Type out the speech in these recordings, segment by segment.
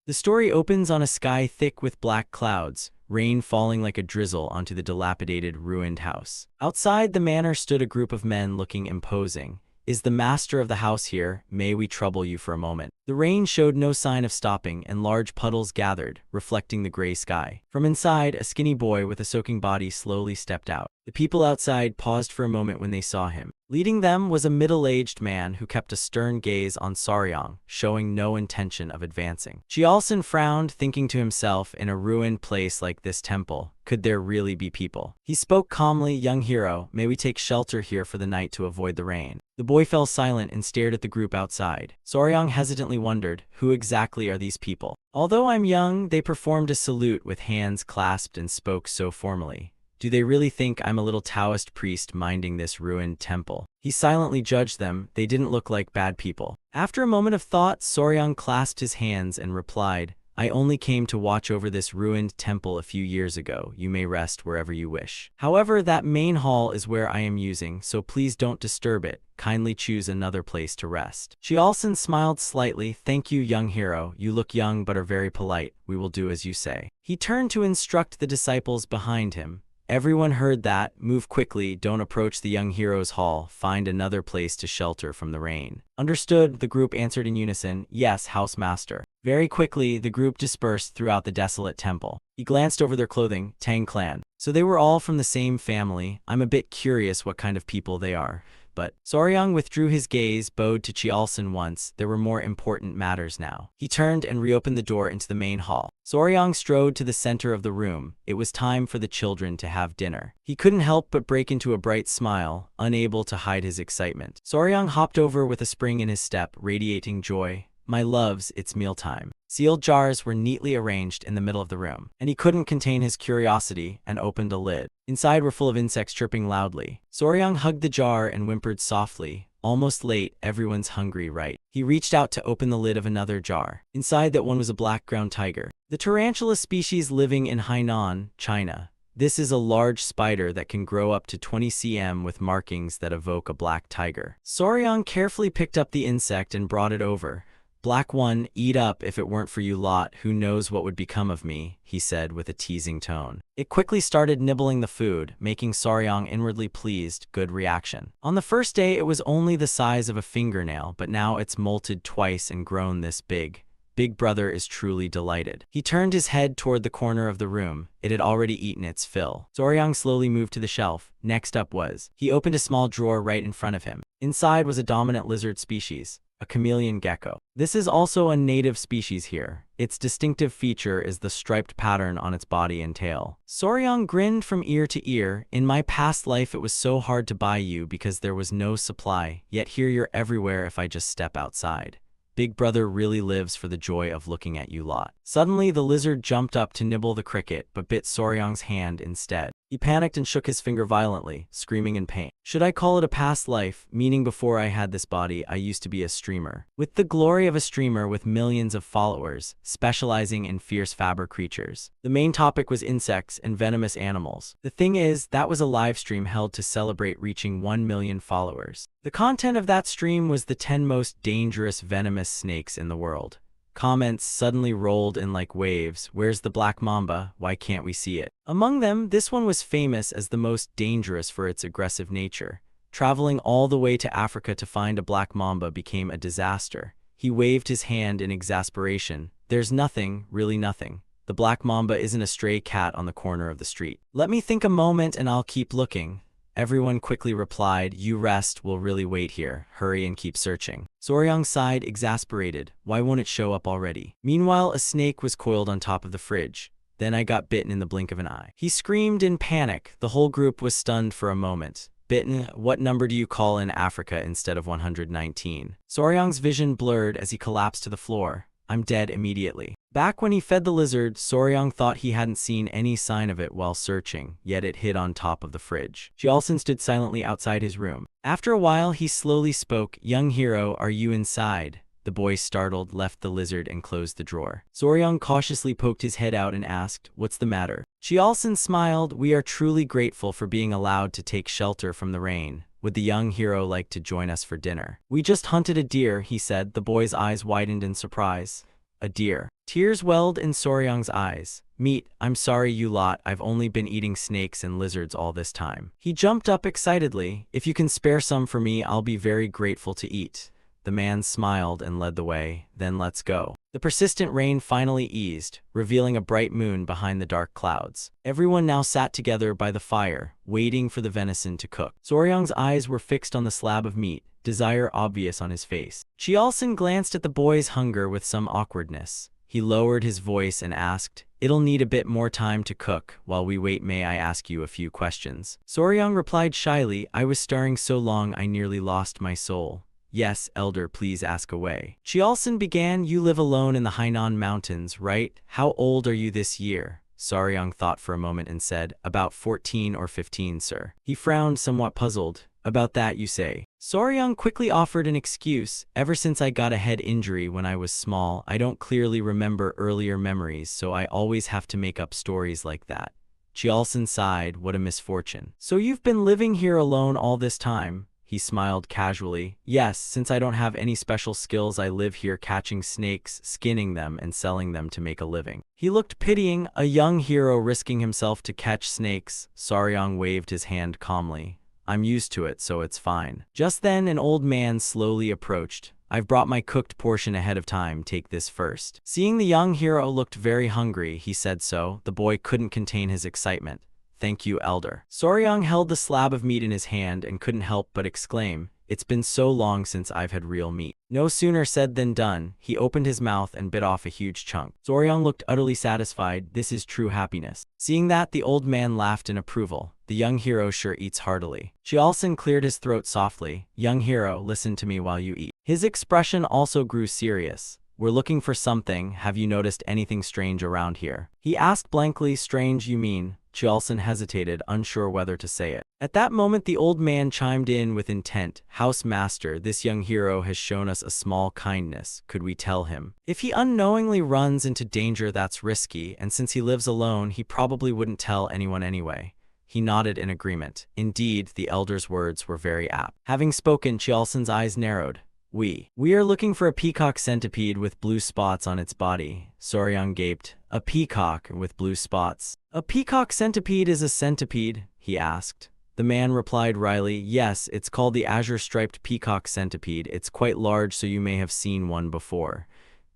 The story opens on a sky thick with black clouds, rain falling like a drizzle onto the dilapidated, ruined house. Outside the manor stood a group of men looking imposing. "Is the master of the house here? May we trouble you for a moment?" The rain showed no sign of stopping, and large puddles gathered, reflecting the gray sky. From inside, a skinny boy with a soaking body slowly stepped out. The people outside paused for a moment when they saw him. Leading them was a middle-aged man who kept a stern gaze on Soryang, showing no intention of advancing. Jialson frowned, thinking to himself, in a ruined place like this temple, could there really be people? He spoke calmly, "Young hero, may we take shelter here for the night to avoid the rain?" The boy fell silent and stared at the group outside. Soryang hesitantly wondered, who exactly are these people? Although I'm young, they performed a salute with hands clasped and spoke so formally. Do they really think I'm a little Taoist priest minding this ruined temple? He silently judged them. They didn't look like bad people. After a moment of thought, Soryang clasped his hands and replied, "I only came to watch over this ruined temple a few years ago. You may rest wherever you wish. However, that main hall is where I am using, so please don't disturb it. Kindly choose another place to rest." Jialson smiled slightly. "Thank you, young hero. You look young but are very polite. We will do as you say." He turned to instruct the disciples behind him. Everyone heard that. "Move quickly, don't approach the young hero's hall. Find another place to shelter from the rain." "Understood," the group answered in unison. "Yes, housemaster." Very quickly, the group dispersed throughout the desolate temple. He glanced over their clothing. Tang clan. So they were all from the same family. I'm a bit curious what kind of people they are. But Soryang withdrew his gaze, bowed to Jialson once. There were more important matters now. He turned and reopened the door into the main hall. Soryang strode to the center of the room. It was time for the children to have dinner. He couldn't help but break into a bright smile, unable to hide his excitement. Soryang hopped over with a spring in his step, radiating joy. "My loves, it's mealtime." Sealed jars were neatly arranged in the middle of the room, and he couldn't contain his curiosity and opened a lid. Inside were full of insects chirping loudly. Soryang hugged the jar and whimpered softly. "Almost late, everyone's hungry, right?" He reached out to open the lid of another jar. Inside that one was a black ground tiger, the tarantula species living in Hainan, China. This is a large spider that can grow up to 20 cm with markings that evoke a black tiger. Soryang carefully picked up the insect and brought it over. "Black one, eat up. If it weren't for you lot, who knows what would become of me," he said with a teasing tone. It quickly started nibbling the food, making Soryang inwardly pleased. Good reaction. On the first day, it was only the size of a fingernail, but now it's molted twice and grown this big. Big brother is truly delighted. He turned his head toward the corner of the room. It had already eaten its fill. Soryang slowly moved to the shelf. Next up was, he opened a small drawer right in front of him. Inside was a dominant lizard species, a chameleon gecko. This is also a native species here. Its distinctive feature is the striped pattern on its body and tail. Soryang grinned from ear to ear. "In my past life it was so hard to buy you because there was no supply, yet here you're everywhere if I just step outside. Big brother really lives for the joy of looking at you lot." Suddenly the lizard jumped up to nibble the cricket, but bit Soryang's hand instead. He panicked and shook his finger violently, screaming in pain. "Should I call it a past life, meaning before I had this body I used to be a streamer. With the glory of a streamer with millions of followers, specializing in fierce faber creatures." The main topic was insects and venomous animals. The thing is, that was a live stream held to celebrate reaching 1 million followers. The content of that stream was the 10 most dangerous venomous snakes in the world. Comments suddenly rolled in like waves. "Where's the black mamba? Why can't we see it?" Among them, this one was famous as the most dangerous for its aggressive nature. Traveling all the way to Africa to find a black mamba became a disaster. He waved his hand in exasperation. "There's nothing, really nothing. The black mamba isn't a stray cat on the corner of the street. Let me think a moment and I'll keep looking." Everyone quickly replied, "You rest, we'll really wait here. Hurry and keep searching." Soryang sighed, exasperated. Why won't it show up already? Meanwhile, a snake was coiled on top of the fridge. "Then I got bitten in the blink of an eye." He screamed in panic. The whole group was stunned for a moment. "Bitten? What number do you call in Africa instead of 119? Soryang's vision blurred as he collapsed to the floor. "I'm dead immediately." Back when he fed the lizard, Soryang thought he hadn't seen any sign of it while searching, yet it hid on top of the fridge. Jialson stood silently outside his room. After a while, he slowly spoke. "Young hero, are you inside?" The boy, startled, left the lizard and closed the drawer. Soryang cautiously poked his head out and asked, "What's the matter?" Jialson smiled. "We are truly grateful for being allowed to take shelter from the rain. Would the young hero like to join us for dinner?" "We just hunted a deer," he said. The boy's eyes widened in surprise. A deer. Tears welled in Soryang's eyes. Meat, I'm sorry you lot, I've only been eating snakes and lizards all this time. He jumped up excitedly. If you can spare some for me, I'll be very grateful to eat. The man smiled and led the way. Then let's go. The persistent rain finally eased, revealing a bright moon behind the dark clouds. Everyone now sat together by the fire, waiting for the venison to cook. Soryang's eyes were fixed on the slab of meat, desire obvious on his face. Chiolson glanced at the boy's hunger with some awkwardness. He lowered his voice and asked, "It'll need a bit more time to cook. While we wait, may I ask you a few questions?" Soryang replied shyly, "I was starring so long I nearly lost my soul." "Yes, elder, please ask away." Chiolson began, "You live alone in the Hainan Mountains, right? How old are you this year?" Soryang thought for a moment and said, "About 14 or 15, sir." He frowned, somewhat puzzled. "About that, you say?" Soryang quickly offered an excuse. "Ever since I got a head injury when I was small, I don't clearly remember earlier memories, so I always have to make up stories like that." Chiolson sighed, "What a misfortune." "So you've been living here alone all this time?" He smiled casually. "Yes, since I don't have any special skills, I live here catching snakes, skinning them, and selling them to make a living." He looked pitying, a young hero risking himself to catch snakes. Soryang waved his hand calmly. "I'm used to it, so it's fine." Just then, an old man slowly approached. "I've brought my cooked portion ahead of time, take this first." Seeing the young hero looked very hungry, he said so. The boy couldn't contain his excitement. "Thank you, elder." Soryang held the slab of meat in his hand and couldn't help but exclaim, "It's been so long since I've had real meat." No sooner said than done. He opened his mouth and bit off a huge chunk. Soryang looked utterly satisfied. This is true happiness. Seeing that, the old man laughed in approval. "The young hero sure eats heartily." Chiolson cleared his throat softly. "Young hero, listen to me while you eat." His expression also grew serious. "We're looking for something. Have you noticed anything strange around here?" He asked blankly. "Strange, you mean?" Chiolson hesitated, unsure whether to say it. At that moment, the old man chimed in with intent. "House master, this young hero has shown us a small kindness. Could we tell him? If he unknowingly runs into danger, that's risky, and since he lives alone, he probably wouldn't tell anyone anyway." He nodded in agreement. Indeed, the elder's words were very apt. Having spoken, Chiolson's eyes narrowed. We are looking for a peacock centipede with blue spots on its body." Soryang gaped. "A peacock with blue spots? A peacock centipede is a centipede?" he asked. The man replied wryly, "Yes, it's called the azure-striped peacock centipede. It's quite large, so you may have seen one before."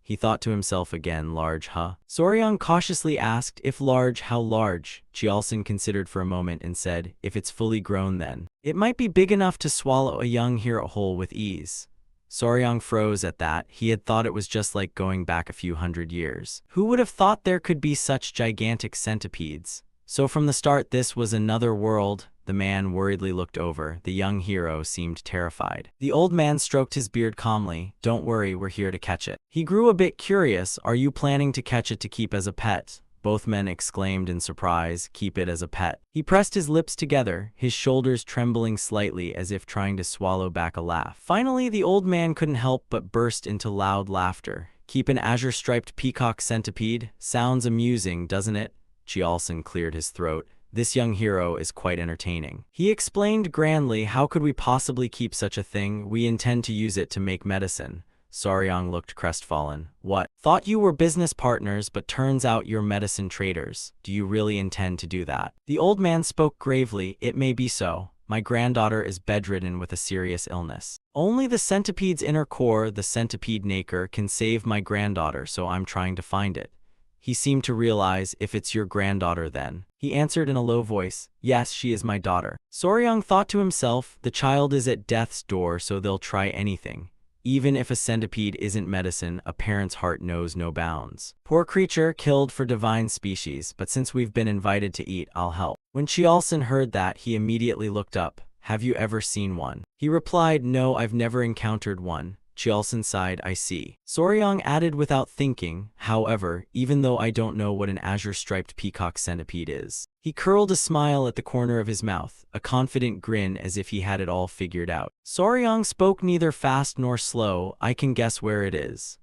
He thought to himself again, "Large, huh?" Soryang cautiously asked, "If large, how large?" Chiolson considered for a moment and said, "If it's fully grown, then it might be big enough to swallow a young hero whole with ease." Soryang froze at that. He had thought it was just like going back a few hundred years. Who would have thought there could be such gigantic centipedes? So from the start, this was another world. The man worriedly looked over. The young hero seemed terrified. The old man stroked his beard calmly. "Don't worry, we're here to catch it." He grew a bit curious. "Are you planning to catch it to keep as a pet?" Both men exclaimed in surprise. "Keep it as a pet?" He pressed his lips together, his shoulders trembling slightly as if trying to swallow back a laugh. Finally, the old man couldn't help but burst into loud laughter. "Keep an azure-striped peacock centipede? Sounds amusing, doesn't it?" Chiolson cleared his throat. "This young hero is quite entertaining." He explained grandly, "How could we possibly keep such a thing? We intend to use it to make medicine." Soryang looked crestfallen. "What? Thought you were business partners, but turns out you're medicine traders. Do you really intend to do that?" The old man spoke gravely. "It may be so. My granddaughter is bedridden with a serious illness. Only the centipede's inner core, the centipede nacre, can save my granddaughter, so I'm trying to find it." He seemed to realize. "If it's your granddaughter, then," he answered in a low voice. "Yes, she is my daughter." Soryang thought to himself, the child is at death's door, so they'll try anything. Even if a centipede isn't medicine, a parent's heart knows no bounds. Poor creature, killed for divine species, but since we've been invited to eat, I'll help. When Chiolson heard that, he immediately looked up. "Have you ever seen one?" He replied, "No, I've never encountered one." Chiolson sighed. "I see." Soryang added without thinking, "However, even though I don't know what an azure-striped peacock centipede is." He curled a smile at the corner of his mouth, a confident grin as if he had it all figured out. Soryang spoke neither fast nor slow. "I can guess where it is.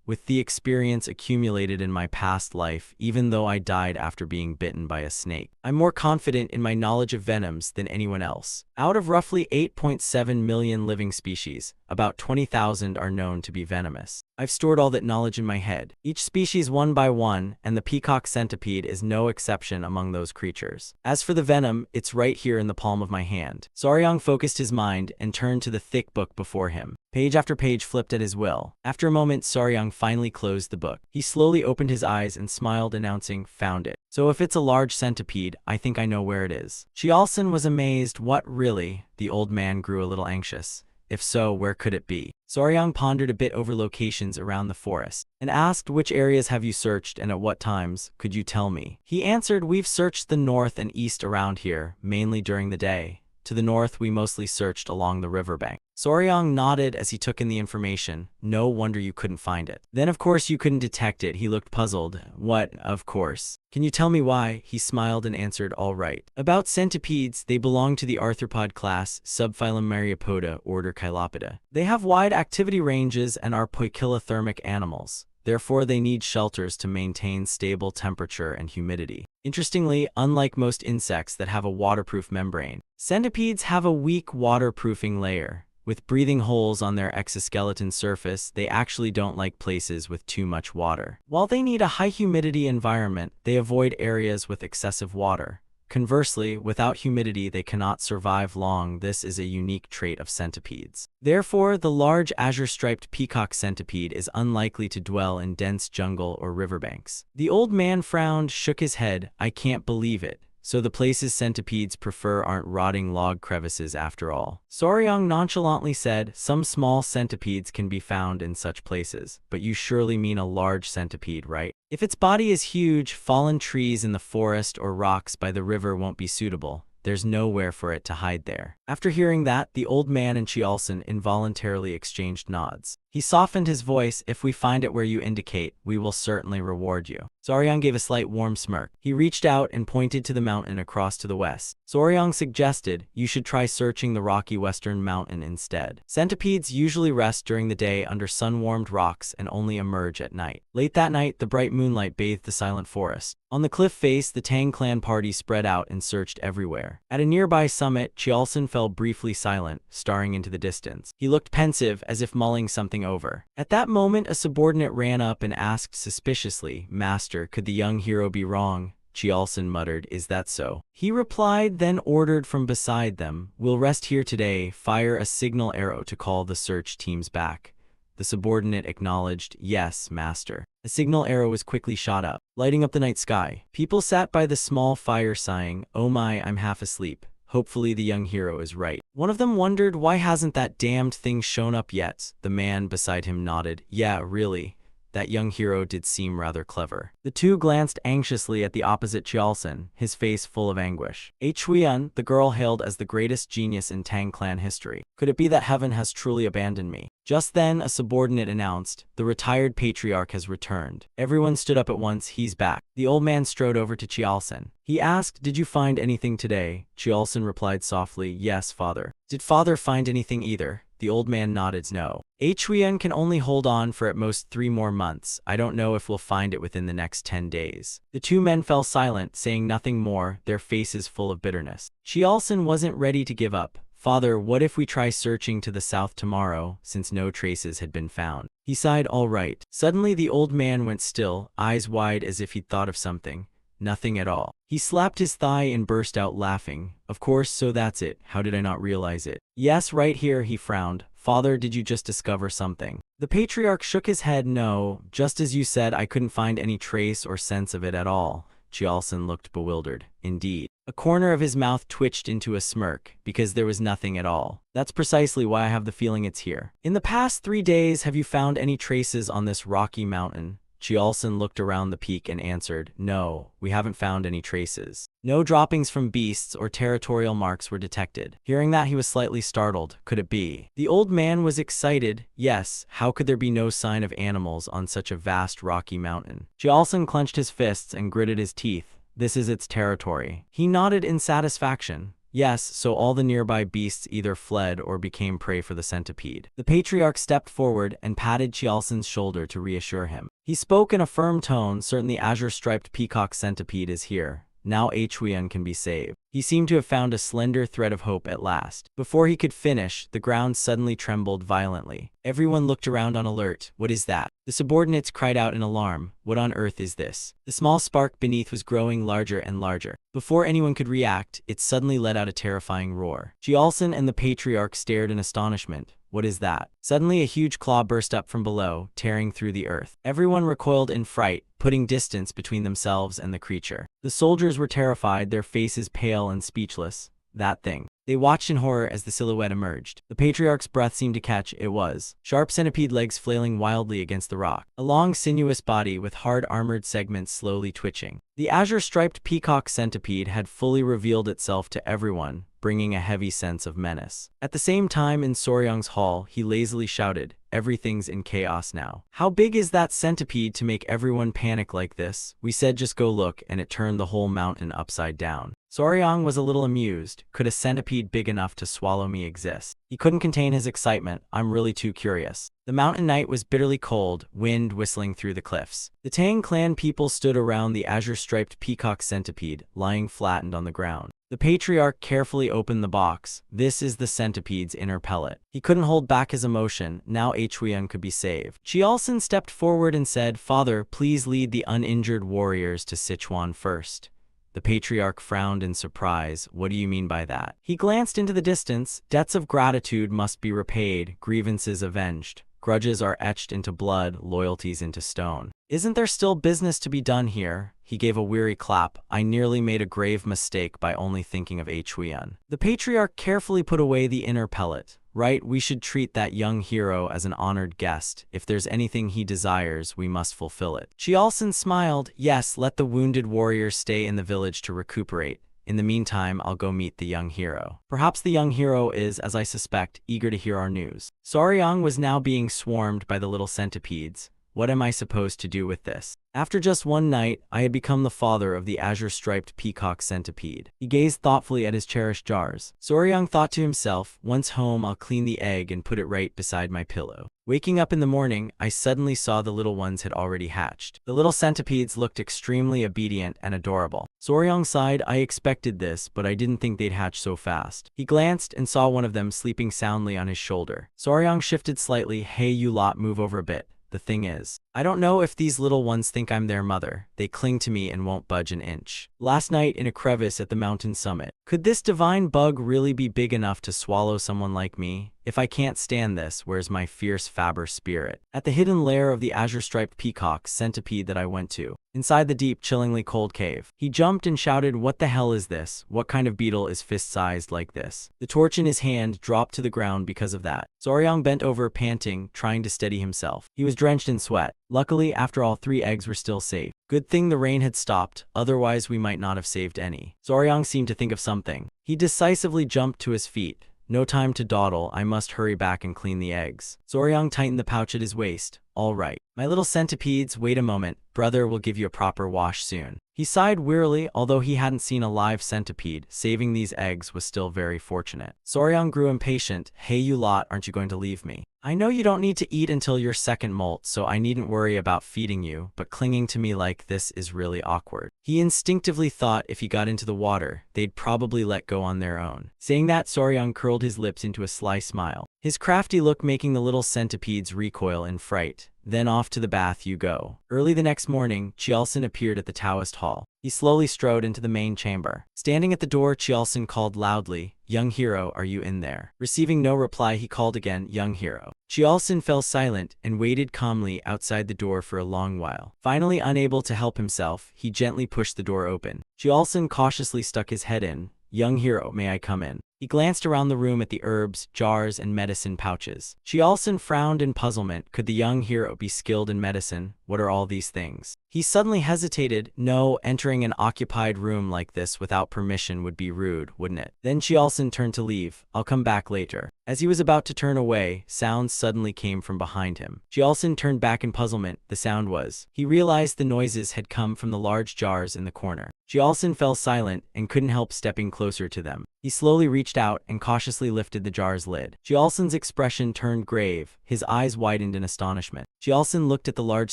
With the experience accumulated in my past life, even though I died after being bitten by a snake, I'm more confident in my knowledge of venoms than anyone else. Out of roughly 8.7 million living species, about 20,000 are known to be venomous. I've stored all that knowledge in my head. Each species one by one, and the peacock centipede is no exception among those creatures. As for the venom, it's right here in the palm of my hand. Saryang focused his mind and turned to the thick book before him. Page after page flipped at his will. After a moment, Saryang finally closed the book. He slowly opened his eyes and smiled, announcing, "Found it. So if it's a large centipede, I think I know where it is." Chialson was amazed. What, really? The old man grew a little anxious. If so, where could it be? Saryang pondered a bit over locations around the forest and asked, "Which areas have you searched and at what times? Could you tell me?" He answered, "We've searched the north and east around here, mainly during the day. To the north, we mostly searched along the riverbank." Saryang nodded as he took in the information. "No wonder you couldn't find it. Then of course you couldn't detect it." He looked puzzled. "What, of course? Can you tell me why?" He smiled and answered, "All right. About centipedes, they belong to the arthropod class, subphylum Myriapoda, order Chilopida. They have wide activity ranges and are poikilothermic animals. Therefore, they need shelters to maintain stable temperature and humidity. Interestingly, unlike most insects that have a waterproof membrane, centipedes have a weak waterproofing layer. With breathing holes on their exoskeleton surface, they actually don't like places with too much water. While they need a high humidity environment, they avoid areas with excessive water. Conversely, without humidity, they cannot survive long. This is a unique trait of centipedes. Therefore, the large azure-striped peacock centipede is unlikely to dwell in dense jungle or riverbanks." The old man frowned, shook his head. "I can't believe it. So the places centipedes prefer aren't rotting log crevices after all." Saryang nonchalantly said, "Some small centipedes can be found in such places, but you surely mean a large centipede, right? If its body is huge, fallen trees in the forest or rocks by the river won't be suitable. There's nowhere for it to hide there." After hearing that, the old man and Chialson involuntarily exchanged nods. He softened his voice, "If we find it where you indicate, we will certainly reward you." Saryang gave a slight warm smirk. He reached out and pointed to the mountain across to the west. Saryang suggested, "You should try searching the rocky western mountain instead. Centipedes usually rest during the day under sun-warmed rocks and only emerge at night." Late that night, the bright moonlight bathed the silent forest. On the cliff face, the Tang clan party spread out and searched everywhere. At a nearby summit, Chialson fell briefly silent, staring into the distance. He looked pensive, as if mulling something over. At that moment, a subordinate ran up and asked suspiciously, "Master, could the young hero be wrong?" Chialson muttered, "Is that so?" He replied, then ordered from beside them, "We'll rest here today. Fire a signal arrow to call the search teams back." The subordinate acknowledged, "Yes, master." A signal arrow was quickly shot up, lighting up the night sky. People sat by the small fire sighing, "Oh my, I'm half asleep. Hopefully the young hero is right." One of them wondered, "Why hasn't that damned thing shown up yet?" The man beside him nodded, "Yeah, really. That young hero did seem rather clever." The two glanced anxiously at the opposite Chialson, his face full of anguish. Chuan, the girl hailed as the greatest genius in Tang clan history. "Could it be that heaven has truly abandoned me?" Just then, a subordinate announced, "The retired patriarch has returned." Everyone stood up at once. "He's back." The old man strode over to Chialson. He asked, "Did you find anything today?" Chialson replied softly, "Yes, father." "Did father find anything either?" The old man nodded, "No. Chuan can only hold on for at most 3 more months. I don't know if we'll find it within the next 10 days. The two men fell silent, saying nothing more, their faces full of bitterness. Chialson wasn't ready to give up. "Father, what if we try searching to the south tomorrow, since no traces had been found?" He sighed, "All right." Suddenly the old man went still, eyes wide as if he'd thought of something. "Nothing at all." He slapped his thigh and burst out laughing. "Of course, so that's it. How did I not realize it?" "Yes, right here." He frowned. "Father, did you just discover something?" The patriarch shook his head. "No, just as you said, I couldn't find any trace or sense of it at all." Chialson looked bewildered. "Indeed." A corner of his mouth twitched into a smirk, "Because there was nothing at all. That's precisely why I have the feeling it's here." "In the past 3 days, have you found any traces on this rocky mountain?" Chialson looked around the peak and answered, "No, we haven't found any traces. No droppings from beasts or territorial marks were detected." Hearing that, he was slightly startled. Could it be? The old man was excited. Yes, how could there be no sign of animals on such a vast rocky mountain? Chialson clenched his fists and gritted his teeth. "This is its territory." He nodded in satisfaction. "Yes, so all the nearby beasts either fled or became prey for the centipede." The patriarch stepped forward and patted Chialson's shoulder to reassure him. He spoke in a firm tone, "Certain the azure-striped peacock centipede is here. now Huion can be saved. He seemed to have found a slender thread of hope at last. Before he could finish, the ground suddenly trembled violently. Everyone looked around on alert. What is that? The subordinates cried out in alarm. What on earth is this? The small spark beneath was growing larger and larger. Before anyone could react, it suddenly let out a terrifying roar. Jialson and the patriarch stared in astonishment. What is that? Suddenly a huge claw burst up from below, tearing through the earth. Everyone recoiled in fright, putting distance between themselves and the creature. The soldiers were terrified, their faces pale and speechless. That thing. They watched in horror as the silhouette emerged. The patriarch's breath seemed to catch. It was sharp centipede legs flailing wildly against the rock. A long, sinuous body with hard armored segments slowly twitching. The azure-striped peacock centipede had fully revealed itself to everyone, bringing a heavy sense of menace. At the same time, in Soryang's hall, he lazily shouted, "Everything's in chaos now." How big is that centipede to make everyone panic like this? We said just go look, and it turned the whole mountain upside down. Soryang was a little amused. Could a centipede big enough to swallow me exist? He couldn't contain his excitement. I'm really too curious. The mountain night was bitterly cold, wind whistling through the cliffs. The Tang clan people stood around the azure-striped peacock centipede, lying flattened on the ground. The patriarch carefully opened the box. This is the centipede's inner pellet. He couldn't hold back his emotion. Now Huion could be saved. Jialson stepped forward and said, "Father, please lead the uninjured warriors to Sichuan first." The patriarch frowned in surprise. What do you mean by that? He glanced into the distance. Debts of gratitude must be repaid, grievances avenged. Grudges are etched into blood, loyalties into stone. Isn't there still business to be done here? He gave a weary clap. I nearly made a grave mistake by only thinking of Huion. The patriarch carefully put away the inner pellet. Right, we should treat that young hero as an honored guest. If there's anything he desires, we must fulfill it. Jialson smiled. Yes, let the wounded warrior stay in the village to recuperate. In the meantime, I'll go meet the young hero. Perhaps the young hero is, as I suspect, eager to hear our news. Soryang was now being swarmed by the little centipedes. What am I supposed to do with this? After just one night, I had become the father of the azure-striped peacock centipede. He gazed thoughtfully at his cherished jars. Soryang thought to himself, once home, I'll clean the egg and put it right beside my pillow. Waking up in the morning, I suddenly saw the little ones had already hatched. The little centipedes looked extremely obedient and adorable. Soryang sighed. I expected this, but I didn't think they'd hatch so fast. He glanced and saw one of them sleeping soundly on his shoulder. Soryang shifted slightly. Hey, you lot, move over a bit. The thing is, I don't know if these little ones think I'm their mother. They cling to me and won't budge an inch. Last night in a crevice at the mountain summit. Could this divine bug really be big enough to swallow someone like me? If I can't stand this, where's my fierce Faber spirit? At the hidden lair of the azure-striped peacock centipede that I went to, inside the deep, chillingly cold cave, he jumped and shouted, what the hell is this? What kind of beetle is fist-sized like this? The torch in his hand dropped to the ground because of that. Soryang bent over, panting, trying to steady himself. He was drenched in sweat. Luckily, after all, 3 eggs were still safe. Good thing the rain had stopped, otherwise we might not have saved any. Soryang seemed to think of something. He decisively jumped to his feet. No time to dawdle, I must hurry back and clean the eggs. Soryang tightened the pouch at his waist. All right. My little centipedes, wait a moment. Brother will give you a proper wash soon. He sighed wearily, although he hadn't seen a live centipede. Saving these eggs was still very fortunate. Soryang grew impatient. Hey, you lot, aren't you going to leave me? I know you don't need to eat until your second molt, so I needn't worry about feeding you, but clinging to me like this is really awkward. He instinctively thought if he got into the water, they'd probably let go on their own. Saying that, Soryang curled his lips into a sly smile, his crafty look making the little centipedes recoil in fright. Then off to the bath you go. Early the next morning, Jialson appeared at the Taoist hall. He slowly strode into the main chamber. Standing at the door, Jialson called loudly, young hero, are you in there? Receiving no reply, he called again, young hero. Jialson fell silent and waited calmly outside the door for a long while. Finally, unable to help himself, he gently pushed the door open. Jialson cautiously stuck his head in. Young hero, may I come in? He glanced around the room at the herbs, jars, and medicine pouches. Jialson frowned in puzzlement. Could the young hero be skilled in medicine? What are all these things? He suddenly hesitated. No, entering an occupied room like this without permission would be rude, wouldn't it? Then Jialson turned to leave. I'll come back later. As he was about to turn away, sounds suddenly came from behind him. Jialson turned back in puzzlement. The sound was. He realized the noises had come from the large jars in the corner. Jialson fell silent and couldn't help stepping closer to them. He slowly reached out and cautiously lifted the jar's lid. Jialson's expression turned grave. His eyes widened in astonishment. Jialson looked at the large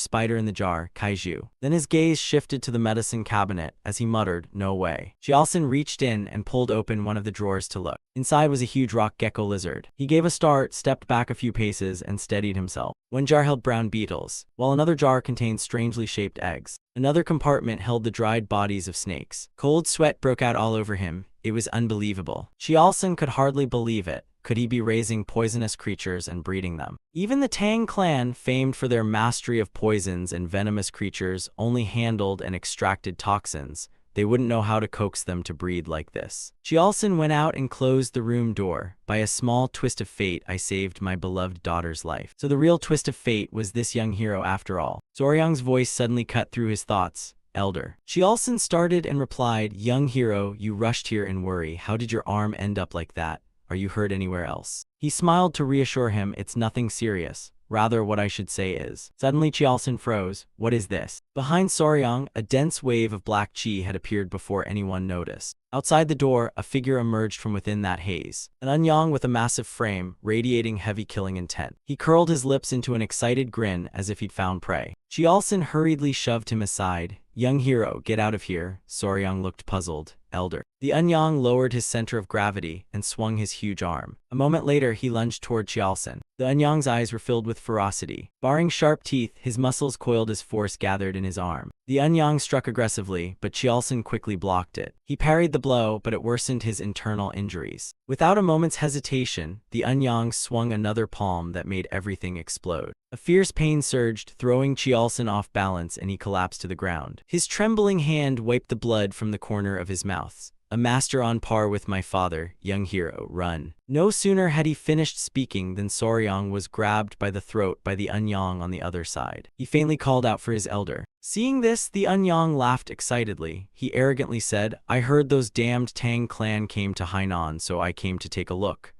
spider in the jar, kaiju. you. Then his gaze shifted to the medicine cabinet as he muttered, no way. Jiaosin reached in and pulled open one of the drawers to look. Inside was a huge rock gecko lizard. He gave a start, stepped back a few paces, and steadied himself. One jar held brown beetles, while another jar contained strangely shaped eggs. Another compartment held the dried bodies of snakes. Cold sweat broke out all over him. It was unbelievable. Jiaosin could hardly believe it. Could he be raising poisonous creatures and breeding them? Even the Tang clan, famed for their mastery of poisons and venomous creatures, only handled and extracted toxins. They wouldn't know how to coax them to breed like this. Jiaosin went out and closed the room door. By a small twist of fate, I saved my beloved daughter's life. So the real twist of fate was this young hero after all. Soryang's voice suddenly cut through his thoughts. Elder. Jiaosin started and replied, young hero, you rushed here in worry. How did your arm end up like that? Are you hurt anywhere else? He smiled to reassure him, it's nothing serious. Rather, what I should say is. Suddenly Jiaosin froze. What is this? Behind Soryang, a dense wave of black chi had appeared before anyone noticed. Outside the door, a figure emerged from within that haze. An Anyang with a massive frame, radiating heavy killing intent. He curled his lips into an excited grin as if he'd found prey. Jiaosin hurriedly shoved him aside. Young hero, get out of here. Soryang looked puzzled. Elder. The Anyang lowered his center of gravity and swung his huge arm. A moment later, he lunged toward Jiaosin. The Anyang's eyes were filled with ferocity. Baring sharp teeth, his muscles coiled as force gathered in his arm. The Anyang struck aggressively, but Jiaosin quickly blocked it. He parried the blow, but it worsened his internal injuries. Without a moment's hesitation, the Anyang swung another palm that made everything explode. A fierce pain surged, throwing Jiaosin off balance, and he collapsed to the ground. His trembling hand wiped the blood from the corner of his mouth. A master on par with my father, young hero, run. No sooner had he finished speaking than Soryang was grabbed by the throat by the Anyang on the other side. He faintly called out for his elder. Seeing this, the Anyang laughed excitedly. He arrogantly said, I heard those damned Tang clan came to Hainan, so I came to take a look.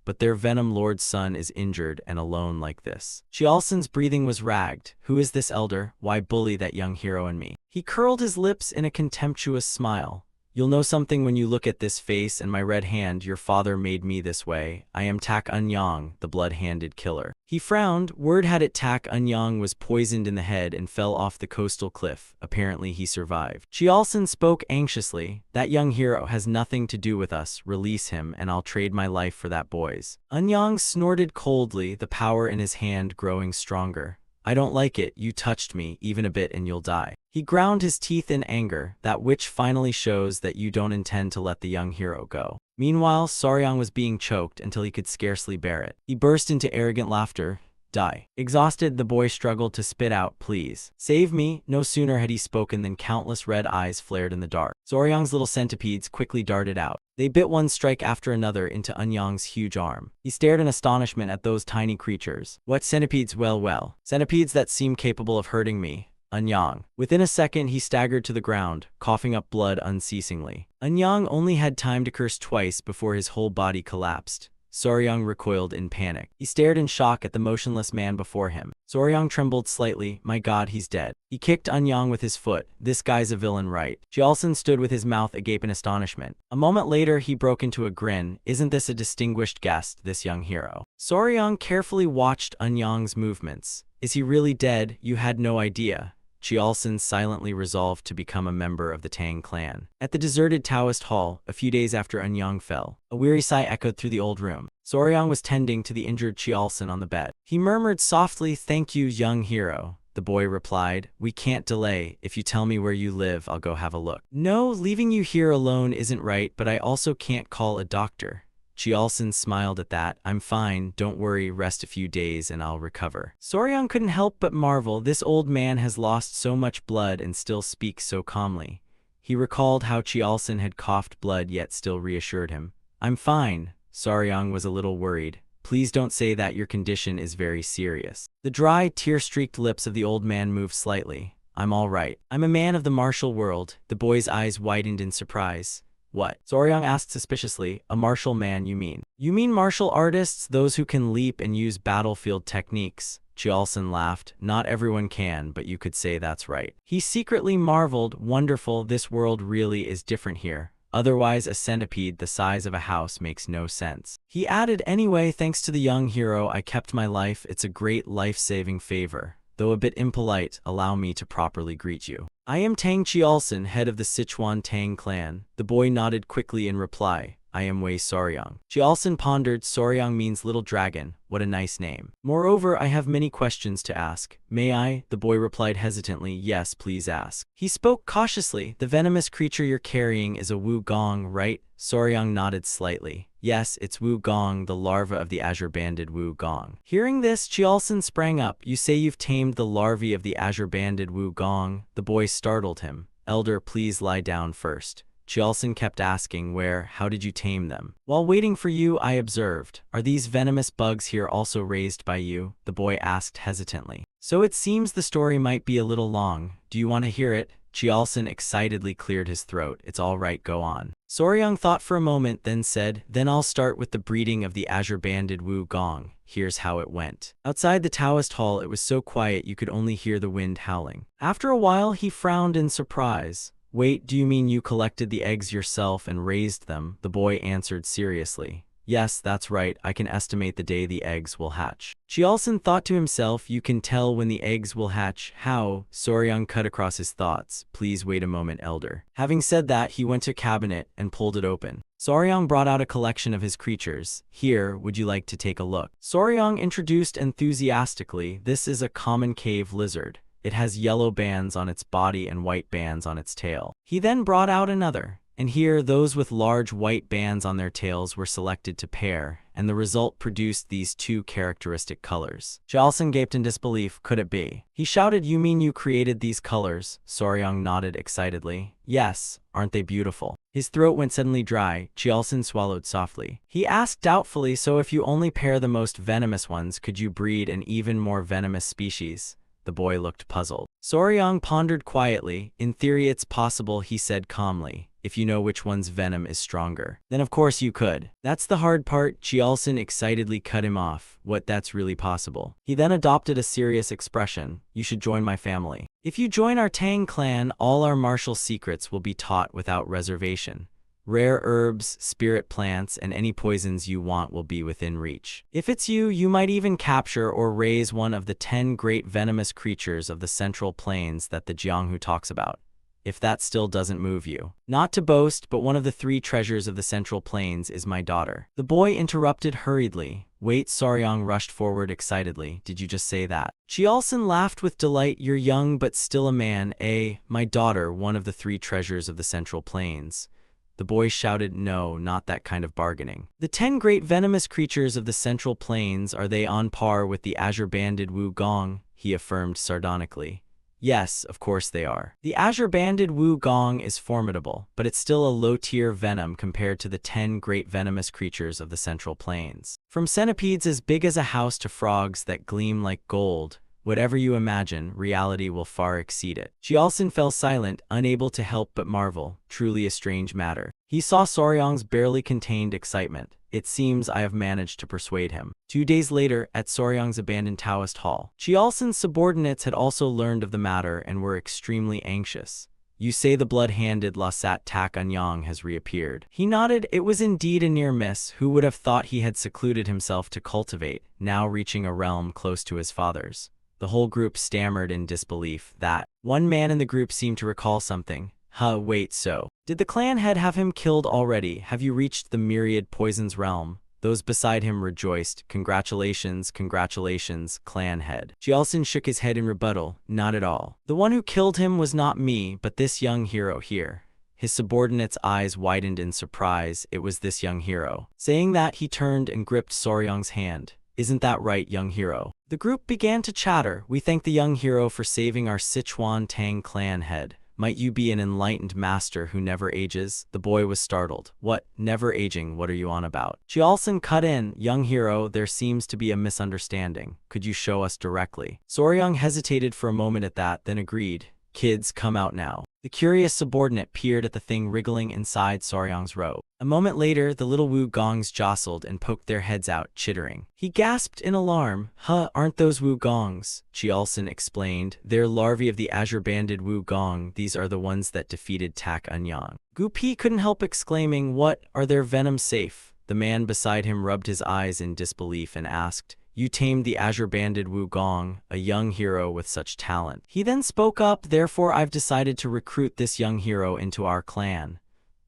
But their Venom Lord's son is injured and alone like this. Jiaosin's breathing was ragged. Who is this elder? Why bully that young hero and me? He curled his lips in a contemptuous smile. You'll know something when you look at this face and my red hand. Your father made me this way. I am Tak Anyang, the blood-handed killer. He frowned. Word had it Tak Anyang was poisoned in the head and fell off the coastal cliff. Apparently he survived. Jiaosin spoke anxiously. That young hero has nothing to do with us. Release him and I'll trade my life for that boy's. Anyang snorted coldly, the power in his hand growing stronger. I don't like it. You touched me, even a bit, and you'll die. He ground his teeth in anger, that which finally shows that you don't intend to let the young hero go. Meanwhile, Soryang was being choked until he could scarcely bear it. He burst into arrogant laughter. Die. Exhausted, the boy struggled to spit out, please. Save me. No sooner had he spoken than countless red eyes flared in the dark. Soryang's little centipedes quickly darted out. They bit one strike after another into Anyang's huge arm. He stared in astonishment at those tiny creatures. What centipedes? Well. Centipedes that seem capable of hurting me. Anyang. Within a second, he staggered to the ground, coughing up blood unceasingly. Anyang only had time to curse twice before his whole body collapsed. Soryang recoiled in panic. He stared in shock at the motionless man before him. Soryang trembled slightly. My god, he's dead. He kicked Anyang with his foot. This guy's a villain, right? Jiaosin stood with his mouth agape in astonishment. A moment later, he broke into a grin. Isn't this a distinguished guest, this young hero? Soryang carefully watched Anyang's movements. Is he really dead? You had no idea. Jiaosin silently resolved to become a member of the Tang clan. At the deserted Taoist hall, a few days after Anyang fell, a weary sigh echoed through the old room. Soryang was tending to the injured Jiaosin on the bed. He murmured softly, thank you, young hero. The boy replied, we can't delay. If you tell me where you live, I'll go have a look. No, leaving you here alone isn't right, but I also can't call a doctor. Jiaosin smiled at that. I'm fine, don't worry, rest a few days and I'll recover. Soryang couldn't help but marvel. This old man has lost so much blood and still speaks so calmly. He recalled how Jiaosin had coughed blood yet still reassured him. I'm fine. Soryang was a little worried. Please don't say that your condition is very serious. The dry, tear-streaked lips of the old man moved slightly. I'm all right. I'm a man of the martial world. The boy's eyes widened in surprise. What? Soryang asked suspiciously. A martial man, you mean? You mean martial artists, those who can leap and use battlefield techniques? Jiaosin laughed. Not everyone can, but you could say that's right. He secretly marveled. Wonderful, this world really is different here. Otherwise, a centipede the size of a house makes no sense. He added, anyway, thanks to the young hero, I kept my life. It's a great life-saving favor. though a bit impolite, allow me to properly greet you. I am Tang Chiolson, head of the Sichuan Tang clan. The boy nodded quickly in reply. I am Wei Soryang. Chiolson pondered. Soryang means little dragon. What a nice name. Moreover, I have many questions to ask. May I? The boy replied hesitantly. Yes, please ask. He spoke cautiously. The venomous creature you're carrying is a wugong, right? Soryang nodded slightly. Yes, it's wugong, the larva of the azure-banded wugong. Hearing this, Chiolson sprang up. You say you've tamed the larvae of the azure-banded wugong? The boy startled him. Elder, please lie down first. Chiolson kept asking, where, how did you tame them? While waiting for you, I observed. Are these venomous bugs here also raised by you? The boy asked hesitantly. So it seems the story might be a little long. Do you want to hear it? Chiolson excitedly cleared his throat. It's all right, go on. Soryang thought for a moment, then said, then I'll start with the breeding of the azure-banded wugong. Here's how it went. Outside the Taoist hall, it was so quiet you could only hear the wind howling. After a while, he frowned in surprise. Wait, do you mean you collected the eggs yourself and raised them? The boy answered seriously. Yes, that's right. I can estimate the day the eggs will hatch. Chiolson thought to himself, you can tell when the eggs will hatch. How? Soryang cut across his thoughts. Please wait a moment, elder. Having said that, he went to a cabinet and pulled it open. Soryang brought out a collection of his creatures. Here, would you like to take a look? Soryang introduced enthusiastically, this is a common cave lizard. It has yellow bands on its body and white bands on its tail. He then brought out another. And here, those with large white bands on their tails were selected to pair, and the result produced these two characteristic colors. Chiolson gaped in disbelief. Could it be? He shouted, you mean you created these colors? Soryang nodded excitedly. Yes, aren't they beautiful? His throat went suddenly dry. Chiolson swallowed softly. He asked doubtfully, so if you only pair the most venomous ones, could you breed an even more venomous species? The boy looked puzzled. Soryang pondered quietly. In theory it's possible, he said calmly. If you know which one's venom is stronger. Then of course you could. That's the hard part. Chiolson excitedly cut him off. What, that's really possible? He then adopted a serious expression. You should join my family. If you join our Tang clan, all our martial secrets will be taught without reservation. Rare herbs, spirit plants, and any poisons you want will be within reach. If it's you, you might even capture or raise one of the 10 great venomous creatures of the Central Plains that the Jianghu talks about. If that still doesn't move you. Not to boast, but one of the 3 treasures of the Central Plains is my daughter. The boy interrupted hurriedly. Wait, Soryang rushed forward excitedly. Did you just say that? Chiolson laughed with delight. You're young but still a man, eh? My daughter, one of the 3 treasures of the Central Plains. The boy shouted, no, not that kind of bargaining. The 10 great venomous creatures of the Central Plains, are they on par with the azure-banded wugong? He affirmed sardonically. Yes, of course they are. The azure-banded wugong is formidable, but it's still a low-tier venom compared to the 10 great venomous creatures of the Central Plains. From centipedes as big as a house to frogs that gleam like gold, whatever you imagine, reality will far exceed it. Chiolson fell silent, unable to help but marvel. Truly a strange matter. He saw Soryang's barely contained excitement. It seems I have managed to persuade him. 2 days later, at Soryang's abandoned Taoist hall, Chiolson's subordinates had also learned of the matter and were extremely anxious. You say the blood-handed Lasat Tak Anyang has reappeared. He nodded. It was indeed a near miss. Who would have thought he had secluded himself to cultivate, now reaching a realm close to his father's? The whole group stammered in disbelief. That one man in the group seemed to recall something. Wait, so did the clan head have him killed already? Have you reached the myriad poisons realm? Those beside him rejoiced. Congratulations, congratulations, clan head. Chiolson shook his head in rebuttal. Not at all. The one who killed him was not me, but this young hero here. His subordinate's eyes widened in surprise. It was this young hero. Saying that, he turned and gripped Soryang's hand. Isn't that right, young hero? The group began to chatter. We thank the young hero for saving our Sichuan Tang clan head. Might you be an enlightened master who never ages? The boy was startled. What? Never aging? What are you on about? Chiolson cut in. Young hero, there seems to be a misunderstanding. Could you show us directly? Soryang hesitated for a moment at that, then agreed. Kids, come out now. The curious subordinate peered at the thing wriggling inside Soryang's robe. A moment later, the little wugongs jostled and poked their heads out, chittering. He gasped in alarm. Aren't those wugongs? Chiolson explained. They're larvae of the azure-banded wugong. These are the ones that defeated Tak Anyang. Gupi couldn't help exclaiming, what, are their venom safe? The man beside him rubbed his eyes in disbelief and asked, You tamed the azure-banded Wugong, a young hero with such talent. He then spoke up, therefore I've decided to recruit this young hero into our clan.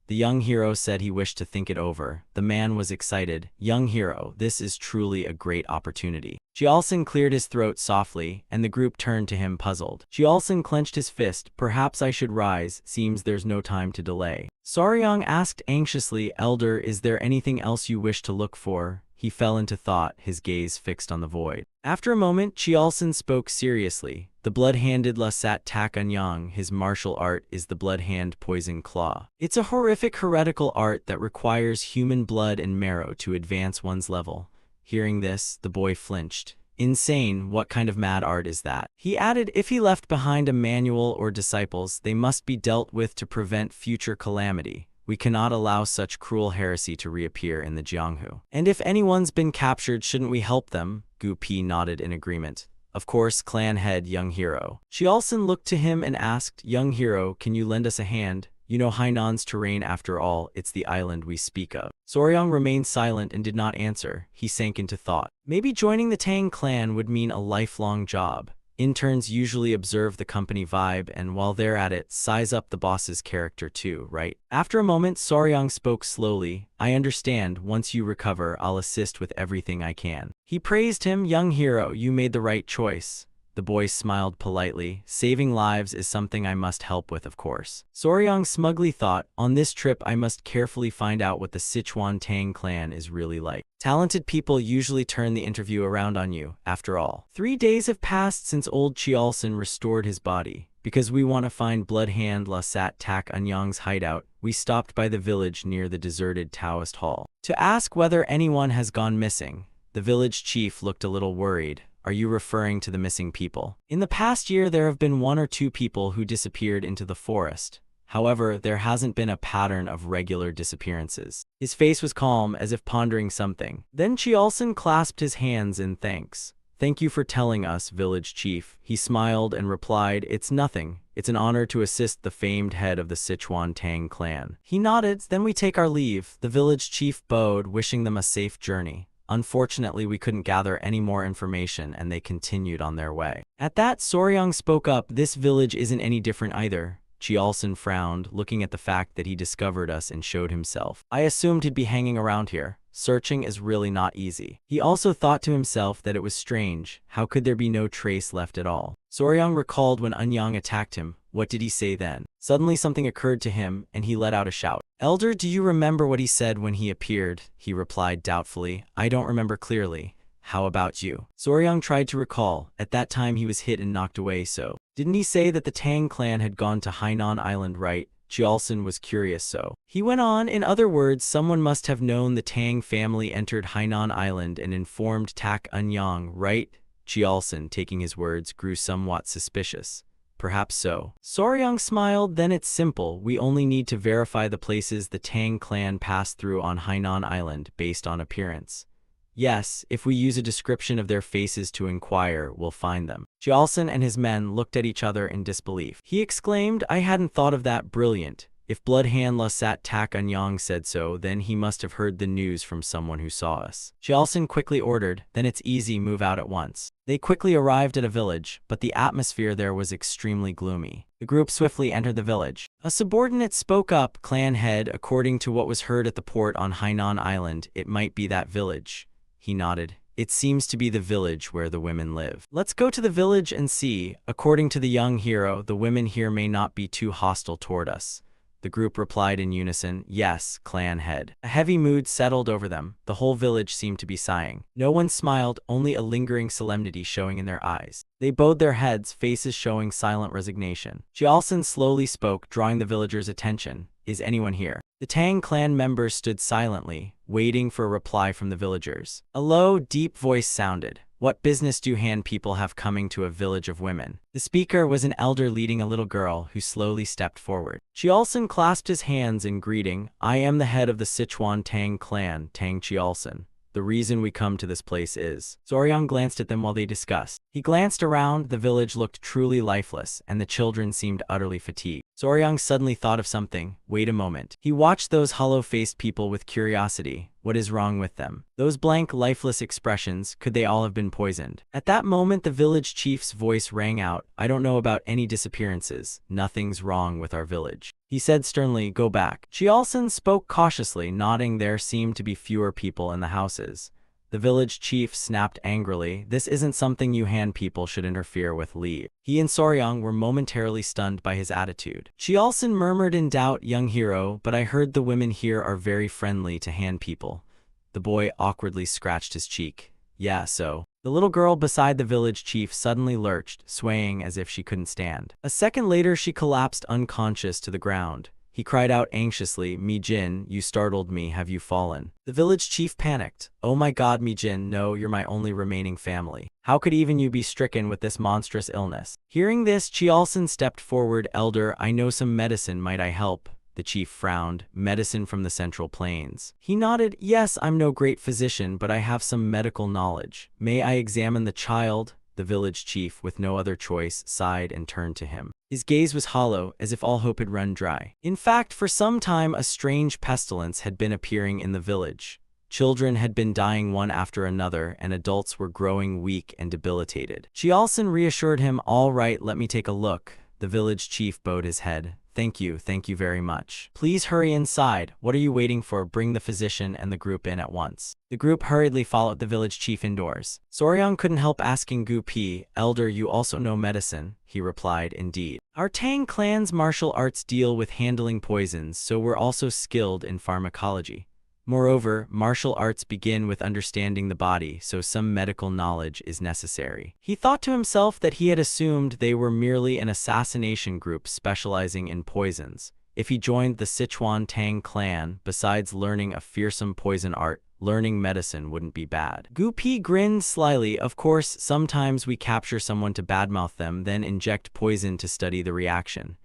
The young hero said he wished to think it over. The man was excited. Young hero, this is truly a great opportunity. Jialson cleared his throat softly, and the group turned to him puzzled. Jialson clenched his fist. Perhaps I should rise. Seems there's no time to delay. Soryang asked anxiously, Elder, is there anything else you wish to look for? He fell into thought, his gaze fixed on the void. After a moment, Jialson spoke seriously. The blood-handed Lasat Tak Anyang, his martial art is the blood-hand poison claw. It's a horrific heretical art that requires human blood and marrow to advance one's level. Hearing this, the boy flinched. Insane, what kind of mad art is that? He added, if he left behind a manual or disciples, they must be dealt with to prevent future calamity. We cannot allow such cruel heresy to reappear in the Jianghu. And if anyone's been captured, shouldn't we help them? Gu Pi nodded in agreement. Of course, clan head Young Hero. Jialson looked to him and asked, Young Hero, can you lend us a hand? You know Hainan's terrain after all, it's the island we speak of. Soryang remained silent and did not answer. He sank into thought. Maybe joining the Tang clan would mean a lifelong job. Interns usually observe the company vibe and while they're at it, size up the boss's character too, right? After a moment, Soryang spoke slowly. I understand, once you recover, I'll assist with everything I can. He praised him, Young Hero, you made the right choice. The boy smiled politely. Saving lives is something I must help with, of course. Soryang smugly thought, on this trip I must carefully find out what the Sichuan Tang clan is really like. Talented people usually turn the interview around on you, after all. 3 days have passed since old Jialson restored his body. Because we want to find Bloodhand Lasat Tak Anyang's hideout, we stopped by the village near the deserted Taoist hall. To ask whether anyone has gone missing, the village chief looked a little worried. Are you referring to the missing people? In the past year, there have been 1 or 2 people who disappeared into the forest. However, there hasn't been a pattern of regular disappearances. His face was calm, as if pondering something. Then Jialson clasped his hands in thanks. Thank you for telling us, village chief. He smiled and replied, it's nothing. It's an honor to assist the famed head of the Sichuan Tang clan. He nodded, then we take our leave. The village chief bowed, wishing them a safe journey. Unfortunately, we couldn't gather any more information and they continued on their way. At that, Soryang spoke up, this village isn't any different either. Jialson frowned, looking at the fact that he discovered us and showed himself. I assumed he'd be hanging around here. Searching is really not easy. He also thought to himself that it was strange. How could there be no trace left at all? Soryang recalled when Anyang attacked him. What did he say then? Suddenly something occurred to him, and he let out a shout. Elder, do you remember what he said when he appeared? He replied doubtfully. I don't remember clearly. How about you? Soryang tried to recall. At that time he was hit and knocked away, so. Didn't he say that the Tang clan had gone to Hainan Island, right? Jialson was curious, so. He went on, in other words, someone must have known the Tang family entered Hainan Island and informed Tak Anyang, right? Jialson, taking his words, grew somewhat suspicious. Perhaps so. Soryang smiled, then it's simple. We only need to verify the places the Tang clan passed through on Hainan Island based on appearance. Yes, if we use a description of their faces to inquire, we'll find them. Jialson and his men looked at each other in disbelief. He exclaimed, I hadn't thought of that, brilliant. If Bloodhand Lasat Tak Anyang said so, then he must have heard the news from someone who saw us. Jialson quickly ordered, then it's easy, move out at once. They quickly arrived at a village, but the atmosphere there was extremely gloomy. The group swiftly entered the village. A subordinate spoke up, clan head, according to what was heard at the port on Hainan Island, it might be that village. He nodded. It seems to be the village where the women live. Let's go to the village and see. According to the young hero, the women here may not be too hostile toward us. The group replied in unison, yes, clan head. A heavy mood settled over them. The whole village seemed to be sighing. No one smiled, only a lingering solemnity showing in their eyes. They bowed their heads, faces showing silent resignation. Jialson slowly spoke, drawing the villagers' attention. Is anyone here? The Tang clan members stood silently, waiting for a reply from the villagers. A low, deep voice sounded. What business do Han people have coming to a village of women? The speaker was an elder leading a little girl who slowly stepped forward. Jialson clasped his hands in greeting. I am the head of the Sichuan Tang clan, Tang Jialson. The reason we come to this place is. Soryang glanced at them while they discussed. He glanced around, the village looked truly lifeless, and the children seemed utterly fatigued. Soryang suddenly thought of something. Wait a moment. He watched those hollow-faced people with curiosity. What is wrong with them? Those blank, lifeless expressions, could they all have been poisoned? At that moment, the village chief's voice rang out. I don't know about any disappearances. Nothing's wrong with our village. He said sternly, go back. Chialson spoke cautiously, nodding. There seemed to be fewer people in the houses. The village chief snapped angrily. This isn't something you Han people should interfere with. Leave. He and Soryang were momentarily stunned by his attitude. Chialson murmured in doubt, young hero, but I heard the women here are very friendly to Han people. The boy awkwardly scratched his cheek. Yeah, so. The little girl beside the village chief suddenly lurched, swaying as if she couldn't stand. A second later, she collapsed unconscious to the ground. He cried out anxiously, Mi Jin, you startled me, have you fallen? The village chief panicked. Oh my god, Mi Jin, no, you're my only remaining family. How could even you be stricken with this monstrous illness? Hearing this, Chialson stepped forward. Elder, I know some medicine, might I help? The chief frowned. Medicine from the Central Plains. He nodded. Yes, I'm no great physician, but I have some medical knowledge. May I examine the child? The village chief, with no other choice, sighed and turned to him. His gaze was hollow, as if all hope had run dry. In fact, for some time a strange pestilence had been appearing in the village. Children had been dying one after another, and adults were growing weak and debilitated. Chialson reassured him, all right, let me take a look. The village chief bowed his head. Thank you very much. Please hurry inside. What are you waiting for? Bring the physician and the group in at once. The group hurriedly followed the village chief indoors. Soryang couldn't help asking Gu Pi, Elder, you also know medicine? He replied, indeed. Our Tang clan's martial arts deal with handling poisons, so we're also skilled in pharmacology. Moreover, martial arts begin with understanding the body, so some medical knowledge is necessary. He thought to himself that he had assumed they were merely an assassination group specializing in poisons. If he joined the Sichuan Tang clan, besides learning a fearsome poison art, learning medicine wouldn't be bad. Gu Pi grinned slyly. Of course, sometimes we capture someone to badmouth them, then inject poison to study the reaction.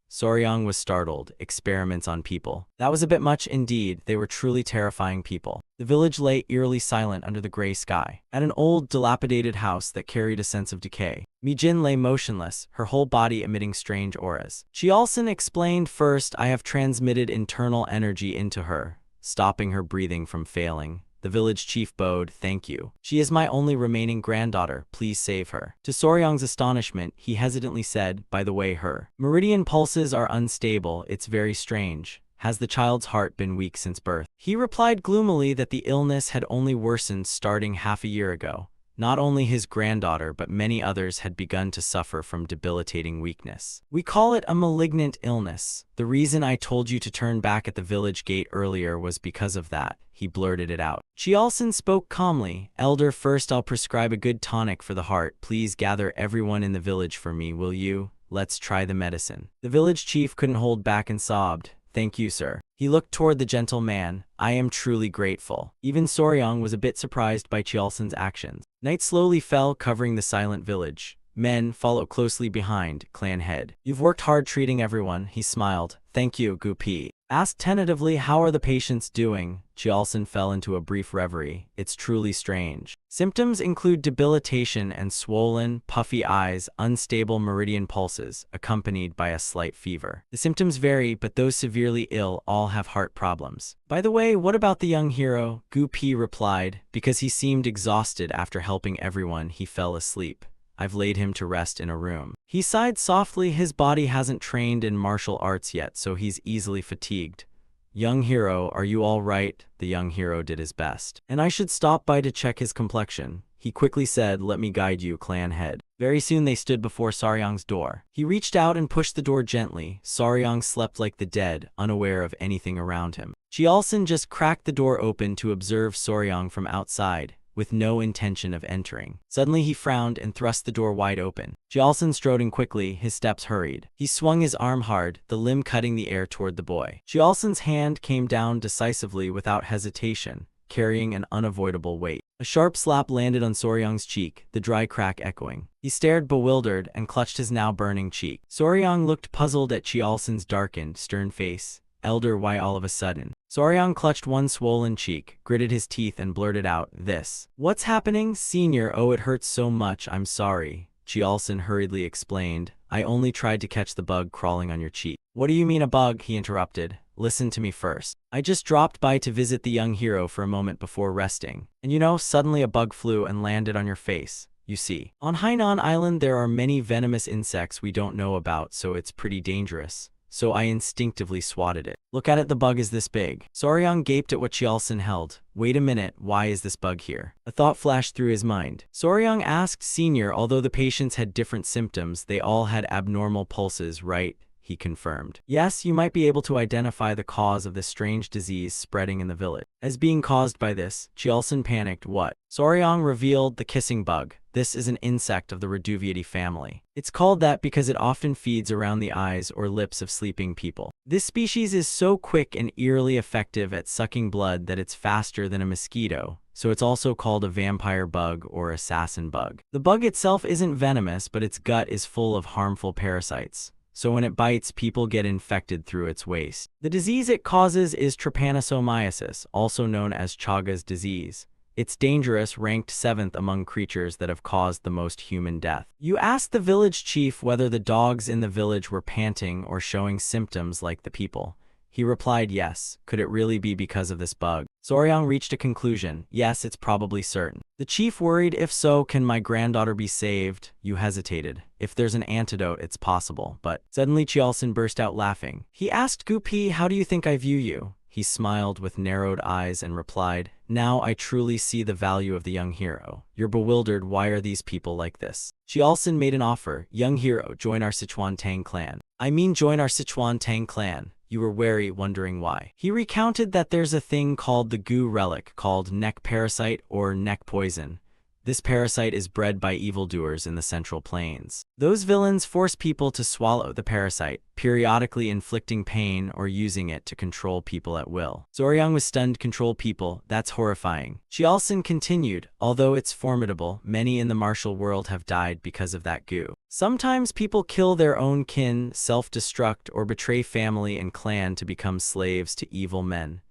Soryang was startled. Experiments on people. That was a bit much indeed. They were truly terrifying people. The village lay eerily silent under the gray sky. At an old, dilapidated house that carried a sense of decay, Mi Jin lay motionless, her whole body emitting strange auras. Chialson explained, first, I have transmitted internal energy into her, stopping her breathing from failing. The village chief bowed, thank you. She is my only remaining granddaughter, please save her. To Soryang's astonishment, he hesitantly said, by the way, her meridian pulses are unstable, it's very strange. Has the child's heart been weak since birth? He replied gloomily that the illness had only worsened starting half a year ago. Not only his granddaughter, but many others had begun to suffer from debilitating weakness. We call it a malignant illness. The reason I told you to turn back at the village gate earlier was because of that. He blurted it out. Chialson spoke calmly. Elder, first I'll prescribe a good tonic for the heart. Please gather everyone in the village for me, will you? Let's try the medicine. The village chief couldn't hold back and sobbed. Thank you, sir. He looked toward the gentle man. I am truly grateful. Even Soryang was a bit surprised by Chialson's actions. Night slowly fell, covering the silent village. Men followed closely behind, clan head. You've worked hard treating everyone, he smiled. Thank you, Gu Pi. Asked tentatively, how are the patients doing? Chialson fell into a brief reverie. It's truly strange. Symptoms include debilitation and swollen, puffy eyes, unstable meridian pulses, accompanied by a slight fever. The symptoms vary, but those severely ill all have heart problems. By the way, what about the young hero? Gu Pi replied. Because he seemed exhausted after helping everyone, he fell asleep. I've laid him to rest in a room. He sighed softly. His body hasn't trained in martial arts yet, so he's easily fatigued. Young hero, are you all right? The young hero did his best. And I should stop by to check his complexion. He quickly said, let me guide you, clan head. Very soon they stood before Soryang's door. He reached out and pushed the door gently. Soryang slept like the dead, unaware of anything around him. Chialson just cracked the door open to observe Soryang from outside, with no intention of entering. Suddenly he frowned and thrust the door wide open. Chialson strode in quickly, his steps hurried. He swung his arm hard, the limb cutting the air toward the boy. Chialson's hand came down decisively without hesitation, carrying an unavoidable weight. A sharp slap landed on Soryang's cheek, the dry crack echoing. He stared bewildered and clutched his now burning cheek. Soryang looked puzzled at Chialson's darkened, stern face. Elder, why all of a sudden? Soryang clutched one swollen cheek, gritted his teeth and blurted out, this. What's happening, senior? Oh, it hurts so much, I'm sorry. Chiolson hurriedly explained, I only tried to catch the bug crawling on your cheek. What do you mean a bug? He interrupted. Listen to me first. I just dropped by to visit the young hero for a moment before resting. And you know, suddenly a bug flew and landed on your face. You see, on Hainan Island there are many venomous insects we don't know about, so it's pretty dangerous. So I instinctively swatted it. Look at it, the bug is this big. Soryang gaped at what Chiolson held. Wait a minute, why is this bug here? A thought flashed through his mind. Soryang asked, Senior, although the patients had different symptoms, they all had abnormal pulses, right? He confirmed. Yes, you might be able to identify the cause of this strange disease spreading in the village. As being caused by this, Chiolson panicked. What? Soryang revealed the kissing bug. This is an insect of the Reduviidae family. It's called that because it often feeds around the eyes or lips of sleeping people. This species is so quick and eerily effective at sucking blood that it's faster than a mosquito, so it's also called a vampire bug or assassin bug. The bug itself isn't venomous, but its gut is full of harmful parasites. So when it bites, people get infected through its waste. The disease it causes is trypanosomiasis, also known as Chagas disease. It's dangerous, ranked 7th among creatures that have caused the most human death. You asked the village chief whether the dogs in the village were panting or showing symptoms like the people. He replied yes. Could it really be because of this bug? Soryang reached a conclusion. Yes, it's probably certain. The chief worried, if so, can my granddaughter be saved? You hesitated. If there's an antidote, it's possible. But suddenly Chiolson burst out laughing. He asked Gupi, how do you think I view you? He smiled with narrowed eyes and replied, now I truly see the value of the young hero. You're bewildered, why are these people like this? Chiolson made an offer. Young hero, join our Sichuan Tang clan. I mean join our Sichuan Tang clan. You were wary, wondering why. He recounted that there's a thing called the goo relic, called neck parasite or neck poison. This parasite is bred by evildoers in the Central Plains. Those villains force people to swallow the parasite, periodically inflicting pain or using it to control people at will. Soryang was stunned. Control people? That's horrifying. Chiolson continued, although it's formidable, many in the martial world have died because of that goo. Sometimes people kill their own kin, self-destruct, or betray family and clan to become slaves to evil men.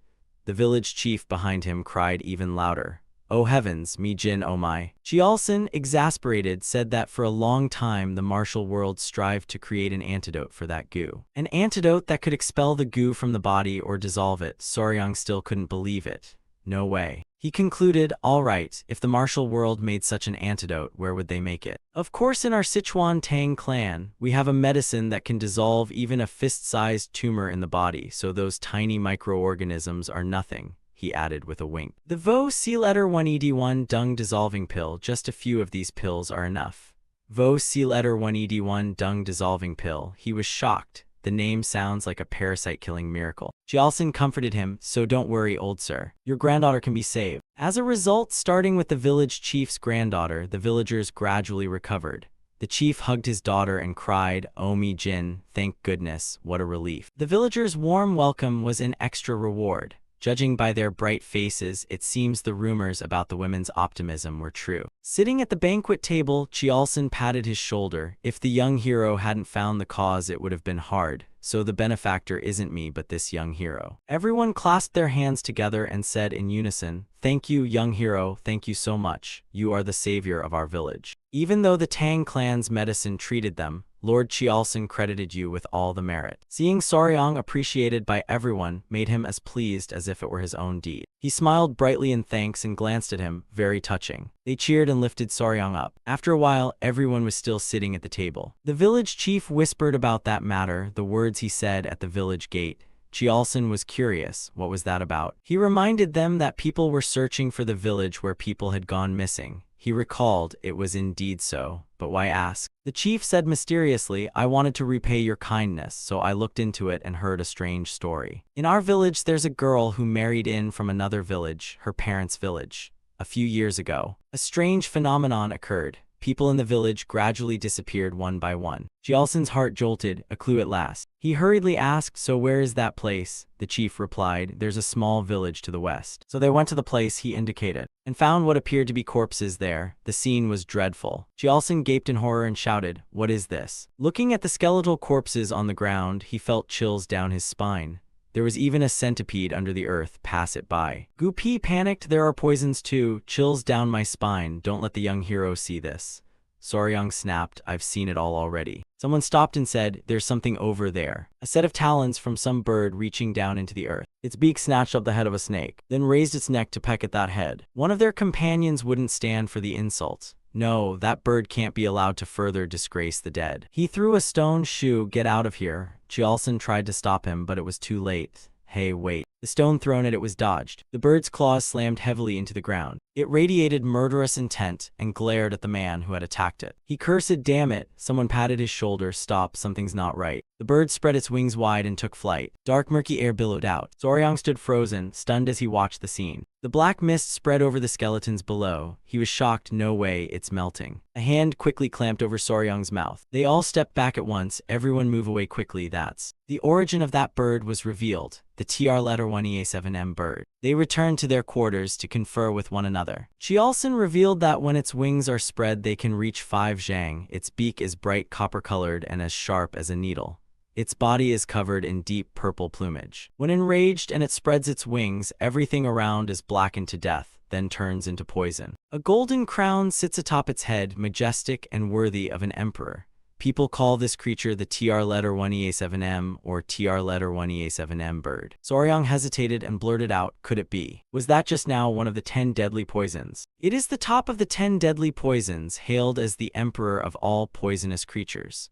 The village chief behind him cried even louder. Oh heavens, me Jin, oh my. Chiolson, exasperated, said that for a long time the martial world strived to create an antidote for that goo. An antidote that could expel the goo from the body or dissolve it. Soryang still couldn't believe it. No way. He concluded, all right, if the martial world made such an antidote, where would they make it? Of course, in our Sichuan Tang clan, we have a medicine that can dissolve even a fist-sized tumor in the body, so those tiny microorganisms are nothing. He added with a wink. The Vo C letter 1ED1 dung dissolving pill, just a few of these pills are enough. Vo C letter 1ED1 dung dissolving pill. He was shocked. The name sounds like a parasite-killing miracle. Chiolson comforted him, so don't worry, old sir. Your granddaughter can be saved. As a result, starting with the village chief's granddaughter, the villagers gradually recovered. The chief hugged his daughter and cried, oh me Jin, thank goodness, what a relief. The villagers' warm welcome was an extra reward. Judging by their bright faces, it seems the rumors about the women's optimism were true. Sitting at the banquet table, Chiolson patted his shoulder. If the young hero hadn't found the cause, it would have been hard. So the benefactor isn't me, but this young hero. Everyone clasped their hands together and said in unison, thank you, young hero, thank you so much. You are the savior of our village. Even though the Tang clan's medicine treated them, Lord Chiolson credited you with all the merit. Seeing Soryang appreciated by everyone made him as pleased as if it were his own deed. He smiled brightly in thanks and glanced at him, very touching. They cheered and lifted Soryang up. After a while, everyone was still sitting at the table. The village chief whispered about that matter, the words he said at the village gate. Chiolson was curious. What was that about? He reminded them that people were searching for the village where people had gone missing. He recalled it was indeed so, but why ask? The chief said mysteriously, I wanted to repay your kindness, so I looked into it and heard a strange story. In our village, there's a girl who married in from another village, her parents' village. A few years ago, a strange phenomenon occurred. People in the village gradually disappeared one by one. Chiolson's heart jolted, a clue at last. He hurriedly asked, so where is that place? The chief replied, there's a small village to the west. So they went to the place he indicated, and found what appeared to be corpses there. The scene was dreadful. Chiolson gaped in horror and shouted, what is this? Looking at the skeletal corpses on the ground, he felt chills down his spine. There was even a centipede under the earth. Pass it by. Gu Pi panicked. There are poisons too. Chills down my spine. Don't let the young hero see this. Soryang snapped. I've seen it all already. Someone stopped and said, there's something over there. A set of talons from some bird reaching down into the earth. Its beak snatched up the head of a snake, then raised its neck to peck at that head. One of their companions wouldn't stand for the insult. No, that bird can't be allowed to further disgrace the dead. He threw a stone. Shoo, get out of here. Jialson tried to stop him, but it was too late. Hey, wait. The stone thrown at it was dodged. The bird's claws slammed heavily into the ground. It radiated murderous intent and glared at the man who had attacked it. He cursed, damn it. Someone patted his shoulder. Stop, something's not right. The bird spread its wings wide and took flight. Dark murky air billowed out. Soryang stood frozen, stunned as he watched the scene. The black mist spread over the skeletons below. He was shocked. No way, it's melting. A hand quickly clamped over Soryang's mouth. They all stepped back at once. Everyone move away quickly. That's the origin of that bird was revealed. The TR letter 1EA7M bird. They returned to their quarters to confer with one another. Jialson revealed that when its wings are spread they can reach 5 zhang. Its beak is bright copper-colored and as sharp as a needle. Its body is covered in deep purple plumage. When enraged and it spreads its wings, everything around is blackened to death, then turns into poison. A golden crown sits atop its head, majestic and worthy of an emperor. People call this creature the TR letter 1EA7M or TR letter 1EA7M bird. Soryang hesitated and blurted out, could it be? Was that just now one of the 10 deadly poisons? It is the top of the 10 deadly poisons, hailed as the emperor of all poisonous creatures.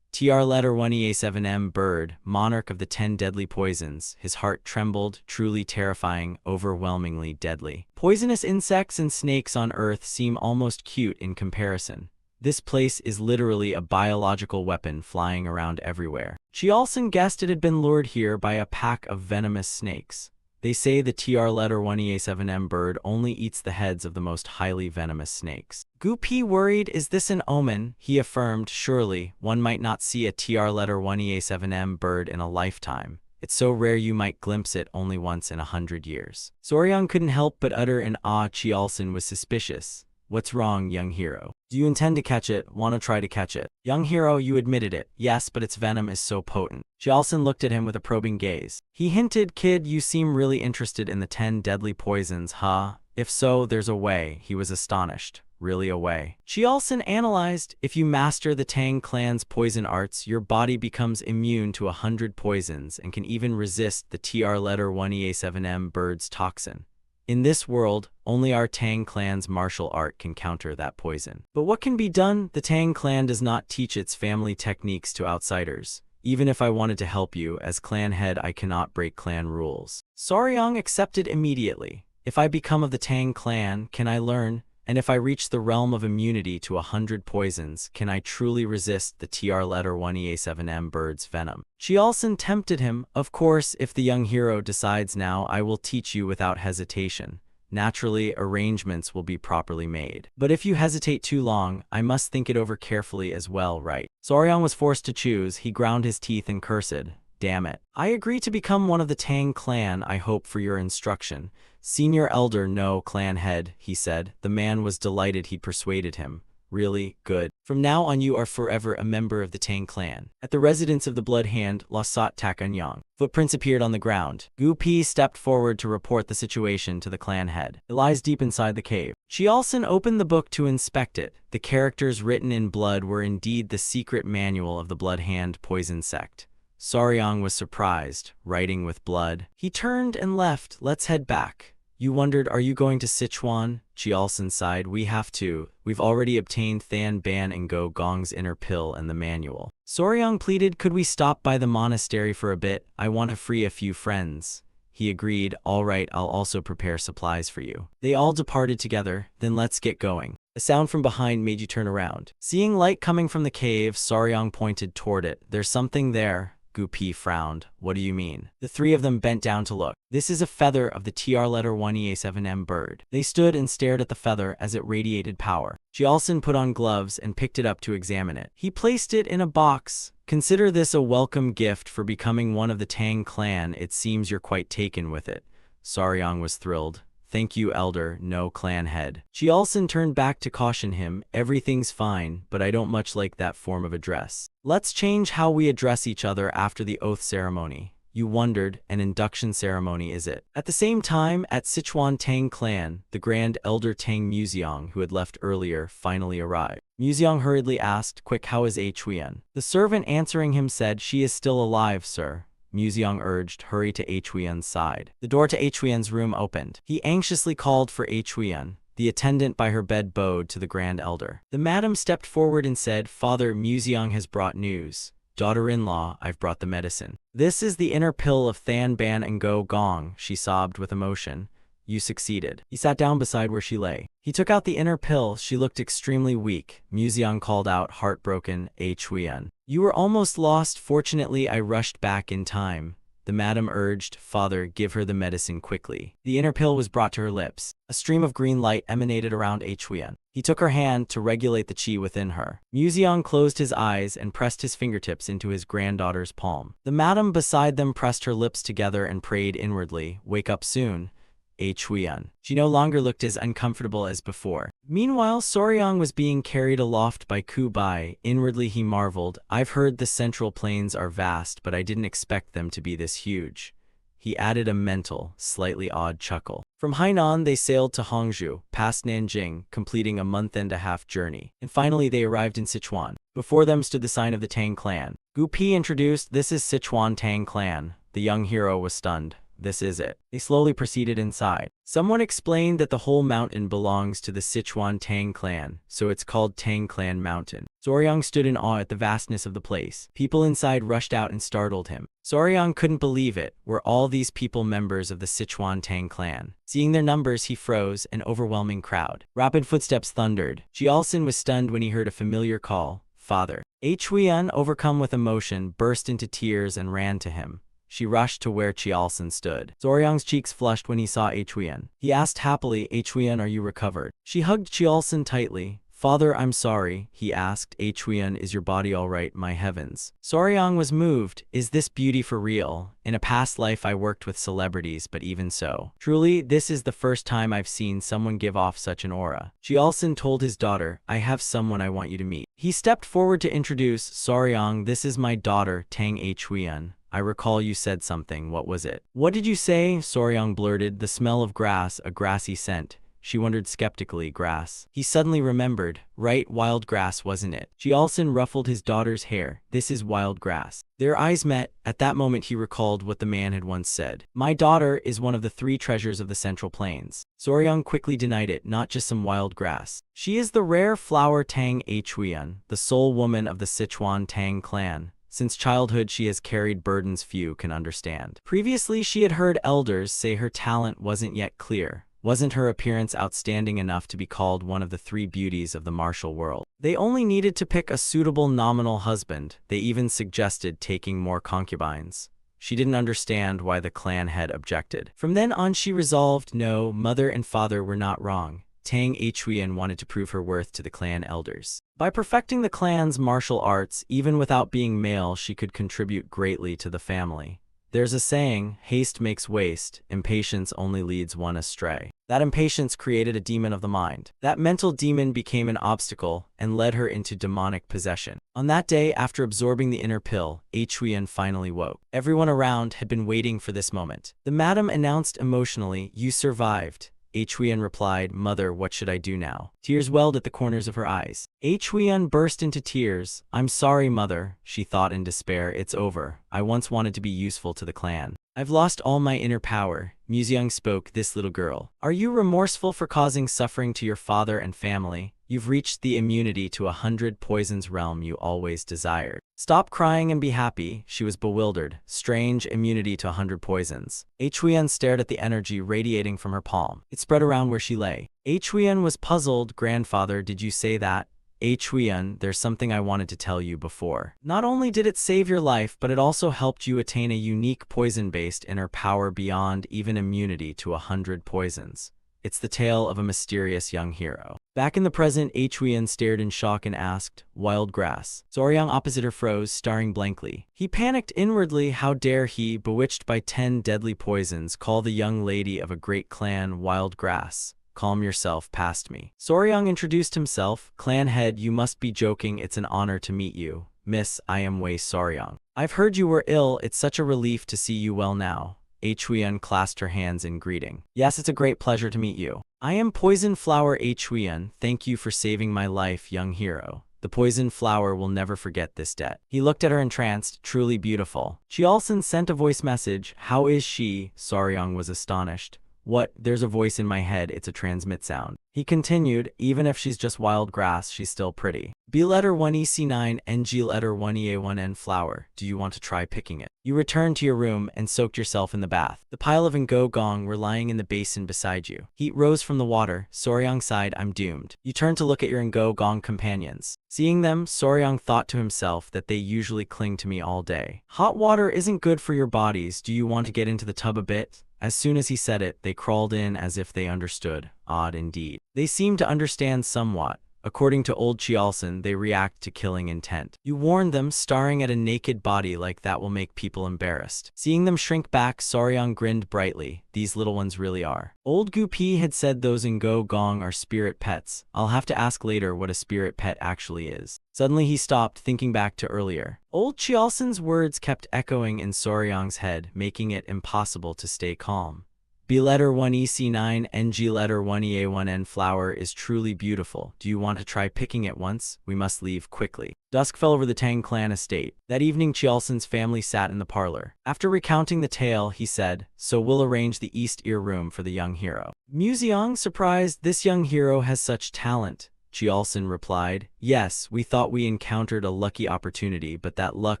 TR letter 1EA7M bird, monarch of the 10 deadly poisons. His heart trembled, truly terrifying, overwhelmingly deadly. Poisonous insects and snakes on Earth seem almost cute in comparison. This place is literally a biological weapon flying around everywhere. Jialson guessed it had been lured here by a pack of venomous snakes. They say the TR letter 1EA7M bird only eats the heads of the most highly venomous snakes. Gu Pi worried, is this an omen? He affirmed, surely, one might not see a TR letter 1EA7M bird in a lifetime. It's so rare you might glimpse it only once in 100 years. Soryang couldn't help but utter an ah. Jialson was suspicious. What's wrong, young hero? Do you intend to catch it? Want to try to catch it? Young hero, you admitted it. Yes, but its venom is so potent. Jialson looked at him with a probing gaze. He hinted, kid, you seem really interested in the 10 deadly poisons, huh? If so, there's a way. He was astonished. Really a way. Jialson analyzed, if you master the Tang clan's poison arts, your body becomes immune to 100 poisons and can even resist the TR letter 1EA7M bird's toxin. In this world, only our Tang clan's martial art can counter that poison. But what can be done? The Tang clan does not teach its family techniques to outsiders. Even if I wanted to help you, as clan head I cannot break clan rules. Soryang accepted immediately. If I become of the Tang clan, can I learn? And if I reach the realm of immunity to 100 poisons, can I truly resist the TR letter 1EA7M bird's venom? Jialson tempted him. Of course, if the young hero decides now, I will teach you without hesitation. Naturally, arrangements will be properly made. But if you hesitate too long, I must think it over carefully as well, right? Soryang was forced to choose. He ground his teeth and cursed. Damn it. I agree to become one of the Tang clan. I hope for your instruction. Senior elder, no, clan head, he said. The man was delighted he'd persuaded him. Really? Good. From now on you are forever a member of the Tang clan. At the residence of the Blood Hand, Lasat Takanyang. Footprints appeared on the ground. Gu Pi stepped forward to report the situation to the clan head. It lies deep inside the cave. Jialson opened the book to inspect it. The characters written in blood were indeed the secret manual of the Blood Hand poison sect. Soryang was surprised, writing with blood. He turned and left. Let's head back. You wondered, are you going to Sichuan? Jialson sighed. We have to. We've already obtained Than Ban and Go Gong's inner pill and the manual. Soryang pleaded, could we stop by the monastery for a bit? I want to free a few friends. He agreed, all right, I'll also prepare supplies for you. They all departed together. Then let's get going. A sound from behind made you turn around. Seeing light coming from the cave, Soryang pointed toward it. There's something there. Gu Pi frowned. What do you mean? The three of them bent down to look. This is a feather of the TR letter 1EA7M bird. They stood and stared at the feather as it radiated power. Jialson put on gloves and picked it up to examine it. He placed it in a box. Consider this a welcome gift for becoming one of the Tang clan. It seems you're quite taken with it. Soryang was thrilled. Thank you, elder, no clan head. Jialson turned back to caution him. Everything's fine, but I don't much like that form of address. Let's change how we address each other after the oath ceremony. You wondered, an induction ceremony is it? At the same time, at Sichuan Tang clan, the Grand Elder Tang Museong, who had left earlier, finally arrived. Museong hurriedly asked, "Quick, how is Huiyan?" The servant answering him said, "She is still alive, sir." Museong urged, "Hurry to Huiyan's side." The door to Huiyan's room opened. He anxiously called for Huiyan. The attendant by her bed bowed to the Grand Elder. The madam stepped forward and said, "Father, Museong has brought news. Daughter-in-law, I've brought the medicine. This is the inner pill of Than Ban and Go Gong," she sobbed with emotion. "You succeeded." He sat down beside where she lay. He took out the inner pill. She looked extremely weak. Museong called out, heartbroken, Huiyan. "You were almost lost. Fortunately, I rushed back in time." The madam urged, "Father, give her the medicine quickly." The inner pill was brought to her lips. A stream of green light emanated around Huiyan. He took her hand to regulate the qi within her. Museong closed his eyes and pressed his fingertips into his granddaughter's palm. The madam beside them pressed her lips together and prayed inwardly, "Wake up soon, Huiyan." She no longer looked as uncomfortable as before. Meanwhile, Soryang was being carried aloft by Ku Bai. Inwardly he marveled, "I've heard the central plains are vast, but I didn't expect them to be this huge." He added a mental, slightly odd chuckle. From Hainan they sailed to Hangzhou, past Nanjing, completing a month-and-a-half journey. And finally they arrived in Sichuan. Before them stood the sign of the Tang clan. Gu Pi introduced, "This is Sichuan Tang clan." The young hero was stunned. "This is it." They slowly proceeded inside. Someone explained that the whole mountain belongs to the Sichuan Tang clan, so it's called Tang Clan Mountain. Soryang stood in awe at the vastness of the place. People inside rushed out and startled him. Soryang couldn't believe it. Were all these people members of the Sichuan Tang clan? Seeing their numbers, he froze, an overwhelming crowd. Rapid footsteps thundered. Jialsin was stunned when he heard a familiar call, "Father." Huiyan, overcome with emotion, burst into tears and ran to him. She rushed to where Jialsin stood. Soryang's cheeks flushed when he saw Huiyan. He asked happily, "Huiyan, are you recovered?" She hugged Jialsin tightly. "Father, I'm sorry," he asked. "Huiyan, is your body all right? My heavens." Soryang was moved. "Is this beauty for real? In a past life I worked with celebrities, but even so. Truly, this is the first time I've seen someone give off such an aura." Jialsin told his daughter, "I have someone I want you to meet." He stepped forward to introduce, "Soryang, this is my daughter, Tang Huiyan. I recall you said something. What was it?" "What did you say?" Soryang blurted. "The smell of grass, a grassy scent." She wondered skeptically. Grass. He suddenly remembered. Right, wild grass, wasn't it? Jialsin ruffled his daughter's hair. "This is wild grass." Their eyes met. At that moment he recalled what the man had once said. "My daughter is one of the 3 treasures of the Central Plains." Soryang quickly denied it, "Not just some wild grass. She is the rare flower Tang Huiyan, the sole woman of the Sichuan Tang clan. Since childhood she has carried burdens few can understand." Previously she had heard elders say her talent wasn't yet clear. Wasn't her appearance outstanding enough to be called one of the 3 beauties of the martial world? They only needed to pick a suitable nominal husband. They even suggested taking more concubines. She didn't understand why the clan had objected. From then on she resolved, no, mother and father were not wrong. Tang Huiyan wanted to prove her worth to the clan elders. By perfecting the clan's martial arts, even without being male, she could contribute greatly to the family. There's a saying, haste makes waste, impatience only leads one astray. That impatience created a demon of the mind. That mental demon became an obstacle and led her into demonic possession. On that day, after absorbing the inner pill, Huiyan finally woke. Everyone around had been waiting for this moment. The madam announced emotionally, "You survived." Huiyan replied, "Mother, what should I do now?" Tears welled at the corners of her eyes. Huiyan burst into tears. "I'm sorry, mother," she thought in despair. "It's over. I once wanted to be useful to the clan. I've lost all my inner power." Museong spoke, "This little girl. Are you remorseful for causing suffering to your father and family? You've reached the immunity to 100 poisons realm you always desired. Stop crying and be happy." She was bewildered. Strange immunity to 100 poisons. Huiyan stared at the energy radiating from her palm. It spread around where she lay. Huiyan was puzzled. "Grandfather, did you say that?" "Huiyan, there's something I wanted to tell you before. Not only did it save your life, but it also helped you attain a unique poison-based inner power beyond even immunity to 100 poisons. It's the tale of a mysterious young hero." Back in the present, Huiyan stared in shock and asked, "Wild grass?" Soryang opposite her froze, staring blankly. He panicked inwardly. How dare he, bewitched by 10 deadly poisons, call the young lady of a great clan wild grass? "Calm yourself, past me." Soryang introduced himself. "Clan head, you must be joking. It's an honor to meet you. Miss, I am Wei Soryang. I've heard you were ill. It's such a relief to see you well now. Huiyan clasped her hands in greeting. Yes, it's a great pleasure to meet you. I am Poison Flower Huiyan. Thank you for saving my life, young hero. The poison flower will never forget this debt. He looked at her entranced, truly beautiful. Chiolson sent a voice message. How is she? Soryang was astonished. What? There's a voice in my head. It's a transmit sound. He continued, even if she's just wild grass, she's still pretty. B letter 1EC9 NG letter 1EA1N flower. Do you want to try picking it? You returned to your room and soaked yourself in the bath. The pile of Ngo Gong were lying in the basin beside you. Heat rose from the water. Soryang sighed, I'm doomed. You turned to look at your Ngo Gong companions. Seeing them, Soryang thought to himself that they usually cling to me all day. Hot water isn't good for your bodies. Do you want to get into the tub a bit? As soon as he said it, they crawled in as if they understood. Odd indeed. They seemed to understand somewhat. According to old Chiolson, they react to killing intent. You warned them, staring at a naked body like that will make people embarrassed. Seeing them shrink back, Soryang grinned brightly. These little ones really are. Old Gupi had said those Ngo Gong are spirit pets. I'll have to ask later what a spirit pet actually is. Suddenly he stopped, thinking back to earlier. Old Chiolson's words kept echoing in Soryang's head, making it impossible to stay calm. B letter 1EC9 NG letter 1EA1N flower is truly beautiful. Do you want to try picking it once? We must leave quickly. Dusk fell over the Tang clan estate. That evening Chiolson's family sat in the parlor. After recounting the tale, he said, so we'll arrange the east ear room for the young hero. Museong, surprised, this young hero has such talent. Chiolson replied, yes, we thought we encountered a lucky opportunity, but that luck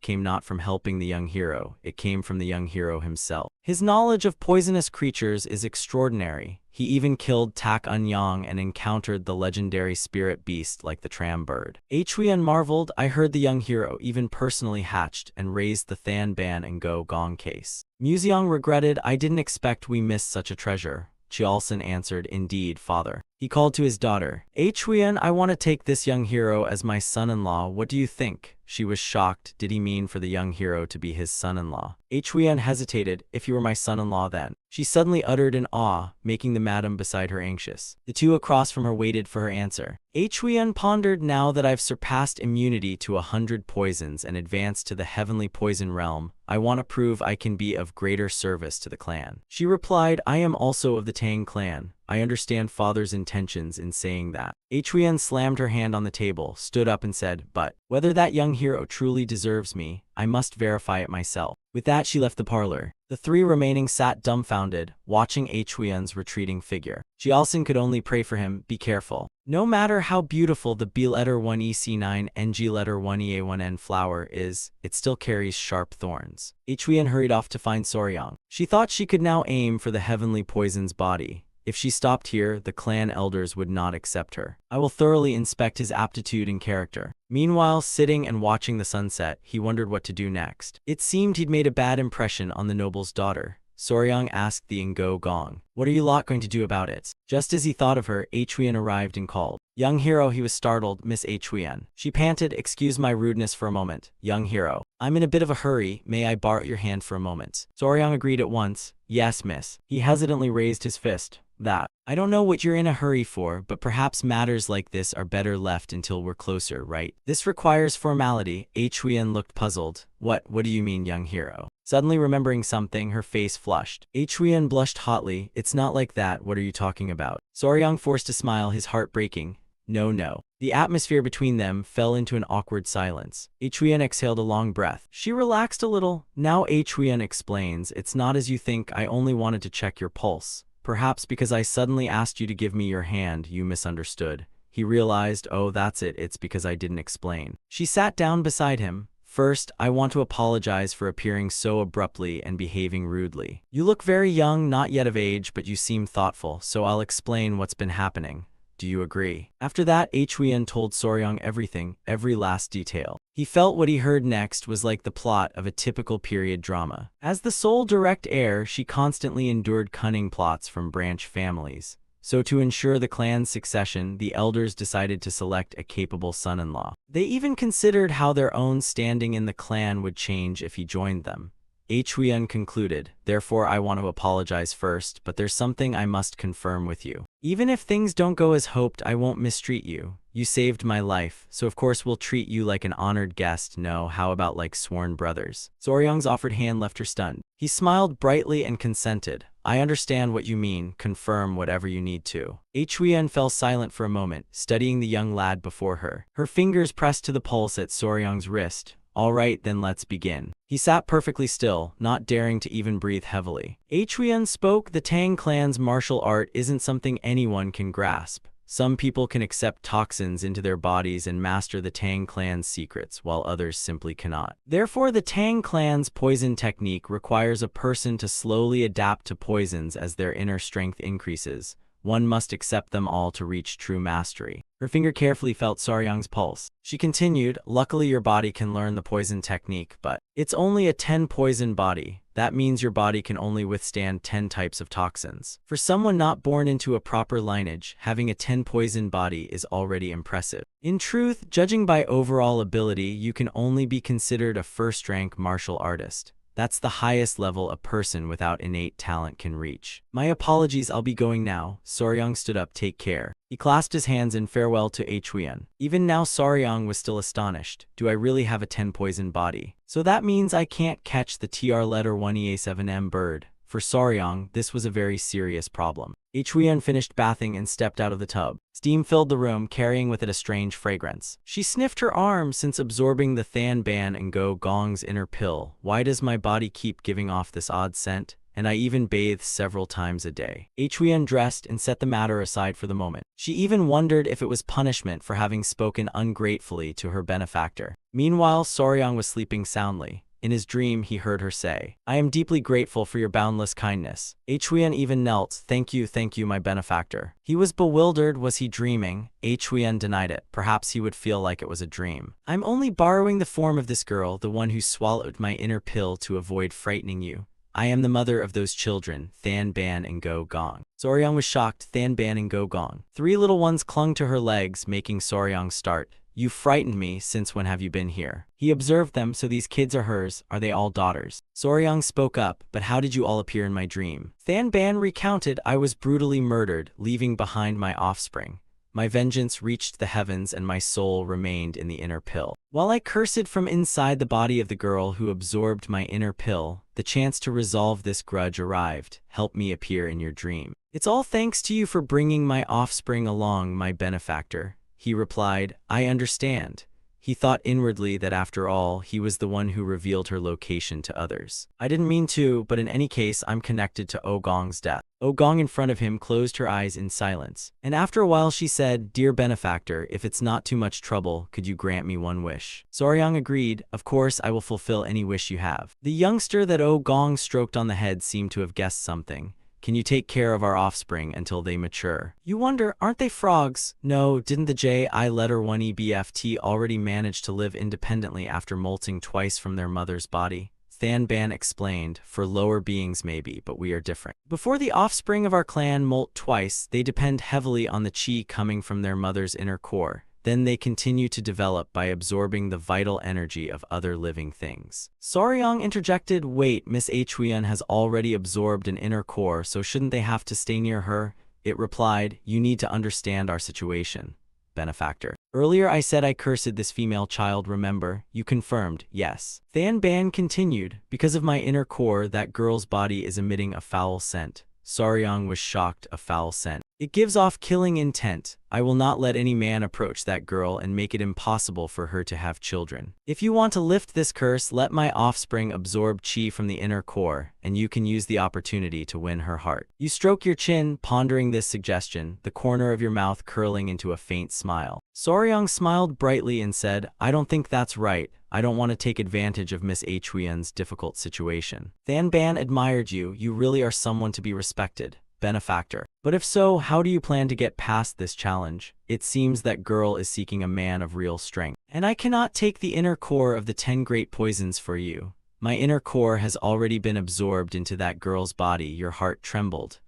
came not from helping the young hero, it came from the young hero himself. His knowledge of poisonous creatures is extraordinary. He even killed Tak Unyang and encountered the legendary spirit beast like the tram bird. Huiyan marveled, I heard the young hero even personally hatched and raised the Than Ban and Ngo Gong case. Museong regretted, I didn't expect we missed such a treasure. Chiolson answered, indeed, father. He called to his daughter, Huiyan, I want to take this young hero as my son-in-law. What do you think? She was shocked. Did he mean for the young hero to be his son-in-law? Huiyan hesitated. If you were my son-in-law then. She suddenly uttered in awe, making the madam beside her anxious. The two across from her waited for her answer. Huiyan pondered, now that I've surpassed immunity to 100 poisons and advanced to the heavenly poison realm, I want to prove I can be of greater service to the clan. She replied, I am also of the Tang clan. I understand father's intentions in saying that. Huiyan slammed her hand on the table, stood up and said, but whether that young hero truly deserves me, I must verify it myself. With that she left the parlor. The three remaining sat dumbfounded, watching Huiyan's retreating figure. Chiolson could only pray for him, be careful. No matter how beautiful the B letter 1EC9 NG letter 1EA1N flower is, it still carries sharp thorns. Huiyan hurried off to find Soryang. She thought she could now aim for the heavenly poison's body. If she stopped here, the clan elders would not accept her. I will thoroughly inspect his aptitude and character. Meanwhile, sitting and watching the sunset, he wondered what to do next. It seemed he'd made a bad impression on the noble's daughter. Soryang asked the Ngo Gong, what are you lot going to do about it? Just as he thought of her, Huiyan arrived and called. Young hero, he was startled, Miss Huiyan. She panted, excuse my rudeness for a moment. Young hero, I'm in a bit of a hurry, may I borrow your hand for a moment? Soryang agreed at once. Yes, miss. He hesitantly raised his fist. That. I don't know what you're in a hurry for, but perhaps matters like this are better left until we're closer, right? This requires formality. Huiyan looked puzzled. What do you mean, young hero? Suddenly remembering something, her face flushed. Huiyan blushed hotly. It's not like that, what are you talking about? Soryang forced a smile, his heart breaking. No. The atmosphere between them fell into an awkward silence. Huiyan exhaled a long breath. She relaxed a little. Now Huiyan explains, it's not as you think, I only wanted to check your pulse. Perhaps because I suddenly asked you to give me your hand, you misunderstood. He realized, oh, that's it, it's because I didn't explain. She sat down beside him. First, I want to apologize for appearing so abruptly and behaving rudely. You look very young, not yet of age, but you seem thoughtful, so I'll explain what's been happening. Do you agree? After that, Huiyan told Soryang everything, every last detail. He felt what he heard next was like the plot of a typical period drama. As the sole direct heir, she constantly endured cunning plots from branch families. So to ensure the clan's succession, the elders decided to select a capable son-in-law. They even considered how their own standing in the clan would change if he joined them. Huiyan concluded, therefore I want to apologize first, but there's something I must confirm with you. Even if things don't go as hoped, I won't mistreat you. You saved my life, so of course we'll treat you like an honored guest. No, how about like sworn brothers? Soryang's offered hand left her stunned. He smiled brightly and consented. I understand what you mean. Confirm whatever you need to. Huyen fell silent for a moment, studying the young lad before her. Her fingers pressed to the pulse at Soryang's wrist. All right, then let's begin. He sat perfectly still, not daring to even breathe heavily. Huyen spoke. The Tang clan's martial art isn't something anyone can grasp. Some people can accept toxins into their bodies and master the Tang clan's secrets, while others simply cannot. Therefore, the Tang clan's poison technique requires a person to slowly adapt to poisons as their inner strength increases. One must accept them all to reach true mastery. Her finger carefully felt Soryang's pulse. She continued, luckily your body can learn the poison technique, but it's only a 10 poison body. That means your body can only withstand 10 types of toxins. For someone not born into a proper lineage, having a 10 poison body is already impressive. In truth, judging by overall ability, you can only be considered a first-rank martial artist. That's the highest level a person without innate talent can reach. My apologies, I'll be going now. Soryang stood up. Take care. He clasped his hands in farewell to Huyen. Even now Soryang was still astonished. Do I really have a 10 poison body? So that means I can't catch the TR letter 1EA7M bird. For Soryang, this was a very serious problem. Huyen finished bathing and stepped out of the tub. Steam filled the room, carrying with it a strange fragrance. She sniffed her arm. Since absorbing the Than Ban and Go Gong's inner pill, why does my body keep giving off this odd scent? And I even bathe several times a day. Huyen dressed and set the matter aside for the moment. She even wondered if it was punishment for having spoken ungratefully to her benefactor. Meanwhile, Soryang was sleeping soundly. In his dream, he heard her say, I am deeply grateful for your boundless kindness. Huyen even knelt. Thank you, my benefactor. He was bewildered. Was he dreaming? Huyen denied it. Perhaps he would feel like it was a dream. I'm only borrowing the form of this girl, the one who swallowed my inner pill to avoid frightening you. I am the mother of those children, Than Ban and Go Gong. Soryang was shocked. Than Ban and Go Gong. 3 little ones clung to her legs, making Soryang start. You frightened me. Since when have you been here? He observed them. So these kids are hers. Are they all daughters? Soryang spoke up. But how did you all appear in my dream? Than Ban recounted. I was brutally murdered, leaving behind my offspring. My vengeance reached the heavens and my soul remained in the inner pill. While I cursed from inside the body of the girl who absorbed my inner pill, the chance to resolve this grudge arrived. Help me appear in your dream. It's all thanks to you for bringing my offspring along, my benefactor. He replied, I understand. He thought inwardly that after all, he was the one who revealed her location to others. I didn't mean to, but in any case, I'm connected to Gong's death. Gong in front of him closed her eyes in silence. And after a while she said, Dear benefactor, if it's not too much trouble, could you grant me one wish? Soryang agreed. Of course, I will fulfill any wish you have. The youngster that Gong stroked on the head seemed to have guessed something. Can you take care of our offspring until they mature? You wonder, aren't they frogs? No, didn't the J.I. letter 1EBFT already manage to live independently after molting twice from their mother's body? Than Ban explained, for lower beings maybe, but we are different. Before the offspring of our clan molt twice, they depend heavily on the chi coming from their mother's inner core. Then they continue to develop by absorbing the vital energy of other living things. Soryang interjected, wait, Miss Huyen has already absorbed an inner core, so shouldn't they have to stay near her? It replied, you need to understand our situation, benefactor. Earlier I said I cursed this female child, remember? You confirmed, yes. Than Ban continued, because of my inner core, that girl's body is emitting a foul scent. Soryang was shocked. A foul scent. It gives off killing intent. I will not let any man approach that girl and make it impossible for her to have children. If you want to lift this curse, let my offspring absorb chi from the inner core, and you can use the opportunity to win her heart. You stroke your chin, pondering this suggestion, the corner of your mouth curling into a faint smile. Soryang smiled brightly and said, I don't think that's right. I don't want to take advantage of Miss Huyen's difficult situation. Than Ban admired you. You really are someone to be respected, benefactor. But if so, how do you plan to get past this challenge? It seems that girl is seeking a man of real strength. And I cannot take the inner core of the 10 great poisons for you. My inner core has already been absorbed into that girl's body. Your heart trembled.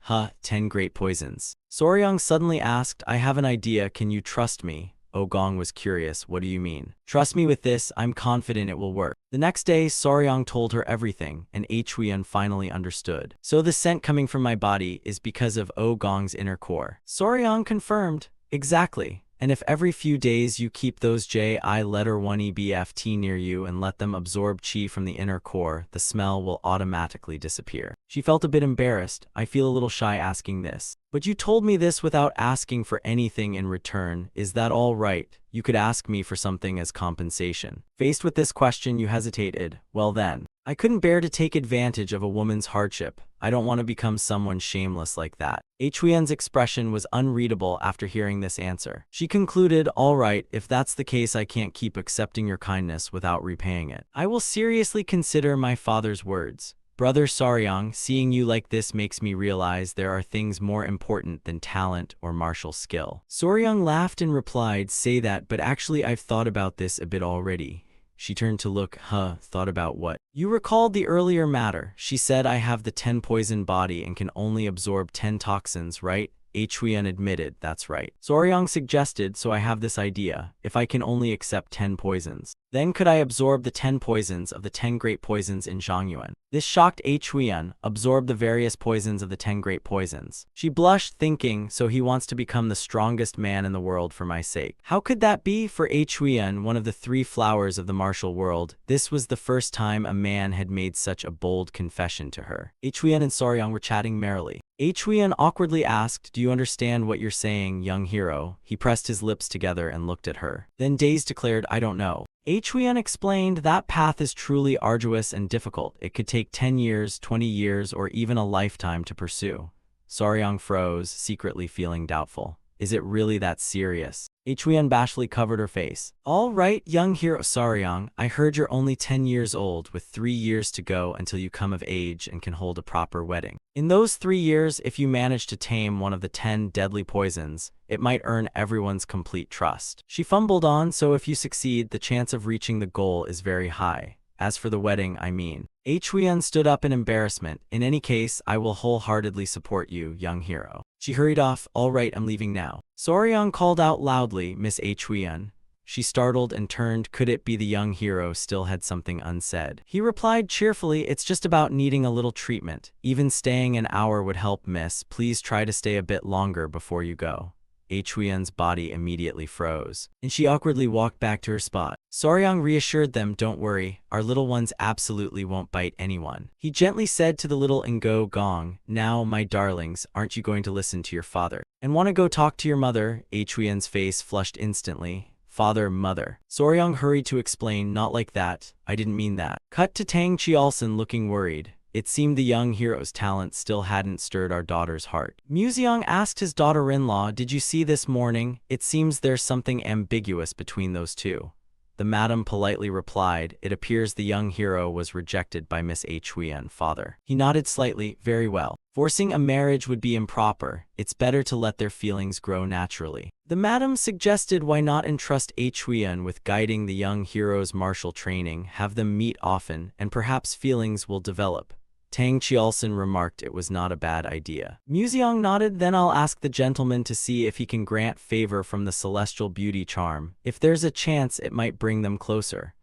10 great poisons. Soryang suddenly asked, I have an idea. Can you trust me? Gong was curious. What do you mean? Trust me with this. I'm confident it will work. The next day, Soryang told her everything, and Huyen finally understood. So the scent coming from my body is because of Gong's inner core. Soryang confirmed. Exactly. And if every few days you keep those Ji-letter-1 EBFT near you and let them absorb qi from the inner core, the smell will automatically disappear. She felt a bit embarrassed. I feel a little shy asking this. But you told me this without asking for anything in return. Is that all right? You could ask me for something as compensation. Faced with this question, you hesitated. Well then. I couldn't bear to take advantage of a woman's hardship. I don't want to become someone shameless like that. Huyen's expression was unreadable after hearing this answer. She concluded, all right, if that's the case, I can't keep accepting your kindness without repaying it. I will seriously consider my father's words. Brother Saryang, seeing you like this makes me realize there are things more important than talent or martial skill. Saryang laughed and replied, say that, but actually I've thought about this a bit already. She turned to look, thought about what? You recalled the earlier matter. She said I have the 10 poison body and can only absorb 10 toxins, right? Huyen admitted, that's right. Saryang suggested, so I have this idea. If I can only accept 10 poisons, then could I absorb the 10 poisons of the 10 great poisons in Zhongyuan? This shocked Huyen, absorb the various poisons of the 10 great poisons. She blushed, thinking, so he wants to become the strongest man in the world for my sake. How could that be? For Huyen, one of the 3 flowers of the martial world, this was the first time a man had made such a bold confession to her. Huyen and Saryang were chatting merrily. Huyen awkwardly asked, do you understand what you're saying, young hero? He pressed his lips together and looked at her. Then dazed declared, I don't know. Huyen explained, that path is truly arduous and difficult. It could take 10 years, 20 years, or even a lifetime to pursue. Saryang froze, secretly feeling doubtful. Is it really that serious? Huyen bashfully covered her face. All right, young hero Saryang, I heard you're only 10 years old with 3 years to go until you come of age and can hold a proper wedding. In those 3 years, if you manage to tame one of the 10 deadly poisons, it might earn everyone's complete trust. She fumbled on, so if you succeed, the chance of reaching the goal is very high. As for the wedding, I mean. Huyen stood up in embarrassment. In any case, I will wholeheartedly support you, young hero. She hurried off. All right, I'm leaving now. Saryang called out loudly, Miss Huyen. She startled and turned. Could it be the young hero still had something unsaid? He replied cheerfully, it's just about needing a little treatment. Even staying an hour would help, miss. Please try to stay a bit longer before you go. Huyen's body immediately froze, and she awkwardly walked back to her spot. Saryang reassured them, don't worry, our little ones absolutely won't bite anyone. He gently said to the little Ngo Gong, now, my darlings, aren't you going to listen to your father? And want to go talk to your mother? Huyen's face flushed instantly. Father, mother. Saryang hurried to explain, not like that, I didn't mean that. Cut to Tang Qialson looking worried. It seemed the young hero's talent still hadn't stirred our daughter's heart. Museong asked his daughter-in-law, did you see this morning? It seems there's something ambiguous between those two. The madam politely replied, it appears the young hero was rejected by Miss Huyen, father. He nodded slightly, very well. Forcing a marriage would be improper. It's better to let their feelings grow naturally. The madam suggested why not entrust Huyen with guiding the young hero's martial training, have them meet often, and perhaps feelings will develop. Tang Qialson remarked it was not a bad idea. Museong nodded, then I'll ask the gentleman to see if he can grant favor from the celestial beauty charm. If there's a chance, it might bring them closer.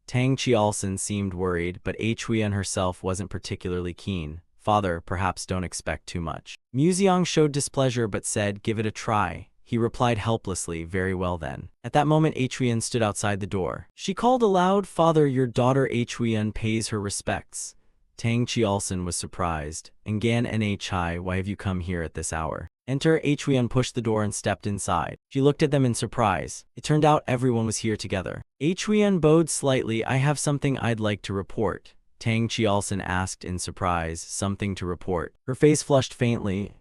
Tang Qialson seemed worried, but Huyen herself wasn't particularly keen. Father, perhaps don't expect too much. Museong showed displeasure but said, give it a try. He replied helplessly, very well then. At that moment Huyen stood outside the door. She called aloud, Father, your daughter Huyen pays her respects. Tang Qialson was surprised. Ngan Nhi, why have you come here at this hour? Enter. Huyen pushed the door and stepped inside. She looked at them in surprise. It turned out everyone was here together. Huyen bowed slightly. I have something I'd like to report. Tang Qialson asked in surprise, something to report. Her face flushed faintly.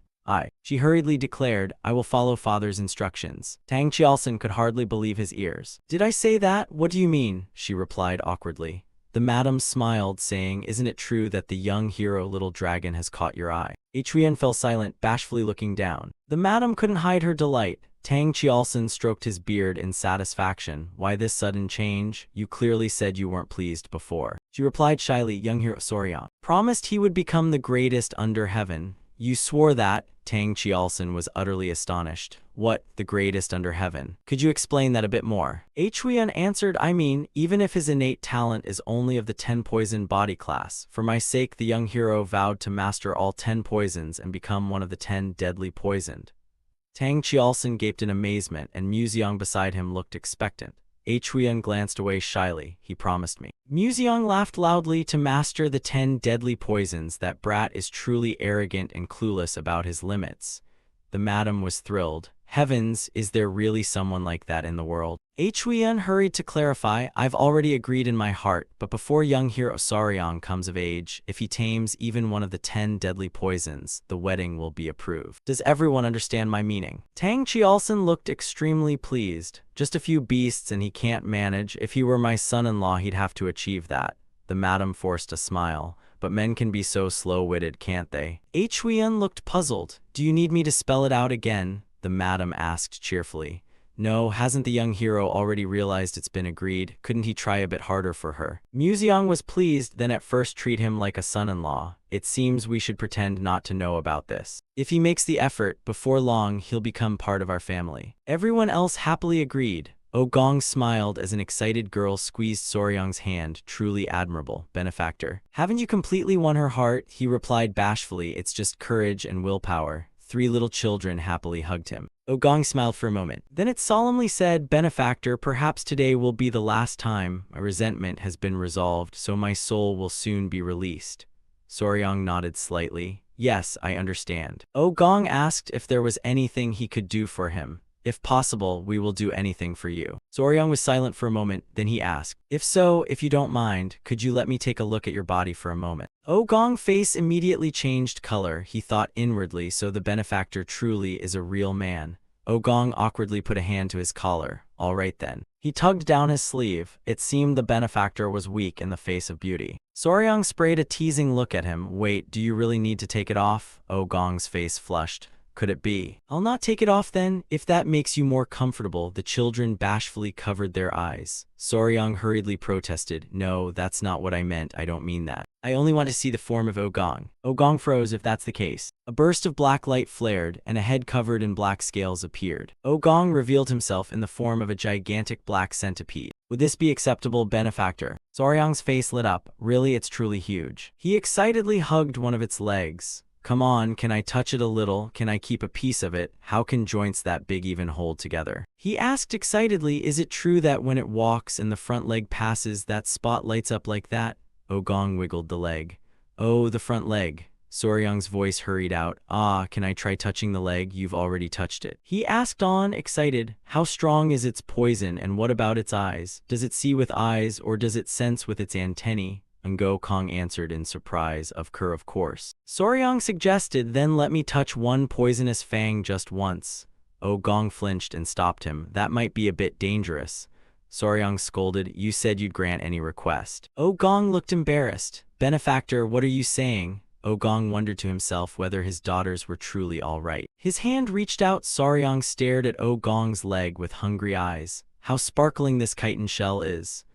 She hurriedly declared, I will follow father's instructions. Tang Qialson could hardly believe his ears. Did I say that? What do you mean? She replied awkwardly. The madam smiled, saying, isn't it true that the young hero little dragon has caught your eye? Huyen fell silent, bashfully looking down. The madam couldn't hide her delight. Tang Qialson stroked his beard in satisfaction. Why this sudden change? You clearly said you weren't pleased before. She replied shyly, young hero Saryang promised he would become the greatest under heaven. You swore that? Tang Qialson was utterly astonished. What, the greatest under heaven? Could you explain that a bit more? Huyen answered, I mean, even if his innate talent is only of the 10 poison body class, for my sake the young hero vowed to master all 10 poisons and become one of the 10 deadly poisoned. Tang Qialson gaped in amazement, and Museong beside him looked expectant. Huiyan glanced away shyly. He promised me. Museong laughed loudly. To master the 10 deadly poisons, that brat is truly arrogant and clueless about his limits. The madam was thrilled. Heavens, is there really someone like that in the world? Huiyan hurried to clarify, I've already agreed in my heart, but before young hero Saryong comes of age, if he tames even one of the 10 deadly poisons, the wedding will be approved. Does everyone understand my meaning? Tang Qialson looked extremely pleased. Just a few beasts and he can't manage. If he were my son-in-law, he'd have to achieve that. The madam forced a smile. But men can be so slow-witted, can't they? Huiyan looked puzzled. Do you need me to spell it out again? The madam asked cheerfully. No, hasn't the young hero already realized it's been agreed? Couldn't he try a bit harder for her? Museong was pleased, then at first treat him like a son-in-law. It seems we should pretend not to know about this. If he makes the effort, before long he'll become part of our family. Everyone else happily agreed. Gong smiled as an excited girl squeezed Soryong's hand. Truly admirable, benefactor. Haven't you completely won her heart? He replied bashfully, it's just courage and willpower. 3 little children happily hugged him. Gong smiled for a moment. Then it solemnly said, benefactor, perhaps today will be the last time. My resentment has been resolved, so my soul will soon be released. Soryong nodded slightly. Yes, I understand. Gong asked if there was anything he could do for him. If possible, we will do anything for you. Soryong was silent for a moment, then he asked, if so, if you don't mind, could you let me take a look at your body for a moment? Gong's face immediately changed color. He thought inwardly, so the benefactor truly is a real man. Gong awkwardly put a hand to his collar. All right then. He tugged down his sleeve. It seemed the benefactor was weak in the face of beauty. Soryong sprayed a teasing look at him. Wait, do you really need to take it off? Gong's face flushed. Could it be? I'll not take it off then, if that makes you more comfortable. The children bashfully covered their eyes. Soryong hurriedly protested. No, that's not what I meant. I don't mean that. I only want to see the form of Gong. Gong froze if that's the case. A burst of black light flared, and a head covered in black scales appeared. Gong revealed himself in the form of a gigantic black centipede. Would this be acceptable, benefactor? Soryong's face lit up. Really, it's truly huge. He excitedly hugged one of its legs. Come on, can I touch it a little? Can I keep a piece of it? How can joints that big even hold together? He asked excitedly, is it true that when it walks and the front leg passes, that spot lights up like that? Gong wiggled the leg. Oh, the front leg. Soryong's voice hurried out. Ah, can I try touching the leg? You've already touched it. He asked on, excited. How strong is its poison, and what about its eyes? Does it see with eyes, or does it sense with its antennae? Gong answered in surprise, of course. Soryong suggested, then let me touch one poisonous fang just once. Gong flinched and stopped him. That might be a bit dangerous. Soryong scolded, you said you'd grant any request. Gong looked embarrassed. Benefactor, what are you saying? Gong wondered to himself whether his daughters were truly all right. His hand reached out. Soryong stared at Gong's leg with hungry eyes. How sparkling this chitin shell is.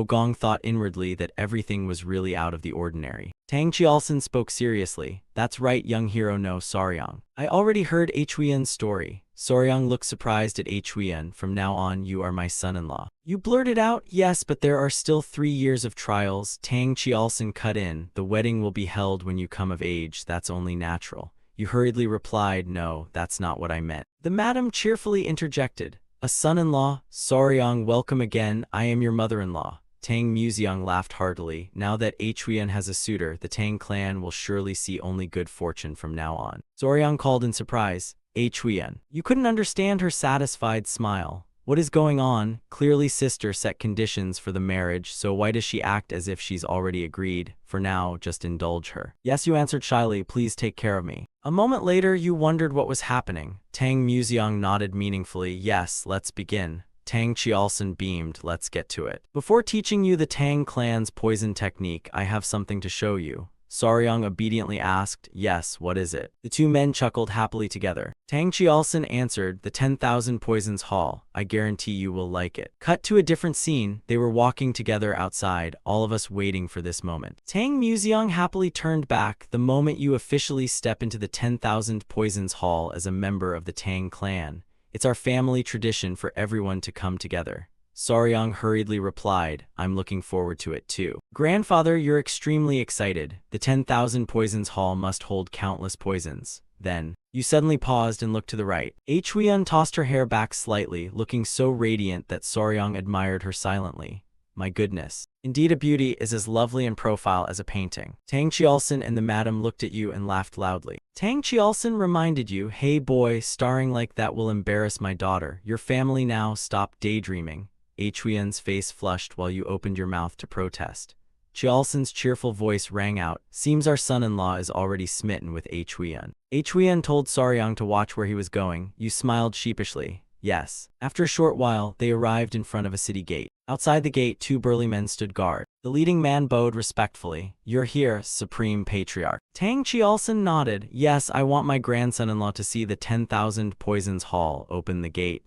Gong thought inwardly that everything was really out of the ordinary. Tang Qialson spoke seriously. That's right, young hero, no, Soryong. I already heard Huiyan's story. Soryong looked surprised at Huiyan. From now on, you are my son-in-law. You blurted out, yes, but there are still 3 years of trials. Tang Qialson cut in. The wedding will be held when you come of age. That's only natural. You hurriedly replied, no, that's not what I meant. The madam cheerfully interjected. A son-in-law? Soryong, welcome again. I am your mother-in-law. Tang Museong laughed heartily. Now that Huiyan has a suitor, the Tang clan will surely see only good fortune from now on. Soryong called in surprise. Huiyan. You couldn't understand her satisfied smile. What is going on? Clearly sister set conditions for the marriage, so why does she act as if she's already agreed? For now, just indulge her. Yes, you answered shyly. Please take care of me. A moment later, you wondered what was happening. Tang Museong nodded meaningfully. Yes, let's begin. Tang Qialson beamed. Let's get to it. Before teaching you the Tang clan's poison technique, I have something to show you. Soryong obediently asked, yes, what is it? The 2 men chuckled happily together. Tang Qialson answered, the 10,000 Poisons Hall. I guarantee you will like it. Cut to a different scene. They were walking together outside, all of us waiting for this moment. Tang Museong happily turned back. The moment you officially step into the 10,000 Poisons Hall as a member of the Tang clan. It's our family tradition for everyone to come together. Soryong hurriedly replied, I'm looking forward to it too. Grandfather, you're extremely excited. The 10,000 Poisons Hall must hold countless poisons. Then, you suddenly paused and looked to the right. Huiyan tossed her hair back slightly, looking so radiant that Soryang admired her silently. My goodness. Indeed, a beauty is as lovely in profile as a painting. Tang Qialson and the madam looked at you and laughed loudly. Tang Qialson reminded you, hey boy, starring like that will embarrass my daughter. Your family now, stop daydreaming. Huiyan's face flushed while you opened your mouth to protest. Qialson's cheerful voice rang out, seems our son-in-law is already smitten with Huiyan. Huiyan told Soryang to watch where he was going. You smiled sheepishly. Yes. After a short while, they arrived in front of a city gate. Outside the gate, 2 burly men stood guard. The leading man bowed respectfully. You're here, Supreme Patriarch. Tang Qialson nodded. Yes, I want my grandson-in-law to see the 10,000 Poisons Hall. Open the gate.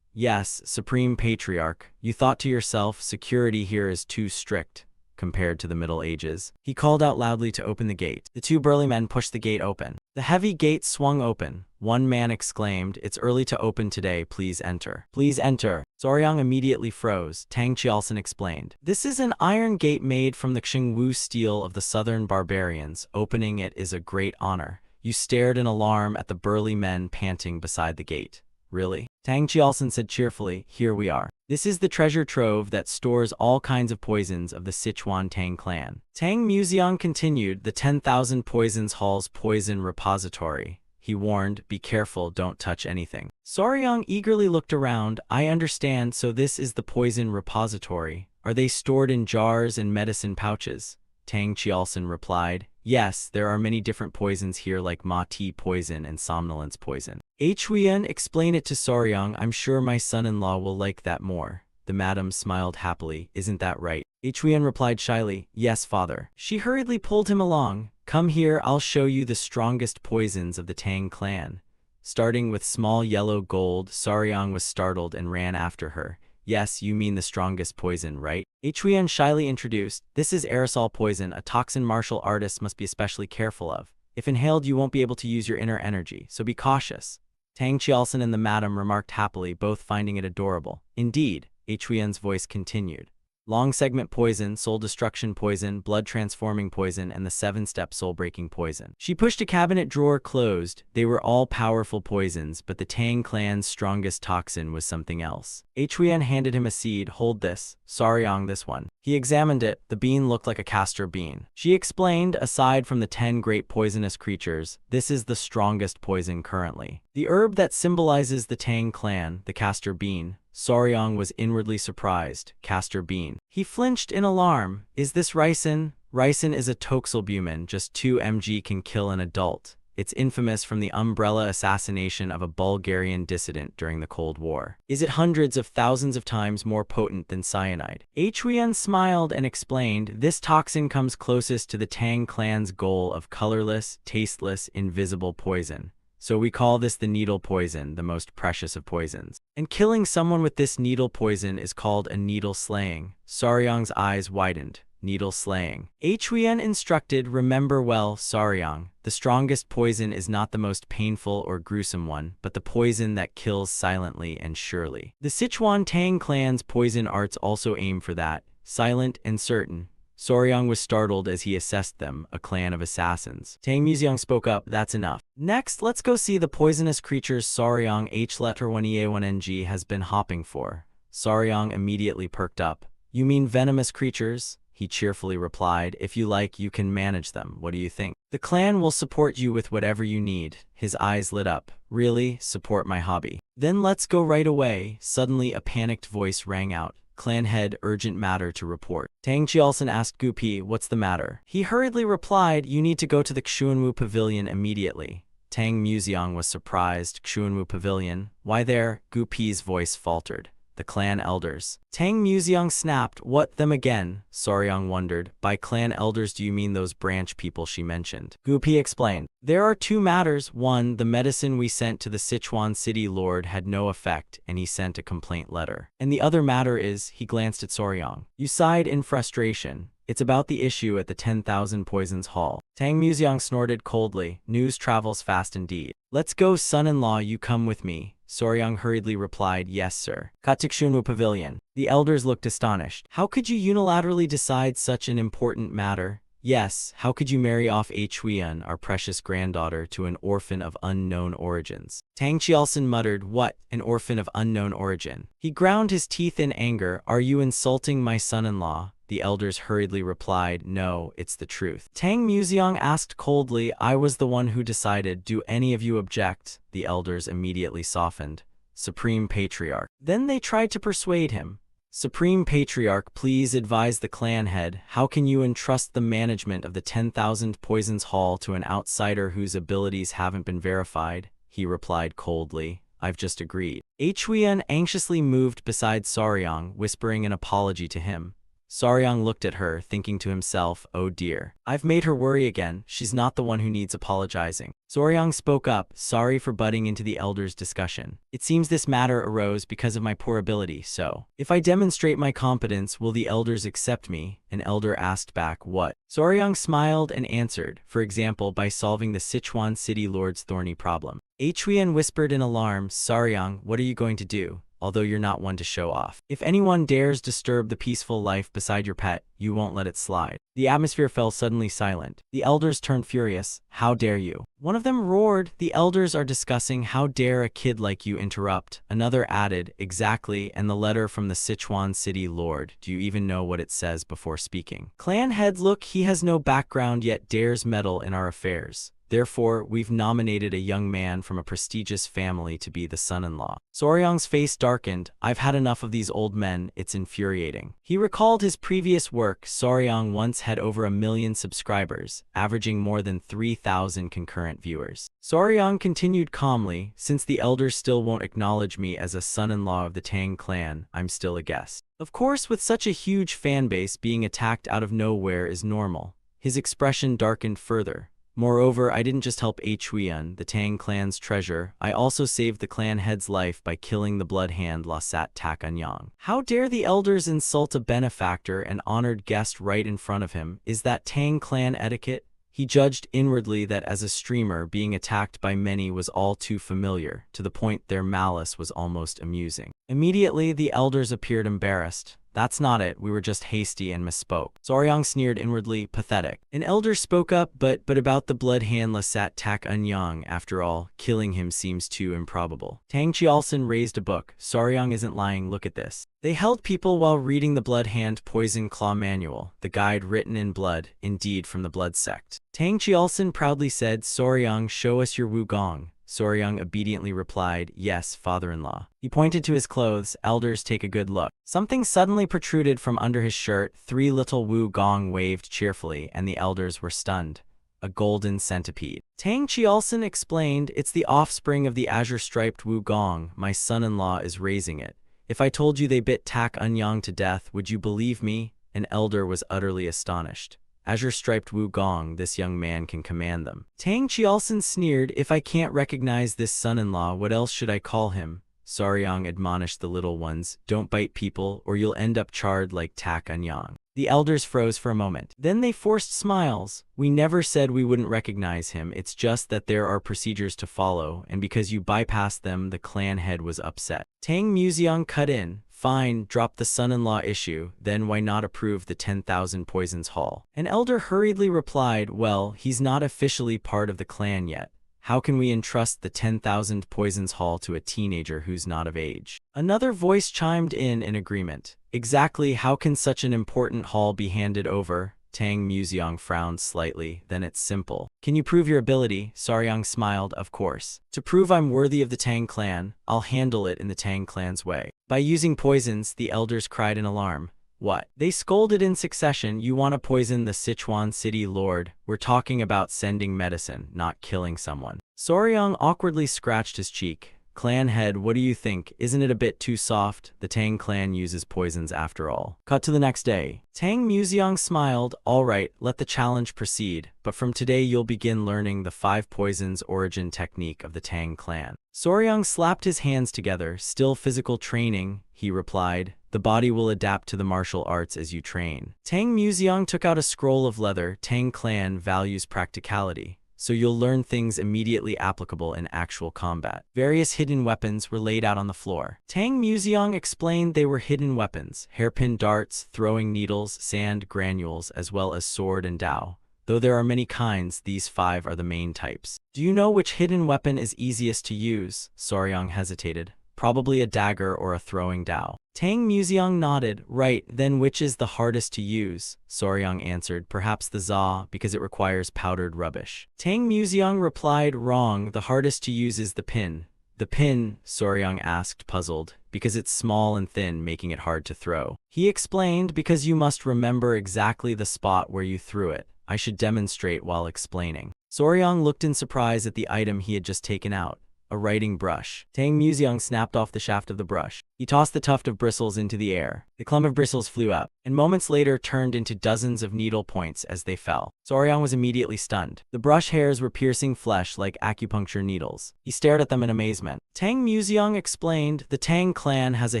Yes, Supreme Patriarch. You thought to yourself, security here is too strict compared to the Middle Ages. He called out loudly to open the gate. The 2 burly men pushed the gate open. The heavy gate swung open. One man exclaimed, it's early to open today, please enter. Please enter. Soryang immediately froze. Tang Qialson explained. This is an iron gate made from the Xingwu steel of the southern barbarians. Opening it is a great honor. You stared in alarm at the burly men panting beside the gate. Really? Tang Qialson said cheerfully, here we are. This is the treasure trove that stores all kinds of poisons of the Sichuan Tang clan. Tang Museong continued, the 10,000 Poisons Hall's poison repository. He warned, be careful, don't touch anything. Soryang eagerly looked around. I understand, so this is the poison repository. Are they stored in jars and medicine pouches? Tang Qialson replied, yes, there are many different poisons here like Ma-Ti poison and somnolence poison. Huiyan explained it to Soryang, I'm sure my son-in-law will like that more. The madam smiled happily, isn't that right? Huiyan replied shyly, yes, father. She hurriedly pulled him along. Come here, I'll show you the strongest poisons of the Tang clan. Starting with small yellow gold, Soryang was startled and ran after her. Yes, you mean the strongest poison, right? Huiyan shyly introduced, this is aerosol poison, a toxin martial artists must be especially careful of. If inhaled, you won't be able to use your inner energy, so be cautious. Tang Qialson and the madam remarked happily, both finding it adorable. Indeed, Huiyan's voice continued. Long segment poison, soul destruction poison, blood transforming poison, and the 7-step soul breaking poison. She pushed a cabinet drawer closed. They were all powerful poisons, but the Tang clan's strongest toxin was something else. Huiyan handed him a seed. Hold this. Soryang, this one. He examined it. The bean looked like a castor bean. She explained, aside from the 10 great poisonous creatures, this is the strongest poison currently. The herb that symbolizes the Tang clan, the castor bean. Soryang was inwardly surprised. Castor bean. He flinched in alarm. Is this ricin? Ricin is a toxalbumin. Just 2 mg can kill an adult. It's infamous from the umbrella assassination of a Bulgarian dissident during the Cold War. Is it hundreds of thousands of times more potent than cyanide? Huiyan smiled and explained, this toxin comes closest to the Tang clan's goal of colorless, tasteless, invisible poison. So we call this the needle poison, the most precious of poisons. And killing someone with this needle poison is called a needle slaying. Soryang's eyes widened. Needle slaying. Huiyan instructed, remember well, Soryang, the strongest poison is not the most painful or gruesome one, but the poison that kills silently and surely. The Sichuan Tang clan's poison arts also aim for that, silent and certain. Soryang was startled as he assessed them, a clan of assassins. Tang Museong spoke up, that's enough. Next, let's go see the poisonous creatures Soryang H1E1NG has been hopping for. Soryang immediately perked up. You mean venomous creatures? He cheerfully replied, if you like, you can manage them. What do you think? The clan will support you with whatever you need. His eyes lit up. Really? Support my hobby. Then let's go right away. Suddenly, a panicked voice rang out. Clan head, urgent matter to report. Tang Qialson asked Gu Pi, what's the matter? He hurriedly replied, you need to go to the Xuanwu Pavilion immediately. Tang Museong was surprised. Xuanwu Pavilion? Why there? Gu Pi's voice faltered. The clan elders. Tang Museong snapped, what, them again? Soryang wondered, by clan elders do you mean those branch people she mentioned? Gu Pi explained, there are 2 matters. One, the medicine we sent to the Sichuan city lord had no effect and he sent a complaint letter. And the other matter is, he glanced at Soryang. You sighed in frustration. It's about the issue at the 10,000 Poisons Hall. Tang Museong snorted coldly. News travels fast indeed. Let's go, son-in-law, you come with me. Soryang hurriedly replied, yes, sir. Cut to Xuanwu Pavilion. The elders looked astonished. How could you unilaterally decide such an important matter? Yes, how could you marry off Huiyan, our precious granddaughter, to an orphan of unknown origins? Tang Qiaosen muttered, what, an orphan of unknown origin? He ground his teeth in anger. Are you insulting my son-in-law? The elders hurriedly replied, no, it's the truth. Tang Muxiang asked coldly, I was the one who decided. Do any of you object? The elders immediately softened. Supreme Patriarch. Then they tried to persuade him. Supreme Patriarch, please advise the clan head. How can you entrust the management of the 10,000 Poisons Hall to an outsider whose abilities haven't been verified? He replied coldly, I've just agreed. Huiyan anxiously moved beside Saryang, whispering an apology to him. Saryang looked at her, thinking to himself, oh dear. I've made her worry again. She's not the one who needs apologizing. Saryang spoke up, sorry for butting into the elders' discussion. It seems this matter arose because of my poor ability, so if I demonstrate my competence, will the elders accept me? An elder asked back, what? Saryang smiled and answered, for example, by solving the Sichuan city lord's thorny problem. Huiyan whispered in alarm, Saryang, what are you going to do? Although you're not one to show off. If anyone dares disturb the peaceful life beside your pet, you won't let it slide. The atmosphere fell suddenly silent. The elders turned furious. How dare you? One of them roared, the elders are discussing, how dare a kid like you interrupt? Another added, exactly, and the letter from the Sichuan city lord, do you even know what it says before speaking? Clan head, look, he has no background yet dares meddle in our affairs. Therefore, we've nominated a young man from a prestigious family to be the son-in-law. Saryang's face darkened. I've had enough of these old men, it's infuriating. He recalled his previous work. Saryang once had over 1 million subscribers, averaging more than 3,000 concurrent viewers. Saryang continued calmly, since the elders still won't acknowledge me as a son-in-law of the Tang clan, I'm still a guest. Of course, with such a huge fanbase, being attacked out of nowhere is normal. His expression darkened further. Moreover, I didn't just help Huiyan, the Tang clan's treasure, I also saved the clan head's life by killing the blood hand Lasat Tak Anyang. How dare the elders insult a benefactor and honored guest right in front of him? Is that Tang clan etiquette? He judged inwardly that as a streamer, being attacked by many was all too familiar, to the point their malice was almost amusing. Immediately, the elders appeared embarrassed. That's not it, we were just hasty and misspoke. Saryang sneered inwardly, pathetic. An elder spoke up, but about the blood hand Lasat Tak Anyang, after all, killing him seems too improbable. Tang Qiaosen raised a book. Saryang isn't lying, look at this. They held people while reading the Blood Hand Poison Claw Manual, the guide written in blood, indeed from the blood sect. Tang Qiaosen proudly said, Saryang, show us your wugong. Saryang obediently replied, yes, father-in-law. He pointed to his clothes, elders take a good look. Something suddenly protruded from under his shirt, 3 little wugong waved cheerfully, and the elders were stunned. A golden centipede. Tang Qiaosen explained, it's the offspring of the azure-striped wugong, my son-in-law is raising it. If I told you they bit Tak Anyang to death, would you believe me? An elder was utterly astonished. Azure-striped wugong, this young man can command them. Tang Qiaosen sneered, if I can't recognize this son-in-law, what else should I call him? Saryang admonished the little ones, don't bite people, or you'll end up charred like Tak Anyang. The elders froze for a moment. Then they forced smiles. We never said we wouldn't recognize him, it's just that there are procedures to follow, and because you bypassed them, the clan head was upset. Tang Muxiang cut in. Fine, drop the son-in-law issue, then why not approve the 10,000 Poisons Hall? An elder hurriedly replied, well, he's not officially part of the clan yet. How can we entrust the 10,000 Poisons Hall to a teenager who's not of age? Another voice chimed in agreement. Exactly how can such an important hall be handed over? Tang Muxiang frowned slightly, then it's simple. Can you prove your ability? Saryang smiled, of course. To prove I'm worthy of the Tang clan, I'll handle it in the Tang clan's way. By using poisons, the elders cried in alarm. What? They scolded in succession, you want to poison the Sichuan city lord? We're talking about sending medicine, not killing someone. Saryang awkwardly scratched his cheek. Clan head, what do you think? Isn't it a bit too soft? The Tang clan uses poisons after all. Cut to the next day. Tang Muxiang smiled. All right, let the challenge proceed. But from today you'll begin learning the 5 poisons origin technique of the Tang clan. Saryang slapped his hands together. Still physical training, he replied. The body will adapt to the martial arts as you train. Tang Muxiang took out a scroll of leather. Tang clan values practicality. so you'll learn things immediately applicable in actual combat. Various hidden weapons were laid out on the floor. Tang Museong explained they were hidden weapons: hairpin darts, throwing needles, sand granules, as well as sword and dao. Though there are many kinds, these 5 are the main types. Do you know which hidden weapon is easiest to use? Soryang hesitated. Probably a dagger or a throwing dao. Tang Museong nodded. Right, then which is the hardest to use? Soryang answered. Perhaps the za, because it requires powdered rubbish. Tang Museong replied. Wrong, the hardest to use is the pin. The pin? Soryang asked, puzzled. Because it's small and thin, making it hard to throw. He explained, because you must remember exactly the spot where you threw it. I should demonstrate while explaining. Soryang looked in surprise at the item he had just taken out. A writing brush. Tang Museong snapped off the shaft of the brush. He tossed the tuft of bristles into the air. The clump of bristles flew up, and moments later turned into dozens of needle points as they fell. Soryang was immediately stunned. The brush hairs were piercing flesh like acupuncture needles. He stared at them in amazement. Tang Museong explained, the Tang clan has a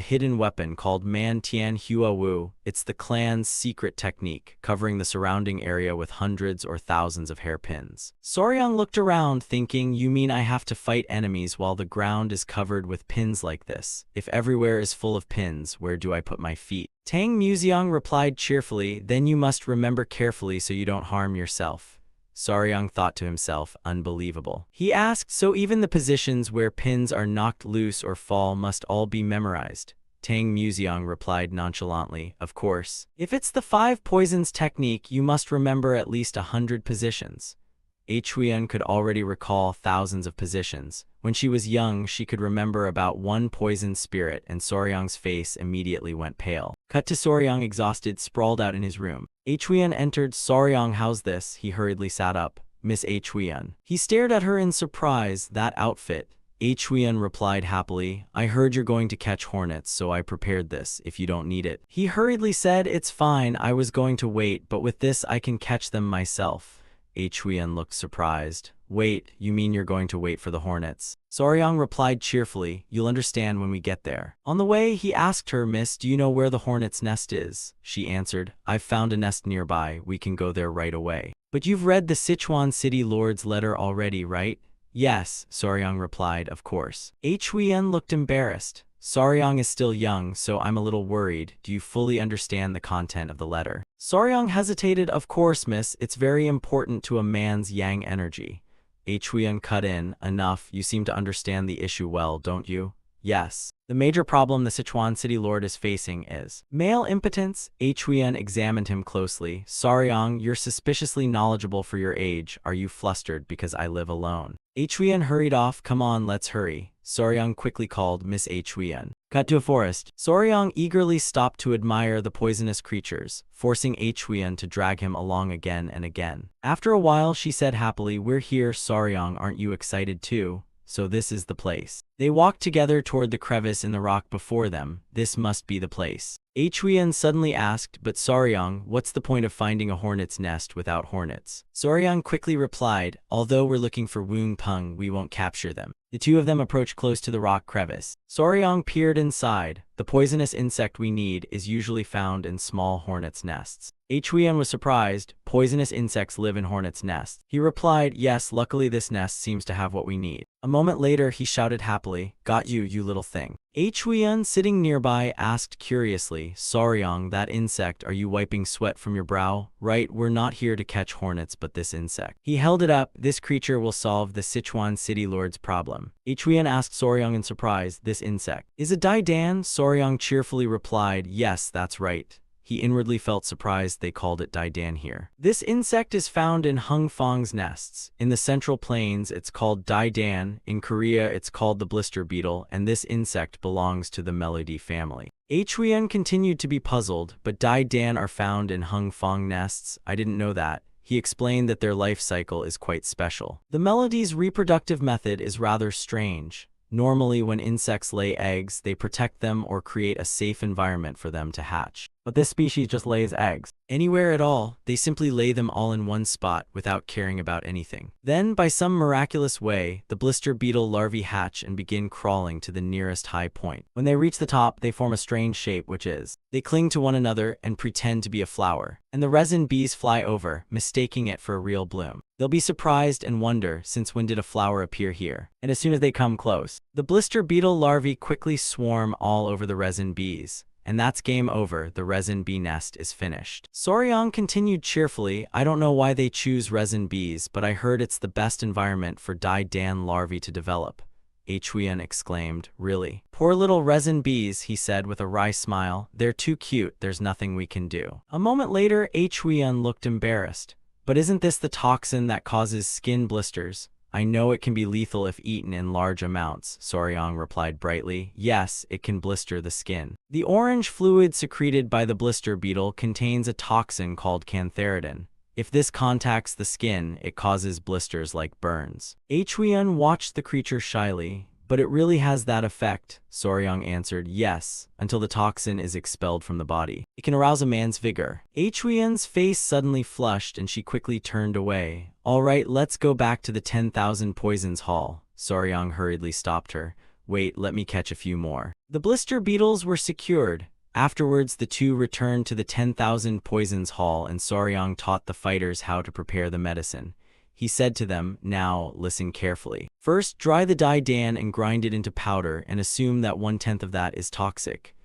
hidden weapon called Man Tian Hua Wu. It's the clan's secret technique, covering the surrounding area with hundreds or thousands of hairpins. Soryang looked around, thinking, you mean I have to fight enemies while the ground is covered with pins like this? If everywhere is full of pins, where do I put my feet? Tang Museong replied cheerfully, then you must remember carefully so you don't harm yourself. Soryang thought to himself, unbelievable. He asked, so even the positions where pins are knocked loose or fall must all be memorized? Tang Museong replied nonchalantly, of course. If it's the 5 poisons technique, you must remember at least 100 positions. Huyen could already recall thousands of positions. When she was young, she could remember about 1 poison spirit, and Soryang's face immediately went pale. Cut to Soryang exhausted, sprawled out in his room. Huyen entered. Soryang, how's this? He hurriedly sat up. Miss Huyen. He stared at her in surprise. That outfit. Huyen replied happily, I heard you're going to catch hornets, so I prepared this, if you don't need it. He hurriedly said, it's fine, I was going to wait, but with this I can catch them myself. Huyen looked surprised. Wait, you mean you're going to wait for the hornets? Soryang replied cheerfully, you'll understand when we get there. On the way, he asked her, Miss, do you know where the hornet's nest is? She answered, I've found a nest nearby, we can go there right away. But you've read the Sichuan city lord's letter already, right? Yes, Soryang replied, of course. Huyen looked embarrassed. Soryang is still young, so I'm a little worried. Do you fully understand the content of the letter? Soryang hesitated. Of course, miss, it's very important to a man's yang energy. Huyen cut in, enough, you seem to understand the issue well, don't you? Yes. The major problem the Sichuan city lord is facing is male impotence. Huyen examined him closely. Soryang, you're suspiciously knowledgeable for your age. Are you flustered because I live alone? Huyen hurried off. Come on, let's hurry. Soryang quickly called Miss Huyen. Cut to a forest. Soryang eagerly stopped to admire the poisonous creatures, forcing Huyen to drag him along again and again. After a while, she said happily, we're here, Soryang, aren't you excited too? So this is the place. They walked together toward the crevice in the rock before them. This must be the place. Huyen suddenly asked, but Soryang, what's the point of finding a hornet's nest without hornets? Soryang quickly replied, although we're looking for Woong Peng, we won't capture them. The two of them approached close to the rock crevice. Soryang peered inside. The poisonous insect we need is usually found in small hornets' nests. Huyen was surprised. Poisonous insects live in hornets' nests. He replied, yes, luckily this nest seems to have what we need. A moment later, he shouted happily, got you, you little thing. Huyen, sitting nearby, asked curiously, Soryang, that insect, are you wiping sweat from your brow? Right, we're not here to catch hornets but this insect. He held it up. This creature will solve the Sichuan city lord's problem. Huyen asked Soryang in surprise, this insect is a Daidan? Soryang cheerfully replied, yes, that's right. He inwardly felt surprised they called it Daidan here. This insect is found in Hung Fong's nests. In the Central Plains, it's called Daidan. In Korea, it's called the blister beetle, and this insect belongs to the Melody family. Huyen continued to be puzzled, but Daidan are found in Hung Fong nests? I didn't know that. He explained that their life cycle is quite special. The Melody's reproductive method is rather strange. Normally, when insects lay eggs, they protect them or create a safe environment for them to hatch. but this species just lays eggs. Anywhere at all, they simply lay them all in one spot without caring about anything. Then, by some miraculous way, the blister beetle larvae hatch and begin crawling to the nearest high point. When they reach the top, they form a strange shape, which is, they cling to one another and pretend to be a flower, and the resin bees fly over, mistaking it for a real bloom. They'll be surprised and wonder, since when did a flower appear here? And as soon as they come close, the blister beetle larvae quickly swarm all over the resin bees. And that's game over, the resin bee nest is finished. Soryang continued cheerfully, I don't know why they choose resin bees, but I heard it's the best environment for Dan larvae to develop. Huiyan exclaimed, really? Poor little resin bees, he said with a wry smile. They're too cute, there's nothing we can do. A moment later, Huiyan looked embarrassed. But isn't this the toxin that causes skin blisters? I know it can be lethal if eaten in large amounts, Soryang replied brightly. Yes, it can blister the skin. The orange fluid secreted by the blister beetle contains a toxin called cantharidin. If this contacts the skin, it causes blisters like burns. Huiyan watched the creature shyly. But it really has that effect, Soryang answered. Yes, until the toxin is expelled from the body. It can arouse a man's vigor. Huiyan's face suddenly flushed and she quickly turned away. All right, let's go back to the 10,000 poisons hall. Soryang hurriedly stopped her. Wait, let me catch a few more. The blister beetles were secured. Afterwards, the two returned to the 10,000 poisons hall and Soryang taught the fighters how to prepare the medicine. He said to them, now, listen carefully. First, dry the Dan and grind it into powder and assume that 1/10 of that is toxic.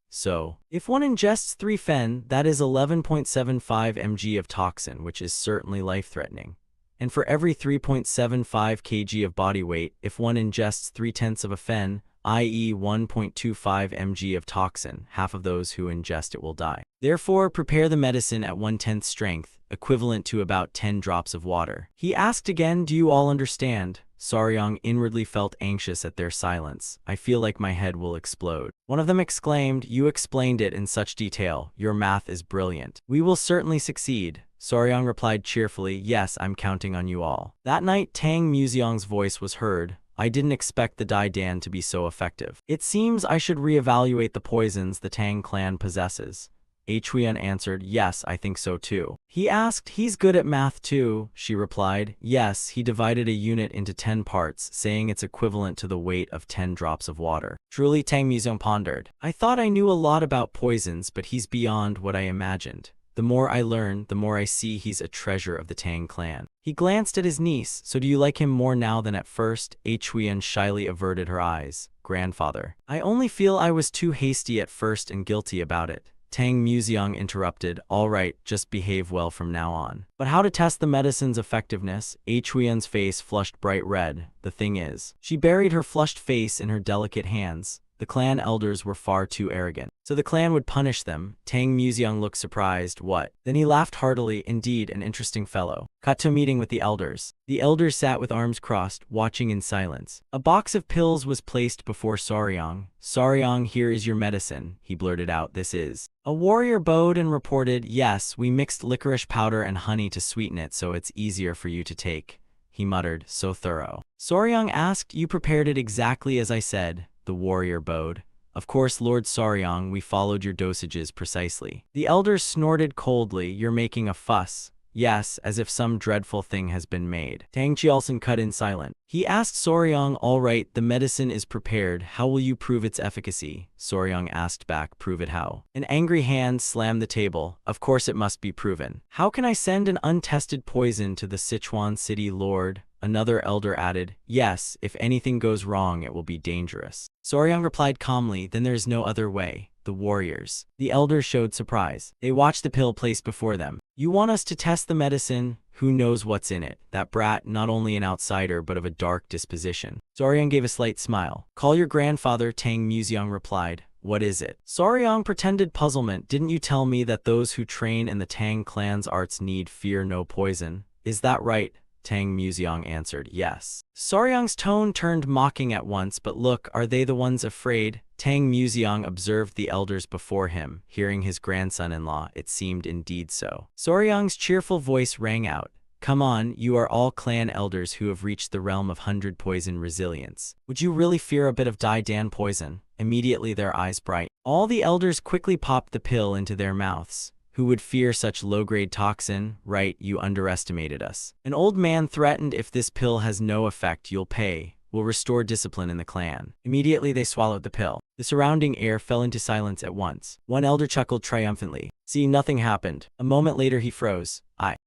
So, if one ingests 3 fen, that is 11.75 mg of toxin, which is certainly life-threatening. And for every 3.75 kg of body weight, if one ingests 3/10 of a fen, i.e. 1.25 mg of toxin, half of those who ingest it will die. Therefore, prepare the medicine at 1/10 strength, equivalent to about 10 drops of water. He asked again, do you all understand? Soryang inwardly felt anxious at their silence. I feel like my head will explode. One of them exclaimed, you explained it in such detail. Your math is brilliant. We will certainly succeed. Soryang replied cheerfully, yes, I'm counting on you all. That night, Tang Museong's voice was heard. I didn't expect the Dan to be so effective. It seems I should reevaluate the poisons the Tang clan possesses. Huiyan answered, yes, I think so too. He asked, he's good at math too, she replied. Yes, he divided a unit into 10 parts, saying it's equivalent to the weight of 10 drops of water. Truly, Tang Museong pondered. I thought I knew a lot about poisons, but he's beyond what I imagined. The more I learn, the more I see he's a treasure of the Tang clan. He glanced at his niece. So do you like him more now than at first? Huiyan shyly averted her eyes. Grandfather. I only feel I was too hasty at first and guilty about it. Tang Museong interrupted. All right, just behave well from now on. But how to test the medicine's effectiveness? Huiyan's face flushed bright red. The thing is, she buried her flushed face in her delicate hands. The clan elders were far too arrogant. So the clan would punish them. Tang Museong looked surprised. What? Then he laughed heartily. Indeed, an interesting fellow. Cut to a meeting with the elders. The elders sat with arms crossed, watching in silence. A box of pills was placed before Soryang. Soryang, here is your medicine, he blurted out. This is. A warrior bowed and reported, yes, we mixed licorice powder and honey to sweeten it so it's easier for you to take. He muttered, so thorough. Soryang asked, you prepared it exactly as I said. The warrior bowed. Of course, Lord Soryang, we followed your dosages precisely. The elders snorted coldly. You're making a fuss. Yes, as if some dreadful thing has been made. Tang Chialson cut in silent. He asked Soryang, all right, the medicine is prepared. How will you prove its efficacy? Soryang asked back, prove it how? An angry hand slammed the table. Of course it must be proven. How can I send an untested poison to the Sichuan city lord? Another elder added, yes, if anything goes wrong, it will be dangerous. Soryang replied calmly, then there's no other way. The warriors. The elders showed surprise. They watched the pill placed before them. You want us to test the medicine? Who knows what's in it? That brat, not only an outsider, but of a dark disposition. Soryang gave a slight smile. Call your grandfather, Tang Museong replied. What is it? Soryang pretended puzzlement. Didn't you tell me that those who train in the Tang clan's arts need fear no poison? Is that right? Tang Museong answered, yes. Soryang's tone turned mocking at once, but look, are they the ones afraid? Tang Museong observed the elders before him. Hearing his grandson-in-law, it seemed indeed so. Soryang's cheerful voice rang out. Come on, you are all clan elders who have reached the realm of 100 poison resilience. Would you really fear a bit of Dan poison? Immediately their eyes brightened. All the elders quickly popped the pill into their mouths. Who would fear such low-grade toxin? Right, you underestimated us. An old man threatened, if this pill has no effect, you'll pay. We'll restore discipline in the clan. Immediately they swallowed the pill. The surrounding air fell into silence at once. One elder chuckled triumphantly. See, nothing happened. A moment later he froze.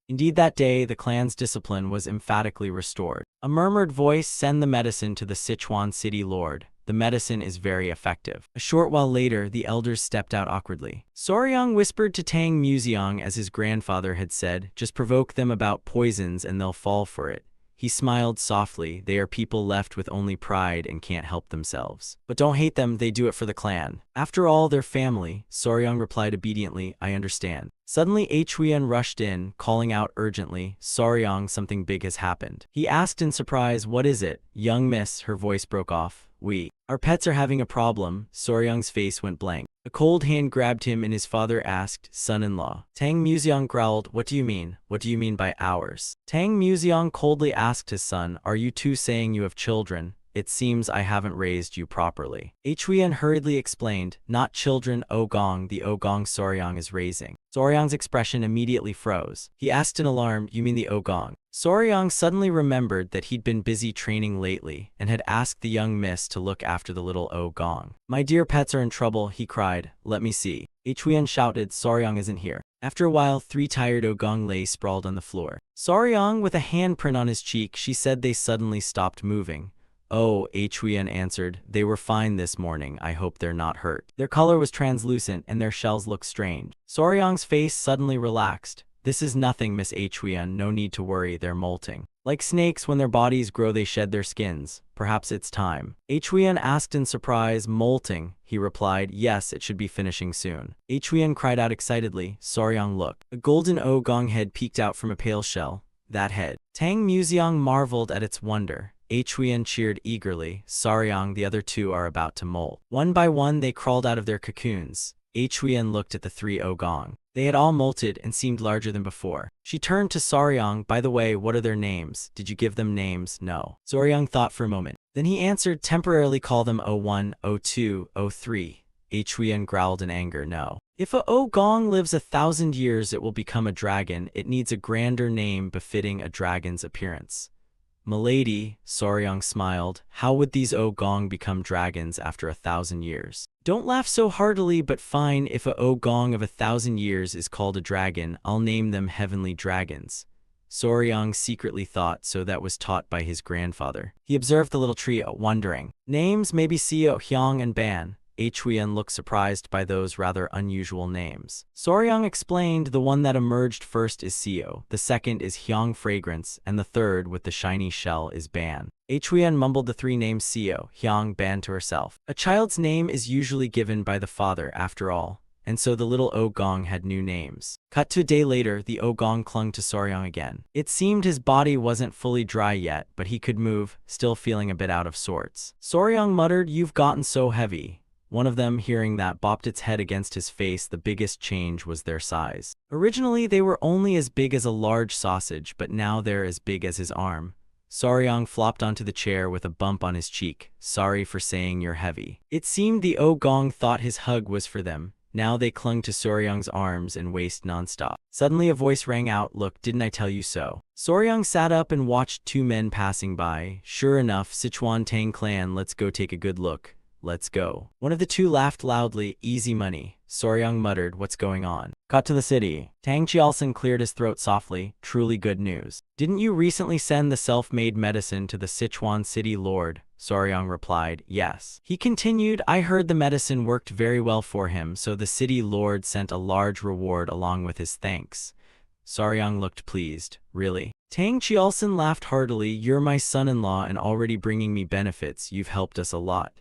Indeed, that day the clan's discipline was emphatically restored. A murmured voice: send the medicine to the Sichuan city lord. The medicine is very effective. A short while later, the elders stepped out awkwardly. Soryang whispered to Tang Museong, as his grandfather had said, just provoke them about poisons and they'll fall for it. He smiled softly. They are people left with only pride and can't help themselves. But don't hate them, they do it for the clan. After all, they're family. Soryang replied obediently, I understand. Suddenly Huyen rushed in, calling out urgently, Soryang, something big has happened. He asked in surprise, what is it? Young miss, her voice broke off. Our pets are having a problem. Soryang's face went blank. A cold hand grabbed him and his father asked, son-in-law. Tang Museong growled, what do you mean? What do you mean by ours? Tang Museong coldly asked his son, are you two saying you have children? It seems I haven't raised you properly. Huyen hurriedly explained, not children, Ogong, the Ogong Soryang is raising. Soryang's expression immediately froze. He asked in alarm, you mean the Ogong? Soryang suddenly remembered that he'd been busy training lately and had asked the young miss to look after the little Ogong. My dear pets are in trouble, he cried. Let me see. Huyen shouted, Soryang isn't here. After a while, 3 tired Ogong lay sprawled on the floor. Soryang with a handprint on his cheek, she said they suddenly stopped moving. Oh, Huyen answered, they were fine this morning, I hope they're not hurt. Their color was translucent and their shells looked strange. Soryang's face suddenly relaxed. This is nothing, Miss Huyen, no need to worry, they're molting. Like snakes, when their bodies grow they shed their skins. Perhaps it's time. Huyen asked in surprise, molting? He replied, yes, it should be finishing soon. Huyen cried out excitedly, Soryang look. A golden Ogong head peeked out from a pale shell. That head. Tang Museong marveled at its wonder. Huyen cheered eagerly, Soryang, the other 2 are about to molt. One by one they crawled out of their cocoons. Huyen looked at the 3 Ogong. They had all molted and seemed larger than before. She turned to Soryang, by the way, what are their names? Did you give them names? No. Soryang thought for a moment. Then he answered, temporarily call them O1, O2, O3. Huyen growled in anger, no. If a Ogong lives 1,000 years it will become a dragon. It needs a grander name befitting a dragon's appearance. Milady, Soryang smiled, how would these Ogong become dragons after 1,000 years? Don't laugh so heartily, but fine, if a Ogong of 1,000 years is called a dragon, I'll name them heavenly dragons. Soryang secretly thought, so that was taught by his grandfather. He observed the little trio, wondering. Names maybe Seo, Hyang, and Ban. Huyen looked surprised by those rather unusual names. Soryang explained, the one that emerged first is Seo, the second is Hyang Fragrance, and the third with the shiny shell is Ban. Huyen mumbled the 3 names Seo, Hyang, Ban to herself. A child's name is usually given by the father after all, and so the little Ogong had new names. Cut to a day later, the Ogong clung to Soryang again. It seemed his body wasn't fully dry yet, but he could move, still feeling a bit out of sorts. Soryang muttered, you've gotten so heavy. One of them, hearing that, bopped its head against his face. The biggest change was their size. Originally, they were only as big as a large sausage, but now they're as big as his arm. Soryang flopped onto the chair with a bump on his cheek. Sorry for saying you're heavy. It seemed the Ogong thought his hug was for them. Now they clung to Soryang's arms and waist nonstop. Suddenly a voice rang out, look, didn't I tell you so? Soryang sat up and watched 2 men passing by. Sure enough, Sichuan Tang clan, let's go take a good look. Let's go. One of the 2 laughed loudly, easy money. Soryang muttered, what's going on? Cut to the city. Tang Chialson cleared his throat softly, truly good news. Didn't you recently send the self-made medicine to the Sichuan city lord? Soryang replied, yes. He continued, I heard the medicine worked very well for him, so the city lord sent a large reward along with his thanks. Soryang looked pleased. Really? Tang Chialson laughed heartily, you're my son-in-law and already bringing me benefits, you've helped us a lot.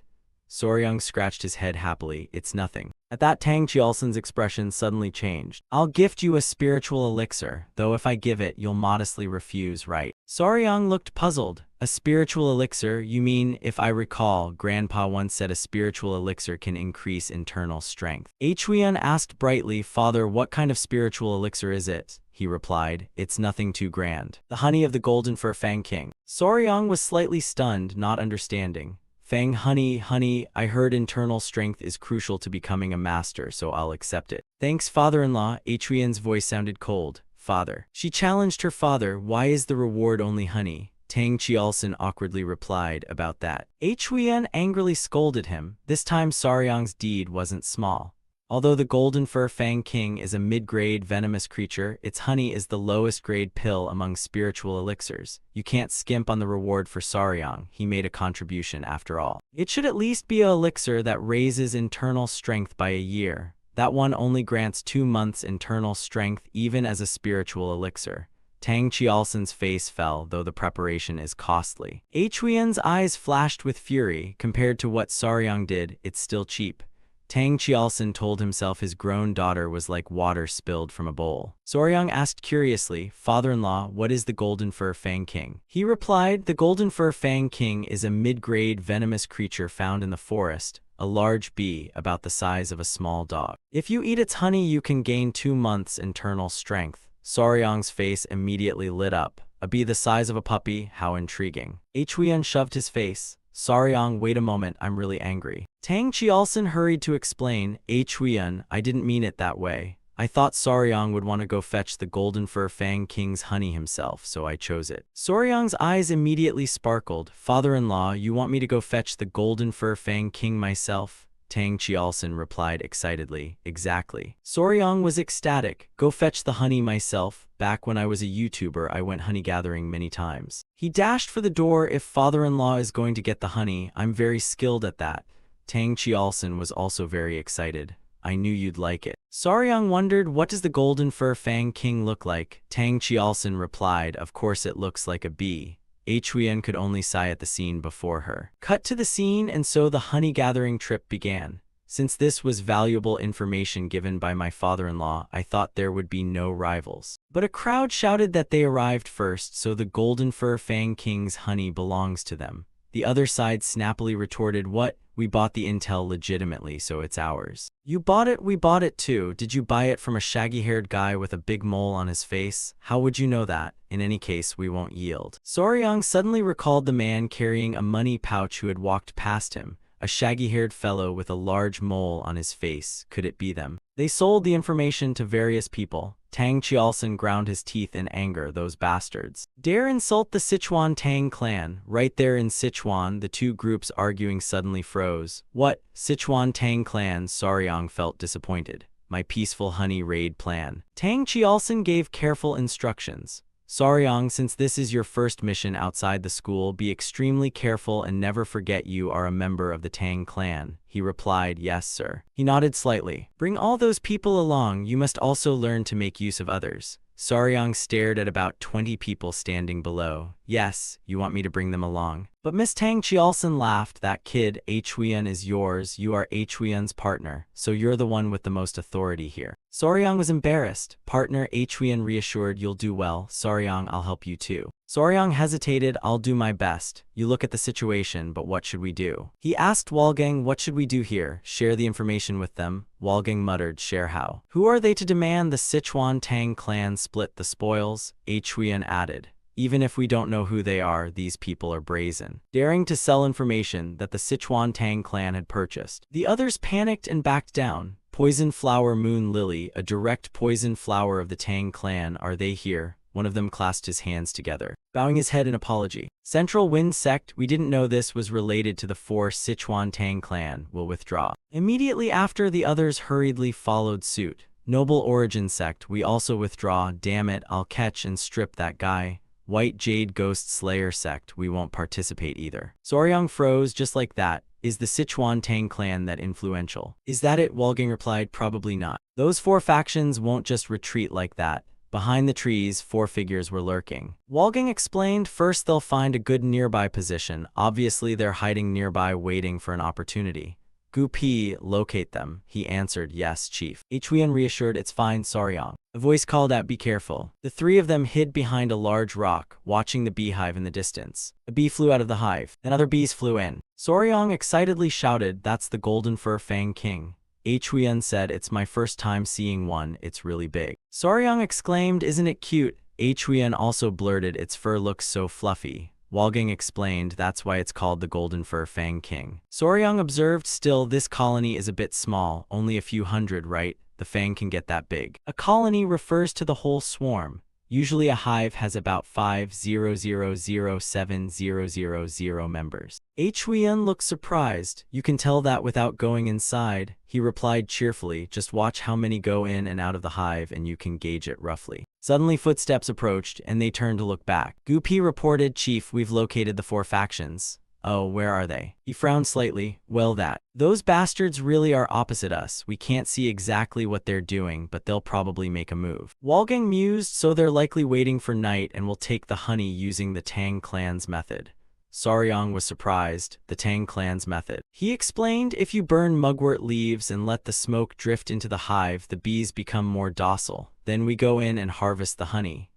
Soryang scratched his head happily, it's nothing. At that, Tang Chialson's expression suddenly changed. I'll gift you a spiritual elixir, though if I give it, you'll modestly refuse, right? Soryang looked puzzled. A spiritual elixir? You mean, if I recall, Grandpa once said a spiritual elixir can increase internal strength. Huyen asked brightly, Father, what kind of spiritual elixir is it? He replied, it's nothing too grand. The honey of the golden fur Fang King. Soryang was slightly stunned, not understanding. Fang, honey, I heard internal strength is crucial to becoming a master, so I'll accept it. Thanks, father-in-law. Huiyan's voice sounded cold. Father. She challenged her father. Why is the reward only honey? Tang Qialson awkwardly replied about that. Huiyan angrily scolded him. This time Saryang's deed wasn't small. Although the golden fur Fang King is a mid-grade venomous creature, its honey is the lowest grade pill among spiritual elixirs. You can't skimp on the reward for Saryang. He made a contribution after all. It should at least be an elixir that raises internal strength by a year. That one only grants 2 months internal strength even as a spiritual elixir. Tang Qialson's face fell, though the preparation is costly. Huiyan's eyes flashed with fury. Compared to what Saryang did, it's still cheap. Tang Qialson told himself his grown daughter was like water spilled from a bowl. Saryang asked curiously, Father-in-law, what is the golden fur Fang King? He replied, the golden fur Fang King is a mid-grade venomous creature found in the forest, a large bee about the size of a small dog. If you eat its honey, you can gain 2 months internal strength. Saryang's face immediately lit up. A bee the size of a puppy, how intriguing. Huiyan shoved his face. Saryang, wait a moment, I'm really angry. Tang Qialson hurried to explain, Huiyan, I didn't mean it that way. I thought Saryang would want to go fetch the golden fur Fang King's honey himself, so I chose it. Saryang's eyes immediately sparkled. Father-in-law, you want me to go fetch the golden fur Fang King myself? Tang Qialson replied excitedly, exactly. Saryang was ecstatic. Go fetch the honey myself. Back when I was a YouTuber, I went honey gathering many times. He dashed for the door. If father-in-law is going to get the honey, I'm very skilled at that. Tang Qialson was also very excited. I knew you'd like it. Saryang wondered, what does the golden fur Fang King look like? Tang Qialson replied, of course it looks like a bee. Huiyan could only sigh at the scene before her. Cut to the scene, and so the honey-gathering trip began. Since this was valuable information given by my father-in-law, I thought there would be no rivals. But a crowd shouted that they arrived first, so the golden fur Fang King's honey belongs to them. The other side snappily retorted, what? We bought the intel legitimately, so it's ours. You bought it, we bought it too. Did you buy it from a shaggy-haired guy with a big mole on his face? How would you know that? In any case, we won't yield. Saryang suddenly recalled the man carrying a money pouch who had walked past him. A shaggy-haired fellow with a large mole on his face. Could it be them? They sold the information to various people. Tang Qialson ground his teeth in anger. Those bastards dare insult the Sichuan Tang clan. Right there in Sichuan, the two groups arguing suddenly froze. What? Sichuan Tang clan? Saryang felt disappointed. My peaceful honey raid plan. Tang Qialson gave careful instructions. Saryang, since this is your first mission outside the school, be extremely careful and never forget you are a member of the Tang clan. He replied, yes, sir. He nodded slightly. Bring all those people along. You must also learn to make use of others. Saryang stared at about 20 people standing below. Yes, you want me to bring them along. But Miss Tang Qialson laughed. That kid, Huiyan, is yours. You are Huiyan's partner, so you're the one with the most authority here. Saryang was embarrassed. Partner, Huiyan reassured, you'll do well. Saryang, I'll help you too. Saryang hesitated. I'll do my best. You look at the situation, but what should we do? He asked Walgang, what should we do here? Share the information with them. Walgang muttered, share how? Who are they to demand the Sichuan Tang clan split the spoils? Huiyan added. Even if we don't know who they are, these people are brazen, daring to sell information that the Sichuan Tang clan had purchased. The others panicked and backed down. Poison Flower Moon Lily, a direct poison flower of the Tang clan, are they here? One of them clasped his hands together, bowing his head in apology. Central Wind Sect, we didn't know this was related to the 4 Sichuan Tang clan, will withdraw. Immediately after, the others hurriedly followed suit. Noble Origin Sect, we also withdraw. Damn it, I'll catch and strip that guy. White Jade Ghost Slayer Sect, we won't participate either. Saryang froze just like that. Is the Sichuan Tang clan that influential? Is that it? Walgang replied, probably not. Those 4 factions won't just retreat like that. Behind the trees, 4 figures were lurking. Walgang explained, first they'll find a good nearby position. Obviously they're hiding nearby waiting for an opportunity. Gu Pi, locate them. He answered, yes, chief. Huiyan reassured, it's fine, Saryang. A voice called out, be careful. The 3 of them hid behind a large rock, watching the beehive in the distance. A bee flew out of the hive, then other bees flew in. Saryang excitedly shouted, that's the golden fur Fang King. Huiyan said, it's my first time seeing one, it's really big. Saryang exclaimed, isn't it cute? Huiyan also blurted, its fur looks so fluffy. Walgang explained that's why it's called the Golden Fur Fang King. Soryang observed, still, this colony is a bit small, only a few hundred, right? The fang can get that big. A colony refers to the whole swarm. Usually a hive has about 5,000,7,000 members. Huiyan looked surprised. You can tell that without going inside. He replied cheerfully, just watch how many go in and out of the hive and you can gauge it roughly. Suddenly footsteps approached and they turned to look back. Gupi reported, Chief, we've located the 4 factions. Oh, where are they? He frowned slightly. Well, those bastards really are opposite us. We can't see exactly what they're doing, but they'll probably make a move. Walgang mused, so they're likely waiting for night and will take the honey using the Tang clan's method. Soryang was surprised. The Tang clan's method. He explained, if you burn mugwort leaves and let the smoke drift into the hive, the bees become more docile. Then we go in and harvest the honey.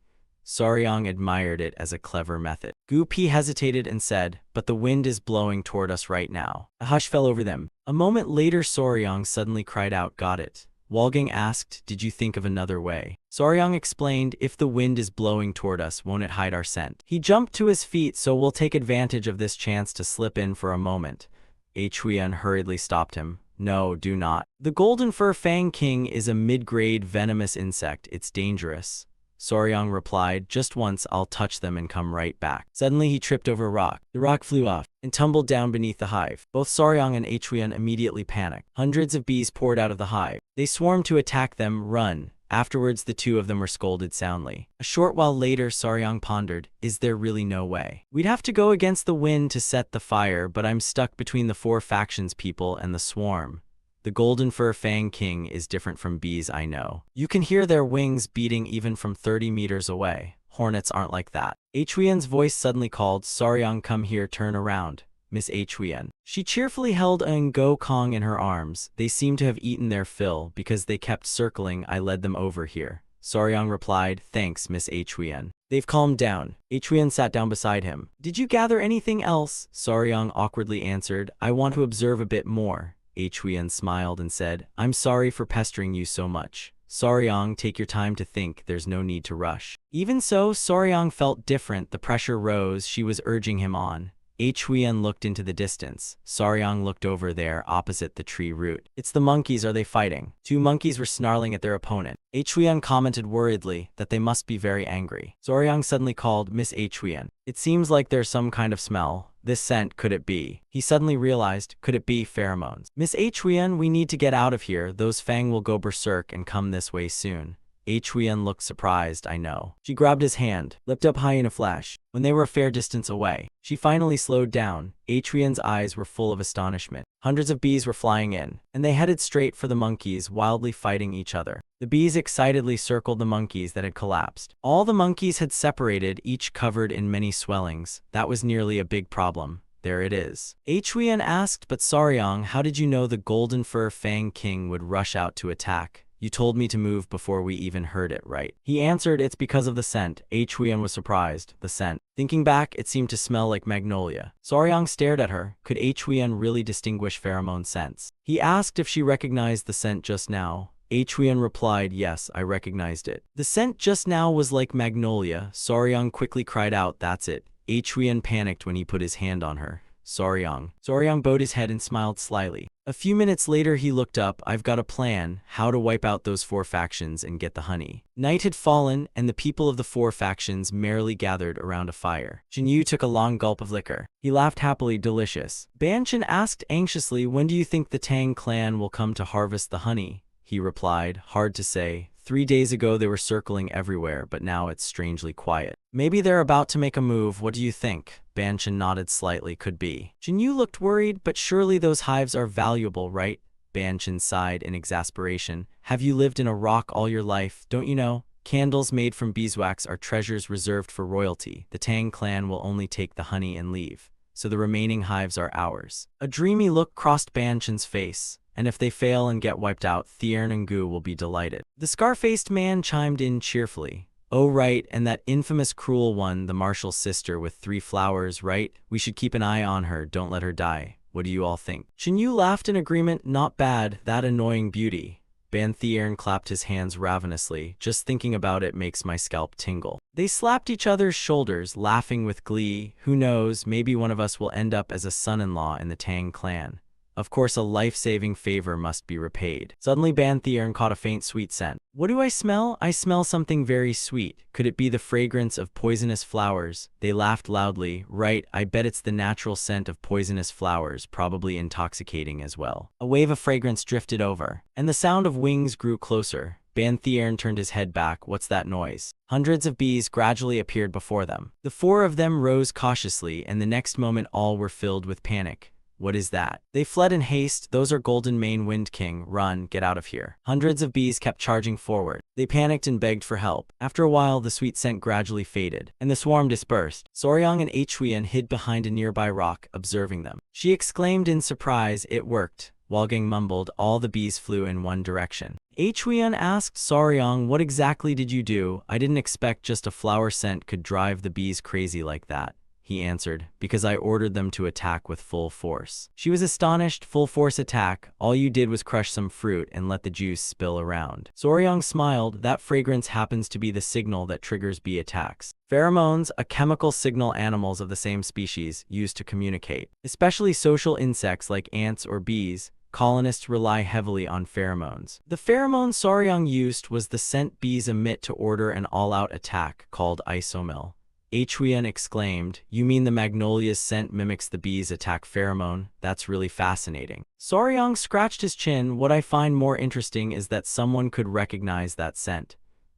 Soryang admired it as a clever method. Gupi hesitated and said, but the wind is blowing toward us right now. A hush fell over them. A moment later Soryang suddenly cried out, got it. Walgang asked, did you think of another way? Soryang explained, if the wind is blowing toward us, won't it hide our scent? He jumped to his feet, so we'll take advantage of this chance to slip in for a moment. Huiyan hurriedly stopped him. No, do not. The Golden Fur Fang King is a mid-grade venomous insect. It's dangerous. Soryang replied, just once I'll touch them and come right back. Suddenly he tripped over a rock. The rock flew off and tumbled down beneath the hive. Both Soryang and Huiyan immediately panicked. Hundreds of bees poured out of the hive. They swarmed to attack them. Run. Afterwards the 2 of them were scolded soundly. A short while later Soryang pondered, is there really no way? We'd have to go against the wind to set the fire, but I'm stuck between the 4 factions people and the swarm. The Golden Fur Fang King is different from bees, I know. You can hear their wings beating even from 30 meters away. Hornets aren't like that. Huiyan's voice suddenly called, Soryang, come here, turn around. Miss Huiyan. She cheerfully held Ngo Kong in her arms. They seemed to have eaten their fill because they kept circling. I led them over here. Soryang replied, thanks, Miss Huiyan. They've calmed down. Huiyan sat down beside him. Did you gather anything else? Soryang awkwardly answered, I want to observe a bit more. Huiyan smiled and said, I'm sorry for pestering you so much. Soryang, take your time to think, there's no need to rush. Even so, Soryang felt different. The pressure rose. She was urging him on. Huiyan looked into the distance. Soryang looked over there, opposite the tree root. It's the monkeys, are they fighting? 2 monkeys were snarling at their opponent. Huiyan commented worriedly that they must be very angry. Soryang suddenly called, Miss Huiyan. It seems like there's some kind of smell. This scent, could it be? He suddenly realized, could it be pheromones? Miss Huiyan, we need to get out of here. Those fang will go berserk and come this way soon. Huiyan looked surprised, I know. She grabbed his hand, leapt up high in a flash. When they were a fair distance away, she finally slowed down. Huiyan's eyes were full of astonishment. Hundreds of bees were flying in, and they headed straight for the monkeys, wildly fighting each other. The bees excitedly circled the monkeys that had collapsed. All the monkeys had separated, each covered in many swellings. That was nearly a big problem. There it is. Huiyan asked, but Soryang, how did you know the Golden Fur Fang King would rush out to attack? You told me to move before we even heard it, right? He answered, it's because of the scent. Huiyan was surprised. The scent. Thinking back, it seemed to smell like magnolia. Soryang stared at her. Could Huiyan really distinguish pheromone scents? He asked if she recognized the scent just now. Huiyan replied, yes, I recognized it. The scent just now was like magnolia. Soryang quickly cried out, that's it. Huiyan panicked when he put his hand on her. Soryang. Soryang bowed his head and smiled slyly. A few minutes later he looked up. I've got a plan, how to wipe out those 4 factions and get the honey. Night had fallen, and the people of the 4 factions merrily gathered around a fire. Jinyu took a long gulp of liquor. He laughed happily, delicious. Banchen asked anxiously, when do you think the Tang clan will come to harvest the honey? He replied, hard to say. 3 days ago they were circling everywhere, but now it's strangely quiet. Maybe they're about to make a move, what do you think? Banchen nodded slightly, could be. Jinyu looked worried, but surely those hives are valuable, right? Banchen sighed in exasperation. Have you lived in a rock all your life? Don't you know? Candles made from beeswax are treasures reserved for royalty. The Tang clan will only take the honey and leave, so the remaining hives are ours. A dreamy look crossed Banchen's face. And if they fail and get wiped out, Thiern and Gu will be delighted. The scar-faced man chimed in cheerfully. Oh right, and that infamous cruel one, the marshal's sister with 3 flowers, right? We should keep an eye on her, don't let her die. What do you all think? Jinyu laughed in agreement, not bad, that annoying beauty. Banthien clapped his hands ravenously. Just thinking about it makes my scalp tingle. They slapped each other's shoulders, laughing with glee. Who knows, maybe one of us will end up as a son-in-law in the Tang clan. Of course, a life-saving favor must be repaid. Suddenly, Banthien caught a faint sweet scent. What do I smell? I smell something very sweet. Could it be the fragrance of poisonous flowers? They laughed loudly. Right, I bet it's the natural scent of poisonous flowers, probably intoxicating as well. A wave of fragrance drifted over, and the sound of wings grew closer. Banthien turned his head back. What's that noise? Hundreds of bees gradually appeared before them. The four of them rose cautiously, and the next moment all were filled with panic. What is that? They fled in haste. Those are Golden Mane Wind King. Run, get out of here. Hundreds of bees kept charging forward. They panicked and begged for help. After a while, the sweet scent gradually faded, and the swarm dispersed. Soryang and Huiyan hid behind a nearby rock, observing them. She exclaimed in surprise, "It worked." Walgang mumbled. All the bees flew in one direction. Huiyan asked Soryang, "What exactly did you do? I didn't expect just a flower scent could drive the bees crazy like that." He answered, "Because I ordered them to attack with full force." She was astonished. Full force attack? All you did was crush some fruit and let the juice spill around. Soryang smiled. That fragrance happens to be the signal that triggers bee attacks. Pheromones, a chemical signal animals of the same species use to communicate. Especially social insects like ants or bees, colonists rely heavily on pheromones. The pheromone Soryang used was the scent bees emit to order an all-out attack, called isomil. Huiyan exclaimed, "You mean the magnolia's scent mimics the bee's attack pheromone? That's really fascinating." Soryang scratched his chin. "What I find more interesting is that someone could recognize that scent."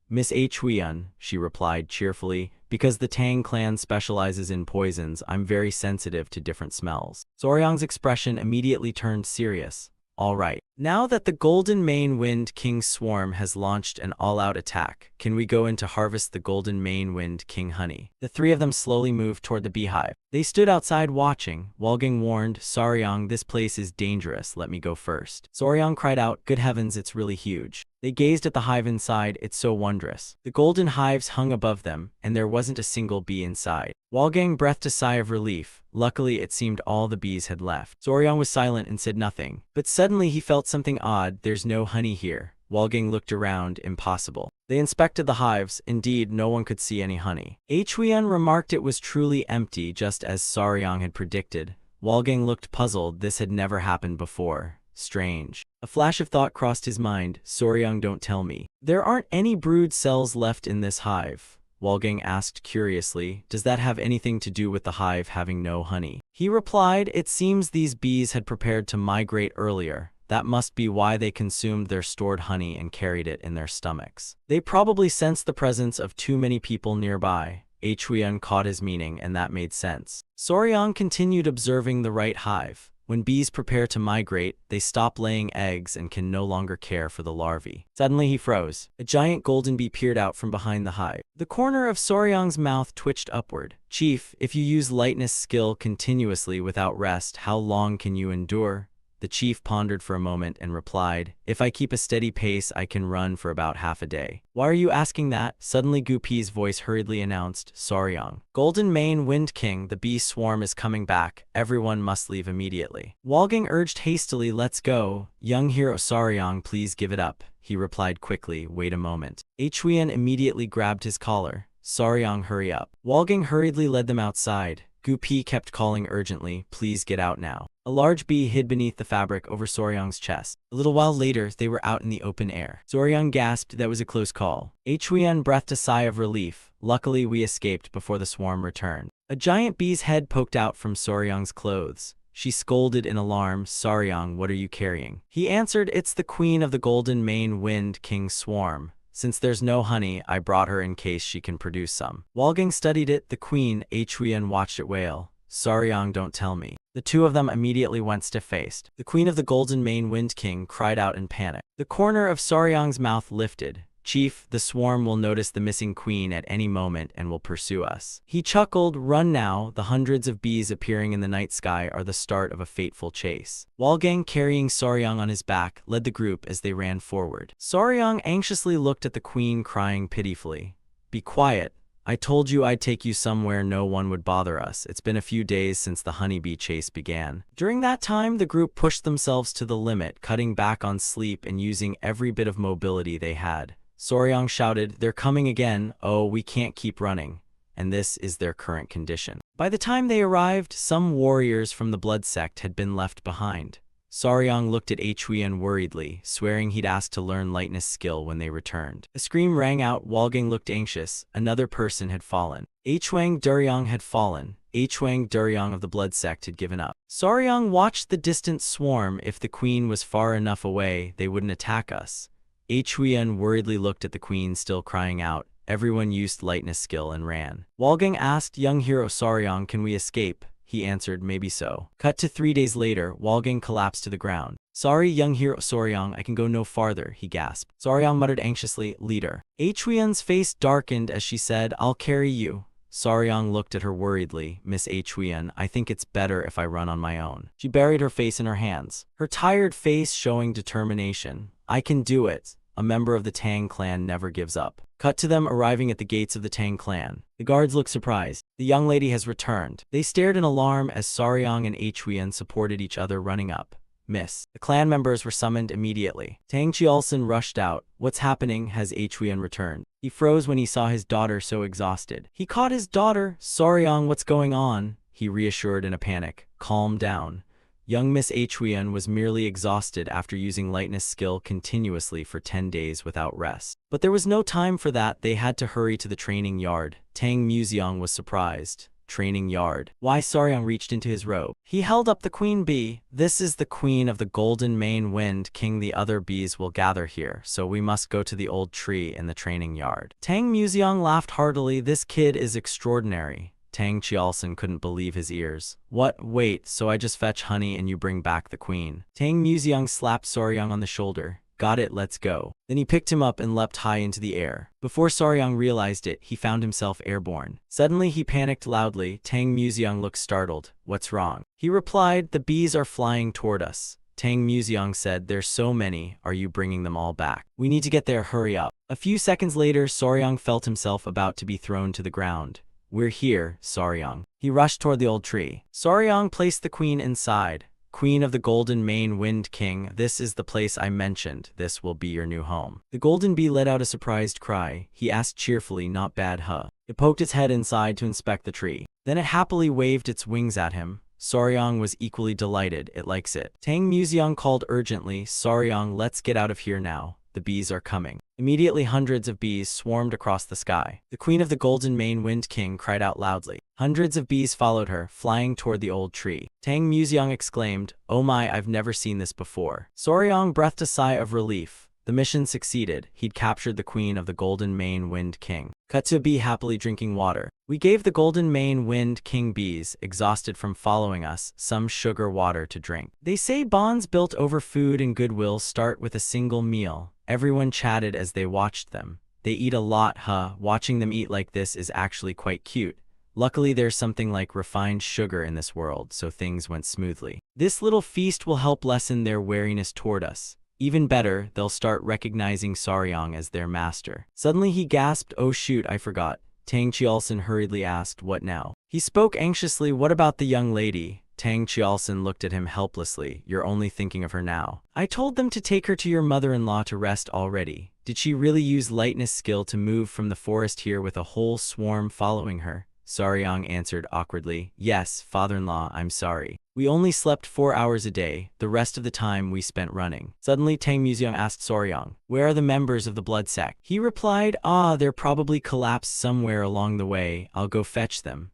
"Miss Huiyan," she replied cheerfully, "because the Tang clan specializes in poisons, I'm very sensitive to different smells." Soryang's expression immediately turned serious. "All right. Now that the Golden Mane Wind King swarm has launched an all-out attack, can we go in to harvest the Golden Mane Wind King honey?" The three of them slowly moved toward the beehive. They stood outside watching. Walgang warned, "Soryang, this place is dangerous. Let me go first." Soryang cried out, "Good heavens, it's really huge." They gazed at the hive inside. It's so wondrous. The golden hives hung above them, and there wasn't a single bee inside. Walgang breathed a sigh of relief. Luckily, it seemed all the bees had left. Soryang was silent and said nothing. But suddenly he felt something odd. "There's no honey here." Walgang looked around. Impossible. They inspected the hives. Indeed, no one could see any honey. Huiyan remarked it was truly empty, just as Soryang had predicted. Walgang looked puzzled. This had never happened before. Strange. A flash of thought crossed his mind. "Soryang, don't tell me there aren't any brood cells left in this hive?" Walgang asked curiously. "Does that have anything to do with the hive having no honey?" He replied, "It seems these bees had prepared to migrate earlier. That must be why they consumed their stored honey and carried it in their stomachs. They probably sensed the presence of too many people nearby." Huiyan caught his meaning, and that made sense. Soryang continued observing the right hive. When bees prepare to migrate, they stop laying eggs and can no longer care for the larvae. Suddenly he froze. A giant golden bee peered out from behind the hive. The corner of Soryang's mouth twitched upward. "Chief, if you use lightness skill continuously without rest, how long can you endure?" The chief pondered for a moment and replied, "If I keep a steady pace, I can run for about half a day." "Why are you asking that?" Suddenly Gupi's voice hurriedly announced, "Soryang, Golden Mane Wind King, the bee swarm is coming back. Everyone must leave immediately." Walgang urged hastily, "Let's go." "Young hero Soryang, please give it up." He replied quickly, "Wait a moment." Huiyan immediately grabbed his collar. "Soryang, hurry up." Walgang hurriedly led them outside. Gupi kept calling urgently, "Please get out now." A large bee hid beneath the fabric over Soryang's chest. A little while later, they were out in the open air. Soryang gasped. That was a close call. Huiyan breathed a sigh of relief. "Luckily, we escaped before the swarm returned." A giant bee's head poked out from Soryang's clothes. She scolded in alarm, "Soryang, what are you carrying?" He answered, "It's the queen of the Golden Mane Wind King swarm. Since there's no honey, I brought her in case she can produce some." Walgang studied it. The queen. Huiyan watched it wail. "Soryang, don't tell me." The two of them immediately went stiff-faced. The queen of the Golden Mane Wind King cried out in panic. The corner of Soryang's mouth lifted. "Chief, the swarm will notice the missing queen at any moment and will pursue us." He chuckled. "Run now. The hundreds of bees appearing in the night sky are the start of a fateful chase." Walgang, carrying Soryang on his back, led the group as they ran forward. Soryang anxiously looked at the queen, crying pitifully. "Be quiet. I told you I'd take you somewhere no one would bother us. It's been a few days since the honeybee chase began. During that time, the group pushed themselves to the limit, cutting back on sleep and using every bit of mobility they had. Soryang shouted, "They're coming again. Oh, we can't keep running." And this is their current condition. By the time they arrived, some warriors from the blood sect had been left behind. Soryang looked at Huiyan worriedly, swearing he'd asked to learn lightness skill when they returned. A scream rang out. Walgang looked anxious. Another person had fallen. Huang Duryang had fallen. Huang Duryang of the blood sect had given up. Soryang watched the distant swarm. If the queen was far enough away, they wouldn't attack us. Huiyan worriedly looked at the queen, still crying out. Everyone used lightness skill and ran. Walgang asked young hero Soryang, "Can we escape?" He answered, "Maybe so." Cut to 3 days later, Walgang collapsed to the ground. "Sorry, young hero Soryang, I can go no farther," he gasped. Soryang muttered anxiously, "Leader." Huiyan's face darkened as she said, "I'll carry you." Soryang looked at her worriedly. "Miss Huiyan, I think it's better if I run on my own." She buried her face in her hands, her tired face showing determination. "I can do it. A member of the Tang clan never gives up." Cut to them arriving at the gates of the Tang clan. The guards looked surprised. "The young lady has returned." They stared in alarm as Soryang and Huiyan supported each other, running up. "Miss." The clan members were summoned immediately. Tang Qiulson rushed out. "What's happening? Has Huiyan returned?" He froze when he saw his daughter so exhausted. He caught his daughter. "Soryang, what's going on?" He reassured in a panic. "Calm down. Young Miss Huiyan was merely exhausted after using lightness skill continuously for 10 days without rest." But there was no time for that. They had to hurry to the training yard. Tang Museong was surprised. Training yard. Why? Soryang reached into his robe. He held up the queen bee. "This is the queen of the golden mane wind king. The other bees will gather here, so we must go to the old tree in the training yard." Tang Museong laughed heartily. "This kid is extraordinary." Tang Qiulson couldn't believe his ears. "What? Wait, so I just fetch honey and you bring back the queen?" Tang Museong slapped Soryang on the shoulder. "Got it, let's go." Then he picked him up and leapt high into the air. Before Soryang realized it, he found himself airborne. Suddenly he panicked loudly. Tang Museong looked startled. "What's wrong?" He replied, "The bees are flying toward us." Tang Museong said, "There's so many. Are you bringing them all back? We need to get there, hurry up." A few seconds later, Soryang felt himself about to be thrown to the ground. "We're here, Soryang." He rushed toward the old tree. Soryang placed the queen inside. "Queen of the Golden Mane Wind King, this is the place I mentioned. This will be your new home." The golden bee let out a surprised cry. He asked cheerfully, "Not bad, huh?" It poked its head inside to inspect the tree. Then it happily waved its wings at him. Soryang was equally delighted. "It likes it." Tang Museong called urgently, "Soryang, let's get out of here now. The bees are coming." Immediately hundreds of bees swarmed across the sky. The queen of the Golden Mane Wind King cried out loudly. Hundreds of bees followed her, flying toward the old tree. Tang Museong exclaimed, "Oh my, I've never seen this before." Soryang breathed a sigh of relief. The mission succeeded. He'd captured the queen of the Golden Mane Wind King. Cut to a bee happily drinking water. "We gave the Golden Mane Wind King bees, exhausted from following us, some sugar water to drink. They say bonds built over food and goodwill start with a single meal." Everyone chatted as they watched them. "They eat a lot, huh? Watching them eat like this is actually quite cute. Luckily there's something like refined sugar in this world, so things went smoothly. This little feast will help lessen their wariness toward us. Even better, they'll start recognizing Soryang as their master." Suddenly he gasped, "Oh shoot, I forgot." Tang Qiulson hurriedly asked, "What now?" He spoke anxiously, "What about the young lady?" Tang Qiulson looked at him helplessly. "You're only thinking of her now. I told them to take her to your mother-in-law to rest already." "Did she really use lightness skill to move from the forest here with a whole swarm following her?" Soryang answered awkwardly. "Yes, father-in-law, I'm sorry. We only slept 4 hours a day. The rest of the time we spent running." Suddenly Tang Museong asked Soryang, "Where are the members of the blood sect?" He replied, "They're probably collapsed somewhere along the way. I'll go fetch them."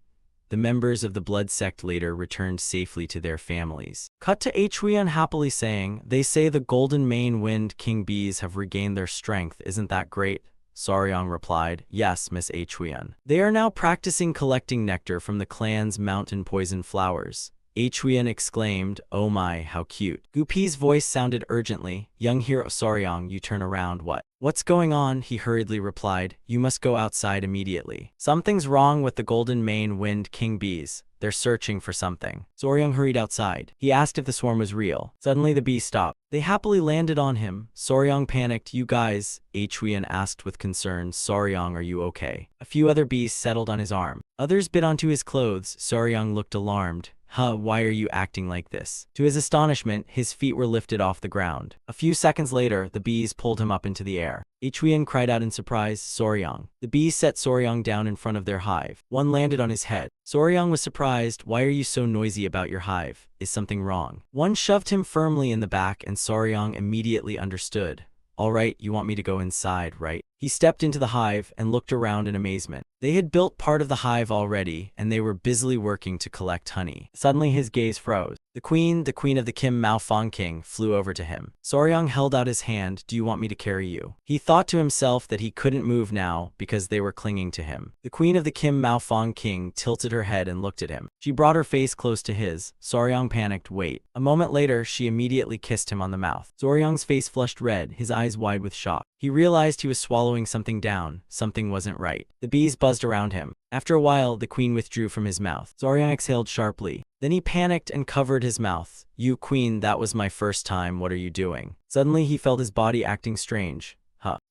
The members of the blood sect later returned safely to their families. Cut to Huiyan happily saying, "They say the Golden Mane Wind King bees have regained their strength. Isn't that great?" Soryang replied, "Yes, Miss Huiyan. They are now practicing collecting nectar from the clan's mountain poison flowers." Huiyan exclaimed, "Oh my, how cute." Gupi's voice sounded urgently. "Young hero Soryang, you turn around. What's going on?" He hurriedly replied, "You must go outside immediately. Something's wrong with the Golden Mane Wind King bees." They're searching for something. Soryang hurried outside. He asked if the swarm was real. Suddenly the bees stopped. They happily landed on him. Soryang panicked. You guys, Huiyan asked with concern. Soryang, are you okay? A few other bees settled on his arm. Others bit onto his clothes. Soryang looked alarmed. Why are you acting like this? To his astonishment, his feet were lifted off the ground. A few seconds later, the bees pulled him up into the air. Huiyan cried out in surprise, Soryang. The bees set Soryang down in front of their hive. One landed on his head. Soryang was surprised. Why are you so noisy about your hive? Is something wrong? One shoved him firmly in the back and Soryang immediately understood. All right, you want me to go inside, right? He stepped into the hive and looked around in amazement. They had built part of the hive already, and they were busily working to collect honey. Suddenly his gaze froze. The queen of the Kim Mao Fong King, flew over to him. Soryang held out his hand. Do you want me to carry you? He thought to himself that he couldn't move now because they were clinging to him. The queen of the Kim Mao Fong King tilted her head and looked at him. She brought her face close to his. Soryang panicked. Wait. A moment later, she immediately kissed him on the mouth. Soryang's face flushed red, his eyes wide with shock. He realized he was swallowing something down. Something wasn't right. The bees buzzed around him. After a while, the queen withdrew from his mouth. Soryang exhaled sharply. Then he panicked and covered his mouth. You queen, that was my first time. What are you doing? Suddenly he felt his body acting strange.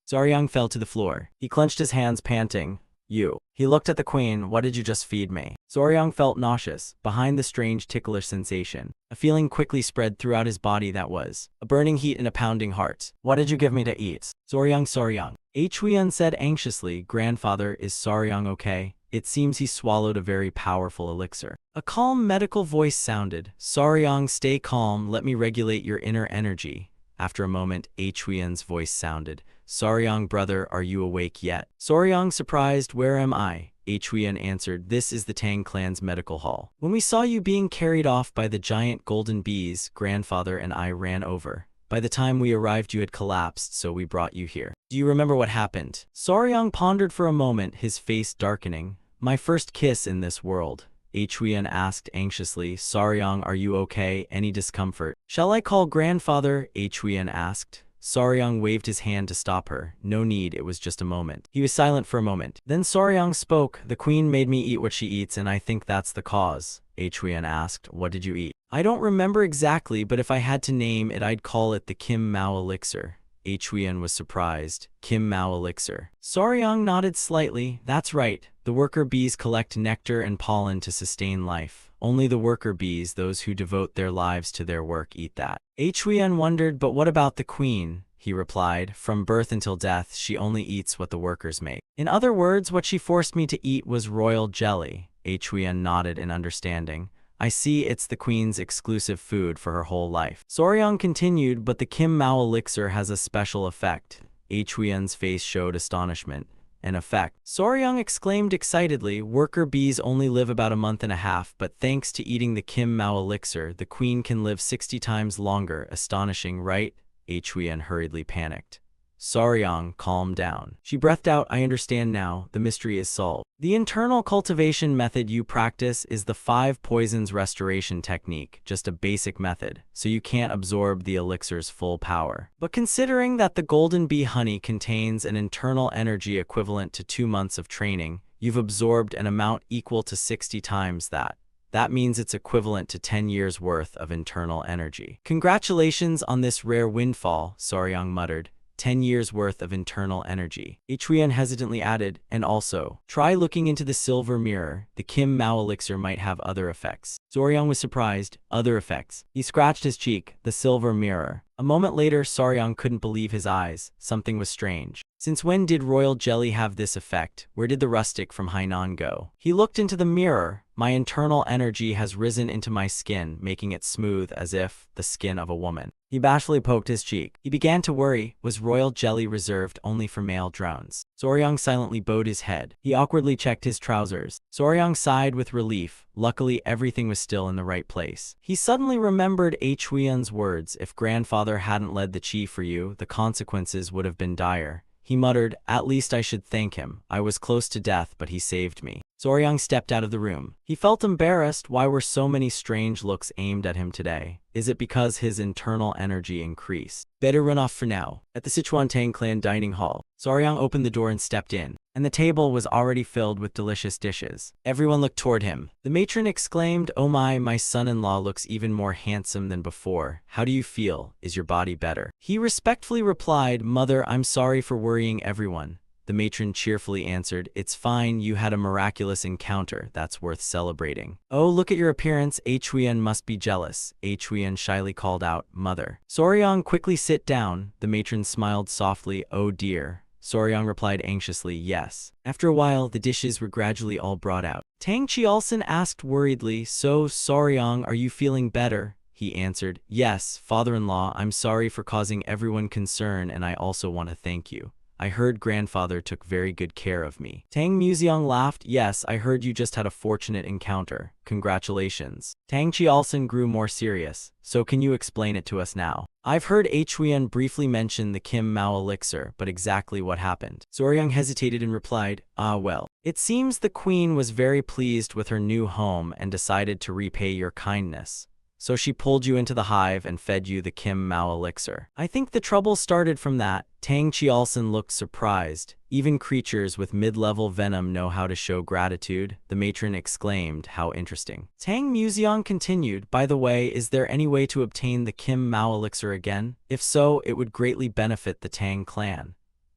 Soryang fell to the floor. He clenched his hands, panting. You. He looked at the queen. What did you just feed me? Soryang felt nauseous. Behind the strange ticklish sensation, a feeling quickly spread throughout his body that was a burning heat and a pounding heart. What did you give me to eat? Soryang. Huiyan said anxiously. Grandfather, is Soryang okay? It seems he swallowed a very powerful elixir. A calm medical voice sounded. Soryang, stay calm. Let me regulate your inner energy. After a moment, Huiyan's voice sounded. Soryang, brother, are you awake yet? Soryang, surprised. Where am I? Huiyan answered. This is the Tang clan's medical hall. When we saw you being carried off by the giant golden bees, grandfather and I ran over. By the time we arrived, you had collapsed, so we brought you here. Do you remember what happened? Soryang pondered for a moment, his face darkening. My first kiss in this world. Huiyan asked anxiously. Soryang, are you okay? Any discomfort? Shall I call grandfather? Huiyan asked. Soryang waved his hand to stop her. No need, it was just a moment. He was silent for a moment. Then Soryang spoke. The queen made me eat what she eats, and I think that's the cause. Huiyan asked. What did you eat? I don't remember exactly, but if I had to name it, I'd call it the Kim Mao elixir. Huiyan was surprised. Kim Mao elixir. Soryang nodded slightly. That's right. The worker bees collect nectar and pollen to sustain life. Only the worker bees, those who devote their lives to their work, eat that. Huiyan wondered, but what about the queen? He replied, from birth until death, she only eats what the workers make. In other words, what she forced me to eat was royal jelly. Huiyan nodded in understanding. I see, it's the queen's exclusive food for her whole life. Soryang continued, but the Kim Mao elixir has a special effect. Huiyan's face showed astonishment. An effect? Soryang exclaimed excitedly. Worker bees only live about a month and a half, but thanks to eating the Kim Mao elixir, the queen can live 60 times longer. Astonishing, right? Huiyan hurriedly panicked. Soryang, calm down. She breathed out. I understand now. The mystery is solved. The internal cultivation method you practice is the 5 poisons restoration technique, just a basic method, so you can't absorb the elixir's full power. But considering that the golden bee honey contains an internal energy equivalent to 2 months of training, you've absorbed an amount equal to 60 times that. That means it's equivalent to 10 years' worth of internal energy. Congratulations on this rare windfall, Soryang muttered. 10 years worth of internal energy. Huiyan hesitantly added, and also, try looking into the silver mirror. The Kim Mao elixir might have other effects. Soryang was surprised. Other effects. He scratched his cheek. The silver mirror. A moment later, Soryang couldn't believe his eyes. Something was strange. Since when did royal jelly have this effect? Where did the rustic from Hainan go? He looked into the mirror. My internal energy has risen into my skin, making it smooth as if the skin of a woman. He bashfully poked his cheek. He began to worry. Was royal jelly reserved only for male drones? Soryang silently bowed his head. He awkwardly checked his trousers. Soryang sighed with relief. Luckily, everything was still in the right place. He suddenly remembered Huiyan's words. If grandfather hadn't led the chi for you, the consequences would have been dire. He muttered, at least I should thank him. I was close to death, but he saved me. Soryang stepped out of the room. He felt embarrassed. Why were so many strange looks aimed at him today? Is it because his internal energy increased? Better run off for now. At the Sichuan Tang clan dining hall, Soryang opened the door and stepped in, and the table was already filled with delicious dishes. Everyone looked toward him. The matron exclaimed, "Oh my son-in-law looks even more handsome than before. How do you feel? Is your body better?" He respectfully replied, "Mother, I'm sorry for worrying everyone." The matron cheerfully answered, "It's fine, you had a miraculous encounter, that's worth celebrating." "Oh, look at your appearance, Huyen must be jealous," Huyen shyly called out, "Mother." Soryang, quickly sit down. The matron smiled softly, "Oh dear." Soryang replied anxiously, "Yes." After a while, the dishes were gradually all brought out. Tang Qialson asked worriedly, "So, Soryang, are you feeling better?" He answered, "Yes, father-in-law, I'm sorry for causing everyone concern and I also want to thank you. I heard grandfather took very good care of me." Tang Museong laughed, "Yes, I heard you just had a fortunate encounter. Congratulations." Tang Qialson grew more serious. "So can you explain it to us now?" "I've heard Huyen briefly mention the Kim Mao elixir, but exactly what happened?" Soryang hesitated and replied, Well, it seems the queen was very pleased with her new home and decided to repay your kindness. So she pulled you into the hive and fed you the Kim Mao elixir. I think the trouble started from that." Tang Qialson looked surprised. "Even creatures with mid-level venom know how to show gratitude," the matron exclaimed. "How interesting." Tang Museong continued, "By the way, is there any way to obtain the Kim Mao elixir again? If so, it would greatly benefit the Tang clan."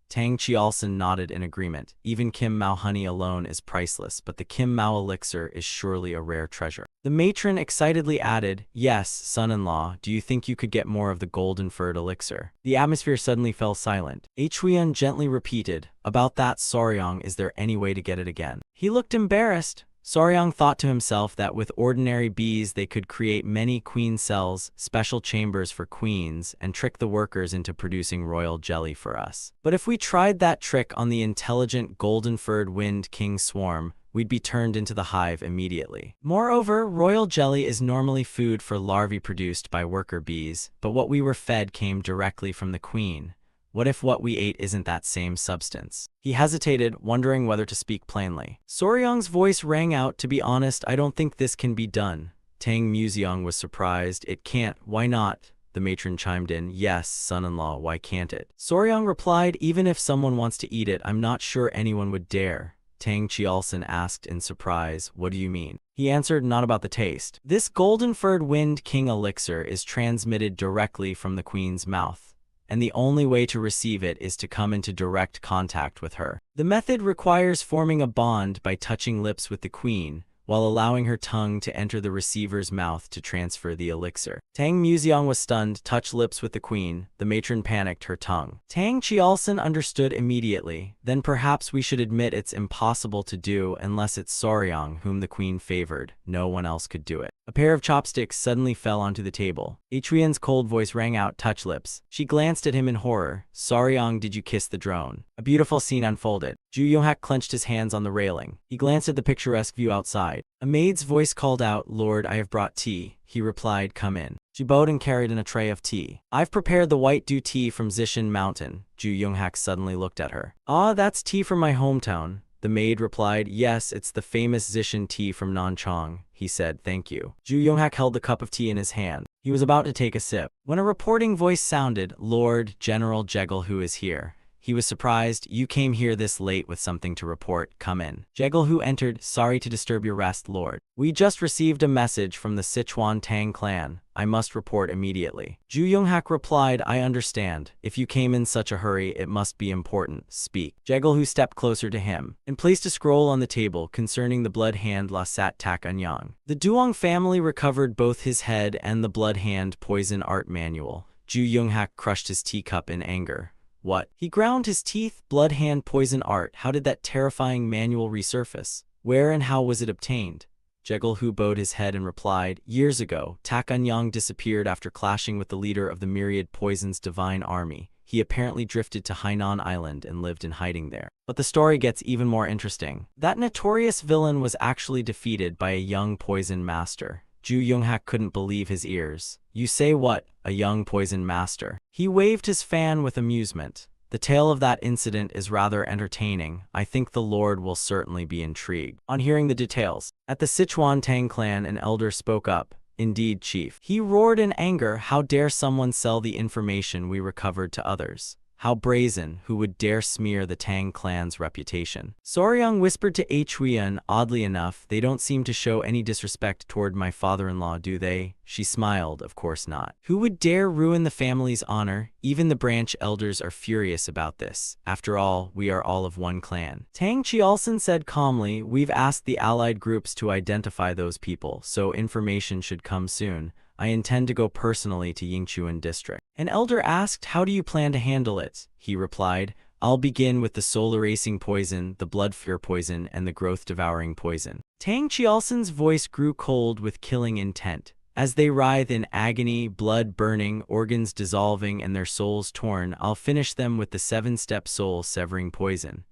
Tang Qialson nodded in agreement. "Even Kim Mao honey alone is priceless, but the Kim Mao elixir is surely a rare treasure." The matron excitedly added, "Yes, son-in-law, do you think you could get more of the golden-furred elixir?" The atmosphere suddenly fell silent. Huyen gently repeated, "About that, Soryang, is there any way to get it again?" He looked embarrassed. Soryang thought to himself that with ordinary bees they could create many queen cells, special chambers for queens, and trick the workers into producing royal jelly for us. But if we tried that trick on the intelligent golden-furred wind king swarm, we'd be turned into the hive immediately. Moreover, royal jelly is normally food for larvae produced by worker bees, but what we were fed came directly from the queen. What if what we ate isn't that same substance? He hesitated, wondering whether to speak plainly. Soryang's voice rang out, "To be honest, I don't think this can be done." Tang Museong was surprised. "It can't. Why not?" The matron chimed in, "Yes, son-in-law, why can't it?" Soryang replied, "Even if someone wants to eat it, I'm not sure anyone would dare." Tang Qialson asked in surprise, "What do you mean?" He answered, "Not about the taste. This golden-furred wind king elixir is transmitted directly from the queen's mouth, and the only way to receive it is to come into direct contact with her. The method requires forming a bond by touching lips with the queen, while allowing her tongue to enter the receiver's mouth to transfer the elixir." Tang Museong was stunned. "Touch lips with the queen." The matron panicked, her tongue. Tang Qialson understood immediately. "Then perhaps we should admit it's impossible to do unless it's Soryang whom the queen favored. No one else could do it." A pair of chopsticks suddenly fell onto the table. Huyen's cold voice rang out, "Touch lips." She glanced at him in horror. "Soryang, did you kiss the drone?" A beautiful scene unfolded. Ju Yonghak clenched his hands on the railing. He glanced at the picturesque view outside. A maid's voice called out, "Lord, I have brought tea." He replied, "Come in." She bowed and carried in a tray of tea. "I've prepared the white dew tea from Sichuan mountain." Ju Yonghak suddenly looked at her. "Ah, that's tea from my hometown." The maid replied, "Yes, it's the famous Sichuan tea from Nanchang." He said, "Thank you." Ju Yonghak held the cup of tea in his hand. He was about to take a sip, when a reporting voice sounded, "Lord, General Jegelhu is here." He was surprised. "You came here this late with something to report. Come in." Jegelhu entered. "Sorry to disturb your rest, Lord. We just received a message from the Sichuan Tang clan. I must report immediately." Ju Yonghak replied, "I understand. If you came in such a hurry, it must be important. Speak." Jegelhu stepped closer to him and placed a scroll on the table concerning the blood hand La Sat Tak Anyang. The Duong family recovered both his head and the blood hand poison art manual. Ju Yonghak crushed his teacup in anger. What? He ground his teeth. Blood hand poison art. How did that terrifying manual resurface? Where and how was it obtained? Jegelhu bowed his head and replied, "Years ago, Tak Anyang disappeared after clashing with the leader of the Myriad Poison's divine army. He apparently drifted to Hainan Island and lived in hiding there." But the story gets even more interesting. That notorious villain was actually defeated by a young poison master. Ju Yonghak couldn't believe his ears. "You say what? A young poison master?" He waved his fan with amusement. The tale of that incident is rather entertaining. I think the Lord will certainly be intrigued. On hearing the details, at the Sichuan Tang clan, an elder spoke up. Indeed, chief. He roared in anger. How dare someone sell the information we recovered to others? How brazen, who would dare smear the Tang clan's reputation? Soryang whispered to Huiyan, oddly enough, they don't seem to show any disrespect toward my father-in-law, do they? She smiled, of course not. Who would dare ruin the family's honor? Even the branch elders are furious about this. After all, we are all of one clan. Tang Chialson said calmly, we've asked the allied groups to identify those people, so information should come soon. I intend to go personally to Yingchuan district. An elder asked, how do you plan to handle it? He replied, I'll begin with the soul-erasing poison, the blood-fear poison, and the growth-devouring poison. Tang Chialson's voice grew cold with killing intent. As they writhe in agony, blood burning, organs dissolving, and their souls torn, I'll finish them with the 7-step soul-severing poison.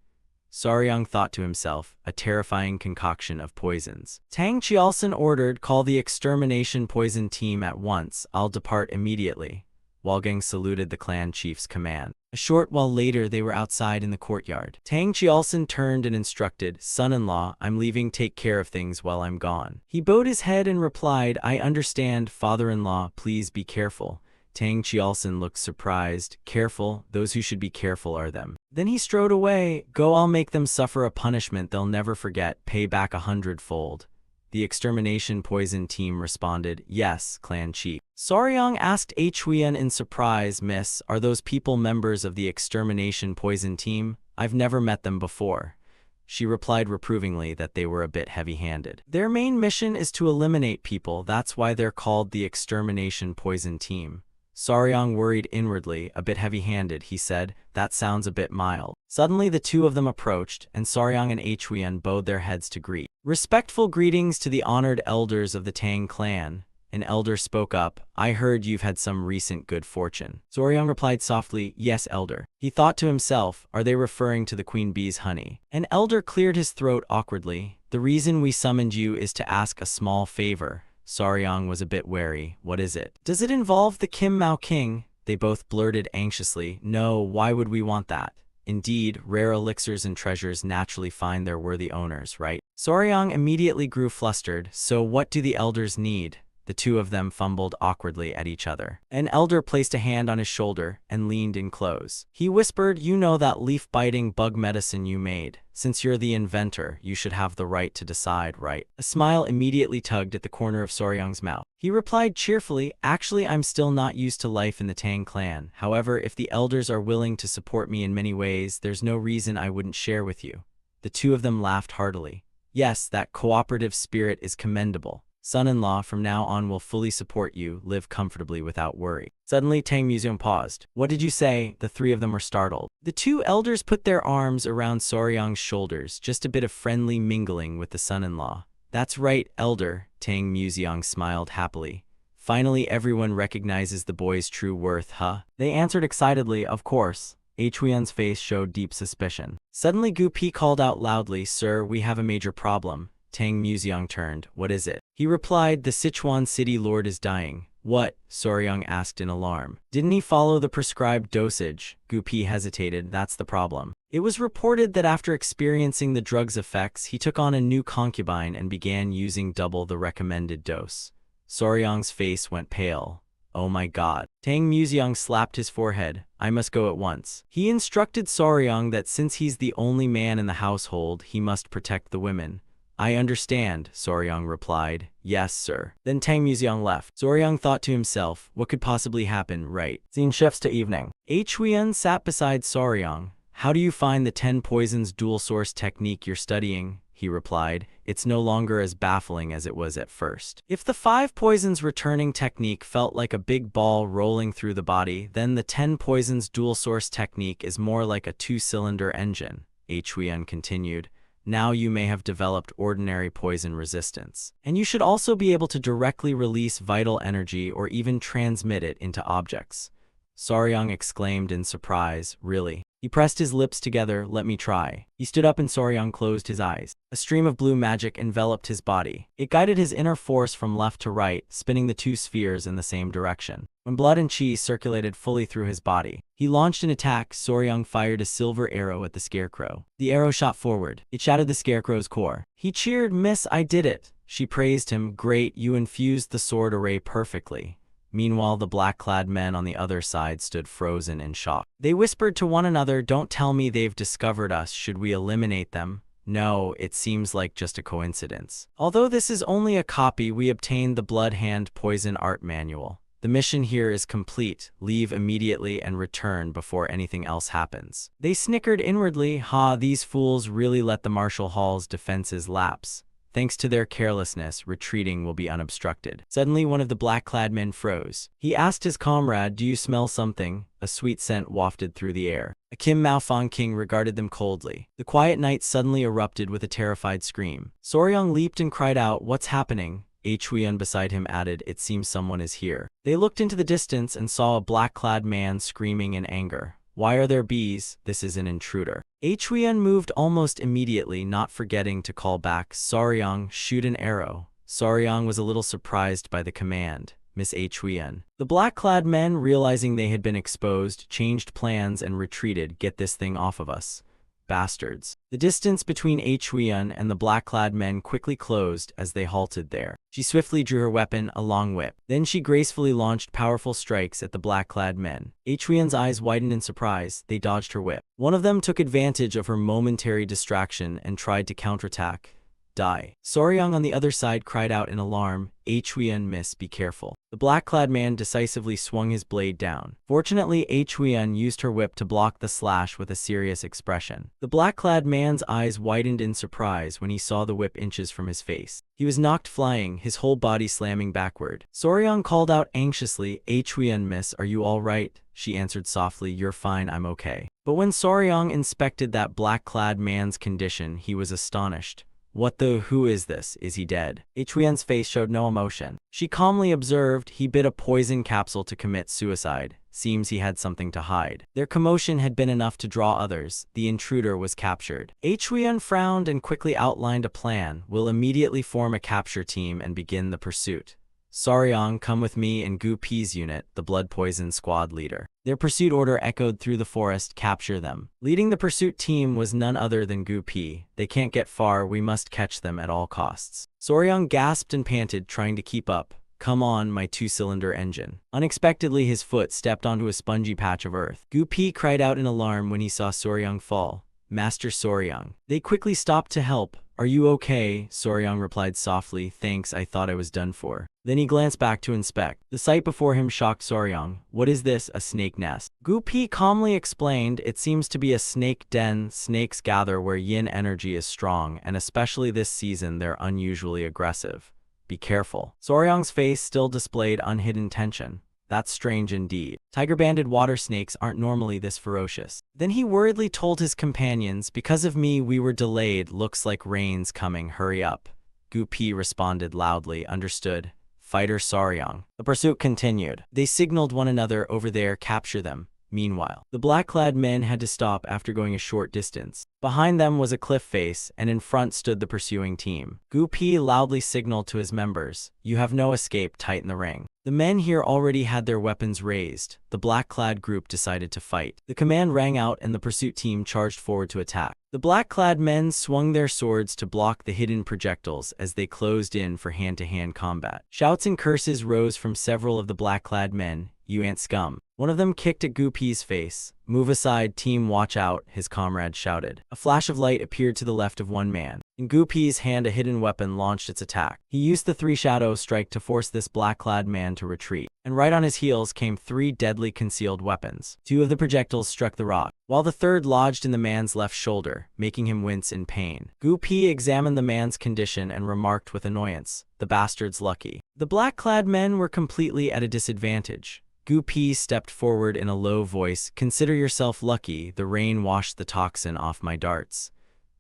Soryang thought to himself, a terrifying concoction of poisons. Tang Chialson ordered, call the extermination poison team at once. I'll depart immediately. Walgang saluted the clan chief's command. A short while later, they were outside in the courtyard. Tang Chialson turned and instructed, son-in-law, I'm leaving, take care of things while I'm gone. He bowed his head and replied, I understand, father-in-law, please be careful. Tang Chialson looked surprised. Careful, those who should be careful are them. Then he strode away. Go, I'll make them suffer a punishment they'll never forget, pay back 100-fold. The extermination poison team responded, yes, clan chief. Soryang asked Huiyan in surprise, miss, are those people members of the extermination poison team? I've never met them before. She replied reprovingly that they were a bit heavy-handed. Their main mission is to eliminate people, that's why they're called the extermination poison team. Soryang worried inwardly, a bit heavy-handed, he said, that sounds a bit mild. Suddenly the two of them approached, and Soryang and Huiyan bowed their heads to greet. Respectful greetings to the honored elders of the Tang clan. An elder spoke up, I heard you've had some recent good fortune. Soryang replied softly, yes, elder. He thought to himself, are they referring to the queen bee's honey? An elder cleared his throat awkwardly. The reason we summoned you is to ask a small favor. Soryang was a bit wary. What is it? Does it involve the Kim Mao King? They both blurted anxiously. No, why would we want that? Indeed, rare elixirs and treasures naturally find their worthy owners, right? Soryang immediately grew flustered. So what do the elders need? The two of them fumbled awkwardly at each other. An elder placed a hand on his shoulder and leaned in close. He whispered, you know that leaf-biting bug medicine you made. Since you're the inventor, you should have the right to decide, right? A smile immediately tugged at the corner of Soryang's mouth. He replied cheerfully, actually, I'm still not used to life in the Tang clan. However, if the elders are willing to support me in many ways, there's no reason I wouldn't share with you. The two of them laughed heartily. Yes, that cooperative spirit is commendable. Son-in-law, from now on will fully support you, live comfortably without worry. Suddenly, Tang Museum paused. What did you say? The three of them were startled. The two elders put their arms around Soryang's shoulders, just a bit of friendly mingling with the son-in-law. That's right, elder, Tang Museong smiled happily. Finally, everyone recognizes the boy's true worth, huh? They answered excitedly, of course. Huiyan's face showed deep suspicion. Suddenly, Gu Pi called out loudly, sir, we have a major problem. Tang Museong turned. What is it? He replied, the Sichuan city lord is dying. What? Soryang asked in alarm. Didn't he follow the prescribed dosage? Gu Pi hesitated. That's the problem. It was reported that after experiencing the drug's effects, he took on a new concubine and began using double the recommended dose. Soryang's face went pale. Oh my god. Tang Museong slapped his forehead. I must go at once. He instructed Soryang that since he's the only man in the household, he must protect the women. I understand, Soryang replied. Yes, sir. Then Tang Museong left. Soryang thought to himself, what could possibly happen, right? Scene shifts to evening. Huiyan sat beside Soryang. How do you find the 10 poisons dual source technique you're studying? He replied. It's no longer as baffling as it was at first. If the 5 poisons returning technique felt like a big ball rolling through the body, then the 10 poisons dual source technique is more like a 2-cylinder engine. Huiyan continued. Now you may have developed ordinary poison resistance. And you should also be able to directly release vital energy or even transmit it into objects. Soryang exclaimed in surprise, really? He pressed his lips together. Let me try. He stood up and Soryang closed his eyes. A stream of blue magic enveloped his body. It guided his inner force from left to right, spinning the two spheres in the same direction. When blood and chi circulated fully through his body, he launched an attack. Soryang fired a silver arrow at the scarecrow. The arrow shot forward. It shattered the scarecrow's core. He cheered. Miss, I did it. She praised him. Great, you infused the sword array perfectly. Meanwhile, the black-clad men on the other side stood frozen in shock. They whispered to one another, don't tell me they've discovered us. Should we eliminate them? No, it seems like just a coincidence. Although this is only a copy, we obtained the Blood Hand Poison Art Manual. The mission here is complete. Leave immediately and return before anything else happens. They snickered inwardly. Ha, these fools really let the Marshall Hall's defenses lapse. Thanks to their carelessness, retreating will be unobstructed. Suddenly, one of the black-clad men froze. He asked his comrade, do you smell something? A sweet scent wafted through the air. A Kim Maofang king regarded them coldly. The quiet night suddenly erupted with a terrified scream. Soryang leaped and cried out, what's happening? Huiyan beside him added, it seems someone is here. They looked into the distance and saw a black-clad man screaming in anger. Why are there bees? This is an intruder. Huiyan moved almost immediately, not forgetting to call back, Soryang, shoot an arrow. Soryang was a little surprised by the command. Miss Huiyan. The black-clad men, realizing they had been exposed, changed plans and retreated. Get this thing off of us. Bastards. The distance between Huiyan and the black-clad men quickly closed as they halted there. She swiftly drew her weapon, a long whip. Then she gracefully launched powerful strikes at the black-clad men. Huiyan's eyes widened in surprise. They dodged her whip. One of them took advantage of her momentary distraction and tried to counterattack. Die. Soryang on the other side cried out in alarm, Huiyan, miss, be careful. The black-clad man decisively swung his blade down. Fortunately, Huiyan used her whip to block the slash with a serious expression. The black-clad man's eyes widened in surprise when he saw the whip inches from his face. He was knocked flying, his whole body slamming backward. Soryang called out anxiously, Huiyan, miss, are you all right? She answered softly, you're fine, I'm okay. But when Soryang inspected that black-clad man's condition, he was astonished. What the? Who is this? Is he dead? Huiyan's face showed no emotion. She calmly observed, he bit a poison capsule to commit suicide. Seems he had something to hide. Their commotion had been enough to draw others. The intruder was captured. Huiyan frowned and quickly outlined a plan. We'll immediately form a capture team and begin the pursuit. Soryang, come with me and Gu Pi's unit, the blood poison squad leader. Their pursuit order echoed through the forest, capture them. Leading the pursuit team was none other than Gu Pi. They can't get far, we must catch them at all costs. Soryang gasped and panted, trying to keep up. Come on, my two-cylinder engine. Unexpectedly, his foot stepped onto a spongy patch of earth. Gu Pi cried out in alarm when he saw Soryang fall. Master Soryang. They quickly stopped to help. Are you okay? Soryang replied softly, thanks, I thought I was done for. Then he glanced back to inspect. The sight before him shocked Soryang. What is this? A snake nest? Gu Pi calmly explained, it seems to be a snake den. Snakes gather where yin energy is strong, and especially this season they're unusually aggressive. Be careful. Soryang's face still displayed unhidden tension. That's strange indeed. Tiger-banded water snakes aren't normally this ferocious. Then he worriedly told his companions, because of me we were delayed, looks like rain's coming, hurry up. Gu Pi responded loudly, understood. Fighter Soryang. The pursuit continued. They signaled one another, over there, capture them. Meanwhile, the black-clad men had to stop after going a short distance. Behind them was a cliff face, and in front stood the pursuing team. Gu Pi loudly signaled to his members, you have no escape, tighten the ring. The men here already had their weapons raised. The black-clad group decided to fight. The command rang out and the pursuit team charged forward to attack. The black-clad men swung their swords to block the hidden projectiles as they closed in for hand-to-hand combat. Shouts and curses rose from several of the black-clad men. You ain't scum. One of them kicked at Gu Pi's face. Move aside, team, watch out, his comrade shouted. A flash of light appeared to the left of one man. In Gu Pi's hand, a hidden weapon launched its attack. He used the three-shadow strike to force this black-clad man to retreat. And right on his heels came three deadly concealed weapons. Two of the projectiles struck the rock, while the third lodged in the man's left shoulder, making him wince in pain. Gu Pi examined the man's condition and remarked with annoyance, the bastard's lucky. The black-clad men were completely at a disadvantage. Gu Pi stepped forward in a low voice, consider yourself lucky, the rain washed the toxin off my darts.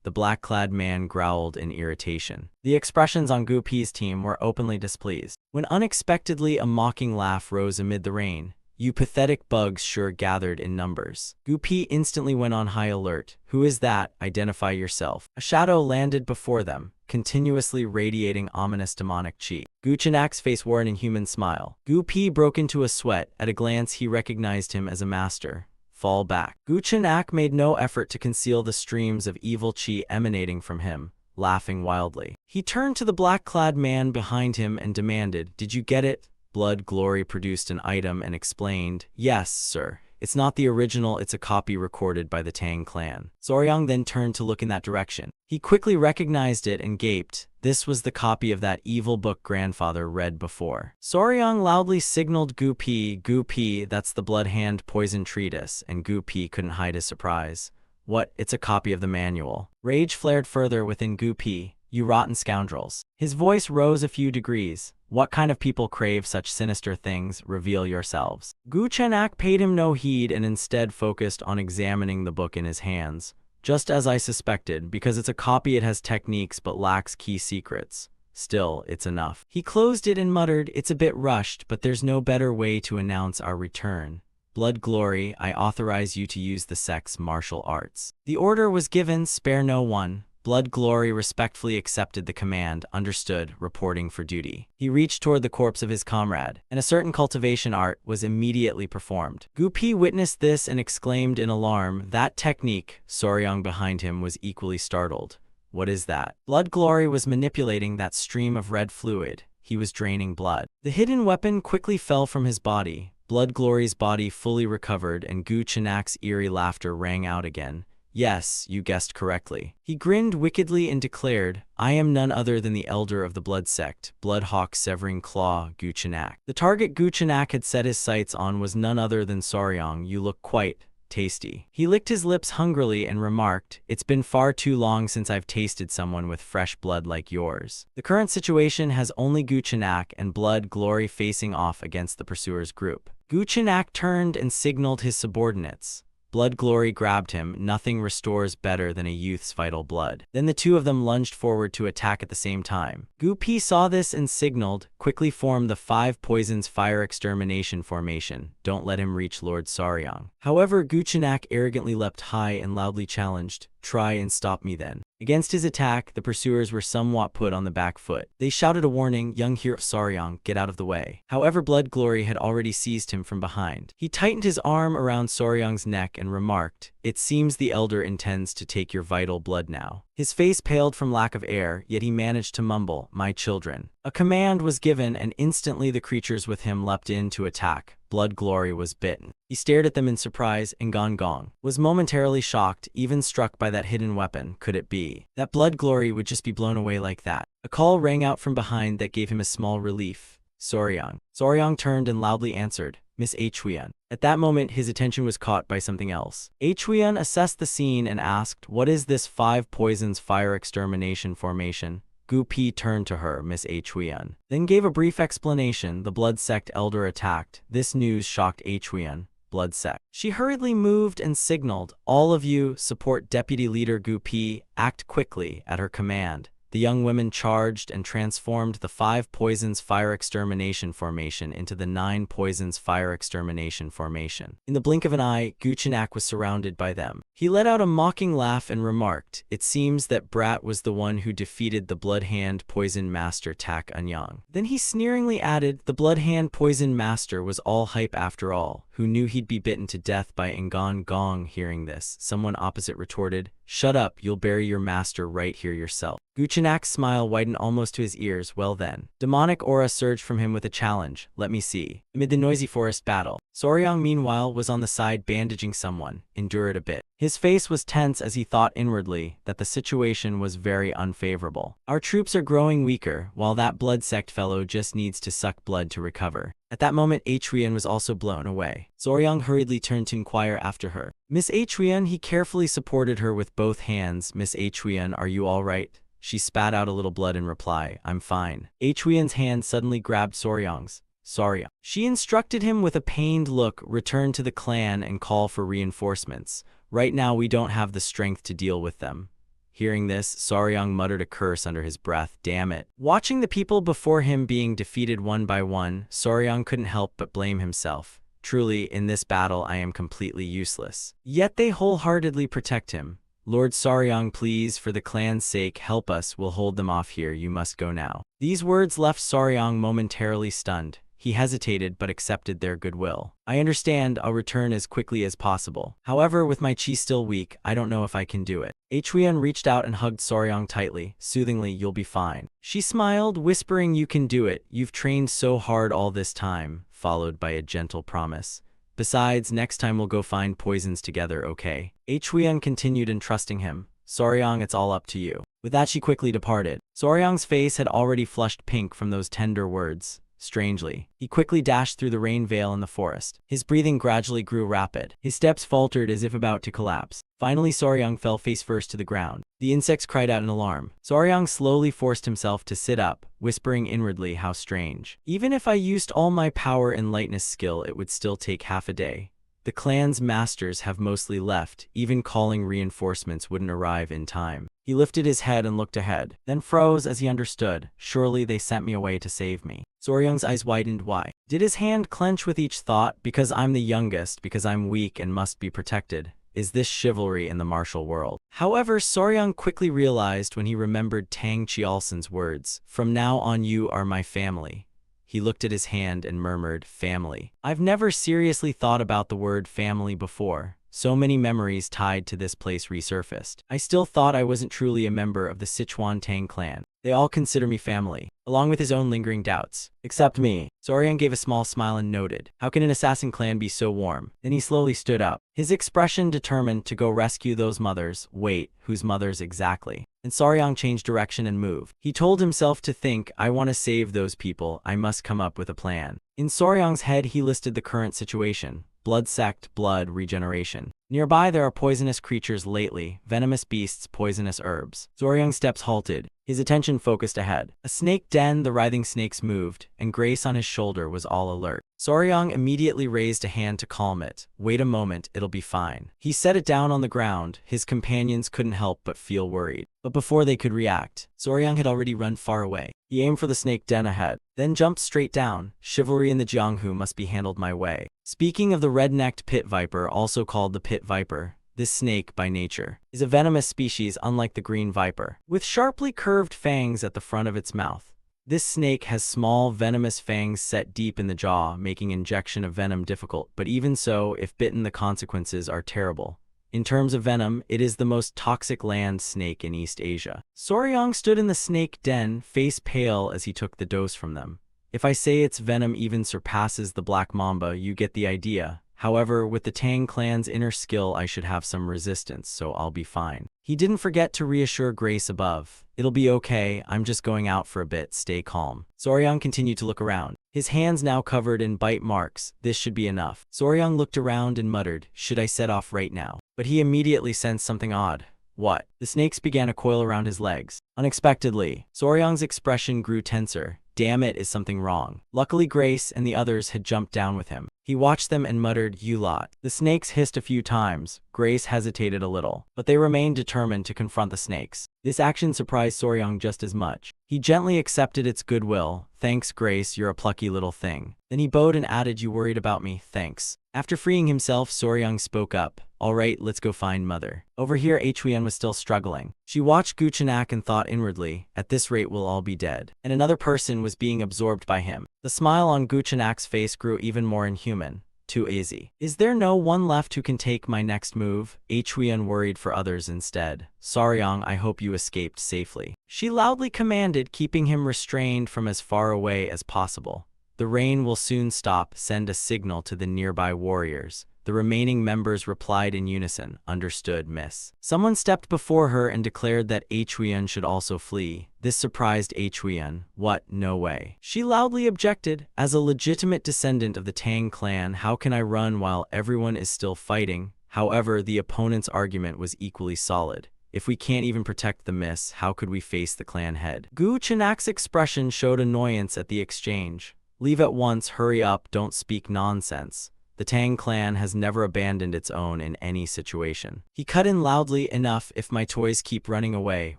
The black-clad man growled in irritation. The expressions on Gu Pi's team were openly displeased. When unexpectedly a mocking laugh rose amid the rain, You pathetic bugs sure gathered in numbers. Gupi instantly went on high alert. Who is that? Identify yourself. A shadow landed before them, continuously radiating ominous demonic chi. Guchinak's face wore an inhuman smile. Gupi broke into a sweat. At a glance he recognized him as a master. Fall back. Guchinak made no effort to conceal the streams of evil chi emanating from him, laughing wildly. He turned to the black-clad man behind him and demanded, "Did you get it?" Blood Glory produced an item and explained, "Yes, sir. It's not the original, it's a copy recorded by the Tang clan." Soryang then turned to look in that direction. He quickly recognized it and gaped. This was the copy of that evil book grandfather read before. Soryang loudly signaled Gupi, "Gupi, that's the Blood Hand Poison Treatise," and Gupi couldn't hide his surprise. "What? It's a copy of the manual." Rage flared further within Gupi. "You rotten scoundrels." His voice rose a few degrees. "What kind of people crave such sinister things? Reveal yourselves." Guchenak paid him no heed and instead focused on examining the book in his hands. "Just as I suspected, because it's a copy, it has techniques but lacks key secrets. Still, it's enough." He closed it and muttered, "It's a bit rushed, but there's no better way to announce our return. Blood Glory, I authorize you to use the sect's martial arts." The order was given, "Spare no one." Blood Glory respectfully accepted the command, "Understood, reporting for duty." He reached toward the corpse of his comrade, and a certain cultivation art was immediately performed. Gupi witnessed this and exclaimed in alarm, "That technique!" Soryang behind him was equally startled. "What is that?" Blood Glory was manipulating that stream of red fluid. He was draining blood. The hidden weapon quickly fell from his body. Blood Glory's body fully recovered, and Guchinak's eerie laughter rang out again. "Yes, you guessed correctly." He grinned wickedly and declared, "I am none other than the elder of the Blood Sect, Bloodhawk Severing Claw, Guchinak." The target Guchinak had set his sights on was none other than Soryang. "You look quite tasty." He licked his lips hungrily and remarked, "It's been far too long since I've tasted someone with fresh blood like yours." The current situation has only Guchinak and Blood Glory facing off against the pursuers' group. Guchinak turned and signaled his subordinates. Blood Glory grabbed him. Nothing restores better than a youth's vital blood. Then the two of them lunged forward to attack at the same time. Gupi saw this and signaled, "Quickly form the 5 Poisons Fire Extermination formation. Don't let him reach Lord Soryang." However, Guchinak arrogantly leapt high and loudly challenged, "Try and stop me then." Against his attack, the pursuers were somewhat put on the back foot. They shouted a warning, "Young hero Soryang, get out of the way." However, Blood Glory had already seized him from behind. He tightened his arm around Soryang's neck and remarked, "It seems the elder intends to take your vital blood now." His face paled from lack of air, yet he managed to mumble, "My children." A command was given, and instantly the creatures with him leapt in to attack. Blood Glory was bitten. He stared at them in surprise, and Gong was momentarily shocked, even struck by that hidden weapon. Could it be that Blood Glory would just be blown away like that? A call rang out from behind that gave him a small relief. "Soryang." Soryang turned and loudly answered, "Miss Huiyan." At that moment, his attention was caught by something else. Huiyan assessed the scene and asked, "What is this 5 Poisons Fire Extermination formation?" Gupi turned to her, "Miss Huiyan," then gave a brief explanation. The Blood Sect elder attacked. This news shocked Huiyan. Blood Sect. She hurriedly moved and signaled, "All of you, support Deputy Leader Gupi, act quickly." At her command, the young women charged and transformed the 5 Poisons Fire Extermination formation into the 9 Poisons Fire Extermination formation. In the blink of an eye, Guchinak was surrounded by them. He let out a mocking laugh and remarked, "It seems that Brat was the one who defeated the Blood Hand Poison Master Tak Anyang." Then he sneeringly added, "The Blood Hand Poison Master was all hype after all. Who knew he'd be bitten to death by Ngon Gong?" Hearing this, someone opposite retorted, "Shut up, you'll bury your master right here yourself." Guchinak's smile widened almost to his ears. Well then. Demonic aura surged from him with a challenge. "Let me see." Amid the noisy forest battle, Soryang meanwhile was on the side bandaging someone. Endure it a bit. His face was tense as he thought inwardly that the situation was very unfavorable. Our troops are growing weaker, while that Blood Sect fellow just needs to suck blood to recover. At that moment, Huiyan was also blown away. Soryang hurriedly turned to inquire after her. "Miss Huiyan." He carefully supported her with both hands. "Miss Huiyan, are you all right?" She spat out a little blood in reply. "I'm fine." Huiyan's hand suddenly grabbed Soryang's. "Soryang." She instructed him with a pained look, "Return to the clan and call for reinforcements. Right now we don't have the strength to deal with them." Hearing this, Soryang muttered a curse under his breath. Damn it. Watching the people before him being defeated one by one, Soryang couldn't help but blame himself. Truly, in this battle I am completely useless. Yet they wholeheartedly protect him. Lord Saryong, please, for the clan's sake, help us. We'll hold them off here. You must go now. These words left Saryong momentarily stunned. He hesitated but accepted their goodwill. I understand, I'll return as quickly as possible. However, with my chi still weak, I don't know if I can do it. Huiyan reached out and hugged Saryong tightly. Soothingly, you'll be fine. She smiled, whispering, you can do it. You've trained so hard all this time, followed by a gentle promise. Besides, next time we'll go find poisons together, okay? Huiyan continued, entrusting him. Saryong, it's all up to you. With that, she quickly departed. Saryong's face had already flushed pink from those tender words. Strangely, he quickly dashed through the rain veil in the forest. His breathing gradually grew rapid. His steps faltered as if about to collapse. Finally, Saryong fell face first to the ground. The insects cried out in alarm. Saryong slowly forced himself to sit up, whispering inwardly, how strange. Even if I used all my power and lightness skill, it would still take half a day. The clan's masters have mostly left. Even calling reinforcements wouldn't arrive in time. He lifted his head and looked ahead, then froze as he understood. Surely they sent me away to save me. Saryong's eyes widened. Why? Did his hand clench with each thought? Because I'm the youngest, because I'm weak and must be protected. Is this chivalry in the martial world? However, Saryong quickly realized when he remembered Tang Chialson's words, from now on you are my family. He looked at his hand and murmured, family. I've never seriously thought about the word family before. So many memories tied to this place resurfaced. I still thought I wasn't truly a member of the Sichuan Tang clan. They all consider me family, along with his own lingering doubts. Except me. Saryong gave a small smile and noted, how can an assassin clan be so warm? Then he slowly stood up, his expression determined to go rescue those mothers. Wait, whose mothers exactly? And Saryong changed direction and moved. He told himself to think, I want to save those people, I must come up with a plan. In Saryong's head he listed the current situation. Blood sect, blood regeneration. Nearby there are poisonous creatures lately, venomous beasts, poisonous herbs. Saryong's steps halted, his attention focused ahead. A snake den, the writhing snakes moved, and Grace on his shoulder was all alert. Saryong immediately raised a hand to calm it. Wait a moment, it'll be fine. He set it down on the ground. His companions couldn't help but feel worried. But before they could react, Saryong had already run far away. He aimed for the snake den ahead, then jumped straight down. Chivalry in the Jianghu must be handled my way. Speaking of the red-necked pit viper, also called the pit viper, this snake, by nature, is a venomous species unlike the green viper, with sharply curved fangs at the front of its mouth. This snake has small, venomous fangs set deep in the jaw, making injection of venom difficult, but even so, if bitten, the consequences are terrible. In terms of venom, it is the most toxic land snake in East Asia. Saryong stood in the snake den, face pale as he took the dose from them. If I say its venom even surpasses the black mamba, you get the idea. However, with the Tang clan's inner skill, I should have some resistance, so I'll be fine. He didn't forget to reassure Grace above. It'll be okay, I'm just going out for a bit, stay calm. Saryong continued to look around, his hands now covered in bite marks. This should be enough. Saryong looked around and muttered, should I set off right now? But he immediately sensed something odd. What? The snakes began to coil around his legs. Unexpectedly, Saryong's expression grew tenser. Damn it, is something wrong? Luckily, Grace and the others had jumped down with him. He watched them and muttered, you lot. The snakes hissed a few times. Grace hesitated a little, but they remained determined to confront the snakes. This action surprised Saryong just as much. He gently accepted its goodwill. Thanks, Grace, you're a plucky little thing. Then he bowed and added, you worried about me, thanks. After freeing himself, Saryong spoke up. All right, let's go find Mother. Over here, Huiyan was still struggling. She watched Guchenak and thought inwardly, at this rate we'll all be dead. And another person was being absorbed by him. The smile on Guchenak's face grew even more inhuman. Too easy. Is there no one left who can take my next move? Huiyan worried for others instead. Saryong, I hope you escaped safely. She loudly commanded, keeping him restrained from as far away as possible. The rain will soon stop, send a signal to the nearby warriors. The remaining members replied in unison, understood, miss. Someone stepped before her and declared that Huiyan should also flee. This surprised Huiyan. What? No way. She loudly objected. As a legitimate descendant of the Tang clan, how can I run while everyone is still fighting? However, the opponent's argument was equally solid. If we can't even protect the miss, how could we face the clan head? Guchenak's expression showed annoyance at the exchange. Leave at once, hurry up, don't speak nonsense. The Tang clan has never abandoned its own in any situation. He cut in loudly enough. If my toys keep running away,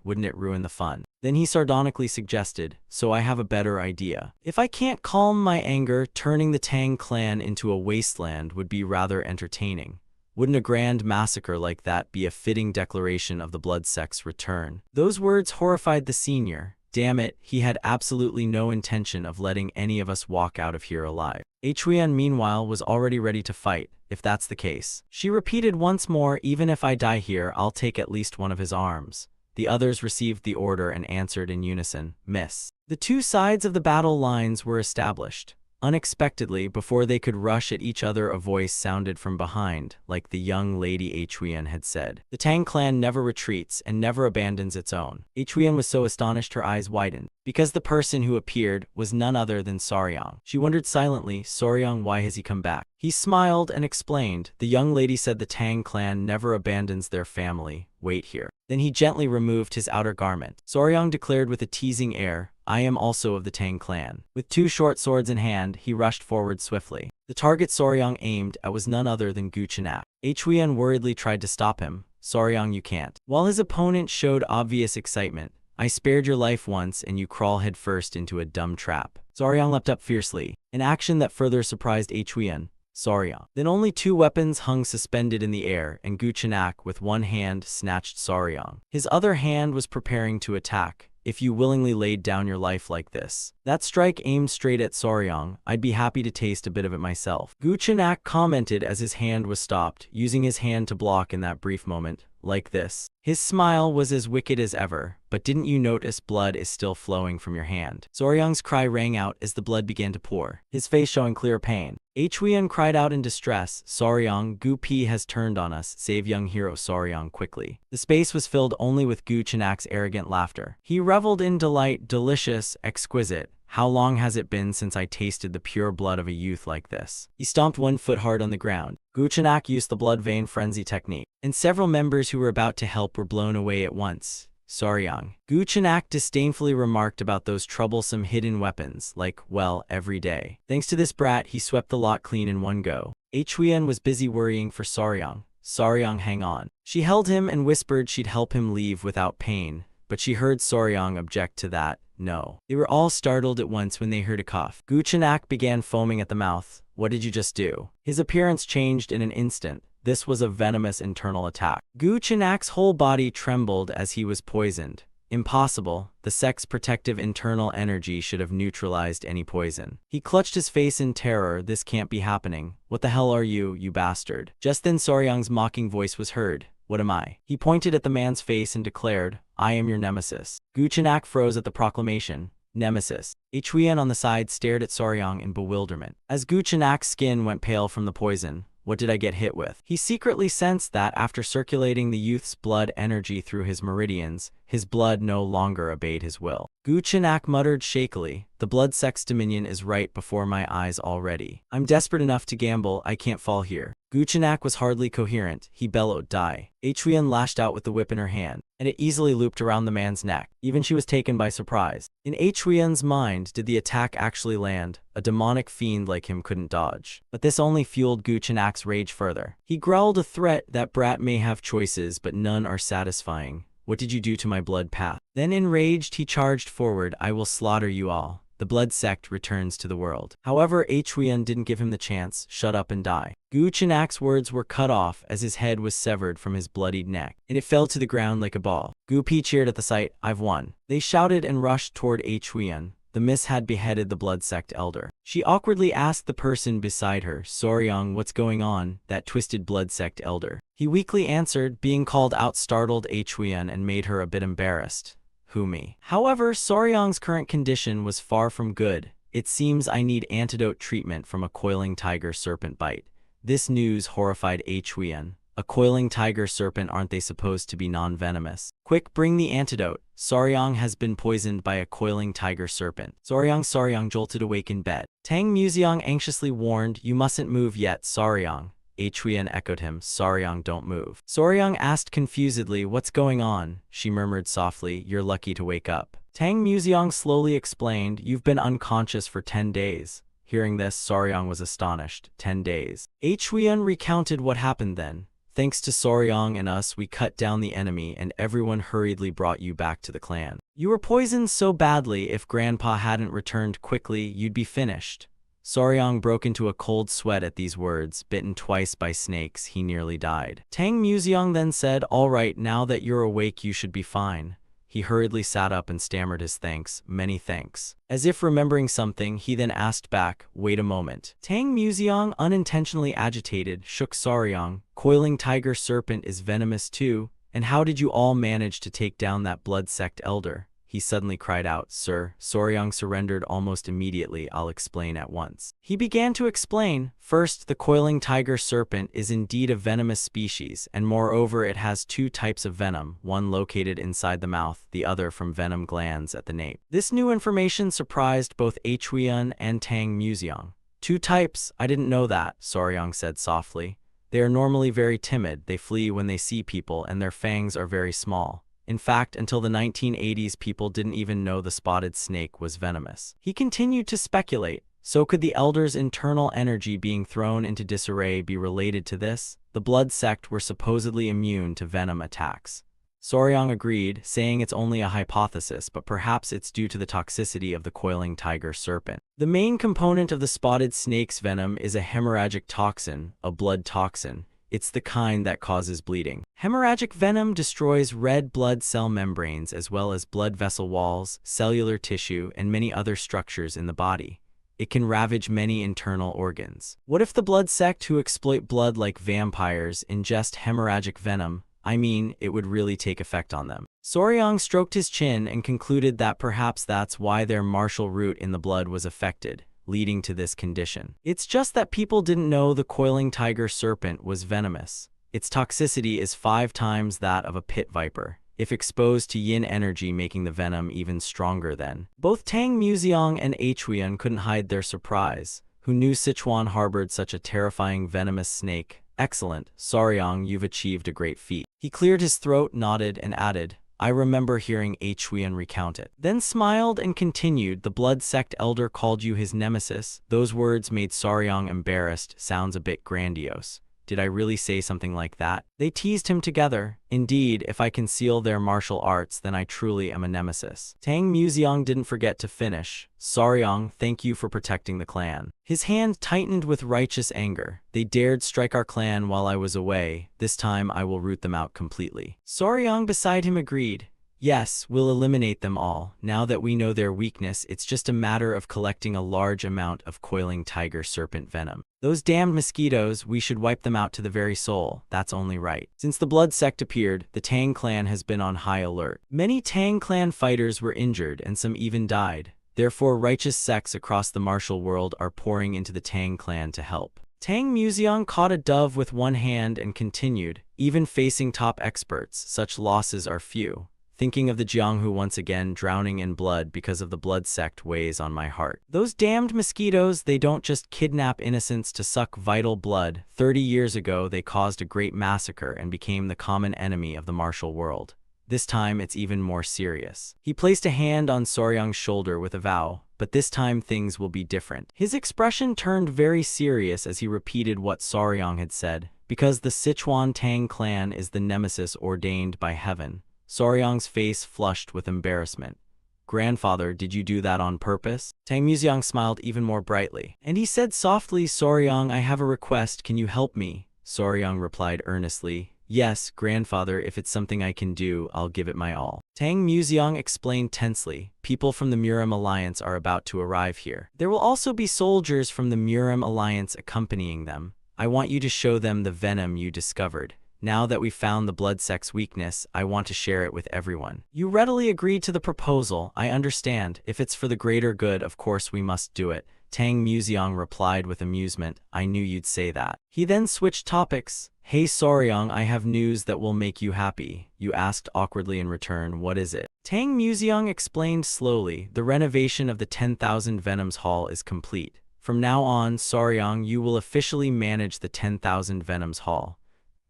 wouldn't it ruin the fun? Then he sardonically suggested, so I have a better idea. If I can't calm my anger, turning the Tang clan into a wasteland would be rather entertaining. Wouldn't a grand massacre like that be a fitting declaration of the blood sect's return? Those words horrified the senior. Damn it, he had absolutely no intention of letting any of us walk out of here alive. Huan, meanwhile, was already ready to fight, if that's the case. She repeated once more, even if I die here, I'll take at least one of his arms. The others received the order and answered in unison, Miss. The two sides of the battle lines were established. Unexpectedly, before they could rush at each other, a voice sounded from behind, like the young lady Huan had said. The Tang clan never retreats and never abandons its own. Huan was so astonished her eyes widened, because the person who appeared was none other than Saryang. She wondered silently, Saryang, why has he come back? He smiled and explained, the young lady said the Tang clan never abandons their family. Wait here. Then he gently removed his outer garment. Saryang declared with a teasing air, I am also of the Tang clan. With two short swords in hand, he rushed forward swiftly. The target Saryang aimed at was none other than Gu Chenak. Huan worriedly tried to stop him. Saryang, you can't. While his opponent showed obvious excitement, I spared your life once and you crawl headfirst into a dumb trap. Saryang leapt up fiercely, an action that further surprised Huan. Saryang. Then only two weapons hung suspended in the air, and Gu Chenak with one hand snatched Saryang. His other hand was preparing to attack. If you willingly laid down your life like this. That strike aimed straight at Saryang. I'd be happy to taste a bit of it myself. Gu Chenak commented as his hand was stopped, using his hand to block in that brief moment. Like this. His smile was as wicked as ever, but didn't you notice blood is still flowing from your hand? Saryang's cry rang out as the blood began to pour, his face showing clear pain. Huan cried out in distress, Saryang, Gu P has turned on us, save young hero Saryang quickly. The space was filled only with Gu Chenak's arrogant laughter. He reveled in delight, delicious, exquisite. How long has it been since I tasted the pure blood of a youth like this? He stomped 1 foot hard on the ground. Gu Chenak used the blood vein frenzy technique, and several members who were about to help were blown away at once. Saryang. Gu Chenak disdainfully remarked about those troublesome hidden weapons, like, well, every day. Thanks to this brat, he swept the lot clean in one go. Huan was busy worrying for Saryang. Saryang, hang on. She held him and whispered she'd help him leave without pain, but she heard Saryang object to that. No. They were all startled at once when they heard a cough. Gu Chenak began foaming at the mouth. What did you just do? His appearance changed in an instant. This was a venomous internal attack. Gu Chenak's whole body trembled as he was poisoned. Impossible. The sect's protective internal energy should have neutralized any poison. He clutched his face in terror. This can't be happening. What the hell are you, you bastard? Just then Saryang's mocking voice was heard. What am I? He pointed at the man's face and declared, I am your nemesis. Gu Chenak froze at the proclamation. Nemesis. Huan on the side stared at Saryang in bewilderment. As Gu Chenak's skin went pale from the poison, what did I get hit with? He secretly sensed that after circulating the youth's blood energy through his meridians, his blood no longer obeyed his will. Gu Chenak muttered shakily, the blood sect's dominion is right before my eyes already. I'm desperate enough to gamble, I can't fall here. Gu Chenak was hardly coherent. He bellowed, die. Huan lashed out with the whip in her hand, and it easily looped around the man's neck. Even she was taken by surprise. In Huan's mind, did the attack actually land? A demonic fiend like him couldn't dodge. But this only fueled Gu Chenak's rage further. He growled a threat, that brat may have choices, but none are satisfying. What did you do to my blood path? Then enraged, he charged forward. I will slaughter you all. The blood sect returns to the world. However, Huan didn't give him the chance. Shut up and die. Gu Chenak's words were cut off as his head was severed from his bloodied neck, and it fell to the ground like a ball. Gu P cheered at the sight. I've won. They shouted and rushed toward Huan. The miss had beheaded the blood sect elder. She awkwardly asked the person beside her, Saryang, what's going on? That twisted blood sect elder. He weakly answered, being called out startled Huan and made her a bit embarrassed. Who, me? However, Saryang's current condition was far from good. It seems I need antidote treatment from a coiling tiger serpent bite. This news horrified Huan. A coiling tiger serpent, aren't they supposed to be non-venomous? Quick, bring the antidote. Saryang has been poisoned by a coiling tiger serpent. Saryang jolted awake in bed. Tang Museong anxiously warned, you mustn't move yet, Saryang. Huan echoed him, Saryang, don't move. Saryang asked confusedly, what's going on? She murmured softly, you're lucky to wake up. Tang Museong slowly explained, you've been unconscious for 10 days. Hearing this, Soryang was astonished. 10 days. Huion recounted what happened then. Thanks to Soryang and us, we cut down the enemy and everyone hurriedly brought you back to the clan. You were poisoned so badly if Grandpa hadn't returned quickly, you'd be finished. Soryang broke into a cold sweat at these words. Bitten twice by snakes, he nearly died. Tang Museong then said, "All right, now that you're awake you should be fine." He hurriedly sat up and stammered his thanks. "Many thanks." As if remembering something, he then asked back, "Wait a moment." Tang Museong, unintentionally agitated, shook Soryang. "Coiling tiger serpent is venomous too, and how did you all manage to take down that blood sect elder?" He suddenly cried out. "Sir." Soryang surrendered almost immediately. "I'll explain at once." He began to explain. First, the coiling tiger serpent is indeed a venomous species, and moreover it has two types of venom, one located inside the mouth, the other from venom glands at the nape. This new information surprised both Huion and Tang Museong. "Two types? I didn't know that," Soryang said softly. "They are normally very timid, they flee when they see people, and their fangs are very small. In fact, until the 1980s, people didn't even know the spotted snake was venomous." He continued to speculate. So could the elder's internal energy being thrown into disarray be related to this? The blood sect were supposedly immune to venom attacks. Soryang agreed, saying it's only a hypothesis, but perhaps it's due to the toxicity of the coiling tiger serpent. The main component of the spotted snake's venom is a hemorrhagic toxin, a blood toxin. It's the kind that causes bleeding. Hemorrhagic venom destroys red blood cell membranes as well as blood vessel walls, cellular tissue, and many other structures in the body. It can ravage many internal organs. What if the blood sect who exploit blood like vampires ingest hemorrhagic venom? I mean, it would really take effect on them. Soryang stroked his chin and concluded that perhaps that's why their martial root in the blood was affected, leading to this condition. It's just that people didn't know the coiling tiger serpent was venomous. Its toxicity is 5 times that of a pit viper, if exposed to yin energy, making the venom even stronger then. Both Tang Museong and Huion couldn't hide their surprise. Who knew Sichuan harbored such a terrifying venomous snake? Excellent, Soryang, you've achieved a great feat. He cleared his throat, nodded, and added, "I remember hearing Huion recount it." Then smiled and continued, "The blood sect elder called you his nemesis." Those words made Soryang embarrassed. Sounds a bit grandiose. Did I really say something like that? They teased him together. Indeed, if I conceal their martial arts, then I truly am a nemesis. Tang Museong didn't forget to finish. "Soryang, thank you for protecting the clan." His hand tightened with righteous anger. "They dared strike our clan while I was away. This time I will root them out completely." Soryang beside him agreed. "Yes, we'll eliminate them all. Now that we know their weakness, it's just a matter of collecting a large amount of coiling tiger serpent venom. Those damned mosquitoes, we should wipe them out to the very soul. That's only right." Since the blood sect appeared, the Tang clan has been on high alert. Many Tang clan fighters were injured and some even died. Therefore, righteous sects across the martial world are pouring into the Tang clan to help. Tang Museong caught a dove with one hand and continued, "Even facing top experts, such losses are few. Thinking of the Jianghu once again drowning in blood because of the blood sect weighs on my heart. Those damned mosquitoes, they don't just kidnap innocents to suck vital blood. 30 years ago, they caused a great massacre and became the common enemy of the martial world. This time, it's even more serious." He placed a hand on Soryang's shoulder with a vow, "But this time things will be different." His expression turned very serious as he repeated what Soryang had said, "Because the Sichuan Tang clan is the nemesis ordained by heaven." Soryang's face flushed with embarrassment. "Grandfather, did you do that on purpose?" Tang Museong smiled even more brightly. And he said softly, "Soryang, I have a request. Can you help me?" Soryang replied earnestly, "Yes, grandfather, if it's something I can do, I'll give it my all." Tang Museong explained tensely, "People from the Murim Alliance are about to arrive here. There will also be soldiers from the Murim Alliance accompanying them. I want you to show them the venom you discovered. Now that we've found the blood sect's weakness, I want to share it with everyone." "You readily agreed to the proposal. I understand. If it's for the greater good, of course we must do it." Tang Museong replied with amusement, "I knew you'd say that." He then switched topics. "Hey Soryang, I have news that will make you happy." You asked awkwardly in return, "What is it?" Tang Museong explained slowly, "The renovation of the 10,000 Venoms Hall is complete. From now on, Soryang, you will officially manage the 10,000 Venoms Hall."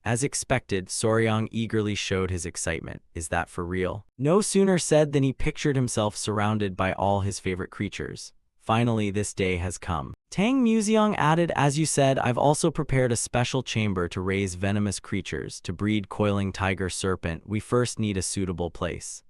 As expected, Soryang eagerly showed his excitement. "Is that for real?" No sooner said than he pictured himself surrounded by all his favorite creatures. Finally, this day has come. Tang Museong added, as you said, I've also prepared a special chamber to raise venomous creatures, to breed coiling tiger serpent. We first need a suitable place.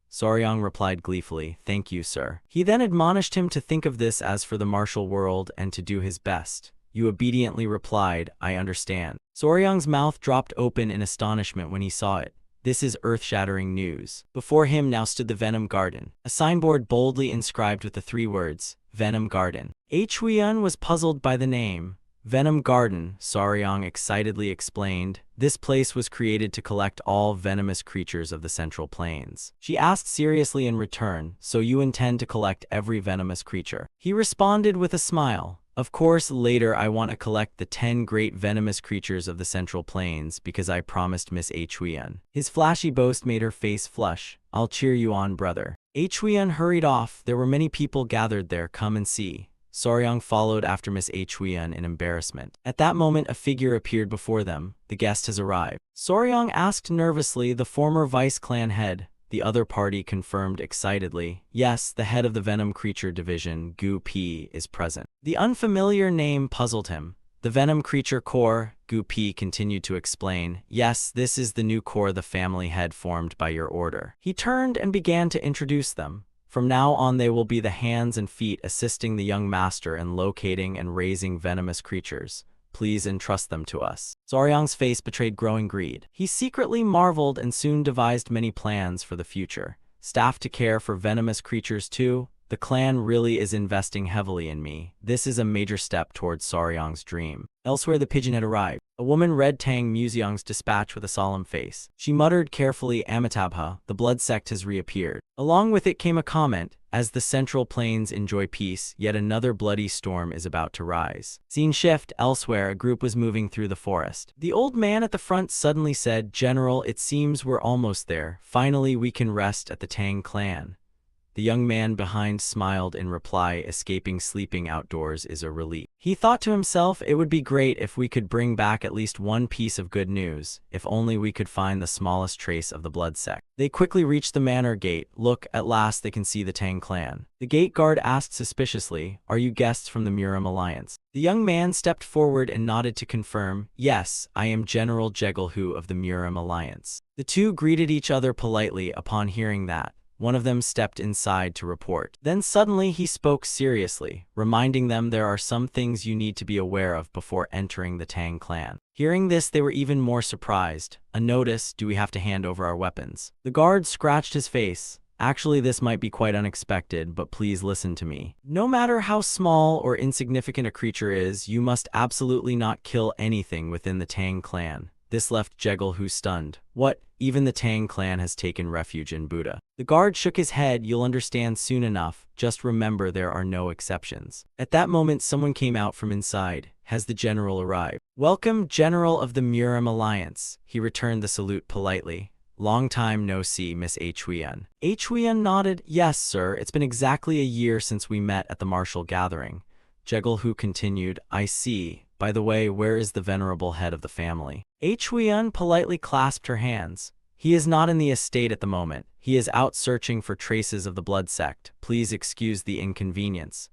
Soryang replied gleefully, thank you, sir. He then admonished him to think of this as for the martial world and to do his best. You obediently replied, I understand. Soryang's mouth dropped open in astonishment when he saw it. This is earth-shattering news. Before him now stood the Venom Garden, a signboard boldly inscribed with the 3 words, Venom Garden. Huiyun was puzzled by the name. Venom Garden, Soryang excitedly explained. This place was created to collect all venomous creatures of the Central Plains. She asked seriously in return, so you intend to collect every venomous creature? He responded with a smile. Of course, later I want to collect the 10 great venomous creatures of the Central Plains because I promised Miss Huiyun. His flashy boast made her face flush. I'll cheer you on, brother. Huiyun hurried off. There were many people gathered there. Come and see. Soryang followed after Miss Huiyun in embarrassment. At that moment, a figure appeared before them. The guest has arrived. Soryang asked nervously, the former vice clan head. The other party confirmed excitedly. Yes, the head of the Venom Creature Division, Gu Pi, is present. The unfamiliar name puzzled him. The Venom Creature Corps, Gu Pi continued to explain. Yes, this is the new corps the family had formed by your order. He turned and began to introduce them. From now on they will be the hands and feet assisting the young master in locating and raising venomous creatures. Please entrust them to us. Soryang's face betrayed growing greed. He secretly marveled and soon devised many plans for the future. Staff to care for venomous creatures too? The clan really is investing heavily in me. This is a major step towards Soryang's dream. Elsewhere the pigeon had arrived. A woman read Tang Museong's dispatch with a solemn face. She muttered carefully, Amitabha, the blood sect has reappeared. Along with it came a comment, as the Central Plains enjoy peace, yet another bloody storm is about to rise. Scene shift, elsewhere a group was moving through the forest. The old man at the front suddenly said, General, it seems we're almost there. Finally we can rest at the Tang clan. The young man behind smiled in reply, escaping sleeping outdoors is a relief. He thought to himself, it would be great if we could bring back at least one piece of good news, if only we could find the smallest trace of the blood sect. They quickly reached the manor gate. Look, at last they can see the Tang clan. The gate guard asked suspiciously, are you guests from the Murim Alliance? The young man stepped forward and nodded to confirm, yes, I am General Jegelhu of the Murim Alliance. The two greeted each other politely. Upon hearing that, one of them stepped inside to report. Then suddenly he spoke seriously, reminding them there are some things you need to be aware of before entering the Tang clan. Hearing this, they were even more surprised. A notice, do we have to hand over our weapons? The guard scratched his face. Actually, this might be quite unexpected, but please listen to me. No matter how small or insignificant a creature is, you must absolutely not kill anything within the Tang clan. This left Jegelhu stunned. What? Even the Tang clan has taken refuge in Buddha. The guard shook his head. You'll understand soon enough. Just remember there are no exceptions. At that moment someone came out from inside. Has the general arrived? Welcome, General of the Murim Alliance. He returned the salute politely. Long time no see, Miss Huiyun. Huiyun nodded. Yes, sir. It's been exactly a year since we met at the martial gathering. Jegelhu continued. I see. By the way, where is the venerable head of the family? Huiyun politely clasped her hands. He is not in the estate at the moment. He is out searching for traces of the blood sect. Please excuse the inconvenience.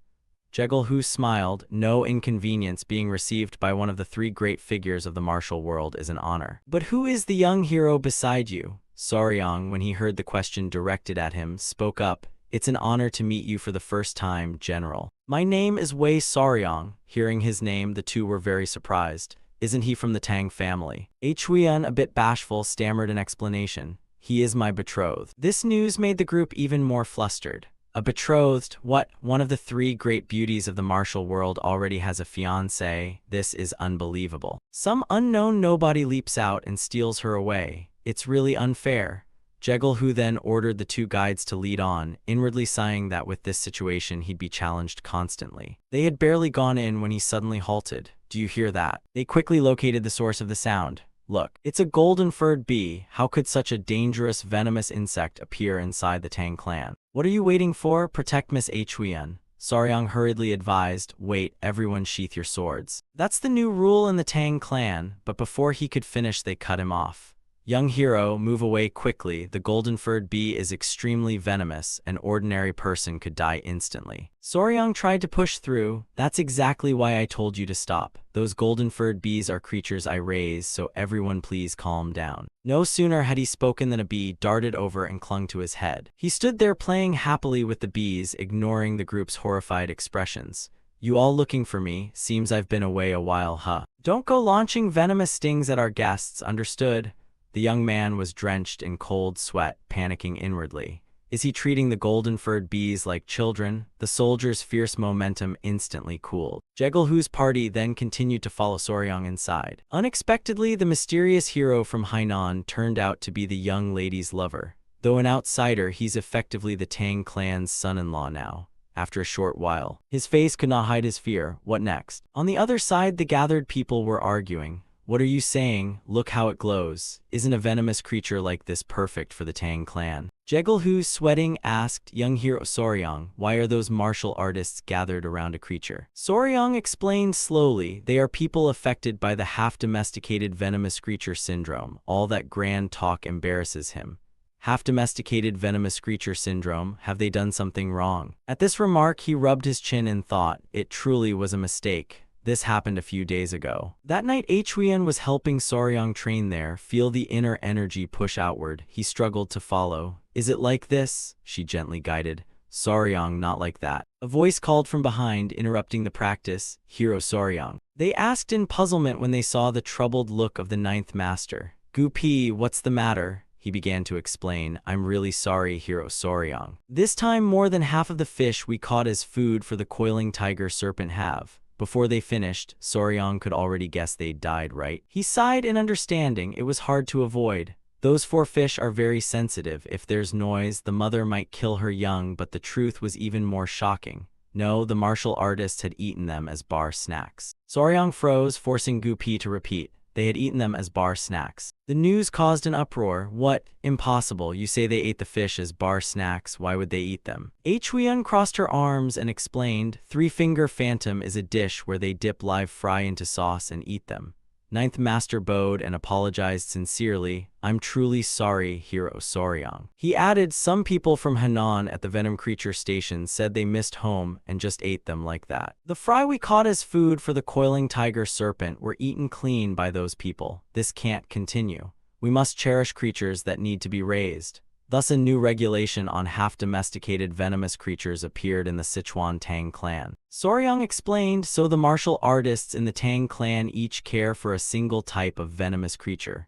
Jegelhu smiled. No inconvenience. Being received by one of the 3 great figures of the martial world is an honor. But who is the young hero beside you? Soryang, when he heard the question directed at him, spoke up. It's an honor to meet you for the first time, General. My name is Wei Soryang. Hearing his name, the two were very surprised. Isn't he from the Tang family? Huiyun, a bit bashful, stammered an explanation. He is my betrothed. This news made the group even more flustered. A betrothed? What? One of the 3 great beauties of the martial world already has a fiancé? This is unbelievable. Some unknown nobody leaps out and steals her away. It's really unfair. Jegelhu then ordered the 2 guides to lead on, inwardly sighing that with this situation he'd be challenged constantly. They had barely gone in when he suddenly halted. Do you hear that? They quickly located the source of the sound. Look, it's a golden-furred bee. How could such a dangerous, venomous insect appear inside the Tang clan? What are you waiting for? Protect Miss Huiyun. Soryang hurriedly advised, wait, everyone sheath your swords. That's the new rule in the Tang clan, but before he could finish they cut him off. Young hero, move away quickly. The golden-furred bee is extremely venomous. An ordinary person could die instantly. Soryang tried to push through. That's exactly why I told you to stop. Those golden-furred bees are creatures I raise, so everyone please calm down. No sooner had he spoken than a bee darted over and clung to his head. He stood there playing happily with the bees, ignoring the group's horrified expressions. You all looking for me? Seems I've been away a while, huh? Don't go launching venomous stings at our guests, understood? The young man was drenched in cold sweat, panicking inwardly. Is he treating the golden-furred bees like children? The soldier's fierce momentum instantly cooled. Jegelhu's party then continued to follow Soryang inside. Unexpectedly, the mysterious hero from Hainan turned out to be the young lady's lover. Though an outsider, he's effectively the Tang clan's son-in-law now. After a short while, his face could not hide his fear. What next? On the other side, the gathered people were arguing. What are you saying? Look how it glows. Isn't a venomous creature like this perfect for the Tang clan? Jegelhu, sweating, asked young hero Soryang, why are those martial artists gathered around a creature? Soryang explained slowly, they are people affected by the half-domesticated venomous creature syndrome. All that grand talk embarrasses him. Half-domesticated venomous creature syndrome, have they done something wrong? At this remark, he rubbed his chin in thought. It truly was a mistake. This happened a few days ago. That night, Huiyan was helping Soryang train there, feel the inner energy push outward. He struggled to follow. Is it like this? She gently guided. Soryang, not like that. A voice called from behind, interrupting the practice. Hero Soryang. They asked in puzzlement when they saw the troubled look of the ninth master. Gupi, what's the matter? He began to explain. I'm really sorry, Hero Soryang. This time more than half of the fish we caught as food for the coiling tiger serpent have. Before they finished, Soryang could already guess they'd died, right? He sighed in understanding. It was hard to avoid. Those 4 fish are very sensitive. If there's noise, the mother might kill her young, but the truth was even more shocking. No, the martial artists had eaten them as bar snacks. Soryang froze, forcing Gupi to repeat. They had eaten them as bar snacks. The news caused an uproar. What? Impossible. You say they ate the fish as bar snacks. Why would they eat them? Huiyan crossed her arms and explained, 3-finger phantom is a dish where they dip live fry into sauce and eat them. Ninth master bowed and apologized sincerely. I'm truly sorry, Hero Soryang. He added, some people from Henan at the venom creature station said they missed home and just ate them like that. The fry we caught as food for the coiling tiger serpent were eaten clean by those people. This can't continue. We must cherish creatures that need to be raised. Thus a new regulation on half-domesticated venomous creatures appeared in the Sichuan Tang clan. Soryang explained, so the martial artists in the Tang clan each care for a single type of venomous creature.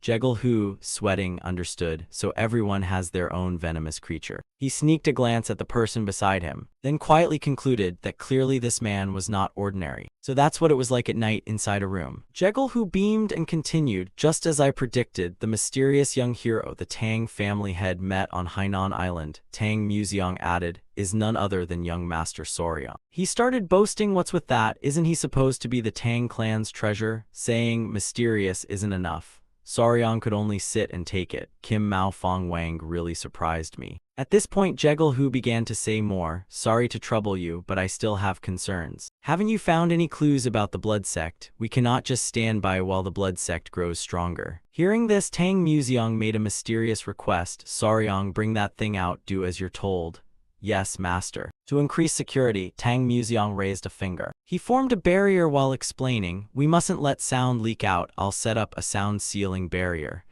Jegelhu, sweating, understood, so everyone has their own venomous creature. He sneaked a glance at the person beside him, then quietly concluded that clearly this man was not ordinary. So that's what it was like at night inside a room. Jegelhu beamed and continued, just as I predicted, the mysterious young hero the Tang family had met on Hainan Island, Tang Museong added, is none other than young Master Soryang. He started boasting, what's with that? Isn't he supposed to be the Tang clan's treasure? Saying mysterious isn't enough. Soryang could only sit and take it. Kim Mao Fong Wang really surprised me. At this point, Jegelhu began to say more. Sorry to trouble you, but I still have concerns. Haven't you found any clues about the blood sect? We cannot just stand by while the blood sect grows stronger. Hearing this, Tang Museong made a mysterious request. Soryang, bring that thing out, do as you're told. Yes, master. To increase security, Tang Museong raised a finger. He formed a barrier while explaining, we mustn't let sound leak out, I'll set up a sound sealing barrier.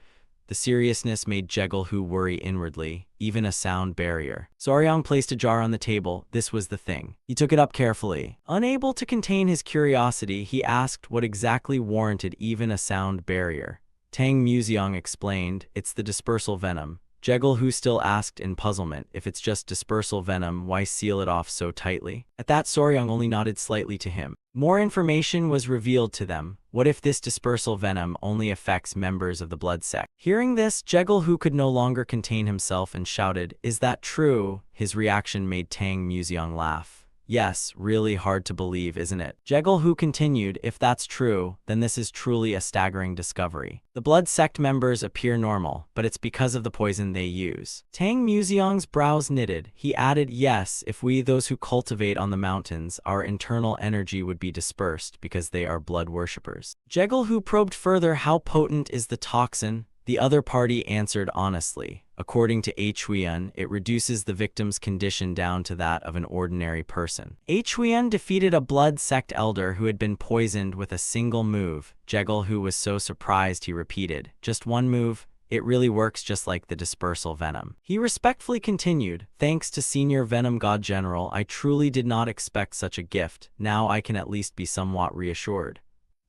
The seriousness made Jegelhu worry inwardly, even a sound barrier. Soryang placed a jar on the table. This was the thing. He took it up carefully. Unable to contain his curiosity, he asked what exactly warranted even a sound barrier. Tang Museong explained, it's the dispersal venom. Jegelhu still asked in puzzlement, if it's just dispersal venom, why seal it off so tightly? At that, Soryang only nodded slightly to him. More information was revealed to them. What if this dispersal venom only affects members of the blood sect? Hearing this, Jegelhu could no longer contain himself and shouted, is that true? His reaction made Tang Museong laugh. Yes, really hard to believe, isn't it? Jegelhu continued, if that's true, then this is truly a staggering discovery. The blood sect members appear normal, but it's because of the poison they use. Tang Museong's brows knitted. He added, yes, if we, those who cultivate on the mountains, our internal energy would be dispersed because they are blood worshippers. Jegelhu probed further, how potent is the toxin? The other party answered honestly. According to Huiyan, it reduces the victim's condition down to that of an ordinary person. Huiyan defeated a blood sect elder who had been poisoned with a single move. Jegal, who was so surprised, he repeated, "Just one move? It really works just like the dispersal venom." He respectfully continued, "Thanks to Senior Venom God General, I truly did not expect such a gift. Now I can at least be somewhat reassured."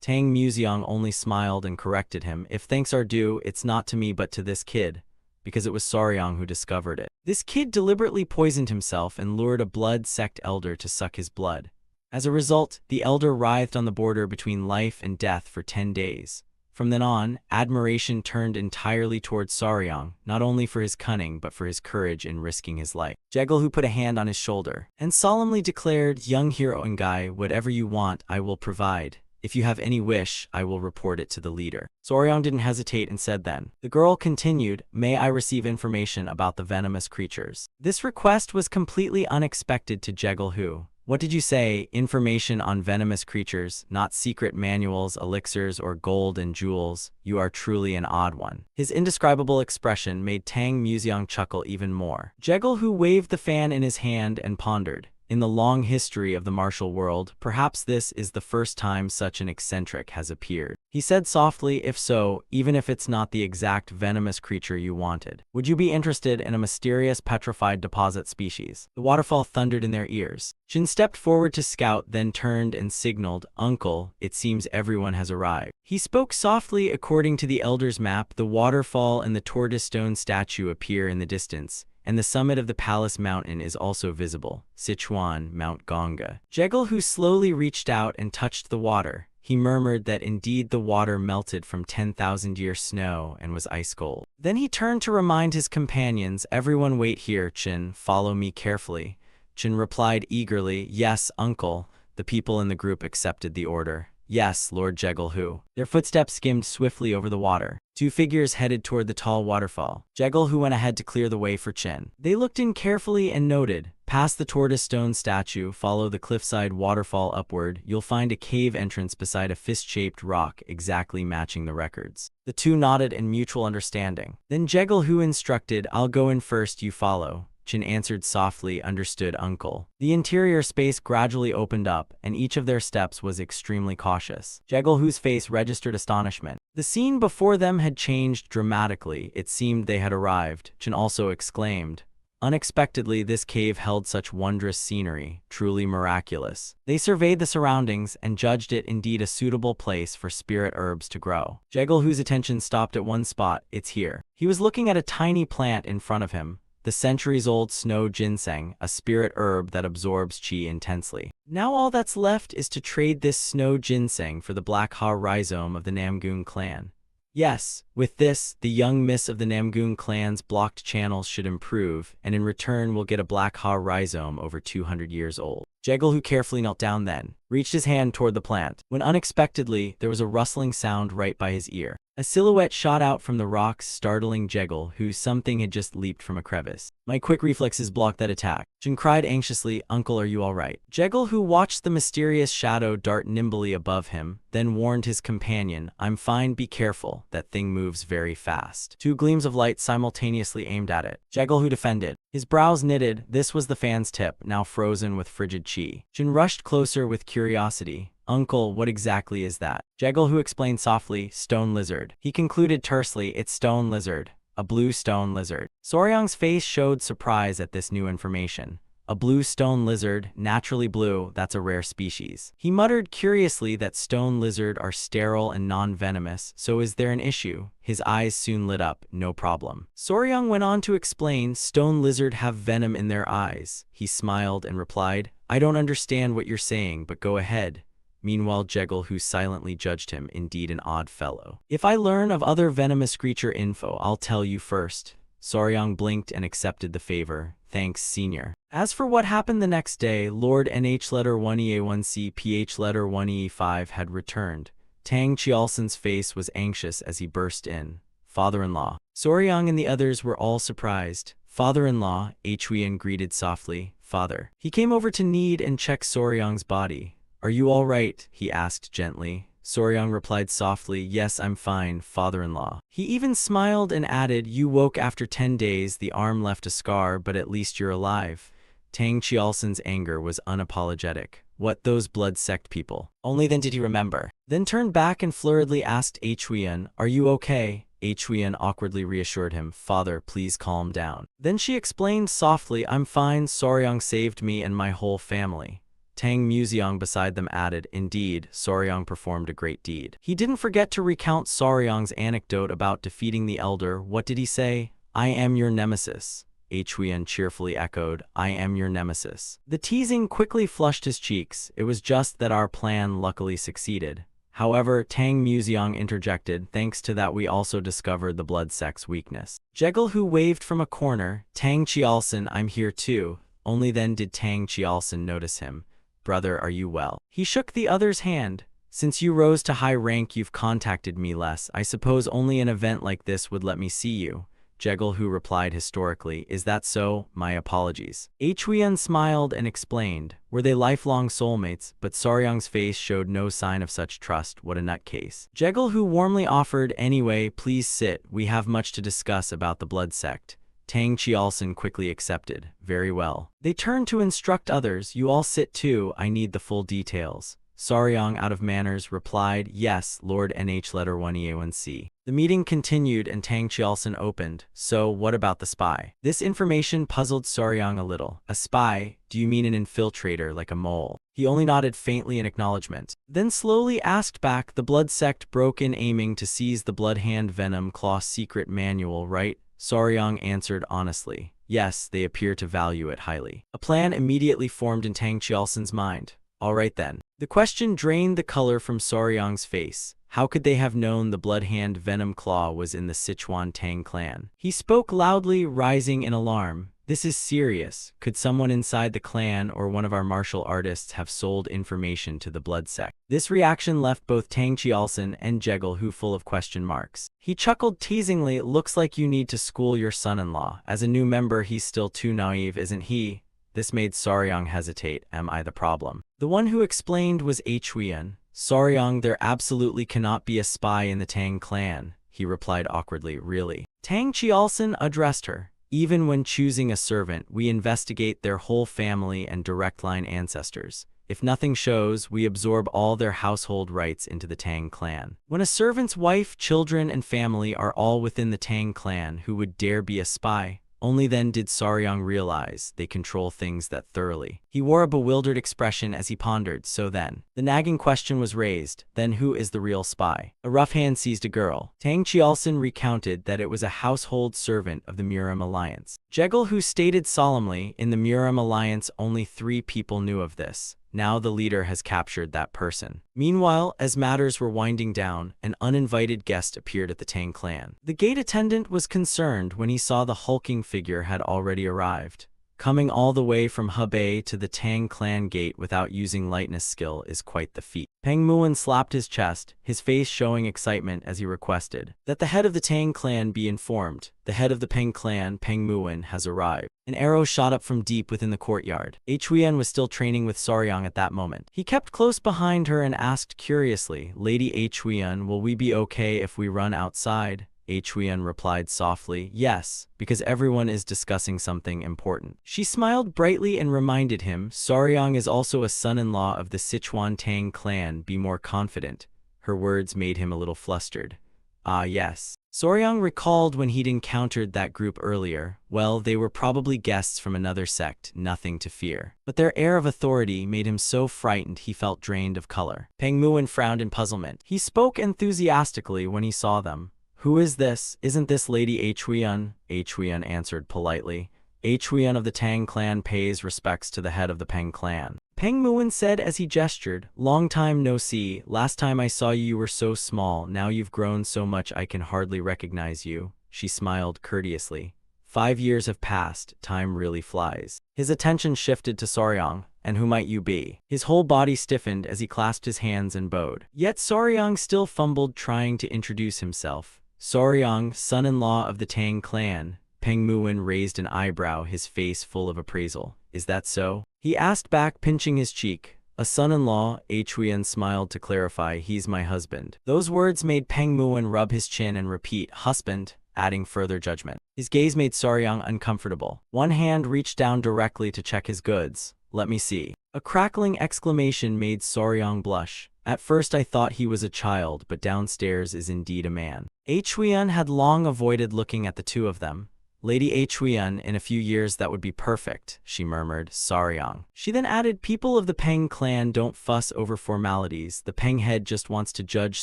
Tang Museong only smiled and corrected him, "If thanks are due, it's not to me but to this kid, because it was Saryong who discovered it. This kid deliberately poisoned himself and lured a blood sect elder to suck his blood. As a result, the elder writhed on the border between life and death for 10 days. From then on, admiration turned entirely towards Saryong, not only for his cunning but for his courage in risking his life." Jegal, who put a hand on his shoulder and solemnly declared, "Young hero and guy, whatever you want, I will provide. If you have any wish, I will report it to the leader." Saryong didn't hesitate and said then. The girl continued, "May I receive information about the venomous creatures?" This request was completely unexpected to Jegal, who, "What did you say? Information on venomous creatures, not secret manuals, elixirs, or gold and jewels? You are truly an odd one." His indescribable expression made Tang Museong chuckle even more. Jegal, who waved the fan in his hand and pondered, "In the long history of the martial world, perhaps this is the first time such an eccentric has appeared." He said softly, "If so, even if it's not the exact venomous creature you wanted, would you be interested in a mysterious petrified deposit species?" The waterfall thundered in their ears. Jin stepped forward to scout, then turned and signaled, "Uncle, it seems everyone has arrived." He spoke softly. According to the elder's map, the waterfall and the tortoise stone statue appear in the distance, and the summit of the palace mountain is also visible, Sichuan, Mount Ganga. Jegal, who slowly reached out and touched the water, he murmured that indeed the water melted from 10,000-year snow and was ice cold. Then he turned to remind his companions, "Everyone wait here, Chin, follow me carefully." Chin replied eagerly, "Yes, uncle." The people in the group accepted the order. "Yes, Lord Jegal, who." Their footsteps skimmed swiftly over the water. Two figures headed toward the tall waterfall. Jegal, who went ahead to clear the way for Chin. They looked in carefully and noted, "Past the tortoise stone statue, follow the cliffside waterfall upward. You'll find a cave entrance beside a fist-shaped rock exactly matching the records." The two nodded in mutual understanding. Then Jegal, who instructed, "I'll go in first, you follow." Chin answered softly, "Understood, uncle." The interior space gradually opened up, and each of their steps was extremely cautious. Jegal, whose face registered astonishment. The scene before them had changed dramatically. It seemed they had arrived. Chin also exclaimed, "Unexpectedly, this cave held such wondrous scenery, truly miraculous." They surveyed the surroundings and judged it indeed a suitable place for spirit herbs to grow. Jegal, whose attention stopped at one spot, "It's here." He was looking at a tiny plant in front of him, the centuries-old snow ginseng, a spirit herb that absorbs qi intensely. Now all that's left is to trade this snow ginseng for the black ha rhizome of the Namgung clan. Yes, with this, the young miss of the Namgung clan's blocked channels should improve, and in return we'll get a black ha rhizome over 200 years old. Jegal, who carefully knelt down then, reached his hand toward the plant, when unexpectedly there was a rustling sound right by his ear. A silhouette shot out from the rocks, startling Jegal, who something had just leaped from a crevice. My quick reflexes blocked that attack. Jin cried anxiously, "Uncle, are you all right?" Jegal, who watched the mysterious shadow dart nimbly above him, then warned his companion, "I'm fine, be careful, that thing moves very fast." Two gleams of light simultaneously aimed at it. Jegal, who defended. His brows knitted. This was the fan's tip, now frozen with frigid qi. Jin rushed closer with curiosity. "Uncle, what exactly is that?" Jegal, who explained softly, "Stone lizard." He concluded tersely, "It's stone lizard. A blue stone lizard." Soryang's face showed surprise at this new information. A blue stone lizard, naturally blue, that's a rare species. He muttered curiously that stone lizard are sterile and non-venomous, so is there an issue? His eyes soon lit up, "No problem." Soryang went on to explain, "Stone lizard have venom in their eyes." He smiled and replied, "I don't understand what you're saying, but go ahead." Meanwhile, Jegal, who silently judged him, indeed an odd fellow. "If I learn of other venomous creature info, I'll tell you first." Soryang blinked and accepted the favor. "Thanks, senior." As for what happened the next day, Lord NH letter 1EA1C PH letter 1EA5 had returned. Tang Chialson's face was anxious as he burst in. "Father-in-law." Soryang and the others were all surprised. "Father-in-law," Huiyan greeted softly. "Father." He came over to knead and check Soryang's body. "Are you all right?" he asked gently. Soryang replied softly, yes, I'm fine, father-in-law. He even smiled and added, you woke after 10 days, the arm left a scar, but at least you're alive. Tang Qialsen's anger was unapologetic. What, those blood sect people? Only then did he remember. Then turned back and flurriedly asked Huiyan, are you okay? Huiyan awkwardly reassured him, father, please calm down. Then she explained softly, I'm fine, Soryang saved me and my whole family. Tang Museong beside them added, indeed, Soryang performed a great deed. He didn't forget to recount Soryang's anecdote about defeating the elder. What did he say? I am your nemesis. Huiyan cheerfully echoed, I am your nemesis. The teasing quickly flushed his cheeks. It was just that our plan luckily succeeded. However, Tang Museong interjected, thanks to that we also discovered the blood sect's weakness. Jekyll, who waved from a corner, Tang Qialsen, I'm here too. Only then did Tang Qialsen notice him. Brother, are you well? He shook the other's hand. Since you rose to high rank, you've contacted me less. I suppose only an event like this would let me see you. Jekyll, who replied historically, is that so? My apologies. Huiyan smiled and explained, were they lifelong soulmates, but Soryang's face showed no sign of such trust. What a nutcase. Jekyll, who warmly offered, anyway, please sit, we have much to discuss about the blood sect. Tang Qialsen quickly accepted. Very well. They turned to instruct others, you all sit too, I need the full details. Soryang, out of manners, replied, yes, Lord NH letter 1E1C. The meeting continued and Tang Qialsen opened, so what about the spy? This information puzzled Soryang a little. A spy? Do you mean an infiltrator like a mole? He only nodded faintly in acknowledgement. Then slowly asked back, the blood sect broke in aiming to seize the blood hand venom claw secret manual, right? Soryang answered honestly. Yes, they appear to value it highly. A plan immediately formed in Tang Qialsen's mind. All right then. The question drained the color from Soryang's face. How could they have known the Bloodhand Venom Claw was in the Sichuan Tang clan? He spoke loudly, rising in alarm. This is serious. Could someone inside the clan or one of our martial artists have sold information to the blood sect? This reaction left both Tang Qialsen and Jekyll who full of question marks. He chuckled teasingly, it looks like you need to school your son-in-law. As a new member, he's still too naive, isn't he? This made Soryang hesitate. Am I the problem? The one who explained was Huiyan. Soryang, there absolutely cannot be a spy in the Tang clan, he replied awkwardly. Really? Tang Qialsen addressed her. Even when choosing a servant, we investigate their whole family and direct line ancestors. If nothing shows, we absorb all their household rights into the Tang clan. When a servant's wife, children, and family are all within the Tang clan, who would dare be a spy? Only then did Soryang realize they control things that thoroughly. He wore a bewildered expression as he pondered, so then. The nagging question was raised, then who is the real spy? A rough hand seized a girl. Tang Qialsen recounted that it was a household servant of the Muram Alliance. Jekyll, who stated solemnly, in the Muram Alliance only 3 people knew of this. Now the leader has captured that person. Meanwhile, as matters were winding down, an uninvited guest appeared at the Tang clan. The gate attendant was concerned when he saw the hulking figure had already arrived. Coming all the way from Hebei to the Tang clan gate without using lightness skill is quite the feat. Peng Muin slapped his chest, his face showing excitement as he requested that the head of the Tang clan be informed. The head of the Peng clan, Peng Muin, has arrived. An arrow shot up from deep within the courtyard. Huiyan was still training with Soryang at that moment. He kept close behind her and asked curiously, Lady Huiyan, will we be okay if we run outside? Huiyan replied softly, yes, because everyone is discussing something important. She smiled brightly and reminded him, Soryang is also a son-in-law of the Sichuan Tang clan, be more confident. Her words made him a little flustered. Ah yes. Soryang recalled when he'd encountered that group earlier. Well, they were probably guests from another sect, nothing to fear. But their air of authority made him so frightened he felt drained of color. Peng Muin frowned in puzzlement. He spoke enthusiastically when he saw them. Who is this? Isn't this Lady Huiyan? Huiyan answered politely. Huiyan of the Tang clan pays respects to the head of the Peng clan. Peng Muin said as he gestured, long time no see, last time I saw you were so small, now you've grown so much I can hardly recognize you. She smiled courteously. 5 years have passed, time really flies. His attention shifted to Soryang. And who might you be? His whole body stiffened as he clasped his hands and bowed. Yet Soryang still fumbled trying to introduce himself. Soryang, son-in-law of the Tang clan. Peng Muin raised an eyebrow, his face full of appraisal. Is that so? He asked back, pinching his cheek. A son-in-law, Huiyan smiled to clarify, he's my husband. Those words made Peng Muwen rub his chin and repeat, husband, adding further judgment. His gaze made Soryang uncomfortable. One hand reached down directly to check his goods. Let me see. A crackling exclamation made Soryang blush. At first I thought he was a child, but downstairs is indeed a man. Huiyan had long avoided looking at the two of them. Lady Huiyan, in a few years that would be perfect, she murmured, Soryang. She then added, people of the Peng clan don't fuss over formalities. The Peng head just wants to judge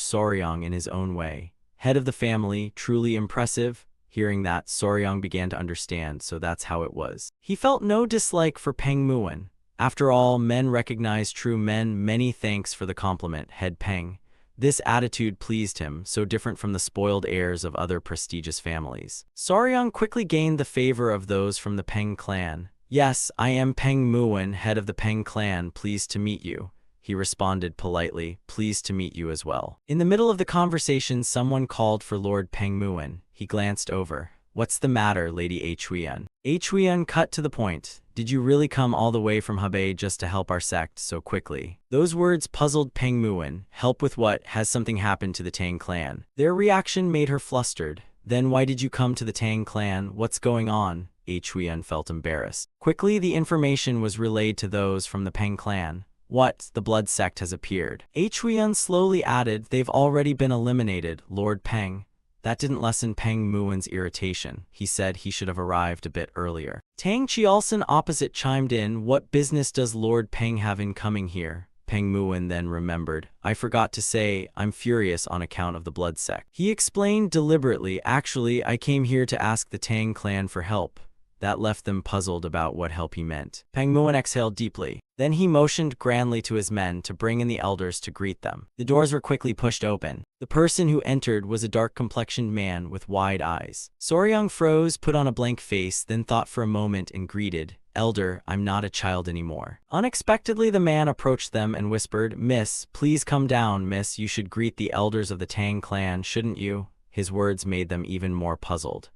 Soryang in his own way. Head of the family, truly impressive. Hearing that, Soryang began to understand, so that's how it was. He felt no dislike for Peng Muwen. After all, men recognize true men. Many thanks for the compliment, head Peng. This attitude pleased him, so different from the spoiled heirs of other prestigious families. Soryang quickly gained the favor of those from the Peng clan. Yes, I am Peng Muwen, head of the Peng clan, pleased to meet you. He responded politely, pleased to meet you as well. In the middle of the conversation, someone called for Lord Peng Muwen. He glanced over. What's the matter, Lady Huiyan? Huiyan cut to the point. Did you really come all the way from Hebei just to help our sect so quickly? Those words puzzled Peng Muwen. Help with what? Has something happened to the Tang clan? Their reaction made her flustered. Then why did you come to the Tang clan? What's going on? Huiyan felt embarrassed. Quickly, the information was relayed to those from the Peng clan. What? The blood sect has appeared. Huiyan slowly added, they've already been eliminated, Lord Peng. That didn't lessen Peng Muwen's irritation. He said he should have arrived a bit earlier. Tang Chialson opposite chimed in, what business does Lord Peng have in coming here? Peng Muwen then remembered, I forgot to say, I'm furious on account of the blood sect. He explained deliberately, actually, I came here to ask the Tang clan for help. That left them puzzled about what help he meant. Peng Muwen exhaled deeply. Then he motioned grandly to his men to bring in the elders to greet them. The doors were quickly pushed open. The person who entered was a dark-complexioned man with wide eyes. Soryang froze, put on a blank face, then thought for a moment and greeted, Elder, I'm not a child anymore. Unexpectedly, the man approached them and whispered, Miss, please come down, miss. You should greet the elders of the Tang clan, shouldn't you? His words made them even more puzzled.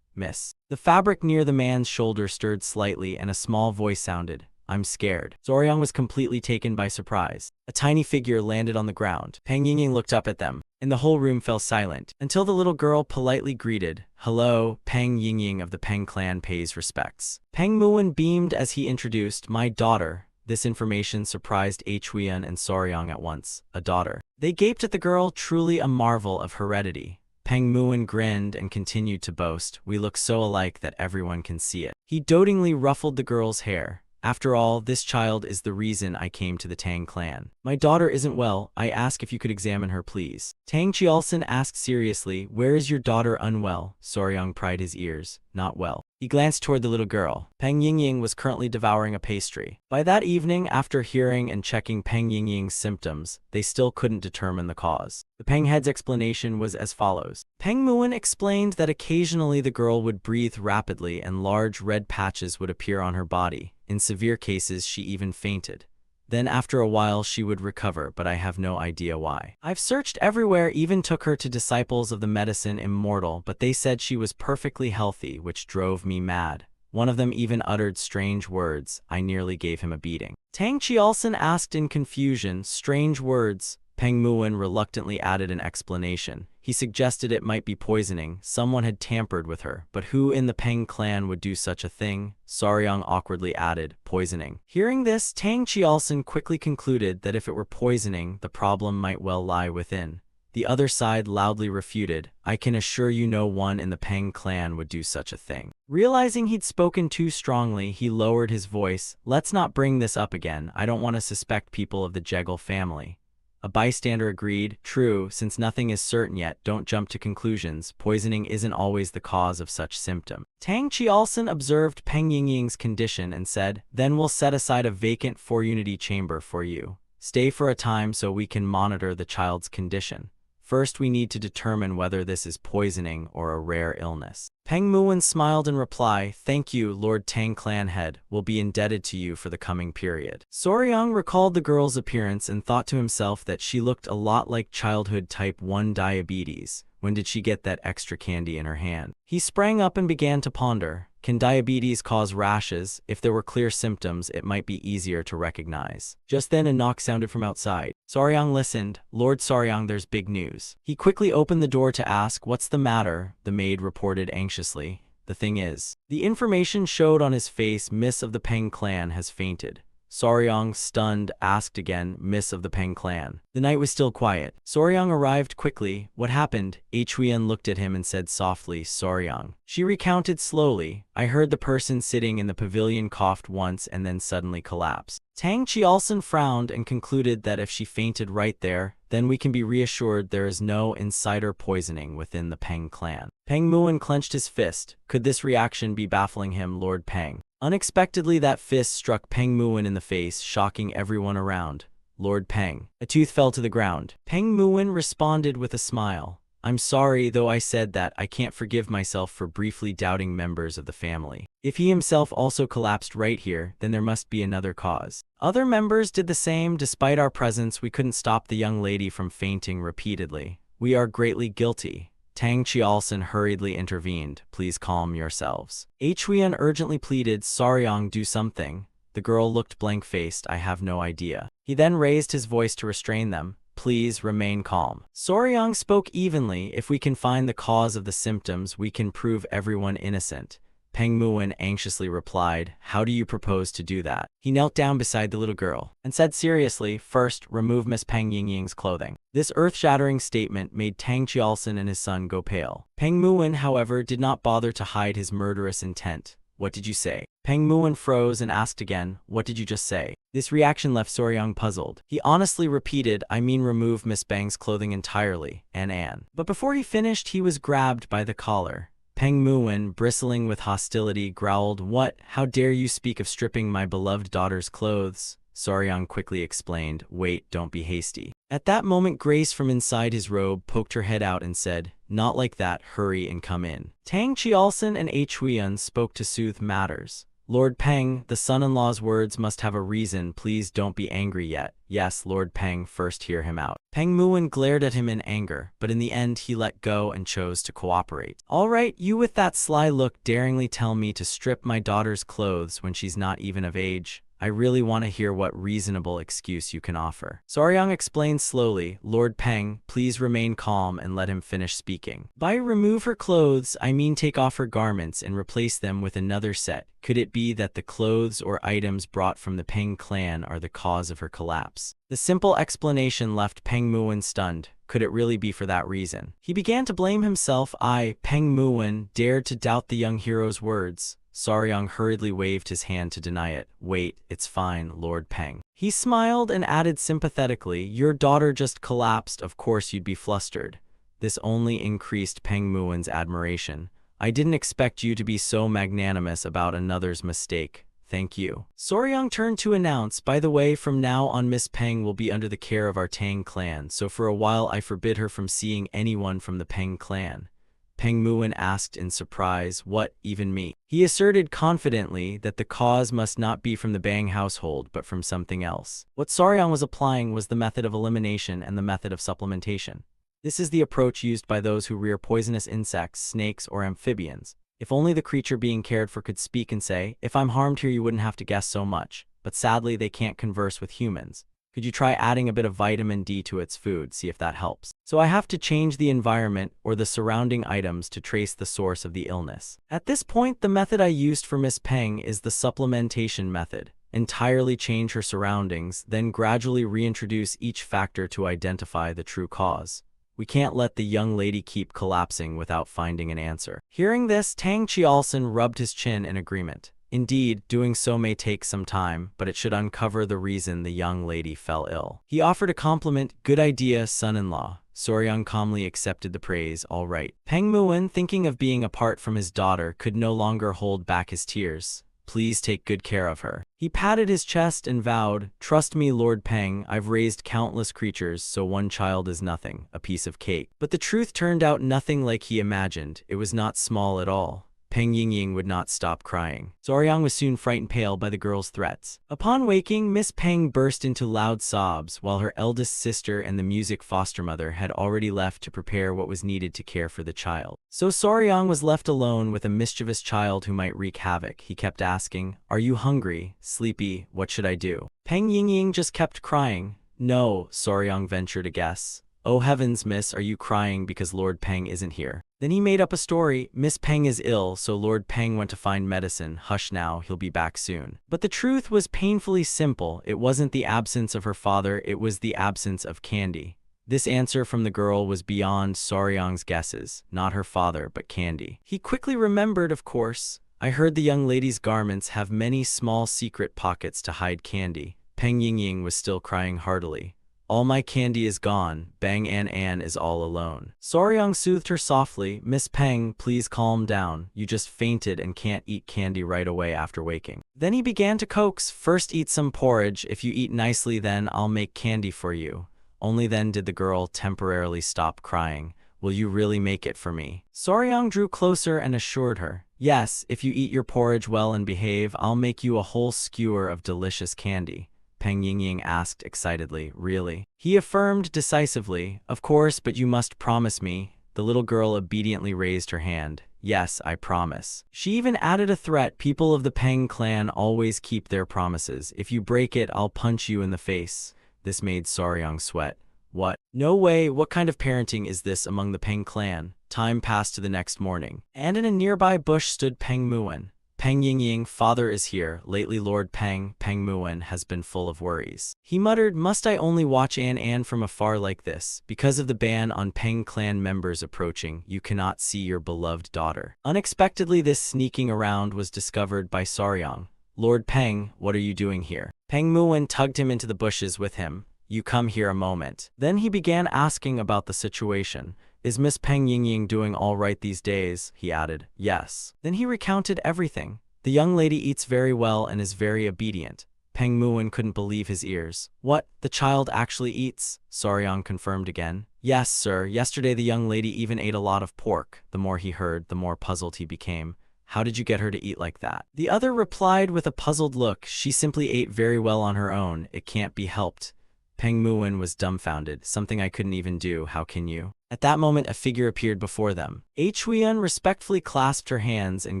Miss. The fabric near the man's shoulder stirred slightly and a small voice sounded, I'm scared. Soryang was completely taken by surprise. A tiny figure landed on the ground. Peng Yingying looked up at them, and the whole room fell silent, until the little girl politely greeted, Hello, Peng Yingying of the Peng clan pays respects. Peng Muwen beamed as he introduced, my daughter. This information surprised Huiyan and Soryang at once. A daughter. They gaped at the girl, truly a marvel of heredity. Peng Muwen grinned and continued to boast, we look so alike that everyone can see it. He dotingly ruffled the girl's hair. After all, this child is the reason I came to the Tang clan. My daughter isn't well. I ask if you could examine her, please. Tang Chialson asked seriously, where is your daughter unwell? Soryang pried his ears. Not well. He glanced toward the little girl. Peng Yingying was currently devouring a pastry. By that evening, after hearing and checking Peng Yingying's symptoms, they still couldn't determine the cause. The Peng head's explanation was as follows. Peng Muwen explained that occasionally the girl would breathe rapidly and large red patches would appear on her body. In severe cases, she even fainted. Then after a while she would recover, but I have no idea why. I've searched everywhere, even took her to disciples of the medicine immortal, but they said she was perfectly healthy, which drove me mad. One of them even uttered strange words. I nearly gave him a beating. Tang Chialson asked in confusion, strange words? Peng Muwen reluctantly added an explanation. He suggested it might be poisoning. Someone had tampered with her, but who in the Peng clan would do such a thing? Soryang awkwardly added, poisoning. Hearing this, Tang Chialson quickly concluded that if it were poisoning, the problem might well lie within. The other side loudly refuted, I can assure you no one in the Peng clan would do such a thing. Realizing he'd spoken too strongly, he lowered his voice, let's not bring this up again. I don't want to suspect people of the Jegal family. A bystander agreed, true, since nothing is certain yet, don't jump to conclusions. Poisoning isn't always the cause of such symptom. Tang Chialson observed Peng Yingying's condition and said, then we'll set aside a vacant 4-unity chamber for you. Stay for a time so we can monitor the child's condition. First, we need to determine whether this is poisoning or a rare illness. Peng Muwen smiled in reply, thank you, Lord Tang clan head, will be indebted to you for the coming period. Soryang recalled the girl's appearance and thought to himself that she looked a lot like childhood type 1 diabetes, When did she get that extra candy in her hand? He sprang up and began to ponder. Can diabetes cause rashes? If there were clear symptoms, it might be easier to recognize. Just then a knock sounded from outside. Saryang listened. Lord Saryang, there's big news. He quickly opened the door to ask, what's the matter? The maid reported anxiously. The thing is, the information showed on his face, Miss of the Peng clan has fainted. Saryang, stunned, asked again, Miss of the Peng clan. The night was still quiet. Saryang arrived quickly. What happened? Chuan looked at him and said softly, Saryang. She recounted slowly. I heard the person sitting in the pavilion coughed once and then suddenly collapsed. Tang Qialson frowned and concluded that if she fainted right there, then we can be reassured there is no insider poisoning within the Peng clan. Peng Muin clenched his fist. Could this reaction be baffling him, Lord Peng? Unexpectedly, that fist struck Peng Muin in the face, shocking everyone around. Lord Peng. A tooth fell to the ground. Peng Muin responded with a smile. I'm sorry, though I said that, I can't forgive myself for briefly doubting members of the family. If he himself also collapsed right here, then there must be another cause. Other members did the same. Despite our presence, we couldn't stop the young lady from fainting repeatedly. We are greatly guilty. Tang Qialson hurriedly intervened. Please calm yourselves. Chuan urgently pleaded, Saryang, do something. The girl looked blank-faced. I have no idea. He then raised his voice to restrain them. Please remain calm. Saryang spoke evenly. If we can find the cause of the symptoms, we can prove everyone innocent. Peng Muin anxiously replied, how do you propose to do that? He knelt down beside the little girl and said seriously, first, remove Miss Peng Yingying's clothing. This earth-shattering statement made Tang Qialson and his son go pale. Peng Muin, however, did not bother to hide his murderous intent. What did you say? Peng Muin froze and asked again, what did you just say? This reaction left Saryang puzzled. He honestly repeated, I mean remove Miss Peng's clothing entirely, An. But before he finished, he was grabbed by the collar. Peng Muin, bristling with hostility, growled, what? How dare you speak of stripping my beloved daughter's clothes? Saryang quickly explained, wait, don't be hasty. At that moment, Grace from inside his robe poked her head out and said, not like that, hurry and come in. Tang Qialson and Chuan spoke to soothe matters. Lord Peng, the son-in-law's words must have a reason. Please don't be angry yet. Yes, Lord Peng, first hear him out. Peng Muin glared at him in anger, but in the end he let go and chose to cooperate. All right, you with that sly look daringly tell me to strip my daughter's clothes when she's not even of age. I really want to hear what reasonable excuse you can offer. Saryang explained slowly, Lord Peng, please remain calm and let him finish speaking. By remove her clothes, I mean take off her garments and replace them with another set. Could it be that the clothes or items brought from the Peng clan are the cause of her collapse? The simple explanation left Peng Muin stunned. Could it really be for that reason? He began to blame himself. Peng Muin, dared to doubt the young hero's words. Saryang hurriedly waved his hand to deny it. Wait, it's fine, Lord Peng. He smiled and added sympathetically, your daughter just collapsed, of course you'd be flustered. This only increased Peng Muin's admiration. I didn't expect you to be so magnanimous about another's mistake. Thank you. Saryang turned to announce, by the way, from now on Miss Peng will be under the care of our Tang clan, so for a while I forbid her from seeing anyone from the Peng clan. Peng Muin asked in surprise, what, even me? He asserted confidently that the cause must not be from the Bang household but from something else. What Saryang was applying was the method of elimination and the method of supplementation. This is the approach used by those who rear poisonous insects, snakes, or amphibians. If only the creature being cared for could speak and say, if I'm harmed here you wouldn't have to guess so much. But sadly they can't converse with humans. Could you try adding a bit of vitamin D to its food, see if that helps? So I have to change the environment or the surrounding items to trace the source of the illness. At this point, the method I used for Miss Peng is the supplementation method. Entirely change her surroundings, then gradually reintroduce each factor to identify the true cause. We can't let the young lady keep collapsing without finding an answer. Hearing this, Tang Qialson rubbed his chin in agreement. Indeed, doing so may take some time, but it should uncover the reason the young lady fell ill. He offered a compliment, good idea, son-in-law. Saryang calmly accepted the praise, all right. Peng Muin, thinking of being apart from his daughter, could no longer hold back his tears. Please take good care of her. He patted his chest and vowed, trust me, Lord Peng, I've raised countless creatures, so one child is nothing, a piece of cake. But the truth turned out nothing like he imagined. It was not small at all. Peng Yingying would not stop crying. Soryang was soon frightened pale by the girl's threats. Upon waking, Miss Peng burst into loud sobs, while her eldest sister and the music foster mother had already left to prepare what was needed to care for the child. So Soryang was left alone with a mischievous child who might wreak havoc. He kept asking, "Are you hungry? Sleepy? What should I do?" Peng Yingying just kept crying. "No," Soryang ventured a guess. "Oh heavens, miss, are you crying because Lord Peng isn't here?" Then he made up a story. "Miss Peng is ill, so Lord Peng went to find medicine. Hush now, he'll be back soon." But the truth was painfully simple. It wasn't the absence of her father, it was the absence of candy. This answer from the girl was beyond Soryang's guesses. Not her father, but candy. He quickly remembered, of course. "I heard the young lady's garments have many small secret pockets to hide candy." Peng Yingying was still crying heartily. "All my candy is gone. Bang An is all alone." Soryang soothed her softly. "Miss Peng, please calm down. You just fainted and can't eat candy right away after waking." Then he began to coax. "First eat some porridge. If you eat nicely, then I'll make candy for you." Only then did the girl temporarily stop crying. "Will you really make it for me?" Soryang drew closer and assured her, "Yes, if you eat your porridge well and behave, I'll make you a whole skewer of delicious candy." Peng Yingying asked excitedly, "Really?" He affirmed decisively, "Of course, but you must promise me." The little girl obediently raised her hand. "Yes, I promise." She even added a threat. "People of the Peng clan always keep their promises. If you break it, I'll punch you in the face." This made Soryang sweat. What? No way, what kind of parenting is this among the Peng clan? Time passed to the next morning, and in a nearby bush stood Peng Muwen. "Peng Yingying, father is here. Lately Lord Peng Muwen has been full of worries." He muttered, "Must I only watch An from afar like this? Because of the ban on Peng clan members approaching, you cannot see your beloved daughter." Unexpectedly, this sneaking around was discovered by Soryang. "Lord Peng, what are you doing here?" Peng Muwen tugged him into the bushes with him. "You come here a moment." Then he began asking about the situation. "Is Miss Peng Yingying doing all right these days?" he added. "Yes." Then he recounted everything. "The young lady eats very well and is very obedient." Peng Muwen couldn't believe his ears. "What? The child actually eats?" Soryang confirmed again. "Yes, sir. Yesterday the young lady even ate a lot of pork." The more he heard, the more puzzled he became. "How did you get her to eat like that?" The other replied with a puzzled look. "She simply ate very well on her own. It can't be helped." Peng Muwen was dumbfounded. "Something I couldn't even do. How can you?" At that moment, a figure appeared before them. Huiyan respectfully clasped her hands and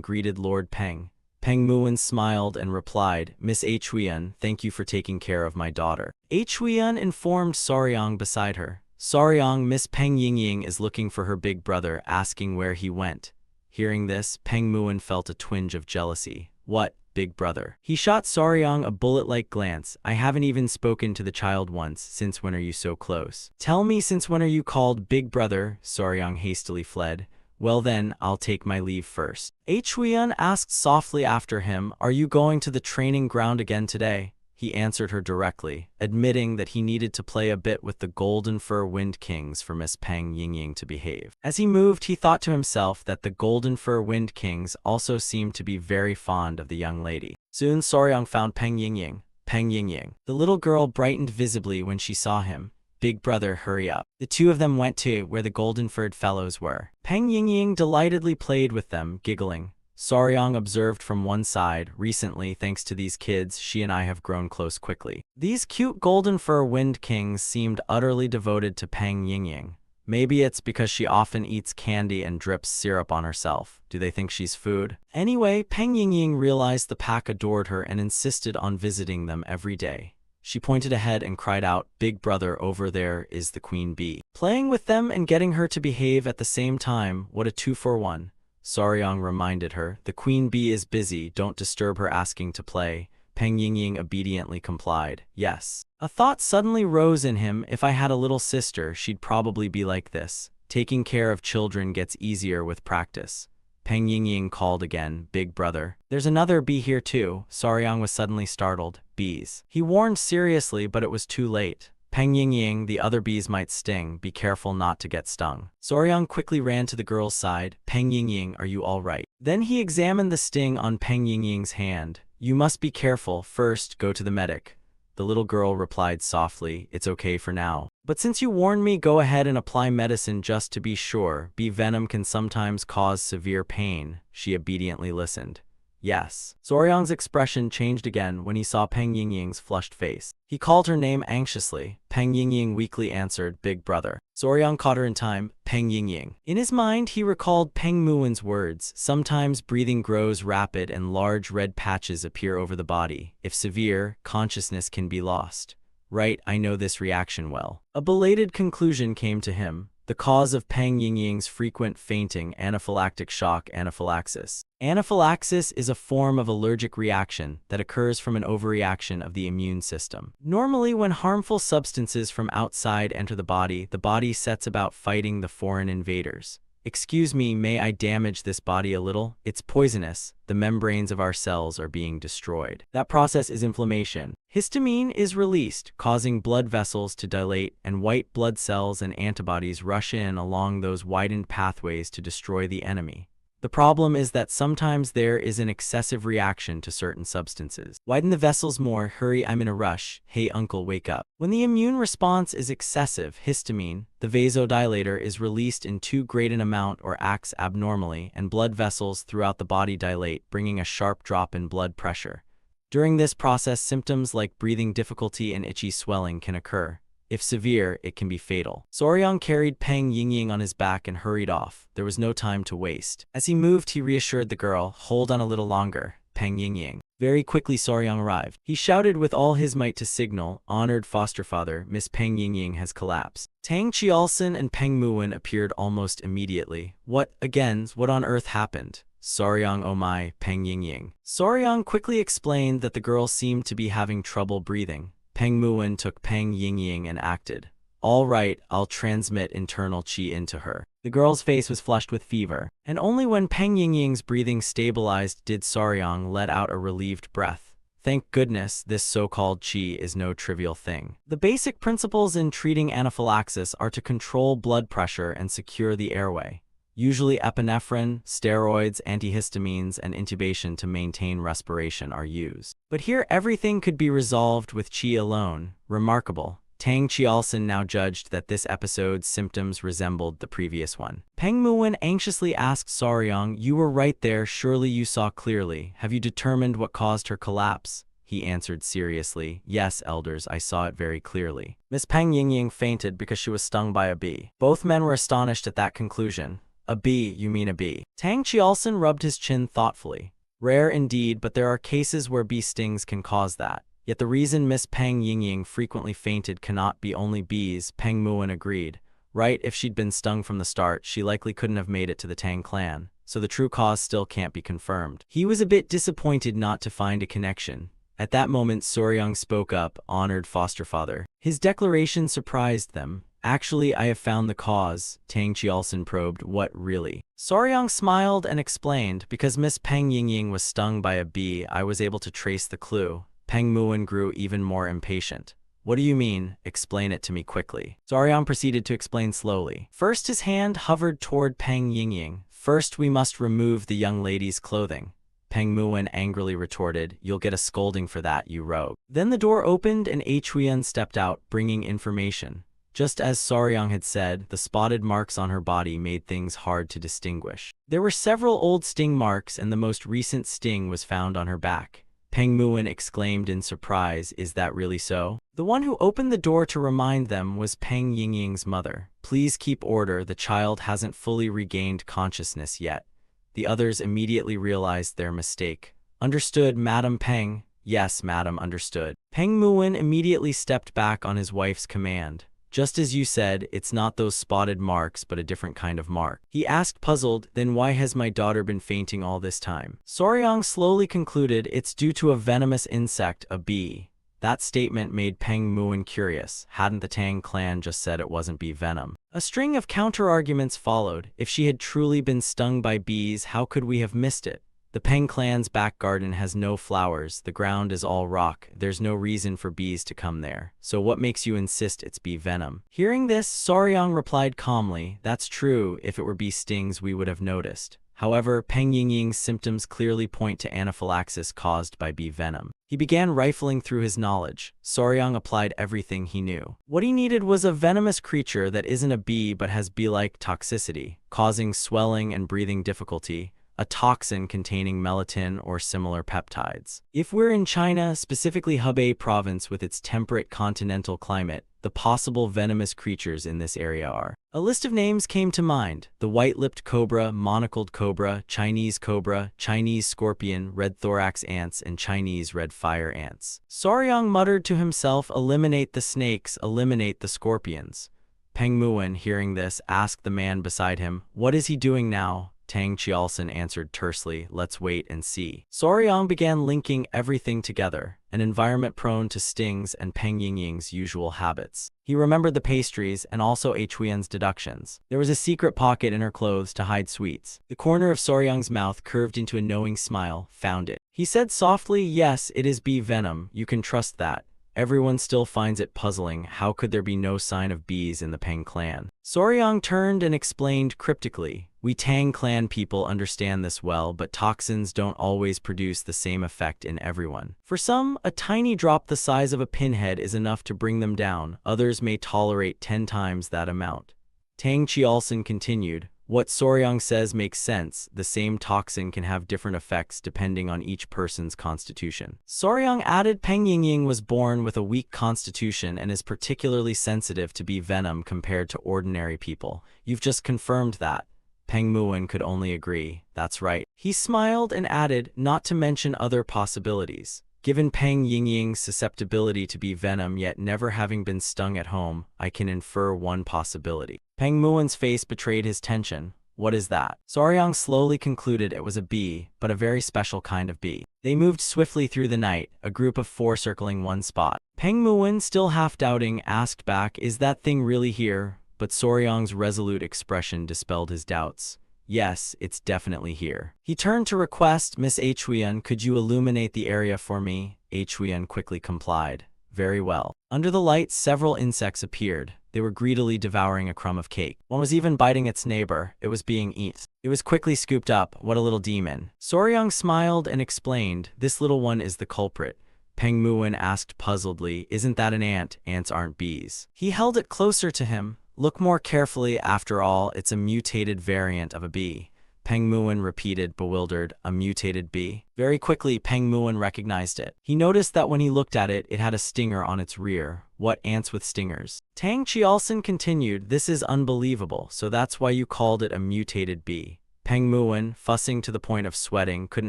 greeted Lord Peng. Peng Muwen smiled and replied, "Miss Huiyan, thank you for taking care of my daughter." Huiyan informed Soryang beside her. "Soryang, Miss Peng Yingying is looking for her big brother, asking where he went." Hearing this, Peng Muwen felt a twinge of jealousy. "What? Big brother?" He shot Soryang a bullet-like glance. "I haven't even spoken to the child once. Since when are you so close?" "Tell me, since when are you called big brother?" Soryang hastily fled. "Well then, I'll take my leave first." Huiyan asked softly after him, "Are you going to the training ground again today?" He answered her directly, admitting that he needed to play a bit with the Golden Fur Wind Kings for Miss Peng Yingying to behave. As he moved, he thought to himself that the Golden Fur Wind Kings also seemed to be very fond of the young lady. Soon Soryang found Peng Yingying. "Peng Yingying." The little girl brightened visibly when she saw him. "Big brother, hurry up." The two of them went to where the golden-furred fellows were. Peng Yingying delightedly played with them, giggling. Soryang observed from one side. "Recently, thanks to these kids, she and I have grown close quickly." These cute golden fur wind kings seemed utterly devoted to Peng Yingying. Maybe it's because she often eats candy and drips syrup on herself. Do they think she's food? Anyway, Peng Yingying realized the pack adored her and insisted on visiting them every day. She pointed ahead and cried out, "Big brother, over there is the queen bee." Playing with them and getting her to behave at the same time, what a 2-for-1. Soryang reminded her, "The queen bee is busy, don't disturb her asking to play." Peng Yingying obediently complied. "Yes." A thought suddenly rose in him. If I had a little sister, she'd probably be like this. Taking care of children gets easier with practice. Peng Yingying called again, "Big brother." "There's another bee here too." Soryang was suddenly startled. "Bees." He warned seriously, but it was too late. "Peng Yingying, the other bees might sting. Be careful not to get stung." Soryang quickly ran to the girl's side. "Peng Yingying, are you all right?" Then he examined the sting on Peng Yingying's hand. "You must be careful. First, go to the medic." The little girl replied softly, "It's okay for now. But since you warned me, go ahead and apply medicine just to be sure. Bee venom can sometimes cause severe pain." She obediently listened. Yes. Soryang's expression changed again when he saw Peng Yingying's flushed face. He called her name anxiously. Peng Yingying weakly answered, "Big brother." Soryang caught her in time, Peng Yingying. In his mind, he recalled Peng Muwen's words. Sometimes breathing grows rapid and large red patches appear over the body. If severe, consciousness can be lost. Right, I know this reaction well. A belated conclusion came to him. The cause of Peng Yingying's frequent fainting, anaphylactic shock anaphylaxis. Anaphylaxis is a form of allergic reaction that occurs from an overreaction of the immune system. Normally, when harmful substances from outside enter the body sets about fighting the foreign invaders. "Excuse me, may I damage this body a little? It's poisonous. The membranes of our cells are being destroyed." That process is inflammation. Histamine is released, causing blood vessels to dilate, and white blood cells and antibodies rush in along those widened pathways to destroy the enemy. The problem is that sometimes there is an excessive reaction to certain substances. "Widen the vessels more, hurry, I'm in a rush. Hey uncle, wake up." When the immune response is excessive, histamine, the vasodilator, is released in too great an amount or acts abnormally, and blood vessels throughout the body dilate, bringing a sharp drop in blood pressure. During this process, symptoms like breathing difficulty and itchy swelling can occur. If severe, it can be fatal. Soryang carried Peng Yingying on his back and hurried off. There was no time to waste. As he moved, he reassured the girl, "Hold on a little longer, Peng Yingying." Very quickly, Soryang arrived. He shouted with all his might to signal, "Honored foster father, Miss Peng Yingying has collapsed." Tang Qialson and Peng Muwen appeared almost immediately. What on earth happened? Soryang, oh my, Peng Yingying. Soryang quickly explained that the girl seemed to be having trouble breathing. Peng Muwen took Peng Yingying and acted. "All right, I'll transmit internal qi into her." The girl's face was flushed with fever, and only when Peng Yingying's breathing stabilized did Soryang let out a relieved breath. Thank goodness, this so-called qi is no trivial thing. The basic principles in treating anaphylaxis are to control blood pressure and secure the airway. Usually epinephrine, steroids, antihistamines, and intubation to maintain respiration are used. But here everything could be resolved with qi alone. Remarkable. Tang Qialson now judged that this episode's symptoms resembled the previous one. Peng Muwen anxiously asked Soryang, "You were right there, surely you saw clearly. Have you determined what caused her collapse?" He answered seriously, "Yes, elders, I saw it very clearly. Miss Peng Yingying fainted because she was stung by a bee." Both men were astonished at that conclusion. "A bee, you mean a bee?" Tang Qialson rubbed his chin thoughtfully. "Rare indeed, but there are cases where bee stings can cause that. Yet the reason Miss Peng Yingying frequently fainted cannot be only bees," Peng Muwen agreed. "Right, if she'd been stung from the start, she likely couldn't have made it to the Tang clan, so the true cause still can't be confirmed." He was a bit disappointed not to find a connection. At that moment, Soryang spoke up, "Honored foster father." His declaration surprised them. "Actually, I have found the cause," Tang Qialson probed. "What, really?" Soryang smiled and explained, "Because Miss Peng Yingying was stung by a bee, I was able to trace the clue." Peng Muwen grew even more impatient. "What do you mean? Explain it to me quickly." Soryang proceeded to explain slowly. First, his hand hovered toward Peng Yingying. "First, we must remove the young lady's clothing." Peng Muwen angrily retorted, "You'll get a scolding for that, you rogue." Then the door opened and Huyan stepped out, bringing information. Just as Soryang had said, the spotted marks on her body made things hard to distinguish. There were several old sting marks, and the most recent sting was found on her back. Peng Muwen exclaimed in surprise, "Is that really so?" The one who opened the door to remind them was Peng Yingying's mother. "Please keep order, the child hasn't fully regained consciousness yet." The others immediately realized their mistake. "Understood, Madam Peng." "Yes, madam, understood." Peng Muwen immediately stepped back on his wife's command. "Just as you said, it's not those spotted marks but a different kind of mark." He asked, puzzled, "Then why has my daughter been fainting all this time?" Soryang slowly concluded, "It's due to a venomous insect, a bee." That statement made Peng Muwen curious. Hadn't the Tang clan just said it wasn't bee venom? A string of counter-arguments followed. If she had truly been stung by bees, how could we have missed it? The Peng clan's back garden has no flowers, the ground is all rock, there's no reason for bees to come there. So what makes you insist it's bee venom? Hearing this, Soryang replied calmly, "That's true, if it were bee stings we would have noticed." However, Peng Yingying's symptoms clearly point to anaphylaxis caused by bee venom. He began rifling through his knowledge. Soryang applied everything he knew. What he needed was a venomous creature that isn't a bee but has bee-like toxicity, causing swelling and breathing difficulty, a toxin containing melatonin or similar peptides. If we're in China, specifically Hebei province with its temperate continental climate, the possible venomous creatures in this area are. A list of names came to mind: the white-lipped cobra, monocled cobra, Chinese scorpion, red thorax ants, and Chinese red fire ants. Soryang muttered to himself, eliminate the snakes, eliminate the scorpions. Peng Muwen, hearing this, asked the man beside him, what is he doing now? Tang Qiaosan answered tersely, let's wait and see. Soryang began linking everything together, an environment prone to stings and Peng Yingying's usual habits. He remembered the pastries and also Huiyan's deductions. There was a secret pocket in her clothes to hide sweets. The corner of Soryang's mouth curved into a knowing smile. Found it. He said softly, yes, it is bee venom, you can trust that. Everyone still finds it puzzling. How could there be no sign of bees in the Peng clan? Soryang turned and explained cryptically, we Tang clan people understand this well, but toxins don't always produce the same effect in everyone. For some, a tiny drop the size of a pinhead is enough to bring them down. Others may tolerate 10 times that amount. Tang Qiaosan continued, what Soryang says makes sense. The same toxin can have different effects depending on each person's constitution. Soryang added, Peng Yingying was born with a weak constitution and is particularly sensitive to bee venom compared to ordinary people. You've just confirmed that. Peng Muwen could only agree, that's right. He smiled and added, not to mention other possibilities. Given Peng Yingying's susceptibility to bee venom yet never having been stung at home, I can infer one possibility. Peng Muwen's face betrayed his tension. What is that? Soryang slowly concluded it was a bee, but a very special kind of bee. They moved swiftly through the night, a group of 4 circling one spot. Peng Muwen, still half doubting, asked back, is that thing really here? But Soryang's resolute expression dispelled his doubts. Yes, it's definitely here. He turned to request, Miss Huiyan, could you illuminate the area for me? Huiyan quickly complied. Very well. Under the light, several insects appeared. They were greedily devouring a crumb of cake. One was even biting its neighbor. It was being eaten. It was quickly scooped up. What a little demon. Soryang smiled and explained, this little one is the culprit. Peng Muwen asked puzzledly, isn't that an ant? Ants aren't bees. He held it closer to him. Look more carefully, after all, it's a mutated variant of a bee. Peng Muwen repeated, bewildered, a mutated bee? Very quickly, Peng Muwen recognized it. He noticed that when he looked at it, it had a stinger on its rear. What ants with stingers? Tang Qiaosan continued, this is unbelievable, so that's why you called it a mutated bee. Peng Muwen, fussing to the point of sweating, couldn't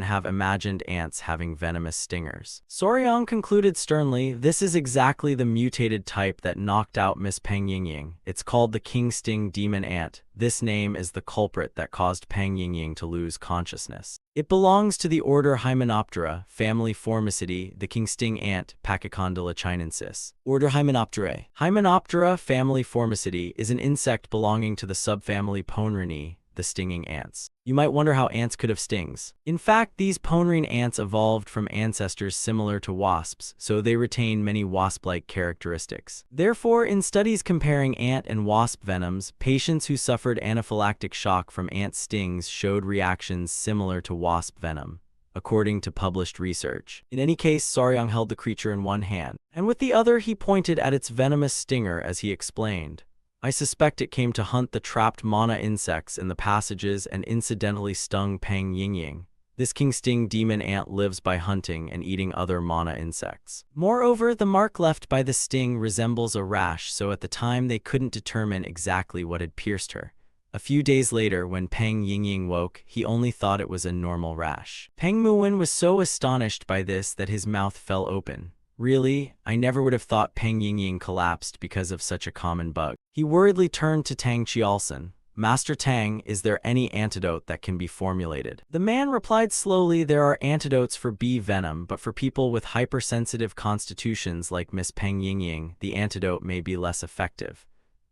have imagined ants having venomous stingers. Soryang concluded sternly, this is exactly the mutated type that knocked out Miss Peng Yingying. It's called the king sting demon ant. This name is the culprit that caused Peng Yingying to lose consciousness. It belongs to the order Hymenoptera, family Formicidae, the king sting ant, Pachycondyla chinensis. Order Hymenopterae. Hymenoptera, family Formicidae, is an insect belonging to the subfamily Ponrinae, the stinging ants. You might wonder how ants could have stings. In fact, these ponrine ants evolved from ancestors similar to wasps, so they retain many wasp-like characteristics. Therefore, in studies comparing ant and wasp venoms, patients who suffered anaphylactic shock from ant stings showed reactions similar to wasp venom, according to published research. In any case, Soryang held the creature in one hand, and with the other he pointed at its venomous stinger as he explained. I suspect it came to hunt the trapped mana insects in the passages and incidentally stung Peng Yingying. This king sting demon ant lives by hunting and eating other mana insects. Moreover, the mark left by the sting resembles a rash, so at the time they couldn't determine exactly what had pierced her. A few days later, when Peng Yingying woke, he only thought it was a normal rash. Peng Muwen was so astonished by this that his mouth fell open. Really? I never would have thought Peng Yingying collapsed because of such a common bug. He worriedly turned to Tang Qiaosan. Master Tang, is there any antidote that can be formulated? The man replied slowly, there are antidotes for bee venom, but for people with hypersensitive constitutions like Miss Peng Yingying, the antidote may be less effective.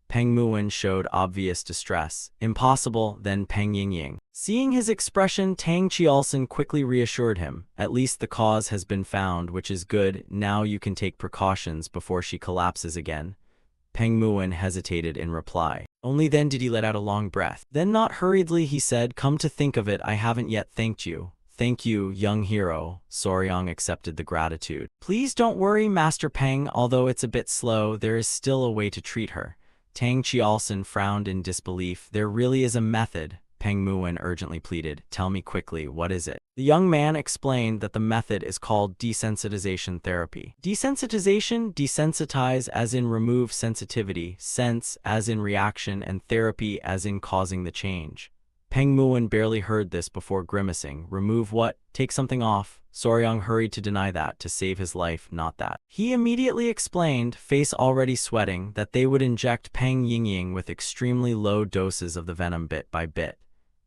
Peng Muwen showed obvious distress. Impossible, then Peng Yingying. Seeing his expression, Tang Qiaosan quickly reassured him. At least the cause has been found, which is good. Now you can take precautions before she collapses again. Peng Muwen hesitated in reply. Only then did he let out a long breath. Then, not hurriedly, he said, come to think of it, I haven't yet thanked you. Thank you, young hero. Soryang accepted the gratitude. Please don't worry, Master Peng, although it's a bit slow, there is still a way to treat her. Tang Qialson frowned in disbelief. There really is a method, Peng Muwen urgently pleaded. Tell me quickly, what is it? The young man explained that the method is called desensitization therapy. Desensitization, desensitize as in remove sensitivity, sense as in reaction, and therapy as in causing the change. Peng Muwen barely heard this before grimacing. Remove what? Take something off. Soryang hurried to deny that, to save his life, not that. He immediately explained, face already sweating, that they would inject Peng Yingying with extremely low doses of the venom bit by bit.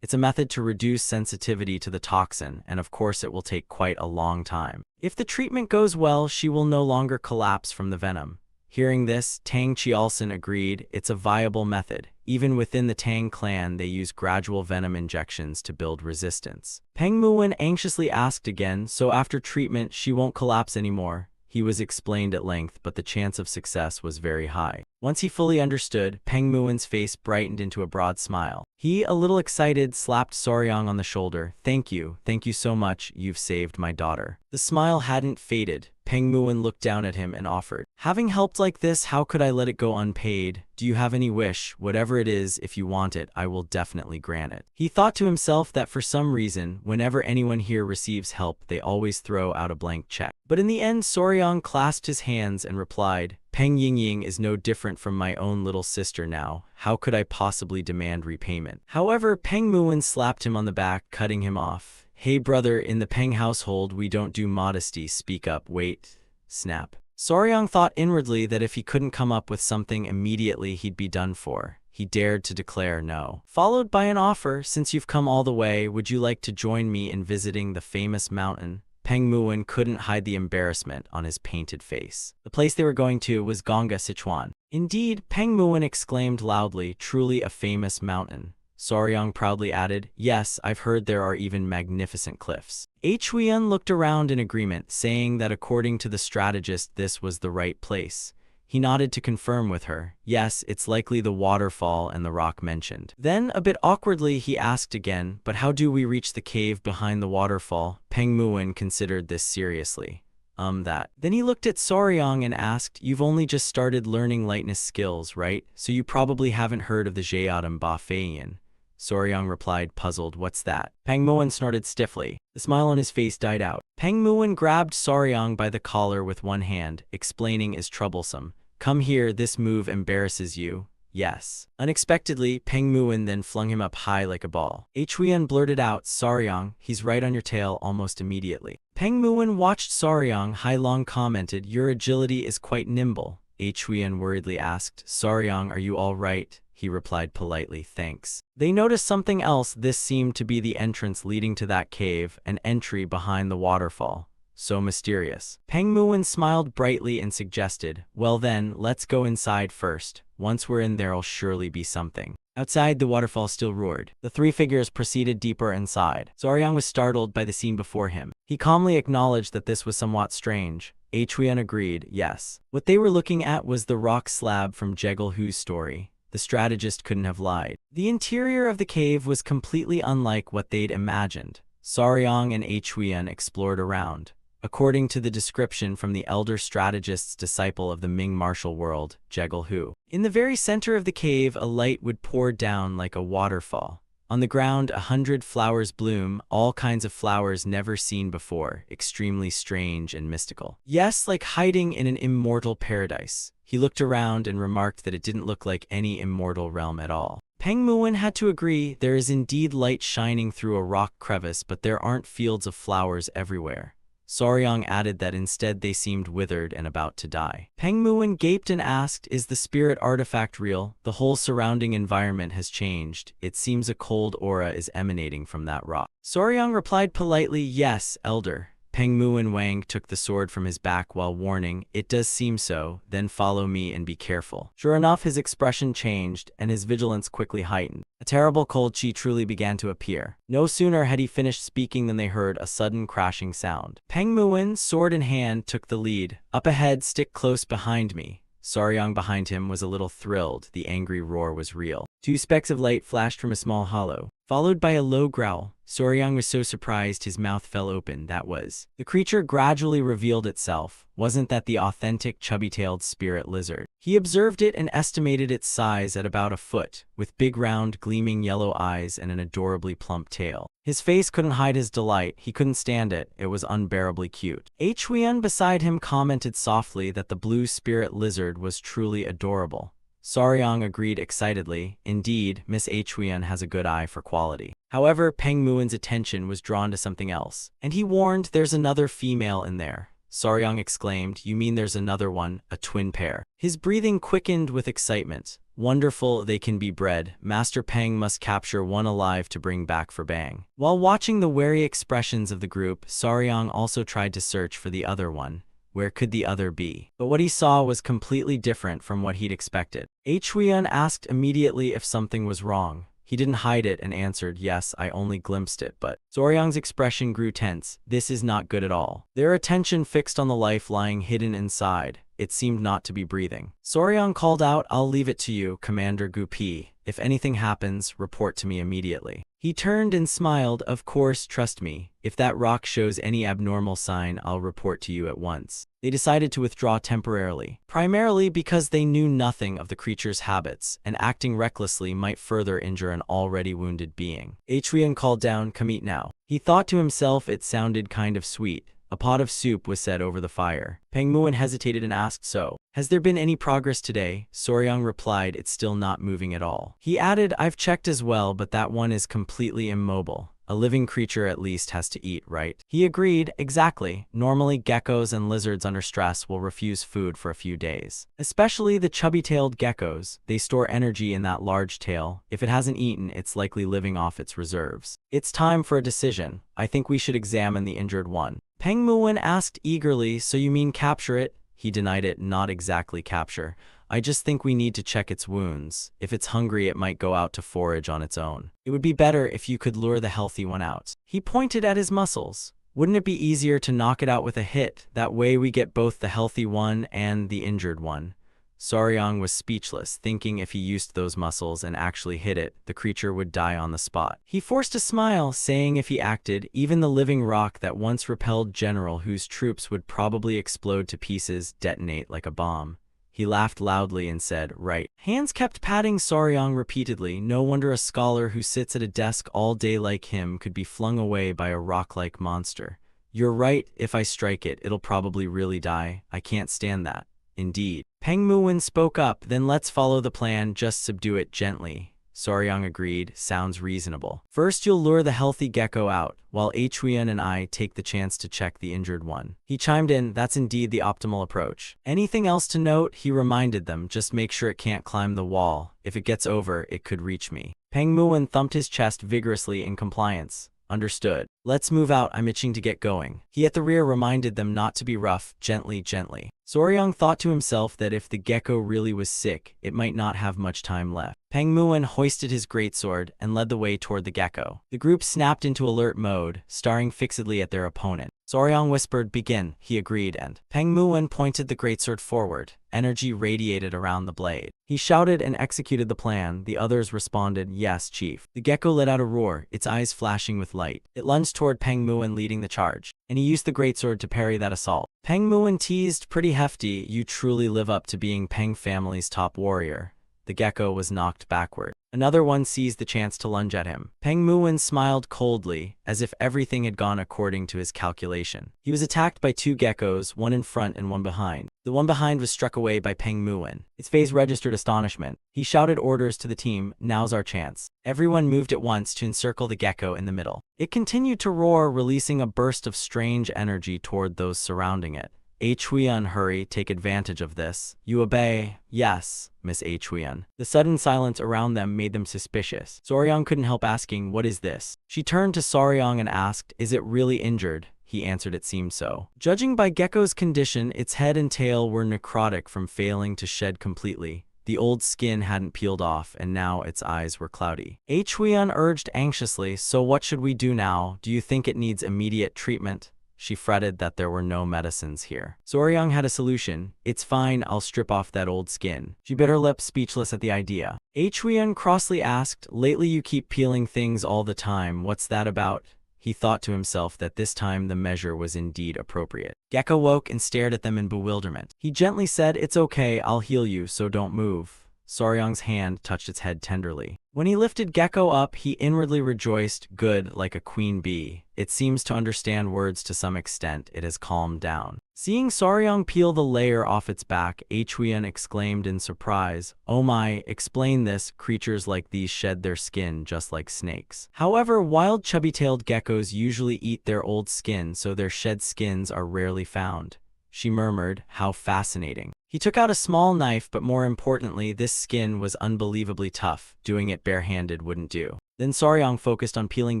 It's a method to reduce sensitivity to the toxin, and of course it will take quite a long time. If the treatment goes well, she will no longer collapse from the venom. Hearing this, Tang Qialson agreed it's a viable method. Even within the Tang clan, they use gradual venom injections to build resistance. Peng Muwen anxiously asked again, so after treatment, she won't collapse anymore? He was explained at length, but the chance of success was very high. Once he fully understood, Peng Muwen's face brightened into a broad smile. He, a little excited, slapped Soryang on the shoulder. Thank you so much, you've saved my daughter. The smile hadn't faded. Peng Muwen looked down at him and offered, having helped like this, how could I let it go unpaid? Do you have any wish? Whatever it is, if you want it, I will definitely grant it. He thought to himself that for some reason, whenever anyone here receives help, they always throw out a blank check. But in the end, Soryang clasped his hands and replied, Peng Yingying is no different from my own little sister now. How could I possibly demand repayment? However, Peng Muwen slapped him on the back, cutting him off. Hey brother, in the Peng household we don't do modesty, speak up, wait, snap. Soryang thought inwardly that if he couldn't come up with something immediately he'd be done for. He dared to declare no. Followed by an offer, since you've come all the way, would you like to join me in visiting the famous mountain? Peng Muwen couldn't hide the embarrassment on his painted face. The place they were going to was Ganga, Sichuan. Indeed, Peng Muwen exclaimed loudly, truly a famous mountain. Soryang proudly added, yes, I've heard there are even magnificent cliffs. Huiyan looked around in agreement, saying that according to the strategist this was the right place. He nodded to confirm with her, yes, it's likely the waterfall and the rock mentioned. Then, a bit awkwardly, he asked again, but how do we reach the cave behind the waterfall? Peng Muwen considered this seriously. That. Then he looked at Soryang and asked, you've only just started learning lightness skills, right? So you probably haven't heard of the Jeatum Ba Feiyan. Soryang replied, puzzled, what's that? Peng Muwen snorted stiffly. The smile on his face died out. Peng Muwen grabbed Soryang by the collar with one hand, explaining is troublesome. Come here, this move embarrasses you. Yes. Unexpectedly, Peng Muwen then flung him up high like a ball. Huiyan blurted out, Soryang, he's right on your tail almost immediately. Peng Muwen watched Soryang. Hai Long commented, your agility is quite nimble. Huiyan worriedly asked, Soryang, are you all right? He replied politely, thanks. They noticed something else. This seemed to be the entrance leading to that cave, an entry behind the waterfall. So mysterious. Peng Muwen smiled brightly and suggested, well then, let's go inside first. Once we're in there'll surely be something. Outside, the waterfall still roared. The three figures proceeded deeper inside. Soryang was startled by the scene before him. He calmly acknowledged that this was somewhat strange. Huiyan agreed, yes. What they were looking at was the rock slab from Jegal Hu's story. The strategist couldn't have lied. The interior of the cave was completely unlike what they'd imagined. Soryang and Huiyan explored around. According to the description from the elder strategist's disciple of the Ming martial world, Jegal Hu. In the very center of the cave, a light would pour down like a waterfall. On the ground, 100 flowers bloom, all kinds of flowers never seen before, extremely strange and mystical. Yes, like hiding in an immortal paradise. He looked around and remarked that it didn't look like any immortal realm at all. Peng Muwen had to agree, there is indeed light shining through a rock crevice, but there aren't fields of flowers everywhere. Soryang added that instead they seemed withered and about to die. Peng Muwen gaped and asked, is the spirit artifact real? The whole surrounding environment has changed. It seems a cold aura is emanating from that rock. Soryang replied politely, yes, elder. Peng Muwen Wang took the sword from his back while warning, it does seem so, then follow me and be careful. Sure enough, his expression changed, and his vigilance quickly heightened. A terrible cold chi truly began to appear. No sooner had he finished speaking than they heard a sudden crashing sound. Peng Muwen, sword in hand, took the lead. Up ahead, stick close behind me. Soryang behind him was a little thrilled. The angry roar was real. Two specks of light flashed from a small hollow. followed by a low growl. Soryang was so surprised his mouth fell open. That was. The creature gradually revealed itself. Wasn't that the authentic chubby-tailed spirit lizard? He observed it and estimated its size at about a foot, with big round, gleaming yellow eyes and an adorably plump tail. His face couldn't hide his delight. He couldn't stand it. It was unbearably cute. Huyen beside him commented softly that the blue spirit lizard was truly adorable. Soryang agreed excitedly. Indeed, Miss Huyen has a good eye for quality. However, Peng Muin's attention was drawn to something else, and he warned, "There's another female in there." Soryang exclaimed, "You mean there's another one, a twin pair?" His breathing quickened with excitement. "Wonderful, they can be bred. Master Peng must capture one alive to bring back for Bang." While watching the wary expressions of the group, Soryang also tried to search for the other one. Where could the other be? But what he saw was completely different from what he'd expected. Huyen asked immediately if something was wrong. He didn't hide it and answered, "Yes, I only glimpsed it, but..." Soryang's expression grew tense. This is not good at all. Their attention fixed on the life lying hidden inside. It seemed not to be breathing. Soryang called out, "I'll leave it to you, Commander Gupi. If anything happens, report to me immediately." He turned and smiled. "Of course, trust me. If that rock shows any abnormal sign, I'll report to you at once." They decided to withdraw temporarily, primarily because they knew nothing of the creature's habits, and acting recklessly might further injure an already wounded being. Huyen called down, "Come eat now." He thought to himself it sounded kind of sweet. A pot of soup was set over the fire. Peng Muin hesitated and asked, "So, has there been any progress today?" Soryang replied, "It's still not moving at all." He added, "I've checked as well, but that one is completely immobile. A living creature at least has to eat, right?" He agreed, "Exactly. Normally geckos and lizards under stress will refuse food for a few days. Especially the chubby-tailed geckos. They store energy in that large tail. If it hasn't eaten, it's likely living off its reserves. It's time for a decision. I think we should examine the injured one." Peng Muin asked eagerly, "So you mean capture it?" He denied it. "Not exactly capture. I just think we need to check its wounds. If it's hungry, it might go out to forage on its own. It would be better if you could lure the healthy one out." He pointed at his muscles. "Wouldn't it be easier to knock it out with a hit? That way we get both the healthy one and the injured one." Soryang was speechless, thinking if he used those muscles and actually hit it, the creature would die on the spot. He forced a smile, saying if he acted, even the living rock that once repelled General Hu's troops would probably explode to pieces, detonate like a bomb. He laughed loudly and said, "Right." Hands kept patting Soryang repeatedly. No wonder a scholar who sits at a desk all day like him could be flung away by a rock-like monster. "You're right, if I strike it, it'll probably really die. I can't stand that." "Indeed." Peng Muin spoke up, "Then let's follow the plan, just subdue it gently." Soryang agreed, "Sounds reasonable. First you'll lure the healthy gecko out, while Huyen and I take the chance to check the injured one." He chimed in, "That's indeed the optimal approach." "Anything else to note?" He reminded them, "Just make sure it can't climb the wall. If it gets over, it could reach me." Peng Muin thumped his chest vigorously in compliance. "Understood. Let's move out, I'm itching to get going." He at the rear reminded them not to be rough, gently, gently. Soryang thought to himself that if the gecko really was sick, it might not have much time left. Peng Muin hoisted his greatsword and led the way toward the gecko. The group snapped into alert mode, staring fixedly at their opponent. Soryang whispered, "Begin," he agreed, and Peng Muin pointed the greatsword forward. Energy radiated around the blade. He shouted and executed the plan. The others responded, "Yes, Chief." The gecko let out a roar, its eyes flashing with light. It lunged toward Peng Muin, leading the charge, and he used the greatsword to parry that assault. Peng Muin teased, "Pretty hefty. You truly live up to being Peng family's top warrior." The gecko was knocked backward. Another one seized the chance to lunge at him. Peng Muin smiled coldly, as if everything had gone according to his calculation. He was attacked by two geckos, one in front and one behind. The one behind was struck away by Peng Muin. Its face registered astonishment. He shouted orders to the team, "Now's our chance." Everyone moved at once to encircle the gecko in the middle. It continued to roar, releasing a burst of strange energy toward those surrounding it. Huyen, hurry, take advantage of this. You obey? Yes, Miss Huyen. The sudden silence around them made them suspicious. Soryang couldn't help asking, "What is this?" She turned to Soryang and asked, "Is it really injured?" He answered it seemed so. Judging by gecko's condition, its head and tail were necrotic from failing to shed completely. The old skin hadn't peeled off, and now its eyes were cloudy. Huyen urged anxiously, "So what should we do now? Do you think it needs immediate treatment?" She fretted that there were no medicines here. Soryang had a solution. It's fine, I'll strip off that old skin. She bit her lip, speechless at the idea. Huiyan crossly asked, lately you keep peeling things all the time, what's that about? He thought to himself that this time the measure was indeed appropriate. Gecko woke and stared at them in bewilderment. He gently said, it's okay, I'll heal you, so don't move. Soryang's hand touched its head tenderly. When he lifted Gecko up, he inwardly rejoiced, good, like a queen bee. It seems to understand words to some extent, it has calmed down. Seeing Soryang peel the layer off its back, Huiyan exclaimed in surprise, oh my, explain this, creatures like these shed their skin just like snakes. However, wild chubby-tailed geckos usually eat their old skin, so their shed skins are rarely found. She murmured, how fascinating. He took out a small knife, but more importantly, this skin was unbelievably tough. Doing it barehanded wouldn't do. Then Soryang focused on peeling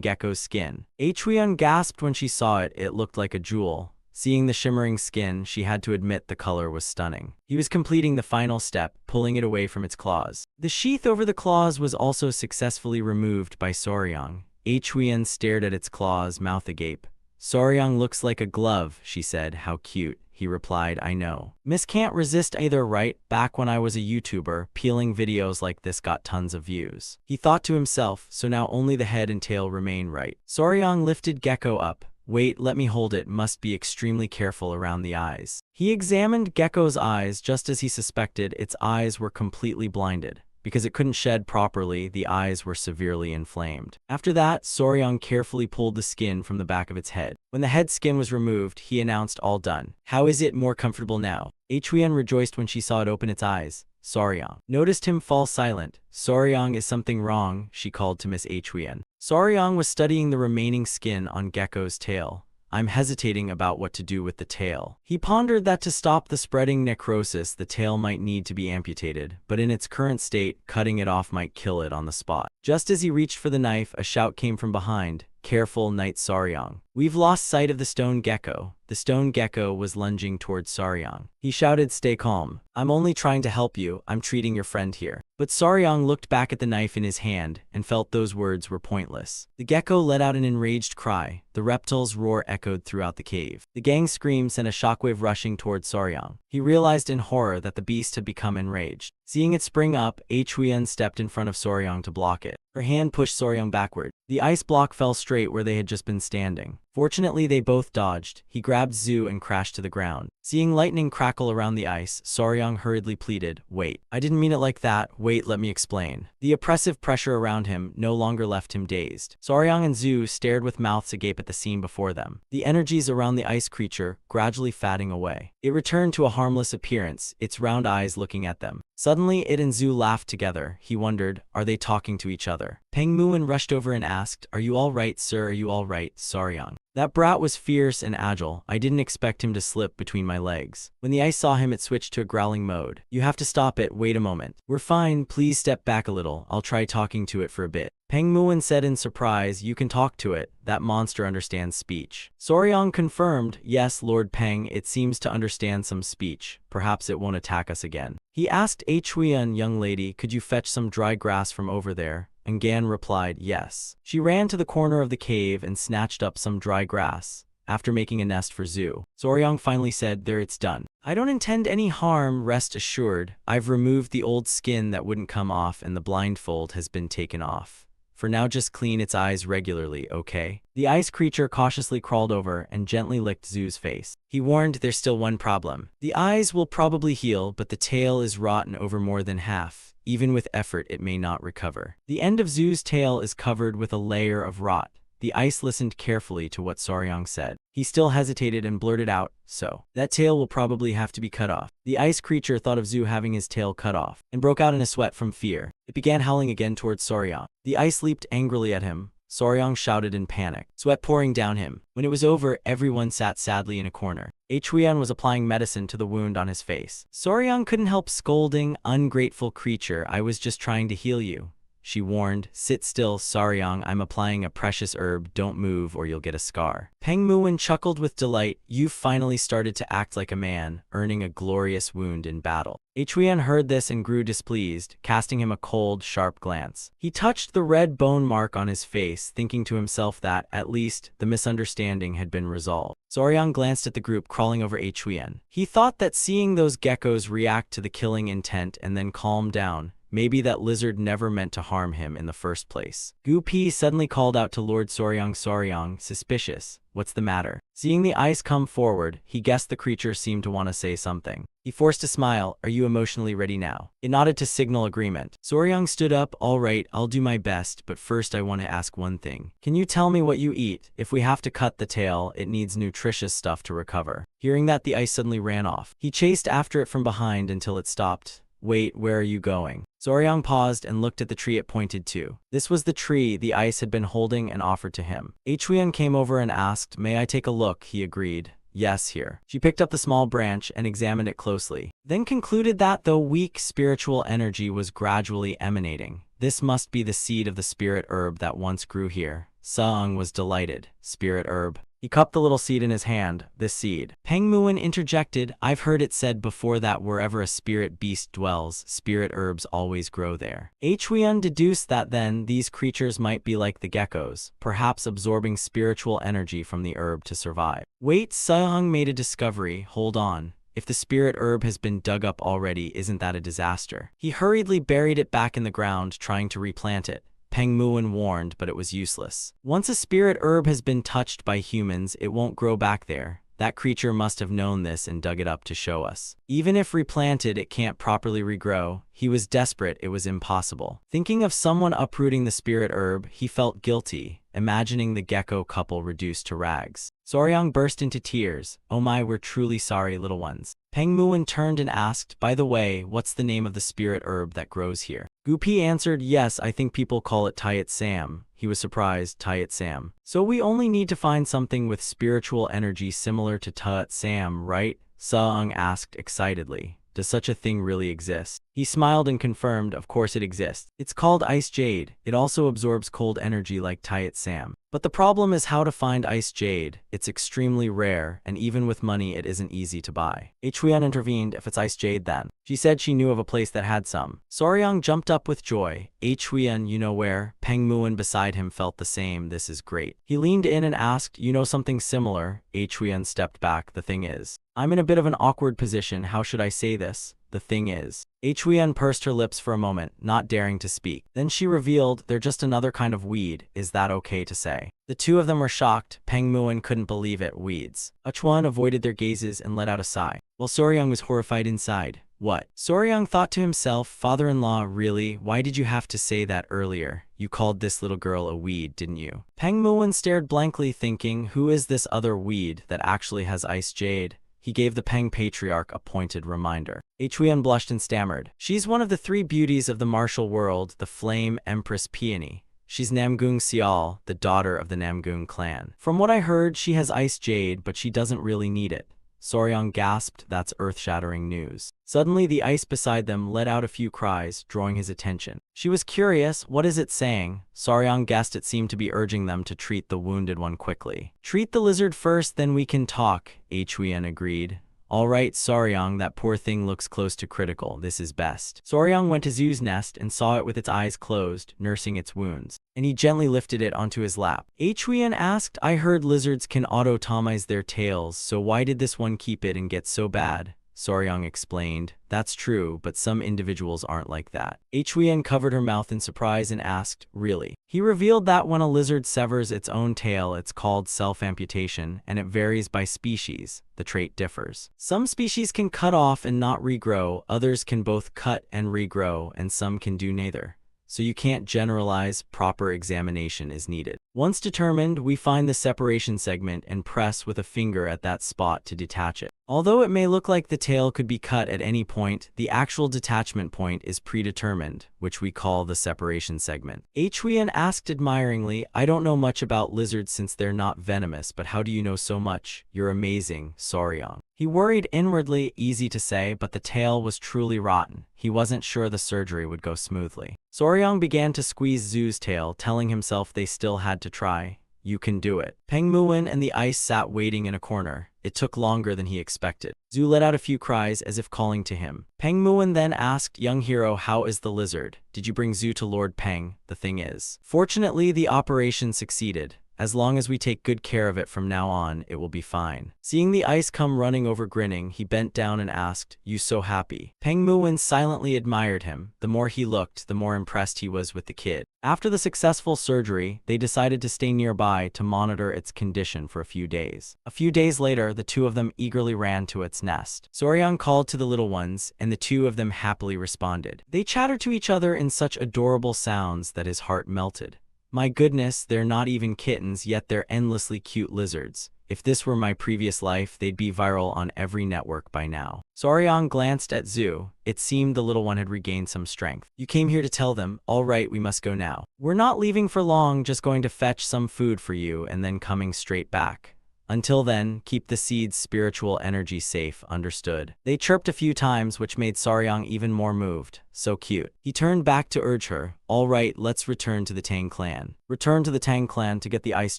Gecko's skin. Huiyan gasped when she saw it. It looked like a jewel. Seeing the shimmering skin, she had to admit the color was stunning. He was completing the final step, pulling it away from its claws. The sheath over the claws was also successfully removed by Soryang. Huiyan stared at its claws, mouth agape. Soryang looks like a glove, she said. How cute. He replied, I know. Miss can't resist either, right? Back when I was a YouTuber, peeling videos like this got tons of views. He thought to himself, so now only the head and tail remain, right? Soryang lifted Gecko up. Wait, let me hold it, must be extremely careful around the eyes. He examined Gecko's eyes. Just as he suspected, its eyes were completely blinded. Because it couldn't shed properly, the eyes were severely inflamed. After that, Soryang carefully pulled the skin from the back of its head. When the head skin was removed, he announced, all done. How is it more comfortable now? Huiyan rejoiced when she saw it open its eyes. Soryang noticed him fall silent. Soryang, is something wrong? She called to Miss Huiyan. Soryang was studying the remaining skin on Gecko's tail. I'm hesitating about what to do with the tail. He pondered that to stop the spreading necrosis, the tail might need to be amputated, but in its current state, cutting it off might kill it on the spot. Just as he reached for the knife, a shout came from behind. Careful, Knight Soryang. We've lost sight of the stone gecko. The stone gecko was lunging towards Soryang. He shouted, stay calm. I'm only trying to help you. I'm treating your friend here. But Soryang looked back at the knife in his hand and felt those words were pointless. The gecko let out an enraged cry. The reptile's roar echoed throughout the cave. The gang's scream sent a shockwave rushing towards Soryang. He realized in horror that the beast had become enraged. Seeing it spring up, Huiyan stepped in front of Soryang to block it. Her hand pushed Soryang backward. The ice block fell straight where they had just been standing. Fortunately, they both dodged. He grabbed Zhu and crashed to the ground. Seeing lightning crackle around the ice, Soryang hurriedly pleaded, wait. I didn't mean it like that. Wait, let me explain. The oppressive pressure around him no longer left him dazed. Soryang and Zhu stared with mouths agape at the scene before them. The energies around the ice creature gradually fading away. It returned to a harmless appearance, its round eyes looking at them. Suddenly, it and Zhu laughed together. He wondered, are they talking to each other? Peng Muin rushed over and asked, are you all right, sir? Are you all right, Soryang? That brat was fierce and agile. I didn't expect him to slip between my legs. When the ice saw him, it switched to a growling mode. You have to stop it. Wait a moment. We're fine. Please step back a little. I'll try talking to it for a bit. Peng Muin said in surprise, you can talk to it. That monster understands speech. Soryang confirmed, yes, Lord Peng, it seems to understand some speech. Perhaps it won't attack us again. He asked Huiyan, young lady, could you fetch some dry grass from over there? And Gan replied, yes. She ran to the corner of the cave and snatched up some dry grass. After making a nest for Zhu, Soryang finally said, there, it's done. I don't intend any harm, rest assured. I've removed the old skin that wouldn't come off and the blindfold has been taken off. For now, just clean its eyes regularly, okay? The ice creature cautiously crawled over and gently licked Zhu's face. He warned, there's still one problem. The eyes will probably heal, but the tail is rotten over more than half. Even with effort, it may not recover. The end of Zhu's tail is covered with a layer of rot. The ice listened carefully to what Soryang said. He still hesitated and blurted out, so that tail will probably have to be cut off. The ice creature thought of Zhu having his tail cut off and broke out in a sweat from fear. It began howling again towards Soryang. The ice leaped angrily at him. Soryang shouted in panic, sweat pouring down him. When it was over, everyone sat sadly in a corner. Huiyan was applying medicine to the wound on his face. Soryang couldn't help scolding, ungrateful creature, I was just trying to heal you. she warned. Sit still, Saryang, I'm applying a precious herb, don't move or you'll get a scar. Peng Muwen chuckled with delight. You've finally started to act like a man, earning a glorious wound in battle. Huiyan heard this and grew displeased, casting him a cold, sharp glance. He touched the red bone mark on his face, thinking to himself that, at least, the misunderstanding had been resolved. Saryang glanced at the group crawling over Huiyan. He thought that seeing those geckos react to the killing intent and then calm down, maybe that lizard never meant to harm him in the first place. Gu Pi suddenly called out to Lord Saryang. Saryang, suspicious. What's the matter? Seeing the ice come forward, he guessed the creature seemed to want to say something. He forced a smile. Are you emotionally ready now? It nodded to signal agreement. Saryang stood up. All right, I'll do my best, but first I want to ask one thing. Can you tell me what you eat? If we have to cut the tail, it needs nutritious stuff to recover. Hearing that, the ice suddenly ran off. He chased after it from behind until it stopped. Wait, where are you going? Saryang paused and looked at the tree it pointed to. This was the tree the ice had been holding and offered to him. Huiyan came over and asked, May I take a look? He agreed. Yes, here. She picked up the small branch and examined it closely, then concluded that though weak spiritual energy was gradually emanating, this must be the seed of the spirit herb that once grew here. Saryang was delighted. Spirit herb. He cupped the little seed in his hand. This seed. Peng Muwen interjected, I've heard it said before that wherever a spirit beast dwells, spirit herbs always grow there. Huiyan deduced that then these creatures might be like the geckos, perhaps absorbing spiritual energy from the herb to survive. Wait, Saryang made a discovery. Hold on. If the spirit herb has been dug up already, isn't that a disaster? He hurriedly buried it back in the ground, trying to replant it. Peng Muwen warned, but it was useless. Once a spirit herb has been touched by humans, it won't grow back there. That creature must have known this and dug it up to show us. Even if replanted, it can't properly regrow. He was desperate, it was impossible. Thinking of someone uprooting the spirit herb, he felt guilty, imagining the gecko couple reduced to rags. Saryang burst into tears. Oh my, we're truly sorry, little ones. Peng Muwen turned and asked, by the way, what's the name of the spirit herb that grows here? Gu Pi answered, yes, I think people call it Tayat Sam. He was surprised. Tayat Sam. So we only need to find something with spiritual energy similar to Tayat Sam, right? Saryang asked excitedly. Does such a thing really exist? He smiled and confirmed, of course it exists. It's called Ice Jade. It also absorbs cold energy like Tayat Sam. But the problem is how to find Ice Jade. It's extremely rare, and even with money it isn't easy to buy. Huiyan intervened, if it's Ice Jade then. She said she knew of a place that had some. Saryang jumped up with joy. Huiyan, you know where? Peng Muwen beside him felt the same. This is great. He leaned in and asked, you know something similar? Huiyan stepped back. The thing is, I'm in a bit of an awkward position. How should I say this? The thing is. Huiyan pursed her lips for a moment, not daring to speak. Then she revealed, they're just another kind of weed. Is that okay to say? The two of them were shocked. Peng Muwen couldn't believe it. Weeds. Huiyan avoided their gazes and let out a sigh, while Saryang was horrified inside. What? Saryang thought to himself, father-in-law, really? Why did you have to say that earlier? You called this little girl a weed, didn't you? Peng Muwen stared blankly, thinking, who is this other weed that actually has Ice Jade? He gave the Peng patriarch a pointed reminder. Huiyan blushed and stammered. She's one of the three beauties of the martial world, the Flame Empress Peony. She's Namgung Xiao, the daughter of the Namgung clan. From what I heard, she has Ice Jade, but she doesn't really need it. Saryang gasped, that's earth-shattering news. Suddenly, the ice beside them let out a few cries, drawing his attention. She was curious, what is it saying? Saryang guessed it seemed to be urging them to treat the wounded one quickly. Treat the lizard first, then we can talk, Huiyan agreed. All right, Saryang, that poor thing looks close to critical. This is best. Saryang went to Zu's nest and saw it with its eyes closed, nursing its wounds, and he gently lifted it onto his lap. Huiyan asked, I heard lizards can autotomize their tails, so why did this one keep it and get so bad? Saryang explained, that's true, but some individuals aren't like that. Huiyan covered her mouth in surprise and asked, really? He revealed that when a lizard severs its own tail, it's called self-amputation, and it varies by species. The trait differs. Some species can cut off and not regrow, others can both cut and regrow, and some can do neither. So you can't generalize, proper examination is needed. Once determined, we find the separation segment and press with a finger at that spot to detach it. Although it may look like the tail could be cut at any point, the actual detachment point is predetermined, which we call the separation segment. Huiyan asked admiringly, I don't know much about lizards since they're not venomous, but how do you know so much? You're amazing, Soryang. He worried inwardly, easy to say, but the tail was truly rotten. He wasn't sure the surgery would go smoothly. Soryang began to squeeze Zhu's tail, telling himself they still had to try. You can do it. Peng Muwen and the ice sat waiting in a corner. It took longer than he expected. Zhu let out a few cries as if calling to him. Peng Muwen then asked, young hero, how is the lizard? Did you bring Zhu to Lord Peng? The thing is. Fortunately, the operation succeeded. As long as we take good care of it from now on, it will be fine. Seeing the ice come running over grinning, he bent down and asked, you so happy? Peng Muwen silently admired him. The more he looked, the more impressed he was with the kid. After the successful surgery, they decided to stay nearby to monitor its condition for a few days. A few days later, the two of them eagerly ran to its nest. Soryang called to the little ones, and the two of them happily responded. They chattered to each other in such adorable sounds that his heart melted. My goodness, they're not even kittens, yet they're endlessly cute lizards. If this were my previous life, they'd be viral on every network by now. Soryang glanced at Zhu. It seemed the little one had regained some strength. You came here to tell them. All right, we must go now. We're not leaving for long, just going to fetch some food for you and then coming straight back. Until then, keep the seed's spiritual energy safe, understood? They chirped a few times, which made Soryang even more moved. So cute. He turned back to urge her. All right, let's return to the Tang clan. Return to the Tang clan to get the ice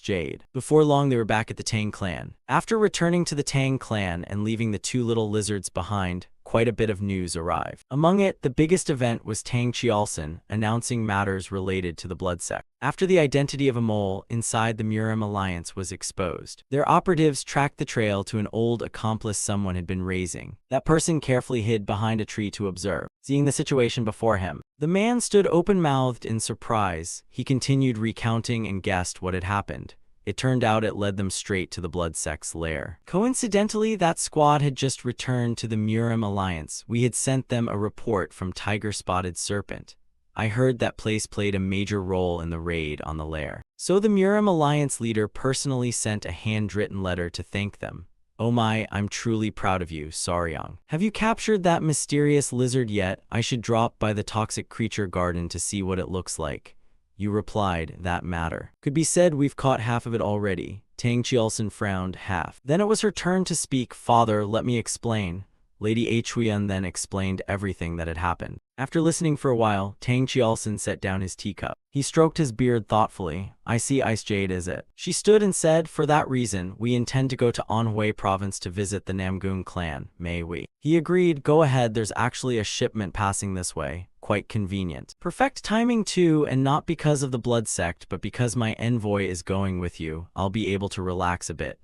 jade. Before long, they were back at the Tang clan. After returning to the Tang clan and leaving the two little lizards behind, quite a bit of news arrived. Among it, the biggest event was Tang Qiaolson announcing matters related to the blood sect. After the identity of a mole inside the Murim alliance was exposed, their operatives tracked the trail to an old accomplice someone had been raising. That person carefully hid behind a tree to observe. Seeing the situation before him, the man stood open-mouthed in surprise. He continued recounting and guessed what had happened. It turned out it led them straight to the blood sect's lair. Coincidentally, that squad had just returned to the Murim alliance. We had sent them a report from Tiger-Spotted Serpent. I heard that place played a major role in the raid on the lair. So the Murim alliance leader personally sent a handwritten letter to thank them. Oh my, I'm truly proud of you, Soryang. Have you captured that mysterious lizard yet? I should drop by the toxic creature garden to see what it looks like. You replied, that matter. Could be said we've caught half of it already. Tang Qiaolson frowned half. Then it was her turn to speak. Father, let me explain. Lady Huiyan then explained everything that had happened. After listening for a while, Tang Qiaolson set down his teacup. He stroked his beard thoughtfully. I see Ice Jade is it. She stood and said, for that reason, we intend to go to Anhui province to visit the Namgung clan, may we? He agreed, go ahead, there's actually a shipment passing this way. Quite convenient. Perfect timing too, and not because of the blood sect, but because my envoy is going with you, I'll be able to relax a bit.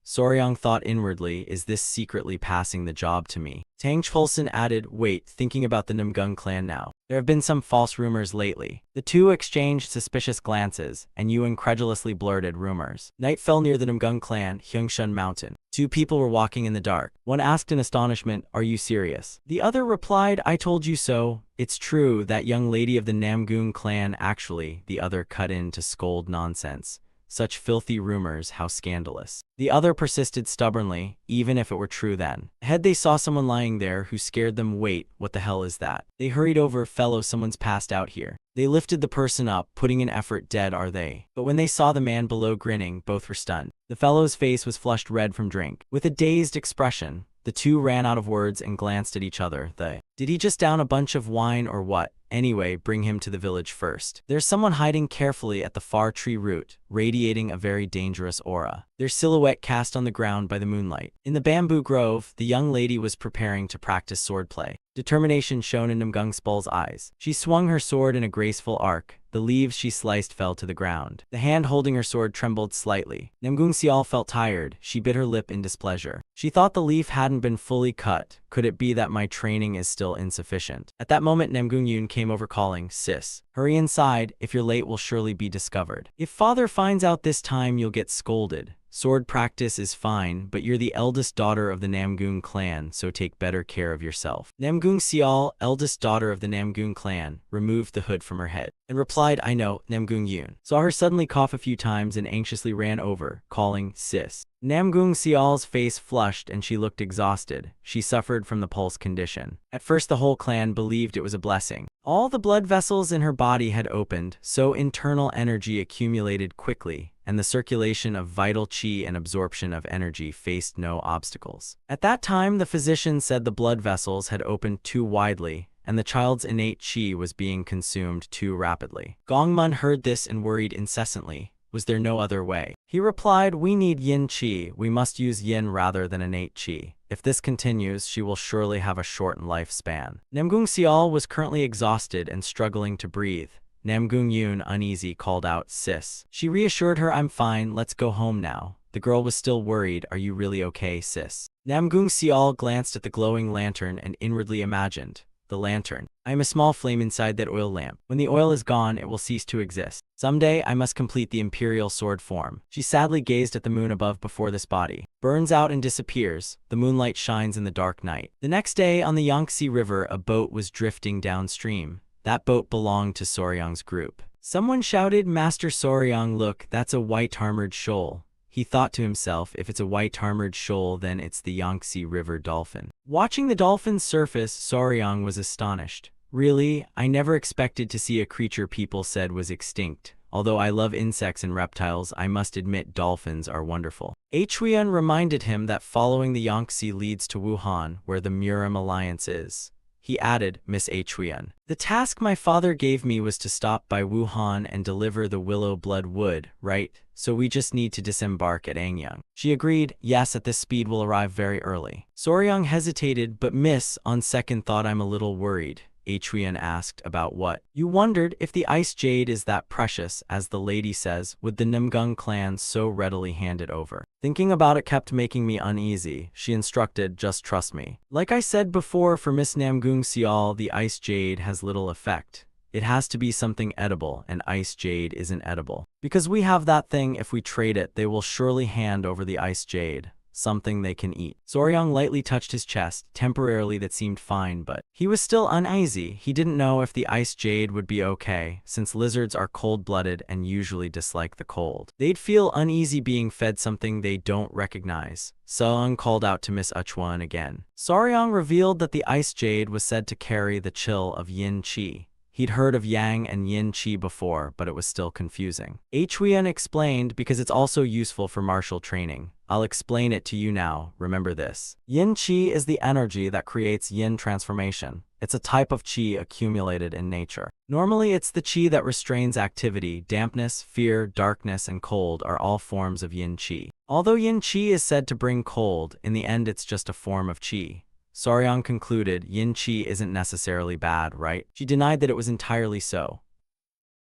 Soryang thought inwardly, is this secretly passing the job to me? Tang Qiaolson added, wait, thinking about the Namgung clan now. There have been some false rumors lately. The two exchanged suspicious glances, and Yu incredulously blurted rumors. Night fell near the Namgung clan, Hyungshun Mountain. Two people were walking in the dark. One asked in astonishment, are you serious? The other replied, I told you so. It's true, that young lady of the Namgung clan actually, the other cut in to scold nonsense. Such filthy rumors, how scandalous. The other persisted stubbornly, even if it were true then. Ahead they saw someone lying there who scared them. Wait, what the hell is that? They hurried over, fellow, someone's passed out here. They lifted the person up, putting in effort. Dead are they? But when they saw the man below grinning, both were stunned. The fellow's face was flushed red from drink. With a dazed expression, the two ran out of words and glanced at each other. Did he just down a bunch of wine or what? Anyway, bring him to the village first. There's someone hiding carefully at the far tree root, radiating a very dangerous aura. Their silhouette cast on the ground by the moonlight. In the bamboo grove, the young lady was preparing to practice swordplay. Determination shone in Namgung Spul's eyes. She swung her sword in a graceful arc. The leaves she sliced fell to the ground. The hand holding her sword trembled slightly. Namgung Xiao felt tired. She bit her lip in displeasure. She thought the leaf hadn't been fully cut. Could it be that my training is still insufficient? At that moment, Namgung-yoon came over calling, "Sis, hurry inside. If you're late, we'll surely be discovered. If father finds out this time, you'll get scolded. Sword practice is fine, but you're the eldest daughter of the Namgung clan, so take better care of yourself." Namgung Seol, eldest daughter of the Namgung clan, removed the hood from her head and replied, "I know." Namgung Yoon saw her suddenly cough a few times and anxiously ran over, calling, "Sis." Namgung Seol's face flushed and she looked exhausted. She suffered from the pulse condition. At first, the whole clan believed it was a blessing. All the blood vessels in her body had opened, so internal energy accumulated quickly, and the circulation of vital qi and absorption of energy faced no obstacles. At that time, the physician said the blood vessels had opened too widely, and the child's innate qi was being consumed too rapidly. Gongmun heard this and worried incessantly. Was there no other way? He replied, "We need yin qi. We must use yin rather than innate qi. If this continues, she will surely have a shortened lifespan." Namgung Seol was currently exhausted and struggling to breathe. Namgung Yoon, uneasy, called out, "Sis." She reassured her, "I'm fine, let's go home now." The girl was still worried. "Are you really okay, sis?" Namgung Seol glanced at the glowing lantern and inwardly imagined, "The lantern. I am a small flame inside that oil lamp. When the oil is gone, it will cease to exist. Someday, I must complete the imperial sword form." She sadly gazed at the moon above before this body burns out and disappears. The moonlight shines in the dark night. The next day, on the Yangtze River, a boat was drifting downstream. That boat belonged to Soryang's group. Someone shouted, "Master Soryang, look, that's a white-armored shoal." He thought to himself, if it's a white-armored shoal, then it's the Yangtze River dolphin. Watching the dolphin's surface, Soryang was astonished. "Really? I never expected to see a creature people said was extinct. Although I love insects and reptiles, I must admit dolphins are wonderful." Huiyan reminded him that following the Yangtze leads to Wuhan, where the Murim Alliance is. He added, "Miss Huiyan, the task my father gave me was to stop by Wuhan and deliver the willow blood wood, right? So we just need to disembark at Anyang." She agreed, "Yes, at this speed we'll arrive very early." Soryang hesitated, "But miss, on second thought I'm a little worried." Huiyan asked, "About what?" "You wondered if the ice jade is that precious, as the lady says, would the Namgung clan so readily hand it over?" "Thinking about it kept making me uneasy." She instructed, "Just trust me. Like I said before, for Miss Namgung Seol, the ice jade has little effect. It has to be something edible, and ice jade isn't edible. Because we have that thing, if we trade it, they will surely hand over the ice jade. Something they can eat." Soryang lightly touched his chest. Temporarily that seemed fine, but he was still uneasy. He didn't know if the ice jade would be okay, since lizards are cold-blooded and usually dislike the cold. They'd feel uneasy being fed something they don't recognize. Soryang called out to Miss Sichuan again. Soryang revealed that the ice jade was said to carry the chill of yin qi. He'd heard of yang and yin qi before, but it was still confusing. Huiyan explained, "Because it's also useful for martial training. I'll explain it to you now, remember this. Yin qi is the energy that creates yin transformation. It's a type of qi accumulated in nature. Normally it's the qi that restrains activity. Dampness, fear, darkness, and cold are all forms of yin qi. Although yin qi is said to bring cold, in the end it's just a form of qi." Soryang concluded, "Yin qi isn't necessarily bad, right?" She denied that it was entirely so.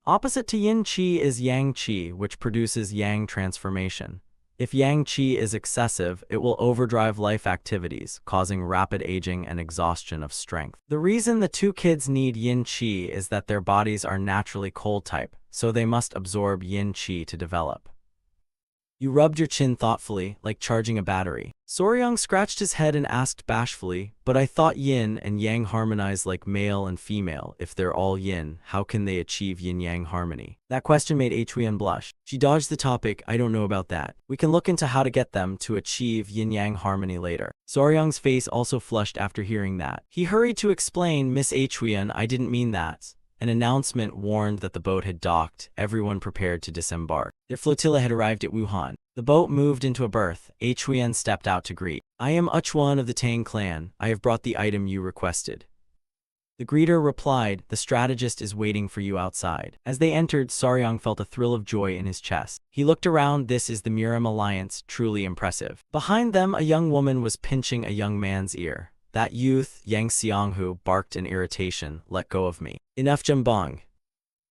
Opposite to yin qi is yang qi, which produces yang transformation. If yang qi is excessive, it will overdrive life activities, causing rapid aging and exhaustion of strength. The reason the two kids need yin qi is that their bodies are naturally cold type, so they must absorb yin qi to develop. You rubbed your chin thoughtfully, like charging a battery. Soryang scratched his head and asked bashfully, "But I thought yin and yang harmonize like male and female. If they're all yin, how can they achieve yin-yang harmony?" That question made Huiyan blush. She dodged the topic. "I don't know about that. We can look into how to get them to achieve yin-yang harmony later." Soryang's face also flushed after hearing that. He hurried to explain, "Miss Huiyan, I didn't mean that." An announcement warned that the boat had docked. Everyone prepared to disembark. Their flotilla had arrived at Wuhan. The boat moved into a berth. Huiyan stepped out to greet. "I am Sichuan of the Tang clan. I have brought the item you requested." The greeter replied, "The strategist is waiting for you outside." As they entered, Soryang felt a thrill of joy in his chest. He looked around. This is the Murim Alliance, truly impressive. Behind them, a young woman was pinching a young man's ear. That youth, Yang Xianghu, barked in irritation. "Let go of me." "Enough, Jambong.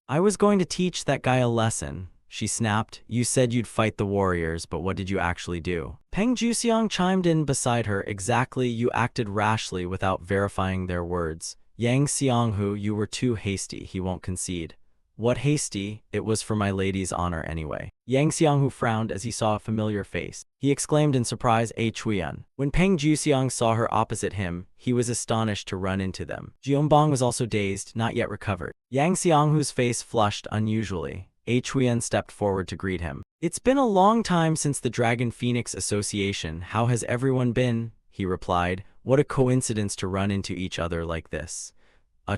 I was going to teach that guy a lesson." she snapped. You said you'd fight the warriors, but what did you actually do? Peng Juxiang chimed in beside her. Exactly, you acted rashly without verifying their words. Yang Xianghu, you were too hasty, he won't concede. What hasty? It was for my lady's honor anyway. Yang Xianghu frowned as he saw a familiar face. He exclaimed in surprise, A Chuyan. When Peng Juxiang saw her opposite him, he was astonished to run into them. Jiumbong was also dazed, not yet recovered. Yang Xianghu's face flushed unusually. A Chuyan stepped forward to greet him. It's been a long time since the Dragon Phoenix Association. How has everyone been? He replied. What a coincidence to run into each other like this.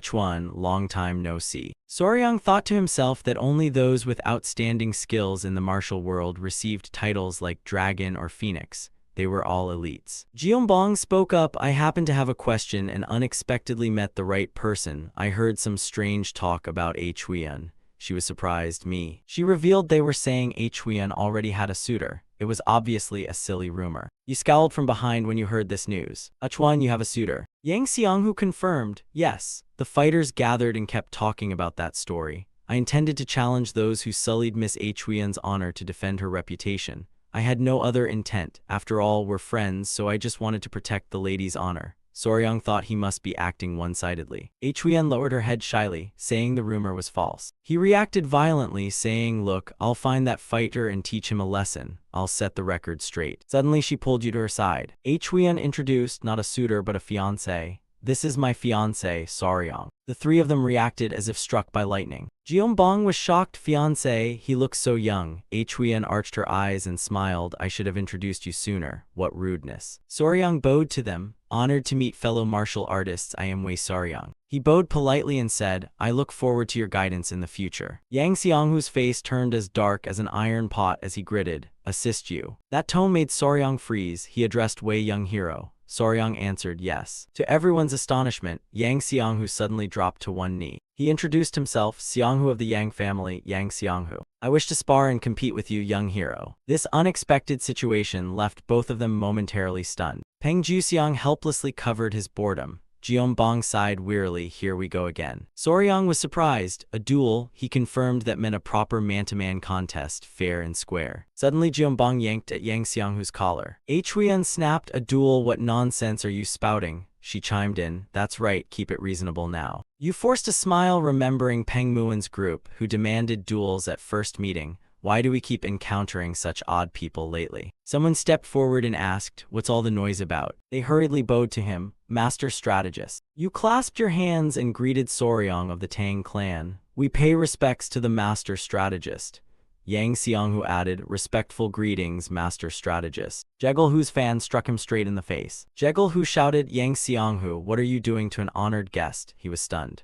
Chuan, long time no see. Soryang thought to himself that only those with outstanding skills in the martial world received titles like Dragon or Phoenix. They were all elites. Jiumbong spoke up. I happen to have a question and unexpectedly met the right person. I heard some strange talk about A Chuyan. She was surprised. Me. She revealed they were saying A Chuyan already had a suitor. It was obviously a silly rumor. You scowled from behind when you heard this news. Chuan, you have a suitor. Yang Xianghu confirmed. Yes. The fighters gathered and kept talking about that story. I intended to challenge those who sullied Miss A Chuyan's honor to defend her reputation. I had no other intent. After all, we're friends, so I just wanted to protect the lady's honor. Soryang thought he must be acting one-sidedly. A Chuyan lowered her head shyly, saying the rumor was false. He reacted violently, saying, look, I'll find that fighter and teach him a lesson. I'll set the record straight. Suddenly she pulled you to her side. A Chuyan introduced not a suitor but a fiancé. This is my fiancé, Soryang. The three of them reacted as if struck by lightning. Jiumbong was shocked. Fiancé, he looks so young. A Chuyan arched her eyes and smiled. I should have introduced you sooner. What rudeness. Soryang bowed to them. Honored to meet fellow martial artists, I am Wei Soryang. He bowed politely and said, I look forward to your guidance in the future. Yang Xianghu's face turned as dark as an iron pot as he gritted, assist you. That tone made Soryang freeze. He addressed Wei Young Hero. Soryang answered yes. To everyone's astonishment, Yang Xianghu suddenly dropped to one knee. He introduced himself, Xianghu of the Yang family, Yang Xianghu. I wish to spar and compete with you, young hero. This unexpected situation left both of them momentarily stunned. Peng Juxiang helplessly covered his boredom. Jiumbong sighed wearily. Here we go again. Soryang was surprised. A duel, he confirmed, that meant a proper man-to-man contest, fair and square. Suddenly Jiumbong yanked at Yang Xianghu's collar. A Chuyan snapped, a duel? What nonsense are you spouting? She chimed in. That's right, keep it reasonable now. You forced a smile, remembering Peng Muen's group, who demanded duels at first meeting. Why do we keep encountering such odd people lately? Someone stepped forward and asked, what's all the noise about? They hurriedly bowed to him. Master Strategist. You clasped your hands and greeted Soryang of the Tang clan. We pay respects to the Master Strategist. Yang Xianghu added, respectful greetings, Master Strategist. Jegelhu's fan struck him straight in the face. Jegelhu shouted, Yang Xianghu, what are you doing to an honored guest? He was stunned.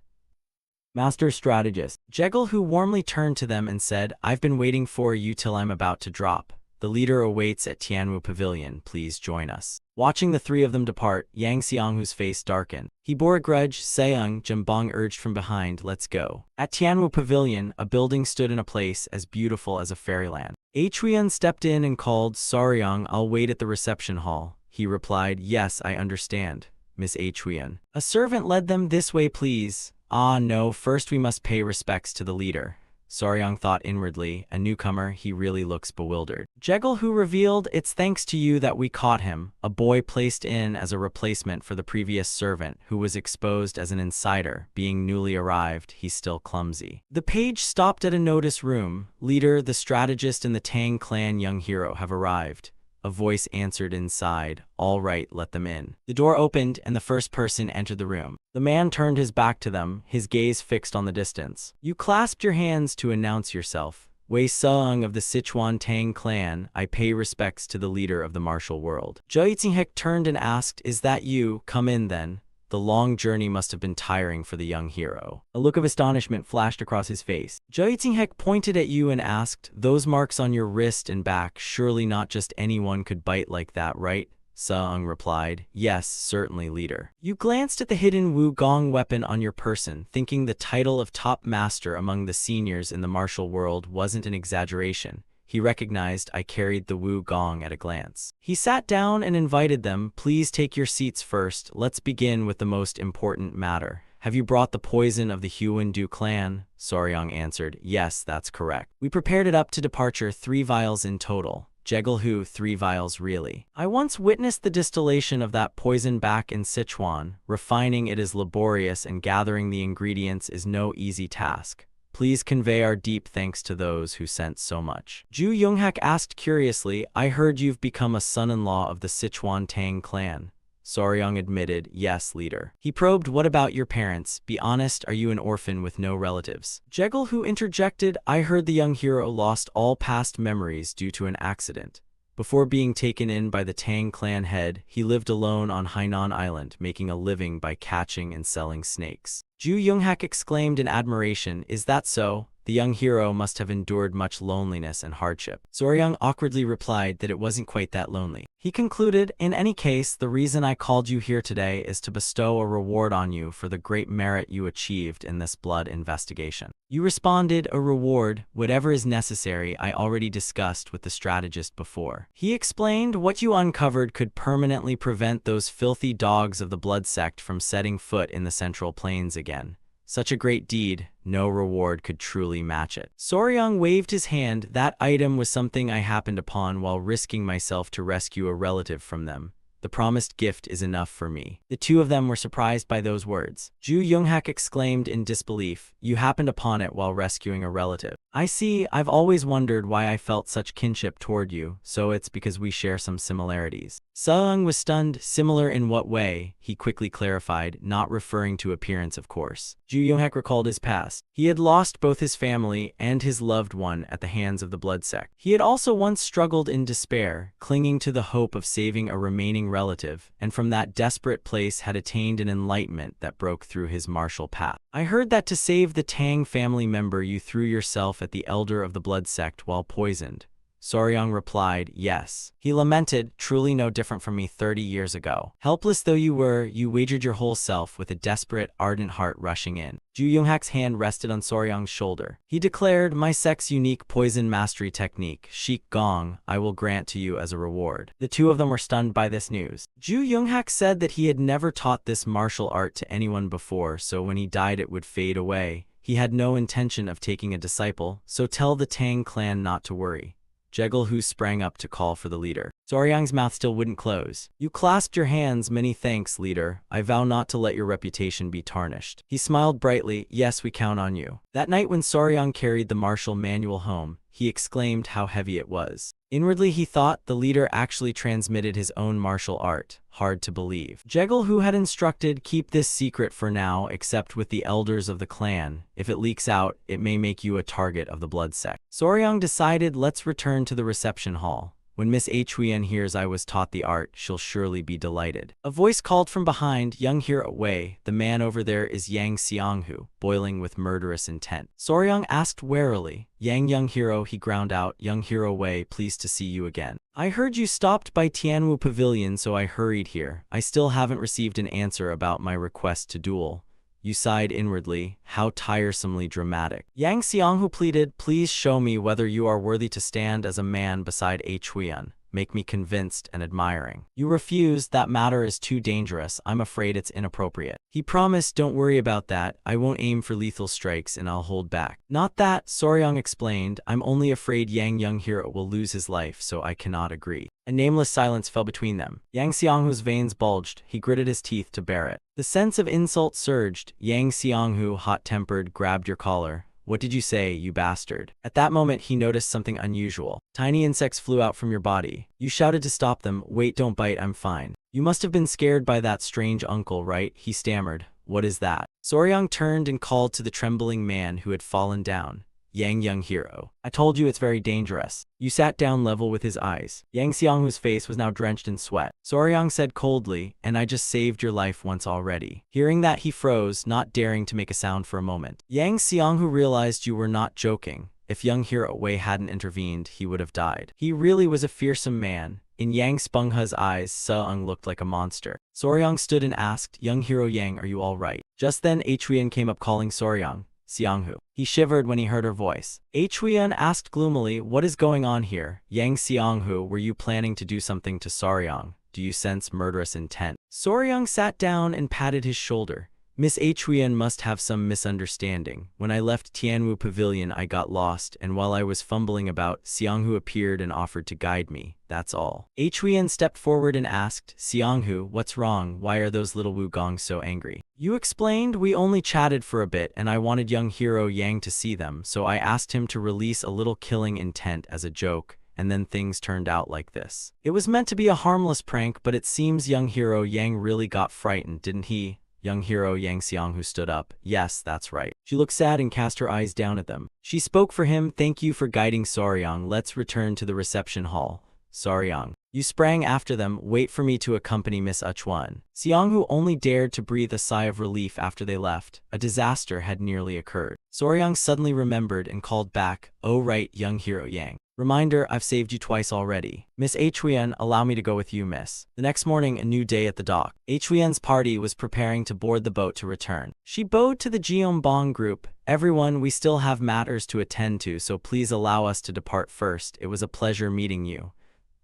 Master Strategist. Jegelhu warmly turned to them and said, I've been waiting for you till I'm about to drop. The leader awaits at Tianwu Pavilion. Please join us. Watching the three of them depart, Yang Xianghu's face darkened. He bore a grudge. Seung, Jiumbong urged from behind, let's go. At Tianwu Pavilion, a building stood in a place as beautiful as a fairyland. A Chuyan stepped in and called, Soryang, I'll wait at the reception hall. He replied, yes, I understand, Miss A Chuyan. A servant led them. This way, please. Ah, no, first we must pay respects to the leader. Soryang thought inwardly, a newcomer, he really looks bewildered. Jegelhu revealed, it's thanks to you that we caught him, a boy placed in as a replacement for the previous servant, who was exposed as an insider. Being newly arrived, he's still clumsy. The page stopped at a notice room. Leader, the strategist and the Tang clan young hero have arrived. A voice answered inside, all right, let them in. The door opened and the first person entered the room. The man turned his back to them, his gaze fixed on the distance. You clasped your hands to announce yourself. Wei Seung of the Sichuan Tang clan, I pay respects to the leader of the martial world. Zhou Yixinghek turned and asked, is that you? Come in then. The long journey must have been tiring for the young hero. A look of astonishment flashed across his face. Zhou Yixinghek pointed at you and asked, those marks on your wrist and back, surely not just anyone could bite like that, right? Seung replied, yes, certainly, leader. You glanced at the hidden Wu Gong weapon on your person, thinking the title of top master among the seniors in the martial world wasn't an exaggeration. He recognized I carried the Wu Gong at a glance. He sat down and invited them, please take your seats first. Let's begin with the most important matter. Have you brought the poison of the Huan-Du clan? Soryang answered, yes, that's correct. We prepared it up to departure, 3 vials in total. Jegelhu, 3 vials really. I once witnessed the distillation of that poison back in Sichuan. Refining it is laborious and gathering the ingredients is no easy task. Please convey our deep thanks to those who sent so much. Ju Yonghak asked curiously, I heard you've become a son-in-law of the Sichuan Tang clan. Soryang admitted, yes, leader. He probed, what about your parents? Be honest, are you an orphan with no relatives? Jegelhu interjected, I heard the young hero lost all past memories due to an accident. Before being taken in by the Tang clan head, he lived alone on Hainan Island, making a living by catching and selling snakes. Ju Yonghak exclaimed in admiration, is that so? The young hero must have endured much loneliness and hardship. Soryang awkwardly replied that it wasn't quite that lonely. He concluded, in any case, the reason I called you here today is to bestow a reward on you for the great merit you achieved in this blood investigation. You responded, a reward, whatever is necessary, I already discussed with the strategist before. He explained, what you uncovered could permanently prevent those filthy dogs of the blood sect from setting foot in the Central Plains again. Such a great deed, no reward could truly match it. Soryang waved his hand, that item was something I happened upon while risking myself to rescue a relative from them. The promised gift is enough for me. The two of them were surprised by those words. Ju Yonghak exclaimed in disbelief, you happened upon it while rescuing a relative. I see, I've always wondered why I felt such kinship toward you, so it's because we share some similarities. Seung was stunned, similar in what way, he quickly clarified, not referring to appearance of course. Ju Yonghak recalled his past. He had lost both his family and his loved one at the hands of the blood sect. He had also once struggled in despair, clinging to the hope of saving a remaining relative, and from that desperate place had attained an enlightenment that broke through his martial path. I heard that to save the Tang family member you threw yourself at the elder of the blood sect while poisoned. Soryang replied, yes. He lamented, truly no different from me 30 years ago. Helpless though you were, you wagered your whole self with a desperate, ardent heart rushing in. Ju Yonghak's hand rested on Soryang's shoulder. He declared, my sect's unique poison mastery technique, Shik Gong, I will grant to you as a reward. The two of them were stunned by this news. Ju Yonghak said that he had never taught this martial art to anyone before, so when he died it would fade away. He had no intention of taking a disciple, so tell the Tang clan not to worry. Jegelhu sprang up to call for the leader. Soryang's mouth still wouldn't close. You clasped your hands, many thanks, leader. I vow not to let your reputation be tarnished. He smiled brightly, yes, we count on you. That night when Soryang carried the martial manual home, he exclaimed how heavy it was. Inwardly he thought the leader actually transmitted his own martial art. Hard to believe. Jegelhu had instructed, keep this secret for now, except with the elders of the clan. If it leaks out, it may make you a target of the blood sect. Soryang decided, let's return to the reception hall. When Miss Huan hears I was taught the art, she'll surely be delighted. A voice called from behind, young hero Wei, the man over there is Yang Xianghu, boiling with murderous intent. Soryang asked warily, young hero, he ground out, young hero Wei, pleased to see you again. I heard you stopped by Tianwu Pavilion, so I hurried here. I still haven't received an answer about my request to duel. You sighed inwardly, how tiresomely dramatic. Yang Xianghu pleaded, please show me whether you are worthy to stand as a man beside Huan. Make me convinced and admiring. You refuse, that matter is too dangerous, I'm afraid it's inappropriate. He promised, don't worry about that, I won't aim for lethal strikes and I'll hold back. Not that, Soryang explained, I'm only afraid young hero will lose his life, so I cannot agree. A nameless silence fell between them. Yang Xianghu's veins bulged, he gritted his teeth to bear it. The sense of insult surged. Yang Xianghu, hot-tempered, grabbed your collar. What did you say, you bastard? At that moment he noticed something unusual. Tiny insects flew out from your body. You shouted to stop them, wait, don't bite, I'm fine. You must have been scared by that strange uncle, right? He stammered. What is that? Soryang turned and called to the trembling man who had fallen down. Young hero. I told you it's very dangerous. You sat down level with his eyes. Yang Xianghu's face was now drenched in sweat. Soryang said coldly, and I just saved your life once already. Hearing that he froze, not daring to make a sound for a moment. Yang Xianghu realized you were not joking. If young hero Wei hadn't intervened, he would have died. He really was a fearsome man. In Yang Spenghe's eyes, Seung looked like a monster. Soryang stood and asked, young hero Yang, are you all right? Just then Huan came up calling Soryang. Xianghu. He shivered when he heard her voice. Huan asked gloomily, what is going on here? Yang Xianghu, were you planning to do something to Soryang? Do you sense murderous intent? Soryang sat down and patted his shoulder. Miss Huyen must have some misunderstanding. When I left Tianwu Pavilion, I got lost, and while I was fumbling about, Xianghu appeared and offered to guide me. That's all. Huyen stepped forward and asked, Xianghu, what's wrong? Why are those little Wugongs so angry? You explained we only chatted for a bit and I wanted young hero Yang to see them, so I asked him to release a little killing intent as a joke, and then things turned out like this. It was meant to be a harmless prank, but it seems young hero Yang really got frightened, didn't he? Young hero Yang Xianghu stood up. Yes, that's right. She looked sad and cast her eyes down at them. She spoke for him. Thank you for guiding Soryang. Let's return to the reception hall. Soryang. You sprang after them. Wait for me to accompany Miss Sichuan. Xianghu only dared to breathe a sigh of relief after they left. A disaster had nearly occurred. Soryang suddenly remembered and called back, oh right, young hero Yang. Reminder, I've saved you twice already. Miss Huyen, allow me to go with you, miss. The next morning, a new day at the dock. Huyen's party was preparing to board the boat to return. She bowed to the Jeonbong group. Everyone, we still have matters to attend to, so please allow us to depart first. It was a pleasure meeting you.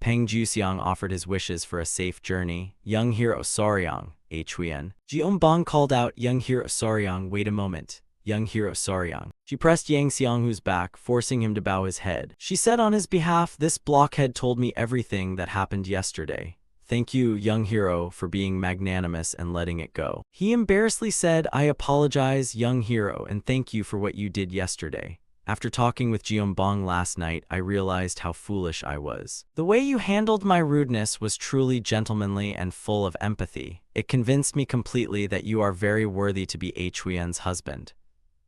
Peng Juxiang offered his wishes for a safe journey. Young hero Soryang, Huyen. Jeonbong called out, young hero Soryang, wait a moment. Young hero Soryang. She pressed Yang Xianghu's back, forcing him to bow his head. She said on his behalf, this blockhead told me everything that happened yesterday. Thank you, young hero, for being magnanimous and letting it go. He embarrassedly said, I apologize, young hero, and thank you for what you did yesterday. After talking with Jeonbong last night, I realized how foolish I was. The way you handled my rudeness was truly gentlemanly and full of empathy. It convinced me completely that you are very worthy to be Huyen's husband.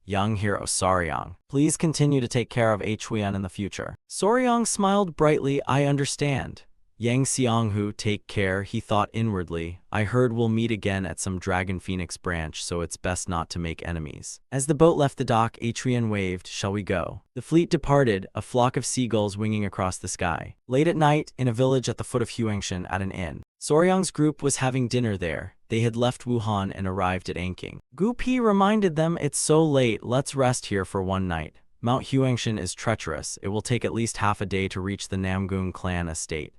Young hero Soryang. Please continue to take care of Huyen in the future. Soryang smiled brightly. I understand. Yang Xianghu, take care, he thought inwardly. I heard we'll meet again at some Dragon Phoenix branch, so it's best not to make enemies. As the boat left the dock, Huyen waved, shall we go? The fleet departed, a flock of seagulls winging across the sky. Late at night, in a village at the foot of Huangshan at an inn. Soryang's group was having dinner there. They had left Wuhan and arrived at Anqing. Gu Pi reminded them, it's so late, let's rest here for one night. Mount Huangshan is treacherous. It will take at least half a day to reach the Namgung clan estate.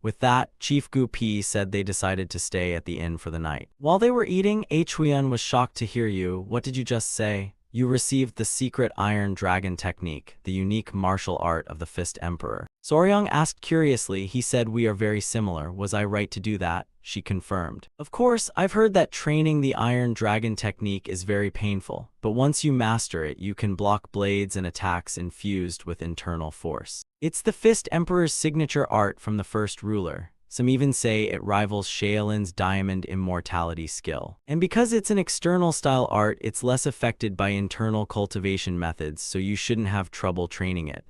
With that, Chief Gu Pi said they decided to stay at the inn for the night. While they were eating, Huyen was shocked to hear you. What did you just say? You received the secret Iron Dragon technique, the unique martial art of the Fist Emperor. Soryang asked curiously. He said, we are very similar. Was I right to do that? She confirmed. Of course, I've heard that training the Iron Dragon technique is very painful, but once you master it, you can block blades and attacks infused with internal force. It's the Fist Emperor's signature art from the first ruler. Some even say it rivals Shaolin's diamond immortality skill. And because it's an external style art, it's less affected by internal cultivation methods, so you shouldn't have trouble training it.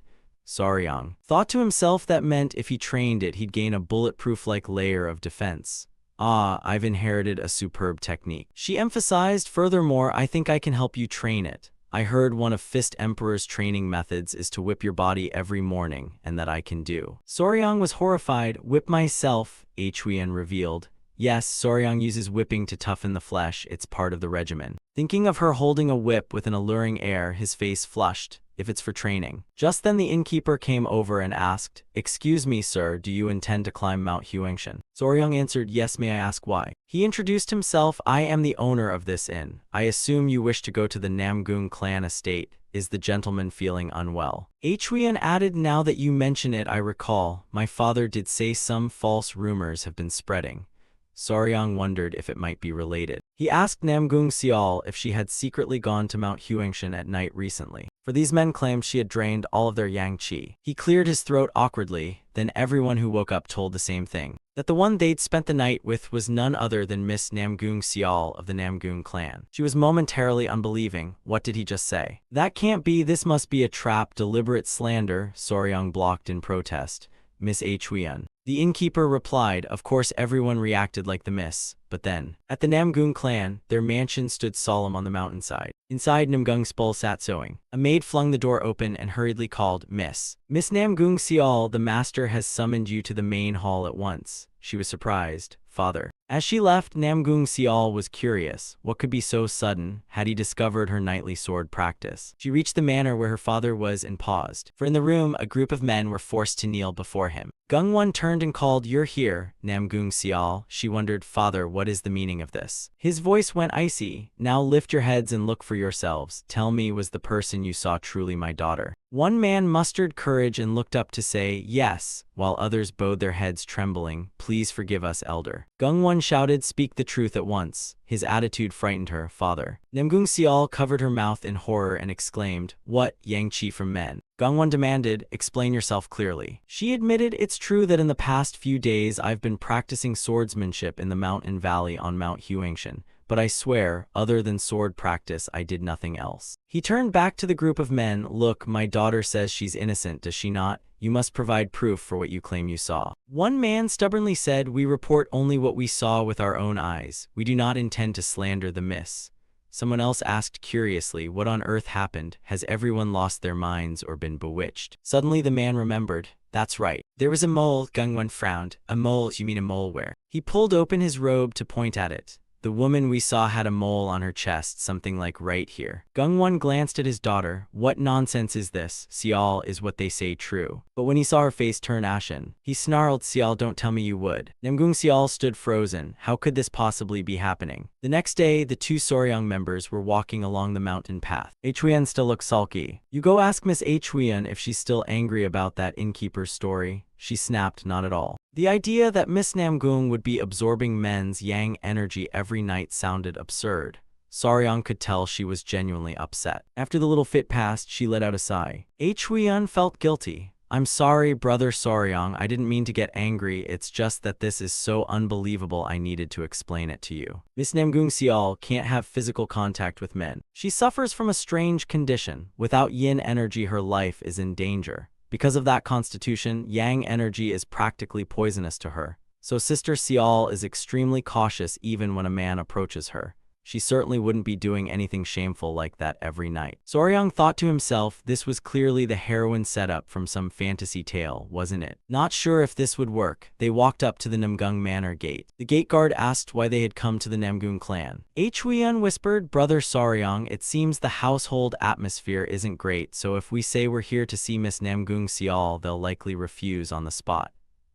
Soryang thought to himself that meant if he trained it, he'd gain a bulletproof-like layer of defense. Ah, I've inherited a superb technique. She emphasized, furthermore, I think I can help you train it. I heard one of Fist Emperor's training methods is to whip your body every morning, and that I can do. Soryang was horrified. Whip myself, Huyen revealed. Yes, Soryang uses whipping to toughen the flesh. It's part of the regimen. Thinking of her holding a whip with an alluring air, his face flushed. If it's for training. Just then the innkeeper came over and asked, excuse me, sir, do you intend to climb Mount Huangshan? Soryang answered, yes, may I ask why? He introduced himself, I am the owner of this inn. I assume you wish to go to the Namgung clan estate. Is the gentleman feeling unwell? Huyen added, now that you mention it, I recall, my father did say some false rumors have been spreading. Soryang wondered if it might be related. He asked Namgung Xiao if she had secretly gone to Mount Huangshan at night recently, for these men claimed she had drained all of their yang qi. He cleared his throat awkwardly, then everyone who woke up told the same thing, that the one they'd spent the night with was none other than Miss Namgung Xiao of the Namgung clan. She was momentarily unbelieving. What did he just say? That can't be, this must be a trap, deliberate slander, Soryang blocked in protest. Miss Huyen. The innkeeper replied, of course everyone reacted like the miss, but then, at the Namgung clan, their mansion stood solemn on the mountainside. Inside, Namgung Spul sat sewing. A maid flung the door open and hurriedly called, Miss Namgung Xiao, the master has summoned you to the main hall at once. She was surprised. Father. As she left, Namgung Sial was curious. What could be so sudden? Had he discovered her nightly sword practice? She reached the manor where her father was and paused. For in the room, a group of men were forced to kneel before him. Gungwon turned and called, "You're here, Namgung Sial." She wondered, "Father, what is the meaning of this?" His voice went icy. "Now lift your heads and look for yourselves. Tell me, was the person you saw truly my daughter?" One man mustered courage and looked up to say, "Yes," while others bowed their heads trembling. "Please forgive us, elder." Gungwon shouted, "Speak the truth at once." His attitude frightened her. "Father." Namgung Sial covered her mouth in horror and exclaimed, "What, Yang Chi from men?" Gungwon demanded, "Explain yourself clearly." She admitted, "It's true that in the past few days I've been practicing swordsmanship in the mountain valley on Mount Huangshan, but I swear, other than sword practice, I did nothing else." He turned back to the group of men. "Look, my daughter says she's innocent, does she not? You must provide proof for what you claim you saw." One man stubbornly said, "We report only what we saw with our own eyes. We do not intend to slander the miss." Someone else asked curiously, "What on earth happened? Has everyone lost their minds or been bewitched?" Suddenly the man remembered. "That's right. There was a mole." Gungwon frowned. "A mole? You mean a mole where?" He pulled open his robe to point at it. "The woman we saw had a mole on her chest, something like right here." Gungwon glanced at his daughter. "What nonsense is this? Sial, is what they say true?" But when he saw her face turn ashen, he snarled, "Sial, don't tell me you would." Namgung Sial stood frozen. How could this possibly be happening? The next day, the two Soryang members were walking along the mountain path. Huyen still looked sulky. "You go ask Miss Huyen if she's still angry about that innkeeper's story." She snapped, "Not at all." The idea that Miss Namgung would be absorbing men's yang energy every night sounded absurd. Soryang could tell she was genuinely upset. After the little fit passed, she let out a sigh. Huyen felt guilty. "I'm sorry, brother Soryang, I didn't mean to get angry, it's just that this is so unbelievable I needed to explain it to you. Miss Namgung Sial can't have physical contact with men. She suffers from a strange condition. Without yin energy, her life is in danger. Because of that constitution, yang energy is practically poisonous to her. So Sister Sial is extremely cautious even when a man approaches her. She certainly wouldn't be doing anything shameful like that every night." Soryang thought to himself, this was clearly the heroine setup from some fantasy tale, wasn't it? Not sure if this would work, they walked up to the Namgung Manor gate. The gate guard asked why they had come to the Namgung clan. Huyen whispered, "Brother Soryang, it seems the household atmosphere isn't great, so if we say we're here to see Miss Namgung Sial, they'll likely refuse on the spot."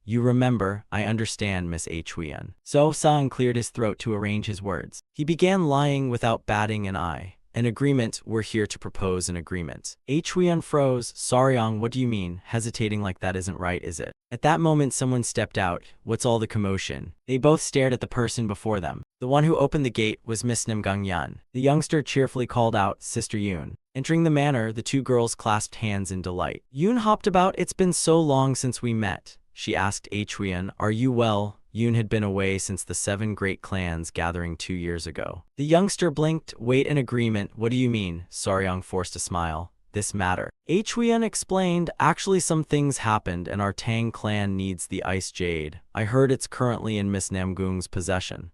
"You remember, I understand, Miss Huyen." So Sang cleared his throat to arrange his words. He began lying without batting an eye. "An agreement, we're here to propose an agreement." Huyen froze. "Soryang, what do you mean? Hesitating like that isn't right, is it?" At that moment someone stepped out. "What's all the commotion?" They both stared at the person before them. The one who opened the gate was Miss Namgung Yun. The youngster cheerfully called out, "Sister Yun." Entering the manor, the two girls clasped hands in delight. Yun hopped about. "It's been so long since we met." She asked Huyen, "Are you well?" Yun had been away since the 7 great clans gathering 2 years ago. The youngster blinked. "Wait, an agreement? What do you mean?" Soryang forced a smile. "This matter." Huyen explained, "Actually some things happened and our Tang clan needs the ice jade. I heard it's currently in Miss Namgung's possession."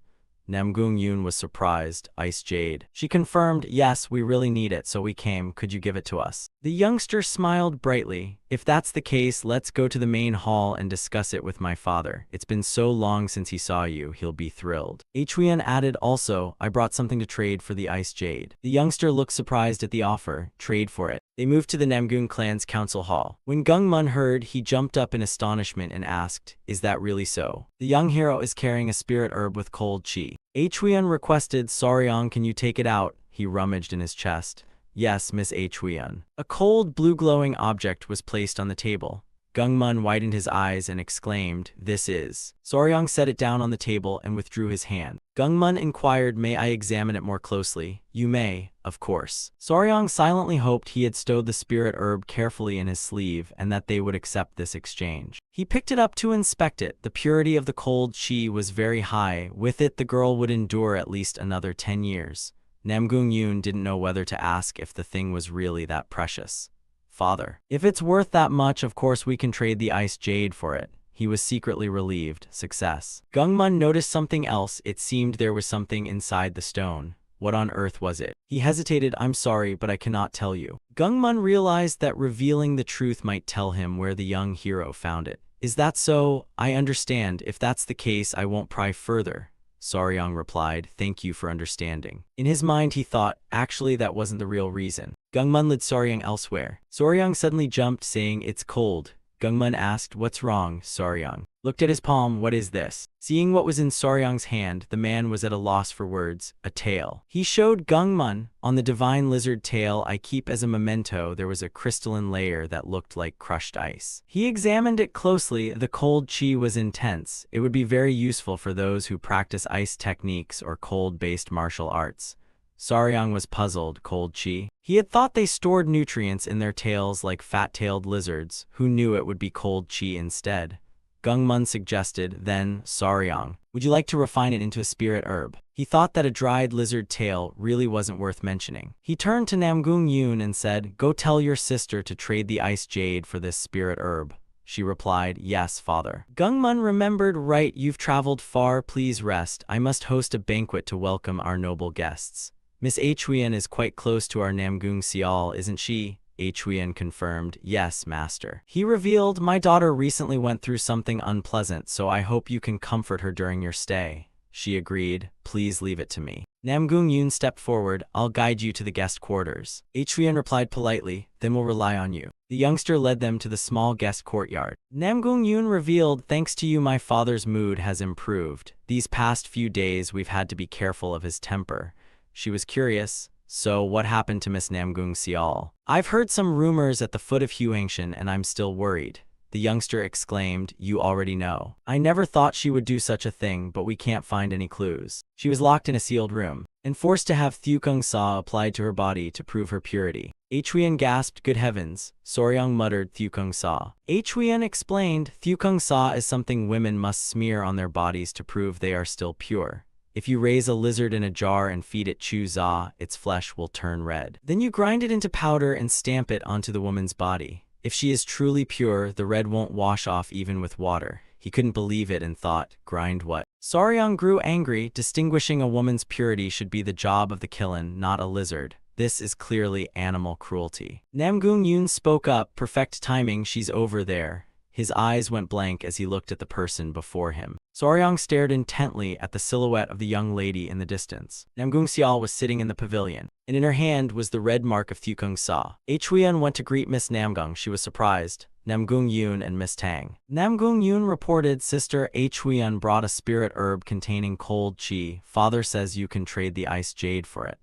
Namgung Yun was surprised. "Ice jade?" She confirmed, "Yes, we really need it, so we came. Could you give it to us?" The youngster smiled brightly. "If that's the case, let's go to the main hall and discuss it with my father. It's been so long since he saw you, he'll be thrilled." Huyen added, "Also, I brought something to trade for the ice jade." The youngster looked surprised at the offer. "Trade for it." They moved to the Namgung clan's council hall. When Gungmun heard, he jumped up in astonishment and asked, "Is that really so?" The young hero is carrying a spirit herb with cold chi. Huyen requested, "Soryang, can you take it out?" He rummaged in his chest. "Yes, Miss Huyen." A cold, blue-glowing object was placed on the table. Gungmun widened his eyes and exclaimed, "This is..." Soryang set it down on the table and withdrew his hand. Gungmun inquired, "May I examine it more closely?" "You may, of course." Soryang silently hoped he had stowed the spirit herb carefully in his sleeve and that they would accept this exchange. He picked it up to inspect it. The purity of the cold chi was very high. With it, the girl would endure at least another 10 years. Namgung Yun didn't know whether to ask if the thing was really that precious. "Father, if it's worth that much, of course we can trade the ice jade for it." He was secretly relieved. Success. Gungmun noticed something else. It seemed there was something inside the stone. What on earth was it? He hesitated. "I'm sorry, but I cannot tell you." Gungmun realized that revealing the truth might tell him where the young hero found it. "Is that so? I understand. If that's the case, I won't pry further." Soryang replied, thank you for understanding. In his mind he thought, actually that wasn't the real reason. Gungmun led Soryang elsewhere. Soryang suddenly jumped, saying, it's cold. Gungmun asked, what's wrong? Soryang looked at his palm, what is this? Seeing what was in Soryang's hand, the man was at a loss for words, a tail. He showed Gungmun, on the divine lizard tail I keep as a memento there was a crystalline layer that looked like crushed ice. He examined it closely, the cold chi was intense. It would be very useful for those who practice ice techniques or cold-based martial arts. Soryang was puzzled, cold chi. He had thought they stored nutrients in their tails like fat-tailed lizards. Who knew it would be cold chi instead? Gungmun suggested, then, Soryang, would you like to refine it into a spirit herb? He thought that a dried lizard tail really wasn't worth mentioning. He turned to Namgung Yoon and said, go tell your sister to trade the ice jade for this spirit herb. She replied, yes, father. Gungmun remembered, right, you've traveled far, please rest. I must host a banquet to welcome our noble guests. Miss Huyen is quite close to our Namgung Sial, isn't she? Huyen confirmed, yes, master. He revealed, my daughter recently went through something unpleasant, so I hope you can comfort her during your stay. She agreed, please leave it to me. Namgung Yoon stepped forward, I'll guide you to the guest quarters. Huyen replied politely, then we'll rely on you. The youngster led them to the small guest courtyard. Namgung Yoon revealed, thanks to you my father's mood has improved. These past few days we've had to be careful of his temper. She was curious, so what happened to Miss Namgung Sial? I've heard some rumors at the foot of Huangshan and I'm still worried. The youngster exclaimed, you already know. I never thought she would do such a thing, but we can't find any clues. She was locked in a sealed room and forced to have Thukung Sa applied to her body to prove her purity. Huyen gasped, good heavens. Soryang muttered, Thukung Sa. Huyen explained, Thukung Sa is something women must smear on their bodies to prove they are still pure. If you raise a lizard in a jar and feed it chu za, its flesh will turn red. Then you grind it into powder and stamp it onto the woman's body. If she is truly pure, the red won't wash off even with water. He couldn't believe it and thought, grind what? Soryang grew angry. Distinguishing a woman's purity should be the job of the kiln, not a lizard. This is clearly animal cruelty. Namgung Yoon spoke up, perfect timing, she's over there. His eyes went blank as he looked at the person before him. Soryang stared intently at the silhouette of the young lady in the distance. Namgung Sial was sitting in the pavilion, and in her hand was the red mark of Thukung Sa. Huyen went to greet Miss Namgung. She was surprised. Namgung Yoon and Miss Tang. Namgung Yoon reported, sister, Huyen brought a spirit herb containing cold chi. Father says you can trade the ice jade for it.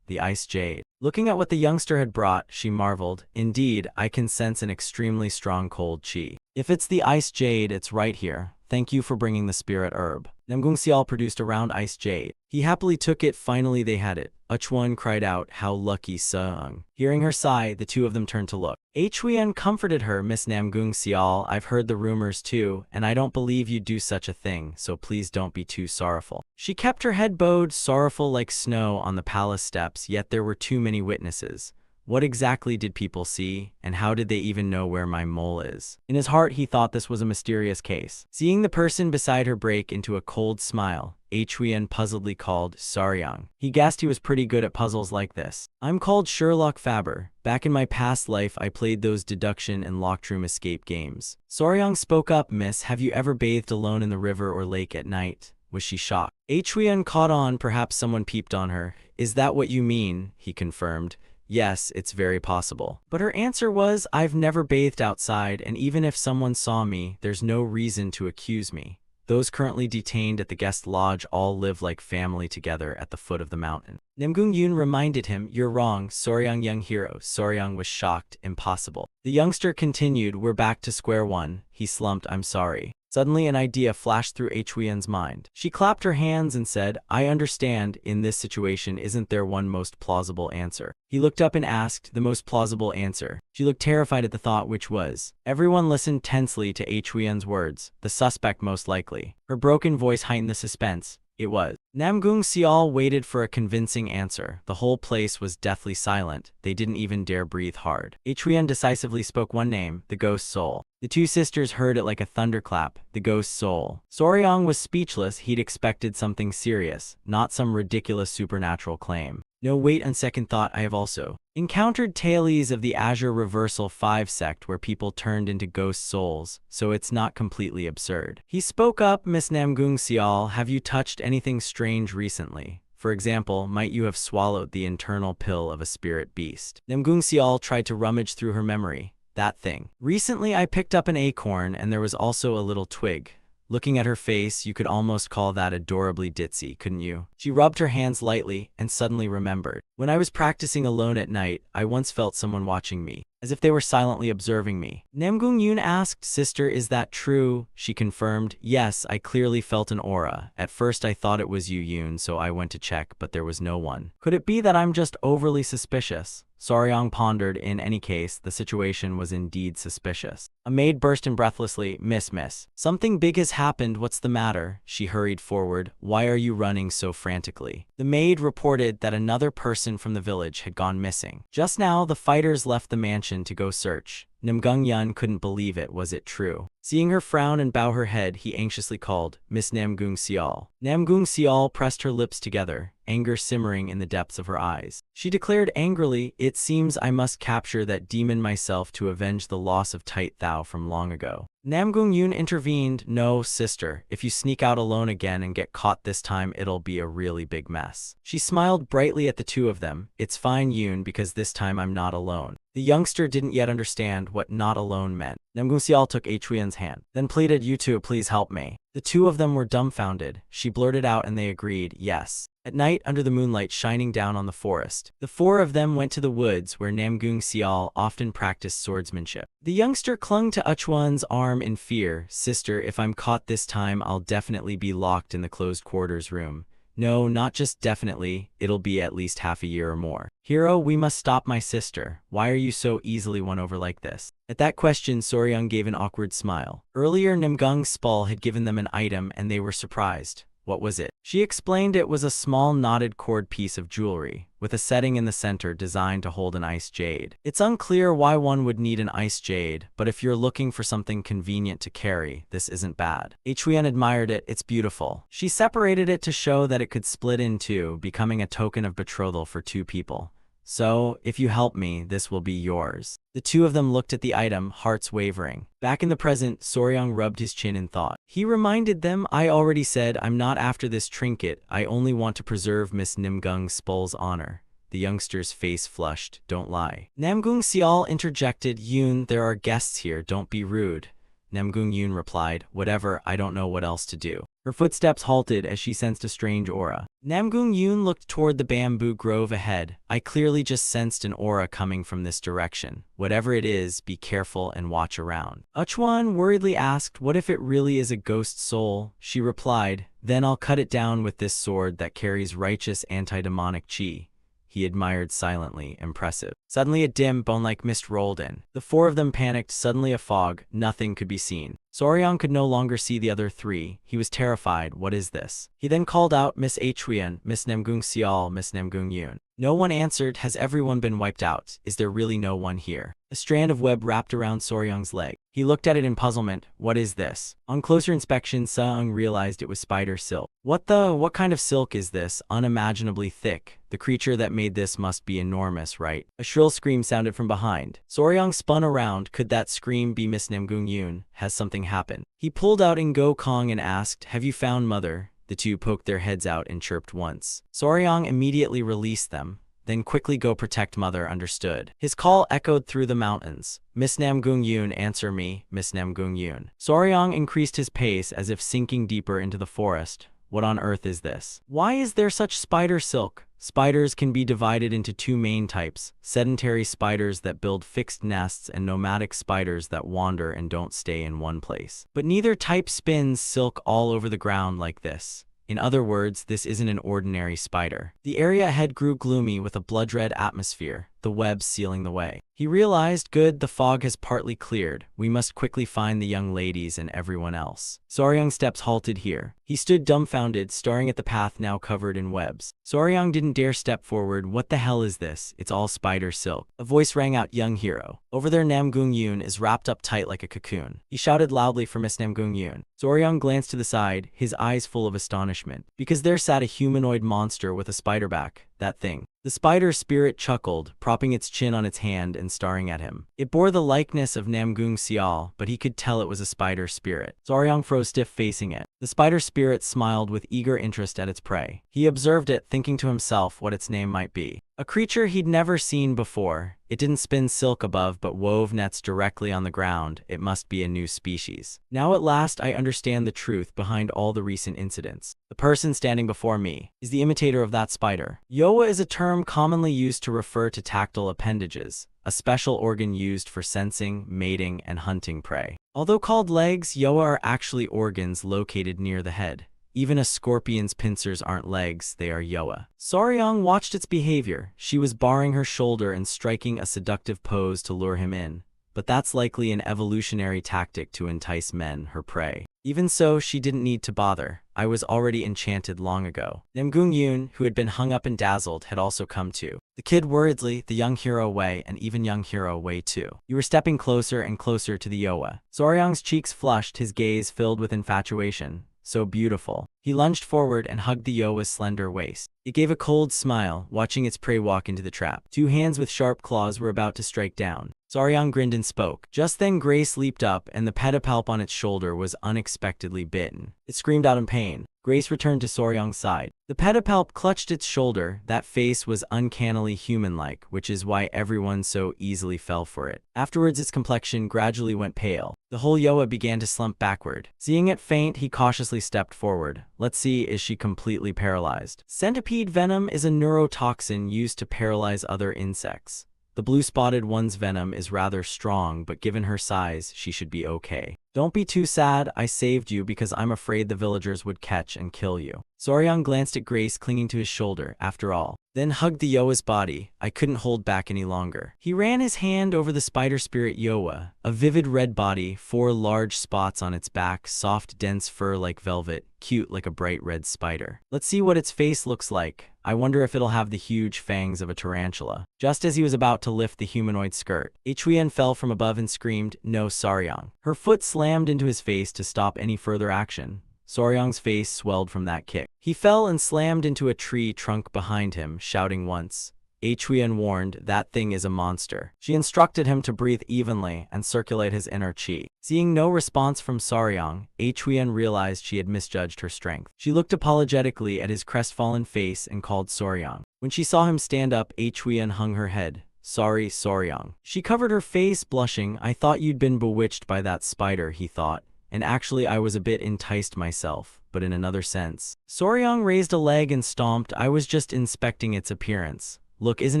The ice jade. Looking at what the youngster had brought, she marveled. Indeed, I can sense an extremely strong cold chi. If it's the ice jade, it's right here. Thank you for bringing the spirit herb. Namgung Sial produced a round ice jade. He happily took it. Finally they had it. Chuan cried out, how lucky Seung. Hearing her sigh, the two of them turned to look. Huyen comforted her, Miss Namgung Sial, I've heard the rumors too, and I don't believe you'd do such a thing, so please don't be too sorrowful. She kept her head bowed, sorrowful like snow on the palace steps, yet there were too many witnesses. What exactly did people see, and how did they even know where my mole is? In his heart he thought this was a mysterious case. Seeing the person beside her break into a cold smile, Huyen puzzledly called Soryang. He guessed he was pretty good at puzzles like this. I'm called Sherlock Faber. Back in my past life I played those deduction and locked room escape games. Soryang spoke up, miss, have you ever bathed alone in the river or lake at night? Was she shocked? Huyen caught on, perhaps someone peeped on her. Is that what you mean? He confirmed. Yes, it's very possible. But her answer was, I've never bathed outside, and even if someone saw me, there's no reason to accuse me. Those currently detained at the guest lodge all live like family together at the foot of the mountain. Namgung Yoon reminded him, you're wrong, Soryang young hero. Soryang was shocked, impossible. The youngster continued, we're back to square one. He slumped, I'm sorry. Suddenly an idea flashed through Huyen's mind. She clapped her hands and said, I understand, in this situation isn't there one most plausible answer? He looked up and asked, the most plausible answer. She looked terrified at the thought, which was. Everyone listened tensely to Huyen's words, the suspect most likely. Her broken voice heightened the suspense. It was. Namgung Sial waited for a convincing answer. The whole place was deathly silent. They didn't even dare breathe hard. Huyen decisively spoke one name, the ghost soul. The two sisters heard it like a thunderclap, the ghost soul. Soryang was speechless. He'd expected something serious, not some ridiculous supernatural claim. No, wait, on second thought, I have also encountered tales of the Azure Reversal 5 sect where people turned into ghost souls, so it's not completely absurd. He spoke up, Miss Namgung Sial, have you touched anything strange recently? For example, might you have swallowed the internal pill of a spirit beast? Namgung Sial tried to rummage through her memory. That thing. Recently I picked up an acorn and there was also a little twig. Looking at her face, you could almost call that adorably ditzy, couldn't you? She rubbed her hands lightly and suddenly remembered. When I was practicing alone at night, I once felt someone watching me, as if they were silently observing me. Namgung Yoon asked, sister, is that true? She confirmed, yes, I clearly felt an aura. At first I thought it was you, Yoon, so I went to check, but there was no one. Could it be that I'm just overly suspicious? Soryong pondered. In any case, the situation was indeed suspicious. A maid burst in breathlessly, Miss. Something big has happened, what's the matter? She hurried forward. Why are you running so frantically? The maid reported that another person from the village had gone missing. Just now, the fighters left the mansion to go search. Namgung Yun couldn't believe it. Was it true? Seeing her frown and bow her head, he anxiously called, Miss Namgung Sial. Namgung Sial pressed her lips together, anger simmering in the depths of her eyes. She declared angrily, it seems I must capture that demon myself to avenge the loss of Tight Thou from long ago. Namgung Yun intervened, no, sister, if you sneak out alone again and get caught this time, it'll be a really big mess. She smiled brightly at the two of them. It's fine, Yun, because this time I'm not alone. The youngster didn't yet understand what not alone meant. Namgung Sial took Huiyan's hand, then pleaded, you two, please help me. The two of them were dumbfounded. She blurted out and they agreed, yes. At night, under the moonlight shining down on the forest, the four of them went to the woods where Namgung Sial often practiced swordsmanship. The youngster clung to Huiyan's arm in fear. Sister, if I'm caught this time, I'll definitely be locked in the closed quarters room. No, not just definitely, it'll be at least half a year or more. Hero, we must stop my sister. Why are you so easily won over like this? At that question, Soryong gave an awkward smile. Earlier, Namgung Spal had given them an item and they were surprised. What was it? She explained it was a small knotted cord piece of jewelry, with a setting in the center designed to hold an ice jade. It's unclear why one would need an ice jade, but if you're looking for something convenient to carry, this isn't bad. Huiyan admired it, it's beautiful. She separated it to show that it could split in two, becoming a token of betrothal for two people. So, if you help me, this will be yours. The two of them looked at the item, hearts wavering. Back in the present, Soryong rubbed his chin in thought. He reminded them, I already said I'm not after this trinket, I only want to preserve Miss Namgung Spal's honor. The youngster's face flushed, don't lie. Namgung Sial interjected, Yoon, there are guests here, don't be rude. Namgung Yoon replied, whatever, I don't know what else to do. Her footsteps halted as she sensed a strange aura. Namgung Yoon looked toward the bamboo grove ahead. I clearly just sensed an aura coming from this direction. Whatever it is, be careful and watch around. Huiyan worriedly asked, what if it really is a ghost soul? She replied, then I'll cut it down with this sword that carries righteous anti-demonic chi. He admired silently, impressive. Suddenly a dim, bone-like mist rolled in. The four of them panicked, suddenly a fog, nothing could be seen. Soryong could no longer see the other three. He was terrified. What is this? He then called out, Miss Huiyan, Miss Namgung Sial, Miss Namgung Yoon. No one answered. Has everyone been wiped out? Is there really no one here? A strand of web wrapped around Soryong's leg. He looked at it in puzzlement. What is this? On closer inspection, Seung realized it was spider silk. What kind of silk is this? Unimaginably thick. The creature that made this must be enormous, right? A shrill scream sounded from behind. Soryong spun around. Could that scream be Miss Namgung Yoon? Has something happened? He pulled out Ngo Kong and asked, have you found Mother? The two poked their heads out and chirped once. Soryong immediately released them. Then quickly go protect Mother, understood. His call echoed through the mountains. Miss Namgung Yoon, answer me, Miss Namgung Yoon. Soryong increased his pace as if sinking deeper into the forest. What on earth is this? Why is there such spider silk? Spiders can be divided into two main types, sedentary spiders that build fixed nests and nomadic spiders that wander and don't stay in one place. But neither type spins silk all over the ground like this. In other words, this isn't an ordinary spider. The area ahead grew gloomy with a blood-red atmosphere, the webs sealing the way. He realized, good, the fog has partly cleared. We must quickly find the young ladies and everyone else. Soryong's steps halted here. He stood dumbfounded, staring at the path now covered in webs. Soryong didn't dare step forward. What the hell is this? It's all spider silk. A voice rang out, young hero. Over there Namgung Yoon is wrapped up tight like a cocoon. He shouted loudly for Miss Namgung Yoon. Soryong glanced to the side, his eyes full of astonishment, because there sat a humanoid monster with a spider back. that thing. The spider spirit chuckled, propping its chin on its hand and staring at him. It bore the likeness of Namgung Sial, but he could tell it was a spider spirit. Soryang froze stiff facing it. The spider spirit smiled with eager interest at its prey. He observed it, thinking to himself what its name might be. A creature he'd never seen before. It didn't spin silk above but wove nets directly on the ground. It must be a new species. Now at last I understand the truth behind all the recent incidents. The person standing before me is the imitator of that spider. Yoa is a term commonly used to refer to tactile appendages, a special organ used for sensing, mating, and hunting prey. Although called legs, yoa are actually organs located near the head. Even a scorpion's pincers aren't legs, they are yoa. Soryang watched its behavior. She was barring her shoulder and striking a seductive pose to lure him in. But that's likely an evolutionary tactic to entice men, her prey. Even so, she didn't need to bother. I was already enchanted long ago. Namgung Yoon, who had been hung up and dazzled, had also come too. The kid worriedly, the young hero Wei, and even young hero Wei too. You were stepping closer and closer to the yoa. Soryang's cheeks flushed, his gaze filled with infatuation. So beautiful. He lunged forward and hugged the yoa's slender waist. It gave a cold smile, watching its prey walk into the trap. Two hands with sharp claws were about to strike down. Soryang grinned and spoke. Just then Grace leaped up, and the pedipalp on its shoulder was unexpectedly bitten. It screamed out in pain. Grace returned to Soryang's side. The pedipalp clutched its shoulder. That face was uncannily human-like, which is why everyone so easily fell for it. Afterwards, its complexion gradually went pale. The whole yoa began to slump backward. Seeing it faint, he cautiously stepped forward. Let's see, is she completely paralyzed? Centipede venom is a neurotoxin used to paralyze other insects. The blue-spotted one's venom is rather strong, but given her size, she should be okay. Don't be too sad, I saved you because I'm afraid the villagers would catch and kill you. Soryang glanced at Grace clinging to his shoulder, after all, then hugged the yoa's body. I couldn't hold back any longer. He ran his hand over the spider spirit yoa, a vivid red body, 4 large spots on its back, soft dense fur like velvet, cute like a bright red spider. Let's see what its face looks like. I wonder if it'll have the huge fangs of a tarantula. Just as he was about to lift the humanoid skirt, Chuyen fell from above and screamed, "No, Soryang." Her foot slammed into his face to stop any further action. Soryang's face swelled from that kick. He fell and slammed into a tree trunk behind him, shouting once. Chuyen warned, "That thing is a monster." She instructed him to breathe evenly and circulate his inner chi. Seeing no response from Soryang, Chuyen realized she had misjudged her strength. She looked apologetically at his crestfallen face and called Soryang. When she saw him stand up, Chuyen hung her head. "Sorry, Soryang." She covered her face, blushing. "I thought you'd been bewitched by that spider," he thought. "And actually I was a bit enticed myself, but in another sense." Soryang raised a leg and stomped. "I was just inspecting its appearance. Look, isn't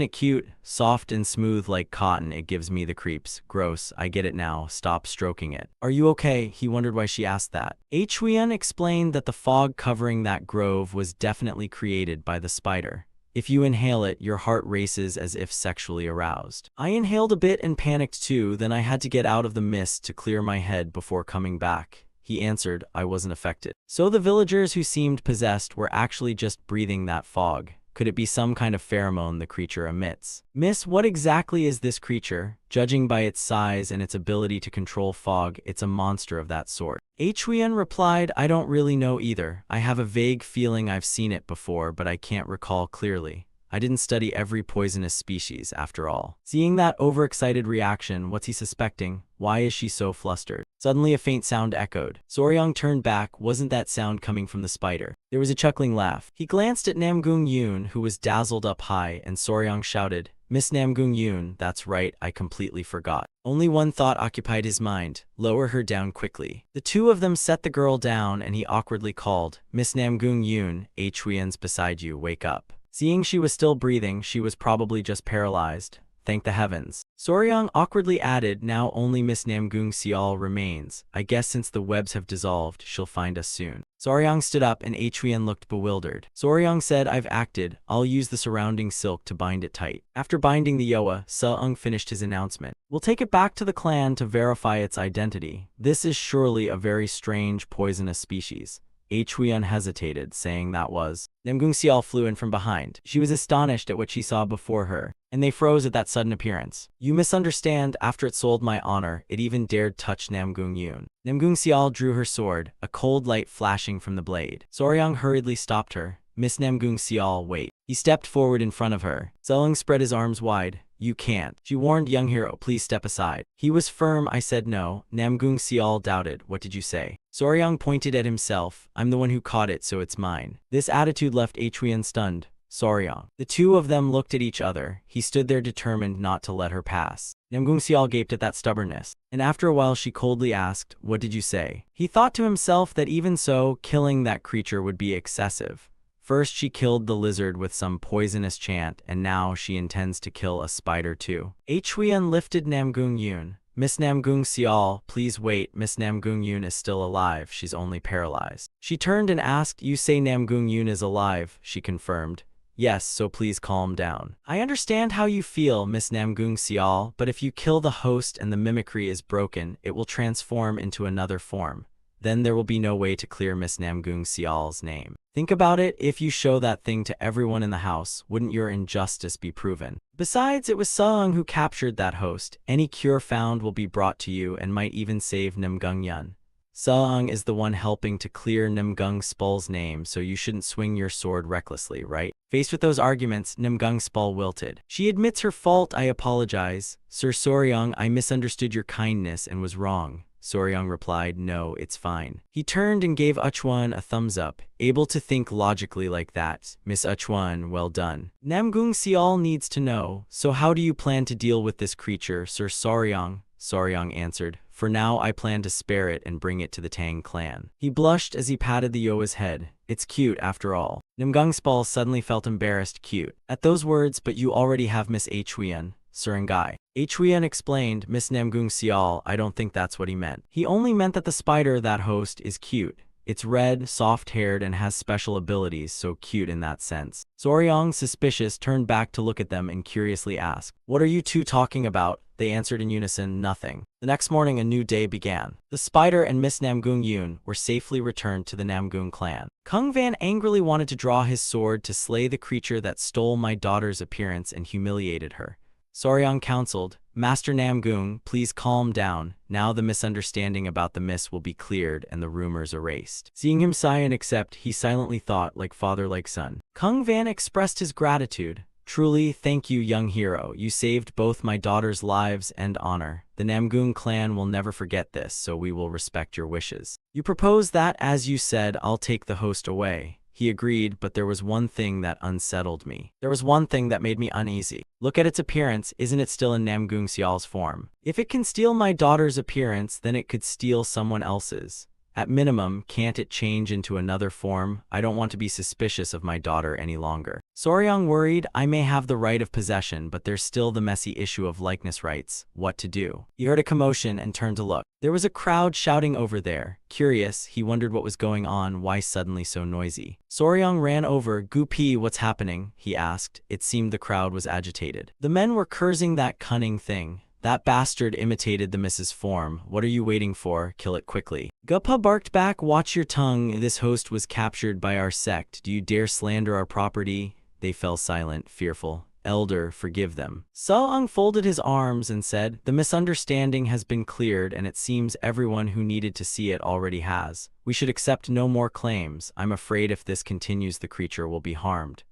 it cute? Soft and smooth like cotton. It gives me the creeps. Gross. I get it now. Stop stroking it." "Are you okay?" He wondered why she asked that. Chuyen explained that the fog covering that grove was definitely created by the spider. If you inhale it, your heart races as if sexually aroused. I inhaled a bit and panicked too, then I had to get out of the mist to clear my head before coming back. He answered. I wasn't affected. So the villagers who seemed possessed were actually just breathing that fog. Could it be some kind of pheromone the creature emits? "Miss, what exactly is this creature?" "Judging by its size and its ability to control fog, it's a monster of that sort." Chuyen replied, "I don't really know either. I have a vague feeling I've seen it before, but I can't recall clearly. I didn't study every poisonous species, after all." Seeing that overexcited reaction, what's he suspecting? Why is she so flustered? Suddenly a faint sound echoed. Soryang turned back. Wasn't that sound coming from the spider? There was a chuckling laugh. He glanced at Namgung Yoon, who was dazzled up high, and Soryang shouted, "Miss Namgung Yoon, that's right, I completely forgot." Only one thought occupied his mind. Lower her down quickly. The two of them set the girl down, and he awkwardly called, "Miss Namgung Yoon, Chuyen's beside you, wake up." Seeing she was still breathing, she was probably just paralyzed. Thank the heavens. Soryang awkwardly added, "Now only Miss Namgung Sial remains. I guess since the webs have dissolved, she'll find us soon." Soryang stood up and Chuyen looked bewildered. Soryang said, "I've acted. I'll use the surrounding silk to bind it tight." After binding the yoa, Seung finished his announcement. "We'll take it back to the clan to verify its identity. This is surely a very strange poisonous species." Chuyen hesitated, saying that was. Namgung Sial flew in from behind. She was astonished at what she saw before her, and they froze at that sudden appearance. "You misunderstand. After it sold my honor, it even dared touch Namgung Yoon." Namgung Sial drew her sword, a cold light flashing from the blade. Soryang hurriedly stopped her. Miss Namgung Sial, wait. He stepped forward in front of her. Seong spread his arms wide. You can't. She warned young hero, please step aside. He was firm. I said no. Namgung Sial doubted. What did you say? Soryang pointed at himself. I'm the one who caught it, so it's mine. This attitude left Huyen stunned. Soryang. The two of them looked at each other. He stood there determined not to let her pass. Namgung Sial gaped at that stubbornness, and after a while she coldly asked, what did you say? He thought to himself that even so, killing that creature would be excessive. First she killed the lizard with some poisonous chant, and now she intends to kill a spider too. Huyen lifted Namgung Yun. Miss Namgung Sial, please wait. Miss Namgung Yun is still alive. She's only paralyzed. She turned and asked, you say Namgung Yun is alive? She confirmed. Yes, so please calm down. I understand how you feel, Miss Namgung Sial, but if you kill the host and the mimicry is broken, it will transform into another form. Then there will be no way to clear Miss Namgung Sial's name. Think about it, if you show that thing to everyone in the house, wouldn't your injustice be proven? Besides, it was Seong who captured that host. Any cure found will be brought to you and might even save Namgung Yun. Seong is the one helping to clear Namgung Spul's name, so you shouldn't swing your sword recklessly, right? Faced with those arguments, Namgung Spul wilted. She admits her fault. I apologize. Sir Soryang, I misunderstood your kindness and was wrong. Soryang replied, no, it's fine. He turned and gave Uchwan a thumbs up. Able to think logically like that. Miss Uchwan, well done. Namgung Sial needs to know, so how do you plan to deal with this creature, Sir Soryang? Soryang answered, for now I plan to spare it and bring it to the Tang clan. He blushed as he patted the Yoa's head. It's cute after all. Namgung Spul suddenly felt embarrassed. Cute. At those words, but you already have Miss Huyen, Surangai. Huyen explained, Miss Namgung Sial, I don't think that's what he meant. He only meant that the spider, that host, is cute. It's red, soft-haired, and has special abilities, so cute in that sense. Soryang, suspicious, turned back to look at them and curiously asked, what are you two talking about? They answered in unison, nothing. The next morning a new day began. The spider and Miss Namgung Yun were safely returned to the Namgung clan. Kung Van angrily wanted to draw his sword to slay the creature that stole my daughter's appearance and humiliated her. Soryang counseled, Master Namgung, please calm down. Now the misunderstanding about the miss will be cleared and the rumors erased. Seeing him sigh and accept, he silently thought, like father, like son. Kung Van expressed his gratitude. Truly, thank you, young hero. You saved both my daughter's lives and honor. The Namgung clan will never forget this, so we will respect your wishes. You propose that, as you said, I'll take the host away. He agreed, but there was one thing that unsettled me. There was one thing that made me uneasy. Look at its appearance. Isn't it still in Namgung Sial's form? If it can steal my daughter's appearance, then it could steal someone else's. At minimum, can't it change into another form? I don't want to be suspicious of my daughter any longer. Soryang worried, I may have the right of possession, but there's still the messy issue of likeness rights. What to do? He heard a commotion and turned to look. There was a crowd shouting over there. Curious, he wondered what was going on, why suddenly so noisy. Soryang ran over. Gupi, what's happening? He asked. It seemed the crowd was agitated. The men were cursing that cunning thing. That bastard imitated the miss's form. What are you waiting for? Kill it quickly. Guppa barked back, watch your tongue. This host was captured by our sect. Do you dare slander our property? They fell silent, fearful. Elder, forgive them. Seong folded his arms and said, the misunderstanding has been cleared and it seems everyone who needed to see it already has. We should accept no more claims. I'm afraid if this continues the creature will be harmed.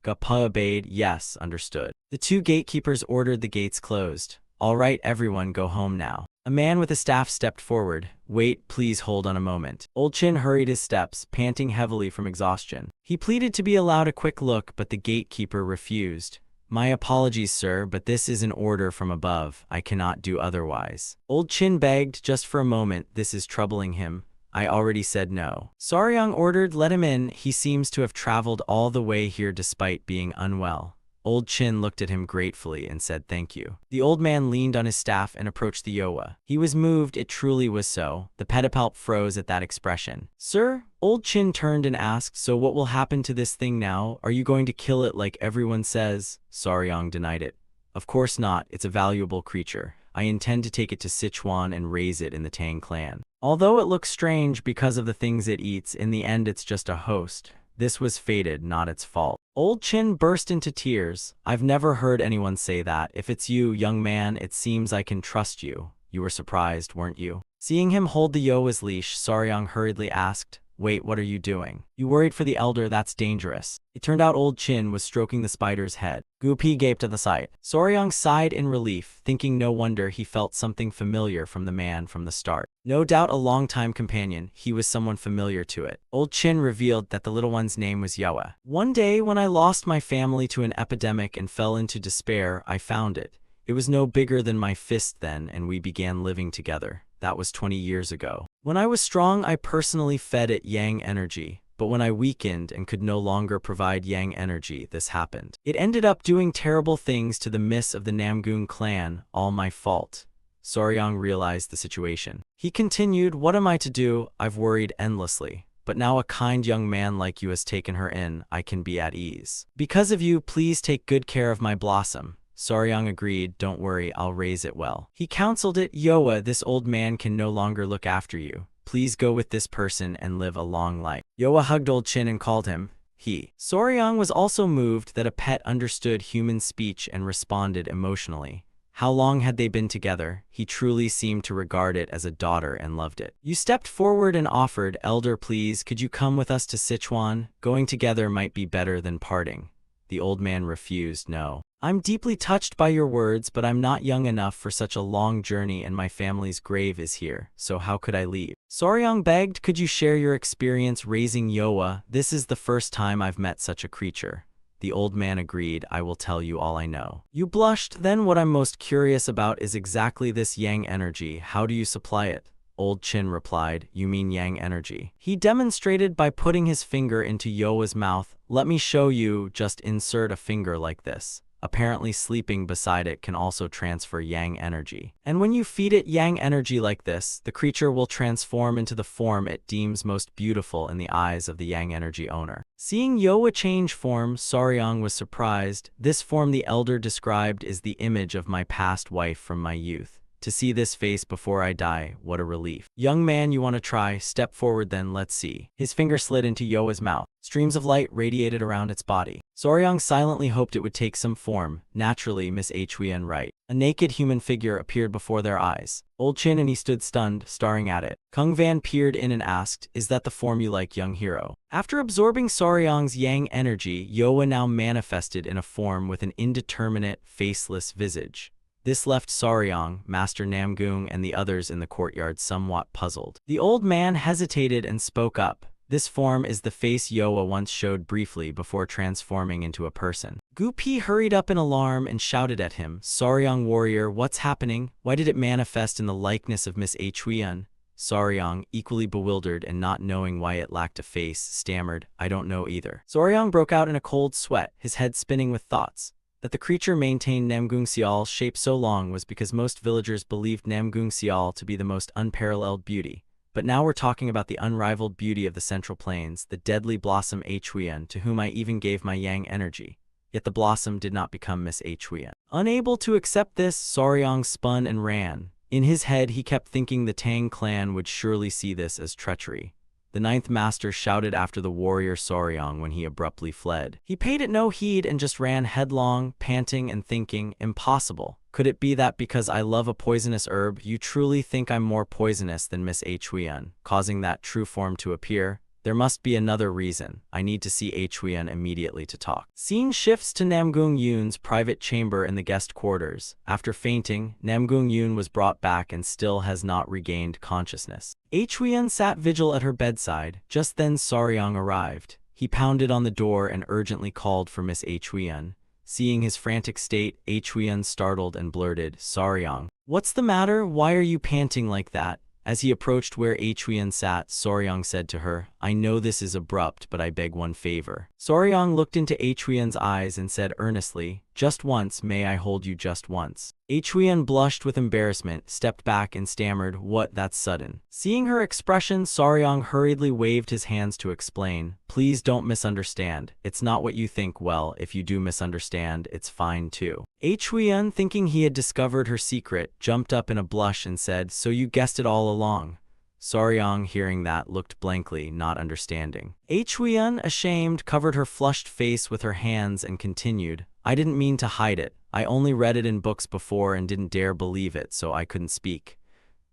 Guppa obeyed, yes, understood. The two gatekeepers ordered the gates closed. All right, everyone, go home now. A man with a staff stepped forward. Wait, please hold on a moment. Old Chin hurried his steps, panting heavily from exhaustion. He pleaded to be allowed a quick look, but the gatekeeper refused. My apologies, sir, but this is an order from above. I cannot do otherwise. Old Chin begged, just for a moment, this is troubling him. I already said no. Soryang ordered, let him in. He seems to have traveled all the way here despite being unwell. Old Chin looked at him gratefully and said thank you. The old man leaned on his staff and approached the Yoa. He was moved, it truly was so. The pedipalp froze at that expression. Sir? Old Chin turned and asked, so what will happen to this thing now? Are you going to kill it like everyone says? Soryang denied it. Of course not, it's a valuable creature. I intend to take it to Sichuan and raise it in the Tang clan. Although it looks strange because of the things it eats, in the end it's just a host. This was fated, not its fault. Old Chin burst into tears. I've never heard anyone say that. If it's you, young man, it seems I can trust you. You were surprised, weren't you? Seeing him hold the Yoa's leash, Soryang hurriedly asked, Wait, what are you doing? You worried for the elder, that's dangerous. It turned out old Chin was stroking the spider's head. Gupi gaped at the sight. Soryang sighed in relief, thinking no wonder he felt something familiar from the man from the start. No doubt a longtime companion, he was someone familiar to it. Old Chin revealed that the little one's name was Yoa. One day when I lost my family to an epidemic and fell into despair, I found it. It was no bigger than my fist then, and we began living together. That was 20 years ago. When I was strong, I personally fed it yang energy. But when I weakened and could no longer provide yang energy, this happened. It ended up doing terrible things to the miss of the Namgung clan, all my fault. Soryang realized the situation. He continued, what am I to do? I've worried endlessly. But now a kind young man like you has taken her in, I can be at ease. Because of you, please take good care of my blossom. Soryang agreed, don't worry, I'll raise it well. He counseled it, Yoa, this old man can no longer look after you. Please go with this person and live a long life. Yoa hugged old Chin and called him he. Soryang was also moved that a pet understood human speech and responded emotionally. How long had they been together? He truly seemed to regard it as a daughter and loved it. You stepped forward and offered, elder, please, could you come with us to Sichuan? Going together might be better than parting. The old man refused, no. I'm deeply touched by your words, but I'm not young enough for such a long journey and my family's grave is here, so how could I leave? Soryang begged, could you share your experience raising Yoa? This is the first time I've met such a creature. The old man agreed, I will tell you all I know. You blushed, then what I'm most curious about is exactly this yang energy. How do you supply it? Old Chin replied, you mean yang energy. He demonstrated by putting his finger into Yoa's mouth. Let me show you, just insert a finger like this. Apparently sleeping beside it can also transfer yang energy. And when you feed it yang energy like this, the creature will transform into the form it deems most beautiful in the eyes of the yang energy owner. Seeing Yoa change form, Soryang was surprised. This form the elder described is the image of my past wife from my youth. To see this face before I die, what a relief. Young man, you want to try? Step forward then, let's see. His finger slid into Yoa's mouth. Streams of light radiated around its body. Soryang silently hoped it would take some form. Naturally, Miss Huyen right. A naked human figure appeared before their eyes. Old Chin and he stood stunned, staring at it. Kung Van peered in and asked, is that the form you like, young hero? After absorbing Soryang's yang energy, Yoa now manifested in a form with an indeterminate, faceless visage. This left Soryang, Master Namgung, and the others in the courtyard somewhat puzzled. The old man hesitated and spoke up. This form is the face Yoa once showed briefly before transforming into a person. Gupi hurried up in alarm and shouted at him, Soryang warrior, what's happening? Why did it manifest in the likeness of Miss Huyen? Soryang, equally bewildered and not knowing why it lacked a face, stammered, I don't know either. Soryang broke out in a cold sweat, his head spinning with thoughts. That the creature maintained Namgung Sial's shape so long was because most villagers believed Namgung Sial to be the most unparalleled beauty. But now we're talking about the unrivaled beauty of the Central Plains, the deadly blossom Huyen, to whom I even gave my yang energy. Yet the blossom did not become Miss Huyen. Unable to accept this, Soryang spun and ran. In his head he kept thinking the Tang clan would surely see this as treachery. The ninth master shouted after the warrior Soryang when he abruptly fled. He paid it no heed and just ran headlong, panting and thinking, impossible. Could it be that because I love a poisonous herb, you truly think I'm more poisonous than Miss Huyen, causing that true form to appear? There must be another reason. I need to see Huyen immediately to talk. Scene shifts to Namgung Yun's private chamber in the guest quarters. After fainting, Namgung Yun was brought back and still has not regained consciousness. Huyen sat vigil at her bedside. Just then Soryang arrived. He pounded on the door and urgently called for Miss Huyen. Seeing his frantic state, Huyen startled and blurted, Soryang, what's the matter? Why are you panting like that? As he approached where Huyen sat, Soryang said to her, I know this is abrupt, but I beg one favor. Soryang looked into Huyen's eyes and said earnestly, just once, may I hold you just once? Huyen blushed with embarrassment, stepped back and stammered, what, that's sudden. Seeing her expression, Soryang hurriedly waved his hands to explain, please don't misunderstand. It's not what you think. Well, if you do misunderstand, it's fine too. Huyen, thinking he had discovered her secret, jumped up in a blush and said, so you guessed it all along. Soryang, hearing that, looked blankly, not understanding. Huyen, ashamed, covered her flushed face with her hands and continued, I didn't mean to hide it. I only read it in books before and didn't dare believe it, so I couldn't speak.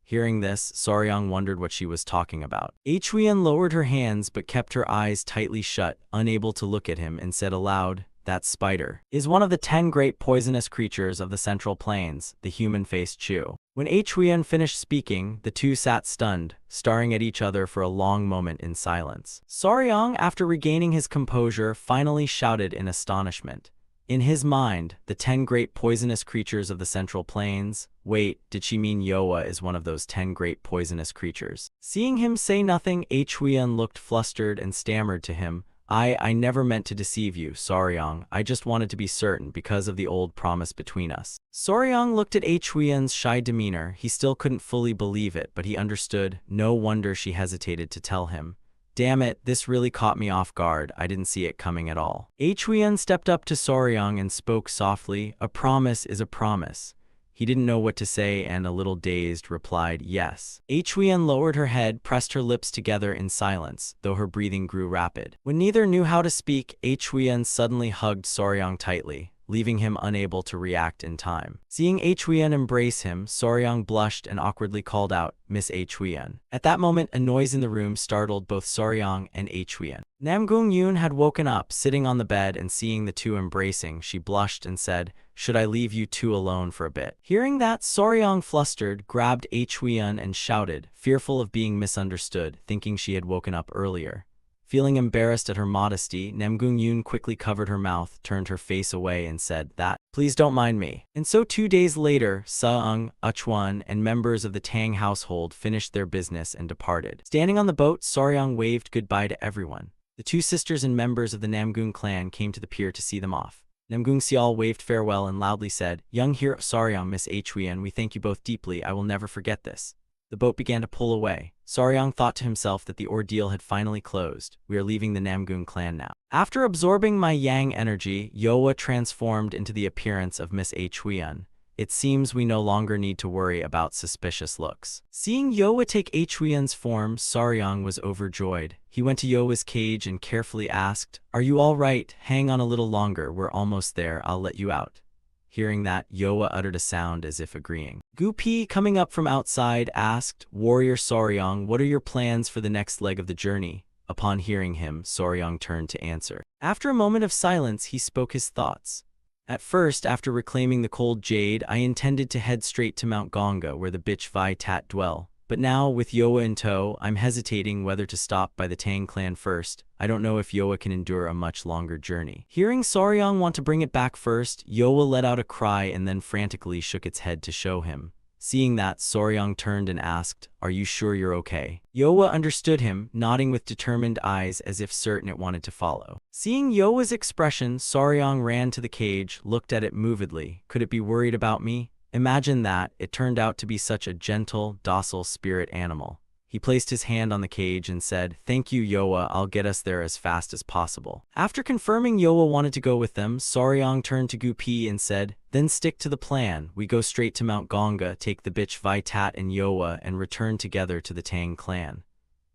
Hearing this, Soryang wondered what she was talking about. Huyen lowered her hands but kept her eyes tightly shut, unable to look at him, and said aloud, "That spider is one of the 10 great poisonous creatures of the Central Plains, the human-faced Chu." When Huyen finished speaking, the two sat stunned, staring at each other for a long moment in silence. Soryang, after regaining his composure, finally shouted in astonishment. In his mind, the 10 great poisonous creatures of the Central Plains. Wait, did she mean Yoa is one of those 10 great poisonous creatures? Seeing him say nothing, Huyen looked flustered and stammered to him, I never meant to deceive you, Soryang. I just wanted to be certain because of the old promise between us." Soryang looked at Huyen's shy demeanor. He still couldn't fully believe it, but he understood. No wonder she hesitated to tell him. Damn it, this really caught me off guard. I didn't see it coming at all. Huyen stepped up to Soryang and spoke softly. "A promise is a promise." He didn't know what to say and, a little dazed, replied, "Yes." Huyen lowered her head, pressed her lips together in silence, though her breathing grew rapid. When neither knew how to speak, Huyen suddenly hugged Soryang tightly, leaving him unable to react in time. Seeing Huyen embrace him, Soryang blushed and awkwardly called out, "Miss Huyen." At that moment, a noise in the room startled both Soryang and Huyen. Namgung Yoon had woken up, sitting on the bed, and seeing the two embracing, she blushed and said, "Should I leave you two alone for a bit?" Hearing that, Soryang, flustered, grabbed Huyen and shouted, fearful of being misunderstood, thinking she had woken up earlier. Feeling embarrassed at her modesty, Namgung Yoon quickly covered her mouth, turned her face away, and said, Please don't mind me." And so 2 days later, Seung, Uchwan, and members of the Tang household finished their business and departed. Standing on the boat, Soryang waved goodbye to everyone. The 2 sisters and members of the Namgung clan came to the pier to see them off. Namgung Seol waved farewell and loudly said, "Young hero Soryang, Miss Huyen, we thank you both deeply. I will never forget this." The boat began to pull away. Soryang thought to himself that the ordeal had finally closed. We are leaving the Namgung clan now. After absorbing my yang energy, Yoa transformed into the appearance of Miss Huyen. It seems we no longer need to worry about suspicious looks. Seeing Yoa take Huyen's form, Soryang was overjoyed. He went to Yoa's cage and carefully asked, "Are you all right? Hang on a little longer. We're almost there. I'll let you out." Hearing that, Yoa uttered a sound as if agreeing. Gupi, coming up from outside, asked, "Warrior Soryang, what are your plans for the next leg of the journey?" Upon hearing him, Soryang turned to answer. After a moment of silence, he spoke his thoughts. "At first, after reclaiming the cold jade, I intended to head straight to Mount Ganga, where the bitch Vai Tat dwell. But now, with Yoa in tow, I'm hesitating whether to stop by the Tang clan first. I don't know if Yoa can endure a much longer journey." Hearing Soryang want to bring it back first, Yoa let out a cry and then frantically shook its head to show him. Seeing that, Soryang turned and asked, "Are you sure you're okay?" Yoa understood him, nodding with determined eyes as if certain it wanted to follow. Seeing Yoa's expression, Soryang ran to the cage, looked at it movedly. "Could it be worried about me?" Imagine that. It turned out to be such a gentle, docile spirit animal. He placed his hand on the cage and said, "Thank you, Yoa. I'll get us there as fast as possible." After confirming Yoa wanted to go with them, Soryang turned to Gupi and said, "Then stick to the plan. We go straight to Mount Ganga, take the bitch Vai Tat and Yoa, and return together to the Tang clan."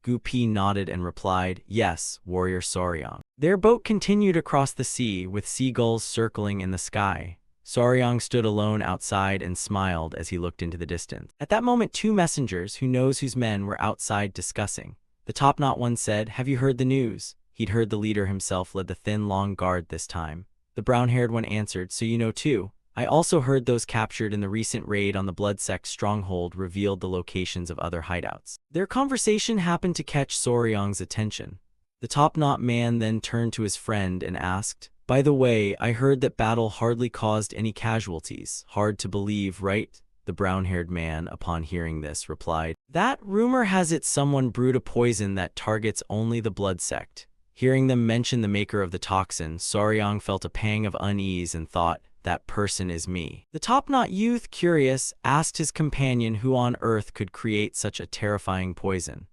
Gupi nodded and replied, "Yes, warrior Soryang." Their boat continued across the sea, with seagulls circling in the sky. Soryang stood alone outside and smiled as he looked into the distance. At that moment, 2 messengers, who knows whose men, were outside discussing. The top-knot one said, "Have you heard the news?" He'd heard the leader himself led the thin, long guard this time. The brown-haired one answered, "So you know too. I also heard those captured in the recent raid on the blood sect stronghold revealed the locations of other hideouts." Their conversation happened to catch Soryang's attention. The top-knot man then turned to his friend and asked, "By the way, I heard that battle hardly caused any casualties. Hard to believe, right?" The brown-haired man, upon hearing this, replied, "That rumor has it someone brewed a poison that targets only the blood sect." Hearing them mention the maker of the toxin, Soryang felt a pang of unease and thought, "That person is me." The top-knot youth, curious, asked his companion who on earth could create such a terrifying poison.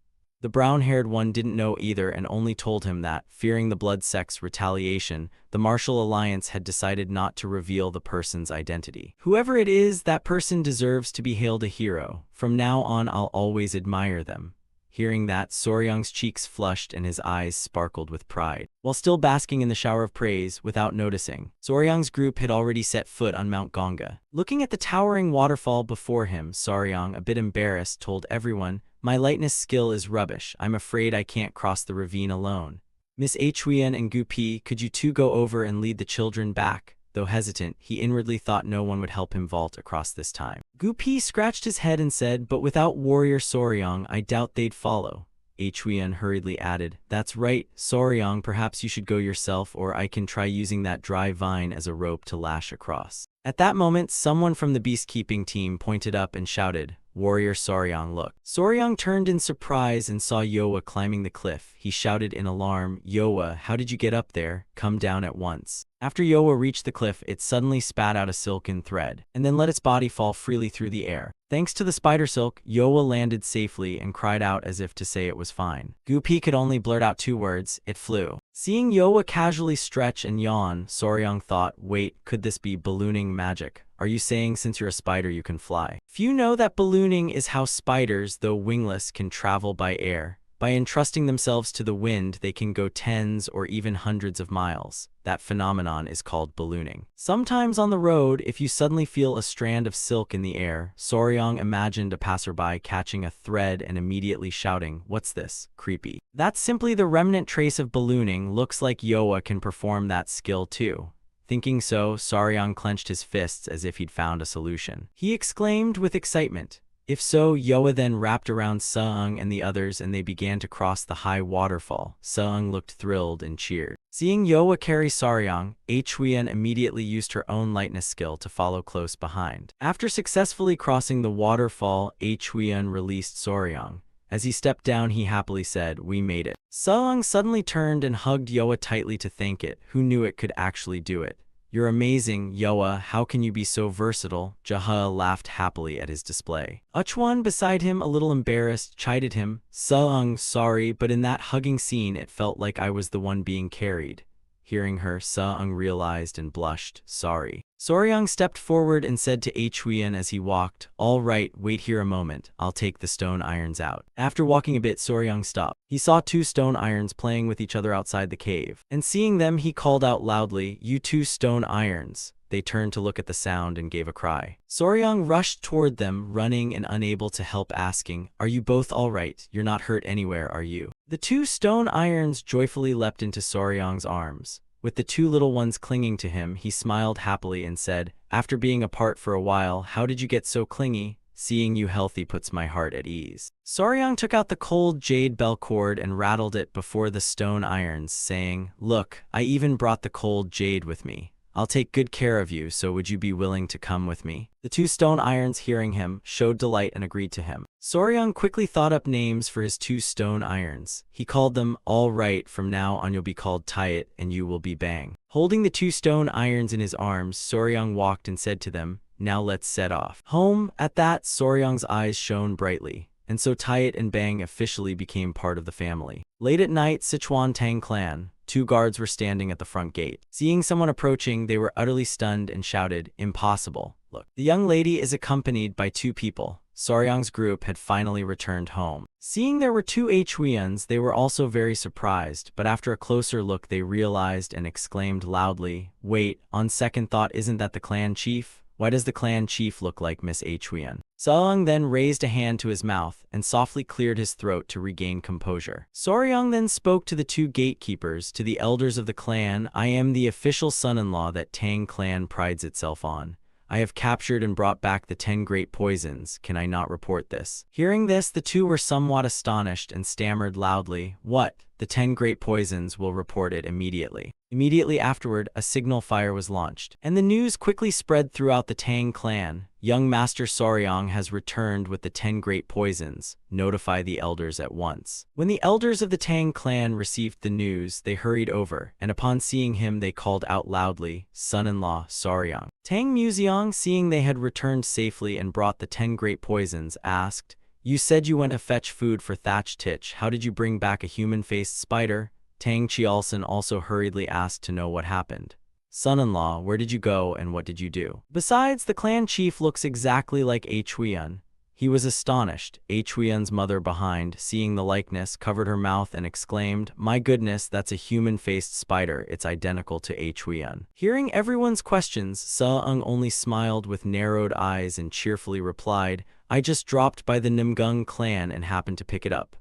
The brown-haired one didn't know either and only told him that, fearing the blood sect's retaliation, the Martial Alliance had decided not to reveal the person's identity. "Whoever it is, that person deserves to be hailed a hero. From now on, I'll always admire them." Hearing that, Soryang's cheeks flushed and his eyes sparkled with pride. While still basking in the shower of praise, without noticing, Soryang's group had already set foot on Mount Ganga. Looking at the towering waterfall before him, Soryang, a bit embarrassed, told everyone, "My lightness skill is rubbish. I'm afraid I can't cross the ravine alone. Miss Huyen and Gupi, could you two go over and lead the children back?" Though hesitant, he inwardly thought no one would help him vault across this time. Gupi scratched his head and said, "But without warrior Soryang, I doubt they'd follow." Huyen hurriedly added, "That's right, Soryang, perhaps you should go yourself, or I can try using that dry vine as a rope to lash across." At that moment, someone from the beastkeeping team pointed up and shouted, "Warrior Soryang, look." Soryang turned in surprise and saw Yowa climbing the cliff. He shouted in alarm, "Yowa, how did you get up there? Come down at once." After Yowa reached the cliff, it suddenly spat out a silken thread, and then let its body fall freely through the air. Thanks to the spider silk, Yowa landed safely and cried out as if to say it was fine. Gupi could only blurt out two words, "It flew." Seeing Yowa casually stretch and yawn, Soryang thought, wait, could this be ballooning magic? Are you saying since you're a spider you can fly? Few know that ballooning is how spiders, though wingless, can travel by air. By entrusting themselves to the wind, they can go tens or even hundreds of miles. That phenomenon is called ballooning. Sometimes on the road, if you suddenly feel a strand of silk in the air, Soryang imagined a passerby catching a thread and immediately shouting, "What's this? Creepy." That's simply the remnant trace of ballooning. Looks like Yowa can perform that skill too. Thinking so, Soryang clenched his fists as if he'd found a solution. He exclaimed with excitement. If so, Yowa then wrapped around Seung and the others and they began to cross the high waterfall. Seung looked thrilled and cheered. Seeing Yowa carry Soryang, Huyen immediately used her own lightness skill to follow close behind. After successfully crossing the waterfall, Huyen released Soryang. As he stepped down, he happily said, "We made it." Seung suddenly turned and hugged Yowa tightly to thank it. Who knew it could actually do it? "You're amazing, Yowa. How can you be so versatile?" Jaha laughed happily at his display. Uchwan, beside him, a little embarrassed, chided him. "Seung, sorry, but in that hugging scene it felt like I was the one being carried." Hearing her, Seung realized and blushed. "Sorry." Soryang stepped forward and said to Huyen as he walked, "All right, wait here a moment. I'll take the stone irons out." After walking a bit, Soryang stopped. He saw two stone irons playing with each other outside the cave. And seeing them, he called out loudly, "You two stone irons." They turned to look at the sound and gave a cry. Soryang rushed toward them, running and unable to help asking, "Are you both all right? You're not hurt anywhere, are you?" The two stone irons joyfully leapt into Soryang's arms. With the two little ones clinging to him, he smiled happily and said, "After being apart for a while, how did you get so clingy? Seeing you healthy puts my heart at ease." Soryang took out the cold jade bell cord and rattled it before the stone irons, saying, "Look, I even brought the cold jade with me. I'll take good care of you, so would you be willing to come with me?" The two stone irons, hearing him, showed delight and agreed to him. Soryang quickly thought up names for his two stone irons. He called them, "All right, from now on you'll be called Tiet and you will be Bang." Holding the two stone irons in his arms, Soryang walked and said to them, "Now let's set off home." At that, Soryang's eyes shone brightly. And so Tiet and Bang officially became part of the family. Late at night, Sichuan Tang clan. Two guards were standing at the front gate. Seeing someone approaching, they were utterly stunned and shouted, "Impossible. Look. The young lady is accompanied by two people." Soryang's group had finally returned home. Seeing there were two Huyens, they were also very surprised, but after a closer look they realized and exclaimed loudly, "Wait, on second thought, isn't that the clan chief? Why does the clan chief look like Miss Huyen?" Seung then raised a hand to his mouth and softly cleared his throat to regain composure. Soryang then spoke to the two gatekeepers, to the elders of the clan. "I am the official son-in-law that Tang clan prides itself on. I have captured and brought back the 10 great poisons. Can I not report this?" Hearing this, the two were somewhat astonished and stammered loudly, "What? The 10 great poisons, will report it immediately." Immediately afterward, a signal fire was launched, and the news quickly spread throughout the Tang clan. "Young Master Soryang has returned with the 10 great poisons. Notify the elders at once." When the elders of the Tang clan received the news, they hurried over, and upon seeing him they called out loudly, "Son-in-law, Soryang." Tang Museong, seeing they had returned safely and brought the 10 great poisons, asked, "You said you went to fetch food for Thatch Titch. How did you bring back a human-faced spider?" Tang Chialson also hurriedly asked to know what happened. "Son-in-law, where did you go and what did you do?" Besides, the clan chief looks exactly like Huyen. He was astonished. Huiyen's mother behind, seeing the likeness, covered her mouth and exclaimed, "My goodness, that's a human-faced spider. It's identical to Huiyen." Hearing everyone's questions, Seung only smiled with narrowed eyes and cheerfully replied, "I just dropped by the Nimgung clan and happened to pick it up."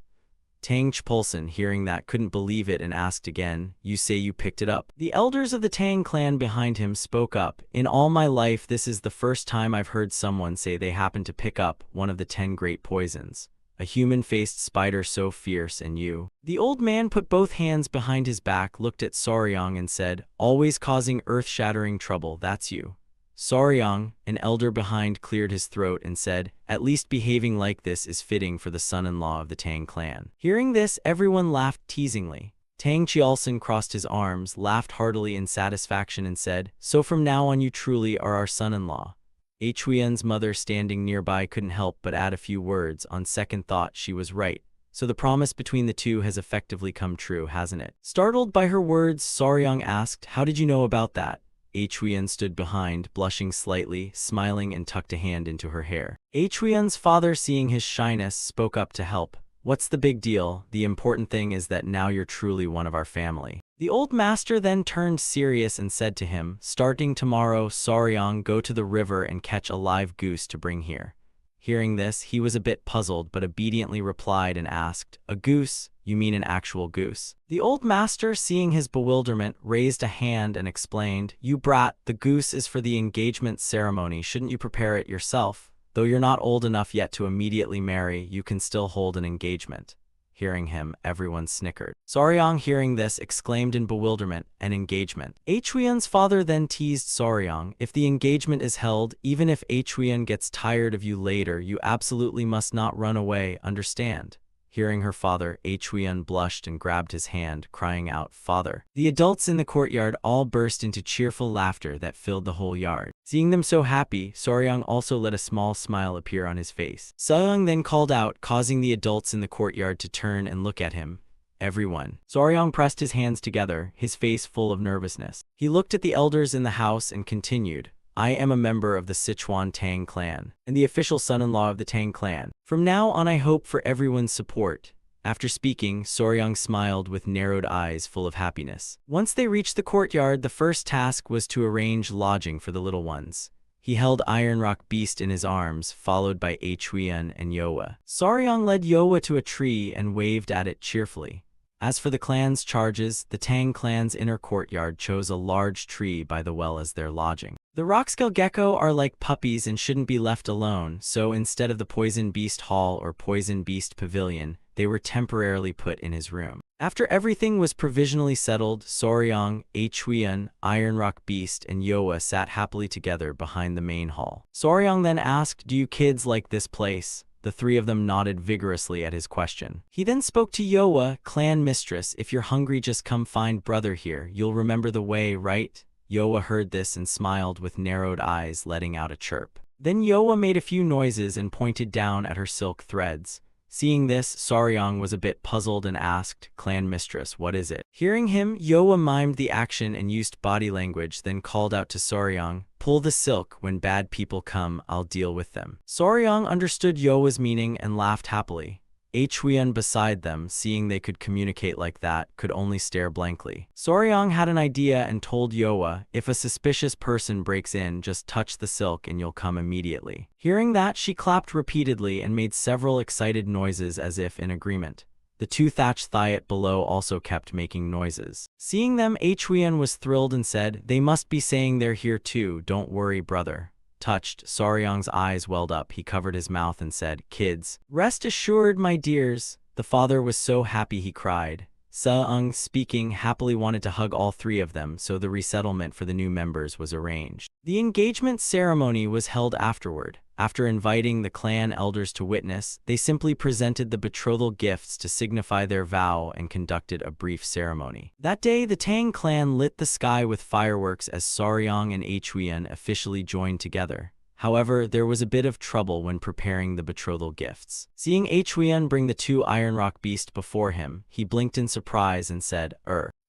Tang Chpulson, hearing that, couldn't believe it and asked again, "You say you picked it up?" The elders of the Tang clan behind him spoke up, "In all my life, this is the first time I've heard someone say they happened to pick up one of the 10 great poisons. A human-faced spider so fierce, and you." The old man put both hands behind his back, looked at Saryang and said, "Always causing earth-shattering trouble, that's you." Saryang, an elder behind, cleared his throat and said, "At least behaving like this is fitting for the son-in-law of the Tang clan." Hearing this, everyone laughed teasingly. Tang Chialson crossed his arms, laughed heartily in satisfaction and said, "So from now on you truly are our son-in-law." Huiyen's mother, standing nearby, couldn't help but add a few words. On second thought, she was right. So the promise between the two has effectively come true, hasn't it? Startled by her words, Saryang asked, "How did you know about that?" Huiyen stood behind, blushing slightly, smiling and tucked a hand into her hair. Huiyen's father, seeing his shyness, spoke up to help. "What's the big deal? The important thing is that now you're truly one of our family." The old master then turned serious and said to him, "Starting tomorrow, Saryang, go to the river and catch a live goose to bring here." Hearing this, he was a bit puzzled but obediently replied and asked, "A goose? You mean an actual goose?" The old master, seeing his bewilderment, raised a hand and explained, "You brat, the goose is for the engagement ceremony. Shouldn't you prepare it yourself? Though you're not old enough yet to immediately marry, you can still hold an engagement." Hearing him, everyone snickered. Saryang, hearing this, exclaimed in bewilderment, "An engagement?" Huiyen's father then teased Saryang, "If the engagement is held, even if Huiyen gets tired of you later, you absolutely must not run away, understand?" Hearing her father, Huiyen blushed and grabbed his hand, crying out, "Father." The adults in the courtyard all burst into cheerful laughter that filled the whole yard. Seeing them so happy, Saryang also let a small smile appear on his face. Saryang then called out, causing the adults in the courtyard to turn and look at him. "Everyone." Saryang pressed his hands together, his face full of nervousness. He looked at the elders in the house and continued, "I am a member of the Sichuan Tang clan, and the official son-in-law of the Tang clan. From now on I hope for everyone's support." After speaking, Saryang smiled with narrowed eyes full of happiness. Once they reached the courtyard, the first task was to arrange lodging for the little ones. He held Iron Rock Beast in his arms, followed by Huiyen and Yoa. Saryang led Yoa to a tree and waved at it cheerfully. As for the clan's charges, the Tang clan's inner courtyard chose a large tree by the well as their lodging. The rockscale gecko are like puppies and shouldn't be left alone, so instead of the Poison Beast Hall or Poison Beast Pavilion, they were temporarily put in his room. After everything was provisionally settled, Saryang, Huiyen, Iron Rock Beast, and Yoa sat happily together behind the main hall. Saryang then asked, "Do you kids like this place?" The three of them nodded vigorously at his question. He then spoke to Yoa, "Clan mistress, if you're hungry just come find brother here. You'll remember the way, right?" Yoa heard this and smiled with narrowed eyes, letting out a chirp. Then Yoa made a few noises and pointed down at her silk threads. Seeing this, Saryang was a bit puzzled and asked, "Clan mistress, what is it?" Hearing him, Yoa mimed the action and used body language, then called out to Saryang, "Pull the silk. When bad people come, I'll deal with them." Saryang understood Yoa's meaning and laughed happily. Huiyen beside them, seeing they could communicate like that, could only stare blankly. Saryang had an idea and told Yoa, "If a suspicious person breaks in, just touch the silk and you'll come immediately." Hearing that, she clapped repeatedly and made several excited noises as if in agreement. The two thatched thiet below also kept making noises. Seeing them, Huiyen was thrilled and said, "They must be saying they're here too, don't worry brother." Touched, Saryang's eyes welled up. He covered his mouth and said, "Kids, rest assured, my dears." The father was so happy he cried. Seung, speaking, happily wanted to hug all three of them, so the resettlement for the new members was arranged. The engagement ceremony was held afterward. After inviting the clan elders to witness, they simply presented the betrothal gifts to signify their vow and conducted a brief ceremony. That day, the Tang clan lit the sky with fireworks as Saryang and Huiyen officially joined together. However, there was a bit of trouble when preparing the betrothal gifts. Seeing Huiyen bring the two Iron Rock Beast before him, he blinked in surprise and said,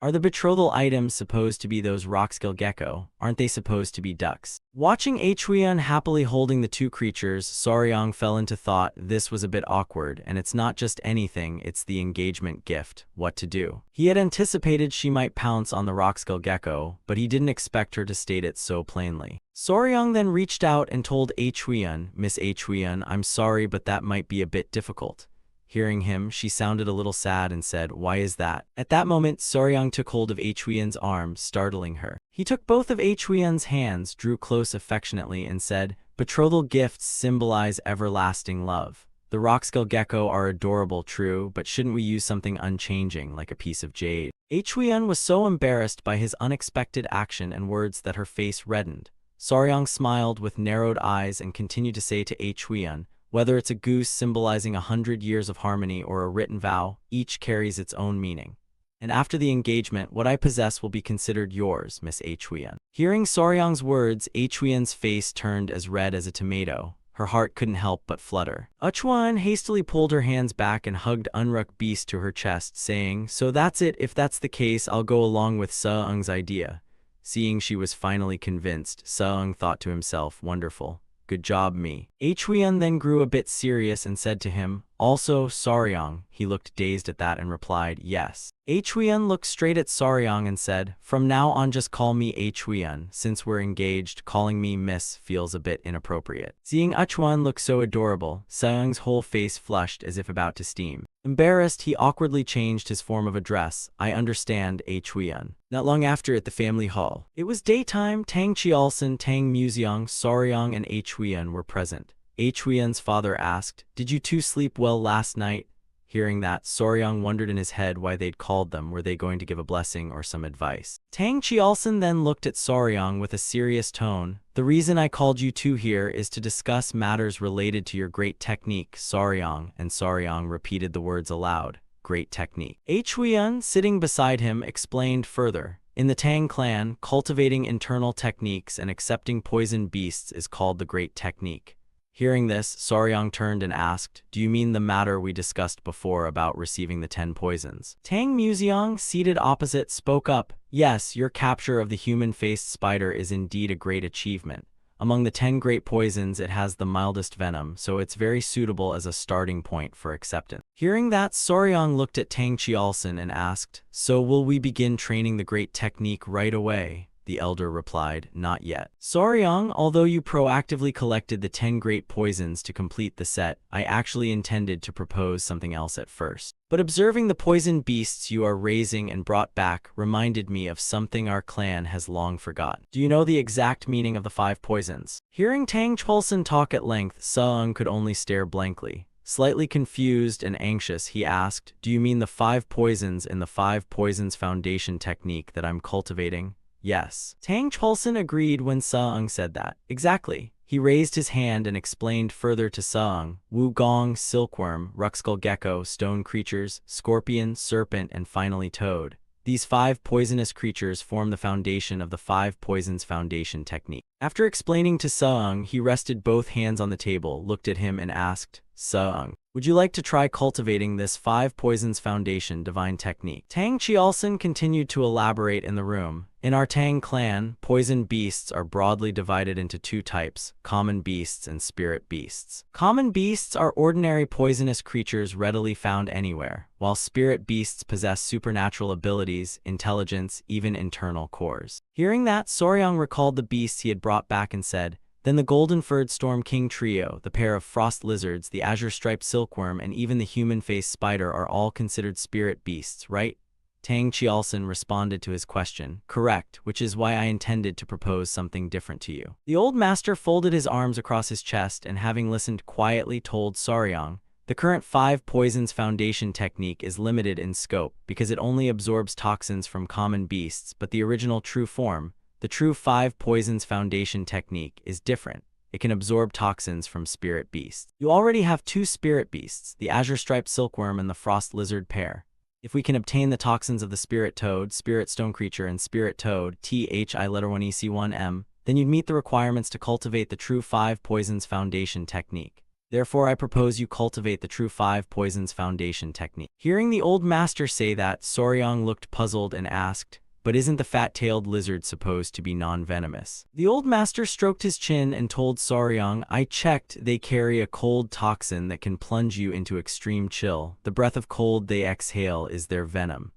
Are the betrothal items supposed to be those rockskill gecko? Aren't they supposed to be ducks? Watching Huion happily holding the two creatures, Soryang fell into thought this was a bit awkward, and it's not just anything, it's the engagement gift. What to do? He had anticipated she might pounce on the rockskill gecko, but he didn't expect her to state it so plainly. Soryang then reached out and told Huion, Miss Huion, I'm sorry, but that might be a bit difficult. Hearing him, she sounded a little sad and said, why is that? At that moment, Soryang took hold of Huion's arm, startling her. He took both of Huion's hands, drew close affectionately, and said, betrothal gifts symbolize everlasting love. The rockskill gecko are adorable, true, but shouldn't we use something unchanging, like a piece of jade? Huion was so embarrassed by his unexpected action and words that her face reddened. Soryang smiled with narrowed eyes and continued to say to Huion, whether it's a goose symbolizing 100 years of harmony or a written vow, each carries its own meaning. And after the engagement, what I possess will be considered yours, Miss Huion. Hearing Soryang's words, Huion's face turned as red as a tomato. Her heart couldn't help but flutter. Huion hastily pulled her hands back and hugged Unruk Beast to her chest, saying, so that's it, if that's the case, I'll go along with Seung's idea. Seeing she was finally convinced, Seung thought to himself, wonderful. Good job, me. Huion then grew a bit serious and said to him, also, Soryang. He looked dazed at that and replied, yes. Huion looked straight at Soryang and said, from now on just call me Huion. Since we're engaged, calling me Miss feels a bit inappropriate. Seeing Huion look so adorable, Seung's whole face flushed as if about to steam. Embarrassed, he awkwardly changed his form of address. I understand, Huion. Not long after at the family hall. It was daytime. Tang Chiolson, Tang Museong, Soryang, and Huion were present. Huion's father asked, did you two sleep well last night? Hearing that, Soryang wondered in his head why they'd called them. Were they going to give a blessing or some advice? Tang Chiolson then looked at Soryang with a serious tone. The reason I called you two here is to discuss matters related to your great technique, Soryang, and Soryang repeated the words aloud. Great technique. Huion, sitting beside him, explained further. In the Tang clan, cultivating internal techniques and accepting poison beasts is called the great technique. Hearing this, Soryang turned and asked, do you mean the matter we discussed before about receiving the 10 poisons? Tang Museong, seated opposite, spoke up. Yes, your capture of the human-faced spider is indeed a great achievement. Among the 10 great poisons, it has the mildest venom, so it's very suitable as a starting point for acceptance. Hearing that, Soryang looked at Tang Chiolson and asked, so will we begin training the great technique right away? The elder replied, not yet. Soryang, although you proactively collected the 10 great poisons to complete the set, I actually intended to propose something else at first. But observing the poison beasts you are raising and brought back reminded me of something our clan has long forgotten. Do you know the exact meaning of the 5 poisons? Hearing Tang Chiolson talk at length, Seung could only stare blankly. Slightly confused and anxious, he asked, do you mean the 5 poisons in the 5 poisons foundation technique that I'm cultivating? Yes. Tang Chiolson agreed when Seung said that. Exactly. He raised his hand and explained further to Seung, Wugong, silkworm, rockskill gecko, stone creatures, scorpion, serpent, and finally toad. These 5 poisonous creatures form the foundation of the 5 poisons foundation technique. After explaining to Seung, he rested both hands on the table, looked at him and asked, Seung, would you like to try cultivating this 5 poisons foundation divine technique? Tang Chiolson continued to elaborate in the room. In our Tang clan, poison beasts are broadly divided into 2 types, common beasts and spirit beasts. Common beasts are ordinary poisonous creatures readily found anywhere, while spirit beasts possess supernatural abilities, intelligence, even internal cores. Hearing that, Soryang recalled the beasts he had brought back and said, then the golden-furred storm king trio, the pair of frost lizards, the azure-striped silkworm, and even the human-faced spider are all considered spirit beasts, right? Tang Chiolson responded to his question, correct, which is why I intended to propose something different to you. The old master folded his arms across his chest and having listened quietly told Soryang, the current 5 poisons foundation technique is limited in scope because it only absorbs toxins from common beasts, but the original true form, the true 5 poisons foundation technique, is different. It can absorb toxins from spirit beasts. You already have 2 spirit beasts, the azure-striped silkworm and the frost lizard pair. If we can obtain the toxins of the spirit toad, spirit stone creature, and spirit toad, THI1EC1M, then you'd meet the requirements to cultivate the true 5 poisons foundation technique. Therefore, I propose you cultivate the true 5 poisons foundation technique. Hearing the old master say that, Soryang looked puzzled and asked, but isn't the fat-tailed lizard supposed to be non-venomous? The old master stroked his chin and told Soryang, I checked, they carry a cold toxin that can plunge you into extreme chill. The breath of cold they exhale is their venom.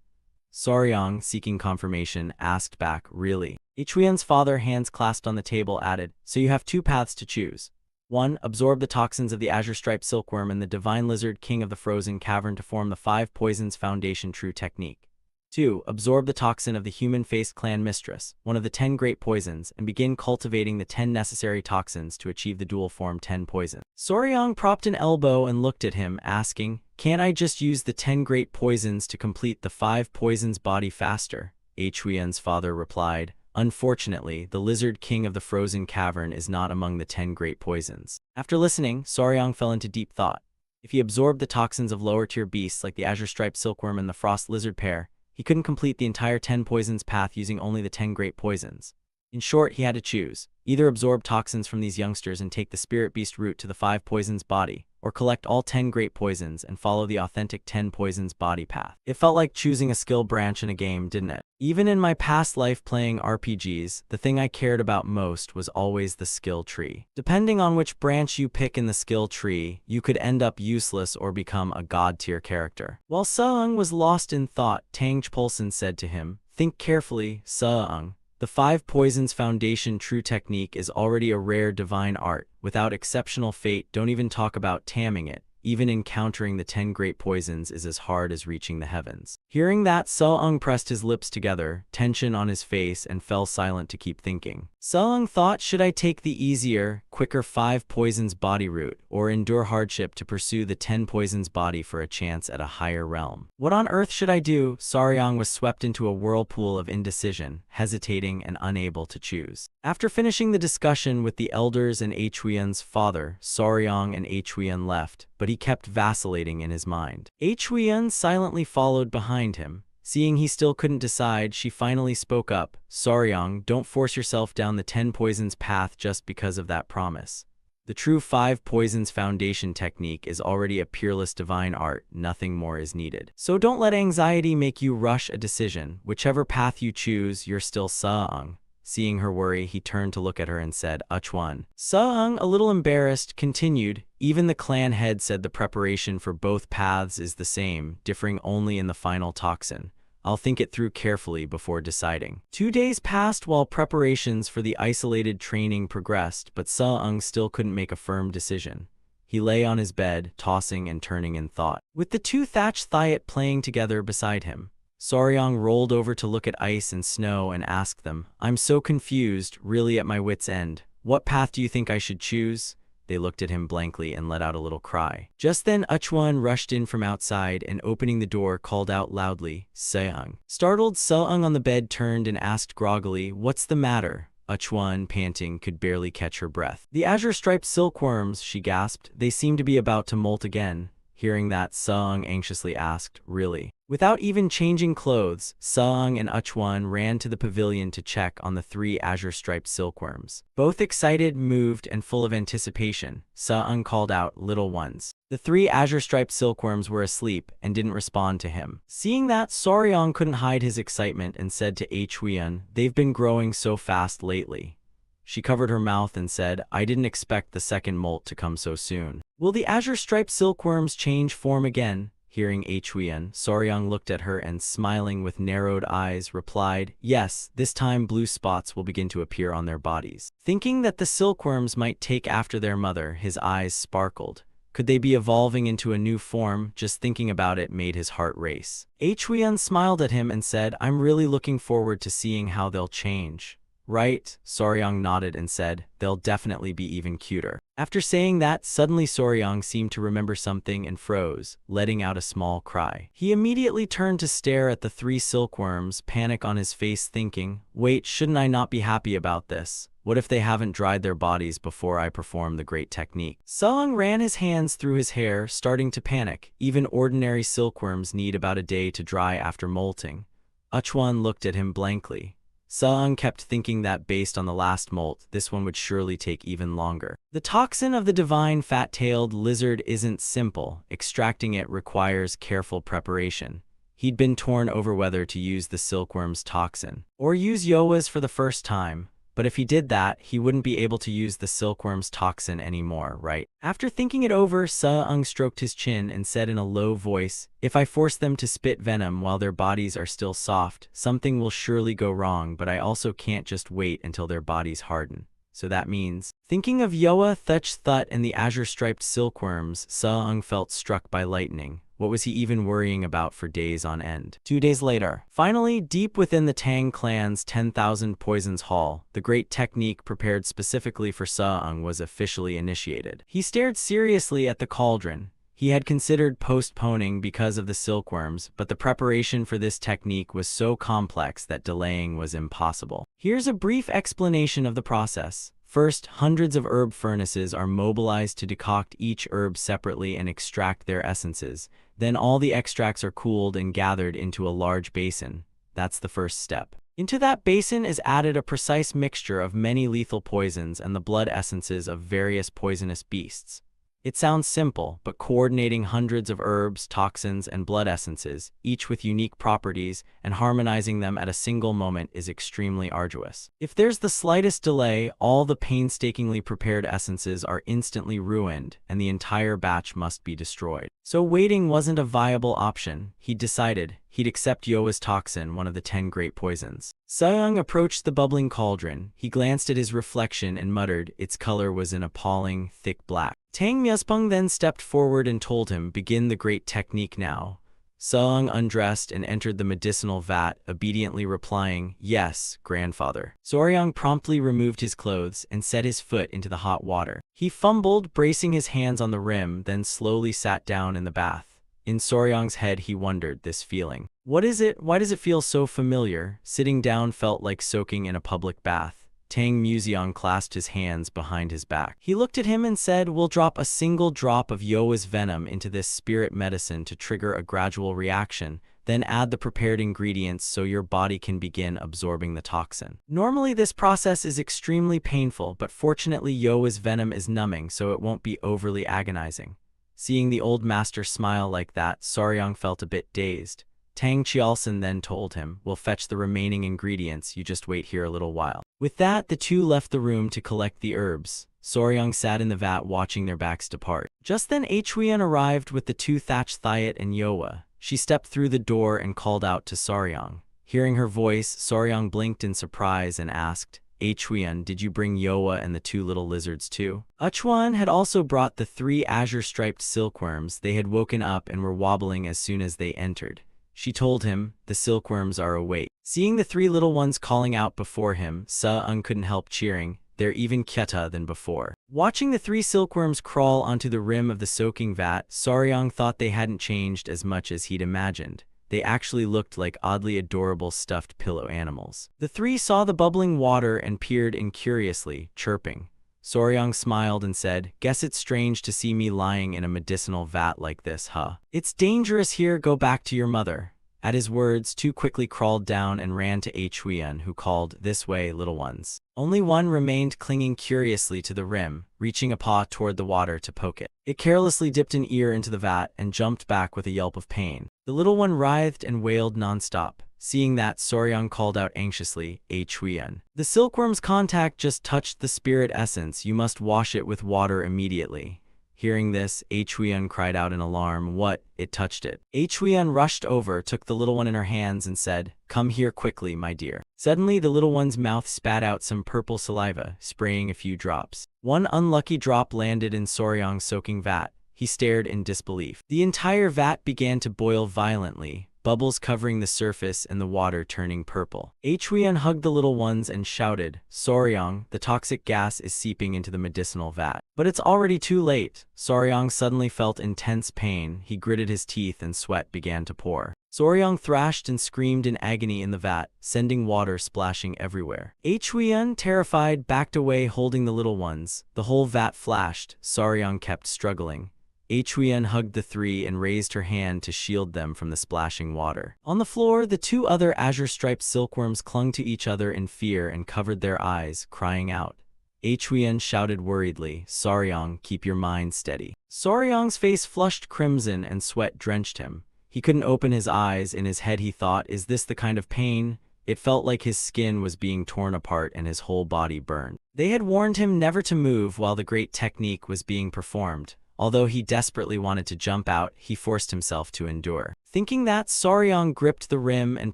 Soryang, seeking confirmation, asked back, really? Ichuan's father, hands clasped on the table, added, so you have 2 paths to choose. 1. Absorb the toxins of the azure-striped silkworm and the divine lizard king of the frozen cavern to form the 5 poisons foundation true technique. 2. Absorb the toxin of the human-faced clan mistress, one of the 10 great poisons, and begin cultivating the 10 necessary toxins to achieve the dual form 10 poisons. Soryang propped an elbow and looked at him, asking, can't I just use the 10 great poisons to complete the 5 poisons body faster? Ichuan's father replied, unfortunately, the lizard king of the frozen cavern is not among the 10 great poisons. After listening, Soryang fell into deep thought. If he absorbed the toxins of lower-tier beasts like the azure-striped silkworm and the frost lizard pair, he couldn't complete the entire 10 poisons path using only the 10 great poisons. In short, he had to choose. Either absorb toxins from these youngsters and take the spirit beast route to the 5 poisons body, or collect all 10 great poisons and follow the authentic 10 poisons body path. It felt like choosing a skill branch in a game, didn't it? Even in my past life playing RPGs, the thing I cared about most was always the skill tree. Depending on which branch you pick in the skill tree, you could end up useless or become a god-tier character. While Seung was lost in thought, Tang Chpolson said to him, think carefully, Seung. The 5 poisons foundation true technique is already a rare divine art. Without exceptional fate, don't even talk about taming it. Even encountering the 10 great poisons is as hard as reaching the heavens. Hearing that, Seung pressed his lips together, tension on his face, and fell silent to keep thinking. Seung thought, should I take the easier, quicker 5 poisons body route, or endure hardship to pursue the 10 poisons body for a chance at a higher realm? What on earth should I do? Soryang was swept into a whirlpool of indecision, hesitating and unable to choose. After finishing the discussion with the elders and Ichuan's father, Soryang and Ichuan left, but he kept vacillating in his mind. Ichuan silently followed behind him. Seeing he still couldn't decide, she finally spoke up. Soryang, don't force yourself down the 10 poisons path just because of that promise. The true 5 poisons foundation technique is already a peerless divine art, nothing more is needed. So don't let anxiety make you rush a decision. Whichever path you choose, you're still Seung. Seeing her worry, he turned to look at her and said, Ichuan. Seung, a little embarrassed, continued, even the clan head said the preparation for both paths is the same, differing only in the final toxin. I'll think it through carefully before deciding. 2 days passed while preparations for the isolated training progressed, but Seung still couldn't make a firm decision. He lay on his bed, tossing and turning in thought, with the 2 thatched Thiot playing together beside him. Soryang rolled over to look at ice and snow and asked them, I'm so confused, really at my wit's end. What path do you think I should choose? They looked at him blankly and let out a little cry. Just then Ichuan rushed in from outside and opening the door called out loudly, Seung. Startled, Seung on the bed turned and asked groggily, what's the matter? Ichuan, panting, could barely catch her breath. The azure-striped silkworms, she gasped. They seem to be about to molt again. Hearing that, Seung anxiously asked, really? Without even changing clothes, Seung and Ichuan ran to the pavilion to check on the 3 azure-striped silkworms. Both excited, moved, and full of anticipation, Seung called out, little ones. The 3 azure-striped silkworms were asleep and didn't respond to him. Seeing that, Soryang couldn't hide his excitement and said to Ichuan, they've been growing so fast lately. She covered her mouth and said, I didn't expect the second molt to come so soon. Will the azure-striped silkworms change form again? Hearing Ichuan, Soryang looked at her and, smiling with narrowed eyes, replied, yes, this time blue spots will begin to appear on their bodies. Thinking that the silkworms might take after their mother, his eyes sparkled. Could they be evolving into a new form? Just thinking about it made his heart race. Ichuan smiled at him and said, I'm really looking forward to seeing how they'll change. Right? Soryang nodded and said, they'll definitely be even cuter. After saying that, suddenly Soryang seemed to remember something and froze, letting out a small cry. He immediately turned to stare at the 3 silkworms, panic on his face, thinking, wait, shouldn't I not be happy about this? What if they haven't dried their bodies before I perform the great technique? Seung ran his hands through his hair, starting to panic. Even ordinary silkworms need about a day to dry after molting. Ichuan looked at him blankly. Seung kept thinking that based on the last molt, this one would surely take even longer. The toxin of the divine fat-tailed lizard isn't simple. Extracting it requires careful preparation. He'd been torn over whether to use the silkworm's toxin or use Yoa's for the first time. But if he did that, he wouldn't be able to use the silkworm's toxin anymore, right? After thinking it over, Seung stroked his chin and said in a low voice, "If I force them to spit venom while their bodies are still soft, something will surely go wrong, but I also can't just wait until their bodies harden. So that means..." Thinking of Yoa, Thuch Thut, and the azure-striped silkworms, Seung felt struck by lightning. What was he even worrying about for days on end? 2 days later. Finally, deep within the Tang clan's 10,000 Poisons Hall, the great technique prepared specifically for Seung was officially initiated. He stared seriously at the cauldron. He had considered postponing because of the silkworms, but the preparation for this technique was so complex that delaying was impossible. Here's a brief explanation of the process. First, hundreds of herb furnaces are mobilized to decoct each herb separately and extract their essences. Then all the extracts are cooled and gathered into a large basin. That's the first step. Into that basin is added a precise mixture of many lethal poisons and the blood essences of various poisonous beasts. It sounds simple, but coordinating hundreds of herbs, toxins, and blood essences, each with unique properties, and harmonizing them at a single moment is extremely arduous. If there's the slightest delay, all the painstakingly prepared essences are instantly ruined, and the entire batch must be destroyed. So waiting wasn't a viable option. He decided he'd accept Yoa's toxin, one of the 10 great poisons. Seung approached the bubbling cauldron. He glanced at his reflection and muttered. Its color was an appalling, thick black. Tang Myespung then stepped forward and told him, "Begin the great technique now." Seung undressed and entered the medicinal vat, obediently replying, "Yes, grandfather." Soryang promptly removed his clothes and set his foot into the hot water. He fumbled, bracing his hands on the rim, then slowly sat down in the bath. In Soryang's head, he wondered, this feeling. What is it? Why does it feel so familiar? Sitting down felt like soaking in a public bath. Tang Myespung clasped his hands behind his back. He looked at him and said, "We'll drop a single drop of Yoa's venom into this spirit medicine to trigger a gradual reaction, then add the prepared ingredients so your body can begin absorbing the toxin." Normally this process is extremely painful, but fortunately Yoa's venom is numbing, so it won't be overly agonizing. Seeing the old master smile like that, Soryang felt a bit dazed. Tang Chialson then told him, "We'll fetch the remaining ingredients, you just wait here a little while." With that, the two left the room to collect the herbs. Soryang sat in the vat watching their backs depart. Just then Huyen arrived with the two Thatch Thiet and Yoa. She stepped through the door and called out to Soryang. Hearing her voice, Soryang blinked in surprise and asked, "Huyen, did you bring Yoa and the two little lizards too?" Huyen had also brought the 3 azure-striped silkworms. They had woken up and were wobbling as soon as they entered. She told him, "The silkworms are awake." Seeing the 3 little ones calling out before him, Seung couldn't help cheering. They're even cuter than before. Watching the 3 silkworms crawl onto the rim of the soaking vat, Soryang thought they hadn't changed as much as he'd imagined. They actually looked like oddly adorable stuffed pillow animals. The 3 saw the bubbling water and peered in curiously, chirping. Soryang smiled and said, "Guess it's strange to see me lying in a medicinal vat like this, huh? It's dangerous here, go back to your mother." At his words, 2 quickly crawled down and ran to Huyen, who called, "This way, little ones." Only one remained clinging curiously to the rim, reaching a paw toward the water to poke it. It carelessly dipped an ear into the vat and jumped back with a yelp of pain. The little one writhed and wailed nonstop. Seeing that, Soryang called out anxiously, "Huyen. The silkworm's contact just touched the spirit essence. You must wash it with water immediately." Hearing this, Huyen cried out in alarm. "What? It touched it?" Huyen rushed over, took the little one in her hands and said, "Come here quickly, my dear." Suddenly, the little one's mouth spat out some purple saliva, spraying a few drops. One unlucky drop landed in Soryang's soaking vat. He stared in disbelief. The entire vat began to boil violently, bubbles covering the surface and the water turning purple. Huyen hugged the little ones and shouted, "Soryang, the toxic gas is seeping into the medicinal vat." But it's already too late. Soryang suddenly felt intense pain. He gritted his teeth and sweat began to pour. Soryang thrashed and screamed in agony in the vat, sending water splashing everywhere. Huyen, terrified, backed away holding the little ones. The whole vat flashed. Soryang kept struggling. Huyen hugged the three and raised her hand to shield them from the splashing water. On the floor, the two other azure-striped silkworms clung to each other in fear and covered their eyes, crying out. Huyen shouted worriedly, "Saryong, keep your mind steady." Saryong's face flushed crimson and sweat drenched him. He couldn't open his eyes. In his head he thought, is this the kind of pain? It felt like his skin was being torn apart and his whole body burned. They had warned him never to move while the great technique was being performed. Although he desperately wanted to jump out, he forced himself to endure. Thinking that, Saryong gripped the rim and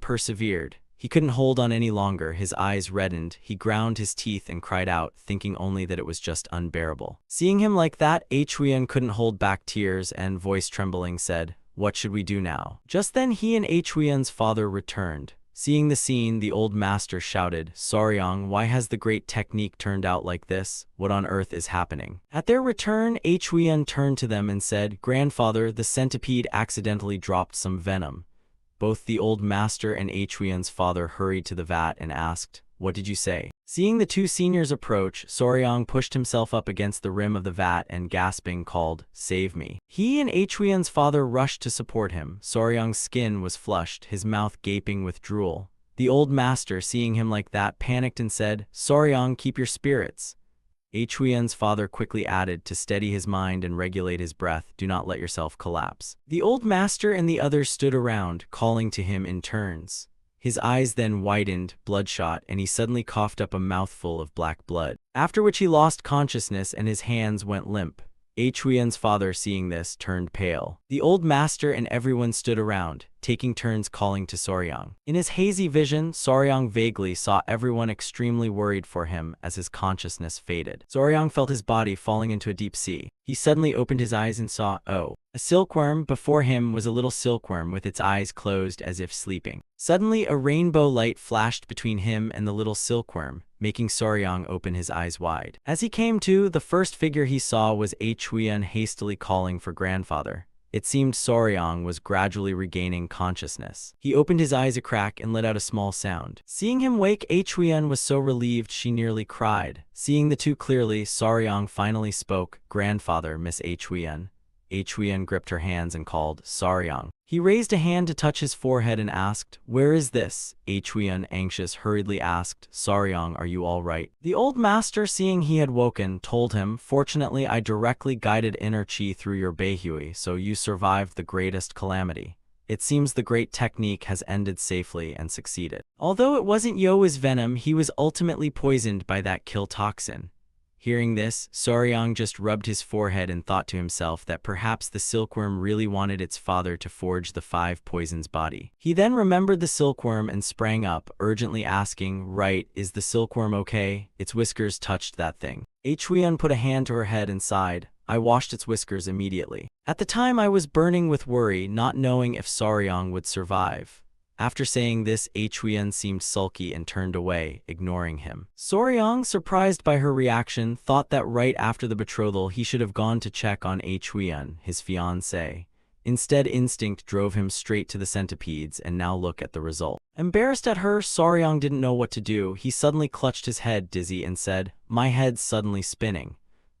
persevered. He couldn't hold on any longer. His eyes reddened. He ground his teeth and cried out, thinking only that it was just unbearable. Seeing him like that, Huyen couldn't hold back tears and, voice trembling, said, "What should we do now?" Just then he and Huyen's father returned. Seeing the scene, the old master shouted, "Saryong, why has the great technique turned out like this? What on earth is happening?" At their return, Huyen turned to them and said, "Grandfather, the centipede accidentally dropped some venom." Both the old master and Huyen's father hurried to the vat and asked, "What did you say?" Seeing the two seniors approach, Saryong pushed himself up against the rim of the vat and, gasping, called, "Save me." He and Huyen's father rushed to support him. Saryong's skin was flushed, his mouth gaping with drool. The old master, seeing him like that, panicked and said, "Saryong, keep your spirits." Huyen's father quickly added, to steady his mind and regulate his breath, "Do not let yourself collapse." The old master and the others stood around, calling to him in turns. His eyes then widened, bloodshot, and he suddenly coughed up a mouthful of black blood, after which he lost consciousness and his hands went limp. Huyen's father, seeing this, turned pale. The old master and everyone stood around, taking turns calling to Saryong. In his hazy vision, Saryong vaguely saw everyone extremely worried for him as his consciousness faded. Saryong felt his body falling into a deep sea. He suddenly opened his eyes and saw, a silkworm. Before him was a little silkworm with its eyes closed as if sleeping. Suddenly, a rainbow light flashed between him and the little silkworm, making Saryong open his eyes wide. As he came to, the first figure he saw was Huyen hastily calling for grandfather. It seemed Saryong was gradually regaining consciousness. He opened his eyes a crack and let out a small sound. Seeing him wake, Huyen was so relieved she nearly cried. Seeing the two clearly, Saryong finally spoke, "Grandfather, Miss Huyen." Huyen gripped her hands and called, "Saryong." He raised a hand to touch his forehead and asked, "Where is this?" Huyen, anxious, hurriedly asked, "Saryong, are you all right?" The old master, seeing he had woken, told him, "Fortunately, I directly guided inner chi through your Beihui, so you survived the greatest calamity. It seems the great technique has ended safely and succeeded." Although it wasn't Yoa's venom, he was ultimately poisoned by that kill toxin. Hearing this, Saryong just rubbed his forehead and thought to himself that perhaps the silkworm really wanted its father to forge the 5 poisons body. He then remembered the silkworm and sprang up, urgently asking, "Right, is the silkworm okay?" Its whiskers touched that thing. Huyen put a hand to her head and sighed, "I washed its whiskers immediately. At the time I was burning with worry, not knowing if Saryong would survive." After saying this, Huyen seemed sulky and turned away, ignoring him. Saryong, surprised by her reaction, thought that right after the betrothal he should have gone to check on Huyen, his fiancée. Instead, instinct drove him straight to the centipedes, and now look at the result. Embarrassed at her, Saryong didn't know what to do. He suddenly clutched his head, dizzy, and said, "My head's suddenly spinning."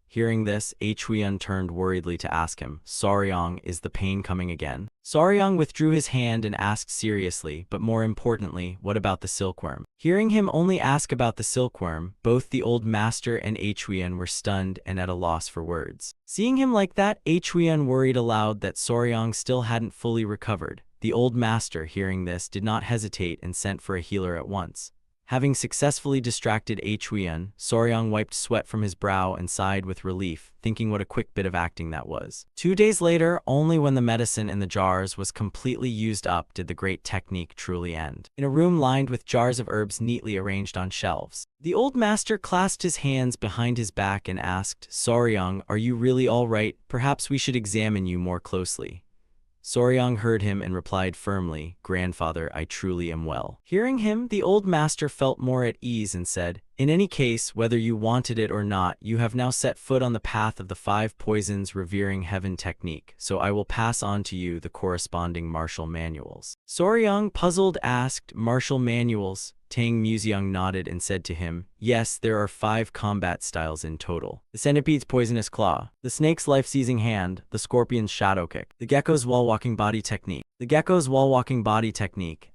Hearing this, Huyen turned worriedly to ask him, "Saryong, is the pain coming again?" Saryong withdrew his hand and asked seriously, but more importantly, "What about the silkworm?" Hearing him only ask about the silkworm, both the old master and Huyen were stunned and at a loss for words. Seeing him like that, Huyen worried aloud that Saryong still hadn't fully recovered. The old master, hearing this, did not hesitate and sent for a healer at once. Having successfully distracted Huyen, Saryong wiped sweat from his brow and sighed with relief, thinking what a quick bit of acting that was. 2 days later, only when the medicine in the jars was completely used up did the great technique truly end. In a room lined with jars of herbs neatly arranged on shelves, the old master clasped his hands behind his back and asked, "Saryong, are you really all right? Perhaps we should examine you more closely." Saryong heard him and replied firmly, "Grandfather, I truly am well." Hearing him, the old master felt more at ease and said, "In any case, whether you wanted it or not, you have now set foot on the path of the 5 poisons revering heaven technique, so I will pass on to you the corresponding martial manuals." Saryong, puzzled, asked, "Martial manuals? Tang Museong nodded and said to him, yes, there are 5 combat styles in total. The centipede's poisonous claw, the snake's life-seizing hand, the scorpion's shadow kick, the gecko's wall-walking body technique,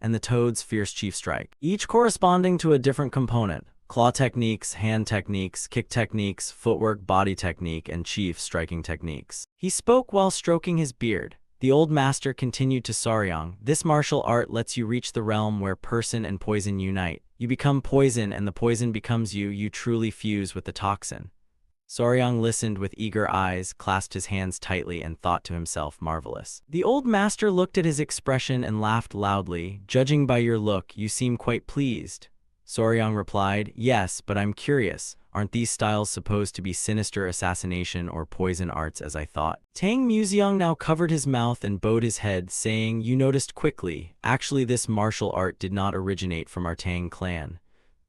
and the toad's fierce chief strike, each corresponding to a different component. Claw techniques, hand techniques, kick techniques, footwork, body technique, and chief striking techniques. He spoke while stroking his beard. The old master continued to Saryang, this martial art lets you reach the realm where person and poison unite. You become poison and the poison becomes you. You truly fuse with the toxin. Saryang listened with eager eyes, clasped his hands tightly, and thought to himself, marvelous. The old master looked at his expression and laughed loudly. Judging by your look, you seem quite pleased. Saryang replied, yes, but I'm curious. Aren't these styles supposed to be sinister assassination or poison arts as I thought? Tang Museong now covered his mouth and bowed his head, saying, you noticed quickly. Actually, this martial art did not originate from our Tang clan.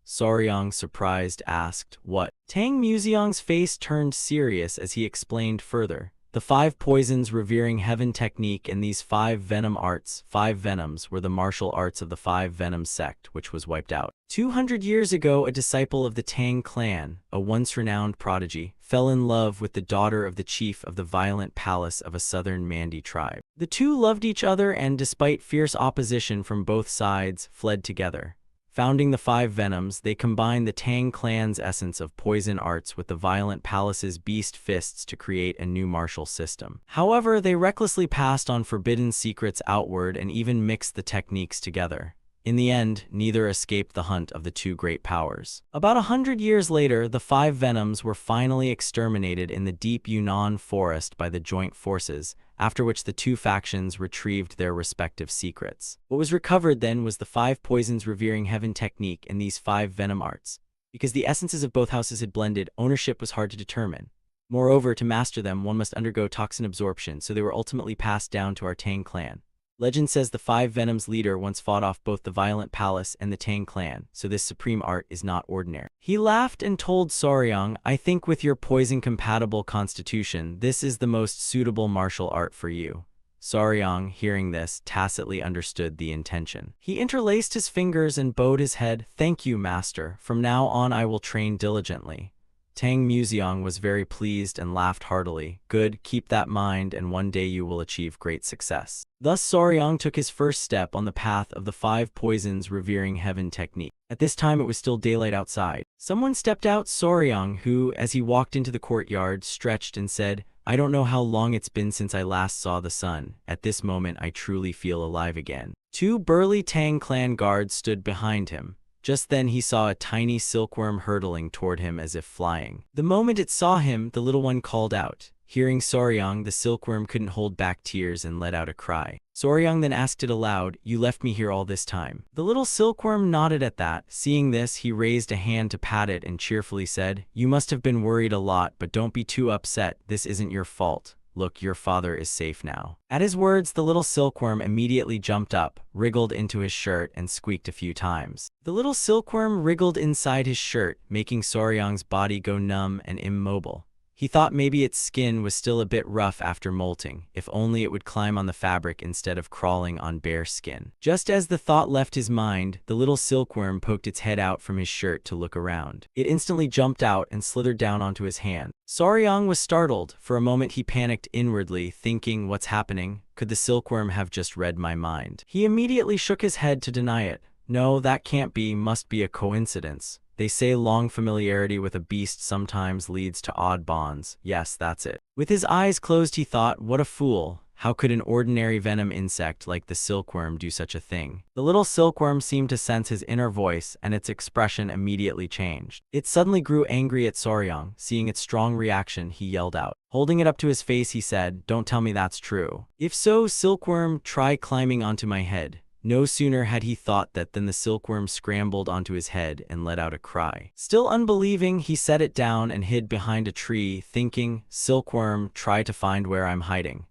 Saryang, surprised, asked, what? Tang Museong's face turned serious as he explained further. The 5 poisons revering heaven technique and these 5 venom arts, 5 venoms, were the martial arts of the 5 venom sect, which was wiped out. 200 years ago, a disciple of the Tang clan, a once renowned prodigy, fell in love with the daughter of the chief of the violent palace of a southern Mandi tribe. The two loved each other and, despite fierce opposition from both sides, fled together. Founding the 5 venoms, they combined the Tang clan's essence of poison arts with the violent palace's beast fists to create a new martial system. However, they recklessly passed on forbidden secrets outward and even mixed the techniques together. In the end, neither escaped the hunt of the 2 great powers. About 100 years later, the 5 venoms were finally exterminated in the deep Yunnan forest by the joint forces, after which the 2 factions retrieved their respective secrets. What was recovered then was the 5 poisons revering heaven technique and these 5 venom arts. Because the essences of both houses had blended, ownership was hard to determine. Moreover, to master them, one must undergo toxin absorption, so they were ultimately passed down to our Tang clan. Legend says the 5 venoms leader once fought off both the violent palace and the Tang clan, so this supreme art is not ordinary. He laughed and told Saryang, I think with your poison-compatible constitution, this is the most suitable martial art for you. Saryang, hearing this, tacitly understood the intention. He interlaced his fingers and bowed his head. Thank you, master. From now on I will train diligently. Tang Museong was very pleased and laughed heartily. Good, keep that mind and one day you will achieve great success. Thus Saryang took his first step on the path of the 5 poisons revering heaven technique. At this time it was still daylight outside. Someone stepped out Saryang who, as he walked into the courtyard, stretched and said, I don't know how long it's been since I last saw the sun. At this moment I truly feel alive again. 2 burly Tang clan guards stood behind him. Just then he saw a tiny silkworm hurtling toward him as if flying. The moment it saw him, the little one called out. Hearing Saryang, the silkworm couldn't hold back tears and let out a cry. Saryang then asked it aloud, you left me here all this time. The little silkworm nodded at that. Seeing this, he raised a hand to pat it and cheerfully said, you must have been worried a lot, but don't be too upset. This isn't your fault. Look, your father is safe now. At his words, the little silkworm immediately jumped up, wriggled into his shirt, and squeaked a few times. The little silkworm wriggled inside his shirt, making Saryang's body go numb and immobile. He thought maybe its skin was still a bit rough after molting, if only it would climb on the fabric instead of crawling on bare skin. Just as the thought left his mind, the little silkworm poked its head out from his shirt to look around. It instantly jumped out and slithered down onto his hand. Saryang was startled. For a moment he panicked inwardly, thinking, what's happening? Could the silkworm have just read my mind? He immediately shook his head to deny it. No, that can't be, must be a coincidence. They say long familiarity with a beast sometimes leads to odd bonds. Yes, that's it. With his eyes closed he thought, what a fool. How could an ordinary venom insect like the silkworm do such a thing? The little silkworm seemed to sense his inner voice, and its expression immediately changed. It suddenly grew angry at Saryang. Seeing its strong reaction, he yelled out. Holding it up to his face, he said, don't tell me that's true. If so, silkworm, try climbing onto my head. No sooner had he thought that than the silkworm scrambled onto his head and let out a cry. Still unbelieving, he set it down and hid behind a tree, thinking, silkworm, try to find where I'm hiding.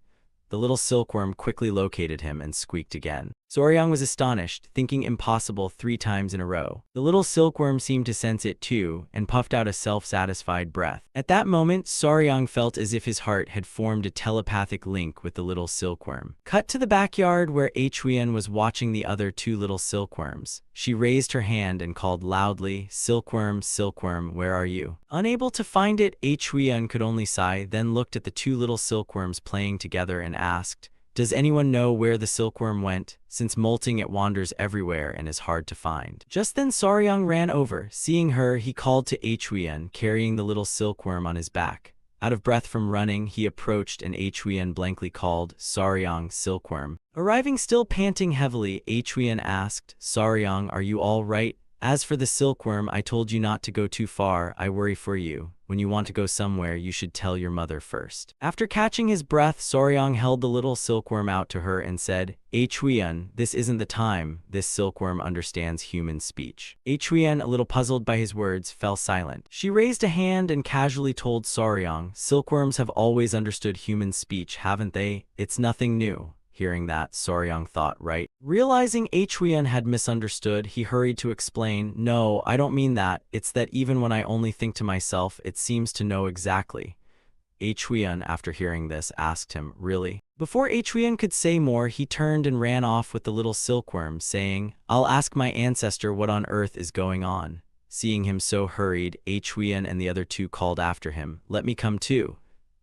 The little silkworm quickly located him and squeaked again. Soryang was astonished, thinking impossible 3 times in a row. The little silkworm seemed to sense it too, and puffed out a self-satisfied breath. At that moment, Soryang felt as if his heart had formed a telepathic link with the little silkworm. Cut to the backyard where Huyen was watching the other 2 little silkworms. She raised her hand and called loudly, "Silkworm, silkworm, where are you?" Unable to find it, Huyen could only sigh, then looked at the 2 little silkworms playing together and asked, "Does anyone know where the silkworm went? Since molting it wanders everywhere and is hard to find." Just then Soryang ran over. Seeing her, he called to Huyen, carrying the little silkworm on his back. Out of breath from running, he approached and Huyen blankly called, "Soryang, silkworm." Arriving still panting heavily, Huyen asked, "Soryang, are you all right? As for the silkworm, I told you not to go too far. I worry for you. When you want to go somewhere, you should tell your mother first." After catching his breath, Soryang held the little silkworm out to her and said, "Huyen, this isn't the time. This silkworm understands human speech." Huyen, a little puzzled by his words, fell silent. She raised a hand and casually told Soryang, "Silkworms have always understood human speech, haven't they? It's nothing new." Hearing that, Soryang thought, right? Realizing Huyen had misunderstood, he hurried to explain, "No, I don't mean that. It's that even when I only think to myself, it seems to know exactly." Huyen, after hearing this, asked him, "Really?" Before Huyen could say more, he turned and ran off with the little silkworm, saying, "I'll ask my ancestor what on earth is going on." Seeing him so hurried, Huyen and the other 2 called after him, "Let me come too,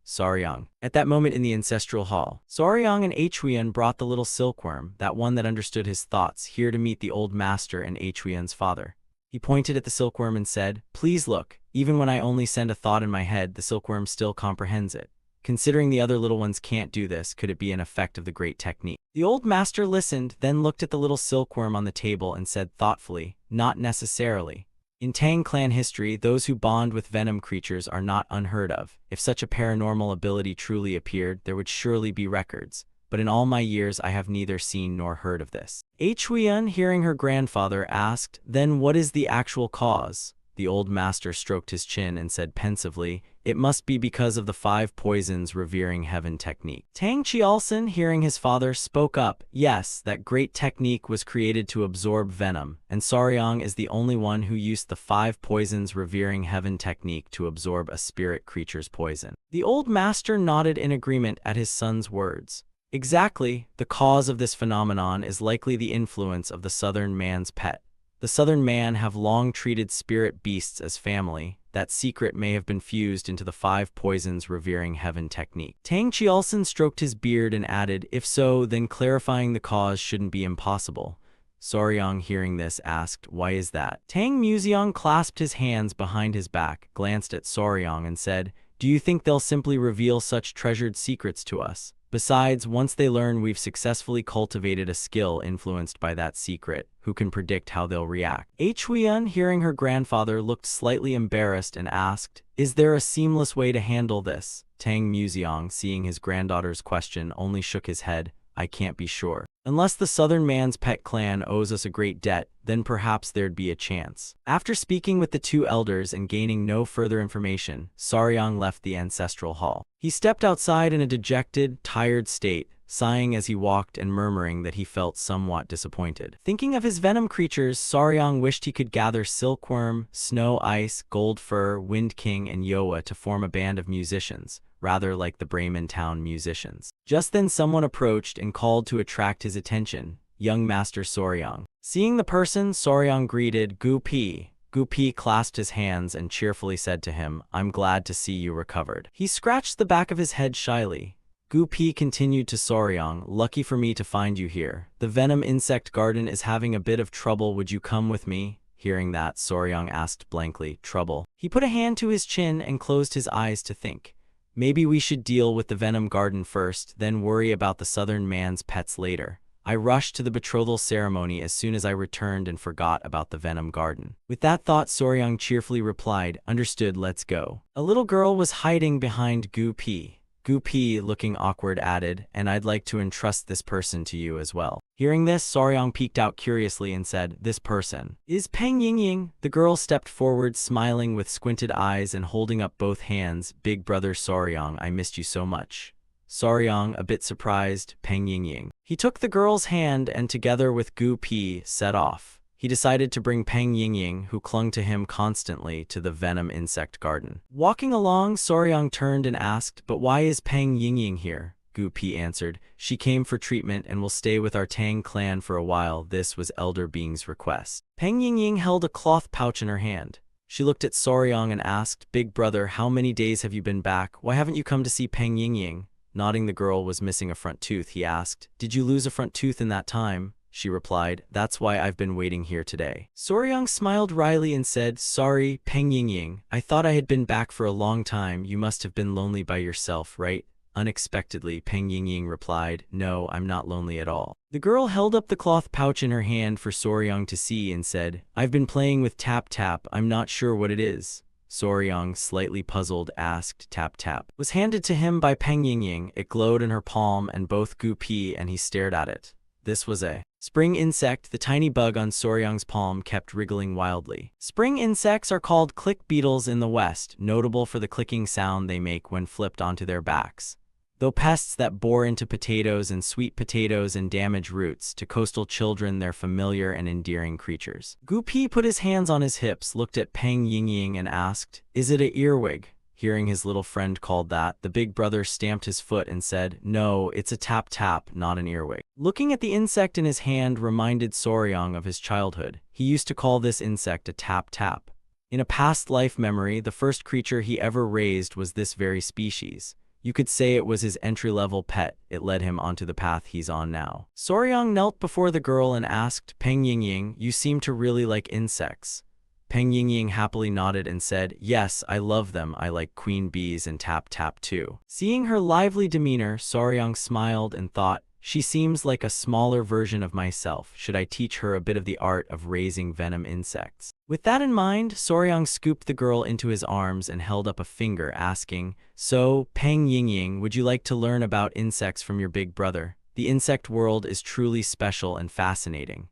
Soryang." At that moment in the ancestral hall, Soryang and Huyen brought the little silkworm, that one that understood his thoughts, here to meet the old master and Huyen's father. He pointed at the silkworm and said, "Please look, even when I only send a thought in my head, the silkworm still comprehends it. Considering the other little ones can't do this, could it be an effect of the great technique?" The old master listened, then looked at the little silkworm on the table and said thoughtfully, "Not necessarily. In Tang clan history, those who bond with venom creatures are not unheard of. If such a paranormal ability truly appeared, there would surely be records. But in all my years, I have neither seen nor heard of this." Huyen, hearing her grandfather, asked, "Then what is the actual cause?" The old master stroked his chin and said pensively, "It must be because of the 5 poisons revering heaven technique." Tang Chialson, hearing his father, spoke up, "Yes, that great technique was created to absorb venom, and Soryang is the only one who used the 5 poisons revering heaven technique to absorb a spirit creature's poison." The old master nodded in agreement at his son's words. Exactly, the cause of this phenomenon is likely the influence of the southern man's pet. The southern man have long treated spirit beasts as family. That secret may have been fused into the 5 poisons revering heaven technique. Tang Chialson stroked his beard and added, "If so, then clarifying the cause shouldn't be impossible." Soryang, hearing this, asked, "Why is that?" Tang Museong clasped his hands behind his back, glanced at Soryang and said, "Do you think they'll simply reveal such treasured secrets to us? Besides, once they learn we've successfully cultivated a skill influenced by that secret, who can predict how they'll react?" Huyen, hearing her grandfather, looked slightly embarrassed and asked, "Is there a seamless way to handle this?" Tang Museong, seeing his granddaughter's question, only shook his head. "I can't be sure. Unless the southern man's pet clan owes us a great debt, then perhaps there'd be a chance." After speaking with the 2 elders and gaining no further information, Soryang left the ancestral hall. He stepped outside in a dejected, tired state, sighing as he walked and murmuring that he felt somewhat disappointed. Thinking of his venom creatures, Soryang wished he could gather Silkworm, Snow Ice, Gold Fur, Wind King, and Yoa to form a band of musicians, rather like the Bremen town musicians. Just then someone approached and called to attract his attention, young Master Soryang. Seeing the person, Soryang greeted, "Gu Pi." Gu Pi clasped his hands and cheerfully said to him, "I'm glad to see you recovered." He scratched the back of his head shyly. Gu Pi continued to Soryang, "Lucky for me to find you here. The venom insect garden is having a bit of trouble. Would you come with me?" Hearing that, Soryang asked blankly, "Trouble?" He put a hand to his chin and closed his eyes to think. "Maybe we should deal with the venom garden first, then worry about the southern man's pets later. I rushed to the betrothal ceremony as soon as I returned and forgot about the venom garden." With that thought, Soryang cheerfully replied, "Understood, let's go." A little girl was hiding behind Gu Pi. Gu Pi, looking awkward, added, "And I'd like to entrust this person to you as well." Hearing this, Soryang peeked out curiously and said, "This person is Peng Yingying." The girl stepped forward, smiling with squinted eyes and holding up both hands. "Big brother Soryang, I missed you so much." Soryang, a bit surprised, "Peng Yingying." He took the girl's hand and together with Gu Pi set off. He decided to bring Peng Yingying, who clung to him constantly, to the venom insect garden. Walking along, Soryang turned and asked, "But why is Peng Yingying here?" Gu Pi answered, "She came for treatment and will stay with our Tang clan for a while." This was Elder Being's request. Peng Yingying held a cloth pouch in her hand. She looked at Soryang and asked, "Big brother, how many days have you been back? Why haven't you come to see Peng Yingying?" Nodding, the girl was missing a front tooth. He asked, "Did you lose a front tooth in that time?" She replied, "That's why I've been waiting here today." Soryang smiled wryly and said, "Sorry, Peng Yingying. I thought I had been back for a long time. You must have been lonely by yourself, right?" Unexpectedly, Peng Yingying replied, "No, I'm not lonely at all." The girl held up the cloth pouch in her hand for Soryang to see and said, "I've been playing with Tap Tap. I'm not sure what it is." Soryang, slightly puzzled, asked. Tap Tap was handed to him by Peng Yingying. It glowed in her palm and both Gu Pi and he stared at it. This was a spring insect. The tiny bug on Soryang's palm kept wriggling wildly. Spring insects are called click beetles in the West, notable for the clicking sound they make when flipped onto their backs. Though pests that bore into potatoes and sweet potatoes and damage roots, to coastal children they're familiar and endearing creatures. Gu Pi put his hands on his hips, looked at Peng Yingying and asked, "Is it a earwig?" Hearing his little friend called that, the big brother stamped his foot and said, "No, it's a Tap Tap, not an earwig." Looking at the insect in his hand reminded Soryang of his childhood. He used to call this insect a Tap Tap. In a past life memory, the first creature he ever raised was this very species. You could say it was his entry-level pet. It led him onto the path he's on now. Soryang knelt before the girl and asked, "Peng Yingying, you seem to really like insects." Peng Yingying happily nodded and said, "Yes, I love them. I like queen bees and Tap Tap too." Seeing her lively demeanor, Soryang smiled and thought, "She seems like a smaller version of myself. Should I teach her a bit of the art of raising venom insects?" With that in mind, Soryang scooped the girl into his arms and held up a finger, asking, "So, Peng Yingying, would you like to learn about insects from your big brother? The insect world is truly special and fascinating."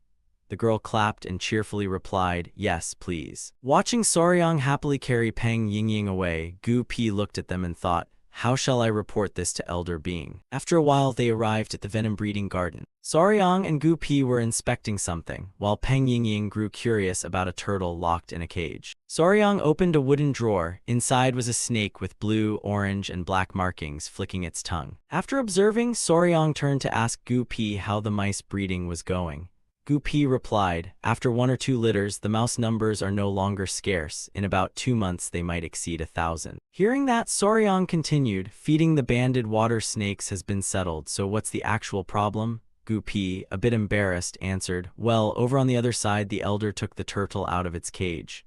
The girl clapped and cheerfully replied, "Yes, please." Watching Soryang happily carry Peng Yingying away, Gu Pi looked at them and thought, "How shall I report this to Elder Being?" After a while, they arrived at the venom breeding garden. Soryang and Gu Pi were inspecting something, while Peng Yingying grew curious about a turtle locked in a cage. Soryang opened a wooden drawer. Inside was a snake with blue, orange, and black markings flicking its tongue. After observing, Soryang turned to ask Gu Pi how the mice breeding was going. Gu Pi replied, "After 1 or 2 litters, the mouse numbers are no longer scarce. In about 2 months they might exceed 1,000. Hearing that, Soryang continued, "Feeding the banded water snakes has been settled, so what's the actual problem?" Gu Pi, a bit embarrassed, answered, "Well, over on the other side the elder took the turtle out of its cage."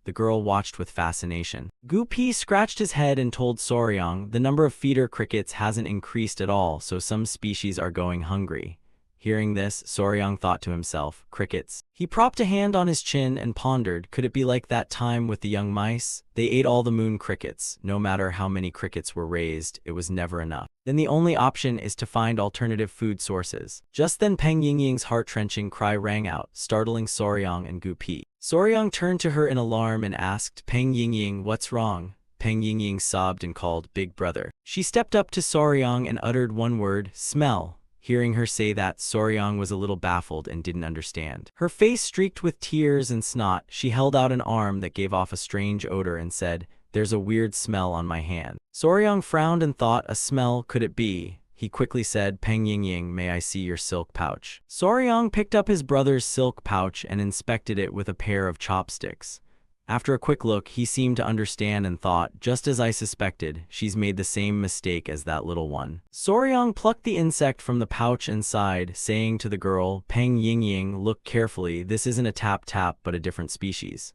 The girl watched with fascination. Gu Pi scratched his head and told Soryang, "The number of feeder crickets hasn't increased at all, so some species are going hungry." Hearing this, Soryang thought to himself, "Crickets." He propped a hand on his chin and pondered, could it be like that time with the young mice? They ate all the moon crickets. No matter how many crickets were raised, it was never enough. Then the only option is to find alternative food sources. Just then Peng Yingying's heart-wrenching cry rang out, startling Soryang and Gu Pi. Soryang turned to her in alarm and asked, "Peng Yingying, what's wrong?" Peng Yingying sobbed and called, "Big brother." She stepped up to Soryang and uttered one word, "Smell." Hearing her say that, Soryang was a little baffled and didn't understand. Her face streaked with tears and snot. She held out an arm that gave off a strange odor and said, "There's a weird smell on my hand." Soryang frowned and thought, "A smell, could it be?" He quickly said, "Peng Yingying, may I see your silk pouch?" Soryang picked up his brother's silk pouch and inspected it with a pair of chopsticks. After a quick look, he seemed to understand and thought, "Just as I suspected, she's made the same mistake as that little one." Soryang plucked the insect from the pouch and sighed, saying to the girl, "Peng Yingying, look carefully, this isn't a Tap Tap but a different species."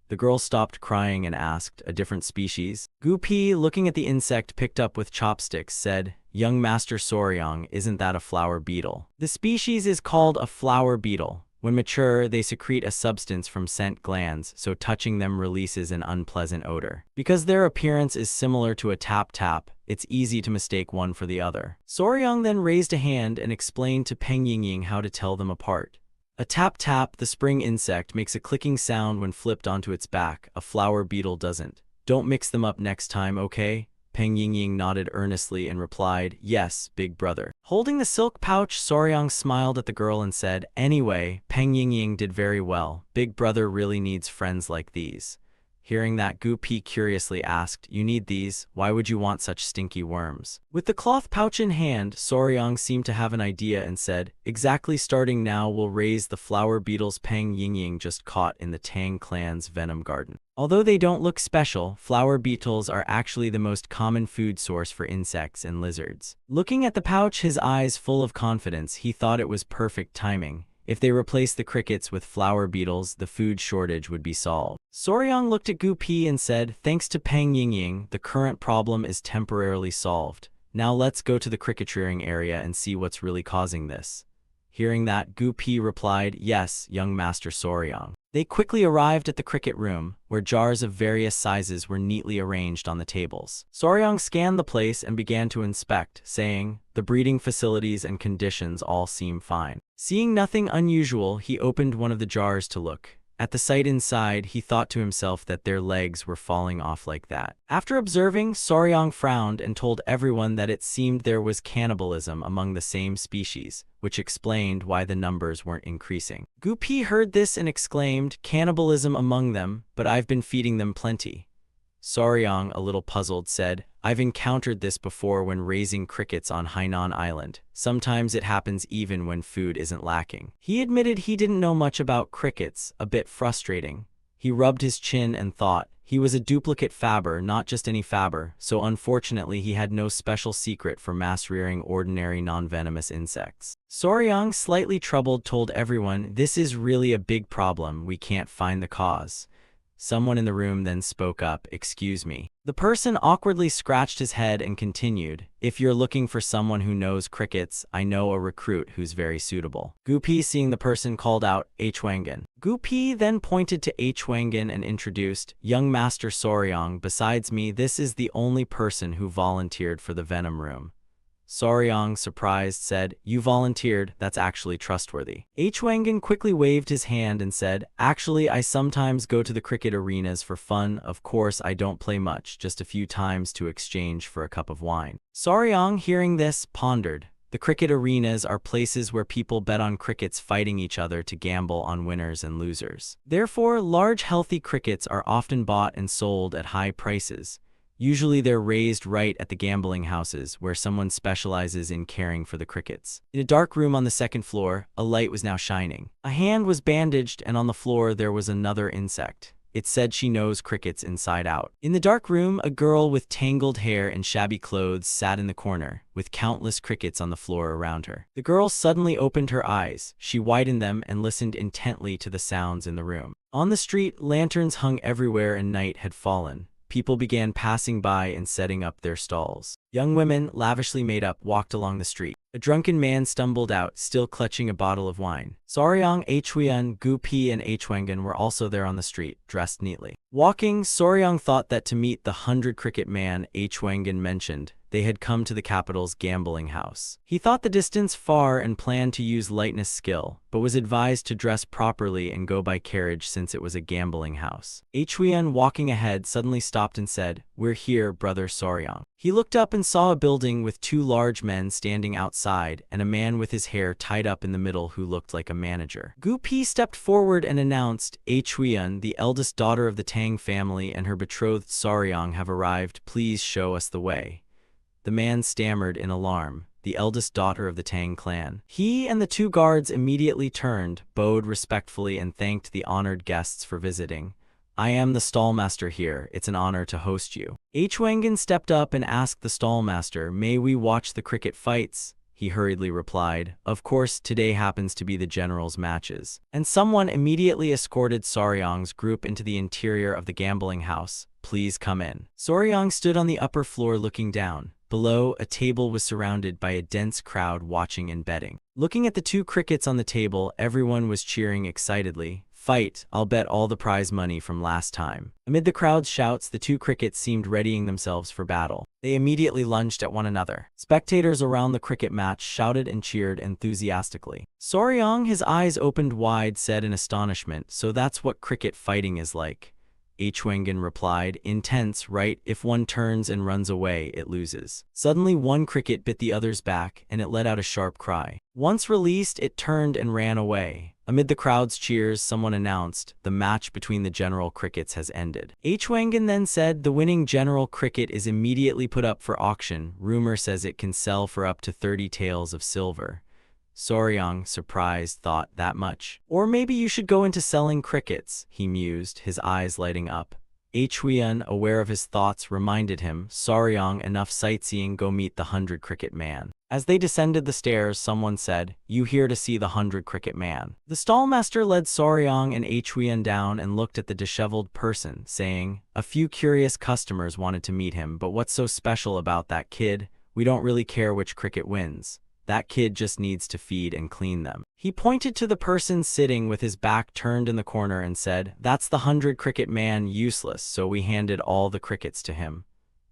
The girl stopped crying and asked, "A different species?" Gu Pi, looking at the insect picked up with chopsticks, said, "Young Master Soryang, isn't that a flower beetle?" The species is called a flower beetle. When mature, they secrete a substance from scent glands, so touching them releases an unpleasant odor. Because their appearance is similar to a Tap Tap, it's easy to mistake one for the other. Soryang then raised a hand and explained to Peng Yingying how to tell them apart. A Tap Tap, the spring insect, makes a clicking sound when flipped onto its back. A flower beetle doesn't. Don't mix them up next time, okay? Peng Yingying nodded earnestly and replied, "Yes, big brother." Holding the silk pouch, Soryang smiled at the girl and said, "Anyway, Peng Yingying did very well. Big brother really needs friends like these." Hearing that, Gu Pi curiously asked, "You need these? Why would you want such stinky worms?" With the cloth pouch in hand, Soryang seemed to have an idea and said, "Exactly, starting now we'll raise the flower beetles Peng Yingying just caught in the Tang clan's venom garden." Although they don't look special, flower beetles are actually the most common food source for insects and lizards. Looking at the pouch, his eyes full of confidence, he thought it was perfect timing. If they replaced the crickets with flower beetles, the food shortage would be solved. Soryang looked at Gu Pi and said, "Thanks to Peng Yingying, the current problem is temporarily solved. Now let's go to the cricket rearing area and see what's really causing this." Hearing that, Gu Pi replied, "Yes, young Master Soryang." They quickly arrived at the cricket room, where jars of various sizes were neatly arranged on the tables. Soryang scanned the place and began to inspect, saying, "The breeding facilities and conditions all seem fine." Seeing nothing unusual, he opened one of the jars to look. At the sight inside, he thought to himself that their legs were falling off like that. After observing, Soryang frowned and told everyone that it seemed there was cannibalism among the same species, which explained why the numbers weren't increasing. Gu Pi heard this and exclaimed, "Cannibalism among them, but I've been feeding them plenty." Soryang, a little puzzled, said, "I've encountered this before when raising crickets on Hainan Island. Sometimes it happens even when food isn't lacking." He admitted he didn't know much about crickets, a bit frustrating. He rubbed his chin and thought, he was a duplicate fabber, not just any fabber, so unfortunately he had no special secret for mass-rearing ordinary non-venomous insects. Soryang, slightly troubled, told everyone, "This is really a big problem, we can't find the cause." Someone in the room then spoke up, "Excuse me." The person awkwardly scratched his head and continued, "If you're looking for someone who knows crickets, I know a recruit who's very suitable." Gu Pi, seeing the person, called out, "Hwangan." Gu Pi then pointed to Hwangan and introduced, "Young Master Soryang, besides me, this is the only person who volunteered for the venom room." Soryang, surprised, said, "You volunteered, that's actually trustworthy." Hwangan quickly waved his hand and said, "Actually, I sometimes go to the cricket arenas for fun. Of course, I don't play much, just a few times to exchange for a cup of wine." Soryang, hearing this, pondered. The cricket arenas are places where people bet on crickets fighting each other to gamble on winners and losers. Therefore, large healthy crickets are often bought and sold at high prices. Usually they're raised right at the gambling houses, where someone specializes in caring for the crickets. In a dark room on the second floor, a light was now shining. A hand was bandaged, and on the floor there was another insect. It said she knows crickets inside out. In the dark room, a girl with tangled hair and shabby clothes sat in the corner, with countless crickets on the floor around her. The girl suddenly opened her eyes. She widened them and listened intently to the sounds in the room. On the street, lanterns hung everywhere and night had fallen. People began passing by and setting up their stalls. Young women, lavishly made up, walked along the street. A drunken man stumbled out, still clutching a bottle of wine. Soryang, Hwan, Gu Pi, and Hwangan were also there on the street, dressed neatly. Walking, Soryang thought that to meet the 100-cricket man Hwangan mentioned, they had come to the capital's gambling house. He thought the distance far and planned to use lightness skill, but was advised to dress properly and go by carriage since it was a gambling house. Hwan, walking ahead, suddenly stopped and said, "We're here, brother Soryang." He looked up and saw a building with two large men standing outside and a man with his hair tied up in the middle who looked like a manager. Gu Pi stepped forward and announced, "Hwan, the eldest daughter of the Tang family, and her betrothed Soryang have arrived. Please show us the way." The man stammered in alarm, "The eldest daughter of the Tang clan." He and the two guards immediately turned, bowed respectfully, and thanked the honored guests for visiting. "I am the stallmaster here. It's an honor to host you." Hwangan stepped up and asked the stallmaster, "May we watch the cricket fights?" He hurriedly replied, "Of course, today happens to be the general's matches." And someone immediately escorted Soryang's group into the interior of the gambling house. "Please come in." Soryang stood on the upper floor looking down. Below, a table was surrounded by a dense crowd watching and betting. Looking at the two crickets on the table, everyone was cheering excitedly. "Fight, I'll bet all the prize money from last time." Amid the crowd's shouts, the two crickets seemed readying themselves for battle. They immediately lunged at one another. Spectators around the cricket match shouted and cheered enthusiastically. Soryang, his eyes opened wide, said in astonishment, "So that's what cricket fighting is like." Huangin replied. Intense, right? If one turns and runs away, it loses. Suddenly one cricket bit the other's back, and it let out a sharp cry. Once released, it turned and ran away. Amid the crowd's cheers, someone announced, the match between the general crickets has ended. Huangin then said, the winning general cricket is immediately put up for auction. Rumor says it can sell for up to 30 taels of silver. Soryang, surprised, thought, that much? Or maybe you should go into selling crickets, he mused, his eyes lighting up. Huiyan, aware of his thoughts, reminded him, Soryang, enough sightseeing, go meet the 100 Cricket Man. As they descended the stairs, someone said, you here to see the 100 Cricket Man. The stallmaster led Soryang and Huiyan down and looked at the disheveled person, saying, a few curious customers wanted to meet him, but what's so special about that kid? We don't really care which cricket wins. That kid just needs to feed and clean them. He pointed to the person sitting with his back turned in the corner and said, that's the 100 Cricket Man, useless, so we handed all the crickets to him.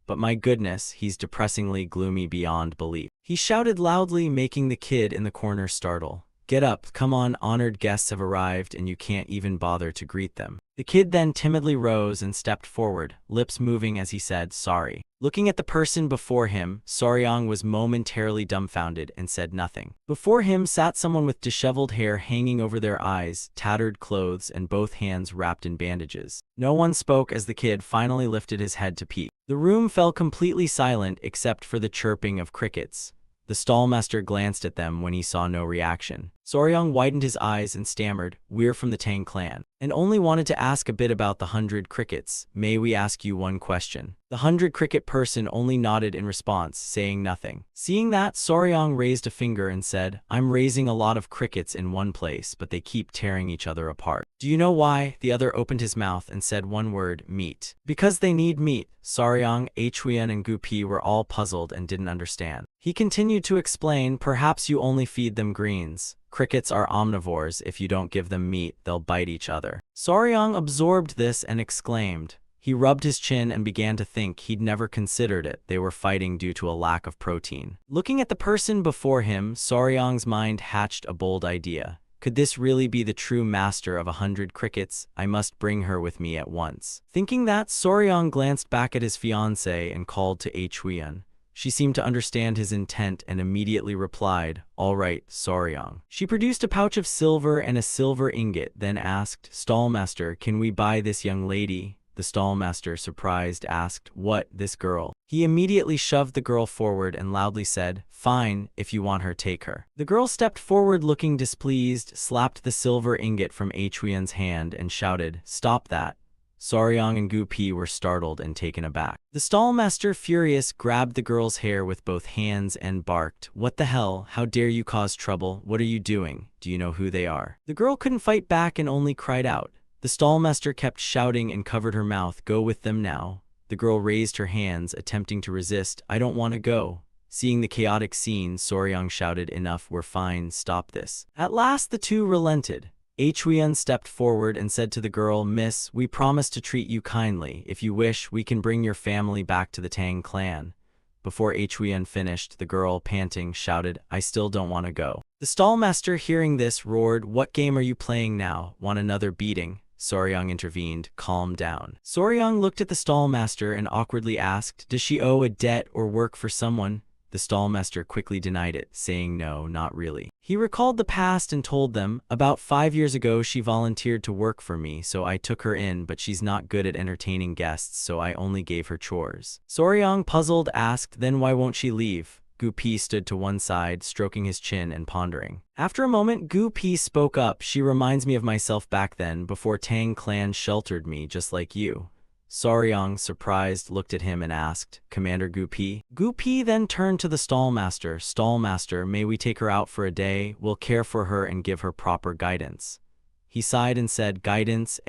But my goodness, he's depressingly gloomy beyond belief. He shouted loudly, making the kid in the corner startle. Get up, come on, honored guests have arrived and you can't even bother to greet them. The kid then timidly rose and stepped forward, lips moving as he said, sorry. Looking at the person before him, Soryang was momentarily dumbfounded and said nothing. Before him sat someone with disheveled hair hanging over their eyes, tattered clothes, and both hands wrapped in bandages. No one spoke as the kid finally lifted his head to peek. The room fell completely silent except for the chirping of crickets. The stallmaster glanced at them when he saw no reaction. Soryang widened his eyes and stammered, we're from the Tang clan, and only wanted to ask a bit about the 100 crickets. May we ask you one question? The 100 cricket person only nodded in response, saying nothing. Seeing that, Soryang raised a finger and said, I'm raising a lot of crickets in one place, but they keep tearing each other apart. Do you know why? The other opened his mouth and said one word, meat. Because they need meat. Soryang, Huiyan, and Gupi were all puzzled and didn't understand. He continued to explain, perhaps you only feed them greens. Crickets are omnivores. If you don't give them meat, they'll bite each other. Soryang absorbed this and exclaimed. He rubbed his chin and began to think he'd never considered it. They were fighting due to a lack of protein. Looking at the person before him, Soryang's mind hatched a bold idea. Could this really be the true master of 100 crickets? I must bring her with me at once. Thinking that, Soryang glanced back at his fiancée and called to Huiyan. She seemed to understand his intent and immediately replied, all right, Soryang. She produced a pouch of silver and a silver ingot, then asked, Stallmaster, can we buy this young lady? The stallmaster, surprised, asked, what, this girl? He immediately shoved the girl forward and loudly said, fine, if you want her, take her. The girl stepped forward looking displeased, slapped the silver ingot from Huiyan's hand and shouted, stop that. Soryang and Gupi were startled and taken aback. The stallmaster, furious, grabbed the girl's hair with both hands and barked, what the hell? How dare you cause trouble? What are you doing? Do you know who they are? The girl couldn't fight back and only cried out. The stallmaster kept shouting and covered her mouth, go with them now. The girl raised her hands, attempting to resist, I don't want to go. Seeing the chaotic scene, Soryang shouted, enough, we're fine, stop this. At last the two relented. Huiyan stepped forward and said to the girl, Miss, we promise to treat you kindly. If you wish, we can bring your family back to the Tang clan. Before Huiyan finished, the girl, panting, shouted, I still don't want to go. The stallmaster, hearing this, roared, what game are you playing now? Want another beating? Soryang intervened, calm down. Soryang looked at the stallmaster and awkwardly asked, does she owe a debt or work for someone? The stallmaster quickly denied it, saying no, not really. He recalled the past and told them, about 5 years ago she volunteered to work for me, so I took her in, but she's not good at entertaining guests, so I only gave her chores. Soryang, puzzled, asked, then why won't she leave? Gupi stood to one side, stroking his chin and pondering. After a moment, Gupi spoke up, she reminds me of myself back then, before Tang clan sheltered me, just like you. Soryang, surprised, looked at him and asked, Commander Gupi? Gupi then turned to the stallmaster. Stallmaster, may we take her out for a day? We'll care for her and give her proper guidance. He sighed and said, guidance,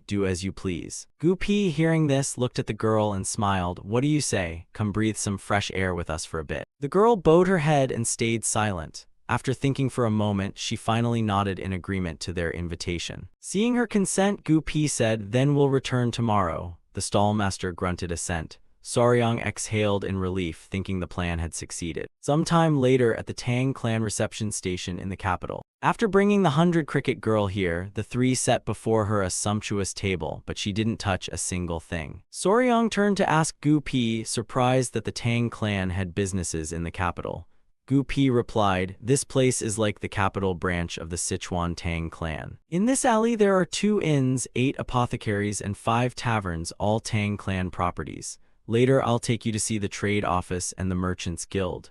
do as you please. Gupi, hearing this, looked at the girl and smiled. What do you say? Come breathe some fresh air with us for a bit. The girl bowed her head and stayed silent. After thinking for a moment, she finally nodded in agreement to their invitation. Seeing her consent, Gupi said, then we'll return tomorrow. The stallmaster grunted assent. Soryang exhaled in relief, thinking the plan had succeeded. Sometime later at the Tang clan reception station in the capital. After bringing the 100 Cricket girl here, the three set before her a sumptuous table, but she didn't touch a single thing. Soryang turned to ask Gu Pi, surprised that the Tang clan had businesses in the capital. Gu Pi replied, "This place is like the capital branch of the Sichuan Tang clan. In this alley there are 2 inns, 8 apothecaries, and 5 taverns, all Tang clan properties. Later I'll take you to see the trade office and the merchants' guild."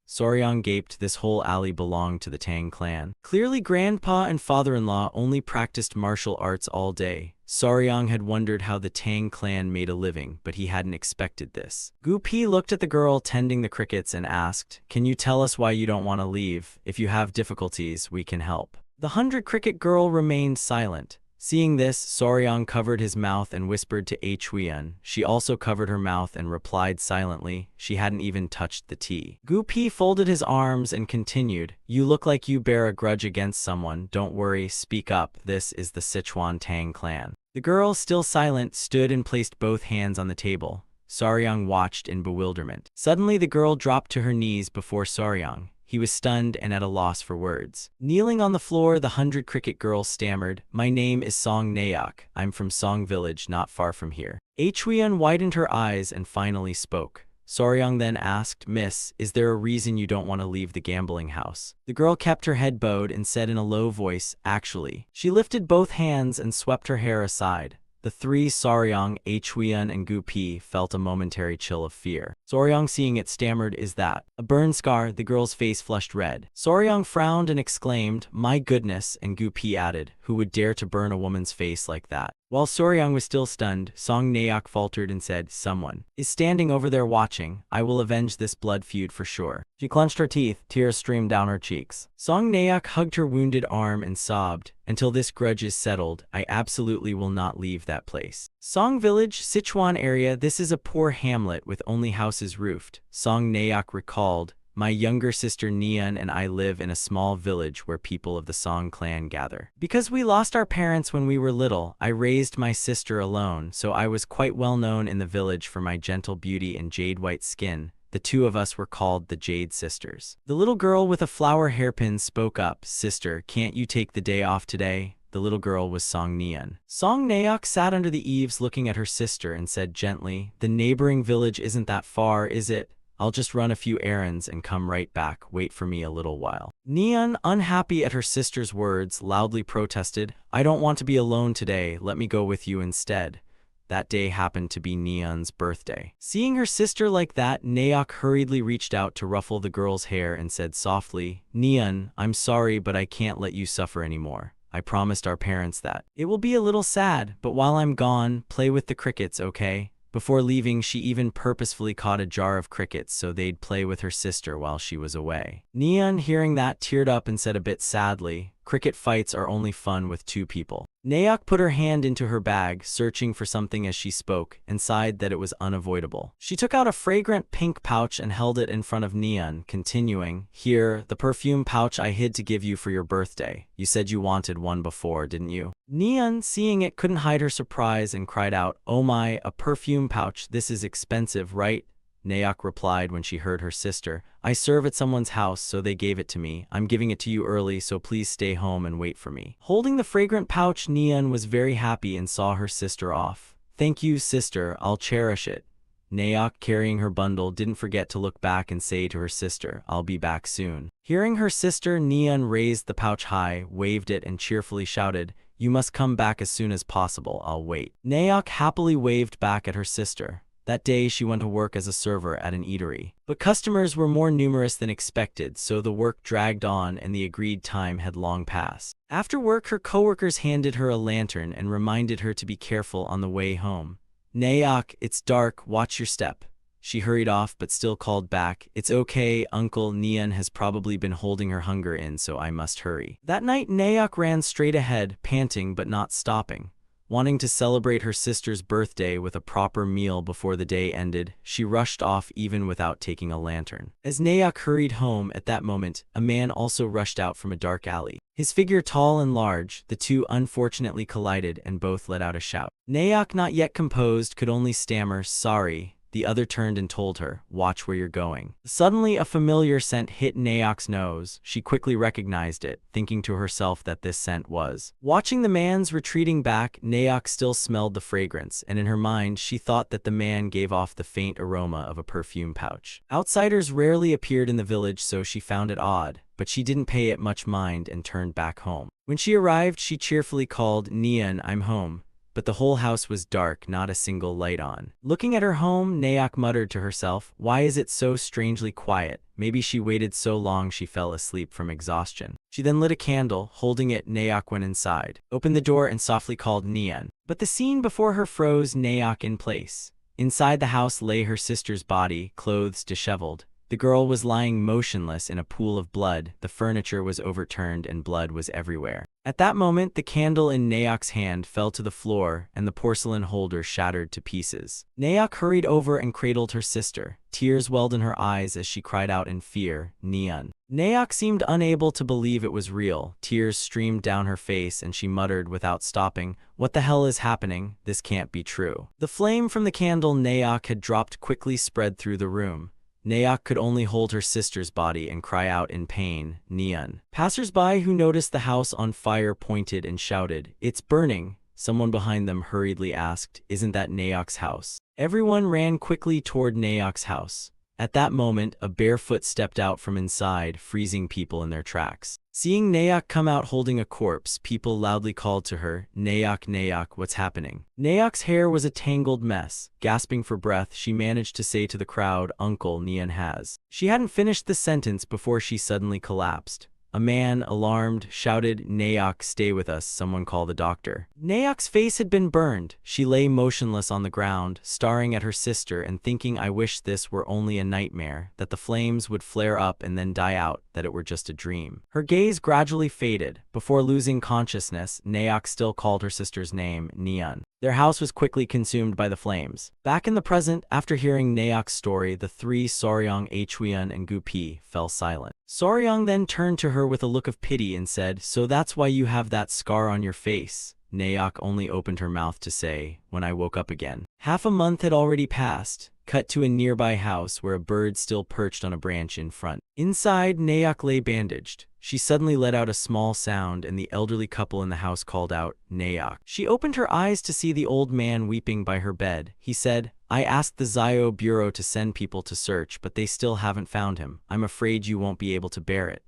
Soryang gaped. This whole alley belonged to the Tang clan. Clearly grandpa and father-in-law only practiced martial arts all day. Soryang had wondered how the Tang clan made a living, but he hadn't expected this. Gu Pi looked at the girl tending the crickets and asked, "Can you tell us why you don't want to leave? If you have difficulties, we can help." The 100 Cricket girl remained silent. Seeing this, Soryang covered his mouth and whispered to Huyan. She also covered her mouth and replied silently. She hadn't even touched the tea. Gu Pi folded his arms and continued, "You look like you bear a grudge against someone. Don't worry, speak up. This is the Sichuan Tang clan." The girl, still silent, stood and placed both hands on the table. Soryang watched in bewilderment. Suddenly the girl dropped to her knees before Soryang. He was stunned and at a loss for words. Kneeling on the floor, the 100 Cricket girl stammered, "My name is Song Nayak. I'm from Song village not far from here." Huyan widened her eyes and finally spoke. Soryang then asked, "Miss, is there a reason you don't want to leave the gambling house?" The girl kept her head bowed and said in a low voice, "Actually." She lifted both hands and swept her hair aside. The three, Soryang, Huyan, and Gu Pi, felt a momentary chill of fear. Soryang, seeing it, stammered, "Is that a burn scar?" The girl's face flushed red. Soryang frowned and exclaimed, "My goodness," and Gu Pi added, "Who would dare to burn a woman's face like that?" While Soryang was still stunned, Song Nayak faltered and said, "Someone is standing over there watching. I will avenge this blood feud for sure." She clenched her teeth, tears streamed down her cheeks. Song Nayak hugged her wounded arm and sobbed, "Until this grudge is settled, I absolutely will not leave that place." Song Village, Sichuan area. This is a poor hamlet with only houses roofed. Song Nayak recalled, "My younger sister Nian and I live in a small village where people of the Song clan gather. Because we lost our parents when we were little, I raised my sister alone, so I was quite well known in the village for my gentle beauty and jade-white skin. The two of us were called the Jade Sisters." The little girl with a flower hairpin spoke up, "Sister, can't you take the day off today?" The little girl was Song Nian. Song Nayak sat under the eaves looking at her sister and said gently, "The neighboring village isn't that far, is it? I'll just run a few errands and come right back. Wait for me a little while." Nian, unhappy at her sister's words, loudly protested, "I don't want to be alone today. Let me go with you instead." That day happened to be Nian's birthday. Seeing her sister like that, Nayak hurriedly reached out to ruffle the girl's hair and said softly, "Nian, I'm sorry, but I can't let you suffer anymore. I promised our parents that. It will be a little sad, but while I'm gone, play with the crickets, okay?" Before leaving, she even purposefully caught a jar of crickets so they'd play with her sister while she was away. Nian, hearing that, teared up and said a bit sadly, "Cricket fights are only fun with 2 people." Nayak put her hand into her bag, searching for something as she spoke, and sighed that it was unavoidable. She took out a fragrant pink pouch and held it in front of Nian, continuing, "Here, the perfume pouch I hid to give you for your birthday. You said you wanted one before, didn't you?" Nian, seeing it, couldn't hide her surprise and cried out, "Oh my, a perfume pouch. This is expensive, right?" Nayak replied when she heard her sister, "I serve at someone's house, so they gave it to me. I'm giving it to you early, so please stay home and wait for me." Holding the fragrant pouch, Nian was very happy and saw her sister off. "Thank you, sister. I'll cherish it." Nayak, carrying her bundle, didn't forget to look back and say to her sister, "I'll be back soon." Hearing her sister, Nian raised the pouch high, waved it, and cheerfully shouted, "You must come back as soon as possible. I'll wait." Nayak happily waved back at her sister. That day, she went to work as a server at an eatery. But customers were more numerous than expected, so the work dragged on and the agreed time had long passed. After work, her coworkers handed her a lantern and reminded her to be careful on the way home. "Nayak, it's dark, watch your step." She hurried off but still called back, "It's okay, Uncle. Nian has probably been holding her hunger in, so I must hurry." That night, Nayak ran straight ahead, panting but not stopping. Wanting to celebrate her sister's birthday with a proper meal before the day ended, she rushed off even without taking a lantern. As Nayak hurried home at that moment, a man also rushed out from a dark alley. His figure tall and large, the two unfortunately collided and both let out a shout. Nayak, not yet composed, could only stammer, "Sorry." The other turned and told her, "Watch where you're going." Suddenly, a familiar scent hit Naok's nose. She quickly recognized it, thinking to herself that this scent was. Watching the man's retreating back, Naok still smelled the fragrance, and in her mind, she thought that the man gave off the faint aroma of a perfume pouch. Outsiders rarely appeared in the village, so she found it odd, but she didn't pay it much mind and turned back home. When she arrived, she cheerfully called, "Nian, I'm home." But the whole house was dark, not a single light on. Looking at her home, Naok muttered to herself, "Why is it so strangely quiet?" Maybe she waited so long she fell asleep from exhaustion. She then lit a candle. Holding it, Naok went inside, opened the door, and softly called Nian. But the scene before her froze Naok in place. Inside the house lay her sister's body, clothes disheveled. The girl was lying motionless in a pool of blood. The furniture was overturned and blood was everywhere. At that moment, the candle in Naok's hand fell to the floor and the porcelain holder shattered to pieces. Naok hurried over and cradled her sister. Tears welled in her eyes as she cried out in fear, "Nian." Naok seemed unable to believe it was real. Tears streamed down her face and she muttered without stopping, "What the hell is happening? This can't be true." The flame from the candle Naok had dropped quickly spread through the room. Naok could only hold her sister's body and cry out in pain, "Nian." Passers-by who noticed the house on fire pointed and shouted, "It's burning." Someone behind them hurriedly asked, "Isn't that Naok's house?" Everyone ran quickly toward Naok's house. At that moment, a barefoot stepped out from inside, freezing people in their tracks. Seeing Naok come out holding a corpse, people loudly called to her, "Naok, Naok, what's happening?" Naok's hair was a tangled mess. Gasping for breath, she managed to say to the crowd, "Uncle, Nian has." She hadn't finished the sentence before she suddenly collapsed. A man, alarmed, shouted, "Naok, stay with us, someone call the doctor." Naok's face had been burned. She lay motionless on the ground, staring at her sister and thinking, "I wish this were only a nightmare, that the flames would flare up and then die out, that it were just a dream." Her gaze gradually faded. Before losing consciousness, Naok still called her sister's name, Nian. Their house was quickly consumed by the flames. Back in the present, after hearing Naok's story, the three Soryang, Huiyan, and Gupi fell silent. Soryang then turned to her with a look of pity and said, "So that's why you have that scar on your face." Naok only opened her mouth to say, "When I woke up again." Half a month had already passed. Cut to a nearby house where a bird still perched on a branch in front. Inside, Naok lay bandaged. She suddenly let out a small sound and the elderly couple in the house called out, "Naok." She opened her eyes to see the old man weeping by her bed. He said, "I asked the Zio Bureau to send people to search, but they still haven't found him. I'm afraid you won't be able to bear it."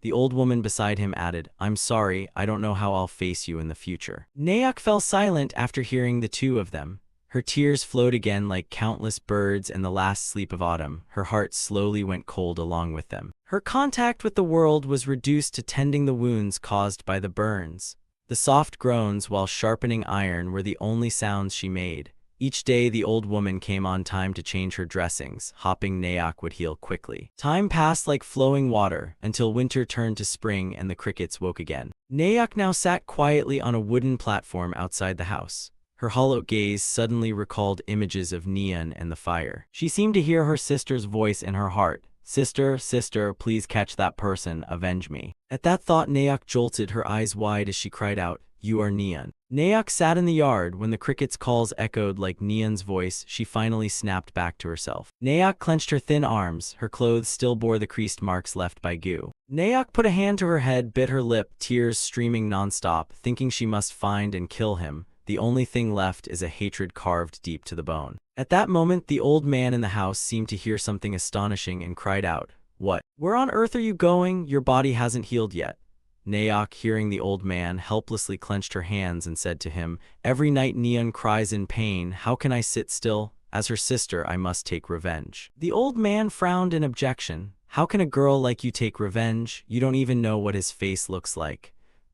The old woman beside him added, "I'm sorry, I don't know how I'll face you in the future." Naok fell silent after hearing the two of them. Her tears flowed again like countless birds in the last sleep of autumn. Her heart slowly went cold along with them. Her contact with the world was reduced to tending the wounds caused by the burns. The soft groans while sharpening iron were the only sounds she made. Each day the old woman came on time to change her dressings, hoping Naok would heal quickly. Time passed like flowing water, until winter turned to spring and the crickets woke again. Naok now sat quietly on a wooden platform outside the house. Her hollow gaze suddenly recalled images of Nian and the fire. She seemed to hear her sister's voice in her heart. "Sister, sister, please catch that person, avenge me." At that thought Naok jolted, her eyes wide as she cried out, "You are Nian." Naok sat in the yard. When the cricket's calls echoed like Nian's voice, she finally snapped back to herself. Naok clenched her thin arms. Her clothes still bore the creased marks left by Gu. Naok put a hand to her head, bit her lip, tears streaming nonstop, thinking she must find and kill him. The only thing left is a hatred carved deep to the bone. At that moment, the old man in the house seemed to hear something astonishing and cried out, "What? Where on earth are you going? Your body hasn't healed yet." Naok, hearing the old man, helplessly clenched her hands and said to him, "Every night Nian cries in pain. How can I sit still? As her sister, I must take revenge." The old man frowned in objection. "How can a girl like you take revenge? You don't even know what his face looks like."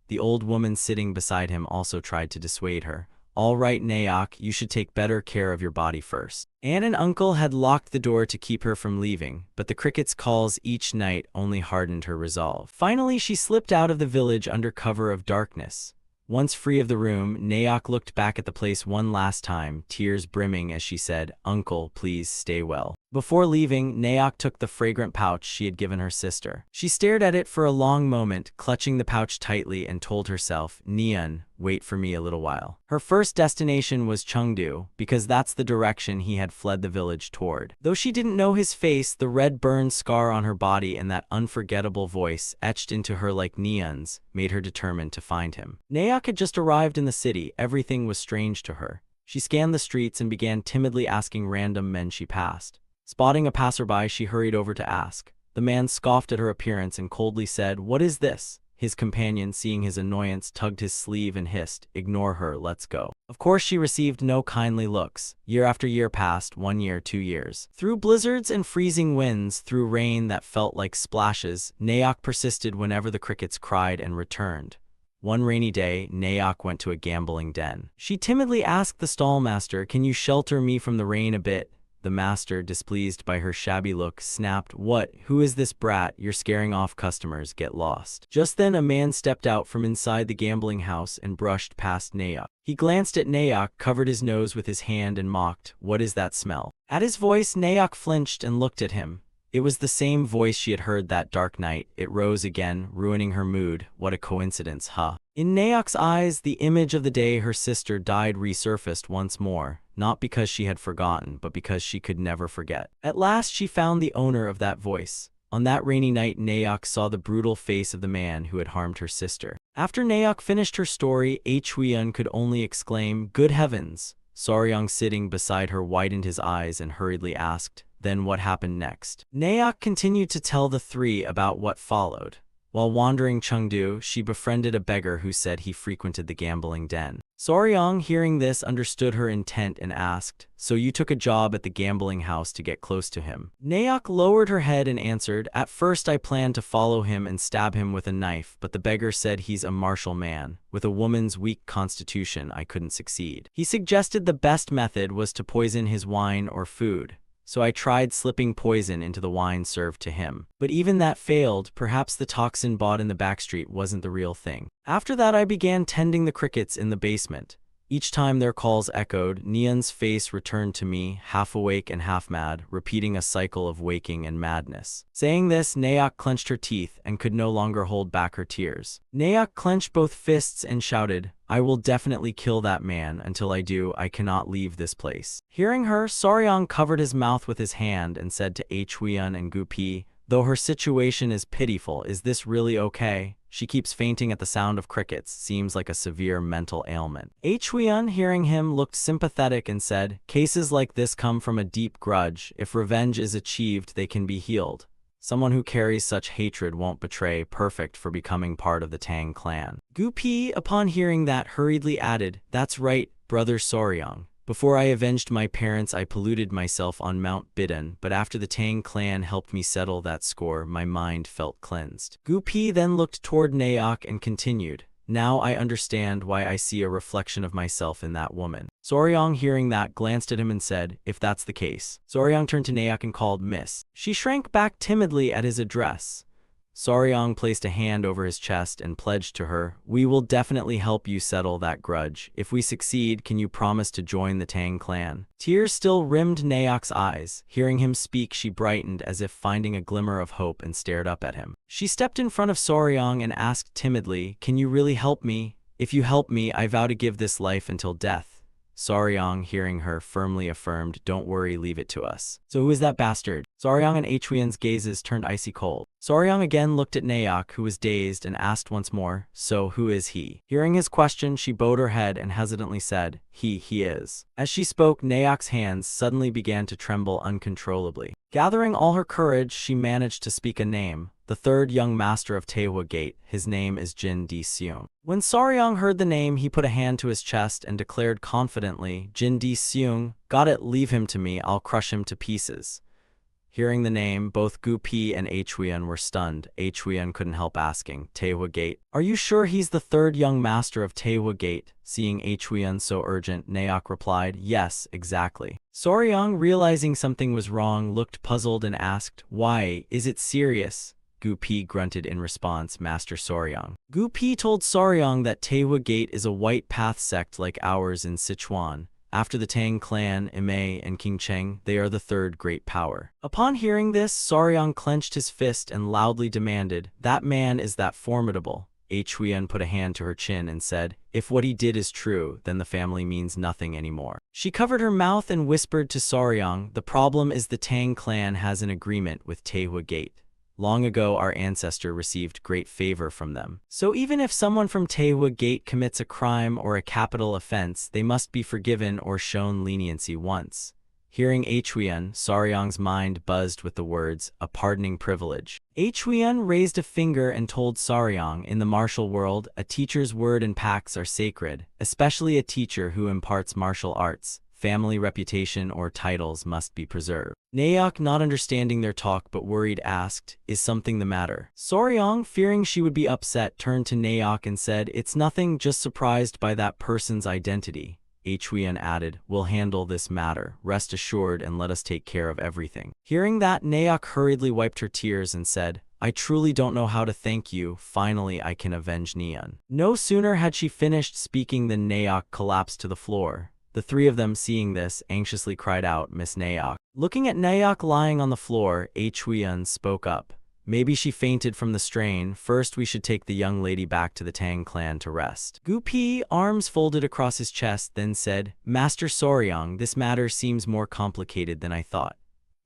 The old woman sitting beside him also tried to dissuade her. "All right, Naok, you should take better care of your body first." Aunt and uncle had locked the door to keep her from leaving, but the cricket's calls each night only hardened her resolve. Finally, she slipped out of the village under cover of darkness. Once free of the room, Naok looked back at the place one last time, tears brimming as she said, "Uncle, please stay well." Before leaving, Naok took the fragrant pouch she had given her sister. She stared at it for a long moment, clutching the pouch tightly, and told herself, Neon, wait for me a little while. Her first destination was Chengdu, because that's the direction he had fled the village toward. Though she didn't know his face, the red burn scar on her body and that unforgettable voice, etched into her like neons, made her determined to find him. Naok had just arrived in the city. Everything was strange to her. She scanned the streets and began timidly asking random men she passed. Spotting a passerby, she hurried over to ask. The man scoffed at her appearance and coldly said, "What is this?" His companion, seeing his annoyance, tugged his sleeve and hissed, "Ignore her, let's go." Of course, she received no kindly looks. Year after year passed, 1 year, 2 years. Through blizzards and freezing winds, through rain that felt like splashes, Naok persisted whenever the crickets cried and returned. One rainy day, Naok went to a gambling den. She timidly asked the stallmaster, "Can you shelter me from the rain a bit?" The master, displeased by her shabby look, snapped, "What? Who is this brat? You're scaring off customers. Get lost." Just then, a man stepped out from inside the gambling house and brushed past Naok. He glanced at Naok, covered his nose with his hand, and mocked, "What is that smell?" At his voice, Naok flinched and looked at him. It was the same voice she had heard that dark night. It rose again, ruining her mood. What a coincidence, huh? In Naok's eyes, the image of the day her sister died resurfaced once more, not because she had forgotten, but because she could never forget. At last, she found the owner of that voice. On that rainy night, Naok saw the brutal face of the man who had harmed her sister. After Naok finished her story, Huiyun could only exclaim, "Good heavens!" Soryang, sitting beside her, widened his eyes and hurriedly asked, "Then what happened next?" Naok continued to tell the three about what followed. While wandering Chengdu, she befriended a beggar who said he frequented the gambling den. Soryang, hearing this, understood her intent and asked, "So you took a job at the gambling house to get close to him?" Naok lowered her head and answered, "At first I planned to follow him and stab him with a knife, but the beggar said he's a martial man. With a woman's weak constitution, I couldn't succeed. He suggested the best method was to poison his wine or food. So I tried slipping poison into the wine served to him. But even that failed. Perhaps the toxin bought in the backstreet wasn't the real thing. After that, I began tending the crickets in the basement. Each time their calls echoed, Neon's face returned to me, half awake and half mad, repeating a cycle of waking and madness." Saying this, Naok clenched her teeth and could no longer hold back her tears. Naok clenched both fists and shouted, "I will definitely kill that man. Until I do, I cannot leave this place." Hearing her, Soryang covered his mouth with his hand and said to Huiyun and Gupi, "Though her situation is pitiful, is this really okay? She keeps fainting at the sound of crickets. Seems like a severe mental ailment." Huiyun, hearing him, looked sympathetic and said, "Cases like this come from a deep grudge. If revenge is achieved, they can be healed. Someone who carries such hatred won't betray. Perfect for becoming part of the Tang clan." Gupi, upon hearing that, hurriedly added, "That's right, brother Soryang. Before I avenged my parents, I polluted myself on Mount Bidun, but after the Tang clan helped me settle that score, my mind felt cleansed." Gupi then looked toward Naok and continued, "Now I understand why I see a reflection of myself in that woman." Soryang, hearing that, glanced at him and said, "If that's the case." Soryang turned to Naok and called, "Miss." She shrank back timidly at his address. Soryang placed a hand over his chest and pledged to her, "We will definitely help you settle that grudge. If we succeed, can you promise to join the Tang clan?" Tears still rimmed Naok's eyes. Hearing him speak, she brightened as if finding a glimmer of hope and stared up at him. She stepped in front of Soryang and asked timidly, "Can you really help me? If you help me, I vow to give this life until death." Soryang, hearing her, firmly affirmed, "Don't worry, leave it to us." "So who is that bastard?" Soryang and Huiyun's gazes turned icy cold. Soryang again looked at Naok, who was dazed, and asked once more, "So who is he?" Hearing his question, she bowed her head and hesitantly said, He is." As she spoke, Naok's hands suddenly began to tremble uncontrollably. Gathering all her courage, she managed to speak a name. "The third young master of Taehua Gate. His name is Jin Di-seung." When Soryang heard the name, he put a hand to his chest and declared confidently, "Jin Di-seung, got it, leave him to me, I'll crush him to pieces." Hearing the name, both Gupi and Huiyun were stunned. Huiyun couldn't help asking, "Taehua Gate? Are you sure he's the third young master of Taehua Gate?" Seeing Huiyun so urgent, Naok replied, "Yes, exactly." Soryang, realizing something was wrong, looked puzzled and asked, "Why, is it serious?" Gupi grunted in response, "Master Soryang." Gupi told Soryang that Taehua Gate is a white path sect like ours in Sichuan. After the Tang clan, Imei, and King Cheng, they are the third great power. Upon hearing this, Saryang clenched his fist and loudly demanded, "That man is that formidable?" Huyen put a hand to her chin and said, "If what he did is true, then the family means nothing anymore." She covered her mouth and whispered to Saryang, "The problem is the Tang clan has an agreement with Taehua Gate. Long ago, our ancestor received great favor from them. So even if someone from Taehua Gate commits a crime or a capital offense, they must be forgiven or shown leniency once." Hearing Huyen, Saryang's mind buzzed with the words, "a pardoning privilege." Huyen raised a finger and told Saryang, "In the martial world, a teacher's word and pacts are sacred, especially a teacher who imparts martial arts. Family reputation or titles must be preserved." Nayak, not understanding their talk but worried, asked, "Is something the matter?" Saryang, fearing she would be upset, turned to Nayak and said, "It's nothing, just surprised by that person's identity." Huyen added, "We'll handle this matter, rest assured, and let us take care of everything." Hearing that, Nayak hurriedly wiped her tears and said, "I truly don't know how to thank you. Finally, I can avenge Neon." No sooner had she finished speaking than Nayak collapsed to the floor. The three of them, seeing this, anxiously cried out, "Miss Nayak." Looking at Nayak lying on the floor, Huyen spoke up. "Maybe she fainted from the strain. First, we should take the young lady back to the Tang clan to rest." Gu Pi, arms folded across his chest, then said, "Master Saryang, this matter seems more complicated than I thought."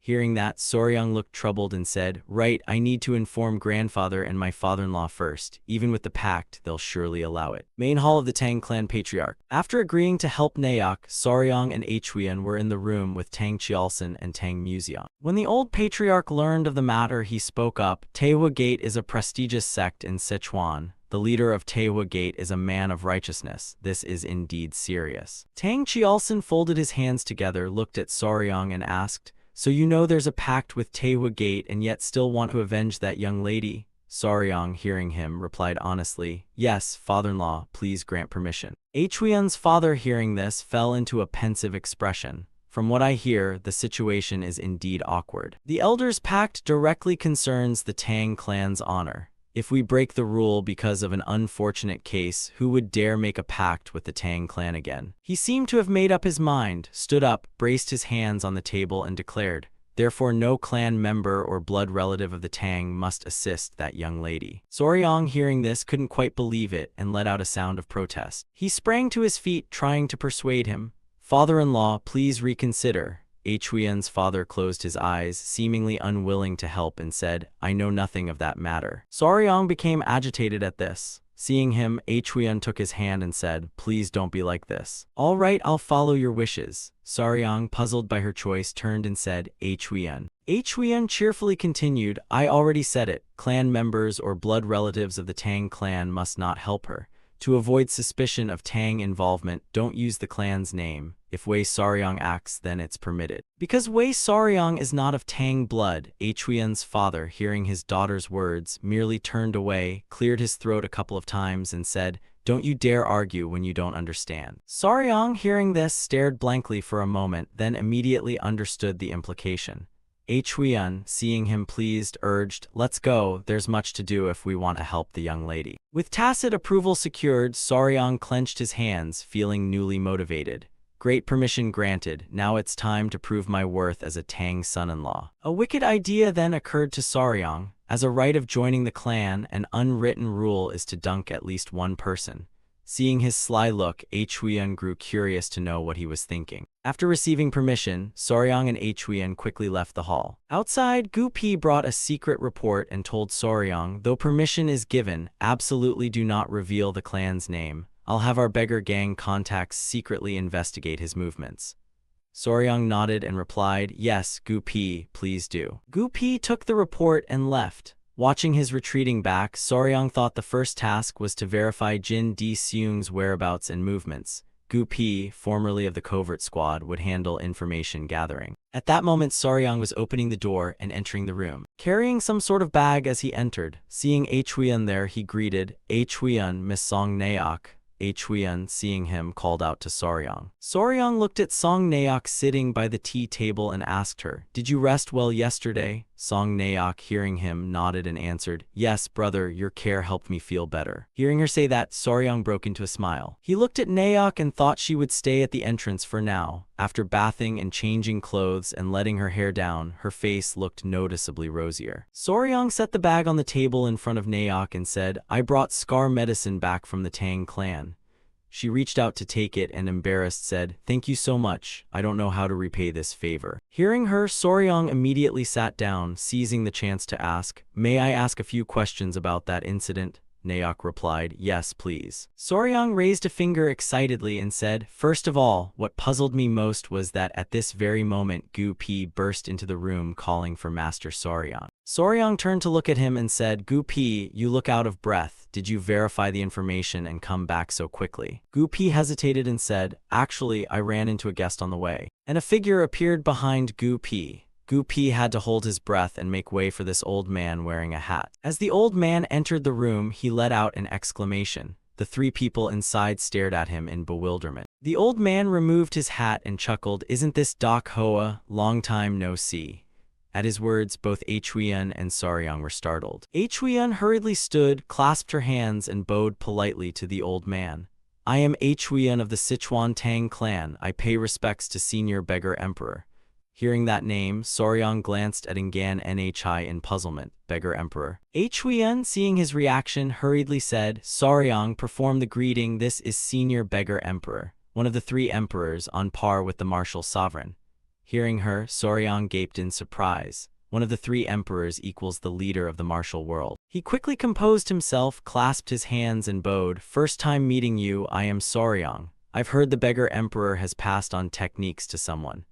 Hearing that, Saryang looked troubled and said, "Right, I need to inform grandfather and my father-in-law first. Even with the pact, they'll surely allow it." Main hall of the Tang clan patriarch. After agreeing to help Nayak, Saryang and Huyen were in the room with Tang Chialson and Tang Museon. When the old patriarch learned of the matter, he spoke up. "Taehua Gate is a prestigious sect in Sichuan. The leader of Taehua Gate is a man of righteousness. This is indeed serious." Tang Chialson folded his hands together, looked at Saryang and asked, "So you know there's a pact with Taehua Gate and yet still want to avenge that young lady?" Saryang, hearing him, replied honestly, "Yes, father-in-law, please grant permission." Huyen's father, hearing this, fell into a pensive expression. "From what I hear, the situation is indeed awkward. The Elders' Pact directly concerns the Tang clan's honor. If we break the rule because of an unfortunate case, who would dare make a pact with the Tang clan again?" He seemed to have made up his mind, stood up, braced his hands on the table and declared, "Therefore no clan member or blood relative of the Tang must assist that young lady." Saryang, hearing this, couldn't quite believe it and let out a sound of protest. He sprang to his feet, trying to persuade him. "Father-in-law, please reconsider." Huyen's father closed his eyes, seemingly unwilling to help, and said, "I know nothing of that matter." Saryang became agitated at this. Seeing him, Huyen took his hand and said, "Please don't be like this." "All right, I'll follow your wishes." Saryang, puzzled by her choice, turned and said, "Huyen." Huyen cheerfully continued, "I already said it. Clan members or blood relatives of the Tang clan must not help her. To avoid suspicion of Tang involvement, don't use the clan's name. If Wei Saryang acts, then it's permitted." Because Wei Saryang is not of Tang blood, Huyen's father, hearing his daughter's words, merely turned away, cleared his throat a couple of times, and said, "Don't you dare argue when you don't understand." Saryang, hearing this, stared blankly for a moment, then immediately understood the implication. Huyen, seeing him pleased, urged, "Let's go, there's much to do if we want to help the young lady." With tacit approval secured, Saryang clenched his hands, feeling newly motivated. "Great permission granted, now it's time to prove my worth as a Tang son-in-law." A wicked idea then occurred to Saryang. As a right of joining the clan, an unwritten rule is to dunk at least one person. Seeing his sly look, Huyen grew curious to know what he was thinking. After receiving permission, Saryang and Huyen quickly left the hall. Outside, Gu Pi brought a secret report and told Saryang, "Though permission is given, absolutely do not reveal the clan's name. I'll have our beggar gang contacts secretly investigate his movements." Saryang nodded and replied, "Yes, Gu Pi, please do." Gu Pi took the report and left. Watching his retreating back, Saryang thought the first task was to verify Jin Di Seung's whereabouts and movements. Gu Pi, formerly of the covert squad, would handle information gathering. At that moment, Saryang was opening the door and entering the room, carrying some sort of bag as he entered. Seeing Huyen there, he greeted, "Huyen, Miss Song Nayak." Huyen, seeing him, called out to Saryang. Saryang looked at Song Nayak sitting by the tea table and asked her, "Did you rest well yesterday?" Song Naok, hearing him, nodded and answered, "Yes, brother, your care helped me feel better." Hearing her say that, Soryang broke into a smile. He looked at Naok and thought she would stay at the entrance for now. After bathing and changing clothes and letting her hair down, her face looked noticeably rosier. Soryang set the bag on the table in front of Naok and said, "I brought scar medicine back from the Tang clan." She reached out to take it and, embarrassed, said, "Thank you so much. I don't know how to repay this favor." Hearing her, Soryang immediately sat down, seizing the chance to ask, "May I ask a few questions about that incident?" Naok replied, "Yes, please." Soryang raised a finger excitedly and said, "First of all, what puzzled me most was that at this very moment Gu Pi burst into the room calling for Master Soryang. Soryang turned to look at him and said, "Gu Pi, you look out of breath. Did you verify the information and come back so quickly?" Gu Pi hesitated and said, "Actually, I ran into a guest on the way." And a figure appeared behind Gu Pi. Gu Pi had to hold his breath and make way for this old man wearing a hat. As the old man entered the room, he let out an exclamation. The three people inside stared at him in bewilderment. The old man removed his hat and chuckled, "Isn't this Doc Hoa? Long time no see." At his words, both Huiyan and Soryang were startled. Huiyan hurriedly stood, clasped her hands, and bowed politely to the old man. "I am Huiyan of the Sichuan Tang clan. I pay respects to Senior Beggar Emperor." Hearing that name, Soryang glanced at Ngan Nhi in puzzlement. "Beggar Emperor?" Huiyan, seeing his reaction, hurriedly said, "Soryang, perform the greeting. This is Senior Beggar Emperor, one of the three emperors, on par with the martial sovereign." Hearing her, Soryang gaped in surprise. One of the three emperors equals the leader of the martial world. He quickly composed himself, clasped his hands, and bowed. "First time meeting you, I am Soryang. I've heard the Beggar Emperor has passed on techniques to someone."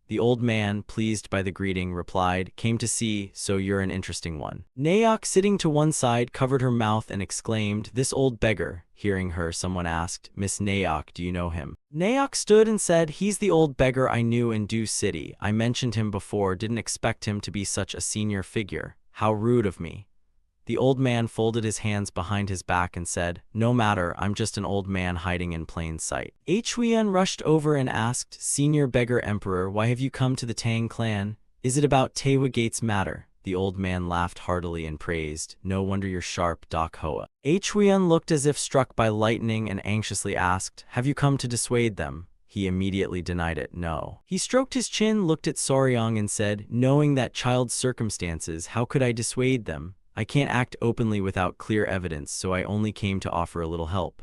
The old man, pleased by the greeting, replied, "Came to see, so you're an interesting one." Naok, sitting to one side, covered her mouth and exclaimed, "This old beggar." Hearing her, someone asked, "Miss Naok, do you know him?" Naok stood and said, "He's the old beggar I knew in Du City. I mentioned him before, didn't expect him to be such a senior figure. How rude of me." The old man folded his hands behind his back and said, "No matter, I'm just an old man hiding in plain sight." Huiyan rushed over and asked, "Senior Beggar Emperor, why have you come to the Tang clan? Is it about Taewa Gate's matter?" The old man laughed heartily and praised, "No wonder you're sharp, Doc Hoa." Huiyan looked as if struck by lightning and anxiously asked, "Have you come to dissuade them?" He immediately denied it, "No." He stroked his chin, looked at Soryang and said, "Knowing that child's circumstances, how could I dissuade them? I can't act openly without clear evidence, so I only came to offer a little help."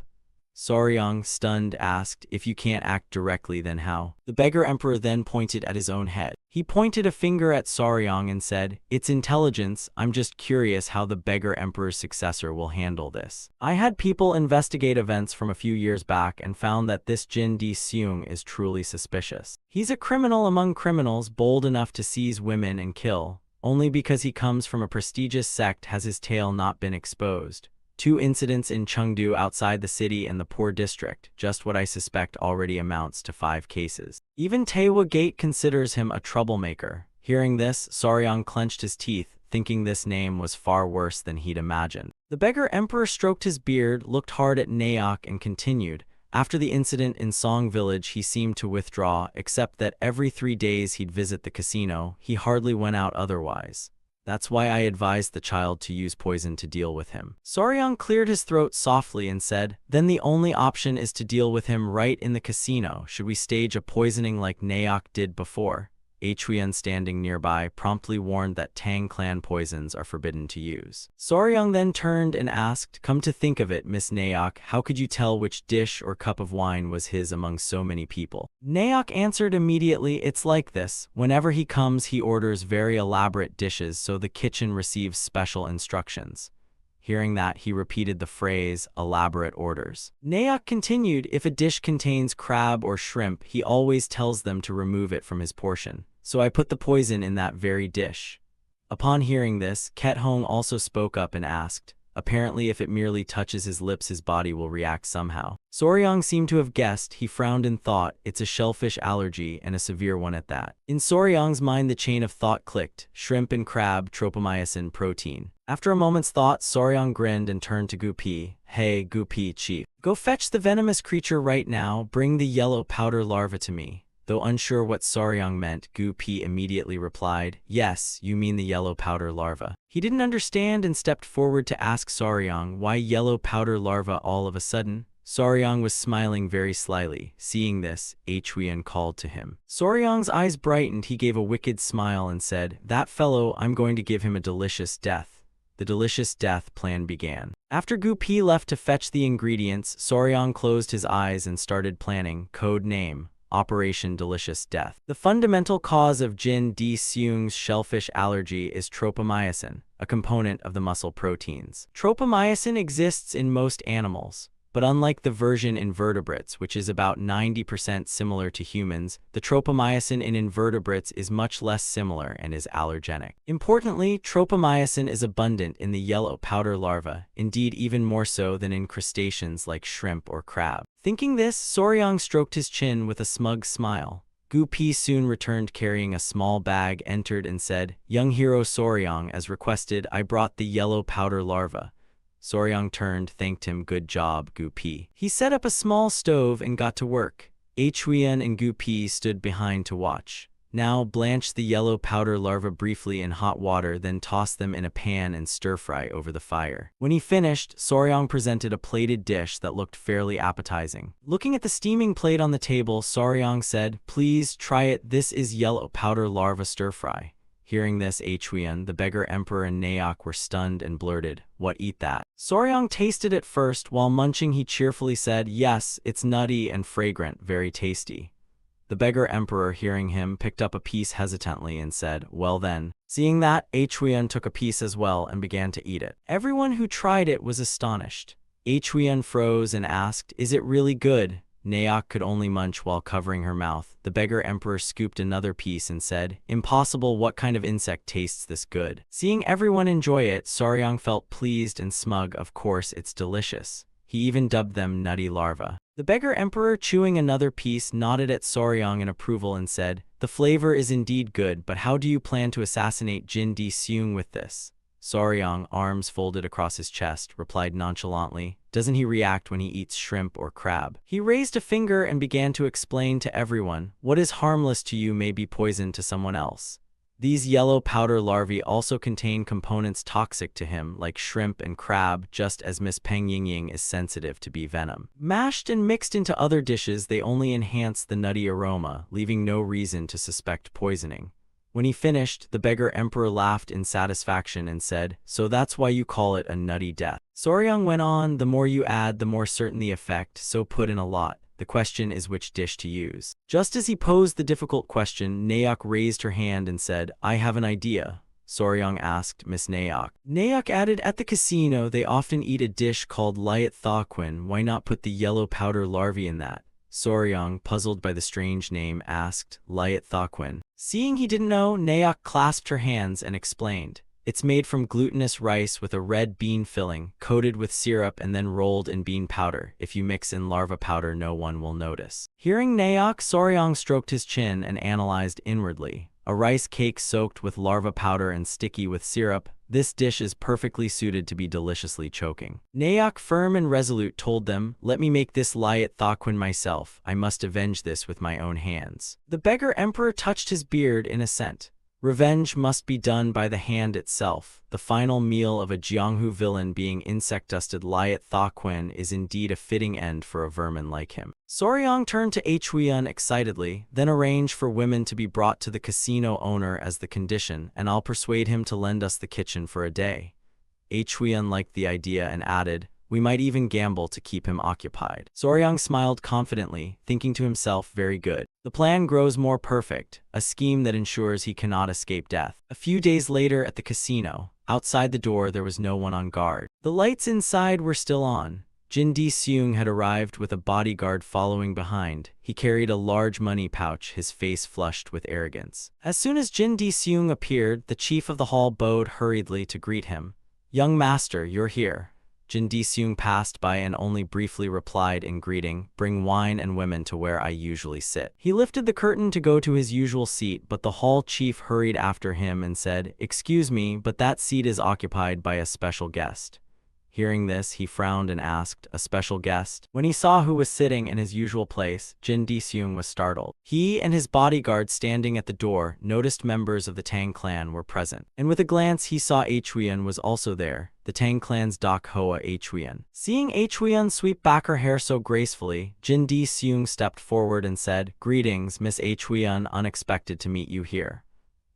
Soryang, stunned, asked, "If you can't act directly, then how?" The beggar emperor then pointed at his own head. He pointed a finger at Soryang and said, "It's intelligence. I'm just curious how the beggar emperor's successor will handle this. I had people investigate events from a few years back and found that this Jin Di Seung is truly suspicious. He's a criminal among criminals, bold enough to seize women and kill. Only because he comes from a prestigious sect has his tale not been exposed. 2 incidents in Chengdu outside the city and the poor district, just what I suspect already amounts to 5 cases. Even Taewa Gate considers him a troublemaker." Hearing this, Soryang clenched his teeth, thinking this name was far worse than he'd imagined. The beggar emperor stroked his beard, looked hard at Naok, and continued, "After the incident in Song Village, he seemed to withdraw, except that every 3 days he'd visit the casino. He hardly went out otherwise. That's why I advised the child to use poison to deal with him." Soryang cleared his throat softly and said, "Then the only option is to deal with him right in the casino. Should we stage a poisoning like Naok did before?" Huiyan, standing nearby, promptly warned that Tang clan poisons are forbidden to use. Soryang then turned and asked, "Come to think of it, Miss Naok, how could you tell which dish or cup of wine was his among so many people?" Naok answered immediately, "It's like this. Whenever he comes, he orders very elaborate dishes, so the kitchen receives special instructions." Hearing that, he repeated the phrase, "elaborate orders." Naok continued, "If a dish contains crab or shrimp, he always tells them to remove it from his portion. So I put the poison in that very dish." Upon hearing this, Ket Hong also spoke up and asked, "Apparently if it merely touches his lips, his body will react somehow." Soryang seemed to have guessed. He frowned and thought, "It's a shellfish allergy, and a severe one at that." In Soryang's mind, the chain of thought clicked: shrimp and crab, tropomyosin, protein. After a moment's thought, Soryang grinned and turned to Gu Pi. "Hey, Gu Pi, chief. Go fetch the venomous creature right now. Bring the yellow powder larva to me." Though unsure what Saryang meant, Gu Pi immediately replied, "Yes, you mean the yellow powder larva." He didn't understand and stepped forward to ask Saryang why yellow powder larva all of a sudden. Saryang was smiling very slyly. Seeing this, Huiyan called to him. Saryang's eyes brightened. He gave a wicked smile and said, "That fellow, I'm going to give him a delicious death." The delicious death plan began. After Gu Pi left to fetch the ingredients, Saryang closed his eyes and started planning. Code name: Operation Delicious Death. The fundamental cause of Jin D. Seung's shellfish allergy is tropomyosin, a component of the muscle proteins. Tropomyosin exists in most animals, but unlike the version in invertebrates, which is about 90% similar to humans, the tropomyosin in invertebrates is much less similar and is allergenic. Importantly, tropomyosin is abundant in the yellow powder larva, indeed even more so than in crustaceans like shrimp or crab. Thinking this, Saryang stroked his chin with a smug smile. Gu Pi soon returned carrying a small bag, entered and said, "Young hero Saryang, as requested, I brought the yellow powder larva." Saryang turned, thanked him. "Good job, Gu Pi." He set up a small stove and got to work. Huiyan and Gu Pi stood behind to watch. Now blanch the yellow powder larva briefly in hot water, then toss them in a pan and stir-fry over the fire. When he finished, Saryang presented a plated dish that looked fairly appetizing. Looking at the steaming plate on the table, Saryang said, "Please try it. This is yellow powder larva stir-fry." Hearing this, Huiyan, the beggar emperor, and Naok were stunned and blurted, "What, eat that?" Saryang tasted it first. While munching, he cheerfully said, "Yes, it's nutty and fragrant, very tasty." The beggar emperor, hearing him, picked up a piece hesitantly and said, "Well then." Seeing that, Huiyan took a piece as well and began to eat it. Everyone who tried it was astonished. Huiyan froze and asked, "Is it really good?" Naok could only munch while covering her mouth. The beggar emperor scooped another piece and said, "Impossible, what kind of insect tastes this good?" Seeing everyone enjoy it, Saryang felt pleased and smug. Of course, it's delicious. He even dubbed them nutty larvae. The beggar emperor, chewing another piece, nodded at Saryang in approval and said, "The flavor is indeed good, but how do you plan to assassinate Jin D. Seung with this?" Saryang, arms folded across his chest, replied nonchalantly, "Doesn't he react when he eats shrimp or crab?" He raised a finger and began to explain to everyone, "What is harmless to you may be poison to someone else." These yellow powder larvae also contain components toxic to him, like shrimp and crab, just as Miss Peng Yingying is sensitive to bee venom. Mashed and mixed into other dishes, they only enhance the nutty aroma, leaving no reason to suspect poisoning. When he finished, the beggar emperor laughed in satisfaction and said, "So that's why you call it a nutty death." Saryang went on, "The more you add, the more certain the effect, so put in a lot. The question is which dish to use." Just as he posed the difficult question, Naok raised her hand and said, "I have an idea." Saryang asked, "Miss Naok?" Naok added, "At the casino, they often eat a dish called liat tha quin. Why not put the yellow powder larvae in that?" Saryang, puzzled by the strange name, asked, "Liat tha quin?" Seeing he didn't know, Naok clasped her hands and explained, "It's made from glutinous rice with a red bean filling, coated with syrup and then rolled in bean powder. If you mix in larva powder, no one will notice." Hearing Naok, Saryang stroked his chin and analyzed inwardly. A rice cake soaked with larva powder and sticky with syrup, this dish is perfectly suited to be deliciously choking. Naok, firm and resolute, told them, "Let me make this liat tha quin myself. I must avenge this with my own hands." The beggar emperor touched his beard in assent. Revenge must be done by the hand itself. The final meal of a Jianghu villain being insect-dusted liat tha quin is indeed a fitting end for a vermin like him. Saryang turned to Huiyan excitedly, "Then arrange for women to be brought to the casino owner as the condition, and I'll persuade him to lend us the kitchen for a day." Huiyan liked the idea and added, "We might even gamble to keep him occupied." Saryang smiled confidently, thinking to himself, "Very good. The plan grows more perfect, a scheme that ensures he cannot escape death." A few days later at the casino, outside the door there was no one on guard. The lights inside were still on. Jin D. Seung had arrived with a bodyguard following behind. He carried a large money pouch, his face flushed with arrogance. As soon as Jin D. Seung appeared, the chief of the hall bowed hurriedly to greet him. "Young master, you're here." Jin D. Seung passed by and only briefly replied in greeting, "Bring wine and women to where I usually sit." He lifted the curtain to go to his usual seat, but the hall chief hurried after him and said, "Excuse me, but that seat is occupied by a special guest." Hearing this, he frowned and asked, a special guest? When he saw who was sitting in his usual place, Jin Di-seung was startled. He and his bodyguard standing at the door noticed members of the Tang clan were present. And with a glance, he saw Huiyan was also there, the Tang clan's Dak Hoa Huiyan. Seeing Huiyan sweep back her hair so gracefully, Jin Di-seung stepped forward and said, "Greetings, Miss Huiyan, unexpected to meet you here."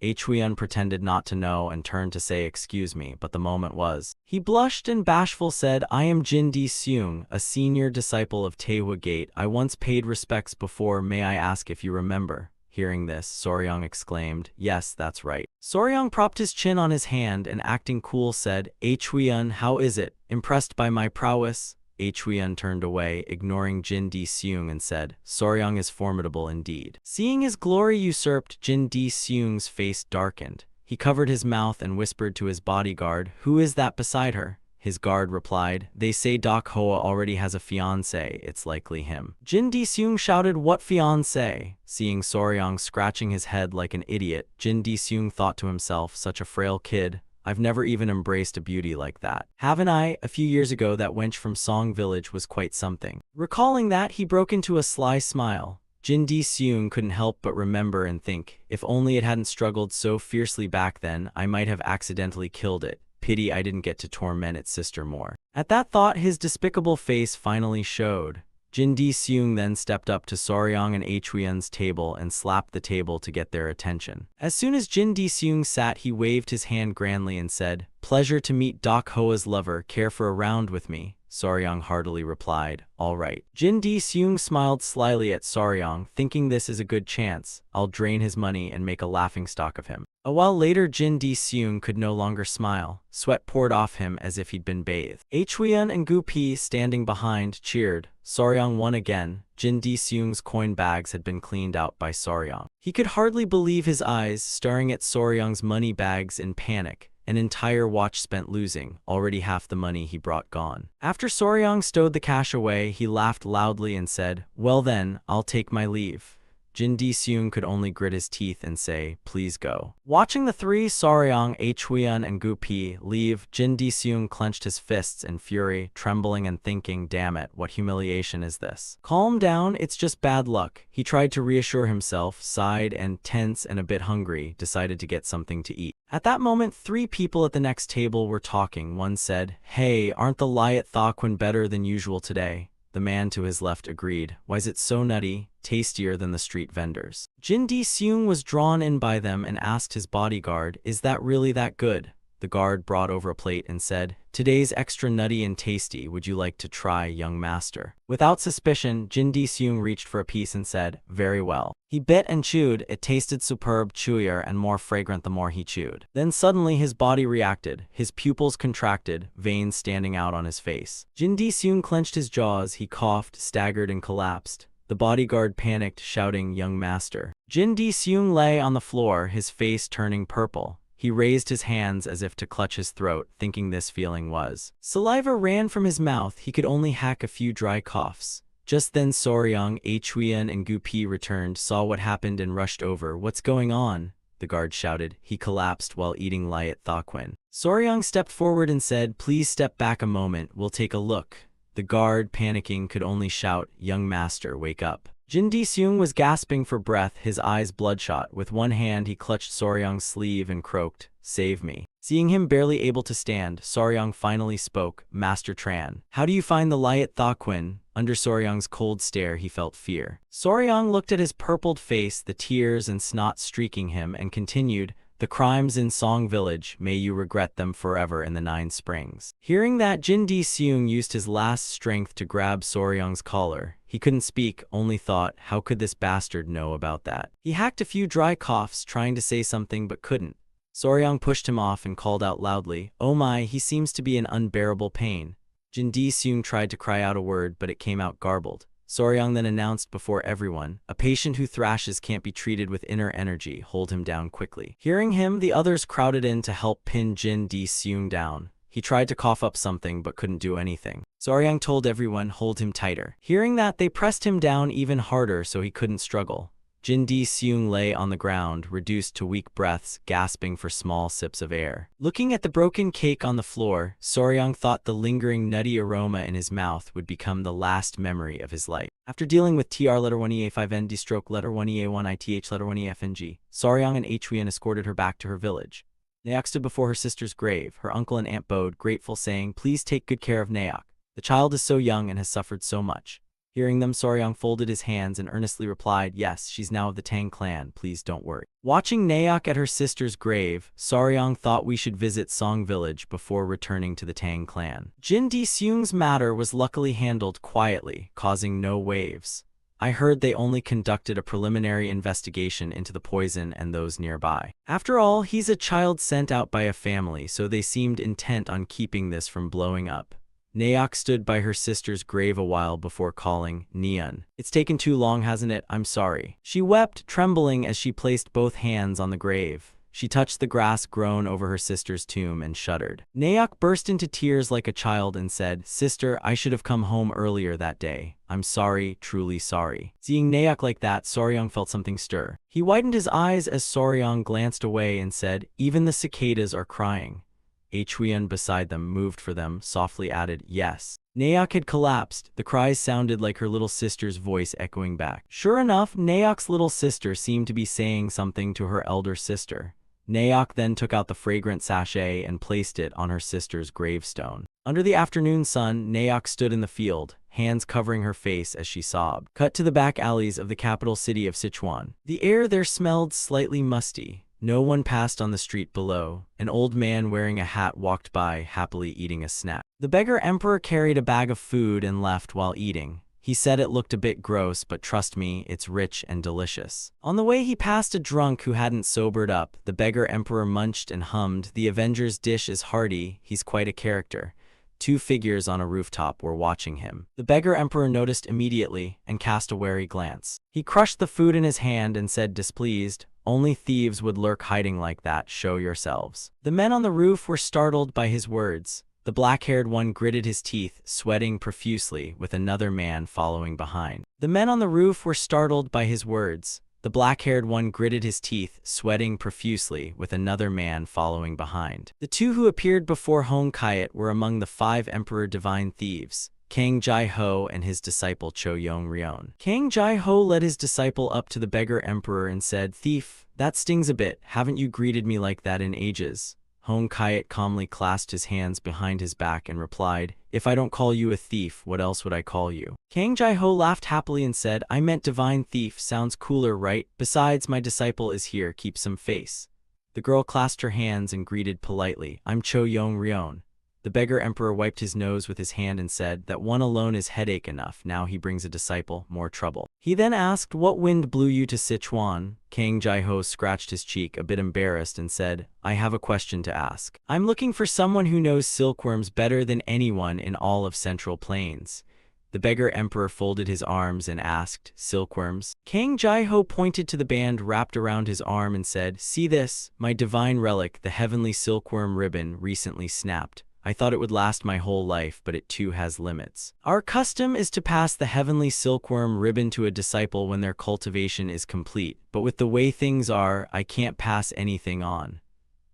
Huiyan pretended not to know and turned to say excuse me, but the moment was. He blushed and bashful said, "I am Jin Di-seung, a senior disciple of Taehua Gate. I once paid respects before, may I ask if you remember?" Hearing this, Soryang exclaimed, "Yes, that's right." Soryang propped his chin on his hand and acting cool said, "Huiyan, how is it? Impressed by my prowess?" Huiyan turned away, ignoring Jin Di-seung, and said, "Soryang is formidable indeed." Seeing his glory usurped, Jin Di-seung's face darkened. He covered his mouth and whispered to his bodyguard, "Who is that beside her?" His guard replied, "They say Dak Hoa already has a fiancé, it's likely him." Jin Di-seung shouted, "What fiancé?" Seeing Soryang scratching his head like an idiot, Jin Di-seung thought to himself, such a frail kid. I've never even embraced a beauty like that. Haven't I? A few years ago that wench from Song Village was quite something. Recalling that, he broke into a sly smile. Jin Di-seung couldn't help but remember and think, if only it hadn't struggled so fiercely back then, I might have accidentally killed it. Pity I didn't get to torment its sister more. At that thought, his despicable face finally showed. Jin Di-seung then stepped up to Soryang and Huiyan's table and slapped the table to get their attention. As soon as Jin Di-seung sat, he waved his hand grandly and said, "Pleasure to meet Dak Hoa's lover, care for a round with me?" Soryang heartily replied, "All right." Jin Di-seung smiled slyly at Soryang, thinking this is a good chance. I'll drain his money and make a laughingstock of him. A while later, Jin Di-seung could no longer smile. Sweat poured off him as if he'd been bathed. Huiyan and Gu Pi, standing behind, cheered. Soryang won again. Jin Di-seung's coin bags had been cleaned out by Soryang. He could hardly believe his eyes, staring at Soryang's money bags in panic. An entire watch spent losing, already half the money he brought gone. After Soryang stowed the cash away, he laughed loudly and said, "Well then, I'll take my leave." Jin Di-seung could only grit his teeth and say, "Please go." Watching the three, Soryang, Huiyan, and Gu Pi, leave, Jin Di-seung clenched his fists in fury, trembling and thinking, damn it, what humiliation is this? Calm down, it's just bad luck. He tried to reassure himself, sighed, and, tense and a bit hungry, decided to get something to eat. At that moment, three people at the next table were talking. One said, "Hey, aren't the Liat Thaquin better than usual today?" The man to his left agreed. "Why's it so nutty? Tastier than the street vendors." Jin Di-seung was drawn in by them and asked his bodyguard, "Is that really that good?" The guard brought over a plate and said, "Today's extra nutty and tasty. Would you like to try, young master?" Without suspicion, Jin Di-seung reached for a piece and said, "Very well." He bit and chewed. It tasted superb, chewier and more fragrant the more he chewed. Then suddenly his body reacted. His pupils contracted, veins standing out on his face. Jin Di-seung clenched his jaws. He coughed, staggered, and collapsed. The bodyguard panicked, shouting, "Young master." Jin Di-seung lay on the floor, his face turning purple. He raised his hands as if to clutch his throat, thinking this feeling was. Saliva ran from his mouth. He could only hack a few dry coughs. Just then Soryang, Huiyan, and Gu Pi returned, saw what happened, and rushed over. "What's going on?" the guard shouted. He collapsed while eating Liat Thaquin. Soryang stepped forward and said, "Please step back a moment, we'll take a look." The guard, panicking, could only shout, "Young master, wake up." Jin Di-seung was gasping for breath, his eyes bloodshot. With one hand he clutched Soryang's sleeve and croaked, "Save me." Seeing him barely able to stand, Soryang finally spoke, "Master Tran, how do you find the Liat Thaquin?" Under Soryang's cold stare he felt fear. Soryang looked at his purpled face, the tears and snot streaking him, and continued, "The crimes in Song Village, may you regret them forever in the 9 Springs." Hearing that, Jin Di-seung used his last strength to grab Soryang's collar. He couldn't speak, only thought, how could this bastard know about that? He hacked a few dry coughs, trying to say something but couldn't. Soryang pushed him off and called out loudly, "Oh my, he seems to be in unbearable pain." Jin Di-seung tried to cry out a word, but it came out garbled. Soryang then announced before everyone, "A patient who thrashes can't be treated with inner energy, hold him down quickly." Hearing him, the others crowded in to help pin Jin Di-seung down. He tried to cough up something but couldn't do anything. Soryang told everyone, "Hold him tighter." Hearing that, they pressed him down even harder so he couldn't struggle. Jin Di-seung lay on the ground, reduced to weak breaths, gasping for small sips of air. Looking at the broken cake on the floor, Soryang thought the lingering nutty aroma in his mouth would become the last memory of his life. After dealing with TR letter 1EA5N stroke letter 1EA1ITH letter 1EFNG, Soryang and Hwian escorted her back to her village. Naok stood before her sister's grave. Her uncle and aunt bowed, grateful, saying, "Please take good care of Naok. The child is so young and has suffered so much." Hearing them, Soryang folded his hands and earnestly replied, "Yes, she's now of the Tang clan, please don't worry." Watching Naok at her sister's grave, Soryang thought we should visit Song village before returning to the Tang clan. Jin Di-seung's matter was luckily handled quietly, causing no waves. I heard they only conducted a preliminary investigation into the poison and those nearby. After all, he's a child sent out by a family, so they seemed intent on keeping this from blowing up. Naok stood by her sister's grave a while before calling, "Neon. It's taken too long, hasn't it? I'm sorry." She wept, trembling as she placed both hands on the grave. She touched the grass grown over her sister's tomb and shuddered. Naok burst into tears like a child and said, "Sister, I should have come home earlier that day. I'm sorry, truly sorry." Seeing Naok like that, Soryang felt something stir. He widened his eyes as Soryang glanced away and said, "Even the cicadas are crying." Hwian beside them moved for them, softly added, "Yes." Naok had collapsed. The cries sounded like her little sister's voice echoing back. Sure enough, Naok's little sister seemed to be saying something to her elder sister. Naok then took out the fragrant sachet and placed it on her sister's gravestone. Under the afternoon sun, Naok stood in the field, hands covering her face as she sobbed. Cut to the back alleys of the capital city of Sichuan. The air there smelled slightly musty. No one passed on the street below. An old man wearing a hat walked by, happily eating a snack. The beggar emperor carried a bag of food and left while eating. He said it looked a bit gross, but trust me, it's rich and delicious. On the way, he passed a drunk who hadn't sobered up. The beggar emperor munched and hummed, "The Avenger's dish is hearty, he's quite a character." Two figures on a rooftop were watching him. The beggar emperor noticed immediately and cast a wary glance. He crushed the food in his hand and said, displeased, "Only thieves would lurk hiding like that, show yourselves." The men on the roof were startled by his words. The black-haired one gritted his teeth, sweating profusely, with another man following behind. The men on the roof were startled by his words. The black-haired one gritted his teeth, sweating profusely, with another man following behind. The two who appeared before Hong Kiat were among the 5 emperor divine thieves, Kang Jai-ho and his disciple Cho Yong-ryeon. Kang Jai-ho led his disciple up to the beggar emperor and said, "Thief, that stings a bit. Haven't you greeted me like that in ages?" Hong Kiat calmly clasped his hands behind his back and replied, "If I don't call you a thief, what else would I call you?" Kang Jai-ho laughed happily and said, "I meant divine thief, sounds cooler, right? Besides, my disciple is here, keep some face." The girl clasped her hands and greeted politely, "I'm Cho Yong-ryeon." The beggar emperor wiped his nose with his hand and said, "That one alone is headache enough, now he brings a disciple, more trouble." He then asked, "What wind blew you to Sichuan?" Kang Jai-ho scratched his cheek, a bit embarrassed, and said, "I have a question to ask. I'm looking for someone who knows silkworms better than anyone in all of Central Plains." The beggar emperor folded his arms and asked, "Silkworms?" Kang Jai-ho pointed to the band wrapped around his arm and said, "See this, my divine relic, the heavenly silkworm ribbon, recently snapped. I thought it would last my whole life, but it too has limits. Our custom is to pass the heavenly silkworm ribbon to a disciple when their cultivation is complete, but with the way things are, I can't pass anything on."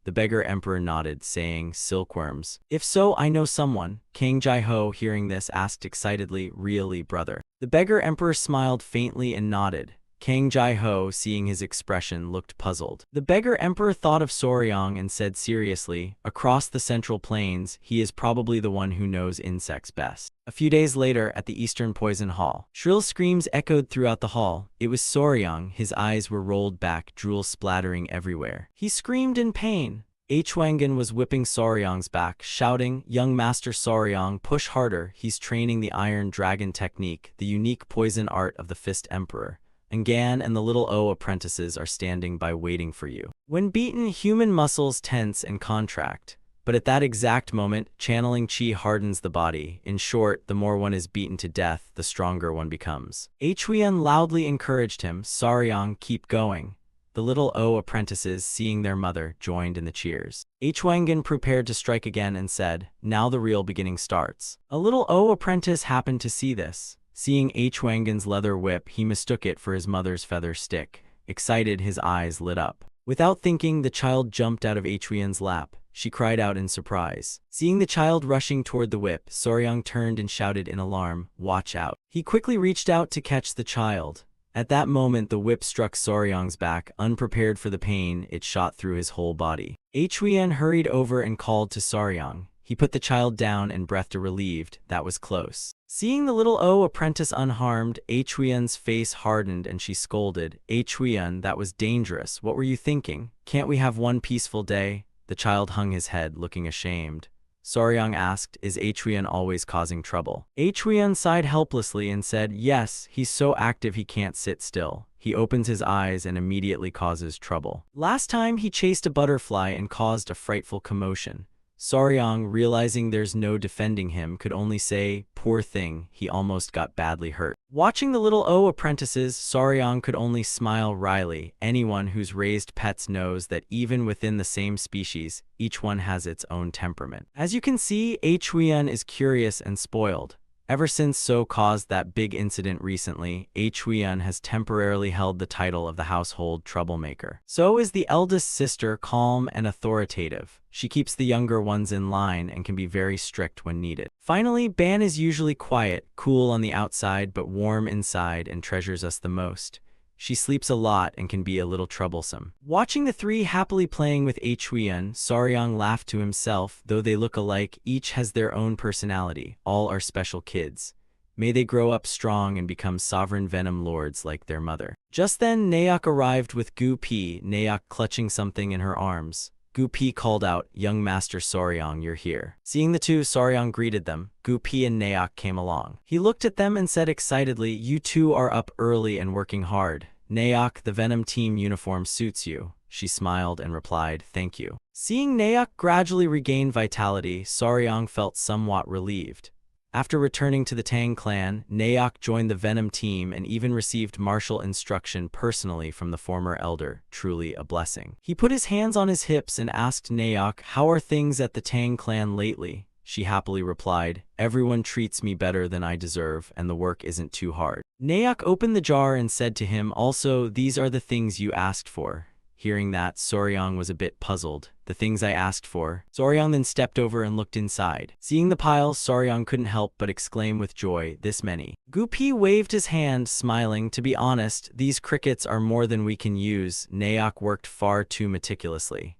The beggar emperor nodded, saying, "Silkworms? If so, I know someone." Kang Jai-ho, hearing this, asked excitedly, "Really, brother?" The beggar emperor smiled faintly and nodded. Kang Jai-ho, seeing his expression, looked puzzled. The beggar emperor thought of Soryang and said seriously, "Across the Central Plains, he is probably the one who knows insects best." A few days later, at the Eastern Poison Hall, shrill screams echoed throughout the hall. It was Soryang. His eyes were rolled back, drool splattering everywhere. He screamed in pain. Hwangan was whipping Soryang's back, shouting, "Young Master Soryang, push harder. He's training the Iron Dragon technique, the unique poison art of the Fist Emperor. Ngan and the little O apprentices are standing by waiting for you." When beaten, human muscles tense and contract. But at that exact moment, channeling chi hardens the body. In short, the more one is beaten to death, the stronger one becomes. Hwian loudly encouraged him, "Soryang, keep going." The little O apprentices, seeing their mother, joined in the cheers. Hwangan prepared to strike again and said, "Now the real beginning starts." A little O apprentice happened to see this. Seeing Huang's leather whip, he mistook it for his mother's feather stick. Excited, his eyes lit up. Without thinking, the child jumped out of Huang's lap. She cried out in surprise. Seeing the child rushing toward the whip, Soryang turned and shouted in alarm, "Watch out." He quickly reached out to catch the child. At that moment, the whip struck Soryang's back. Unprepared for the pain, it shot through his whole body. Huan hurried over and called to Soryang. He put the child down and breathed relieved. That was close. Seeing the little apprentice unharmed, Huan's face hardened and she scolded, "Huan, that was dangerous. What were you thinking? Can't we have one peaceful day?" The child hung his head, looking ashamed. Soryang asked, "Is Huan always causing trouble?" Huan sighed helplessly and said, "Yes, he's so active he can't sit still. He opens his eyes and immediately causes trouble. Last time he chased a butterfly and caused a frightful commotion." Soryang, realizing there's no defending him, could only say, "Poor thing, he almost got badly hurt." Watching the little apprentices, Soryang could only smile wryly. Anyone who's raised pets knows that even within the same species, each one has its own temperament. As you can see, Huan is curious and spoiled. Ever since So caused that big incident recently, Huan has temporarily held the title of the household troublemaker. So is the eldest sister, calm and authoritative. She keeps the younger ones in line and can be very strict when needed. Finally, Ban is usually quiet, cool on the outside but warm inside and treasures us the most. She sleeps a lot and can be a little troublesome. Watching the three happily playing with Huan, Soryang laughed to himself. Though they look alike, each has their own personality. All are special kids. May they grow up strong and become sovereign venom lords like their mother. Just then, Naok arrived with Gu Pi, Naok clutching something in her arms. Gu Pi called out, "Young Master Soryang, you're here." Seeing the two, Soryang greeted them. Gu Pi and Naok came along. He looked at them and said excitedly, "You two are up early and working hard. Naok, the Venom team uniform suits you." She smiled and replied, "Thank you." Seeing Naok gradually regain vitality, Soryang felt somewhat relieved. After returning to the Tang clan, Naok joined the Venom team and even received martial instruction personally from the former elder, truly a blessing. He put his hands on his hips and asked Naok, "How are things at the Tang clan lately?" She happily replied, "Everyone treats me better than I deserve, and the work isn't too hard." Naok opened the jar and said to him, "Also, these are the things you asked for." Hearing that, Soryang was a bit puzzled. "The things I asked for?" Soryang then stepped over and looked inside. Seeing the pile, Soryang couldn't help but exclaim with joy, "This many." Gu Pi waved his hand, smiling. "To be honest, these crickets are more than we can use." Naok worked far too meticulously.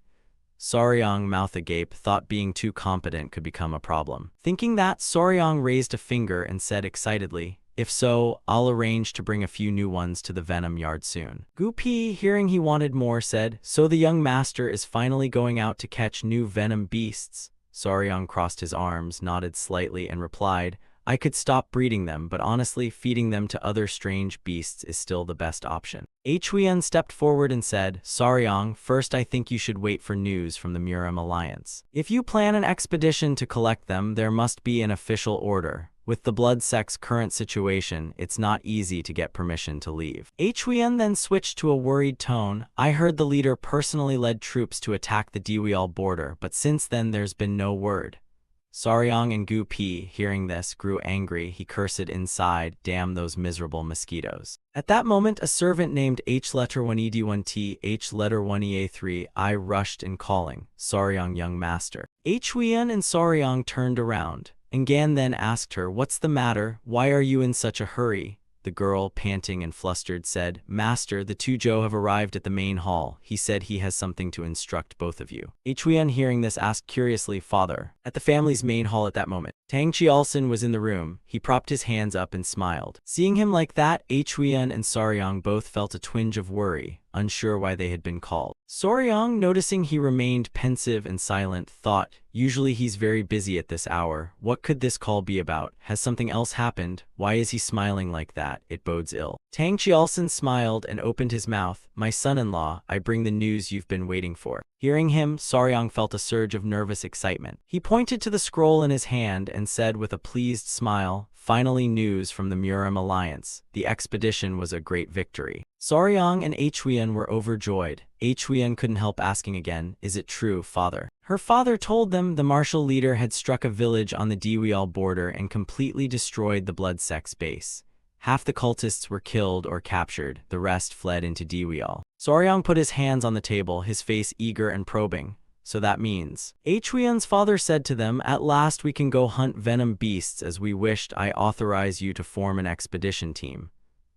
Soryang, mouth agape, thought being too competent could become a problem. Thinking that, Soryang raised a finger and said excitedly, "If so, I'll arrange to bring a few new ones to the Venom yard soon." Gu Pi, hearing he wanted more, said, "So the young master is finally going out to catch new Venom beasts?" Soryang crossed his arms, nodded slightly, and replied, "I could stop breeding them, but honestly, feeding them to other strange beasts is still the best option." Huan stepped forward and said, "Soryang, first I think you should wait for news from the Muram Alliance. If you plan an expedition to collect them, there must be an official order. With the blood sect's current situation, it's not easy to get permission to leave." Huan then switched to a worried tone. "I heard the leader personally led troops to attack the Diwial border, but since then there's been no word." Soryang and Gu Pi, hearing this, grew angry. He cursed inside, "Damn those miserable mosquitoes." At that moment, a servant named H1ED1T, H1EA3I rushed in calling, "Soryang, young master." Huan and Soryang turned around. Gan then asked her, "What's the matter? Why are you in such a hurry?" The girl, panting and flustered, said, "Master, the two Zhou have arrived at the main hall. He said he has something to instruct both of you." Huan, hearing this, asked curiously, "Father?" At the family's main hall at that moment, Tang Qialsin was in the room. He propped his hands up and smiled. Seeing him like that, Huan and Soryang both felt a twinge of worry, unsure why they had been called. Soryang, noticing he remained pensive and silent, thought, "Usually he's very busy at this hour. What could this call be about? Has something else happened? Why is he smiling like that? It bodes ill." Tang Qialsin smiled and opened his mouth. "My son-in-law, I bring the news you've been waiting for." Hearing him, Soryang felt a surge of nervous excitement. He pointed to the scroll in his hand and said with a pleased smile, "Finally news from the Muram Alliance. The expedition was a great victory." Soryang and Huan were overjoyed. Huan couldn't help asking again, "Is it true, father?" Her father told them the martial leader had struck a village on the Diwial border and completely destroyed the blood sect's base. Half the cultists were killed or captured, the rest fled into Diwial. Soryang put his hands on the table, his face eager and probing. So that means. Huian's father said to them, "At last we can go hunt venom beasts as we wished. I authorize you to form an expedition team."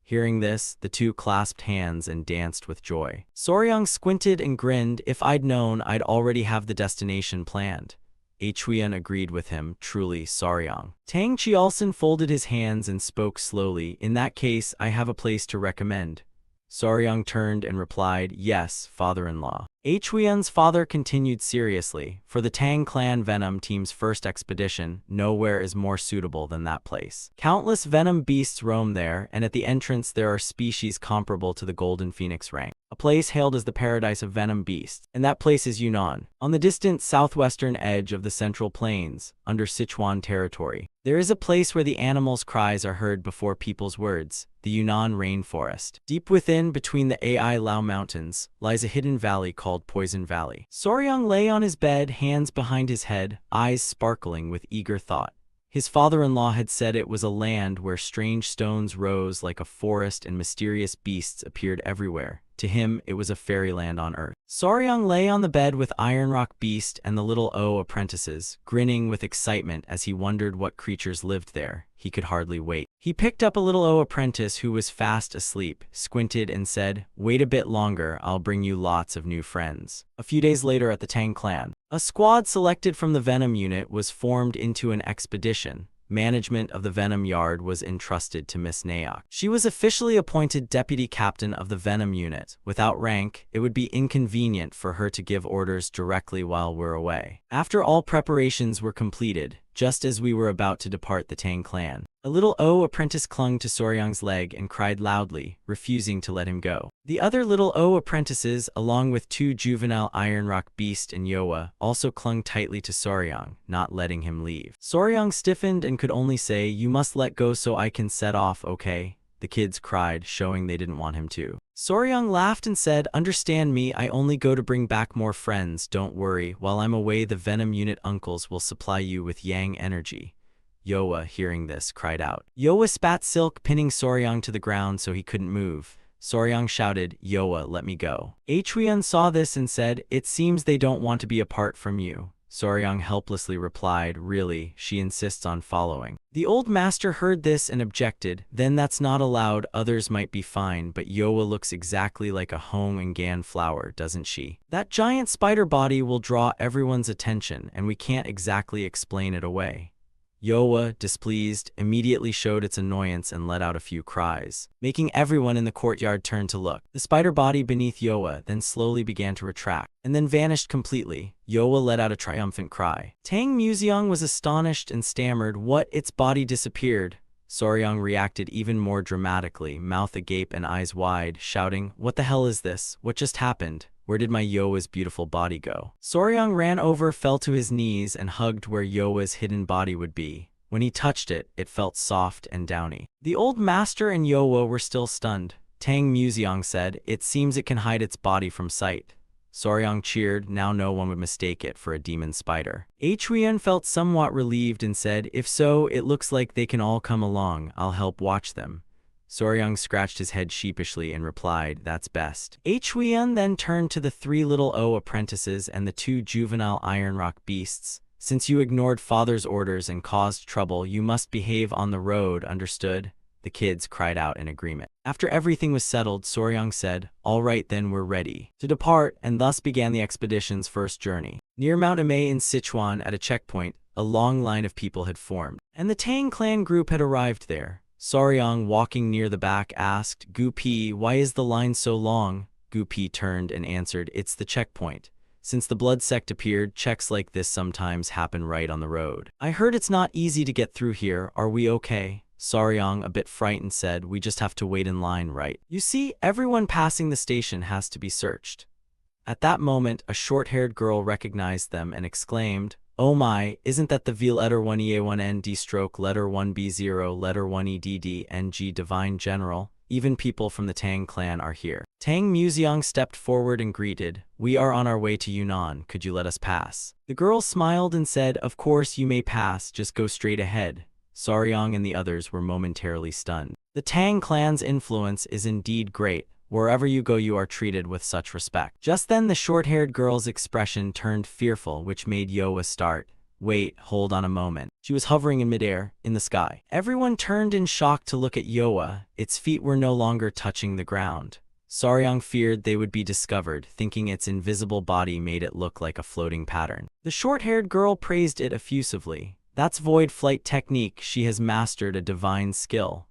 Hearing this, the two clasped hands and danced with joy. Soryang squinted and grinned. "If I'd known, I'd already have the destination planned." Huian agreed with him, "Truly, Soryang." Tang Chialson folded his hands and spoke slowly. "In that case, I have a place to recommend." Soryang turned and replied, "Yes, father-in-law." Huian's father continued seriously, "For the Tang clan Venom team's first expedition, nowhere is more suitable than that place. Countless venom beasts roam there, and at the entrance there are species comparable to the golden phoenix rank. A place hailed as the paradise of venom beasts, and that place is Yunnan, on the distant southwestern edge of the Central Plains, under Sichuan territory. There is a place where the animals' cries are heard before people's words, the Yunnan rainforest. Deep within, between the Ai Lao Mountains, lies a hidden valley called Poison Valley." Soryang lay on his bed, hands behind his head, eyes sparkling with eager thought. His father-in-law had said it was a land where strange stones rose like a forest and mysterious beasts appeared everywhere. To him, it was a fairyland on earth. Soryang lay on the bed with Ironrock Beast and the little O apprentices, grinning with excitement as he wondered what creatures lived there. He could hardly wait. He picked up a little O apprentice who was fast asleep, squinted and said, "Wait a bit longer, I'll bring you lots of new friends." A few days later at the Tang clan, a squad selected from the Venom unit was formed into an expedition. Management of the Venom Yard was entrusted to Miss Naok. She was officially appointed deputy captain of the Venom unit. Without rank, it would be inconvenient for her to give orders directly while we're away. After all preparations were completed, just as we were about to depart the Tang clan, a little O apprentice clung to Soryang's leg and cried loudly, refusing to let him go. The other little O apprentices, along with two juvenile Ironrock Beast and Yoa, also clung tightly to Soryang, not letting him leave. Soryang stiffened and could only say, "You must let go so I can set off, okay?" The kids cried, showing they didn't want him to. Soryang laughed and said, "Understand me, I only go to bring back more friends, don't worry. While I'm away, the Venom unit uncles will supply you with yang energy." Yoa, hearing this, cried out. Yoa spat silk, pinning Soryang to the ground so he couldn't move. Soryang shouted, "Yoa, let me go." Huian saw this and said, "It seems they don't want to be apart from you." Soryang helplessly replied, "Really, she insists on following." The old master heard this and objected, "Then that's not allowed, others might be fine, but Yoa looks exactly like a Hong and Gan flower, doesn't she? That giant spider body will draw everyone's attention, and we can't exactly explain it away." Yoa, displeased, immediately showed its annoyance and let out a few cries, making everyone in the courtyard turn to look. The spider body beneath Yoa then slowly began to retract, and then vanished completely. Yoa let out a triumphant cry. Tang Museong was astonished and stammered, "What? Its body disappeared?" Soryang reacted even more dramatically, mouth agape and eyes wide, shouting, "What the hell is this? What just happened? Where did my Yoa's beautiful body go?" Soryang ran over, fell to his knees, and hugged where Yoa's hidden body would be. When he touched it, it felt soft and downy. The old master and Yoa were still stunned. Tang Museong said, "It seems it can hide its body from sight." Soryang cheered, now no one would mistake it for a demon spider. Huian felt somewhat relieved and said, "If so, it looks like they can all come along. I'll help watch them." Soryang scratched his head sheepishly and replied, "That's best." Huian then turned to the three little O apprentices and the two juvenile Ironrock Beasts. "Since you ignored father's orders and caused trouble, you must behave on the road, understood?" The kids cried out in agreement. After everything was settled, Soryang said, "All right then, we're ready to depart," and thus began the expedition's first journey. Near Mount Amay in Sichuan, at a checkpoint, a long line of people had formed, and the Tang clan group had arrived there. Soryang, walking near the back, asked, "Gu Pi, why is the line so long?" Gu Pi turned and answered, "It's the checkpoint. Since the blood sect appeared, checks like this sometimes happen right on the road. I heard it's not easy to get through here, are we okay?" Soryang, a bit frightened, said, "We just have to wait in line, right? You see, everyone passing the station has to be searched." At that moment, a short-haired girl recognized them and exclaimed, "Oh my, isn't that the V letter 1EA1ND stroke letter 1B0 letter 1EDDNG Divine General? Even people from the Tang clan are here." Tang Museong stepped forward and greeted, "We are on our way to Yunnan, could you let us pass?" The girl smiled and said, "Of course you may pass, just go straight ahead." Saryang and the others were momentarily stunned. The Tang clan's influence is indeed great. Wherever you go, you are treated with such respect. Just then, the short-haired girl's expression turned fearful, which made Yoa start. Wait, hold on a moment. She was hovering in midair, in the sky. Everyone turned in shock to look at Yoa. Its feet were no longer touching the ground. Saryang feared they would be discovered, thinking its invisible body made it look like a floating pattern. The short-haired girl praised it effusively. That's void flight technique. She has mastered a divine skill.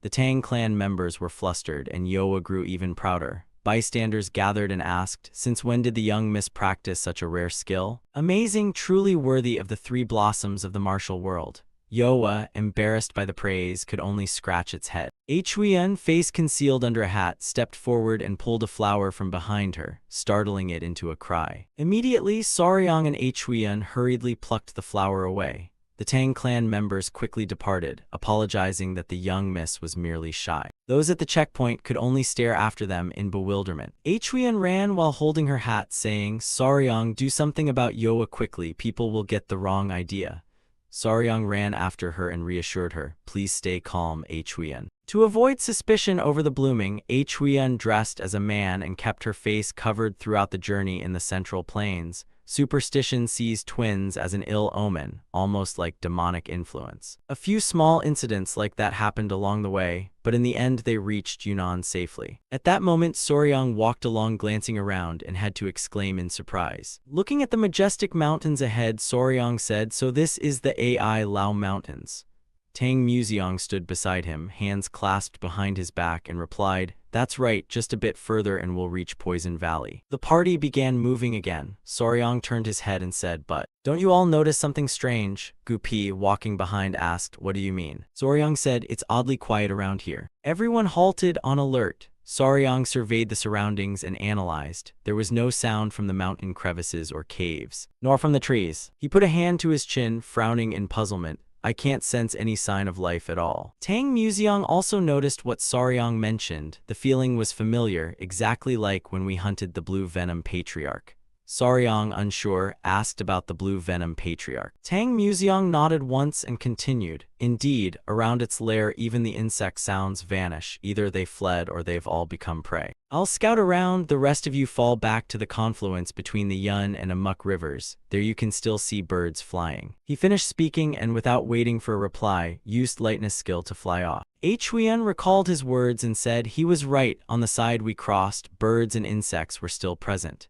The Tang clan members were flustered, and Yoa grew even prouder. Bystanders gathered and asked, since when did the young miss practice such a rare skill? Amazing, truly worthy of the three blossoms of the martial world. Yoa, embarrassed by the praise, could only scratch its head. Huiyan, face concealed under a hat, stepped forward and pulled a flower from behind her, startling it into a cry. Immediately, Saryang and Huiyan hurriedly plucked the flower away. The Tang clan members quickly departed, apologizing that the young miss was merely shy. Those at the checkpoint could only stare after them in bewilderment. Huiyan ran while holding her hat, saying, Saryang, do something about Yoa quickly, people will get the wrong idea. Saryang ran after her and reassured her, please stay calm, Huiyan. To avoid suspicion over the blooming, Huiyan dressed as a man and kept her face covered throughout the journey in the Central Plains. Superstition sees twins as an ill omen, almost like demonic influence. A few small incidents like that happened along the way, but in the end they reached Yunnan safely. At that moment, Saryang walked along glancing around and had to exclaim in surprise. Looking at the majestic mountains ahead, Saryang said, so this is the Ai Lao Mountains. Tang Museong stood beside him, hands clasped behind his back, and replied, that's right, just a bit further and we'll reach Poison Valley. The party began moving again. Saryang turned his head and said, but don't you all notice something strange? Gupi, walking behind, asked, what do you mean? Saryang said, it's oddly quiet around here. Everyone halted on alert. Saryang surveyed the surroundings and analyzed. There was no sound from the mountain crevices or caves, nor from the trees. He put a hand to his chin, frowning in puzzlement. I can't sense any sign of life at all. Tang Museong also noticed what Saryang mentioned. The feeling was familiar, exactly like when we hunted the Blue Venom Patriarch. Saryang, unsure, asked about the Blue Venom Patriarch. Tang Museong nodded once and continued. Indeed, around its lair even the insect sounds vanish. Either they fled or they've all become prey. I'll scout around, the rest of you fall back to the confluence between the Yun and Amuk rivers. There you can still see birds flying. He finished speaking and without waiting for a reply, used lightness skill to fly off. Huiyan recalled his words and said he was right, on the side we crossed, birds and insects were still present.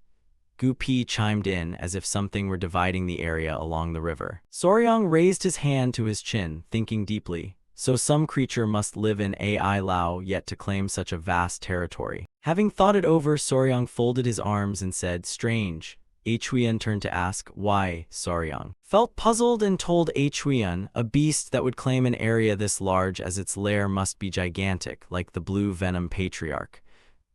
Gupi chimed in as if something were dividing the area along the river. Saryang raised his hand to his chin, thinking deeply. So some creature must live in Ai Lao yet to claim such a vast territory. Having thought it over, Saryang folded his arms and said, strange. Huiyan turned to ask, why? Saryang felt puzzled and told Huiyan, a beast that would claim an area this large as its lair must be gigantic, like the Blue Venom Patriarch.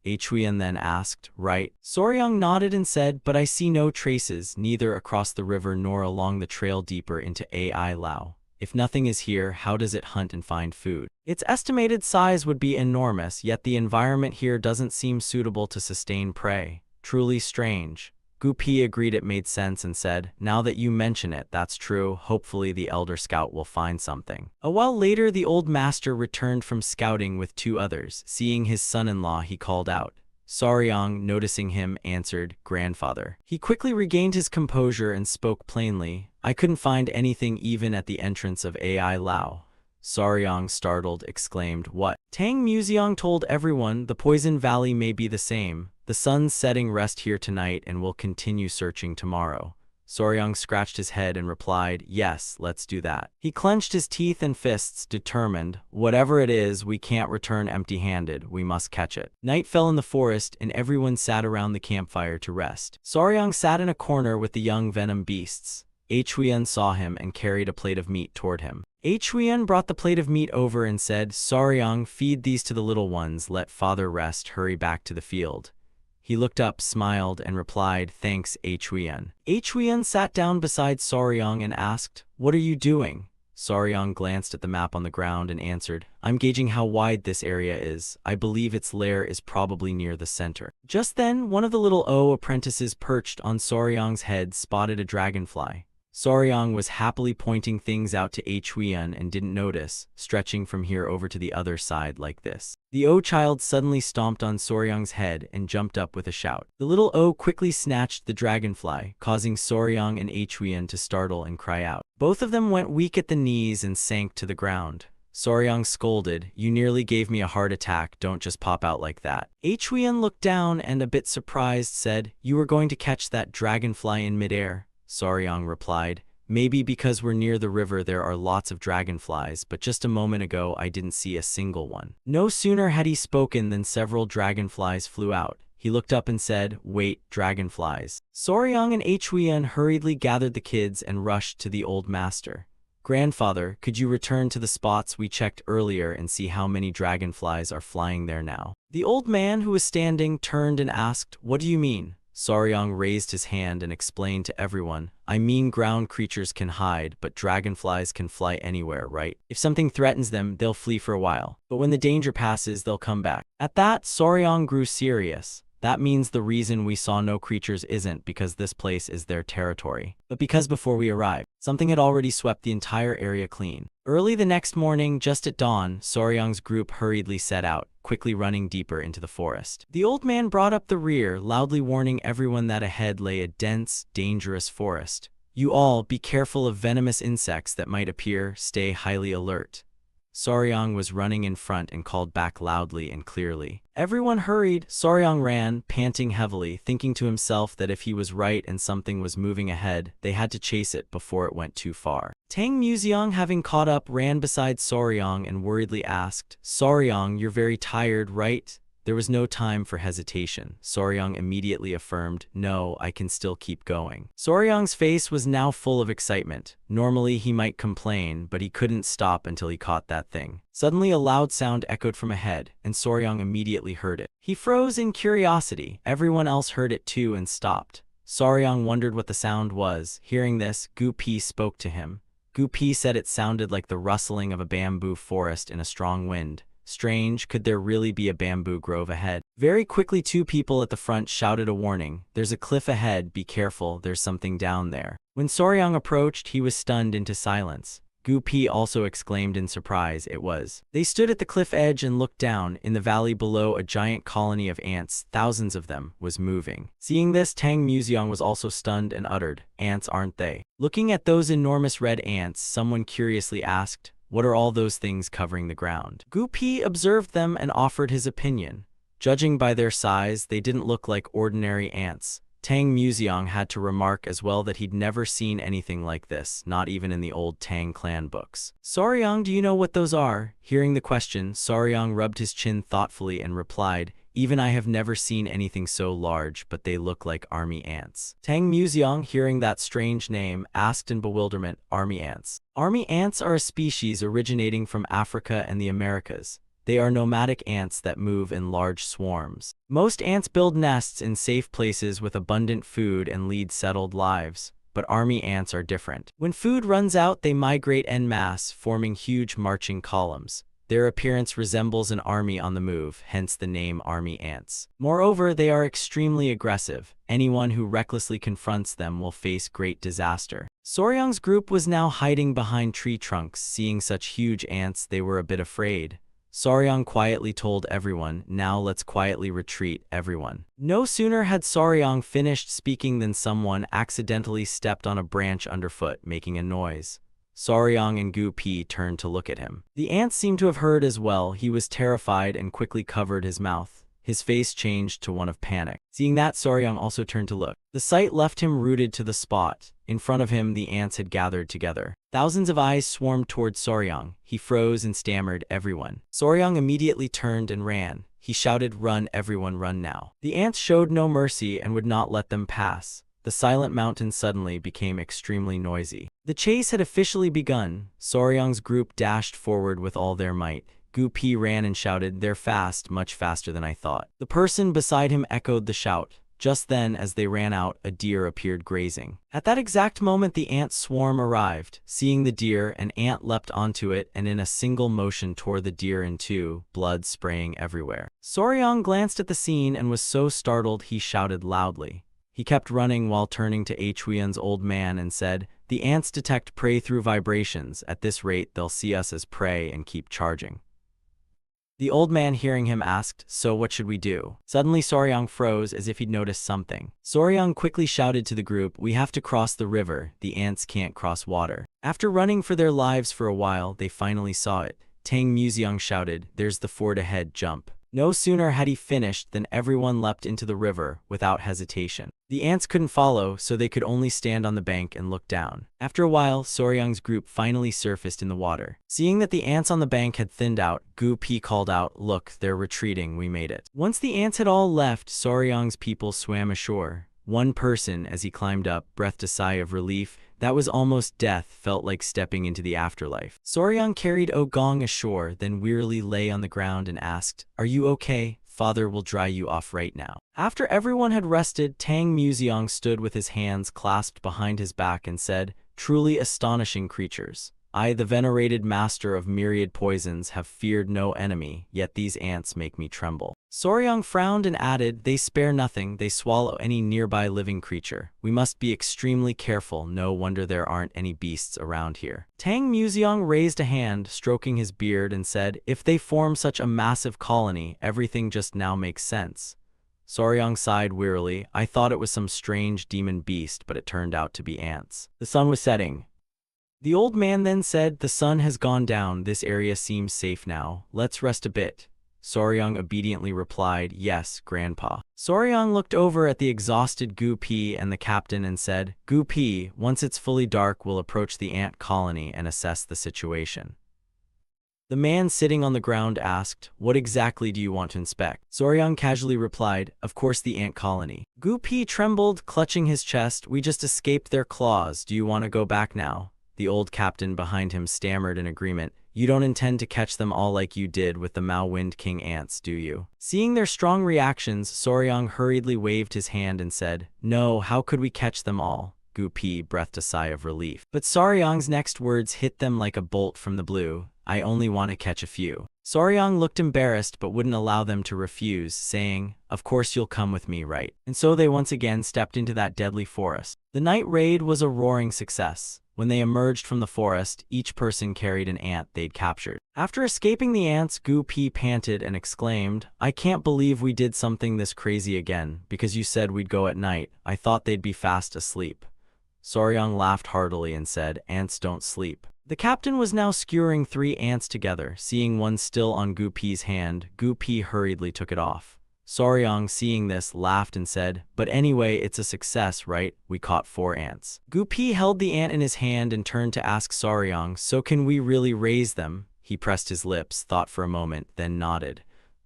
Huiyan then asked, right? Saryang nodded and said, but I see no traces, neither across the river nor along the trail deeper into Ai Lao. If nothing is here, how does it hunt and find food? Its estimated size would be enormous, yet the environment here doesn't seem suitable to sustain prey. Truly strange. Gupi agreed it made sense and said, now that you mention it, that's true. Hopefully the Elder Scout will find something. A while later, the old master returned from scouting with two others. Seeing his son-in-law, he called out. Saryang, noticing him, answered, grandfather. He quickly regained his composure and spoke plainly. I couldn't find anything even at the entrance of Ai Lao. Saryang, startled, exclaimed, what? Tang Museong told everyone the Poison Valley may be the same. The sun's setting, rest here tonight and we'll continue searching tomorrow. Saryang scratched his head and replied, yes, let's do that. He clenched his teeth and fists, determined. Whatever it is, we can't return empty-handed. We must catch it. Night fell in the forest and everyone sat around the campfire to rest. Saryang sat in a corner with the young venom beasts. Huiyan saw him and carried a plate of meat toward him. Huiyan brought the plate of meat over and said, Saryang, feed these to the little ones, let father rest, hurry back to the field. He looked up, smiled, and replied, thanks, Huiyan. Huiyan sat down beside Saryang and asked, what are you doing? Saryang glanced at the map on the ground and answered, I'm gauging how wide this area is. I believe its lair is probably near the center. Just then, one of the little apprentices perched on Saryang's head spotted a dragonfly. Soryang was happily pointing things out to Huiyan and didn't notice, stretching from here over to the other side like this. The O child suddenly stomped on Soryang's head and jumped up with a shout. The little O quickly snatched the dragonfly, causing Soryang and Huiyan to startle and cry out. Both of them went weak at the knees and sank to the ground. Soryang scolded, "You nearly gave me a heart attack, don't just pop out like that." Huiyan looked down and, a bit surprised, said, "You were going to catch that dragonfly in midair." Soryang replied, "Maybe because we're near the river there are lots of dragonflies, but just a moment ago I didn't see a single one." No sooner had he spoken than several dragonflies flew out. He looked up and said, "Wait, dragonflies." Soryang and Huiyan hurriedly gathered the kids and rushed to the old master. "Grandfather, could you return to the spots we checked earlier and see how many dragonflies are flying there now?" The old man who was standing turned and asked, "What do you mean?" Soryang raised his hand and explained to everyone, "I mean ground creatures can hide, but dragonflies can fly anywhere, right? If something threatens them, they'll flee for a while, but when the danger passes, they'll come back." At that, Soryang grew serious. "That means the reason we saw no creatures isn't because this place is their territory, but because before we arrived, something had already swept the entire area clean." Early the next morning, just at dawn, Soryang's group hurriedly set out, quickly running deeper into the forest. The old man brought up the rear, loudly warning everyone that ahead lay a dense, dangerous forest. "You all, be careful of venomous insects that might appear, stay highly alert." Soryang was running in front and called back loudly and clearly. Everyone hurried. Soryang ran, panting heavily, thinking to himself that if he was right and something was moving ahead, they had to chase it before it went too far. Tang Museong, having caught up, ran beside Soryang and worriedly asked, "Soryang, you're very tired, right?" There was no time for hesitation. Soryang immediately affirmed, "No, I can still keep going." Soryang's face was now full of excitement. Normally he might complain, but he couldn't stop until he caught that thing. Suddenly a loud sound echoed from ahead, and Soryang immediately heard it. He froze in curiosity. Everyone else heard it too and stopped. Soryang wondered what the sound was. Hearing this, Gu Pi spoke to him. Gu Pi said it sounded like the rustling of a bamboo forest in a strong wind. Strange, could there really be a bamboo grove ahead? Very quickly, two people at the front shouted a warning. "There's a cliff ahead, be careful, there's something down there." When Soryang approached, he was stunned into silence. Gu Pi also exclaimed in surprise, "It was." They stood at the cliff edge and looked down. In the valley below, a giant colony of ants, thousands of them, was moving. Seeing this, Tang Museong was also stunned and uttered, "Ants, aren't they?" Looking at those enormous red ants, someone curiously asked, "What are all those things covering the ground?" Gu Pi observed them and offered his opinion. Judging by their size, they didn't look like ordinary ants. Tang Museong had to remark as well that he'd never seen anything like this, not even in the old Tang clan books. "Soryang, do you know what those are?" Hearing the question, Soryang rubbed his chin thoughtfully and replied, "Even I have never seen anything so large, but they look like army ants." Tang Museong, hearing that strange name, asked in bewilderment, "Army ants?" Army ants are a species originating from Africa and the Americas. They are nomadic ants that move in large swarms. Most ants build nests in safe places with abundant food and lead settled lives. But army ants are different. When food runs out, they migrate en masse, forming huge marching columns. Their appearance resembles an army on the move, hence the name army ants. Moreover, they are extremely aggressive. Anyone who recklessly confronts them will face great disaster. Soryang's group was now hiding behind tree trunks. Seeing such huge ants, they were a bit afraid. Soryang quietly told everyone, "Now let's quietly retreat, everyone." No sooner had Soryang finished speaking than someone accidentally stepped on a branch underfoot, making a noise. Soryang and Gu Pi turned to look at him. The ant seemed to have heard as well. He was terrified and quickly covered his mouth. His face changed to one of panic. Seeing that, Soryang also turned to look. The sight left him rooted to the spot. In front of him, the ants had gathered together. Thousands of eyes swarmed toward Soryang. He froze and stammered, "Everyone." Soryang immediately turned and ran. He shouted, "Run, everyone, run now." The ants showed no mercy and would not let them pass. The silent mountain suddenly became extremely noisy. The chase had officially begun. Soryang's group dashed forward with all their might. Gu Pi ran and shouted, "They're fast, much faster than I thought." The person beside him echoed the shout. Just then, as they ran out, a deer appeared grazing. At that exact moment, the ant swarm arrived. Seeing the deer, an ant leapt onto it and in a single motion tore the deer in two, blood spraying everywhere. Soryang glanced at the scene and was so startled he shouted loudly. He kept running while turning to Huiyan's old man and said, The ants detect prey through vibrations. At this rate, they'll see us as prey and keep charging. The old man, hearing him, asked, "So what should we do?" Suddenly Soryang froze as if he'd noticed something. Soryang quickly shouted to the group, "We have to cross the river. The ants can't cross water." After running for their lives for a while, they finally saw it. Tang Museong shouted, "There's the ford ahead, jump." No sooner had he finished than everyone leapt into the river without hesitation. The ants couldn't follow, so they could only stand on the bank and look down. After a while, Soryang's group finally surfaced in the water. Seeing that the ants on the bank had thinned out, Gu Pi called out, "Look, they're retreating, we made it." Once the ants had all left, Soryang's people swam ashore. One person, as he climbed up, breathed a sigh of relief. That was almost death, felt like stepping into the afterlife. Soryang carried Gong ashore, then wearily lay on the ground and asked, "Are you okay? Father will dry you off right now." After everyone had rested, Tang Museong stood with his hands clasped behind his back and said, "Truly astonishing creatures. I, the venerated master of myriad poisons, have feared no enemy, yet these ants make me tremble." Soryang frowned and added, "They spare nothing, they swallow any nearby living creature. We must be extremely careful, no wonder there aren't any beasts around here." Tang Museong raised a hand, stroking his beard, and said, "If they form such a massive colony, everything just now makes sense." Soryang sighed wearily. "I thought it was some strange demon beast, but it turned out to be ants." The sun was setting. The old man then said, "The sun has gone down, this area seems safe now. Let's rest a bit." Soryang obediently replied, "Yes, Grandpa." Soryang looked over at the exhausted Gu Pi and the captain and said, "Gu Pi, once it's fully dark, we'll approach the ant colony and assess the situation." The man sitting on the ground asked, "What exactly do you want to inspect?" Soryang casually replied, "Of course the ant colony." Gu Pi trembled, clutching his chest. "We just escaped their claws. Do you want to go back now?" The old captain behind him stammered in agreement. "You don't intend to catch them all like you did with the Mao Wind King ants, do you?" Seeing their strong reactions, Soryang hurriedly waved his hand and said, "No, how could we catch them all?" Gu Pi breathed a sigh of relief. But Soryang's next words hit them like a bolt from the blue. "I only want to catch a few." Soryang looked embarrassed but wouldn't allow them to refuse, saying, "Of course you'll come with me, right?" And so they once again stepped into that deadly forest. The night raid was a roaring success. When they emerged from the forest, each person carried an ant they'd captured. After escaping the ants, Gu Pi panted and exclaimed, "I can't believe we did something this crazy again. Because you said we'd go at night, I thought they'd be fast asleep." Soryang laughed heartily and said, "Ants don't sleep." The captain was now skewering 3 ants together. Seeing one still on Gu Pi's hand, Gu Pi hurriedly took it off. Soryang, seeing this, laughed and said, "But anyway, it's a success, right? We caught 4 ants." Gu Pi held the ant in his hand and turned to ask Soryang, "So can we really raise them?" He pressed his lips, thought for a moment, then nodded.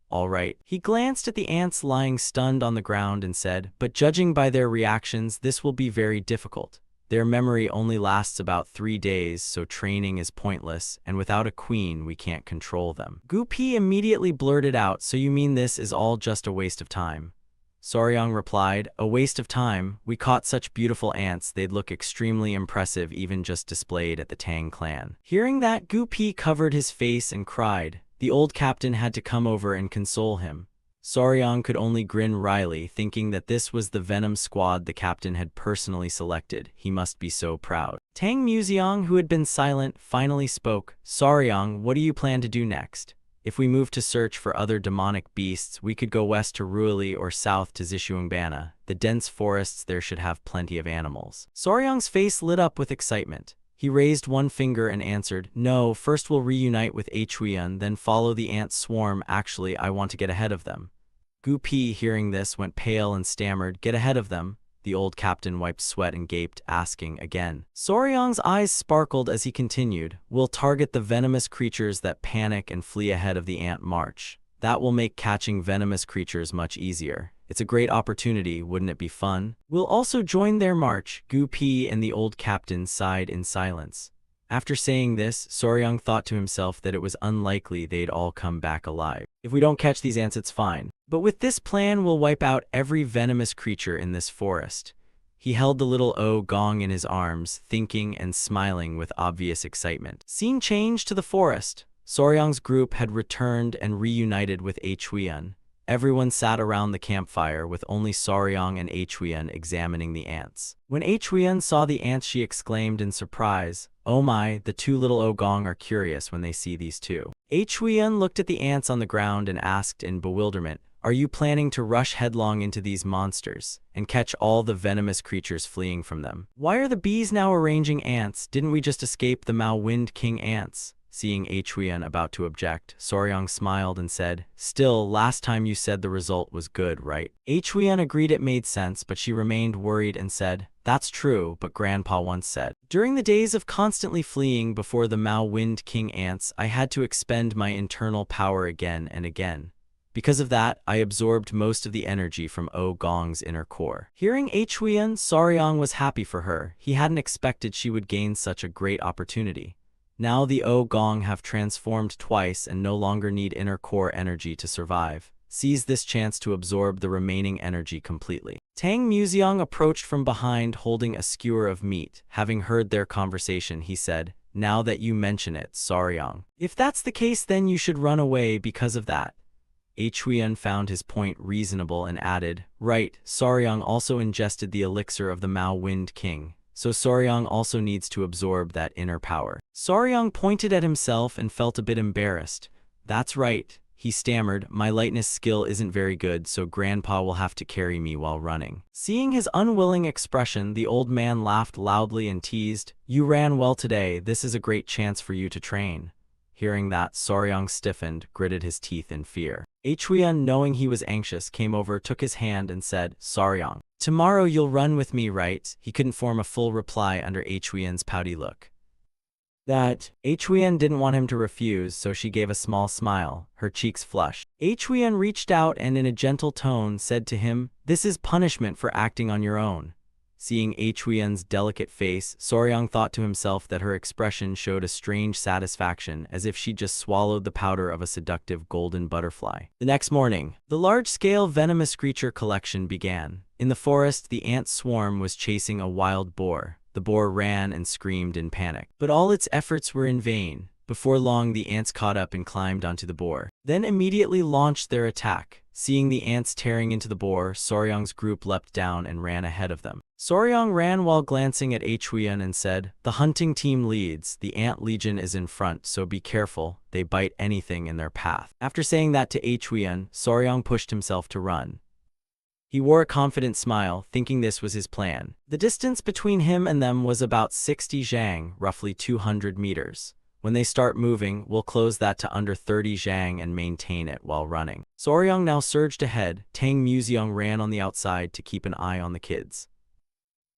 "All right." He glanced at the ants lying stunned on the ground and said, "But judging by their reactions, this will be very difficult. Their memory only lasts about 3 days, so training is pointless, and without a queen, we can't control them." Gu Pi immediately blurted out, "So you mean this is all just a waste of time?" Soryang replied, "A waste of time? We caught such beautiful ants, they'd look extremely impressive even just displayed at the Tang clan." Hearing that, Gu Pi covered his face and cried. The old captain had to come over and console him. Soryang could only grin wryly, thinking that this was the Venom squad the captain had personally selected. He must be so proud. Tang Museong, who had been silent, finally spoke. "Soryang, what do you plan to do next? If we move to search for other demonic beasts, we could go west to Ruili or south to Sichuan. The dense forests there should have plenty of animals." Soryang's face lit up with excitement. He raised one finger and answered, "No, first we'll reunite with Sichuan, then follow the ant swarm. Actually, I want to get ahead of them." Gu Pi, hearing this, went pale and stammered, "Get ahead of them?" The old captain wiped sweat and gaped, asking again. Soryang's eyes sparkled as he continued, "We'll target the venomous creatures that panic and flee ahead of the ant march. That will make catching venomous creatures much easier. It's a great opportunity, wouldn't it be fun? We'll also join their march." Gu Pi and the old captain sighed in silence. After saying this, Soryang thought to himself that it was unlikely they'd all come back alive. "If we don't catch these ants, it's fine. But with this plan, we'll wipe out every venomous creature in this forest." He held the little Gong in his arms, thinking and smiling with obvious excitement. Scene changed to the forest. Soryang's group had returned and reunited with Sichuan. Everyone sat around the campfire with only Saryang and Huiyan examining the ants. When Huiyan saw the ants, she exclaimed in surprise, "Oh my, the two little Ogong are curious when they see these two." Huiyan looked at the ants on the ground and asked in bewilderment, "Are you planning to rush headlong into these monsters and catch all the venomous creatures fleeing from them? Why are the bees now arranging ants? Didn't we just escape the Mao Wind King ants?" Seeing Huiyan about to object, Saryang smiled and said, "Still, last time you said the result was good, right?" Huiyan agreed it made sense, but she remained worried and said, "That's true, but Grandpa once said, during the days of constantly fleeing before the Mao Wind King ants, I had to expend my internal power again and again. Because of that, I absorbed most of the energy from Gong's inner core." Hearing Huiyan, Saryang was happy for her. He hadn't expected she would gain such a great opportunity. Now the Gong have transformed twice and no longer need inner core energy to survive. Seize this chance to absorb the remaining energy completely. Tang Museong approached from behind holding a skewer of meat. Having heard their conversation, he said, "Now that you mention it, Saryang, if that's the case, then you should run away because of that." Huiyan found his point reasonable and added, "Right, Saryang also ingested the elixir of the Mao Wind King, so Saryang also needs to absorb that inner power." Saryang pointed at himself and felt a bit embarrassed. "That's right," he stammered, "my lightness skill isn't very good, so Grandpa will have to carry me while running." Seeing his unwilling expression, the old man laughed loudly and teased, "You ran well today, this is a great chance for you to train." Hearing that, Saryang stiffened, gritted his teeth in fear. Huiyan, knowing he was anxious, came over, took his hand and said, "Saryang, tomorrow you'll run with me, right?" He couldn't form a full reply under Huiyan's pouty look. Huiyan didn't want him to refuse, so she gave a small smile, her cheeks flushed. Huiyan reached out and in a gentle tone said to him, "This is punishment for acting on your own." Seeing Huiyan's delicate face, Saryang thought to himself that her expression showed a strange satisfaction, as if she'd just swallowed the powder of a seductive golden butterfly. The next morning, the large-scale venomous creature collection began. In the forest, the ant swarm was chasing a wild boar. The boar ran and screamed in panic, but all its efforts were in vain. Before long, the ants caught up and climbed onto the boar, then immediately launched their attack. Seeing the ants tearing into the boar, Saryang's group leapt down and ran ahead of them. Saryang ran while glancing at Huiyan and said, "The hunting team leads. The ant legion is in front, so be careful. They bite anything in their path." After saying that to Huiyan, Saryang pushed himself to run. He wore a confident smile, thinking this was his plan. The distance between him and them was about 60 zhang, roughly 200 meters. When they start moving, we'll close that to under 30 zhang and maintain it while running. Saryang now surged ahead. Tang Museong ran on the outside to keep an eye on the kids.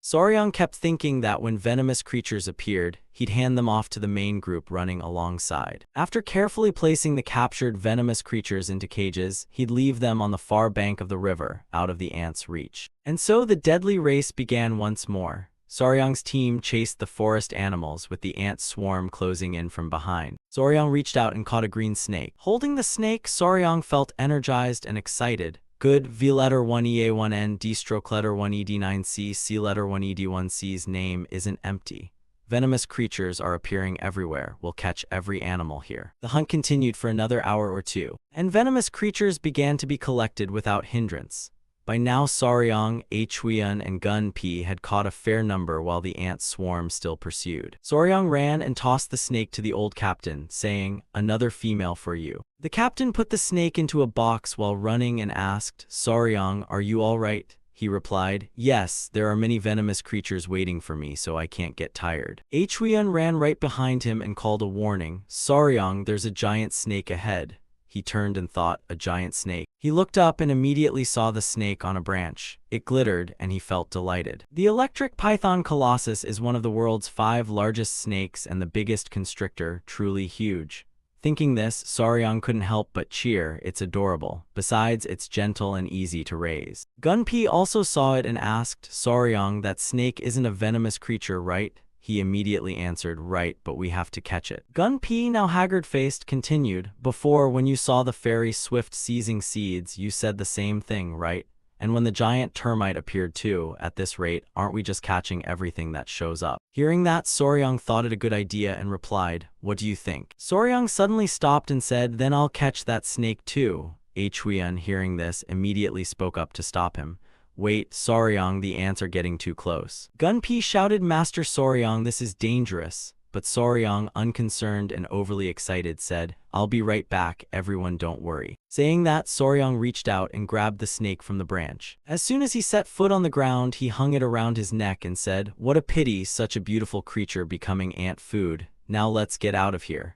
Saryang kept thinking that when venomous creatures appeared, he'd hand them off to the main group running alongside. After carefully placing the captured venomous creatures into cages, he'd leave them on the far bank of the river, out of the ants' reach. And so the deadly race began once more. Saryang's team chased the forest animals, with the ant swarm closing in from behind. Saryang reached out and caught a green snake. Holding the snake, Saryang felt energized and excited. Good, V letter 1EA1N, D stroke letter 1ED9C, C letter 1ED1C's name isn't empty. Venomous creatures are appearing everywhere. We'll catch every animal here. The hunt continued for another hour or two, and venomous creatures began to be collected without hindrance. By now, Saryang, Huiyan, and Gun P had caught a fair number while the ant swarm still pursued. Saryang ran and tossed the snake to the old captain, saying, "Another female for you." The captain put the snake into a box while running and asked, "Saryang, are you all right?" He replied, "Yes, there are many venomous creatures waiting for me, so I can't get tired." Huiyan ran right behind him and called a warning, "Saryang, there's a giant snake ahead." He turned and thought, "A giant snake." He looked up and immediately saw the snake on a branch. It glittered, and he felt delighted. The electric python colossus is one of the world's 5 largest snakes and the biggest constrictor, truly huge. Thinking this, Saryang couldn't help but cheer. It's adorable. Besides, it's gentle and easy to raise. Gunpei also saw it and asked, "Saryang, that snake isn't a venomous creature, right?" He immediately answered, "Right, but we have to catch it." Gunpei, now haggard-faced, continued, "Before, when you saw the fairy swift seizing seeds, you said the same thing, right? And when the giant termite appeared too, at this rate, aren't we just catching everything that shows up?" Hearing that, Saryang thought it a good idea and replied, "What do you think?" Saryang suddenly stopped and said, "Then I'll catch that snake too." Huiyan, hearing this, immediately spoke up to stop him. Wait, Soryang, the ants are getting too close. Gunpei shouted, Master Soryang, this is dangerous. But Soryang, unconcerned and overly excited, said, I'll be right back, everyone don't worry. Saying that, Soryang reached out and grabbed the snake from the branch. As soon as he set foot on the ground, he hung it around his neck and said, what a pity, such a beautiful creature becoming ant food. Now let's get out of here.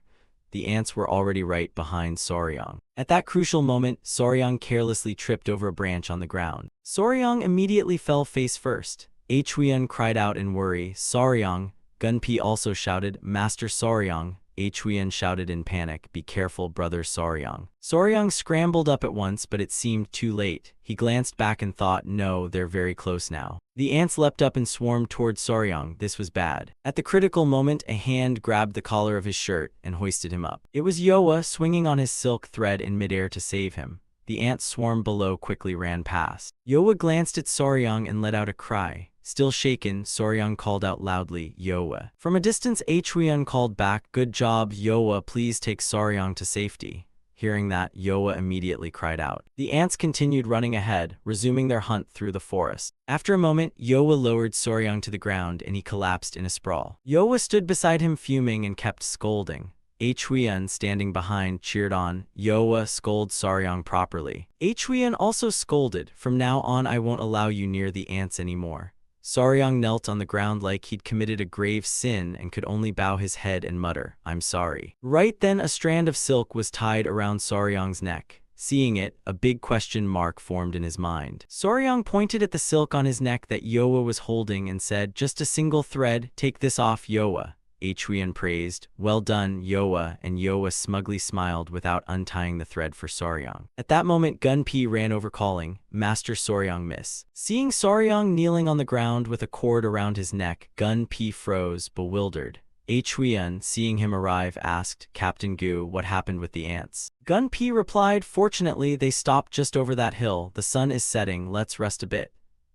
The ants were already right behind Soryang. At that crucial moment, Soryang carelessly tripped over a branch on the ground. Soryang immediately fell face first. Huiyan cried out in worry, Soryang. Gunpei also shouted, Master Soryang. Huiyan shouted in panic, be careful, brother Soryang. Soryang scrambled up at once, but it seemed too late. He glanced back and thought, no, they're very close now. The ants leapt up and swarmed toward Soryang. This was bad. At the critical moment, a hand grabbed the collar of his shirt and hoisted him up. It was Yoa, swinging on his silk thread in midair to save him. The ants swarmed below quickly ran past. Yoa glanced at Soryang and let out a cry. Still shaken, Soryang called out loudly, Yoa. From a distance, Huiyan called back, good job, Yoa, please take Soryang to safety. Hearing that, Yoa immediately cried out. The ants continued running ahead, resuming their hunt through the forest. After a moment, Yoa lowered Soryang to the ground and he collapsed in a sprawl. Yoa stood beside him fuming and kept scolding. Huiyan, standing behind, cheered on, Yoa, scold Soryang properly. Huiyan also scolded, from now on I won't allow you near the ants anymore. Soryang knelt on the ground like he'd committed a grave sin and could only bow his head and mutter, I'm sorry. Right then a strand of silk was tied around Soryang's neck. Seeing it, a big question mark formed in his mind. Soryang pointed at the silk on his neck that Yoa was holding and said, just a single thread, take this off, Yoa. Huiyan praised, well done, Yoa, and Yoa smugly smiled without untying the thread for Soryang. At that moment, Gunpei ran over calling, Master Soryang, miss. Seeing Soryang kneeling on the ground with a cord around his neck, Gunpei froze, bewildered. Huiyan, seeing him arrive, asked, Captain Gu, what happened with the ants? Gunpei replied, fortunately, they stopped just over that hill. The sun is setting, let's rest a bit.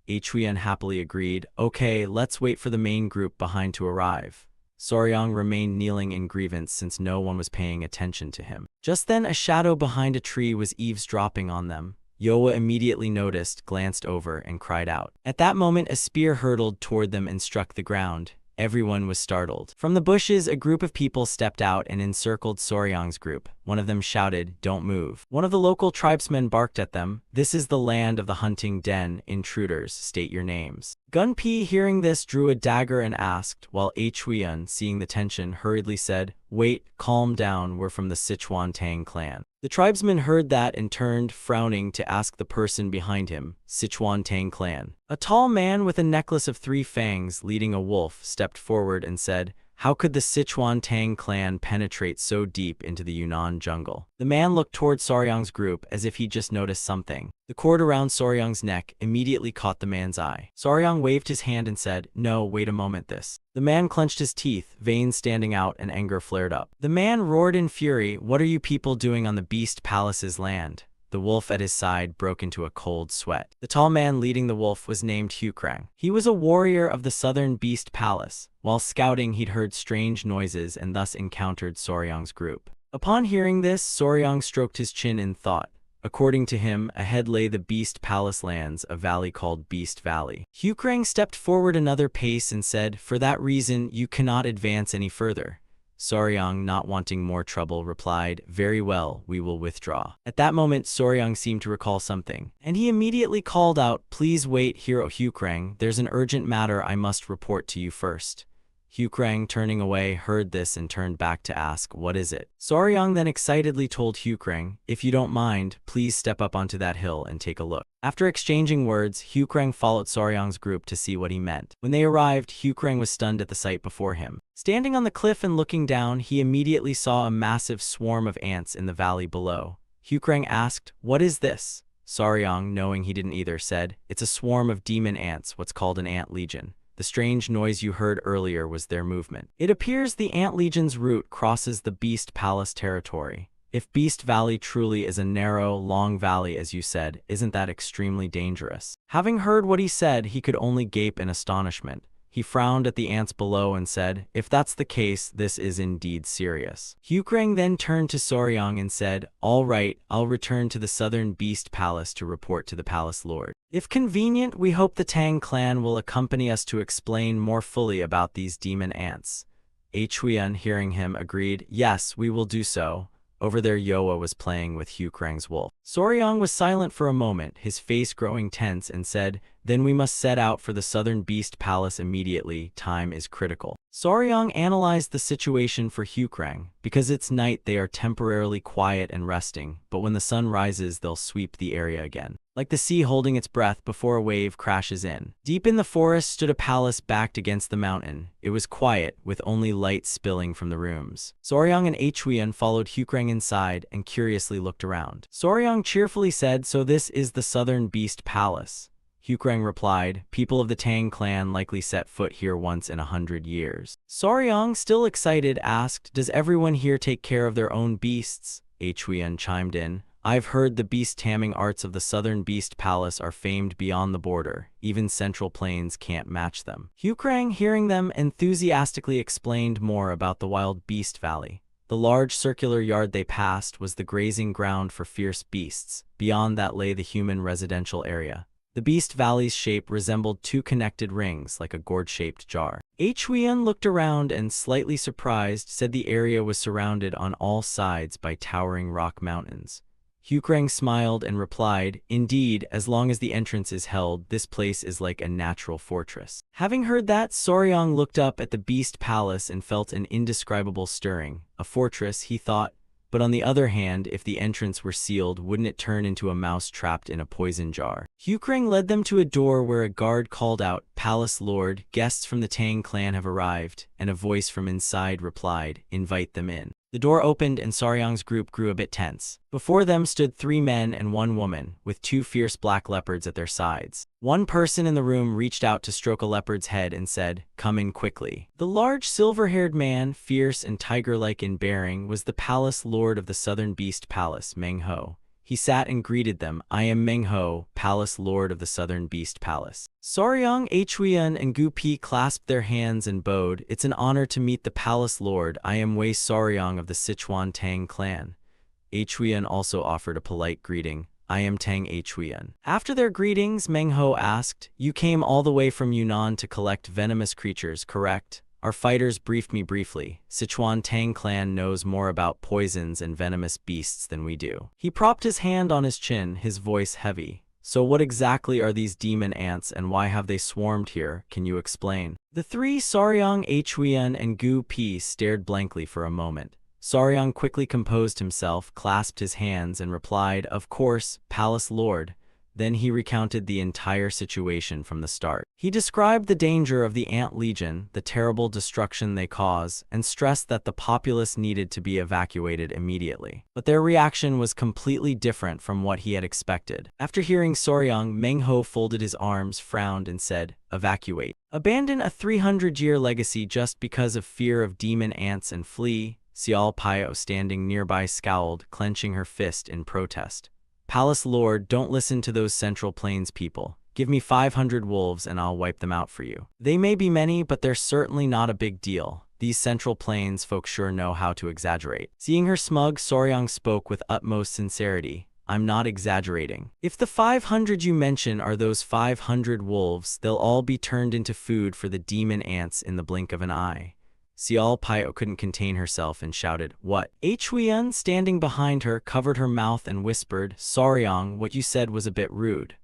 Huiyan happily agreed, okay, let's wait for the main group behind to arrive. Soryang remained kneeling in grievance since no one was paying attention to him. Just then, a shadow behind a tree was eavesdropping on them. Yoa immediately noticed, glanced over, and cried out. At that moment, a spear hurtled toward them and struck the ground. Everyone was startled. From the bushes, a group of people stepped out and encircled Soryang's group. One of them shouted, don't move. One of the local tribesmen barked at them, this is the land of the hunting den, intruders, state your names. Gunpei, hearing this, drew a dagger and asked, while Huiyan, seeing the tension, hurriedly said, wait, calm down, we're from the Sichuan Tang clan. The tribesman heard that and turned, frowning, to ask the person behind him, Sichuan Tang clan. A tall man with a necklace of 3 fangs, leading a wolf, stepped forward and said, how could the Sichuan Tang clan penetrate so deep into the Yunnan jungle? The man looked toward Soryang's group as if he just noticed something. The cord around Soryang's neck immediately caught the man's eye. Soryang waved his hand and said, no, wait a moment this. The man clenched his teeth, veins standing out, and anger flared up. The man roared in fury, what are you people doing on the Beast Palace's land? The wolf at his side broke into a cold sweat. The tall man leading the wolf was named Huikrang. He was a warrior of the southern Beast Palace. While scouting, he'd heard strange noises and thus encountered Soryang's group. Upon hearing this, Soryang stroked his chin in thought. According to him, ahead lay the Beast Palace lands, a valley called Beast Valley. Huikrang stepped forward another pace and said, for that reason, you cannot advance any further. Soryang, not wanting more trouble, replied, very well, we will withdraw. At that moment, Soryang seemed to recall something, and he immediately called out, please wait, Hero Huikrang, there's an urgent matter I must report to you first. Huikrang, turning away, heard this and turned back to ask, what is it? Soryang then excitedly told Huikrang, if you don't mind, please step up onto that hill and take a look. After exchanging words, Huikrang followed Soryang's group to see what he meant. When they arrived, Huikrang was stunned at the sight before him. Standing on the cliff and looking down, he immediately saw a massive swarm of ants in the valley below. Huikrang asked, what is this? Soryang, knowing he didn't either, said, it's a swarm of demon ants, what's called an ant legion. The strange noise you heard earlier was their movement. It appears the Ant Legion's route crosses the Beast Palace territory. If Beast Valley truly is a narrow, long valley as you said, isn't that extremely dangerous? Having heard what he said, he could only gape in astonishment. He frowned at the ants below and said, "If that's the case, this is indeed serious." Hukrang then turned to Soryang and said, "All right, I'll return to the southern beast palace to report to the palace lord. If convenient, we hope the Tang clan will accompany us to explain more fully about these demon ants." Huiyan, hearing him, agreed, "Yes, we will do so." Over there, Yoa was playing with Hukrang's wolf. Soryang was silent for a moment, his face growing tense, and said, "Then we must set out for the southern beast palace immediately. Time is critical." Soryang analyzed the situation for Hukrang. Because it's night, they are temporarily quiet and resting, but when the sun rises, they'll sweep the area again, like the sea holding its breath before a wave crashes in. Deep in the forest stood a palace backed against the mountain. It was quiet, with only light spilling from the rooms. Soryang and Huiyan followed Hukrang inside and curiously looked around. Soryang cheerfully said, "So this is the southern beast palace." Hukrang replied, "People of the Tang clan likely set foot here once in 100 years." Soryang, still excited, asked, "Does everyone here take care of their own beasts?" Huiyan chimed in, "I've heard the beast taming arts of the southern beast palace are famed beyond the border. Even Central Plains can't match them." Hukrang, hearing them, enthusiastically explained more about the wild beast valley. The large circular yard they passed was the grazing ground for fierce beasts. Beyond that lay the human residential area. The beast valley's shape resembled two connected rings, like a gourd-shaped jar. Huiyan looked around and, slightly surprised, said the area was surrounded on all sides by towering rock mountains. Hukrang smiled and replied, "Indeed, as long as the entrance is held, this place is like a natural fortress." Having heard that, Soryang looked up at the beast palace and felt an indescribable stirring. A fortress, he thought. But on the other hand, if the entrance were sealed, wouldn't it turn into a mouse trapped in a poison jar? Hukrang led them to a door where a guard called out, "Palace Lord, guests from the Tang clan have arrived," and a voice from inside replied, "Invite them in." The door opened and Soryang's group grew a bit tense. Before them stood 3 men and 1 woman, with 2 fierce black leopards at their sides. One person in the room reached out to stroke a leopard's head and said, "Come in quickly." The large silver-haired man, fierce and tiger-like in bearing, was the palace lord of the southern beast palace, Manhwa. He sat and greeted them, "I am Manhwa, palace lord of the southern beast palace." Soryang, Huiyan, and Gu Pi clasped their hands and bowed. "It's an honor to meet the palace lord. I am Wei Soryang of the Sichuan Tang clan." Huiyan also offered a polite greeting. "I am Tang Huiyan." After their greetings, Manhwa asked, "You came all the way from Yunnan to collect venomous creatures, correct?" Our fighters briefed me briefly. Sichuan Tang clan knows more about poisons and venomous beasts than we do. He propped his hand on his chin, his voice heavy. "So what exactly are these demon ants and why have they swarmed here? Can you explain?" The 3, Soryang, Huiyan, and Gu Pi, stared blankly for a moment. Soryang quickly composed himself, clasped his hands, and replied, "Of course, Palace Lord." Then he recounted the entire situation from the start. He described the danger of the Ant Legion, the terrible destruction they cause, and stressed that the populace needed to be evacuated immediately. But their reaction was completely different from what he had expected. After hearing Soryang, Manhwa folded his arms, frowned, and said, "Evacuate. Abandon a 300-year legacy just because of fear of demon ants and flee." Xiao Pio, standing nearby, scowled, clenching her fist in protest. "Palace Lord, don't listen to those Central Plains people. Give me 500 wolves and I'll wipe them out for you. They may be many, but they're certainly not a big deal. These Central Plains folk sure know how to exaggerate." Seeing her smug, Soryang spoke with utmost sincerity. "I'm not exaggerating. If the 500 you mention are those 500 wolves, they'll all be turned into food for the demon ants in the blink of an eye." Xiao Pio couldn't contain herself and shouted, "What?" Huiyan, standing behind her, covered her mouth and whispered, "Soryang, what you said was a bit rude."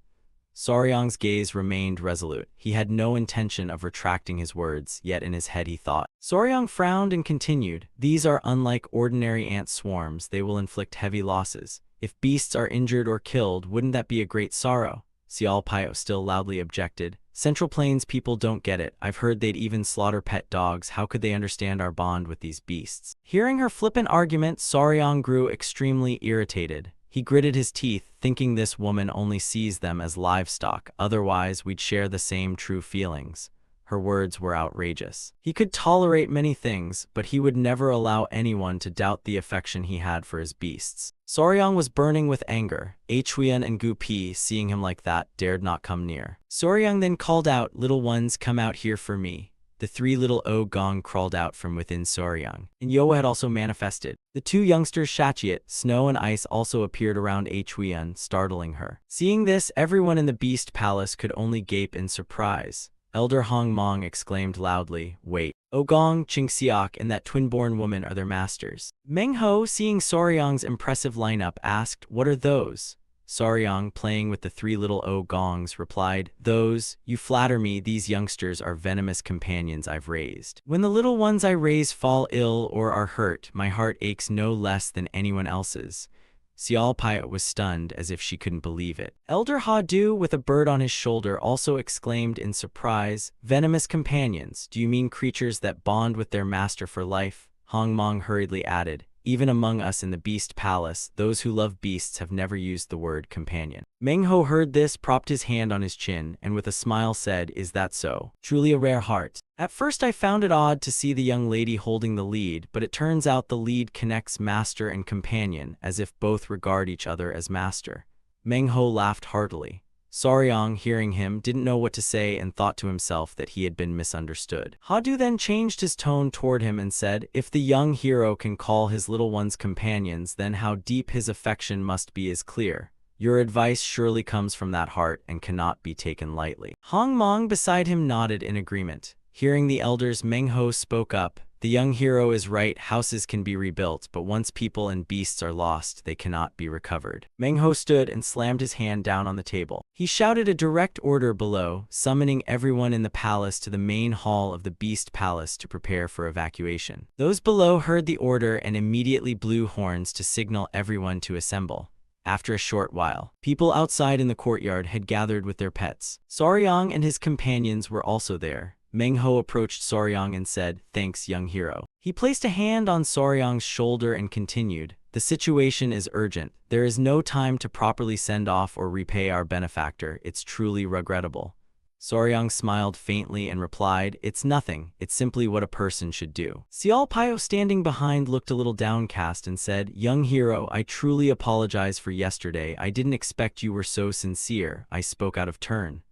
Soryang's gaze remained resolute. He had no intention of retracting his words, yet in his head he thought. Soryang frowned and continued, "These are unlike ordinary ant swarms. They will inflict heavy losses. If beasts are injured or killed, wouldn't that be a great sorrow?" Xiao Pio still loudly objected. "Central Plains people don't get it. I've heard they'd even slaughter pet dogs. How could they understand our bond with these beasts?" Hearing her flippant argument, Soryang grew extremely irritated. He gritted his teeth, thinking this woman only sees them as livestock, otherwise we'd share the same true feelings. Her words were outrageous. He could tolerate many things, but he would never allow anyone to doubt the affection he had for his beasts. Soryang was burning with anger. Huiyan and Gu Pi, seeing him like that, dared not come near. Soryang then called out, "Little ones, come out here for me." The three little Gong crawled out from within Soryang, and Yoa had also manifested. The two youngsters Shachiet, Snow and Ice, also appeared around Huiyan, startling her. Seeing this, everyone in the Beast Palace could only gape in surprise. Elder Hong Mong exclaimed loudly, "Wait, Gong, Qingxiak, and that twin-born woman are their masters." Meng Ho, seeing Soryang's impressive lineup, asked, "What are those?" Soryang, playing with the three little Gongs, replied, "Those, you flatter me, these youngsters are venomous companions I've raised. When the little ones I raise fall ill or are hurt, my heart aches no less than anyone else's." Xiao Pai was stunned as if she couldn't believe it. Elder Ha Du, with a bird on his shoulder, also exclaimed in surprise, "Venomous companions, do you mean creatures that bond with their master for life?" Hong Mong hurriedly added, "Even among us in the Beast Palace, those who love beasts have never used the word companion." Meng Ho heard this, propped his hand on his chin, and with a smile said, "Is that so? Truly a rare heart. At first I found it odd to see the young lady holding the lead, but it turns out the lead connects master and companion, as if both regard each other as master." Meng Ho laughed heartily. Soryang, hearing him, didn't know what to say and thought to himself that he had been misunderstood. Hadu then changed his tone toward him and said, "If the young hero can call his little ones companions, then how deep his affection must be is clear. Your advice surely comes from that heart and cannot be taken lightly." Hong Mong beside him nodded in agreement. Hearing the elders, Meng Ho spoke up, "The young hero is right, houses can be rebuilt, but once people and beasts are lost, they cannot be recovered." Meng Ho stood and slammed his hand down on the table. He shouted a direct order below, summoning everyone in the palace to the main hall of the Beast Palace to prepare for evacuation. Those below heard the order and immediately blew horns to signal everyone to assemble. After a short while, people outside in the courtyard had gathered with their pets. Soryang and his companions were also there. Meng Ho approached Soryang and said, "Thanks, young hero." He placed a hand on Soryang's shoulder and continued, "The situation is urgent. There is no time to properly send off or repay our benefactor. It's truly regrettable." Soryang smiled faintly and replied, "It's nothing. It's simply what a person should do." Xiao Pio, standing behind, looked a little downcast and said, "Young hero, I truly apologize for yesterday. I didn't expect you were so sincere. I spoke out of turn."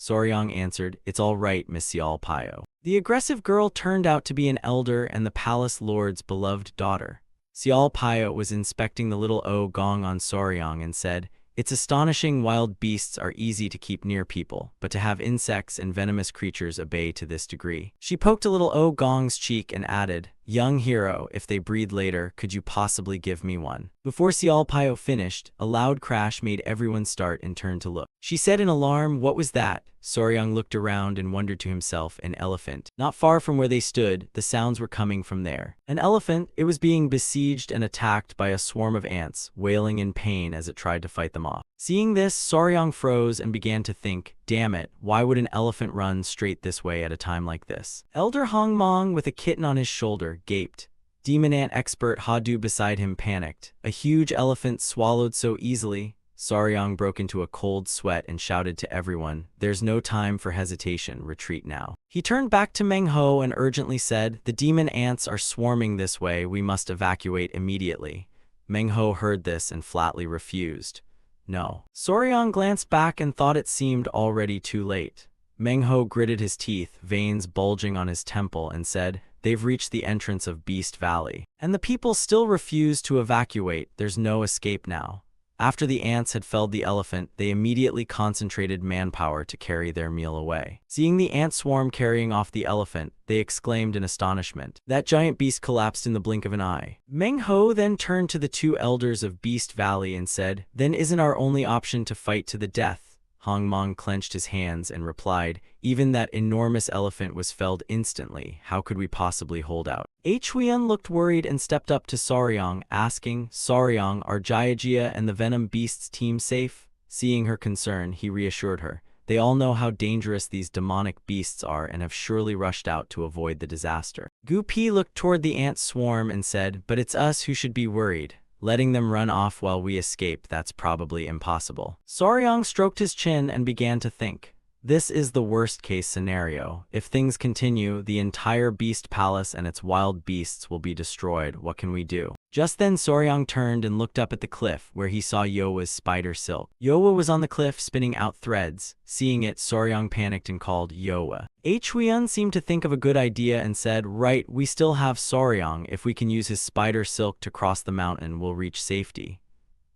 Soryang answered, "It's all right, Miss Xiao Pio." The aggressive girl turned out to be an elder and the palace lord's beloved daughter. Xiao Pio was inspecting the little Gong on Soryang and said, "It's astonishing wild beasts are easy to keep near people, but to have insects and venomous creatures obey to this degree." She poked a little Gong's cheek and added, "Young hero, if they breed later, could you possibly give me one?" Before Xiao Pio finished, a loud crash made everyone start and turn to look. She said in alarm, "What was that?" Soryang looked around and wondered to himself, "An elephant." Not far from where they stood, the sounds were coming from there. An elephant, it was being besieged and attacked by a swarm of ants, wailing in pain as it tried to fight them off. Seeing this, Soryang froze and began to think, "Damn it, why would an elephant run straight this way at a time like this?" Elder Hong Mong, with a kitten on his shoulder, gaped. Demon ant expert Hadu beside him panicked. A huge elephant swallowed so easily. Soryang broke into a cold sweat and shouted to everyone, "There's no time for hesitation, retreat now." He turned back to Meng Ho and urgently said, "The demon ants are swarming this way, we must evacuate immediately." Meng Ho heard this and flatly refused. "No." Soryang glanced back and thought it seemed already too late. Meng Ho gritted his teeth, veins bulging on his temple, and said, "They've reached the entrance of Beast Valley. And the people still refuse to evacuate, there's no escape now." After the ants had felled the elephant, they immediately concentrated manpower to carry their meal away. Seeing the ant swarm carrying off the elephant, they exclaimed in astonishment. That giant beast collapsed in the blink of an eye. Meng Ho then turned to the two elders of Beast Valley and said, "Then isn't our only option to fight to the death?" Hong Mong clenched his hands and replied, "Even that enormous elephant was felled instantly. How could we possibly hold out?" Huiyan looked worried and stepped up to Soryang, asking, "Soryang, are Jiajia and the Venom Beasts team safe?" Seeing her concern, he reassured her. "They all know how dangerous these demonic beasts are and have surely rushed out to avoid the disaster." Gu Pi looked toward the ant swarm and said, "But it's us who should be worried. Letting them run off while we escape, that's probably impossible." Soryang stroked his chin and began to think. This is the worst-case scenario. If things continue, the entire beast palace and its wild beasts will be destroyed. What can we do? Just then Soryang turned and looked up at the cliff, where he saw Yowa's spider silk. Yowa was on the cliff spinning out threads. Seeing it, Soryang panicked and called Yowa. Huion seemed to think of a good idea and said, "Right, we still have Soryang. If we can use his spider silk to cross the mountain, we'll reach safety."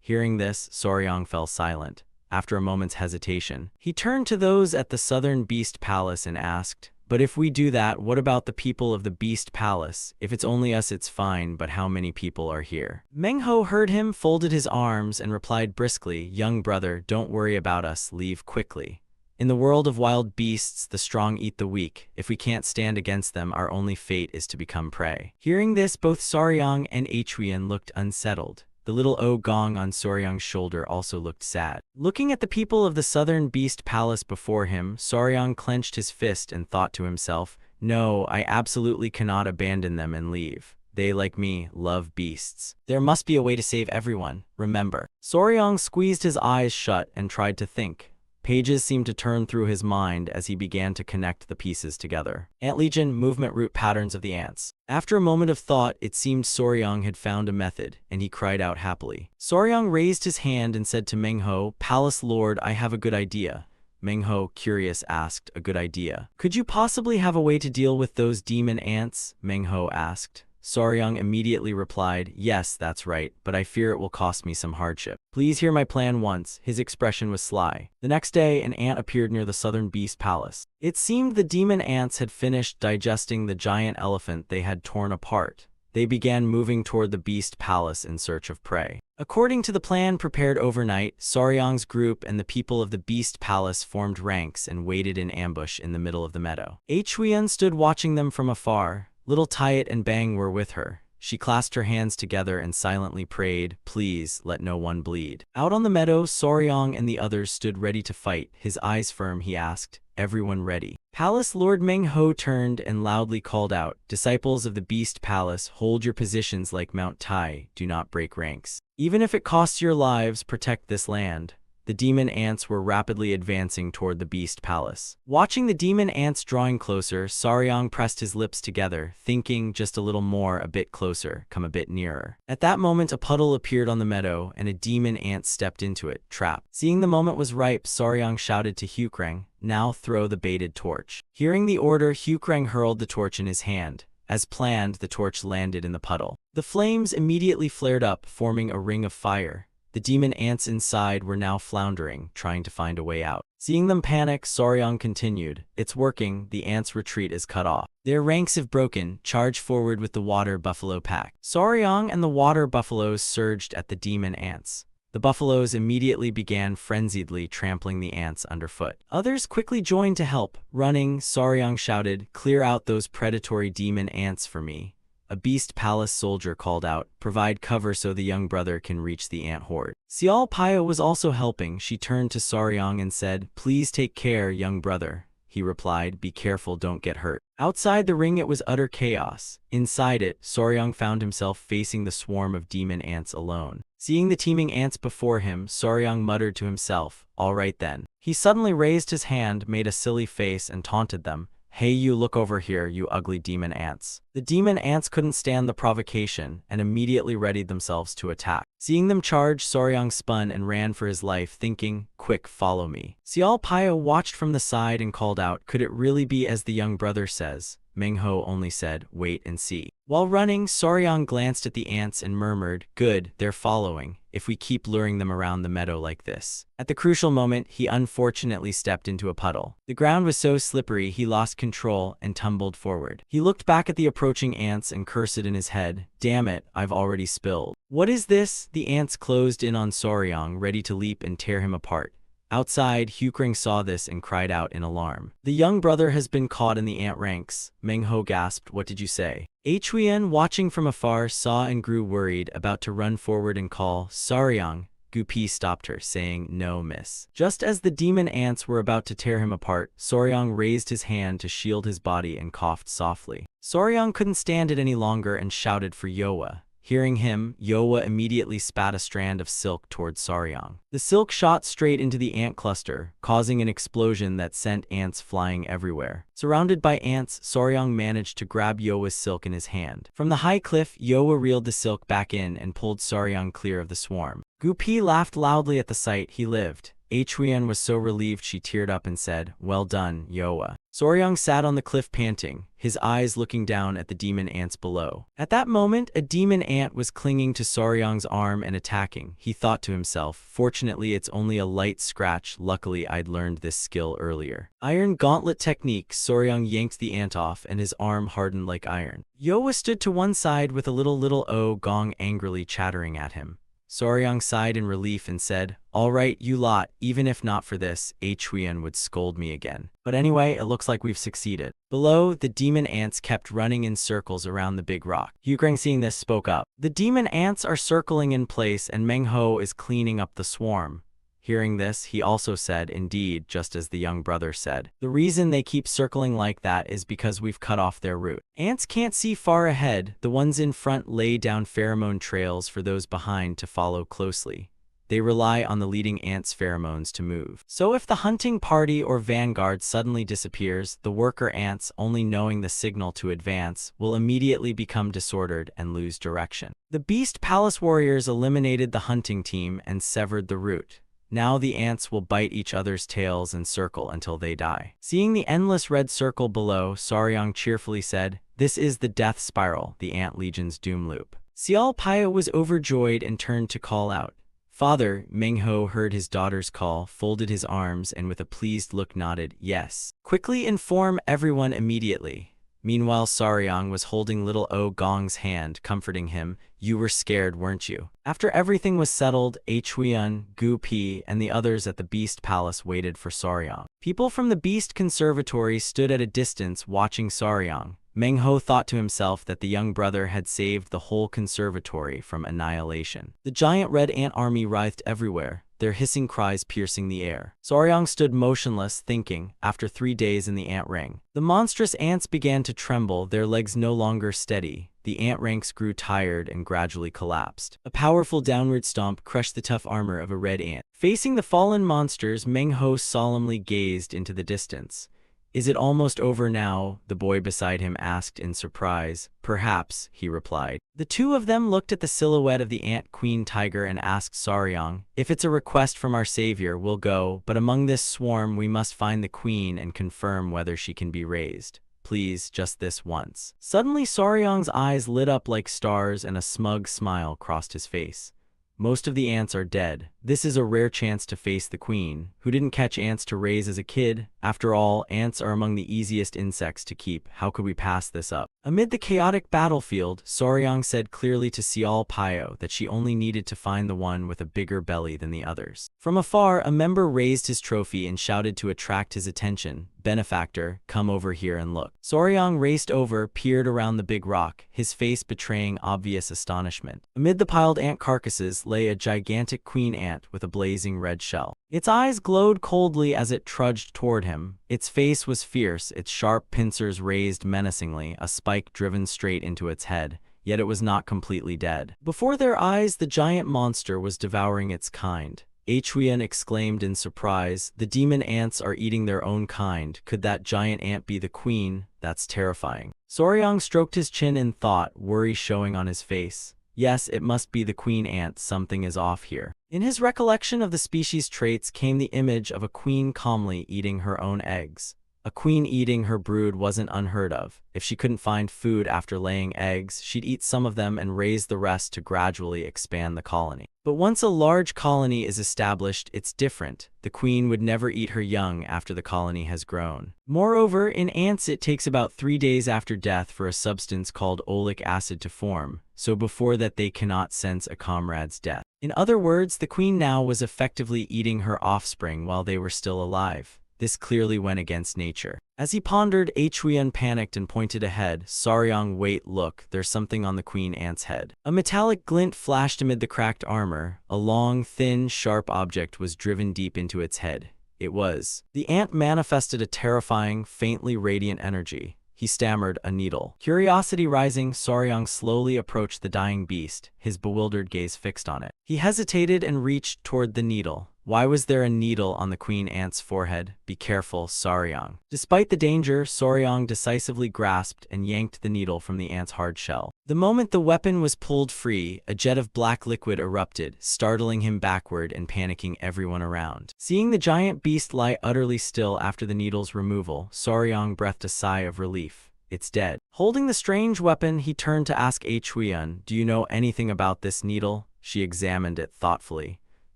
Hearing this, Soryang fell silent. After a moment's hesitation, he turned to those at the southern beast palace and asked, "But if we do that, what about the people of the beast palace? If it's only us, it's fine, but how many people are here?" Manhwa heard him, folded his arms, and replied briskly, "Young brother, don't worry about us, leave quickly. In the world of wild beasts, the strong eat the weak. If we can't stand against them, our only fate is to become prey." Hearing this, both Soryang and Huion looked unsettled. The little gong on Soryang's shoulder also looked sad. Looking at the people of the southern beast palace before him, Soryang clenched his fist and thought to himself, "No, I absolutely cannot abandon them and leave. They, like me, love beasts. There must be a way to save everyone, remember." Soryang squeezed his eyes shut and tried to think. Pages seemed to turn through his mind as he began to connect the pieces together. Ant Legion, movement route patterns of the ants. After a moment of thought, it seemed Soryang had found a method, and he cried out happily. Soryang raised his hand and said to Manhwa, "Palace Lord, I have a good idea." Manhwa, curious, asked, "A good idea? Could you possibly have a way to deal with those demon ants?" Manhwa asked. Soryang immediately replied, "Yes, that's right, but I fear it will cost me some hardship. Please hear my plan once." His expression was sly. The next day, an ant appeared near the southern beast palace. It seemed the demon ants had finished digesting the giant elephant they had torn apart. They began moving toward the beast palace in search of prey. According to the plan prepared overnight, Soryang's group and the people of the beast palace formed ranks and waited in ambush in the middle of the meadow. Huion stood watching them from afar. Little Tayet and Bang were with her. She clasped her hands together and silently prayed, "Please, let no one bleed." Out on the meadow, Soryang and the others stood ready to fight. His eyes firm, he asked, "Everyone ready?" Palace Lord Manhwa turned and loudly called out, "Disciples of the Beast Palace, hold your positions like Mount Tai. Do not break ranks. Even if it costs your lives, protect this land." The demon ants were rapidly advancing toward the beast palace. Watching the demon ants drawing closer, Soryang pressed his lips together, thinking, "Just a little more, a bit closer, come a bit nearer." At that moment, a puddle appeared on the meadow, and a demon ant stepped into it, trapped. Seeing the moment was ripe, Soryang shouted to Hukrang, "Now throw the baited torch." Hearing the order, Hukrang hurled the torch in his hand. As planned, the torch landed in the puddle. The flames immediately flared up, forming a ring of fire. The demon ants inside were now floundering, trying to find a way out. Seeing them panic, Soryang continued, "It's working, the ants' retreat is cut off. Their ranks have broken, charge forward with the water buffalo pack." Soryang and the water buffaloes surged at the demon ants. The buffaloes immediately began frenziedly trampling the ants underfoot. Others quickly joined to help. Running, Soryang shouted, "Clear out those predatory demon ants for me." A beast palace soldier called out, "Provide cover so the young brother can reach the ant horde." Xiao Paya was also helping. She turned to Soryang and said, "Please take care, young brother." He replied, "Be careful, don't get hurt." Outside the ring it was utter chaos. Inside it, Soryang found himself facing the swarm of demon ants alone. Seeing the teeming ants before him, Soryang muttered to himself, "All right then." He suddenly raised his hand, made a silly face, and taunted them. "Hey you, look over here, you ugly demon ants." The demon ants couldn't stand the provocation and immediately readied themselves to attack. Seeing them charge, Soryang spun and ran for his life, thinking, "Quick, follow me." Xiao Paya watched from the side and called out, "Could it really be as the young brother says?" Manhwa only said, "Wait and see." While running, Soryang glanced at the ants and murmured, "Good, they're following, if we keep luring them around the meadow like this." At the crucial moment, he unfortunately stepped into a puddle. The ground was so slippery he lost control and tumbled forward. He looked back at the approaching ants and cursed in his head, "Damn it, I've already spilled." "What is this?" The ants closed in on Soryang, ready to leap and tear him apart. Outside, Hukrang saw this and cried out in alarm. "The young brother has been caught in the ant ranks." Manhwa gasped, "What did you say?" Huion, watching from afar, saw and grew worried, about to run forward and call, "Soryang." Gupi stopped her, saying, "No, miss." Just as the demon ants were about to tear him apart, Soryang raised his hand to shield his body and coughed softly. Soryang couldn't stand it any longer and shouted for Yowa. Hearing him, Yowa immediately spat a strand of silk towards Saryang. The silk shot straight into the ant cluster, causing an explosion that sent ants flying everywhere. Surrounded by ants, Saryang managed to grab Yowa's silk in his hand. From the high cliff, Yowa reeled the silk back in and pulled Saryang clear of the swarm. Gupi laughed loudly at the sight. He lived. Huyen was so relieved she teared up and said, "Well done, Yowa." Saryang sat on the cliff panting, his eyes looking down at the demon ants below. At that moment, a demon ant was clinging to Saryang's arm and attacking. He thought to himself, "Fortunately, it's only a light scratch. Luckily, I'd learned this skill earlier." Iron gauntlet technique. Saryang yanked the ant off and his arm hardened like iron. Yowa stood to one side with a little O gong angrily chattering at him. Saryang sighed in relief and said, "All right, you lot, even if not for this, Huyen would scold me again. But anyway, it looks like we've succeeded." Below, the demon ants kept running in circles around the big rock. Hugrang, seeing this, spoke up. "The demon ants are circling in place and Manhwa is cleaning up the swarm." Hearing this, he also said, "Indeed, just as the young brother said. The reason they keep circling like that is because we've cut off their route. Ants can't see far ahead. The ones in front lay down pheromone trails for those behind to follow closely. They rely on the leading ant's pheromones to move. So if the hunting party or vanguard suddenly disappears, the worker ants, only knowing the signal to advance, will immediately become disordered and lose direction." The Beast Palace warriors eliminated the hunting team and severed the route. Now the ants will bite each other's tails and circle until they die. Seeing the endless red circle below, Saryang cheerfully said, "This is the death spiral, the ant legion's doom loop." Xiao Paya was overjoyed and turned to call out. "Father," Mengho heard his daughter's call, folded his arms, and with a pleased look nodded, "Yes. Quickly inform everyone immediately." Meanwhile, Saryang was holding little O Gong's hand, comforting him. "You were scared, weren't you?" After everything was settled, Huyen, Gu Pi, and the others at the Beast Palace waited for Saryang. People from the Beast Conservatory stood at a distance watching Saryang. Mengho thought to himself that the young brother had saved the whole conservatory from annihilation. The giant red ant army writhed everywhere, their hissing cries piercing the air. Saryang stood motionless, thinking. After 3 days in the ant ring, the monstrous ants began to tremble, their legs no longer steady. The ant ranks grew tired and gradually collapsed. A powerful downward stomp crushed the tough armor of a red ant. Facing the fallen monsters, Mengho solemnly gazed into the distance. "Is it almost over now?" the boy beside him asked in surprise. "Perhaps," he replied. The two of them looked at the silhouette of the ant queen tiger and asked Saryang, "If it's a request from our savior, we'll go, but among this swarm we must find the queen and confirm whether she can be raised. Please, just this once." Suddenly Saryang's eyes lit up like stars and a smug smile crossed his face. "Most of the ants are dead. This is a rare chance to face the queen. Who didn't catch ants to raise as a kid? After all, ants are among the easiest insects to keep. How could we pass this up?" Amid the chaotic battlefield, Saryang said clearly to Xiao Paya that she only needed to find the one with a bigger belly than the others. From afar, a member raised his trophy and shouted to attract his attention, "Benefactor, come over here and look." Saryang raced over, peered around the big rock, his face betraying obvious astonishment. Amid the piled ant carcasses lay a gigantic queen ant with a blazing red shell. Its eyes glowed coldly as it trudged toward him. Its face was fierce, its sharp pincers raised menacingly, a spike driven straight into its head, yet it was not completely dead. Before their eyes, the giant monster was devouring its kind. Huyen exclaimed in surprise, "The demon ants are eating their own kind. Could that giant ant be the queen? That's terrifying." Saryang stroked his chin in thought, worry showing on his face. Yes, it must be the queen ant. Something is off here. In his recollection of the species traits came the image of a queen calmly eating her own eggs. A queen eating her brood wasn't unheard of. If she couldn't find food after laying eggs, she'd eat some of them and raise the rest to gradually expand the colony. But once a large colony is established, it's different. The queen would never eat her young after the colony has grown. Moreover, in ants it takes about 3 days after death for a substance called oleic acid to form, so before that they cannot sense a comrade's death. In other words, the queen now was effectively eating her offspring while they were still alive. This clearly went against nature. As he pondered, Huyen panicked and pointed ahead. Saryang, wait, look, there's something on the queen ant's head. A metallic glint flashed amid the cracked armor. A long, thin, sharp object was driven deep into its head. It was. The ant manifested a terrifying, faintly radiant energy. He stammered, "A needle." Curiosity rising, Soryang slowly approached the dying beast, his bewildered gaze fixed on it. He hesitated and reached toward the needle. Why was there a needle on the queen ant's forehead? "Be careful, Soryang." Despite the danger, Soryang decisively grasped and yanked the needle from the ant's hard shell. The moment the weapon was pulled free, a jet of black liquid erupted, startling him backward and panicking everyone around. Seeing the giant beast lie utterly still after the needle's removal, Soryang breathed a sigh of relief. "It's dead." Holding the strange weapon, he turned to ask Sichuan, "Do you know anything about this needle?" She examined it thoughtfully.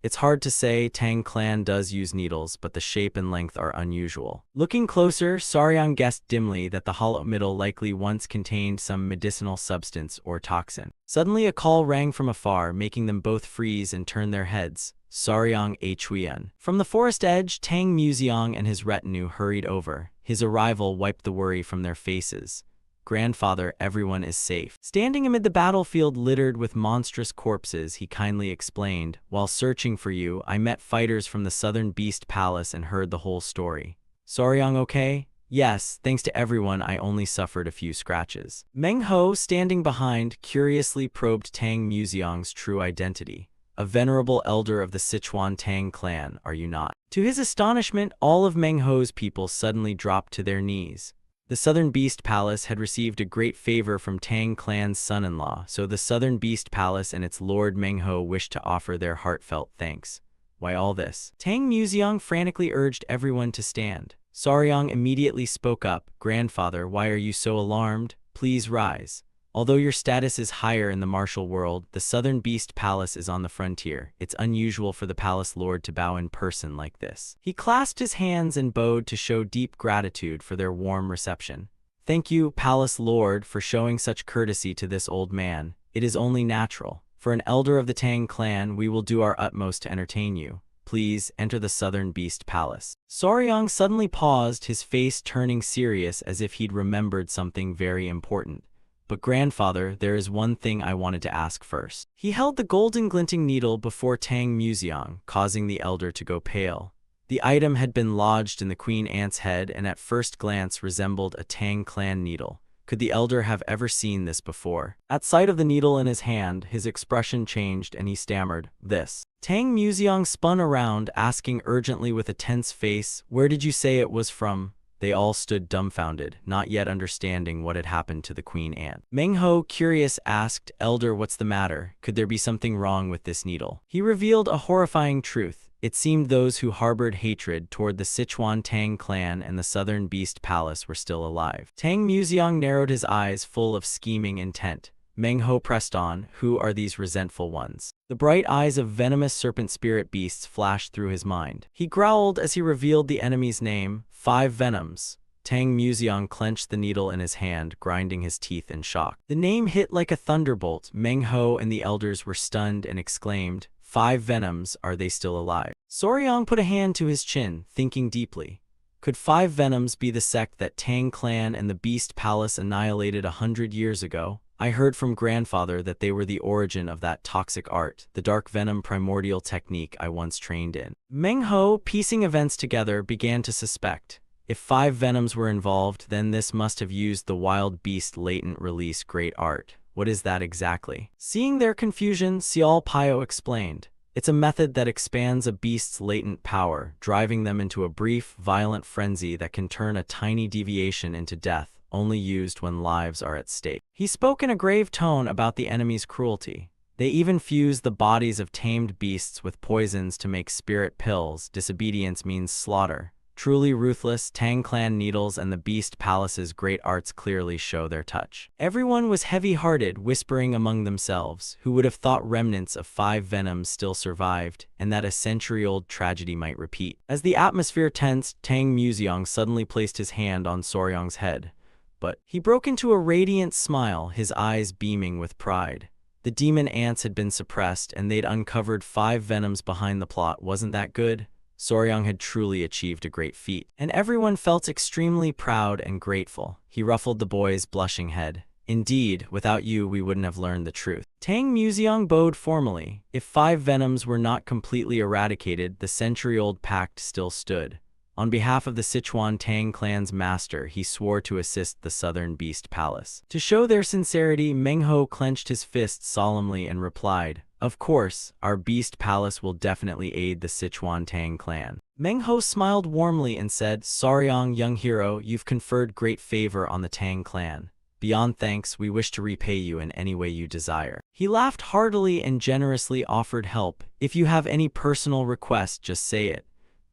"It's hard to say. Tang clan does use needles, but the shape and length are unusual." Looking closer, Soryang guessed dimly that the hollow middle likely once contained some medicinal substance or toxin. Suddenly a call rang from afar, making them both freeze and turn their heads. Soryang Huiyan. From the forest edge, Tang Museong and his retinue hurried over. His arrival wiped the worry from their faces. "Grandfather, everyone is safe." Standing amid the battlefield littered with monstrous corpses, he kindly explained, "While searching for you, I met fighters from the Southern Beast Palace and heard the whole story." "Soryang okay?" "Yes, thanks to everyone, I only suffered a few scratches." Meng Ho, standing behind, curiously probed Tang Museong's true identity. "A venerable elder of the Sichuan Tang clan, are you not?" To his astonishment, all of Meng Ho's people suddenly dropped to their knees. The Southern Beast Palace had received a great favor from Tang clan's son-in-law, so the Southern Beast Palace and its Lord Meng Ho wished to offer their heartfelt thanks. "Why all this?" Tang Museong frantically urged everyone to stand. Soryang immediately spoke up, "Grandfather, why are you so alarmed? Please rise. Although your status is higher in the martial world, the Southern Beast Palace is on the frontier. It's unusual for the palace lord to bow in person like this." He clasped his hands and bowed to show deep gratitude for their warm reception. "Thank you, palace lord, for showing such courtesy to this old man. It is only natural. For an elder of the Tang clan, we will do our utmost to entertain you. Please enter the Southern Beast Palace." Soryang suddenly paused, his face turning serious as if he'd remembered something very important. "But grandfather, there is one thing I wanted to ask first." He held the golden glinting needle before Tang Museong, causing the elder to go pale. The item had been lodged in the queen ant's head and at first glance resembled a Tang clan needle. Could the elder have ever seen this before? At sight of the needle in his hand, his expression changed and he stammered, "This." Tang Museong spun around, asking urgently with a tense face, "Where did you say it was from?" They all stood dumbfounded, not yet understanding what had happened to the queen ant. Meng Ho, curious, asked, "Elder, what's the matter? Could there be something wrong with this needle?" He revealed a horrifying truth. It seemed those who harbored hatred toward the Sichuan Tang clan and the Southern Beast Palace were still alive. Tang Museong narrowed his eyes, full of scheming intent. Meng Ho pressed on, "Who are these resentful ones?" The bright eyes of venomous serpent spirit beasts flashed through his mind. He growled as he revealed the enemy's name, 5 Venoms. Tang Museong clenched the needle in his hand, grinding his teeth in shock. The name hit like a thunderbolt. Meng Ho and the elders were stunned and exclaimed, 5 Venoms, are they still alive? Soryang put a hand to his chin, thinking deeply. Could 5 Venoms be the sect that Tang clan and the Beast Palace annihilated 100 years ago? I heard from grandfather that they were the origin of that toxic art, the dark venom primordial technique I once trained in. Meng Ho, piecing events together, began to suspect. If 5 Venoms were involved, then this must have used the wild beast latent release great art. What is that exactly? Seeing their confusion, Xiao Pio explained. It's a method that expands a beast's latent power, driving them into a brief, violent frenzy that can turn a tiny deviation into death, only used when lives are at stake. He spoke in a grave tone about the enemy's cruelty. They even fuse the bodies of tamed beasts with poisons to make spirit pills. Disobedience means slaughter. Truly ruthless, Tang clan needles and the Beast Palace's great arts clearly show their touch. Everyone was heavy-hearted, whispering among themselves, who would have thought remnants of 5 Venoms still survived, and that a century-old tragedy might repeat. As the atmosphere tensed, Tang Museong suddenly placed his hand on Soryang's head. But he broke into a radiant smile, his eyes beaming with pride. The demon ants had been suppressed, and they'd uncovered 5 Venoms behind the plot. Wasn't that good? Soryang had truly achieved a great feat, and everyone felt extremely proud and grateful. He ruffled the boy's blushing head. Indeed, without you we wouldn't have learned the truth. Tang Museong bowed formally. If 5 Venoms were not completely eradicated, the century-old pact still stood. On behalf of the Sichuan Tang clan's master, he swore to assist the Southern Beast Palace. To show their sincerity, Manhwa clenched his fists solemnly and replied, "Of course, our Beast Palace will definitely aid the Sichuan Tang clan." Manhwa smiled warmly and said, "Saryong, young hero, you've conferred great favor on the Tang clan. Beyond thanks, we wish to repay you in any way you desire." He laughed heartily and generously offered help. "If you have any personal request, just say it."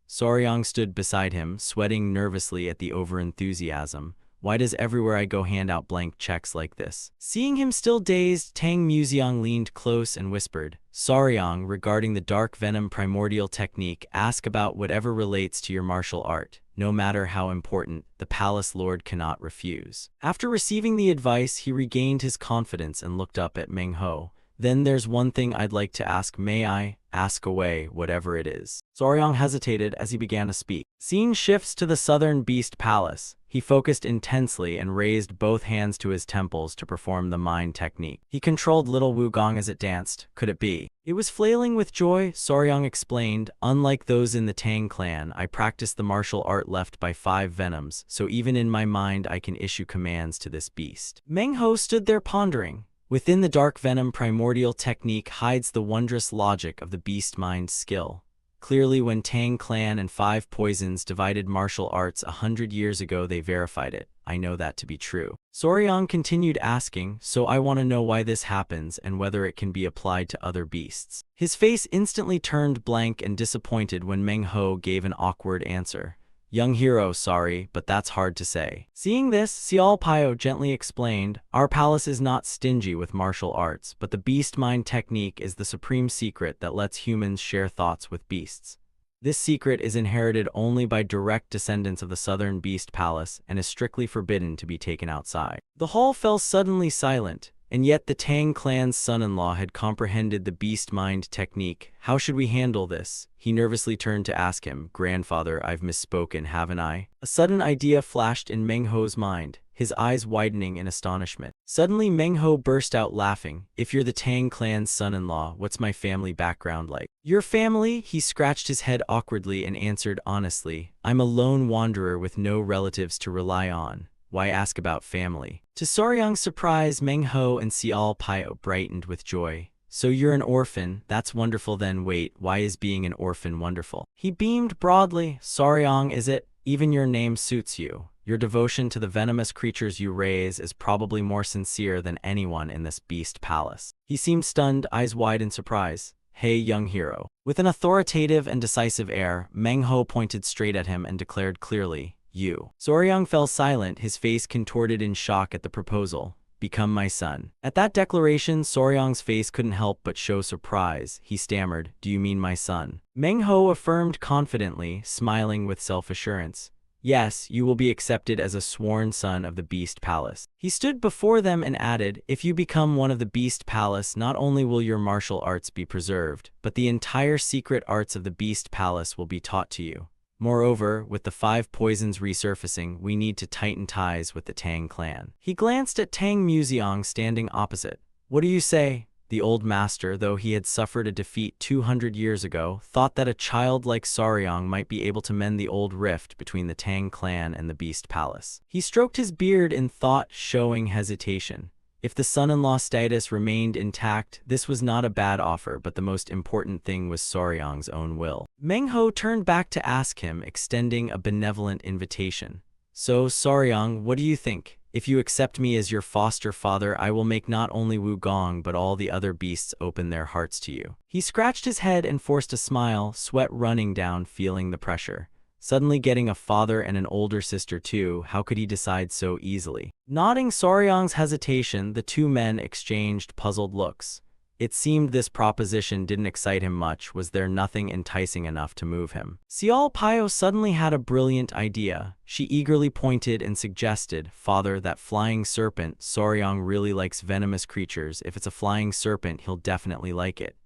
Saryong stood beside him, sweating nervously at the overenthusiasm. "Why does everywhere I go hand out blank checks like this?" Seeing him still dazed, Tang Museong leaned close and whispered, "Saryong, regarding the dark venom primordial technique, ask about whatever relates to your martial art. No matter how important, the palace lord cannot refuse." After receiving the advice, he regained his confidence and looked up at Manhwa. "Then there's one thing I'd like to ask. May I?" "Ask away, whatever it is." Saryong hesitated as he began to speak. Scene shifts to the Southern Beast Palace. He focused intensely and raised both hands to his temples to perform the mind technique. He controlled little Wugong as it danced. Could it be? It was flailing with joy, Saryong explained. "Unlike those in the Tang clan, I practice the martial art left by 5 venoms, so even in my mind I can issue commands to this beast." Manhwa stood there pondering. Within the dark venom primordial technique hides the wondrous logic of the beast mind skill. Clearly, when Tang clan and 5 poisons divided martial arts 100 years ago, they verified it. I know that to be true. Saryong continued asking, "So I want to know why this happens and whether it can be applied to other beasts." His face instantly turned blank and disappointed when Manhwa gave an awkward answer. "Young hero, sorry, but that's hard to say." Seeing this, Xiao Pio gently explained, "Our palace is not stingy with martial arts, but the beast mind technique is the supreme secret that lets humans share thoughts with beasts. This secret is inherited only by direct descendants of the Southern Beast Palace and is strictly forbidden to be taken outside." The hall fell suddenly silent. And yet the Tang clan's son-in-law had comprehended the beast mind technique. "How should we handle this?" He nervously turned to ask him, "Grandfather, I've misspoken, haven't I?" A sudden idea flashed in Manhwa's mind, his eyes widening in astonishment. Suddenly Manhwa burst out laughing. "If you're the Tang clan's son-in-law, what's my family background like?" "Your family?" He scratched his head awkwardly and answered honestly, "I'm a lone wanderer with no relatives to rely on. Why ask about family?" To Saryong's surprise, Manhwa and Xiao Pio brightened with joy. "So you're an orphan? That's wonderful then. Wait, why is being an orphan wonderful?" He beamed broadly. "Saryong, is it? Even your name suits you. Your devotion to the venomous creatures you raise is probably more sincere than anyone in this beast palace." He seemed stunned, eyes wide in surprise. "Hey, young hero." With an authoritative and decisive air, Manhwa pointed straight at him and declared clearly, "You." Saryong fell silent, his face contorted in shock at the proposal. "Become my son." At that declaration, Saryong's face couldn't help but show surprise. He stammered, "Do you mean my son?" Manhwa affirmed confidently, smiling with self-assurance. "Yes, you will be accepted as a sworn son of the Beast Palace." He stood before them and added, "If you become one of the Beast Palace, not only will your martial arts be preserved, but the entire secret arts of the Beast Palace will be taught to you. Moreover, with the 5 poisons resurfacing, we need to tighten ties with the Tang clan." He glanced at Tang Museong standing opposite. "What do you say?" The old master, though he had suffered a defeat 200 years ago, thought that a child like Saryong might be able to mend the old rift between the Tang clan and the Beast Palace. He stroked his beard in thought, showing hesitation. If the son-in-law status remained intact, this was not a bad offer, but the most important thing was Saryong's own will. Manhwa turned back to ask him, extending a benevolent invitation. "So, Saryong, what do you think? If you accept me as your foster father, I will make not only Wugong but all the other beasts open their hearts to you." He scratched his head and forced a smile, sweat running down, feeling the pressure. Suddenly getting a father and an older sister too, how could he decide so easily? Nodding Saryong's hesitation, the 2 men exchanged puzzled looks. It seemed this proposition didn't excite him much. Was there nothing enticing enough to move him? Xiao Pio suddenly had a brilliant idea. She eagerly pointed and suggested, "Father, that flying serpent, Saryong really likes venomous creatures. If it's a flying serpent, he'll definitely like it."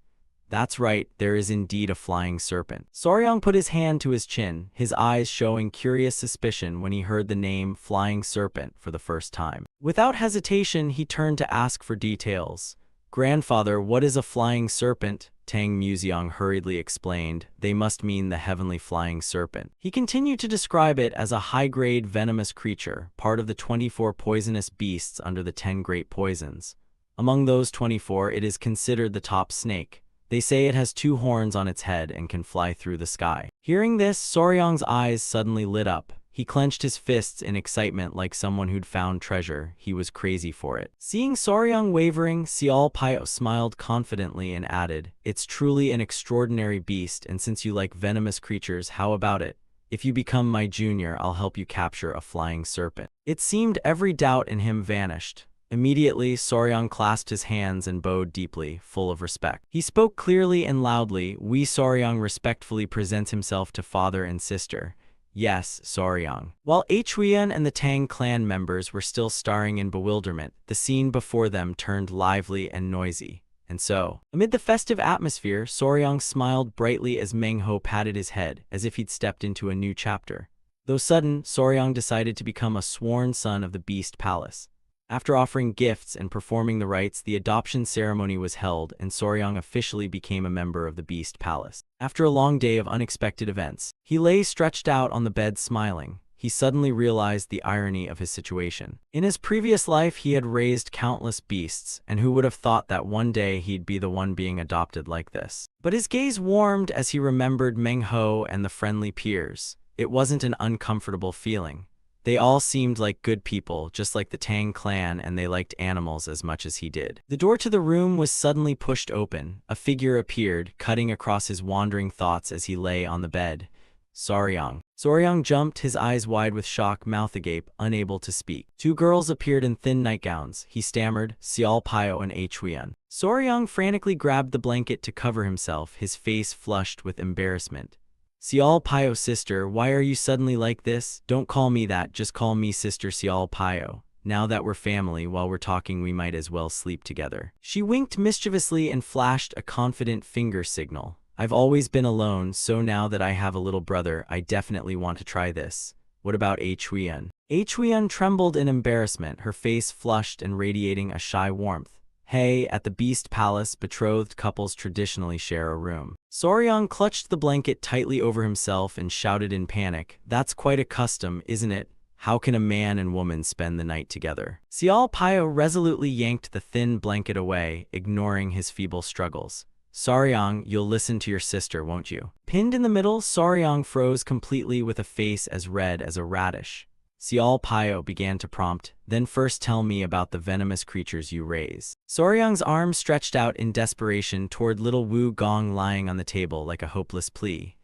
"That's right, there is indeed a flying serpent." Saryong put his hand to his chin, his eyes showing curious suspicion when he heard the name flying serpent for the first time. Without hesitation, he turned to ask for details. "Grandfather, what is a flying serpent?" Tang Museong hurriedly explained. They must mean the heavenly flying serpent. He continued to describe it as a high-grade venomous creature, part of the 24 poisonous beasts under the 10 great poisons. Among those 24, it is considered the top snake. They say it has 2 horns on its head and can fly through the sky. Hearing this, Soryang's eyes suddenly lit up. He clenched his fists in excitement like someone who'd found treasure. He was crazy for it. Seeing Soryang wavering, Xiao Pio smiled confidently and added, "It's truly an extraordinary beast, and since you like venomous creatures, how about it? If you become my junior, I'll help you capture a flying serpent." It seemed every doubt in him vanished. Immediately, Soryang clasped his hands and bowed deeply, full of respect. He spoke clearly and loudly. "We Soryang respectfully presents himself to father and sister." Yes, Soryang. While Huiyan and the Tang clan members were still staring in bewilderment, the scene before them turned lively and noisy. And so, amid the festive atmosphere, Soryang smiled brightly as Manhwa patted his head, as if he'd stepped into a new chapter. Though sudden, Soryang decided to become a sworn son of the Beast Palace. After offering gifts and performing the rites, the adoption ceremony was held, and Soryang officially became a member of the Beast Palace. After a long day of unexpected events, he lay stretched out on the bed smiling. He suddenly realized the irony of his situation. In his previous life, he had raised countless beasts, and who would have thought that one day he'd be the one being adopted like this? But his gaze warmed as he remembered Manhwa and the friendly peers. It wasn't an uncomfortable feeling. They all seemed like good people, just like the Tang clan, and they liked animals as much as he did. The door to the room was suddenly pushed open. A figure appeared, cutting across his wandering thoughts as he lay on the bed. Soryang. Soryang jumped, his eyes wide with shock, mouth agape, unable to speak. 2 girls appeared in thin nightgowns. He stammered, "Xiao Pio and Huiyan." Soryang frantically grabbed the blanket to cover himself, his face flushed with embarrassment. "Xiao Pio, sister, why are you suddenly like this? Don't call me that, just call me Sister Xiao Pio. Now that we're family, while we're talking we might as well sleep together." She winked mischievously and flashed a confident finger signal. "I've always been alone, so now that I have a little brother, I definitely want to try this. What about Huiyan?" Huiyan trembled in embarrassment, her face flushed and radiating a shy warmth. "Hey, at the Beast Palace, betrothed couples traditionally share a room." Soryang clutched the blanket tightly over himself and shouted in panic, "That's quite a custom, isn't it? How can a man and woman spend the night together?" Xiao Pio resolutely yanked the thin blanket away, ignoring his feeble struggles. "Soryang, you'll listen to your sister, won't you?" Pinned in the middle, Soryang froze completely with a face as red as a radish. Xiao Pio began to prompt, "Then first tell me about the venomous creatures you raise." Soryang's arm stretched out in desperation toward little Wu Gong lying on the table like a hopeless plea.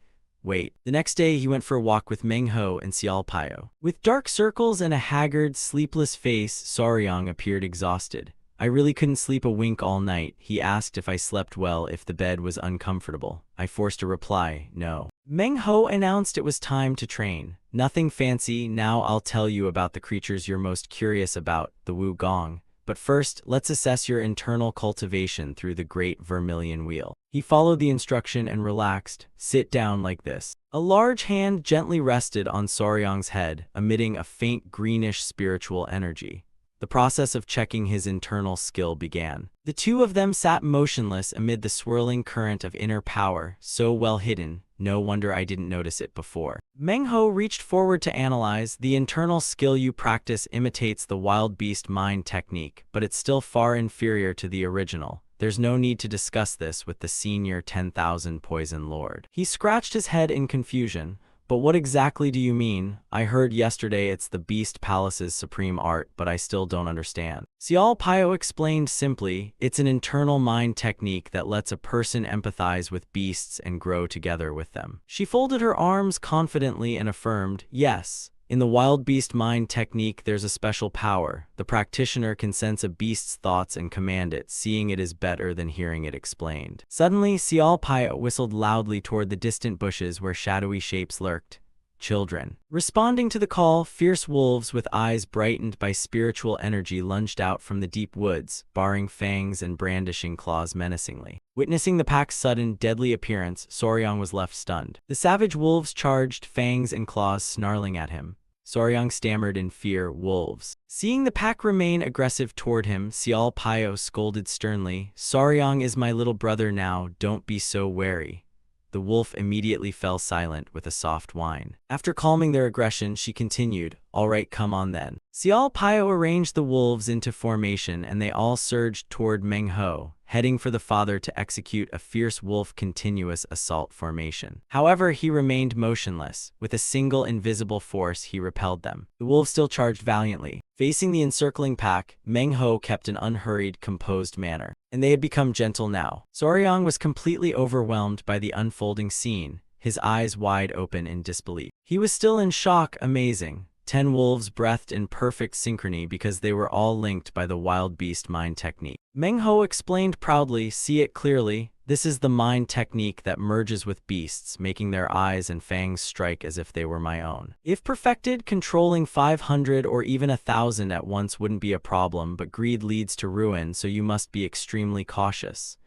Wait. The next day he went for a walk with Manhwa and Xiao Pio. With dark circles and a haggard, sleepless face, Soryang appeared exhausted. "I really couldn't sleep a wink all night." He asked if I slept well, if the bed was uncomfortable. I forced a reply, "No." Manhwa announced it was time to train. "Nothing fancy, now I'll tell you about the creatures you're most curious about, the Wu Gong. But first, let's assess your internal cultivation through the Great Vermilion Wheel." He followed the instruction and relaxed. "Sit down like this." A large hand gently rested on Soryang's head, emitting a faint greenish spiritual energy. The process of checking his internal skill began. The 2 of them sat motionless amid the swirling current of inner power, so well hidden, no wonder I didn't notice it before. Manhwa reached forward to analyze. "The internal skill you practice imitates the wild beast mind technique, but it's still far inferior to the original. There's no need to discuss this with the senior 10,000 poison lord." He scratched his head in confusion. "But what exactly do you mean? I heard yesterday it's the Beast Palace's supreme art, but I still don't understand." Xiao Pio explained simply, "It's an internal mind technique that lets a person empathize with beasts and grow together with them." She folded her arms confidently and affirmed, "Yes. In the wild beast mind technique, there's a special power. The practitioner can sense a beast's thoughts and command it, seeing it is better than hearing it explained." Suddenly, Xiao Pio whistled loudly toward the distant bushes where shadowy shapes lurked. Children. Responding to the call, fierce wolves with eyes brightened by spiritual energy lunged out from the deep woods, baring fangs and brandishing claws menacingly. Witnessing the pack's sudden, deadly appearance, Soryang was left stunned. The savage wolves charged, fangs and claws snarling at him. Soryang stammered in fear, wolves. Seeing the pack remain aggressive toward him, Xiao Paio scolded sternly, Soryang is my little brother now, don't be so wary. The wolf immediately fell silent with a soft whine. After calming their aggression, she continued, all right, come on then. Xiao Paio arranged the wolves into formation and they all surged toward Meng Ho, heading for the father to execute a fierce wolf continuous assault formation. However, he remained motionless. With a single invisible force, he repelled them. The wolves still charged valiantly. Facing the encircling pack, Meng Ho kept an unhurried, composed manner, and they had become gentle now. Soryang was completely overwhelmed by the unfolding scene, his eyes wide open in disbelief. He was still in shock. Amazing. 10 wolves breathed in perfect synchrony because they were all linked by the wild beast mind technique. Meng Ho explained proudly, see it clearly, this is the mind technique that merges with beasts, making their eyes and fangs strike as if they were my own. If perfected, controlling 500 or even 1,000 at once wouldn't be a problem, but greed leads to ruin, so you must be extremely cautious.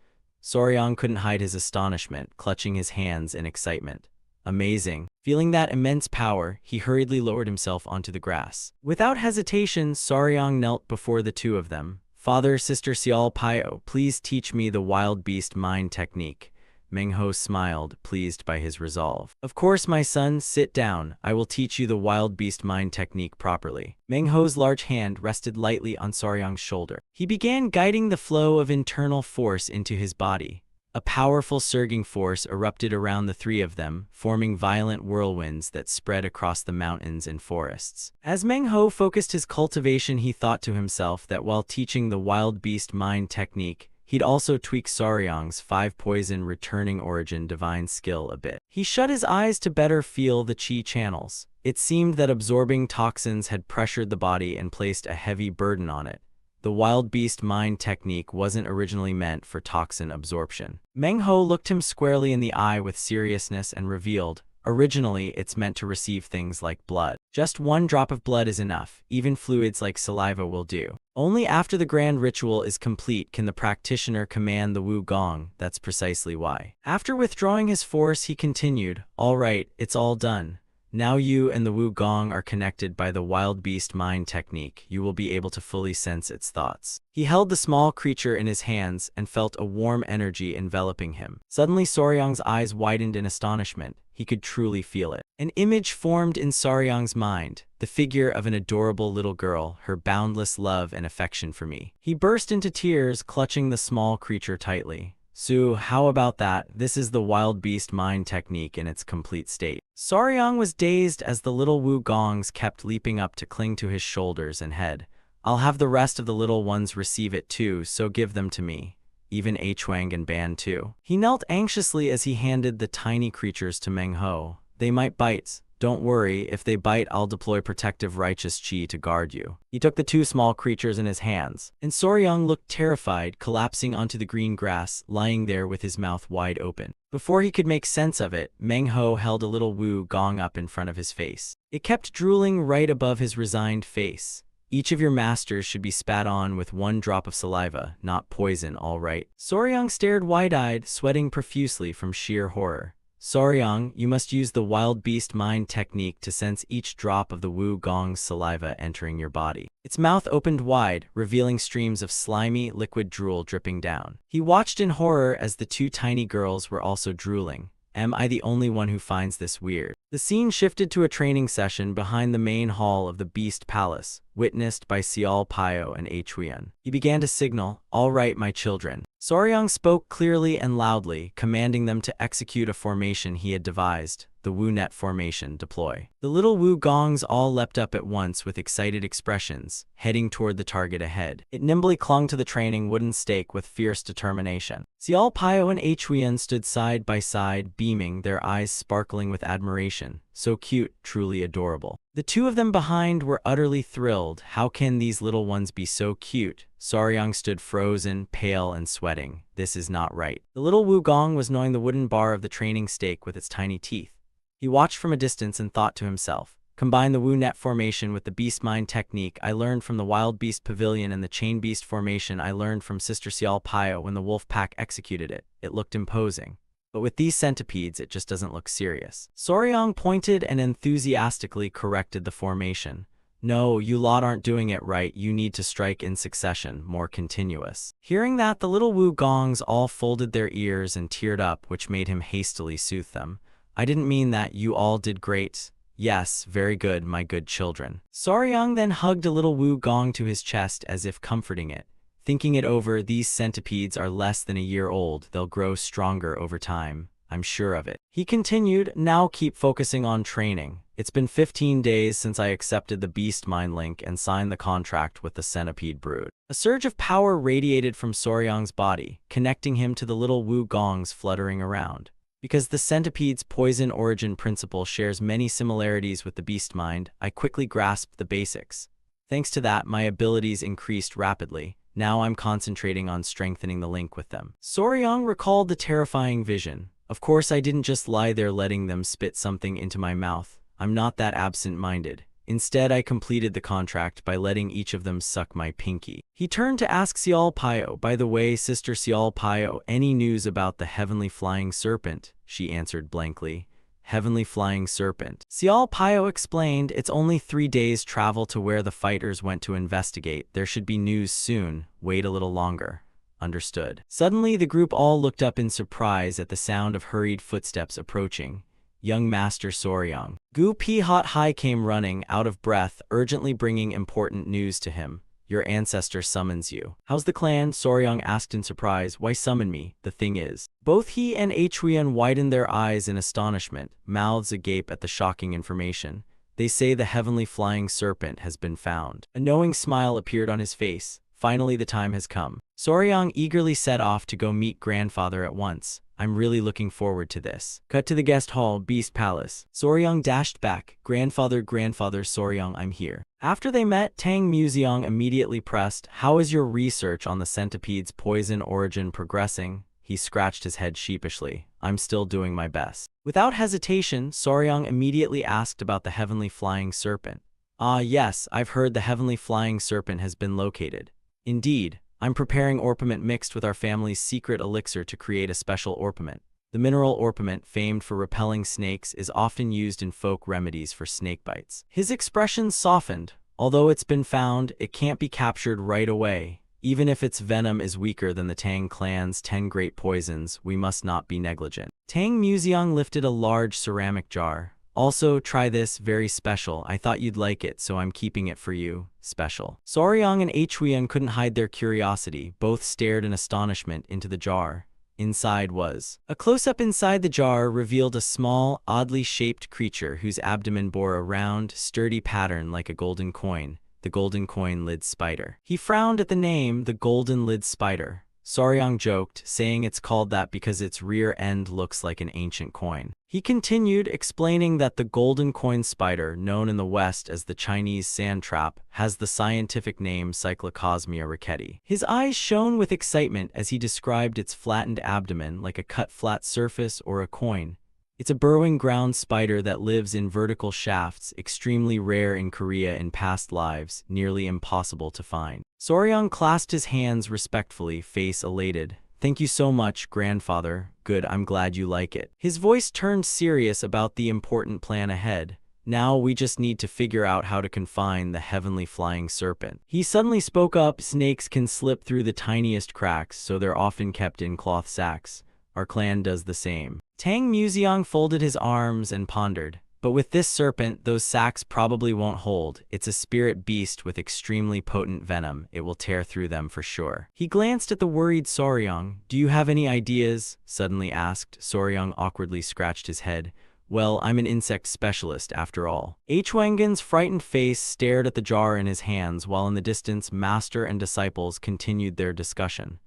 Soryang couldn't hide his astonishment, clutching his hands in excitement. Amazing. Feeling that immense power, he hurriedly lowered himself onto the grass. Without hesitation, Soryang knelt before the two of them. Father, Sister Xiao Paio, please teach me the wild beast mind technique. Meng Ho smiled, pleased by his resolve. Of course, my son, sit down. I will teach you the wild beast mind technique properly. Meng Ho's large hand rested lightly on Soryang's shoulder. He began guiding the flow of internal force into his body. A powerful surging force erupted around the three of them, forming violent whirlwinds that spread across the mountains and forests. As Meng Ho focused his cultivation, he thought to himself that while teaching the wild beast mind technique, he'd also tweak Soryang's 5 poison returning origin divine skill a bit. He shut his eyes to better feel the chi channels. It seemed that absorbing toxins had pressured the body and placed a heavy burden on it. The wild beast mind technique wasn't originally meant for toxin absorption. Meng Ho looked him squarely in the eye with seriousness and revealed, originally it's meant to receive things like blood. Just 1 drop of blood is enough, even fluids like saliva will do. Only after the grand ritual is complete can the practitioner command the Wu Gong, that's precisely why. After withdrawing his force, he continued, all right, it's all done. Now you and the Wu Gong are connected by the wild beast mind technique. You will be able to fully sense its thoughts. He held the small creature in his hands and felt a warm energy enveloping him. Suddenly, Soryang's eyes widened in astonishment. He could truly feel it. An image formed in Soryang's mind, the figure of an adorable little girl, her boundless love and affection for me. He burst into tears, clutching the small creature tightly. Su, how about that? This is the wild beast mind technique in its complete state. Soryang was dazed as the little Wu Gongs kept leaping up to cling to his shoulders and head. I'll have the rest of the little ones receive it too, so give them to me. Even Huang and Ban too. He knelt anxiously as he handed the tiny creatures to Meng Ho. They might bite. Don't worry, if they bite, I'll deploy protective righteous chi to guard you. He took the 2 small creatures in his hands, and Soryang looked terrified, collapsing onto the green grass, lying there with his mouth wide open. Before he could make sense of it, Meng Ho held a little Wu Gong up in front of his face. It kept drooling right above his resigned face. Each of your masters should be spat on with 1 drop of saliva, not poison, all right? Soryang stared wide-eyed, sweating profusely from sheer horror. Soryang, you must use the wild beast mind technique to sense each drop of the Wu Gong's saliva entering your body. Its mouth opened wide, revealing streams of slimy, liquid drool dripping down. He watched in horror as the 2 tiny girls were also drooling. Am I the only one who finds this weird? The scene shifted to a training session behind the main hall of the Beast Palace, witnessed by Xiao Paio and Huan. He began to signal, all right, my children. Soryang spoke clearly and loudly, commanding them to execute a formation he had devised, the Wu Net formation, deploy. The little Wu Gongs all leapt up at once with excited expressions, heading toward the target ahead. It nimbly clung to the training wooden stake with fierce determination. Xiao Paio and Huan stood side by side, beaming, their eyes sparkling with admiration. So cute, truly adorable. The 2 of them behind were utterly thrilled. How can these little ones be so cute? Soryang stood frozen, pale and sweating. This is not right. The little Wu Gong was gnawing the wooden bar of the training stake with its tiny teeth. He watched from a distance and thought to himself, combine the Wu Net formation with the beast mind technique I learned from the wild beast pavilion and the chain beast formation I learned from Sister Xiao Paio when the wolf pack executed it. It looked imposing. But with these centipedes, it just doesn't look serious. Soryang pointed and enthusiastically corrected the formation. No, you lot aren't doing it right. You need to strike in succession, more continuous. Hearing that, the little Wugongs all folded their ears and teared up, which made him hastily soothe them. I didn't mean that. You all did great. Yes, very good, my good children. Soryang then hugged a little Wugong to his chest as if comforting it. Thinking it over, these centipedes are less than a year old. They'll grow stronger over time. I'm sure of it. He continued, now keep focusing on training. It's been 15 days since I accepted the beast mind link and signed the contract with the centipede brood. A surge of power radiated from Soryang's body, connecting him to the little Wugongs fluttering around. Because the centipede's poison origin principle shares many similarities with the beast mind, I quickly grasped the basics. Thanks to that, my abilities increased rapidly. Now I'm concentrating on strengthening the link with them. Soryang recalled the terrifying vision. Of course, I didn't just lie there letting them spit something into my mouth. I'm not that absent-minded. Instead, I completed the contract by letting each of them suck my pinky. He turned to ask Xiao Pio, by the way, Sister Xiao Pio, any news about the heavenly flying serpent? She answered blankly. Heavenly flying serpent. Xiao Pio explained, it's only 3 days travel to where the fighters went to investigate. There should be news soon. Wait a little longer. Understood. Suddenly, the group all looked up in surprise at the sound of hurried footsteps approaching. Young Master Soryang. Gu Pi Hot Hai came running, out of breath, urgently bringing important news to him. Your ancestor summons you. How's the clan? Soryang asked in surprise. Why summon me? The thing is. Both he and Huiyan widened their eyes in astonishment, mouths agape at the shocking information. They say the heavenly flying serpent has been found. A knowing smile appeared on his face. Finally, the time has come. Soryang eagerly set off to go meet grandfather at once. I'm really looking forward to this. Cut to the guest hall, Beast Palace. Soryang dashed back. Grandfather, Soryang, I'm here. After they met, Tang Museong immediately pressed, how is your research on the centipede's poison origin progressing? He scratched his head sheepishly. I'm still doing my best. Without hesitation, Soryang immediately asked about the heavenly flying serpent. Ah yes, I've heard the heavenly flying serpent has been located. Indeed, I'm preparing orpiment mixed with our family's secret elixir to create a special orpiment. The mineral orpiment, famed for repelling snakes, is often used in folk remedies for snake bites. His expression softened. Although it's been found, it can't be captured right away. Even if its venom is weaker than the Tang clan's 10 great poisons, we must not be negligent. Tang Museong lifted a large ceramic jar. Also, try this, very special. I thought you'd like it, so I'm keeping it for you. Special. Soryang and Huiyan couldn't hide their curiosity. Both stared in astonishment into the jar. Inside was. A close-up inside the jar revealed a small, oddly shaped creature whose abdomen bore a round, sturdy pattern like a golden coin. The golden coin lid spider. He frowned at the name, the golden lid spider. Soryang joked, saying it's called that because its rear end looks like an ancient coin. He continued, explaining that the golden coin spider, known in the West as the Chinese sand trap, has the scientific name Cyclocosmia ricketi. His eyes shone with excitement as he described its flattened abdomen like a cut flat surface or a coin. It's a burrowing ground spider that lives in vertical shafts, extremely rare in Korea in past lives, nearly impossible to find. Soryang clasped his hands respectfully, face elated. Thank you so much, grandfather. Good, I'm glad you like it. His voice turned serious about the important plan ahead. Now we just need to figure out how to confine the heavenly flying serpent. He suddenly spoke up, snakes can slip through the tiniest cracks, so they're often kept in cloth sacks. Our clan does the same. Tang Museong folded his arms and pondered. But with this serpent, those sacks probably won't hold. It's a spirit beast with extremely potent venom. It will tear through them for sure. He glanced at the worried Soryang. Do you have any ideas? Suddenly asked. Soryang awkwardly scratched his head. Well, I'm an insect specialist after all. Huiyan's frightened face stared at the jar in his hands while in the distance master and disciples continued their discussion.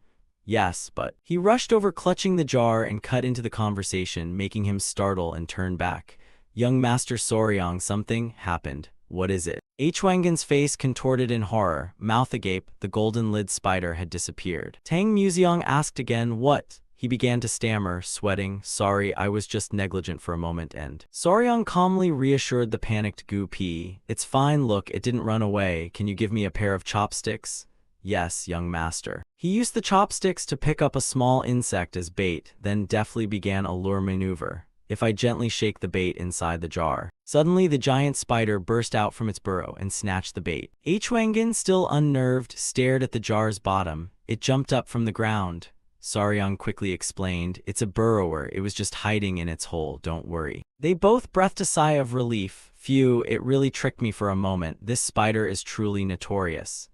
Yes, but... He rushed over clutching the jar and cut into the conversation, making him startle and turn back. Young Master Soryang, something happened. What is it? Huiyan's face contorted in horror, mouth agape, the golden lid spider had disappeared. Tang Museong asked again, what? He began to stammer, sweating, sorry, I was just negligent for a moment and... Soryang calmly reassured the panicked Gu Pi. It's fine, look, it didn't run away. Can you give me a pair of chopsticks? Yes, young master. He used the chopsticks to pick up a small insect as bait, then deftly began a lure maneuver. If I gently shake the bait inside the jar. Suddenly, the giant spider burst out from its burrow and snatched the bait. Huangin, still unnerved, stared at the jar's bottom. It jumped up from the ground. Saryang quickly explained, "It's a burrower, it was just hiding in its hole, don't worry." They both breathed a sigh of relief. Phew, it really tricked me for a moment. This spider is truly notorious.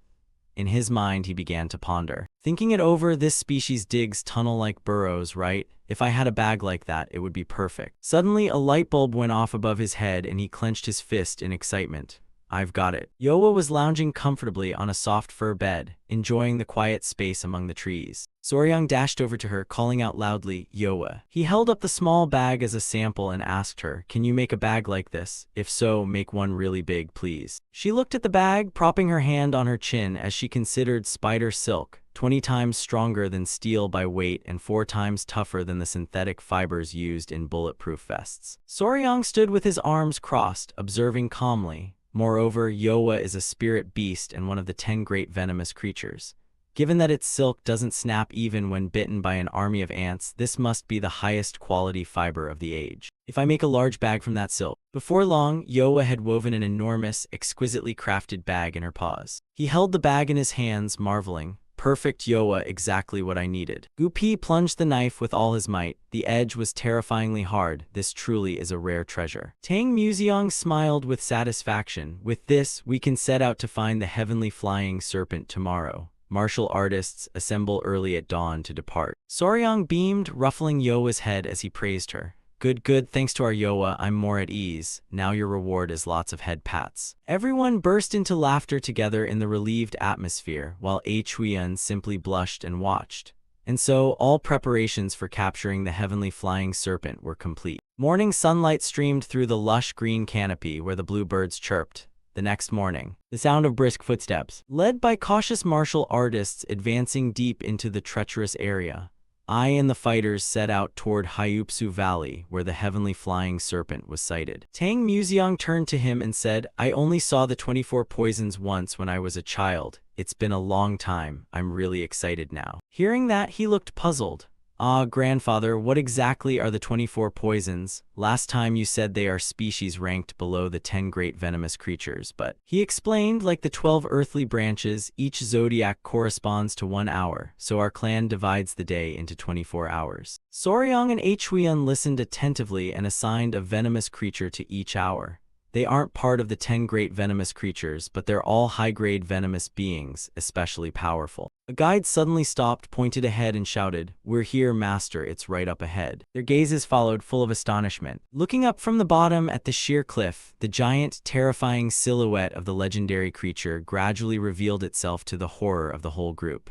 In his mind, he began to ponder. Thinking it over, this species digs tunnel-like burrows, right? If I had a bag like that, it would be perfect. Suddenly, a light bulb went off above his head and he clenched his fist in excitement. I've got it. Yoa was lounging comfortably on a soft fur bed, enjoying the quiet space among the trees. Soryang dashed over to her, calling out loudly, "Yoa." He held up the small bag as a sample and asked her, "Can you make a bag like this? If so, make one really big, please." She looked at the bag, propping her hand on her chin as she considered spider silk, 20 times stronger than steel by weight and 4 times tougher than the synthetic fibers used in bulletproof vests. Soryang stood with his arms crossed, observing calmly. Moreover, Yoa is a spirit beast and one of the 10 great venomous creatures. Given that its silk doesn't snap even when bitten by an army of ants, this must be the highest quality fiber of the age. If I make a large bag from that silk. Before long, Yoa had woven an enormous, exquisitely crafted bag in her paws. He held the bag in his hands, marveling. Perfect, Yoa, exactly what I needed. Gupi plunged the knife with all his might. The edge was terrifyingly hard. This truly is a rare treasure. Tang Museong smiled with satisfaction. With this, we can set out to find the heavenly flying serpent tomorrow. Martial artists assemble early at dawn to depart. Soryang beamed, ruffling Yoa's head as he praised her. Good, thanks to our Yoa, I'm more at ease. Now your reward is lots of head pats. Everyone burst into laughter together in the relieved atmosphere, while Huiyan simply blushed and watched. And so, all preparations for capturing the heavenly flying serpent were complete. Morning sunlight streamed through the lush green canopy where the bluebirds chirped. The next morning, the sound of brisk footsteps, led by cautious martial artists advancing deep into the treacherous area. I and the fighters set out toward Hyupsu Valley, where the heavenly flying serpent was sighted. Tang Museong turned to him and said, "I only saw the 24 poisons once when I was a child. It's been a long time. I'm really excited now." Hearing that, he looked puzzled. "Ah, grandfather, what exactly are the 24 poisons? Last time you said they are species ranked below the 10 great venomous creatures, but..." He explained, like the 12 earthly branches, each zodiac corresponds to 1 hour, so our clan divides the day into 24 hours. Soryang and Huiyan listened attentively and assigned a venomous creature to each hour. They aren't part of the 10 great venomous creatures, but they're all high-grade venomous beings, especially powerful. A guide suddenly stopped, pointed ahead and shouted, "We're here, master, it's right up ahead." Their gazes followed, full of astonishment. Looking up from the bottom at the sheer cliff, the giant, terrifying silhouette of the legendary creature gradually revealed itself to the horror of the whole group.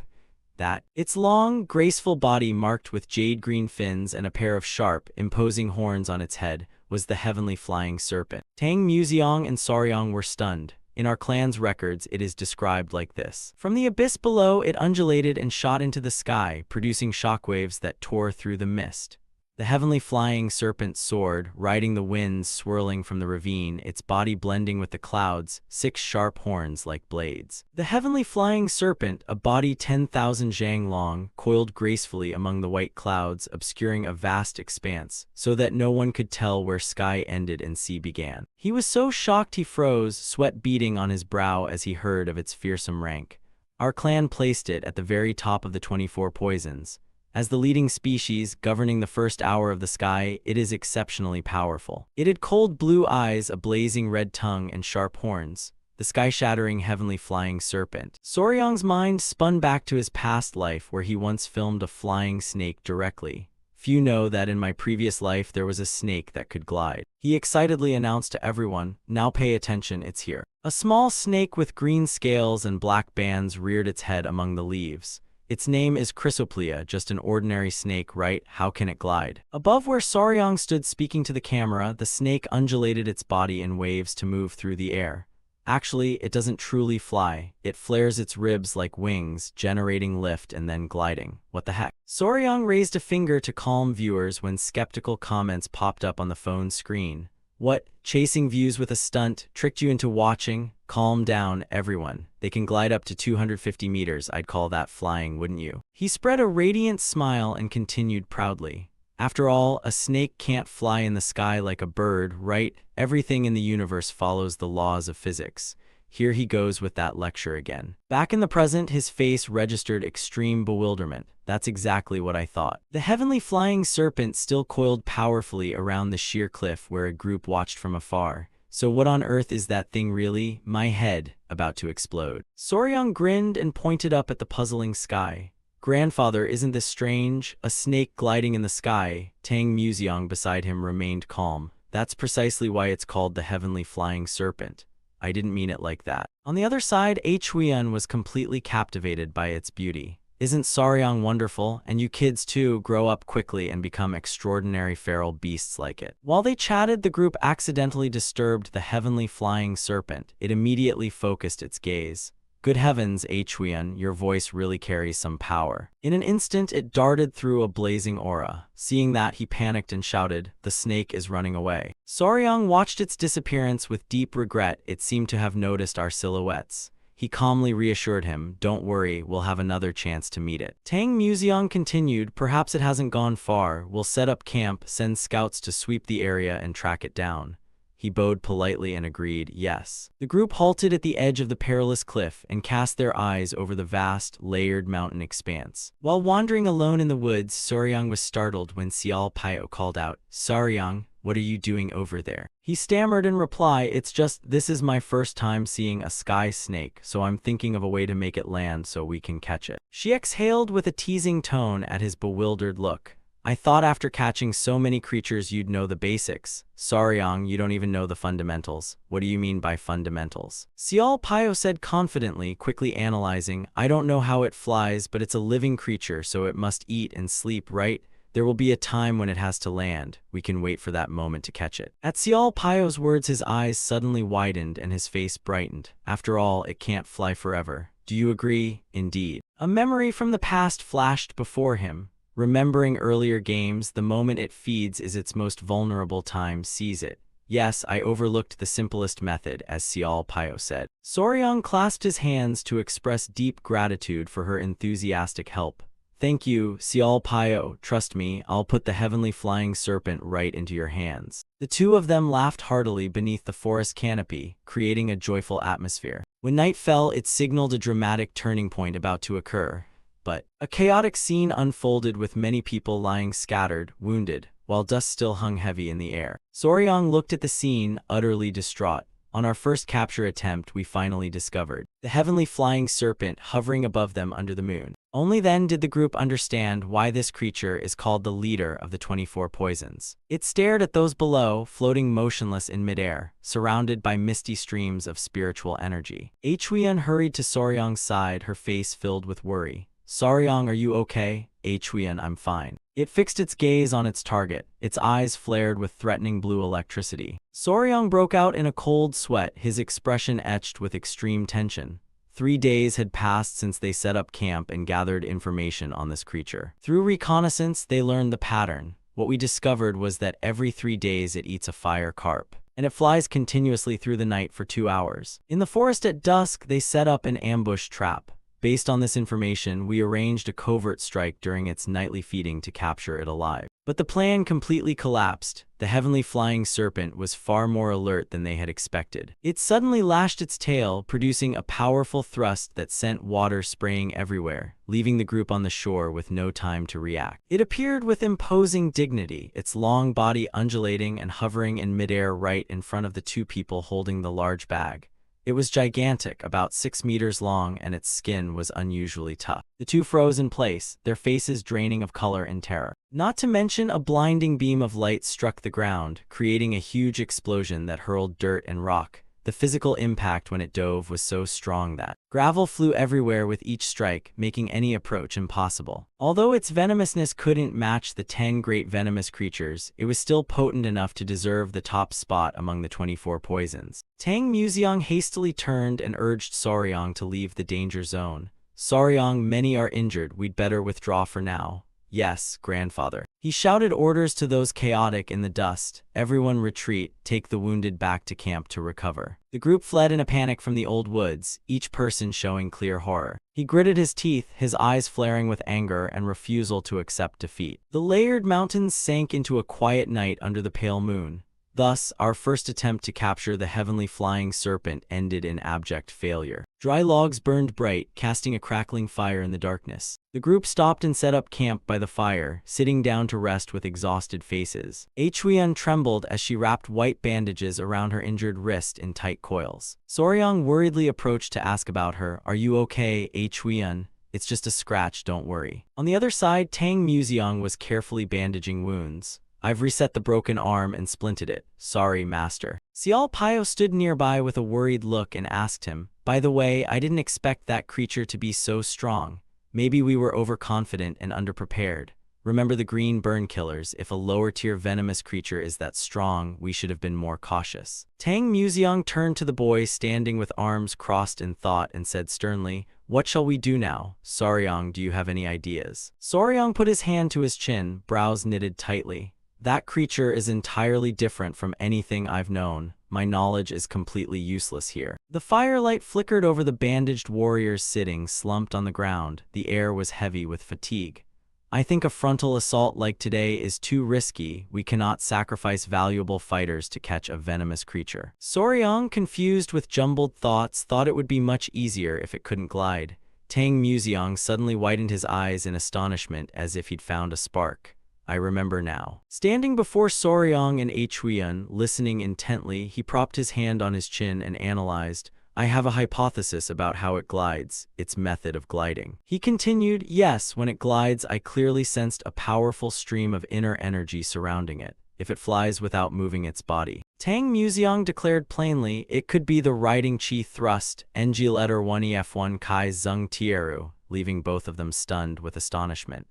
Its long, graceful body marked with jade-green fins and a pair of sharp, imposing horns on its head, was the heavenly flying serpent. Tang Museong and Soryang were stunned. In our clan's records, it is described like this. From the abyss below, it undulated and shot into the sky, producing shockwaves that tore through the mist. The heavenly flying serpent soared, riding the winds swirling from the ravine, its body blending with the clouds, 6 sharp horns like blades. The heavenly flying serpent, a body 10,000 zhang long, coiled gracefully among the white clouds, obscuring a vast expanse, so that no one could tell where sky ended and sea began. He was so shocked he froze, sweat beading on his brow as he heard of its fearsome rank. Our clan placed it at the very top of the 24 poisons. As the leading species, governing the first hour of the sky, it is exceptionally powerful. It had cold blue eyes, a blazing red tongue, and sharp horns. The sky-shattering heavenly flying serpent. Soryang's mind spun back to his past life where he once filmed a flying snake directly. Few know that in my previous life there was a snake that could glide. He excitedly announced to everyone, "Now pay attention, it's here." A small snake with green scales and black bands reared its head among the leaves. Its name is Chrysoplea, just an ordinary snake, right? How can it glide? Above where Soryang stood speaking to the camera, the snake undulated its body in waves to move through the air. Actually, it doesn't truly fly. It flares its ribs like wings, generating lift and then gliding. What the heck? Soryang raised a finger to calm viewers when skeptical comments popped up on the phone screen. What? Chasing views with a stunt tricked you into watching? Calm down, everyone. They can glide up to 250 meters. I'd call that flying, wouldn't you? He spread a radiant smile and continued proudly. After all, a snake can't fly in the sky like a bird, right? Everything in the universe follows the laws of physics. Here he goes with that lecture again. Back in the present, his face registered extreme bewilderment. That's exactly what I thought. The heavenly flying serpent still coiled powerfully around the sheer cliff where a group watched from afar. So what on earth is that thing really? My head about to explode. Soryang grinned and pointed up at the puzzling sky. Grandfather, isn't this strange? A snake gliding in the sky. Tang Museong beside him remained calm. That's precisely why it's called the heavenly flying serpent. I didn't mean it like that. On the other side, Sichuan was completely captivated by its beauty. Isn't Soryang wonderful? And you kids too, grow up quickly and become extraordinary feral beasts like it. While they chatted, the group accidentally disturbed the heavenly flying serpent. It immediately focused its gaze. Good heavens, Sichuan, your voice really carries some power. In an instant, it darted through a blazing aura. Seeing that, he panicked and shouted, "The snake is running away." Soryang watched its disappearance with deep regret. It seemed to have noticed our silhouettes. He calmly reassured him, "Don't worry, we'll have another chance to meet it." Tang Museong continued, "Perhaps it hasn't gone far. We'll set up camp, send scouts to sweep the area and track it down." He bowed politely and agreed, yes. The group halted at the edge of the perilous cliff and cast their eyes over the vast, layered mountain expanse. While wandering alone in the woods, Soryang was startled when Xiao Pio called out, "Soryang, what are you doing over there?" He stammered in reply, "It's just, this is my first time seeing a sky snake, so I'm thinking of a way to make it land so we can catch it." She exhaled with a teasing tone at his bewildered look. "I thought after catching so many creatures you'd know the basics. Soryang, you don't even know the fundamentals." "What do you mean by fundamentals?" Xiao Pio said confidently, quickly analyzing, "I don't know how it flies, but it's a living creature, so it must eat and sleep, right? There will be a time when it has to land. We can wait for that moment to catch it." At Xiao Pio's words, his eyes suddenly widened and his face brightened. "After all, it can't fly forever. Do you agree?" "Indeed." A memory from the past flashed before him. Remembering earlier games, the moment it feeds is its most vulnerable time. Seize it. "Yes, I overlooked the simplest method," as Xiao Pio said. Soryang clasped his hands to express deep gratitude for her enthusiastic help. "Thank you, Xiao Pio. Trust me, I'll put the heavenly flying serpent right into your hands." The two of them laughed heartily beneath the forest canopy, creating a joyful atmosphere. When night fell, it signaled a dramatic turning point about to occur. But a chaotic scene unfolded with many people lying scattered, wounded, while dust still hung heavy in the air. Soryang looked at the scene, utterly distraught. On our first capture attempt, we finally discovered the heavenly flying serpent hovering above them under the moon. Only then did the group understand why this creature is called the leader of the 24 poisons. It stared at those below, floating motionless in midair, surrounded by misty streams of spiritual energy. Huiyan hurried to Soryang's side, her face filled with worry. "Soryang, are you okay?" "Huiyan, I'm fine." It fixed its gaze on its target. Its eyes flared with threatening blue electricity. Soryang broke out in a cold sweat, his expression etched with extreme tension. 3 days had passed since they set up camp and gathered information on this creature. Through reconnaissance, they learned the pattern. What we discovered was that every 3 days it eats a fire carp, and it flies continuously through the night for 2 hours. In the forest at dusk, they set up an ambush trap. Based on this information, we arranged a covert strike during its nightly feeding to capture it alive. But the plan completely collapsed. The heavenly flying serpent was far more alert than they had expected. It suddenly lashed its tail, producing a powerful thrust that sent water spraying everywhere, leaving the group on the shore with no time to react. It appeared with imposing dignity, its long body undulating and hovering in midair right in front of the two people holding the large bag. It was gigantic, about 6 meters long, and its skin was unusually tough. The two froze in place, their faces draining of color in terror. Not to mention, a blinding beam of light struck the ground, creating a huge explosion that hurled dirt and rock. The physical impact when it dove was so strong that gravel flew everywhere with each strike, making any approach impossible. Although its venomousness couldn't match the 10 great venomous creatures, it was still potent enough to deserve the top spot among the 24 poisons. Tang Museong hastily turned and urged Soryang to leave the danger zone. "Soryang, many are injured, we'd better withdraw for now." Yes, grandfather. He shouted orders to those chaotic in the dust. Everyone retreat, take the wounded back to camp to recover. The group fled in a panic from the old woods, each person showing clear horror. He gritted his teeth, his eyes flaring with anger and refusal to accept defeat. The layered mountains sank into a quiet night under the pale moon. Thus, our first attempt to capture the heavenly flying serpent ended in abject failure. Dry logs burned bright, casting a crackling fire in the darkness. The group stopped and set up camp by the fire, sitting down to rest with exhausted faces. Huiyan trembled as she wrapped white bandages around her injured wrist in tight coils. Soryang worriedly approached to ask about her. Are you okay, Huiyan? It's just a scratch, don't worry. On the other side, Tang Museong was carefully bandaging wounds. I've reset the broken arm and splinted it. Sorry, master. Xiao Pio stood nearby with a worried look and asked him, by the way, I didn't expect that creature to be so strong. Maybe we were overconfident and underprepared. Remember the green burn killers, if a lower-tier venomous creature is that strong, we should have been more cautious. Tang Museong turned to the boy standing with arms crossed in thought and said sternly, what shall we do now? Soryang, do you have any ideas? Soryang put his hand to his chin, brows knitted tightly. That creature is entirely different from anything I've known. My knowledge is completely useless here. The firelight flickered over the bandaged warriors sitting slumped on the ground. The air was heavy with fatigue. I think a frontal assault like today is too risky. We cannot sacrifice valuable fighters to catch a venomous creature. Soryang, confused with jumbled thoughts, thought it would be much easier if it couldn't glide. Tang Museong suddenly widened his eyes in astonishment as if he'd found a spark. I remember now. Standing before Soryang and Huiyan, listening intently, he propped his hand on his chin and analyzed. I have a hypothesis about how it glides, its method of gliding. He continued, yes, when it glides, I clearly sensed a powerful stream of inner energy surrounding it. If it flies without moving its body. Tang Museong declared plainly, it could be the riding chi thrust, ng letter 1ef1 kai zung tieru, leaving both of them stunned with astonishment.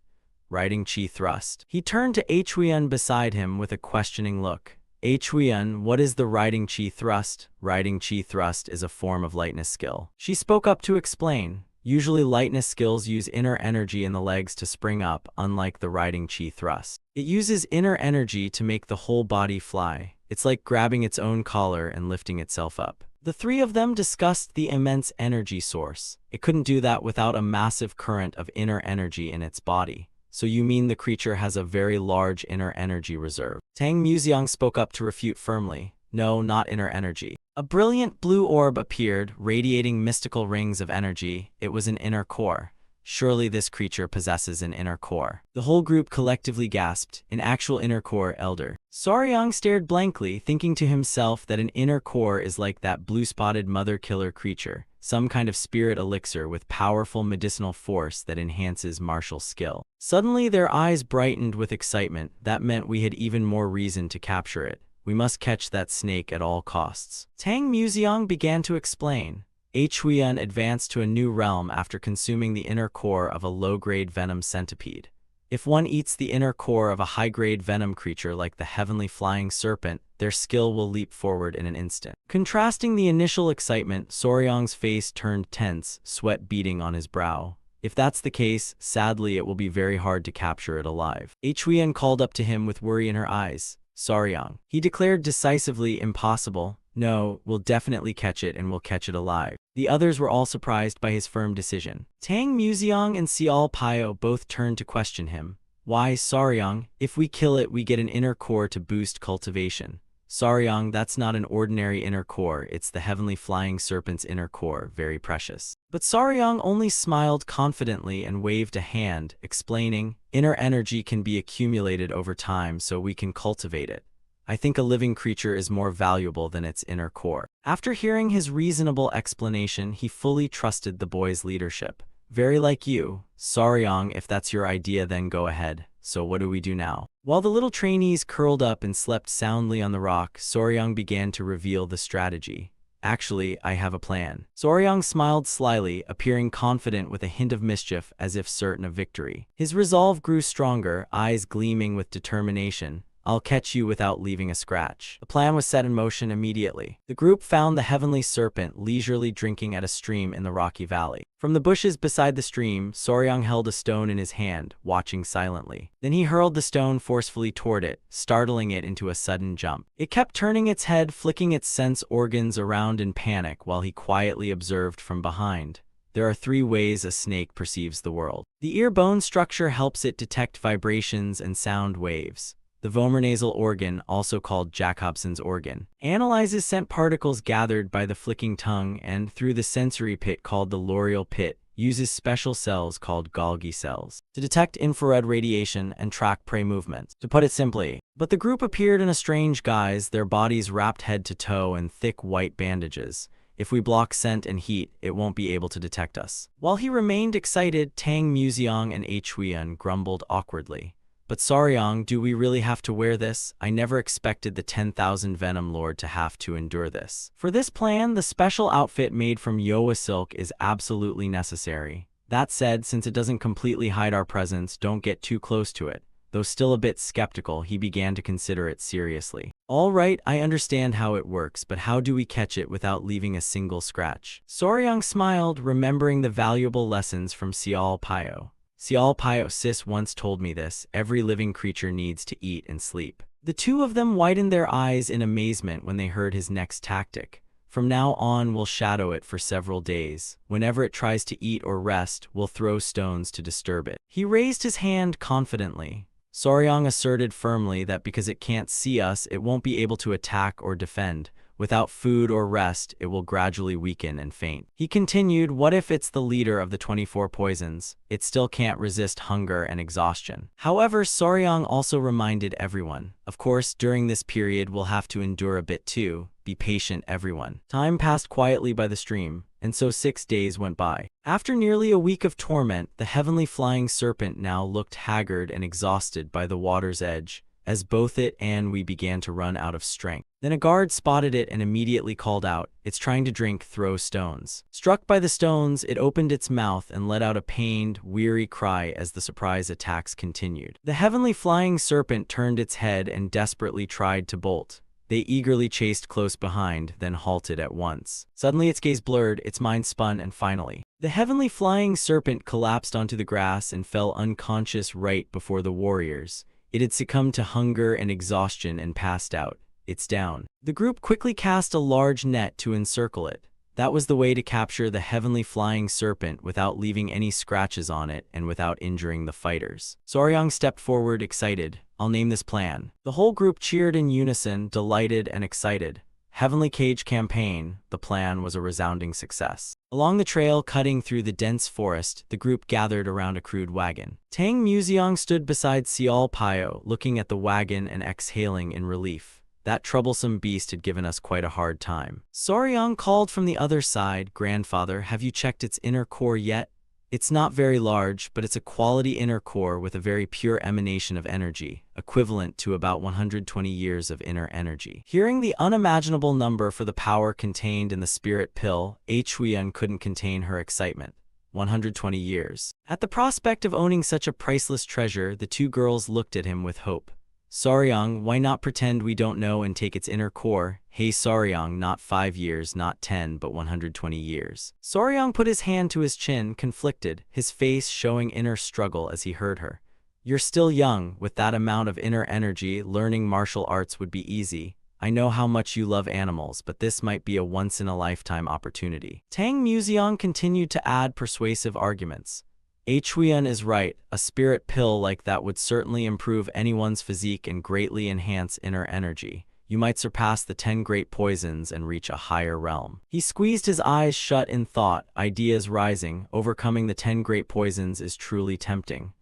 Riding chi thrust. He turned to Huiyan beside him with a questioning look. Huiyan, what is the riding chi thrust? Riding chi thrust is a form of lightness skill. She spoke up to explain. Usually lightness skills use inner energy in the legs to spring up, unlike the riding chi thrust. It uses inner energy to make the whole body fly. It's like grabbing its own collar and lifting itself up. The three of them discussed the immense energy source. It couldn't do that without a massive current of inner energy in its body. So you mean the creature has a very large inner energy reserve? Tang Museong spoke up to refute firmly. No, not inner energy. A brilliant blue orb appeared, radiating mystical rings of energy. It was an inner core. Surely this creature possesses an inner core. The whole group collectively gasped, an actual inner core, elder. Soryang stared blankly, thinking to himself that an inner core is like that blue-spotted mother killer creature, some kind of spirit elixir with powerful medicinal force that enhances martial skill. Suddenly their eyes brightened with excitement. That meant we had even more reason to capture it. We must catch that snake at all costs. Tang Museong began to explain. Huiyan advanced to a new realm after consuming the inner core of a low-grade venom centipede. If one eats the inner core of a high-grade venom creature like the heavenly flying serpent, their skill will leap forward in an instant. Contrasting the initial excitement, Soryang's face turned tense, sweat beading on his brow. If that's the case, sadly it will be very hard to capture it alive. Huiyan called up to him with worry in her eyes. Soryang. He declared decisively, impossible. No, we'll definitely catch it and we'll catch it alive. The others were all surprised by his firm decision. Tang Museong and Xiao Pio both turned to question him. Why, Soryang, if we kill it we get an inner core to boost cultivation. Soryang, that's not an ordinary inner core, it's the heavenly flying serpent's inner core, very precious. But Soryang only smiled confidently and waved a hand, explaining, inner energy can be accumulated over time so we can cultivate it. I think a living creature is more valuable than its inner core. After hearing his reasonable explanation, he fully trusted the boy's leadership. Very like you. Soryang, if that's your idea then go ahead. So what do we do now? While the little trainees curled up and slept soundly on the rock, Soryang began to reveal the strategy. Actually, I have a plan. Soryang smiled slyly, appearing confident with a hint of mischief as if certain of victory. His resolve grew stronger, eyes gleaming with determination. I'll catch you without leaving a scratch. The plan was set in motion immediately. The group found the heavenly serpent leisurely drinking at a stream in the rocky valley. From the bushes beside the stream, Soryang held a stone in his hand, watching silently. Then he hurled the stone forcefully toward it, startling it into a sudden jump. It kept turning its head, flicking its sense organs around in panic while he quietly observed from behind. There are 3 ways a snake perceives the world. The ear bone structure helps it detect vibrations and sound waves. The vomeronasal organ, also called Jacobson's organ, analyzes scent particles gathered by the flicking tongue, and through the sensory pit called the loreal pit, uses special cells called Golgi cells to detect infrared radiation and track prey movements. To put it simply, but the group appeared in a strange guise, their bodies wrapped head to toe in thick white bandages. If we block scent and heat, it won't be able to detect us. While he remained excited, Tang, Museong, and Huiyan grumbled awkwardly. But Soryang, do we really have to wear this? I never expected the 10,000 Venom Lord to have to endure this. For this plan, the special outfit made from Yowa silk is absolutely necessary. That said, since it doesn't completely hide our presence, don't get too close to it. Though still a bit skeptical, he began to consider it seriously. All right, I understand how it works, but how do we catch it without leaving a single scratch? Soryang smiled, remembering the valuable lessons from Sial Pyo. Sial Pyo sis once told me this: every living creature needs to eat and sleep. The 2 of them widened their eyes in amazement when they heard his next tactic. From now on, we'll shadow it for several days. Whenever it tries to eat or rest, we'll throw stones to disturb it. He raised his hand confidently. Soryang asserted firmly that because it can't see us, it won't be able to attack or defend. Without food or rest, it will gradually weaken and faint. He continued, what if it's the leader of the 24 poisons? It still can't resist hunger and exhaustion. However, Soryang also reminded everyone, of course, during this period we'll have to endure a bit too. Be patient, everyone. Time passed quietly by the stream, and so 6 days went by. After nearly a week of torment, the heavenly flying serpent now looked haggard and exhausted by the water's edge, as both it and we began to run out of strength. Then a guard spotted it and immediately called out, "It's trying to drink, throw stones." Struck by the stones, it opened its mouth and let out a pained, weary cry as the surprise attacks continued. The heavenly flying serpent turned its head and desperately tried to bolt. They eagerly chased close behind, then halted at once. Suddenly its gaze blurred, its mind spun, and finally, the heavenly flying serpent collapsed onto the grass and fell unconscious right before the warriors. It had succumbed to hunger and exhaustion and passed out. It's down. The group quickly cast a large net to encircle it. That was the way to capture the heavenly flying serpent without leaving any scratches on it and without injuring the fighters. Soryang stepped forward, excited. I'll name this plan. The whole group cheered in unison, delighted and excited. Heavenly Cage Campaign, the plan was a resounding success. Along the trail cutting through the dense forest, the group gathered around a crude wagon. Tang Museong stood beside Sial Pyo, looking at the wagon and exhaling in relief. That troublesome beast had given us quite a hard time. Soryang called from the other side, "Grandfather, have you checked its inner core yet? It's not very large, but it's a quality inner core with a very pure emanation of energy, equivalent to about 120 years of inner energy." Hearing the unimaginable number for the power contained in the spirit pill, Huiyan couldn't contain her excitement. 120 years. At the prospect of owning such a priceless treasure, the 2 girls looked at him with hope. Soryang, why not pretend we don't know and take its inner core? Hey Soryang, not 5 years, not 10, but 120 years. Soryang put his hand to his chin, conflicted, his face showing inner struggle as he heard her. You're still young. With that amount of inner energy, learning martial arts would be easy. I know how much you love animals, but this might be a once-in-a-lifetime opportunity. Tang Museong continued to add persuasive arguments. Huiyan is right, a spirit pill like that would certainly improve anyone's physique and greatly enhance inner energy. You might surpass the 10 great poisons and reach a higher realm. He squeezed his eyes shut in thought, ideas rising. Overcoming the 10 great poisons is truly tempting.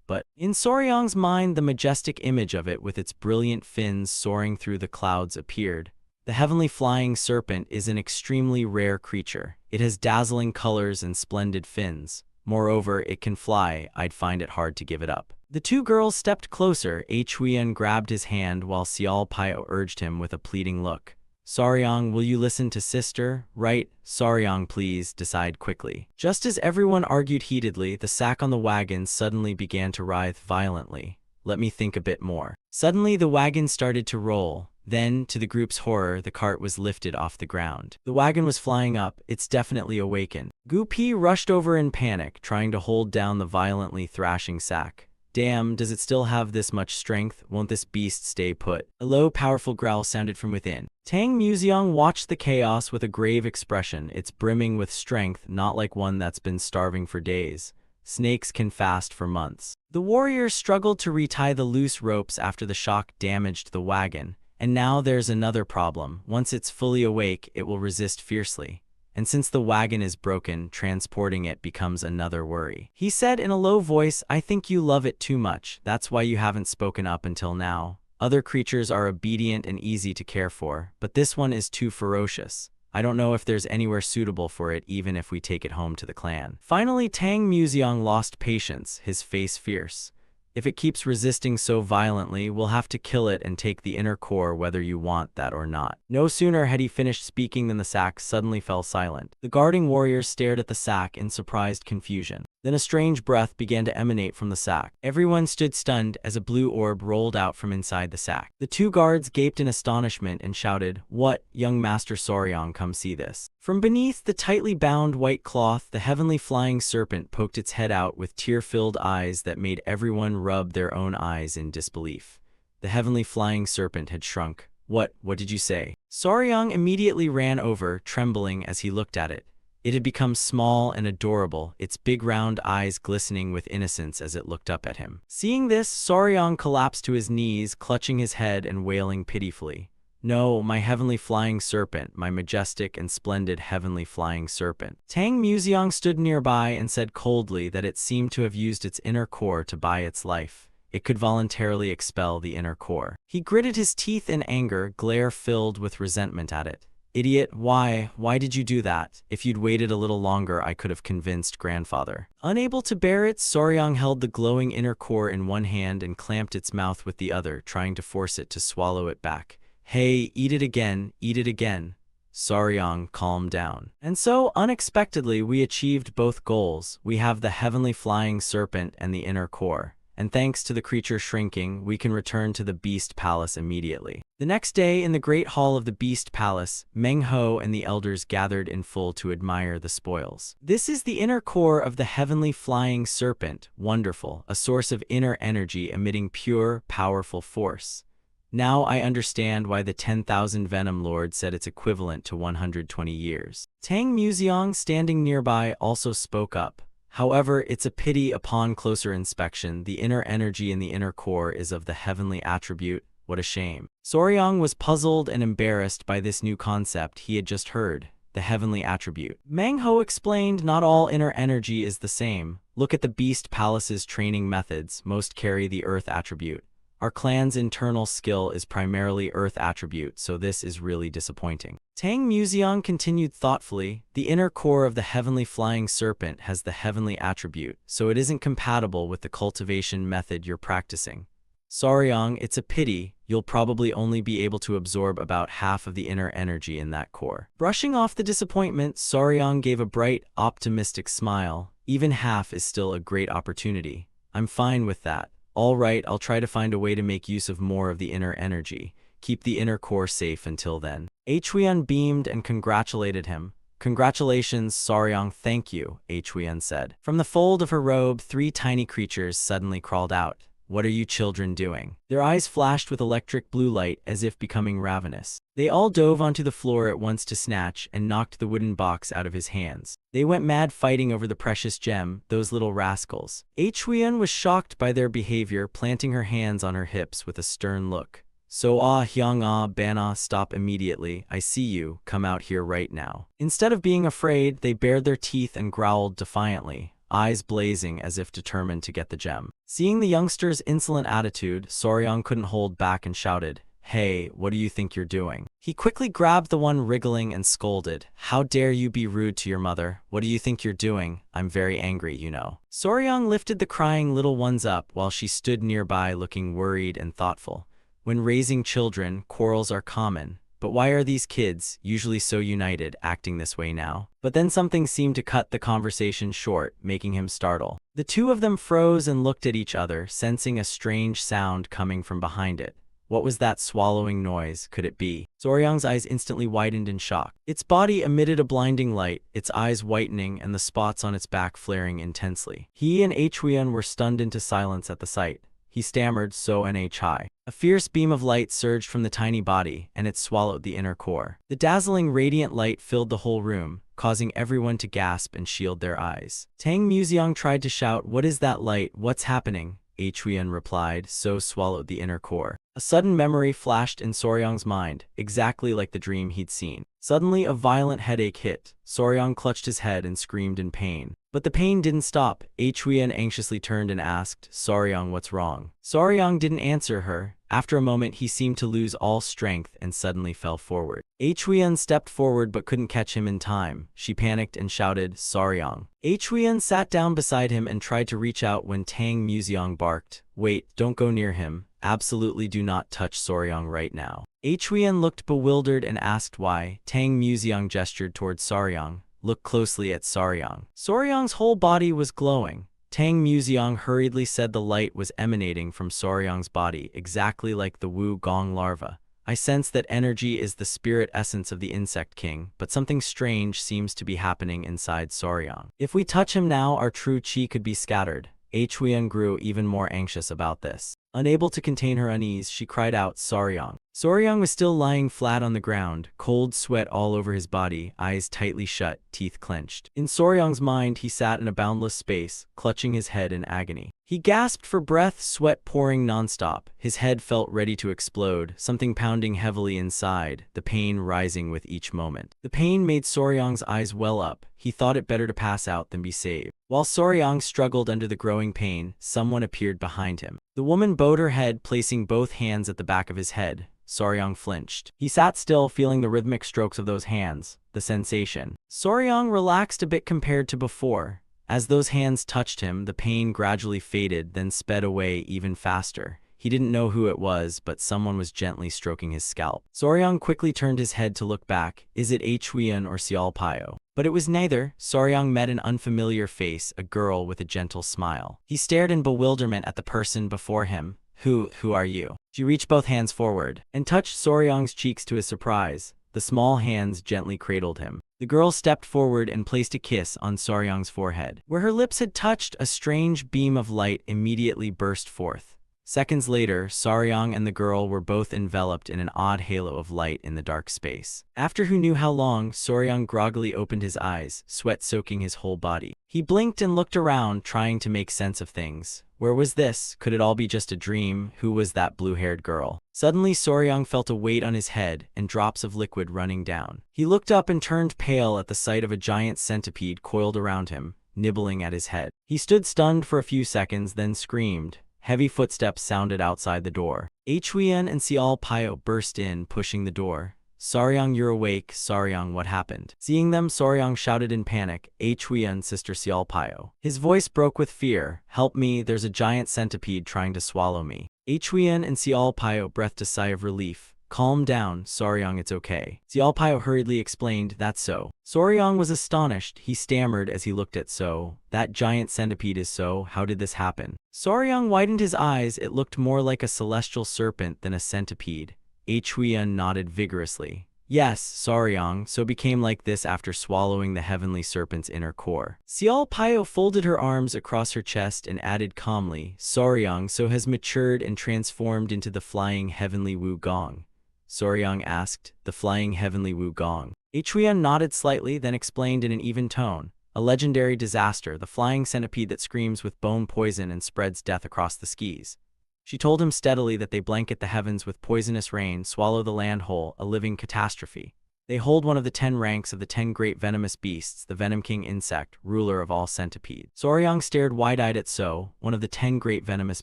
But in Soryang's mind, the majestic image of it with its brilliant fins soaring through the clouds appeared. The heavenly flying serpent is an extremely rare creature. It has dazzling colors and splendid fins. Moreover, it can fly. I'd find it hard to give it up. The 2 girls stepped closer. Huiyan grabbed his hand while Sial Pyo urged him with a pleading look. Soryang, will you listen to sister? Right, Soryang, please, decide quickly. Just as everyone argued heatedly, the sack on the wagon suddenly began to writhe violently. let me think a bit more. Suddenly, the wagon started to roll. Then, to the group's horror, the cart was lifted off the ground. The wagon was flying up. It's definitely awakened. Gu Pi rushed over in panic, trying to hold down the violently thrashing sack. Damn, does it still have this much strength? Won't this beast stay put? A low, powerful growl sounded from within. Tang Museong watched the chaos with a grave expression. It's brimming with strength, not like one that's been starving for days. Snakes can fast for months. The warriors struggled to retie the loose ropes after the shock damaged the wagon. And now there's another problem. Once it's fully awake, it will resist fiercely. And since the wagon is broken, transporting it becomes another worry. He said in a low voice, I think you love it too much. That's why you haven't spoken up until now. Other creatures are obedient and easy to care for, but this one is too ferocious. I don't know if there's anywhere suitable for it, even if we take it home to the clan. Finally, Tang Museong lost patience, his face fierce. If it keeps resisting so violently, we'll have to kill it and take the inner core whether you want that or not. No sooner had he finished speaking than the sack suddenly fell silent. The guarding warriors stared at the sack in surprised confusion. Then a strange breath began to emanate from the sack. Everyone stood stunned as a blue orb rolled out from inside the sack. The two guards gaped in astonishment and shouted, What, young Master Soryang, come see this. From beneath the tightly bound white cloth, the heavenly flying serpent poked its head out with tear-filled eyes that made everyone rub their own eyes in disbelief. The heavenly flying serpent had shrunk. What did you say? Soryang immediately ran over, trembling as he looked at it. It had become small and adorable, its big round eyes glistening with innocence as it looked up at him. Seeing this, Soryang collapsed to his knees, clutching his head and wailing pitifully. No, my heavenly flying serpent, my majestic and splendid heavenly flying serpent. Tang Museong stood nearby and said coldly that it seemed to have used its inner core to buy its life. It could voluntarily expel the inner core. He gritted his teeth in anger, glare filled with resentment at it. Idiot, why did you do that? If you'd waited a little longer, I could have convinced grandfather. Unable to bear it, Soryang held the glowing inner core in one hand and clamped its mouth with the other, trying to force it to swallow it back. Hey, eat it again, eat it again. Soryang, calm down. And so, unexpectedly, we achieved both goals. We have the heavenly flying serpent and the inner core. And thanks to the creature shrinking, we can return to the Beast Palace immediately. The next day, in the Great Hall of the Beast Palace, Manhwa and the elders gathered in full to admire the spoils. This is the inner core of the heavenly flying serpent, wonderful, a source of inner energy emitting pure, powerful force. Now I understand why the 10,000 Venom Lord said it's equivalent to 120 years. Tang Museong, standing nearby, also spoke up. However, it's a pity upon closer inspection, the inner energy in the inner core is of the heavenly attribute. What a shame. Soryang was puzzled and embarrassed by this new concept he had just heard, the heavenly attribute. Manhwa explained not all inner energy is the same. Look at the Beast Palace's training methods, most carry the earth attribute. Our clan's internal skill is primarily earth attribute, so this is really disappointing. Tang Museong continued thoughtfully, the inner core of the heavenly flying serpent has the heavenly attribute, so it isn't compatible with the cultivation method you're practicing. Soryang, it's a pity, you'll probably only be able to absorb about half of the inner energy in that core. Brushing off the disappointment, Soryang gave a bright, optimistic smile. Even half is still a great opportunity. I'm fine with that. All right, I'll try to find a way to make use of more of the inner energy. Keep the inner core safe until then. Huiyan beamed and congratulated him. Congratulations, Soryang, thank you, Huiyan said. From the fold of her robe, 3 tiny creatures suddenly crawled out. What are you children doing? Their eyes flashed with electric blue light as if becoming ravenous. They all dove onto the floor at once to snatch and knocked the wooden box out of his hands. They went mad fighting over the precious gem, those little rascals. Huiyan was shocked by their behavior, planting her hands on her hips with a stern look. So Hyang Bana, stop immediately, I see you, come out here right now. Instead of being afraid, they bared their teeth and growled defiantly, eyes blazing as if determined to get the gem. Seeing the youngster's insolent attitude, Soryang couldn't hold back and shouted, Hey, what do you think you're doing? He quickly grabbed the one wriggling and scolded, How dare you be rude to your mother? What do you think you're doing? I'm very angry, you know. Soryang lifted the crying little ones up while she stood nearby looking worried and thoughtful. When raising children, quarrels are common, but why are these kids, usually so united, acting this way now? But then something seemed to cut the conversation short, making him startle. The two of them froze and looked at each other, sensing a strange sound coming from behind it. What was that swallowing noise? Could it be? Soryang's eyes instantly widened in shock. Its body emitted a blinding light, its eyes whitening and the spots on its back flaring intensely. He and Huiyan were stunned into silence at the sight. He stammered, "So Nhi." A fierce beam of light surged from the tiny body, and it swallowed the inner core. The dazzling radiant light filled the whole room, causing everyone to gasp and shield their eyes. Tang Museong tried to shout, "What is that light? What's happening?" Huiyan replied, "So swallowed the inner core." A sudden memory flashed in Soryang's mind, exactly like the dream he'd seen. Suddenly, a violent headache hit. Soryang clutched his head and screamed in pain. But the pain didn't stop. Huiyan anxiously turned and asked, "Soryang, what's wrong?" Soryang didn't answer her. After a moment, he seemed to lose all strength and suddenly fell forward. Huiyan stepped forward but couldn't catch him in time. She panicked and shouted, "Soryang." Huiyan sat down beside him and tried to reach out when Tang Museong barked, "Wait, don't go near him. Absolutely do not touch Soryang right now." Huiyan looked bewildered and asked why. Tang Museong gestured towards Soryang. "Look closely at Soryang." Soryang's whole body was glowing. Tang Museong hurriedly said the light was emanating from Soryang's body, exactly like the Wu Gong larva. "I sense that energy is the spirit essence of the insect king, but something strange seems to be happening inside Soryang. If we touch him now, our true chi could be scattered." Huiyan grew even more anxious about this. Unable to contain her unease, she cried out, "Soryang." Soryang was still lying flat on the ground, cold sweat all over his body, eyes tightly shut, teeth clenched. In Soryang's mind, he sat in a boundless space, clutching his head in agony. He gasped for breath, sweat pouring nonstop. His head felt ready to explode, something pounding heavily inside, the pain rising with each moment. The pain made Soryang's eyes well up. He thought it better to pass out than be saved. While Soryang struggled under the growing pain, someone appeared behind him. The woman bowed her head, placing both hands at the back of his head. Soryang flinched. He sat still, feeling the rhythmic strokes of those hands, the sensation. Soryang relaxed a bit compared to before. As those hands touched him, the pain gradually faded, then sped away even faster. He didn't know who it was, but someone was gently stroking his scalp. Soryang quickly turned his head to look back. Is it Huiyan or Xiaopao? But it was neither. Soryang met an unfamiliar face, a girl with a gentle smile. He stared in bewilderment at the person before him. Who are you?" She reached both hands forward and touched Soryang's cheeks to his surprise. The small hands gently cradled him. The girl stepped forward and placed a kiss on Soryang's forehead. Where her lips had touched, a strange beam of light immediately burst forth. Seconds later, Soryang and the girl were both enveloped in an odd halo of light in the dark space. After who knew how long, Soryang groggily opened his eyes, sweat soaking his whole body. He blinked and looked around, trying to make sense of things. Where was this? Could it all be just a dream? Who was that blue-haired girl? Suddenly, Soryang felt a weight on his head and drops of liquid running down. He looked up and turned pale at the sight of a giant centipede coiled around him, nibbling at his head. He stood stunned for a few seconds, then screamed. Heavy footsteps sounded outside the door. Huiyan and Xiaopao burst in, pushing the door. "Soryang, you're awake. Soryang, what happened?" Seeing them, Soryang shouted in panic, "Huiyan, sister Xiaopao." His voice broke with fear. "Help me, there's a giant centipede trying to swallow me." Huiyan and Xiaopao breathed a sigh of relief. "Calm down, Soryang, it's okay." Xiaopao hurriedly explained, "That's so." Soryang was astonished. He stammered as he looked at So. "That giant centipede is So. How did this happen?" Soryang widened his eyes. It looked more like a celestial serpent than a centipede. Huiyan nodded vigorously. "Yes, Soryang, So became like this after swallowing the heavenly serpent's inner core." Xiaopao folded her arms across her chest and added calmly, "Soryang So has matured and transformed into the flying heavenly Wu Gong." Soryang asked, "The flying heavenly Wu Gong?" Huiyan nodded slightly, then explained in an even tone, "A legendary disaster, the flying centipede that screams with bone poison and spreads death across the skies." She told him steadily that they blanket the heavens with poisonous rain, swallow the land whole, a living catastrophe. They hold one of the 10 ranks of the 10 great venomous beasts, the Venom King insect, ruler of all centipedes. Soryang stared wide-eyed at So, one of the 10 great venomous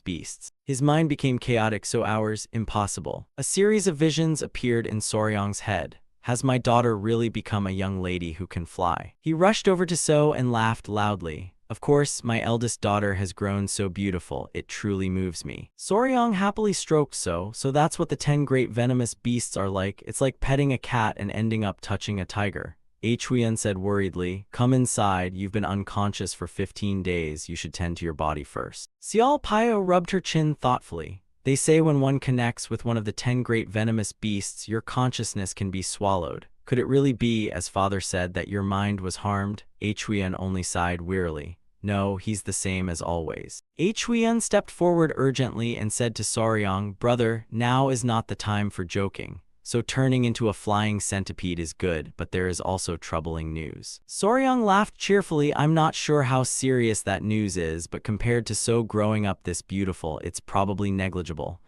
beasts. His mind became chaotic. So ours, impossible. A series of visions appeared in Soryang's head. Has my daughter really become a young lady who can fly? He rushed over to So and laughed loudly. Of course, my eldest daughter has grown so beautiful, it truly moves me. Soryang happily stroked so that's what the 10 great venomous beasts are like. It's like petting a cat and ending up touching a tiger. Huiyan said worriedly, come inside, you've been unconscious for 15 days, you should tend to your body first. Xiao Pio rubbed her chin thoughtfully. They say when one connects with one of the 10 great venomous beasts, your consciousness can be swallowed. Could it really be, as father said, that your mind was harmed? Huiyan only sighed wearily. No, he's the same as always. Huiyan stepped forward urgently and said to Soryang, brother, now is not the time for joking. So turning into a flying centipede is good, but there is also troubling news. Soryang laughed cheerfully. I'm not sure how serious that news is, but compared to So growing up this beautiful, it's probably negligible.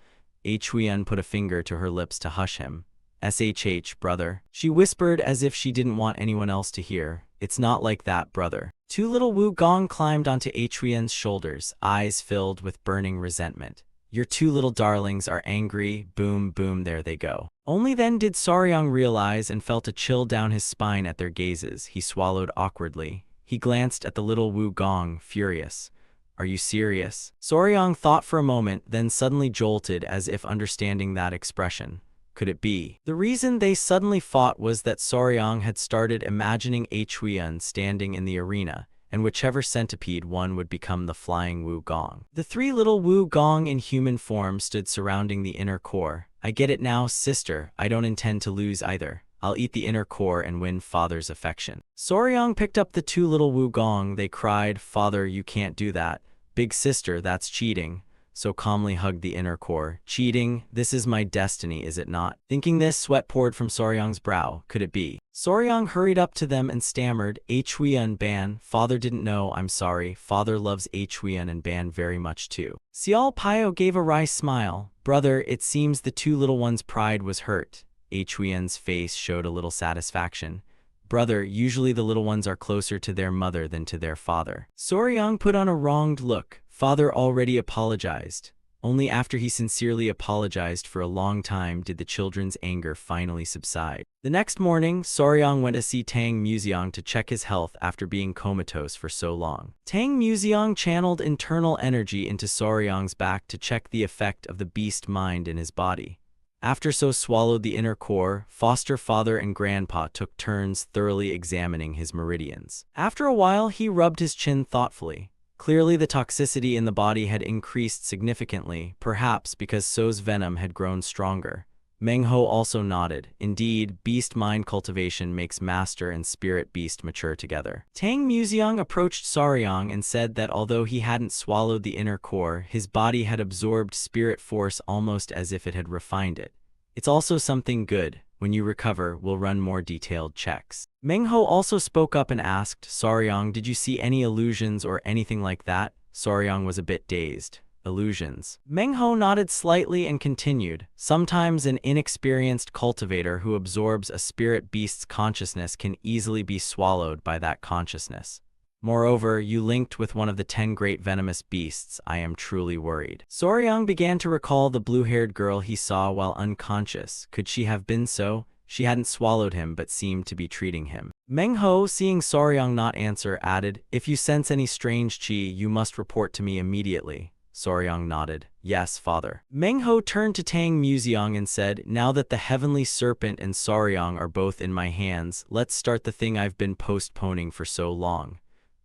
Huiyan put a finger to her lips to hush him. SHH, brother. She whispered as if she didn't want anyone else to hear. It's not like that, brother. Two little Wu Gong climbed onto Huiyan's shoulders, eyes filled with burning resentment. Your two little darlings are angry, boom, boom, there they go. Only then did Soryang realize and felt a chill down his spine at their gazes. He swallowed awkwardly. He glanced at the little Wu Gong, furious. Are you serious? Soryang thought for a moment, then suddenly jolted as if understanding that expression. Could it be? The reason they suddenly fought was that Soryang had started imagining Huiyan standing in the arena, and whichever centipede won would become the flying Wu Gong. The three little Wu Gong in human form stood surrounding the inner core. I get it now, sister. I don't intend to lose either. I'll eat the inner core and win father's affection. Soryang picked up the two little Wu Gong. They cried, Father, you can't do that. Big sister, that's cheating. So calmly hugged the inner core. Cheating? This is my destiny, is it not? Thinking this, sweat poured from Soryang's brow. Could it be? Soryang hurried up to them and stammered, Huiyan, Ban, father didn't know, I'm sorry, father loves Huiyan and Ban very much too. Xiao Pio gave a wry smile. Brother, it seems the two little ones' pride was hurt. Huiyan's face showed a little satisfaction. Brother, usually the little ones are closer to their mother than to their father. Soryang put on a wronged look. Father already apologized. Only after he sincerely apologized for a long time did the children's anger finally subside. The next morning, Soryang went to see Tang Museong to check his health after being comatose for so long. Tang Museong channeled internal energy into Soryang's back to check the effect of the beast mind in his body. After So swallowed the inner core, foster father and grandpa took turns thoroughly examining his meridians. After a while, he rubbed his chin thoughtfully. Clearly, the toxicity in the body had increased significantly, perhaps because So's venom had grown stronger. Manhwa also nodded. Indeed, beast mind cultivation makes master and spirit beast mature together. Tang Museong approached Soryang and said that although he hadn't swallowed the inner core, his body had absorbed spirit force almost as if it had refined it. It's also something good. When you recover, we'll run more detailed checks. Manhwa also spoke up and asked, Soryang, did you see any illusions or anything like that? Soryang was a bit dazed. Illusions. Manhwa nodded slightly and continued. Sometimes an inexperienced cultivator who absorbs a spirit beast's consciousness can easily be swallowed by that consciousness. Moreover, you linked with one of the 10 great venomous beasts. I am truly worried. Soryang began to recall the blue-haired girl he saw while unconscious. Could she have been so? She hadn't swallowed him but seemed to be treating him. Manhwa, seeing Soryang not answer, added, If you sense any strange qi, you must report to me immediately. Soryang nodded. Yes, father. Manhwa turned to Tang Museong and said, Now that the heavenly serpent and Soryang are both in my hands, let's start the thing I've been postponing for so long.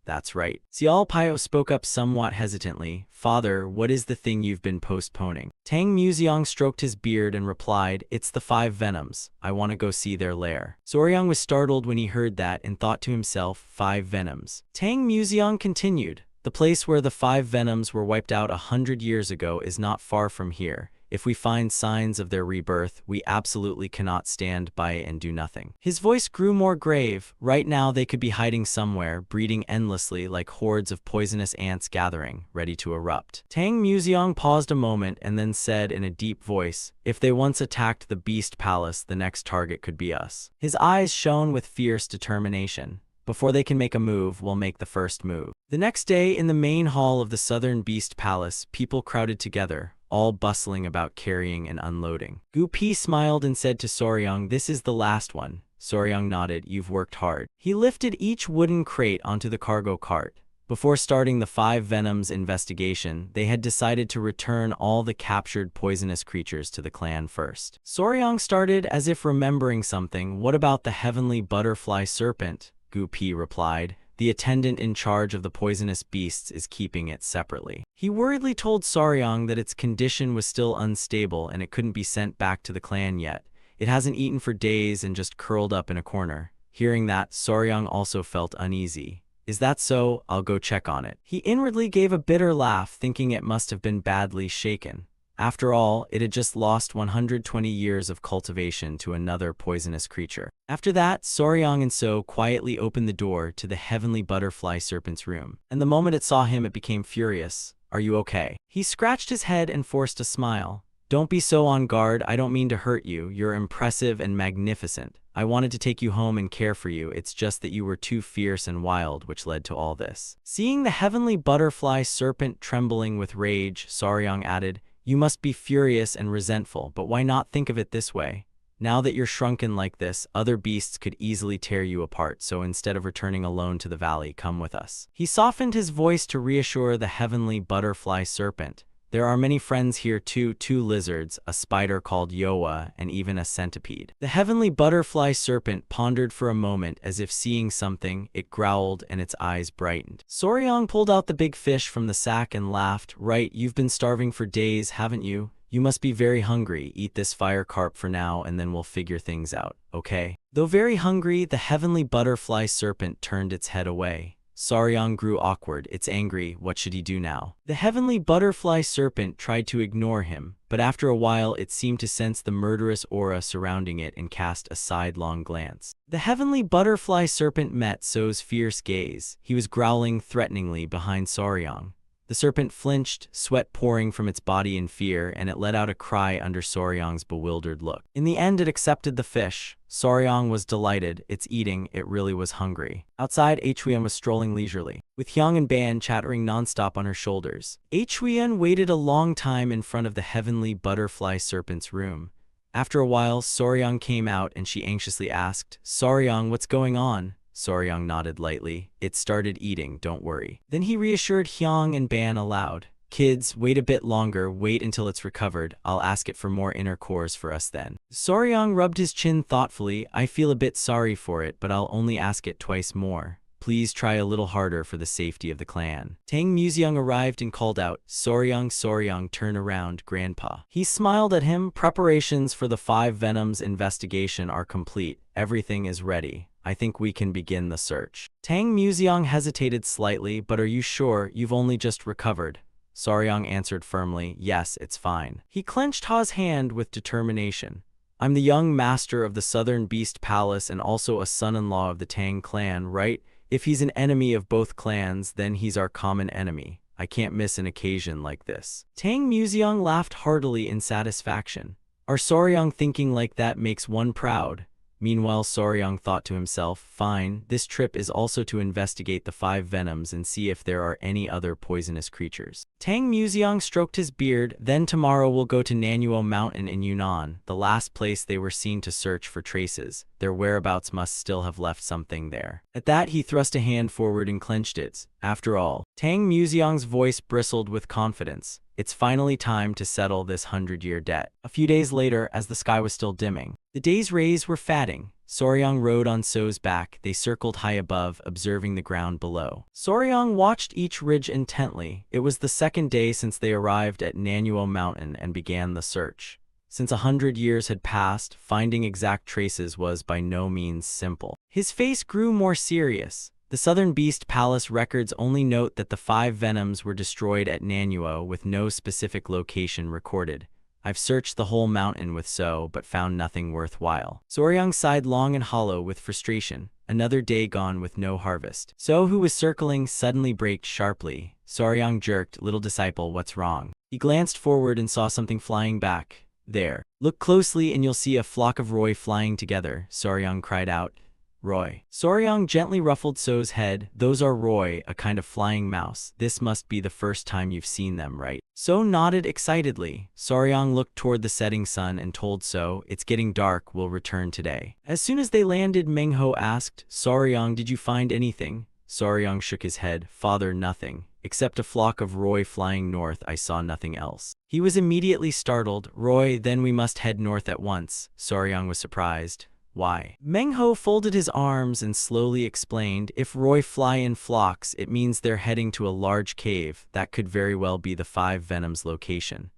That's right. Xiao Pio spoke up somewhat hesitantly. Father, what is the thing you've been postponing? Tang Museong stroked his beard and replied, It's the 5 venoms. I want to go see their lair. Soryang was startled when he heard that and thought to himself, 5 venoms. Tang Museong continued, The place where the 5 venoms were wiped out 100 years ago is not far from here. If we find signs of their rebirth, we absolutely cannot stand by and do nothing. His voice grew more grave. Right now they could be hiding somewhere, breeding endlessly like hordes of poisonous ants gathering, ready to erupt. Tang Museong paused a moment and then said in a deep voice, If they once attacked the Beast Palace, the next target could be us. His eyes shone with fierce determination. Before they can make a move, we'll make the first move. The next day, in the main hall of the Southern Beast Palace, people crowded together, all bustling about carrying and unloading. Gu Pi smiled and said to Soryang, This is the last one. Soryang nodded, You've worked hard. He lifted each wooden crate onto the cargo cart. Before starting the Five Venoms investigation, they had decided to return all the captured poisonous creatures to the clan first. Soryang started as if remembering something. What about the heavenly butterfly serpent? Gu Pi replied. The attendant in charge of the poisonous beasts is keeping it separately. He worriedly told Soryang that its condition was still unstable and it couldn't be sent back to the clan yet. It hasn't eaten for days and just curled up in a corner. Hearing that, Soryang also felt uneasy. Is that so? I'll go check on it. He inwardly gave a bitter laugh, thinking it must have been badly shaken. After all, it had just lost 120 years of cultivation to another poisonous creature. After that, Soryang and So quietly opened the door to the heavenly butterfly serpent's room. And the moment it saw him, it became furious. Are you okay? He scratched his head and forced a smile. Don't be so on guard. I don't mean to hurt you. You're impressive and magnificent. I wanted to take you home and care for you. It's just that you were too fierce and wild, which led to all this. Seeing the heavenly butterfly serpent trembling with rage, Soryang added, you must be furious and resentful, but why not think of it this way? Now that you're shrunken like this, other beasts could easily tear you apart, so instead of returning alone to the valley, come with us. He softened his voice to reassure the heavenly butterfly serpent. There are many friends here too, 2 lizards, a spider called Yoa, and even a centipede. The heavenly butterfly serpent pondered for a moment as if seeing something. It growled and its eyes brightened. Soryang pulled out the big fish from the sack and laughed. Right, you've been starving for days, haven't you? You must be very hungry. Eat this fire carp for now and then we'll figure things out, okay? Though very hungry, the heavenly butterfly serpent turned its head away. Soryang grew awkward. It's angry. What should he do now? The heavenly butterfly serpent tried to ignore him, but after a while it seemed to sense the murderous aura surrounding it and cast a sidelong glance. The heavenly butterfly serpent met So's fierce gaze. He was growling threateningly behind Soryang. The serpent flinched, sweat pouring from its body in fear, and it let out a cry under Soryang's bewildered look. In the end, it accepted the fish. Soryang was delighted. It's eating. It really was hungry. Outside, Huiyan was strolling leisurely, with Hyung and Ban chattering nonstop on her shoulders. Huiyan waited a long time in front of the heavenly butterfly serpent's room. After a while, Soryang came out and she anxiously asked, Soryang, what's going on? Soryang nodded lightly. It started eating, don't worry. Then he reassured Hyung and Ban aloud. Kids, wait a bit longer, wait until it's recovered. I'll ask it for more inner cores for us then. Soryang rubbed his chin thoughtfully. I feel a bit sorry for it, but I'll only ask it twice more. Please try a little harder for the safety of the clan. Tang Museong arrived and called out, Soryang, Soryang, turn around, Grandpa. He smiled at him. Preparations for the Five Venoms investigation are complete. Everything is ready. I think we can begin the search. Tang Museong hesitated slightly, but are you sure? You've only just recovered. Soryang answered firmly, yes, it's fine. He clenched Ha's hand with determination. I'm the young master of the Southern Beast Palace and also a son-in-law of the Tang clan, right? If he's an enemy of both clans, then he's our common enemy. I can't miss an occasion like this. Tang Museong laughed heartily in satisfaction. Our Soryang thinking like that makes one proud. Meanwhile, Soryang thought to himself, fine, this trip is also to investigate the Five Venoms and see if there are any other poisonous creatures. Tang Museong stroked his beard. Then tomorrow we'll go to Manhwa Mountain in Yunnan, the last place they were seen to search for traces. Their whereabouts must still have left something there. At that, he thrust a hand forward and clenched it. After all, Tang Museong's voice bristled with confidence. It's finally time to settle this 100-year debt. A few days later, as the sky was still dimming, the day's rays were fading. Soryang rode on So's back. They circled high above, observing the ground below. Soryang watched each ridge intently. It was the second day since they arrived at Manhwa Mountain and began the search. Since 100 years had passed, finding exact traces was by no means simple. His face grew more serious. The Southern Beast Palace records only note that the Five Venoms were destroyed at Manhwa with no specific location recorded. I've searched the whole mountain with So, but found nothing worthwhile. Soryang sighed long and hollow with frustration. Another day gone with no harvest. So, who was circling, suddenly braked sharply. Soryang jerked, little disciple, what's wrong? He glanced forward and saw something flying back. There. Look closely and you'll see a flock of roy flying together, Soryang cried out. Roy. Soryang gently ruffled So's head. Those are roy, a kind of flying mouse. This must be the first time you've seen them, right? So nodded excitedly. Soryang looked toward the setting sun and told So, it's getting dark, we'll return today. As soon as they landed, Mengho asked, Soryang, did you find anything? Soryang shook his head. Father, nothing. Except a flock of Roy flying north, I saw nothing else. He was immediately startled. Roy, then we must head north at once. Soryang was surprised. Why? Manhwa folded his arms and slowly explained, if Roy fly in flocks, it means they're heading to a large cave. That could very well be the Five Venoms location.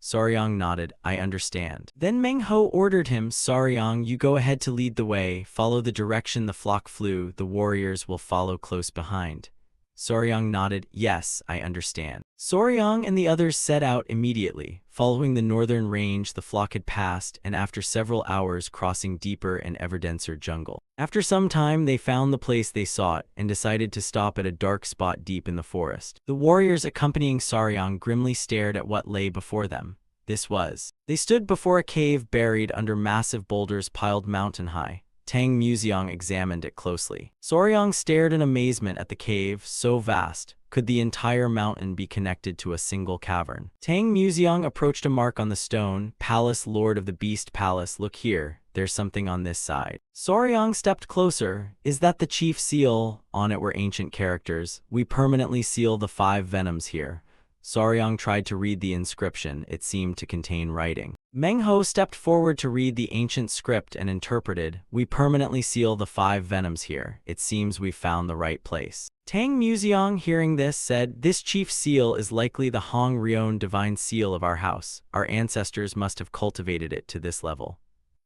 Soryang nodded. I understand. Then Manhwa ordered him, Soryang, you go ahead to lead the way. Follow the direction the flock flew. The warriors will follow close behind. Soryang nodded. Yes, I understand. Soryang and the others set out immediately. Following the northern range the flock had passed, and after several hours crossing deeper and ever denser jungle. After some time they found the place they sought, and decided to stop at a dark spot deep in the forest. The warriors accompanying Soryang grimly stared at what lay before them. They stood before a cave buried under massive boulders piled mountain high. Tang Museong examined it closely. Soryang stared in amazement at the cave, so vast. Could the entire mountain be connected to a single cavern? Tang Museong approached a mark on the stone. Palace, Lord of the Beast Palace, look here. There's something on this side. Soryang stepped closer. Is that the chief seal? On it were ancient characters. We permanently seal the Five Venoms here. Soryang tried to read the inscription. It seemed to contain writing. Manhwa stepped forward to read the ancient script and interpreted, we permanently seal the Five Venoms here. It seems we've found the right place. Tang Museong, hearing this, said, this chief seal is likely the Hong Rion divine seal of our house. Our ancestors must have cultivated it to this level.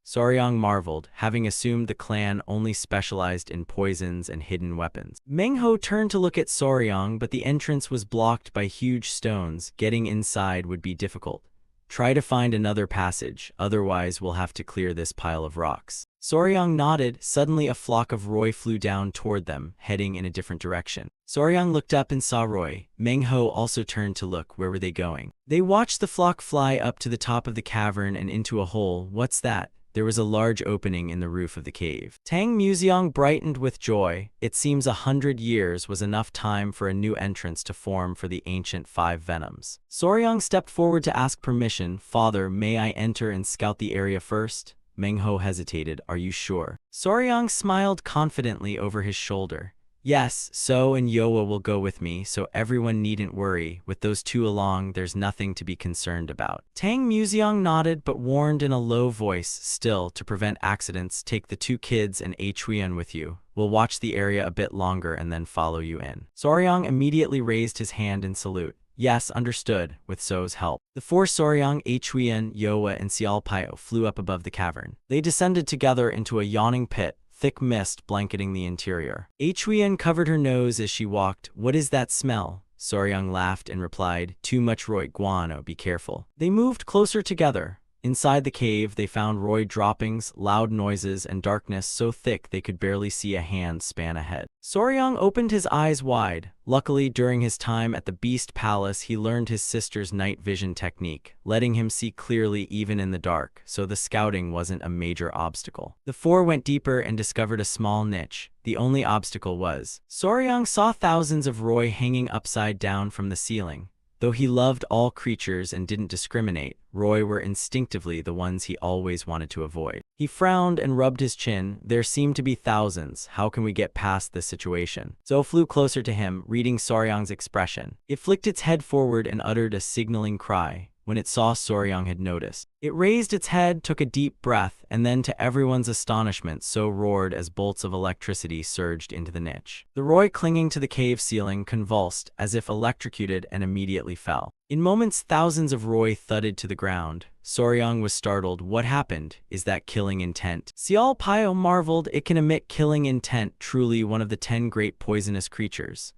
Soryang marveled, having assumed the clan only specialized in poisons and hidden weapons. Manhwa turned to look at Soryang, but the entrance was blocked by huge stones. Getting inside would be difficult. Try to find another passage, otherwise we'll have to clear this pile of rocks. Soryang nodded. Suddenly a flock of Roy flew down toward them, heading in a different direction. Soryang looked up and saw Roy. Manhwa also turned to look. Where were they going? They watched the flock fly up to the top of the cavern and into a hole. What's that? There was a large opening in the roof of the cave. Tang Museong brightened with joy. It seems 100 years was enough time for a new entrance to form for the ancient Five Venoms. Soryang stepped forward to ask permission. Father, may I enter and scout the area first? Manhwa hesitated. Are you sure? Soryang smiled confidently over his shoulder. Yes, So and Yoa will go with me, so everyone needn't worry. With those two along, there's nothing to be concerned about. Tang Museong nodded but warned in a low voice, still, to prevent accidents, take the two kids and Chuan with you. We'll watch the area a bit longer and then follow you in. Soryang immediately raised his hand in salute. Yes, understood, with So's help. The four Soryang, Chuan, Yoa, and Xiaopao flew up above the cavern. They descended together into a yawning pit, thick mist blanketing the interior. Chuan covered her nose as she walked. What is that smell? Soryang laughed and replied, too much Roy guano, be careful. They moved closer together. Inside the cave, they found Roy droppings, loud noises, and darkness so thick they could barely see a hand span ahead. Soryang opened his eyes wide. Luckily, during his time at the Beast Palace, he learned his sister's night vision technique, letting him see clearly even in the dark, so the scouting wasn't a major obstacle. The four went deeper and discovered a small niche. The only obstacle was, Soryang saw thousands of Roy hanging upside down from the ceiling. Though he loved all creatures and didn't discriminate, Roy were instinctively the ones he always wanted to avoid. He frowned and rubbed his chin. There seem to be thousands. How can we get past this situation? Zo flew closer to him, reading Soryang's expression. It flicked its head forward and uttered a signaling cry. When it saw Soryang had noticed, it raised its head, took a deep breath, and then to everyone's astonishment, so roared as bolts of electricity surged into the niche. The Roy clinging to the cave ceiling convulsed, as if electrocuted, and immediately fell. In moments, thousands of Roy thudded to the ground. Soryang was startled. What happened? Is that killing intent? Xiaopao marveled. It can emit killing intent, truly one of the 10 great poisonous creatures.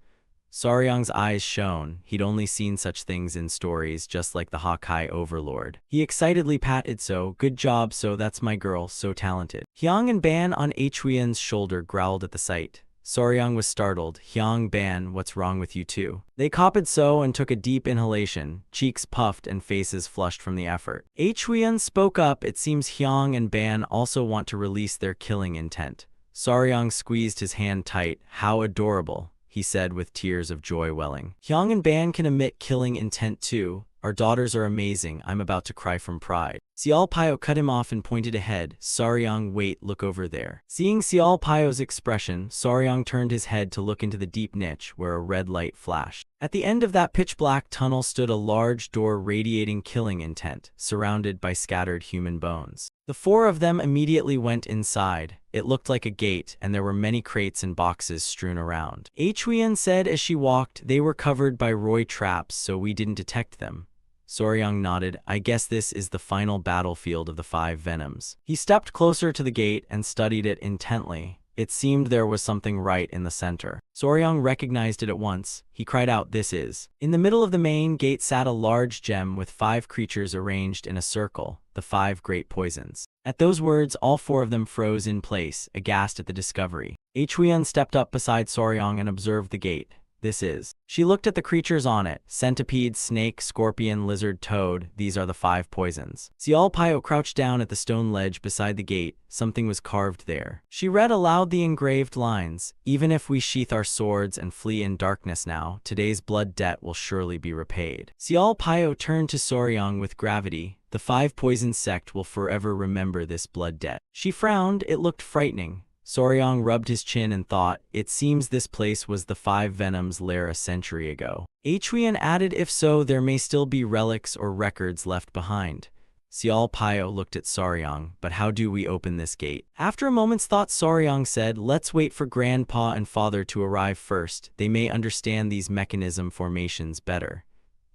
Soryang's eyes shone. He'd only seen such things in stories, just like the Hawkeye Overlord. He excitedly patted So. Good job, So. That's my girl, so talented. Hyang and Ban on Chuan's shoulder growled at the sight. Soryang was startled. Hyang, Ban, what's wrong with you two? They copied So and took a deep inhalation. Cheeks puffed and faces flushed from the effort. Chuan spoke up. It seems Hyang and Ban also want to release their killing intent. Soryang squeezed his hand tight. How adorable, he said with tears of joy welling. Hyang and Ban can emit killing intent too. Our daughters are amazing. I'm about to cry from pride. Xiao Pio cut him off and pointed ahead. Saryang, wait, look over there. Seeing Xiao Pio's expression, Saryang turned his head to look into the deep niche where a red light flashed. At the end of that pitch-black tunnel stood a large door radiating killing intent, surrounded by scattered human bones. The four of them immediately went inside. It looked like a gate, and there were many crates and boxes strewn around. Huiyan said as she walked, they were covered by roy traps, so we didn't detect them. Saryang nodded. I guess this is the final battlefield of the 5 venoms. He stepped closer to the gate and studied it intently. It seemed there was something right in the center. Saryang recognized it at once. He cried out, this is. In the middle of the main gate sat a large gem with 5 creatures arranged in a circle, the 5 great poisons. At those words, all 4 of them froze in place, aghast at the discovery. Huiyan stepped up beside Saryang and observed the gate. This is. She looked at the creatures on it. Centipede, snake, scorpion, lizard, toad. These are the 5 poisons. Xiao Pio crouched down at the stone ledge beside the gate. Something was carved there. She read aloud the engraved lines. Even if we sheath our swords and flee in darkness now, today's blood debt will surely be repaid. Xiao Pio turned to Saryang with gravity. The 5 poison sect will forever remember this blood debt. She frowned. It looked frightening. Saryang rubbed his chin and thought, it seems this place was the 5 venoms' lair a century ago. Huiyan added, if so, there may still be relics or records left behind. Xiao Pio looked at Saryang, but how do we open this gate? After a moment's thought, Saryang said, let's wait for Grandpa and Father to arrive first. They may understand these mechanism formations better.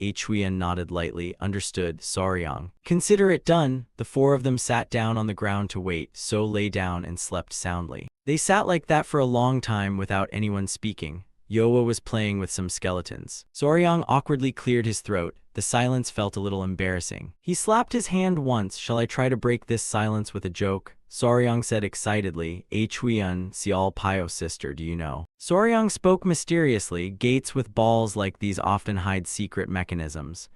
Huiyan nodded lightly. Understood, Saryang. Consider it done. The 4 of them sat down on the ground to wait, so lay down and slept soundly. They sat like that for a long time without anyone speaking. Yoa was playing with some skeletons. Saryang awkwardly cleared his throat. The silence felt a little embarrassing. He slapped his hand once. Shall I try to break this silence with a joke? Saryang said excitedly. Huiyan, Xiao Pio's sister, do you know? Saryang spoke mysteriously. Gates with balls like these often hide secret mechanisms.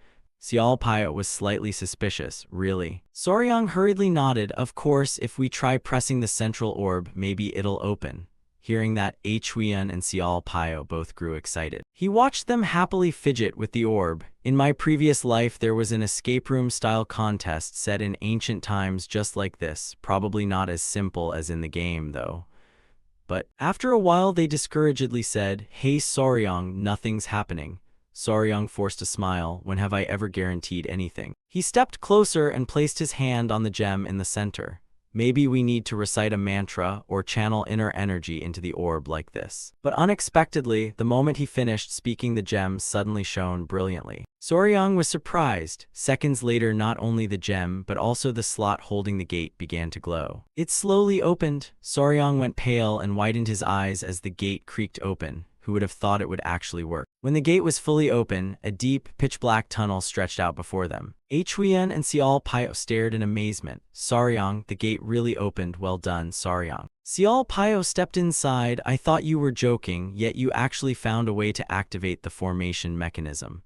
Xiao Pio was slightly suspicious. Really? Saryang hurriedly nodded. Of course, if we try pressing the central orb, maybe it'll open. Hearing that, Huiyan and Xiao Pio both grew excited. He watched them happily fidget with the orb. In my previous life, there was an escape room-style contest set in ancient times just like this. Probably not as simple as in the game, though. But after a while, they discouragedly said, hey, Saryang, nothing's happening. Saryang forced a smile. When have I ever guaranteed anything? He stepped closer and placed his hand on the gem in the center. Maybe we need to recite a mantra or channel inner energy into the orb like this. But unexpectedly, the moment he finished speaking, the gem suddenly shone brilliantly. Saryang was surprised. Seconds later, not only the gem, but also the slot holding the gate began to glow. It slowly opened. Saryang went pale and widened his eyes as the gate creaked open. Who would have thought it would actually work? When the gate was fully open, a deep, pitch-black tunnel stretched out before them. Huiyan and Xiao Pio stared in amazement. Saryang, the gate really opened. Well done, Saryang. Xiao Pio stepped inside. I thought you were joking, yet you actually found a way to activate the formation mechanism.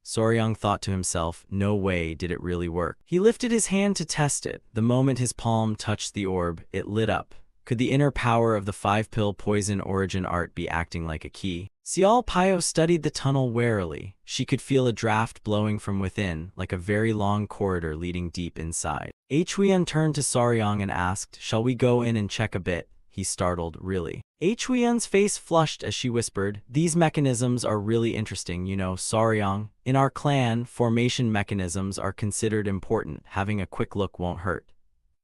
Saryang thought to himself, no way did it really work. He lifted his hand to test it. The moment his palm touched the orb, it lit up. Could the inner power of the 5-pill poison origin art be acting like a key? Xiao Pio studied the tunnel warily. She could feel a draft blowing from within, like a very long corridor leading deep inside. Huiyan turned to Saryang and asked, shall we go in and check a bit? He startled, really? Huiyan's face flushed as she whispered, these mechanisms are really interesting, you know, Saryang. In our clan, formation mechanisms are considered important. Having a quick look won't hurt.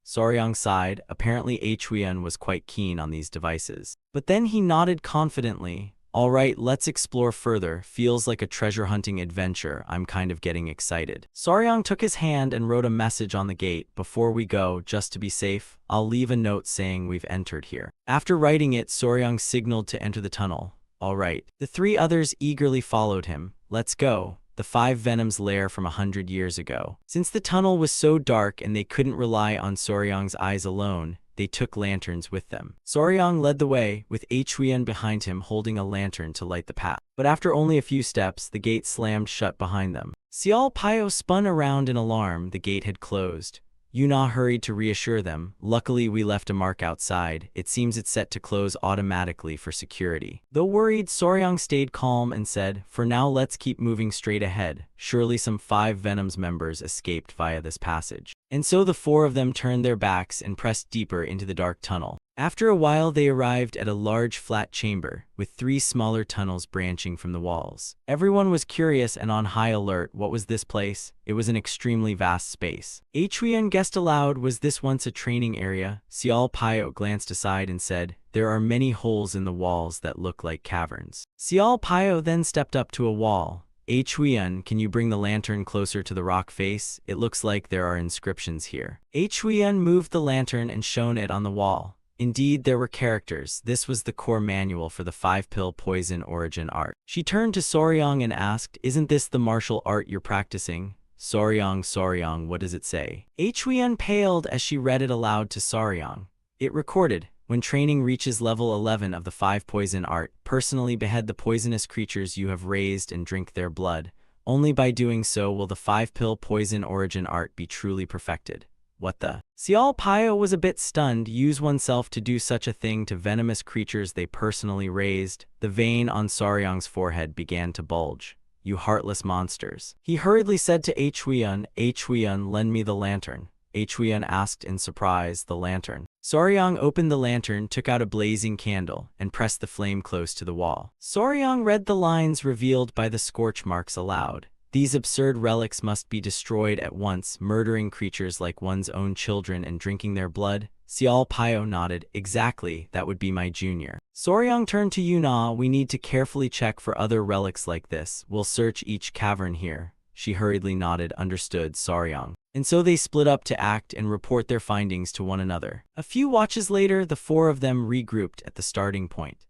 Saryang sighed. Apparently Huiyan was quite keen on these devices. But then he nodded confidently. All right, let's explore further. Feels like a treasure hunting adventure. I'm kind of getting excited. Saryang took his hand and wrote a message on the gate. Before we go, just to be safe, I'll leave a note saying we've entered here. After writing it, Saryang signaled to enter the tunnel. All right. The 3 others eagerly followed him. Let's go. The 5 venoms' lair from 100 years ago. Since the tunnel was so dark and they couldn't rely on Saryang's eyes alone, they took lanterns with them. Saryang led the way, with Huiyan behind him holding a lantern to light the path. But after only a few steps, the gate slammed shut behind them. Xiao Pio spun around in alarm. The gate had closed. Yuna hurried to reassure them. Luckily, we left a mark outside. It seems it's set to close automatically for security. Though worried, Soryang stayed calm and said, "For now, let's keep moving straight ahead. Surely some 5 Venom's members escaped via this passage." And so the 4 of them turned their backs and pressed deeper into the dark tunnel. After a while, they arrived at a large flat chamber, with 3 smaller tunnels branching from the walls. Everyone was curious and on high alert. What was this place? It was an extremely vast space. Huyen guessed aloud, "Was this once a training area?" Xiao Pio glanced aside and said, "There are many holes in the walls that look like caverns." Xiao Pio then stepped up to a wall. Huyen, can you bring the lantern closer to the rock face? It looks like there are inscriptions here. Huyen moved the lantern and shone it on the wall. Indeed, there were characters. This was the core manual for the 5-pill poison origin art. She turned to Soryang and asked, "Isn't this the martial art you're practicing?" Soryang, what does it say?" Huyen paled as she read it aloud to Soryang. It recorded, "When training reaches level 11 of the 5 poison art, personally behead the poisonous creatures you have raised and drink their blood. Only by doing so will the 5-pill poison origin art be truly perfected." What the? Xiao Pio was a bit stunned. Use oneself to do such a thing to venomous creatures they personally raised. The vein on Soryang's forehead began to bulge. "You heartless monsters." He hurriedly said to Huyen, "Lend me the lantern." Huyen asked in surprise, "The lantern?" Soryang opened the lantern, took out a blazing candle, and pressed the flame close to the wall. Soryang read the lines revealed by the scorch marks aloud. "These absurd relics must be destroyed at once, murdering creatures like one's own children and drinking their blood." Xiao Pio nodded. "Exactly, that would be my junior." Soryang turned to Yuna. "We need to carefully check for other relics like this. We'll search each cavern here." She hurriedly nodded. "Understood, Soryang." And so they split up to act and report their findings to one another. A few watches later, the 4 of them regrouped at the starting point.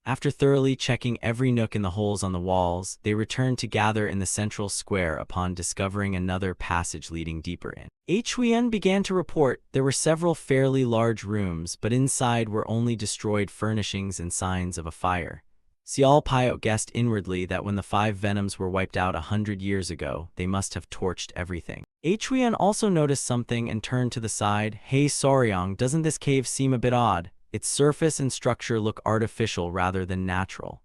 After thoroughly checking every nook in the holes on the walls, they returned to gather in the central square upon discovering another passage leading deeper in. Huyen began to report there were several fairly large rooms, but inside were only destroyed furnishings and signs of a fire. Xiao Pio guessed inwardly that when the 5 venoms were wiped out 100 years ago, they must have torched everything. Huyen also noticed something and turned to the side. "Hey Soryang, doesn't this cave seem a bit odd? Its surface and structure look artificial rather than natural."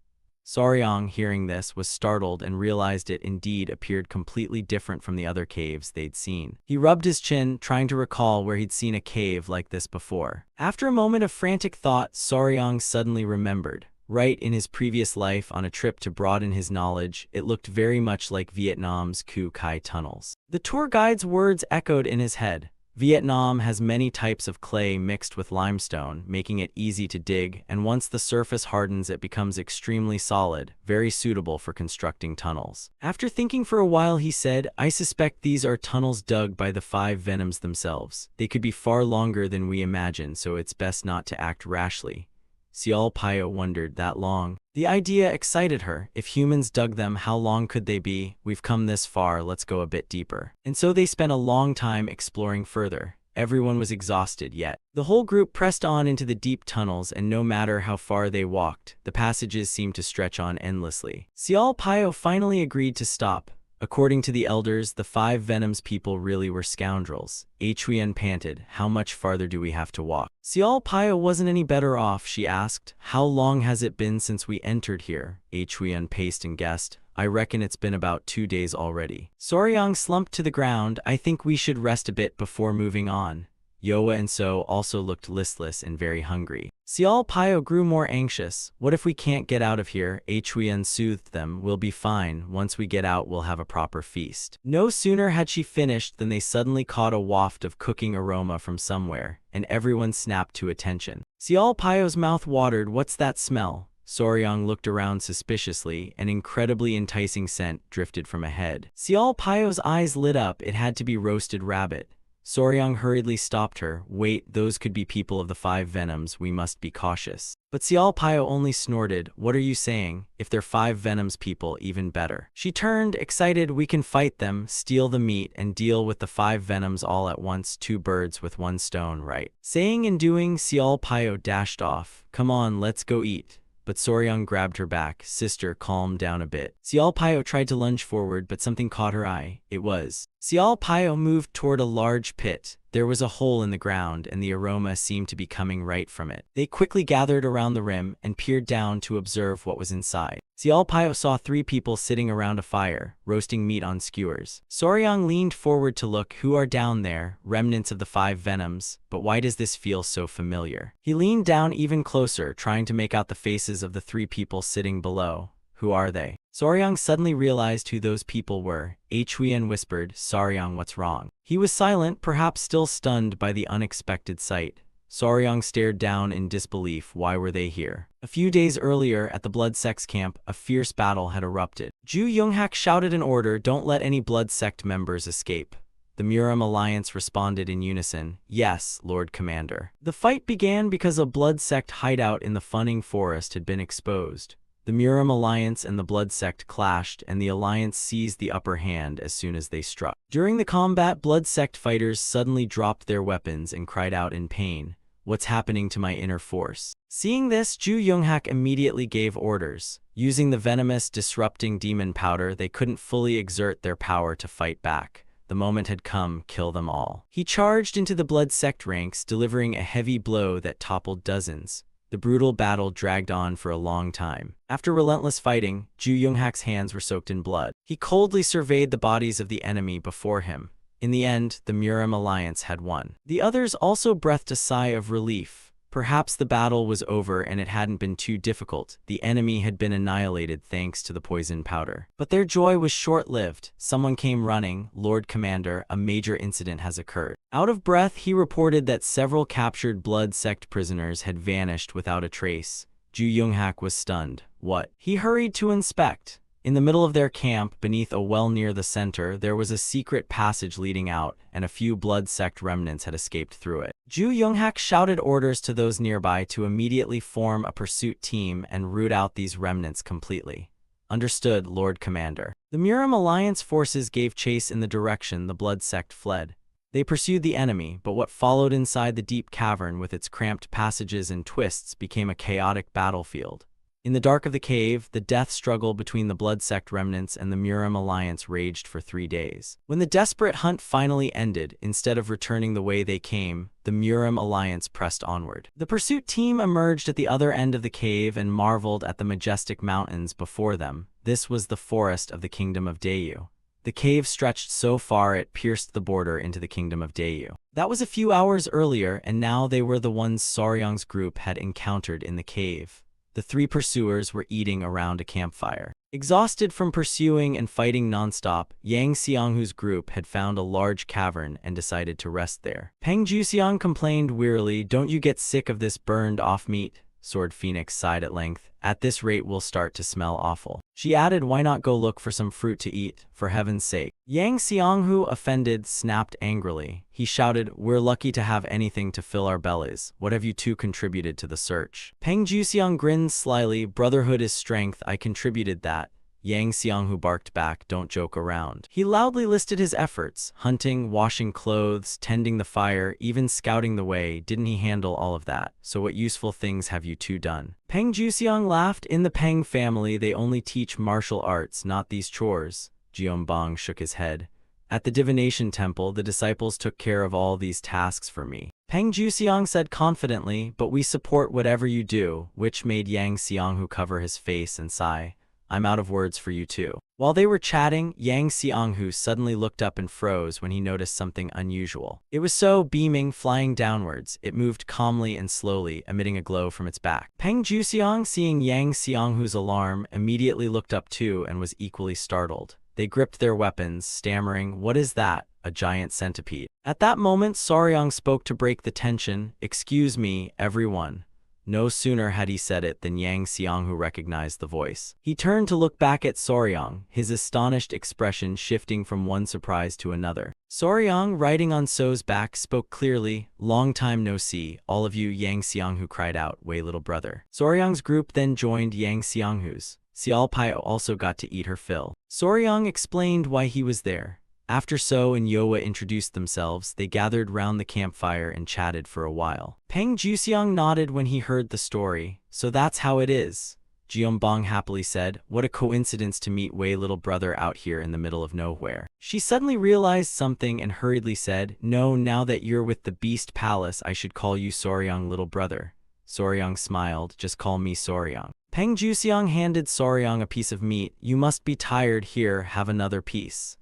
Soryang, hearing this, was startled and realized it indeed appeared completely different from the other caves they'd seen. He rubbed his chin, trying to recall where he'd seen a cave like this before. After a moment of frantic thought, Soryang suddenly remembered. Right in his previous life, on a trip to broaden his knowledge, it looked very much like Vietnam's Khu Khai tunnels. The tour guide's words echoed in his head. Vietnam has many types of clay mixed with limestone, making it easy to dig, and once the surface hardens it becomes extremely solid, very suitable for constructing tunnels. After thinking for a while, he said, "I suspect these are tunnels dug by the 5 venoms themselves. They could be far longer than we imagine, so it's best not to act rashly." Xiao Pio wondered, that long? The idea excited her. If humans dug them, how long could they be? "We've come this far, let's go a bit deeper." And so they spent a long time exploring further. Everyone was exhausted, yet the whole group pressed on into the deep tunnels, and no matter how far they walked, the passages seemed to stretch on endlessly. Xiao Pio finally agreed to stop. According to the elders, the 5 venoms people really were scoundrels. Huyen panted, "How much farther do we have to walk?" Xiao Pio wasn't any better off. She asked, "How long has it been since we entered here?" Huyen paced and guessed, "I reckon it's been about 2 days already." Soryang slumped to the ground. "I think we should rest a bit before moving on." Yoa and So also looked listless and very hungry. Xiao Pio grew more anxious. "What if we can't get out of here?" Huyen soothed them. "We'll be fine. Once we get out, we'll have a proper feast." No sooner had she finished than they suddenly caught a waft of cooking aroma from somewhere, and everyone snapped to attention. Xiao Pio's mouth watered. "What's that smell?" Soryang looked around suspiciously. An incredibly enticing scent drifted from ahead. Xiao Pio's eyes lit up. It had to be roasted rabbit. Soryang hurriedly stopped her. "Wait, those could be people of the 5 venoms. We must be cautious." But Xiao Pio only snorted. "What are you saying? If they're 5 venoms people, even better." She turned, excited. "We can fight them, steal the meat, and deal with the 5 venoms all at once. 2 birds with 1 stone, right?" Saying and doing, Xiao Pio dashed off. "Come on, let's go eat." But Soryang grabbed her back. "Sister, calm down a bit." Xiao Pio tried to lunge forward, but something caught her eye. It was. Xiao Pio moved toward a large pit. There was a hole in the ground, and the aroma seemed to be coming right from it. They quickly gathered around the rim and peered down to observe what was inside. Xiaopao saw 3 people sitting around a fire, roasting meat on skewers. Soryang leaned forward to look. Who are down there? Remnants of the 5 venoms. But why does this feel so familiar? He leaned down even closer, trying to make out the faces of the 3 people sitting below. Who are they? Soryang suddenly realized who those people were. Huiyan whispered, Soryang, what's wrong? He was silent, perhaps still stunned by the unexpected sight. Soryang stared down in disbelief. Why were they here? A few days earlier, at the Blood Sect's camp, a fierce battle had erupted. Ju Yonghak shouted an order, don't let any Blood Sect members escape. The Muram Alliance responded in unison, yes, Lord Commander. The fight began because a Blood Sect hideout in the Funning Forest had been exposed. The Muram Alliance and the Blood Sect clashed, and the Alliance seized the upper hand as soon as they struck. During the combat, Blood Sect fighters suddenly dropped their weapons and cried out in pain. What's happening to my inner force? Seeing this, Ju Yonghak immediately gave orders. Using the venomous, disrupting demon powder, they couldn't fully exert their power to fight back. The moment had come, kill them all. He charged into the Blood Sect ranks, delivering a heavy blow that toppled dozens. The brutal battle dragged on for a long time. After relentless fighting, Ju Yonghak's hands were soaked in blood. He coldly surveyed the bodies of the enemy before him. In the end, the Muram Alliance had won. The others also breathed a sigh of relief. Perhaps the battle was over and it hadn't been too difficult. The enemy had been annihilated thanks to the poison powder. But their joy was short-lived. Someone came running. Lord Commander, a major incident has occurred. Out of breath, he reported that several captured Blood Sect prisoners had vanished without a trace. Ju Yonghak was stunned. What? He hurried to inspect. In the middle of their camp, beneath a well near the center, there was a secret passage leading out, and a few Blood Sect remnants had escaped through it. Ju Yonghak shouted orders to those nearby to immediately form a pursuit team and root out these remnants completely. Understood, Lord Commander. The Muram Alliance forces gave chase in the direction the Blood Sect fled. They pursued the enemy, but what followed inside the deep cavern with its cramped passages and twists became a chaotic battlefield. In the dark of the cave, the death struggle between the Blood Sect remnants and the Muram Alliance raged for 3 days. When the desperate hunt finally ended, instead of returning the way they came, the Muram Alliance pressed onward. The pursuit team emerged at the other end of the cave and marveled at the majestic mountains before them. This was the forest of the Kingdom of Dayu. The cave stretched so far it pierced the border into the Kingdom of Dayu. That was a few hours earlier, and now they were the ones Soryang's group had encountered in the cave. The 3 pursuers were eating around a campfire. Exhausted from pursuing and fighting nonstop, Yang Xianghu's group had found a large cavern and decided to rest there. Peng Juxiang complained wearily, don't you get sick of this burned-off meat? Sword Phoenix sighed at length. At this rate we'll start to smell awful. She added, why not go look for some fruit to eat, for heaven's sake. Yang Xianghu, offended, snapped angrily. He shouted, we're lucky to have anything to fill our bellies. What have you 2 contributed to the search? Peng Juxiang grinned slyly, brotherhood is strength, I contributed that. Yang Xianghu barked back, don't joke around. He loudly listed his efforts, hunting, washing clothes, tending the fire, even scouting the way. Didn't he handle all of that? So what useful things have you 2 done? Peng Juxiang laughed. In the Peng family, they only teach martial arts, not these chores. Jianbong shook his head. At the divination temple, the disciples took care of all these tasks for me. Peng Juxiang said confidently, but we support whatever you do, which made Yang Xianghu cover his face and sigh. I'm out of words for you too. While they were chatting, Yang Xianghu suddenly looked up and froze when he noticed something unusual. It was so beaming, flying downwards. It moved calmly and slowly, emitting a glow from its back. Peng Juxiang, seeing Yang Xianghu's alarm, immediately looked up too and was equally startled. They gripped their weapons, stammering, what is that? A giant centipede. At that moment, Soryang spoke to break the tension. Excuse me, everyone. No sooner had he said it than Yang Xianghu recognized the voice. He turned to look back at Soryang, his astonished expression shifting from one surprise to another. Soryang, riding on So's back, spoke clearly, long time no see, all of you. Yang Xianghu cried out, way little brother. Soryang's group then joined Yang Xianghu's. Xiaopao also got to eat her fill. Soryang explained why he was there. After So and Yoa introduced themselves, they gathered round the campfire and chatted for a while. Peng Juxiang nodded when he heard the story. So that's how it is. Jeonbong happily said. What a coincidence to meet Wei little brother out here in the middle of nowhere. She suddenly realized something and hurriedly said, no, now that you're with the Beast Palace, I should call you Soryang little brother. Soryang smiled, just call me Soryang. Peng Juxiang handed Soryang a piece of meat. You must be tired, here, have another piece.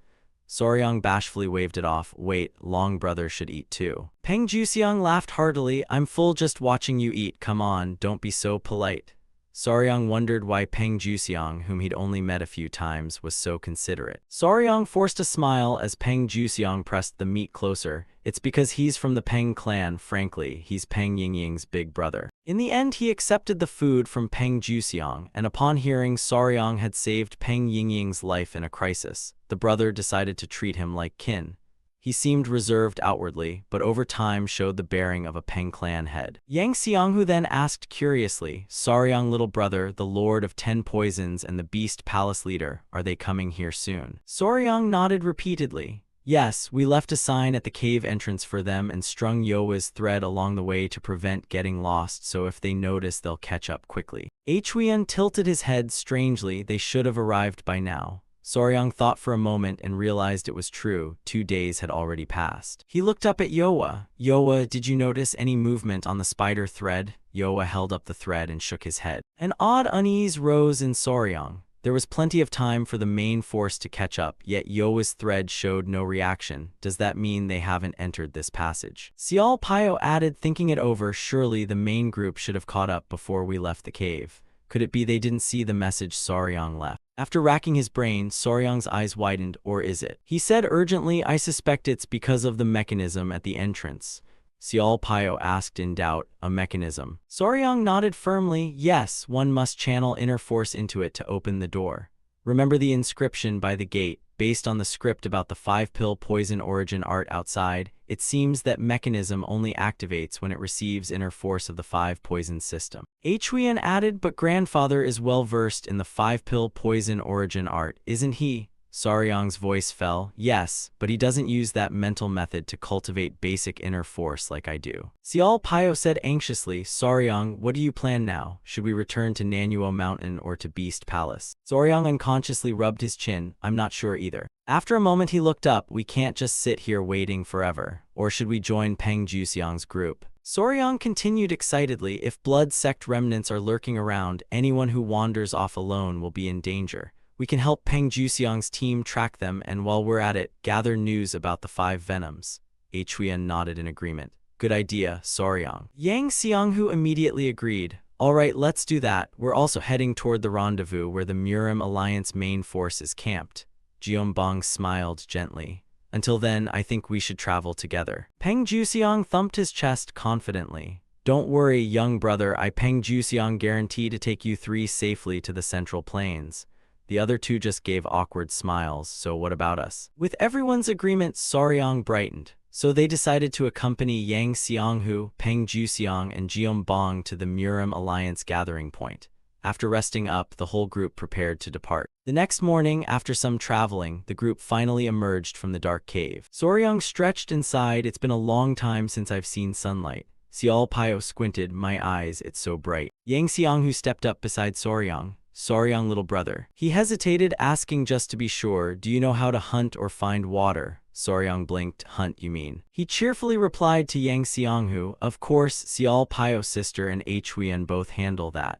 Soryang bashfully waved it off. Wait, Long brother should eat too. Peng Juxiang laughed heartily. I'm full just watching you eat, come on, don't be so polite. Soryang wondered why Peng Juxiang, whom he'd only met a few times, was so considerate. Soryang forced a smile as Peng Juxiang pressed the meat closer. It's because he's from the Peng clan, frankly, he's Peng Yingying's big brother. In the end, he accepted the food from Peng Juxiang, and upon hearing Soryang had saved Peng Yingying's life in a crisis, the brother decided to treat him like kin. He seemed reserved outwardly, but over time showed the bearing of a Peng clan head. Yang Xianghu then asked curiously, Soryang little brother, the Lord of 10 Poisons and the Beast Palace leader, are they coming here soon? Soryang nodded repeatedly. Yes, we left a sign at the cave entrance for them and strung Yoa's thread along the way to prevent getting lost, so if they notice they'll catch up quickly. Huiyan tilted his head strangely. They should have arrived by now. Soryang thought for a moment and realized it was true. 2 days had already passed. He looked up at Yoa. Yoa, did you notice any movement on the spider thread? Yoa held up the thread and shook his head. An odd unease rose in Soryang. There was plenty of time for the main force to catch up, yet Yoa's thread showed no reaction. Does that mean they haven't entered this passage? Xiao Pio added, thinking it over, surely the main group should have caught up before we left the cave. Could it be they didn't see the message Soryang left? After racking his brain, Soryang's eyes widened. Or is it? He said urgently, I suspect it's because of the mechanism at the entrance. Xiao Pio asked in doubt, a mechanism? Soryang nodded firmly. Yes, one must channel inner force into it to open the door. Remember the inscription by the gate? Based on the script about the 5-pill poison origin art outside, it seems that mechanism only activates when it receives inner force of the 5 poison system. Huiyan added, but grandfather is well versed in the 5-pill poison origin art, isn't he? Soryang's voice fell. Yes, but he doesn't use that mental method to cultivate basic inner force like I do. Xiao Pio said anxiously, Soryang, what do you plan now? Should we return to Nanhuo Mountain or to Beast Palace? Soryang unconsciously rubbed his chin. I'm not sure either. After a moment he looked up. We can't just sit here waiting forever. Or should we join Peng Juxiang's group? Soryang continued excitedly, if blood sect remnants are lurking around, anyone who wanders off alone will be in danger. We can help Peng Juxiang's team track them, and while we're at it, gather news about the 5 venoms. Huiyan nodded in agreement. Good idea, Soryang. Yang Xianghu immediately agreed. Alright, let's do that. We're also heading toward the rendezvous where the Murim Alliance main force is camped. Jeonbong smiled gently. Until then, I think we should travel together. Peng Juxiang thumped his chest confidently. Don't worry, young brother, I Peng Juxiang guarantee to take you 3 safely to the Central Plains. The other 2 just gave awkward smiles, so what about us? With everyone's agreement, Soryang brightened. So they decided to accompany Yang Xianghu, Peng Juxiang, and Jeonbong to the Murim Alliance gathering point. After resting up, the whole group prepared to depart. The next morning, after some traveling, the group finally emerged from the dark cave. Soryang stretched and sighed. It's been a long time since I've seen sunlight. Xiao Pio squinted. My eyes, it's so bright. Yang Xianghu stepped up beside Soryang. Soryang little brother. He hesitated, asking just to be sure, do you know how to hunt or find water? Soryang blinked. Hunt, you mean? He cheerfully replied to Yang Xianghu, of course, Xiao Pio's sister and Huiyan both handle that.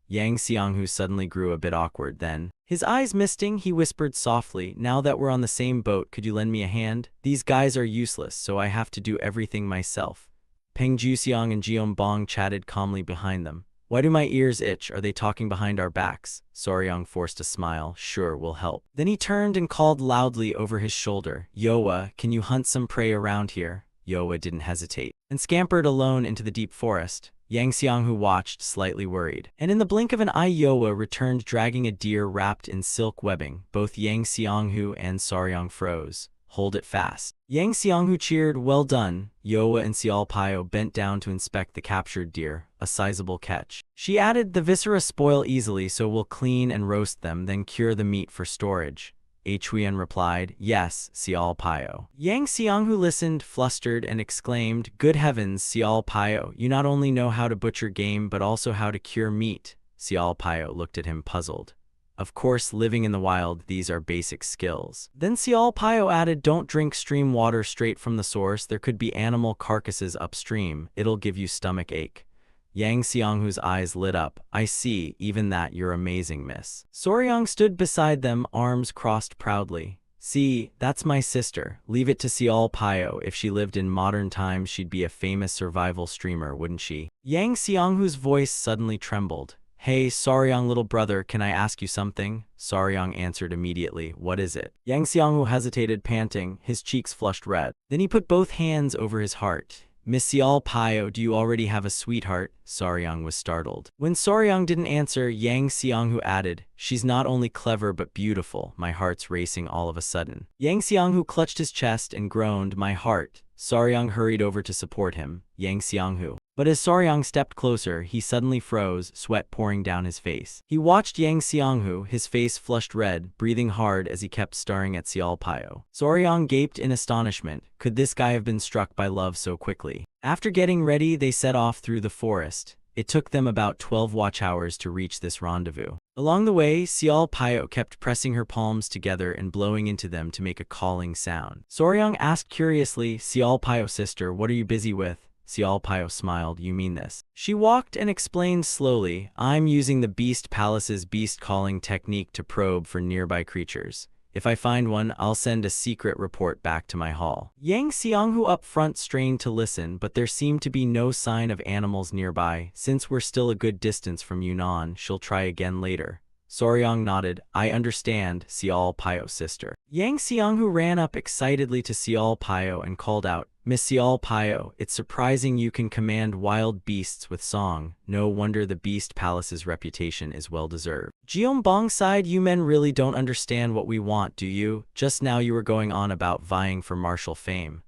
Yang Xianghu suddenly grew a bit awkward then. His eyes misting, he whispered softly, now that we're on the same boat, could you lend me a hand? These guys are useless, so I have to do everything myself. Peng Juxiang and Jeonbong chatted calmly behind them. Why do my ears itch? Are they talking behind our backs? Soryang forced a smile. Sure, we'll help. Then he turned and called loudly over his shoulder. Yoa, can you hunt some prey around here? Yoa didn't hesitate and scampered alone into the deep forest. Yang Xianghu watched, slightly worried. And in the blink of an eye, Yoa returned dragging a deer wrapped in silk webbing. Both Yang Xianghu and Soryang froze. Hold it fast. Yang Xianghu cheered, well done. Yoa and Xiao Pio bent down to inspect the captured deer, a sizable catch. She added, the viscera spoil easily, so we'll clean and roast them, then cure the meat for storage. Huiyan replied, yes, Xiao Pio. Yang Xianghu listened, flustered, and exclaimed, good heavens, Xiao Pio, you not only know how to butcher game but also how to cure meat. Xiao Pao looked at him puzzled. Of course, living in the wild, these are basic skills. Then Xiao Pao added, don't drink stream water straight from the source. There could be animal carcasses upstream. It'll give you stomach ache. Yang Xianghu's eyes lit up. I see, even that, you're amazing, miss. Soryang stood beside them, arms crossed proudly. See, that's my sister. Leave it to Xiao Pao. If she lived in modern times, she'd be a famous survival streamer, wouldn't she? Yang Xianghu's voice suddenly trembled. Hey, Soryang, little brother, can I ask you something? Soryang answered immediately. What is it? Yang Xianghu hesitated, panting, his cheeks flushed red. Then he put both hands over his heart. Miss Xiao Pao, do you already have a sweetheart? Soryang was startled. When Soryang didn't answer, Yang Xianghu added, she's not only clever but beautiful. My heart's racing all of a sudden. Yang Xianghu clutched his chest and groaned, my heart. Soryang hurried over to support him. Yang Xianghu. But as Soryang stepped closer, he suddenly froze, sweat pouring down his face. He watched Yang Xianghu, his face flushed red, breathing hard as he kept staring at Xiao Pao. Soryang gaped in astonishment. Could this guy have been struck by love so quickly? After getting ready, they set off through the forest. It took them about 12 watch hours to reach this rendezvous. Along the way, Xiao Pao kept pressing her palms together and blowing into them to make a calling sound. Soryang asked curiously, Xiao Pao, sister, what are you busy with? Xiao Pao smiled, you mean this? She walked and explained slowly, I'm using the Beast Palace's beast calling technique to probe for nearby creatures. If I find one, I'll send a secret report back to my hall. Yang Xianghu up front strained to listen, but there seemed to be no sign of animals nearby. Since we're still a good distance from Yunnan, she'll try again later. Soryang nodded. I understand, Xiao Pao's sister. Yang Xianghu ran up excitedly to Xiao Pao and called out, Miss Xiao Pao, it's surprising you can command wild beasts with song. No wonder the Beast Palace's reputation is well-deserved. Jeonbong sighed, you men really don't understand what we want, do you? Just now you were going on about vying for martial fame.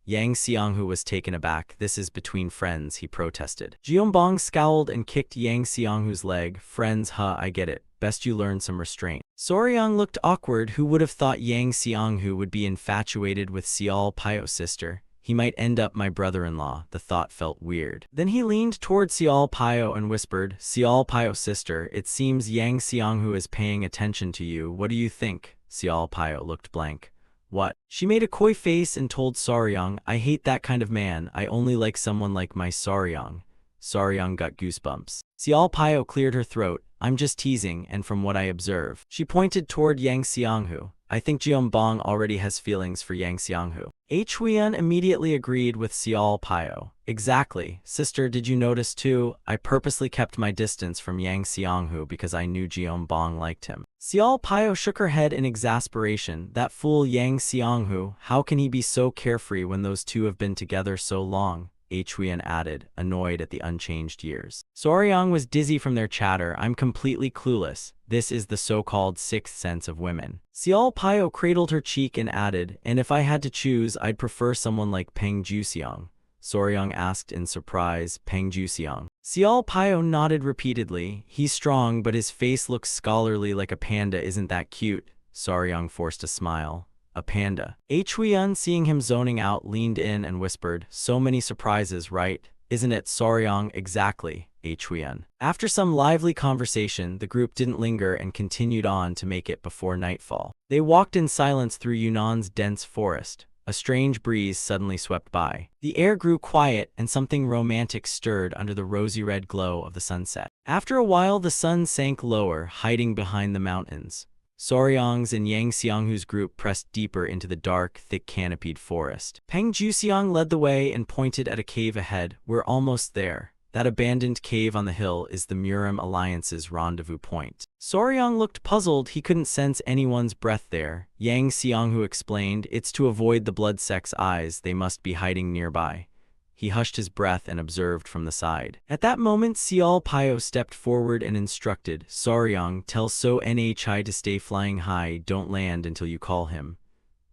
Yang Xianghu was taken aback. This is between friends, he protested. Jeonbong scowled and kicked Yang Xianghu's leg. Friends, huh, I get it. Best you learn some restraint. Soryang looked awkward. Who would have thought Yang Xianghu would be infatuated with Xiao Pao's sister? He might end up my brother-in-law. The thought felt weird. Then he leaned toward Xiao Pao and whispered, Xiao Pao's sister, it seems Yang Xianghu is paying attention to you. What do you think? Xiao Pao looked blank. What? She made a coy face and told Soryang, I hate that kind of man. I only like someone like my Soryang. Soryang got goosebumps. Xiao Pao cleared her throat. I'm just teasing, and from what I observe. She pointed toward Yang Xianghu. I think Jeonbong already has feelings for Yang Xianghu. Huiyan immediately agreed with Xiao Pao. Exactly. Sister, did you notice too? I purposely kept my distance from Yang Xianghu because I knew Jeonbong liked him. Xiao Pao shook her head in exasperation. That fool Yang Xianghu, how can he be so carefree when those two have been together so long? Huiyan added, annoyed at the unchanged years. Soryang was dizzy from their chatter. I'm completely clueless. This is the so-called sixth sense of women. Xiao Pao cradled her cheek and added, and if I had to choose, I'd prefer someone like Peng Juxiang. Soryang asked in surprise, Peng Juxiang. Xiao Pao nodded repeatedly. He's strong, but his face looks scholarly like a panda. Isn't that cute? Soryang forced a smile. A panda. Huiyan, seeing him zoning out, leaned in and whispered, so many surprises, right? Isn't it, Soryang? Exactly, Huiyan. After some lively conversation, the group didn't linger and continued on to make it before nightfall. They walked in silence through Yunnan's dense forest. A strange breeze suddenly swept by. The air grew quiet and something romantic stirred under the rosy-red glow of the sunset. After a while, the sun sank lower, hiding behind the mountains. Soryang's and Yang Xianghu's group pressed deeper into the dark, thick-canopied forest. Peng Juxiang led the way and pointed at a cave ahead. We're almost there. That abandoned cave on the hill is the Murim Alliance's rendezvous point. Soryang looked puzzled. He couldn't sense anyone's breath there. Yang Xianghu explained, it's to avoid the blood sect's eyes. They must be hiding nearby. He hushed his breath and observed from the side. At that moment, Xiao Pao stepped forward and instructed, Soryang, tell So Nhi to stay flying high, don't land until you call him.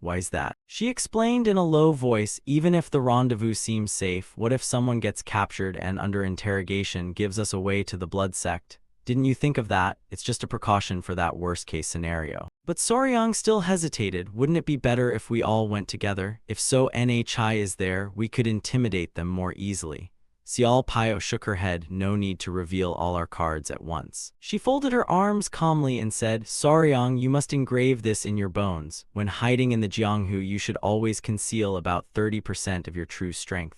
Why's that? She explained in a low voice, even if the rendezvous seems safe, what if someone gets captured and under interrogation gives us away to the blood sect? Didn't you think of that? It's just a precaution for that worst-case scenario. But Soryang still hesitated. Wouldn't it be better if we all went together? If So Nhi is there, we could intimidate them more easily. Xiao Pio shook her head. No need to reveal all our cards at once. She folded her arms calmly and said, Soryang, you must engrave this in your bones. When hiding in the Jianghu, you should always conceal about 30% of your true strength.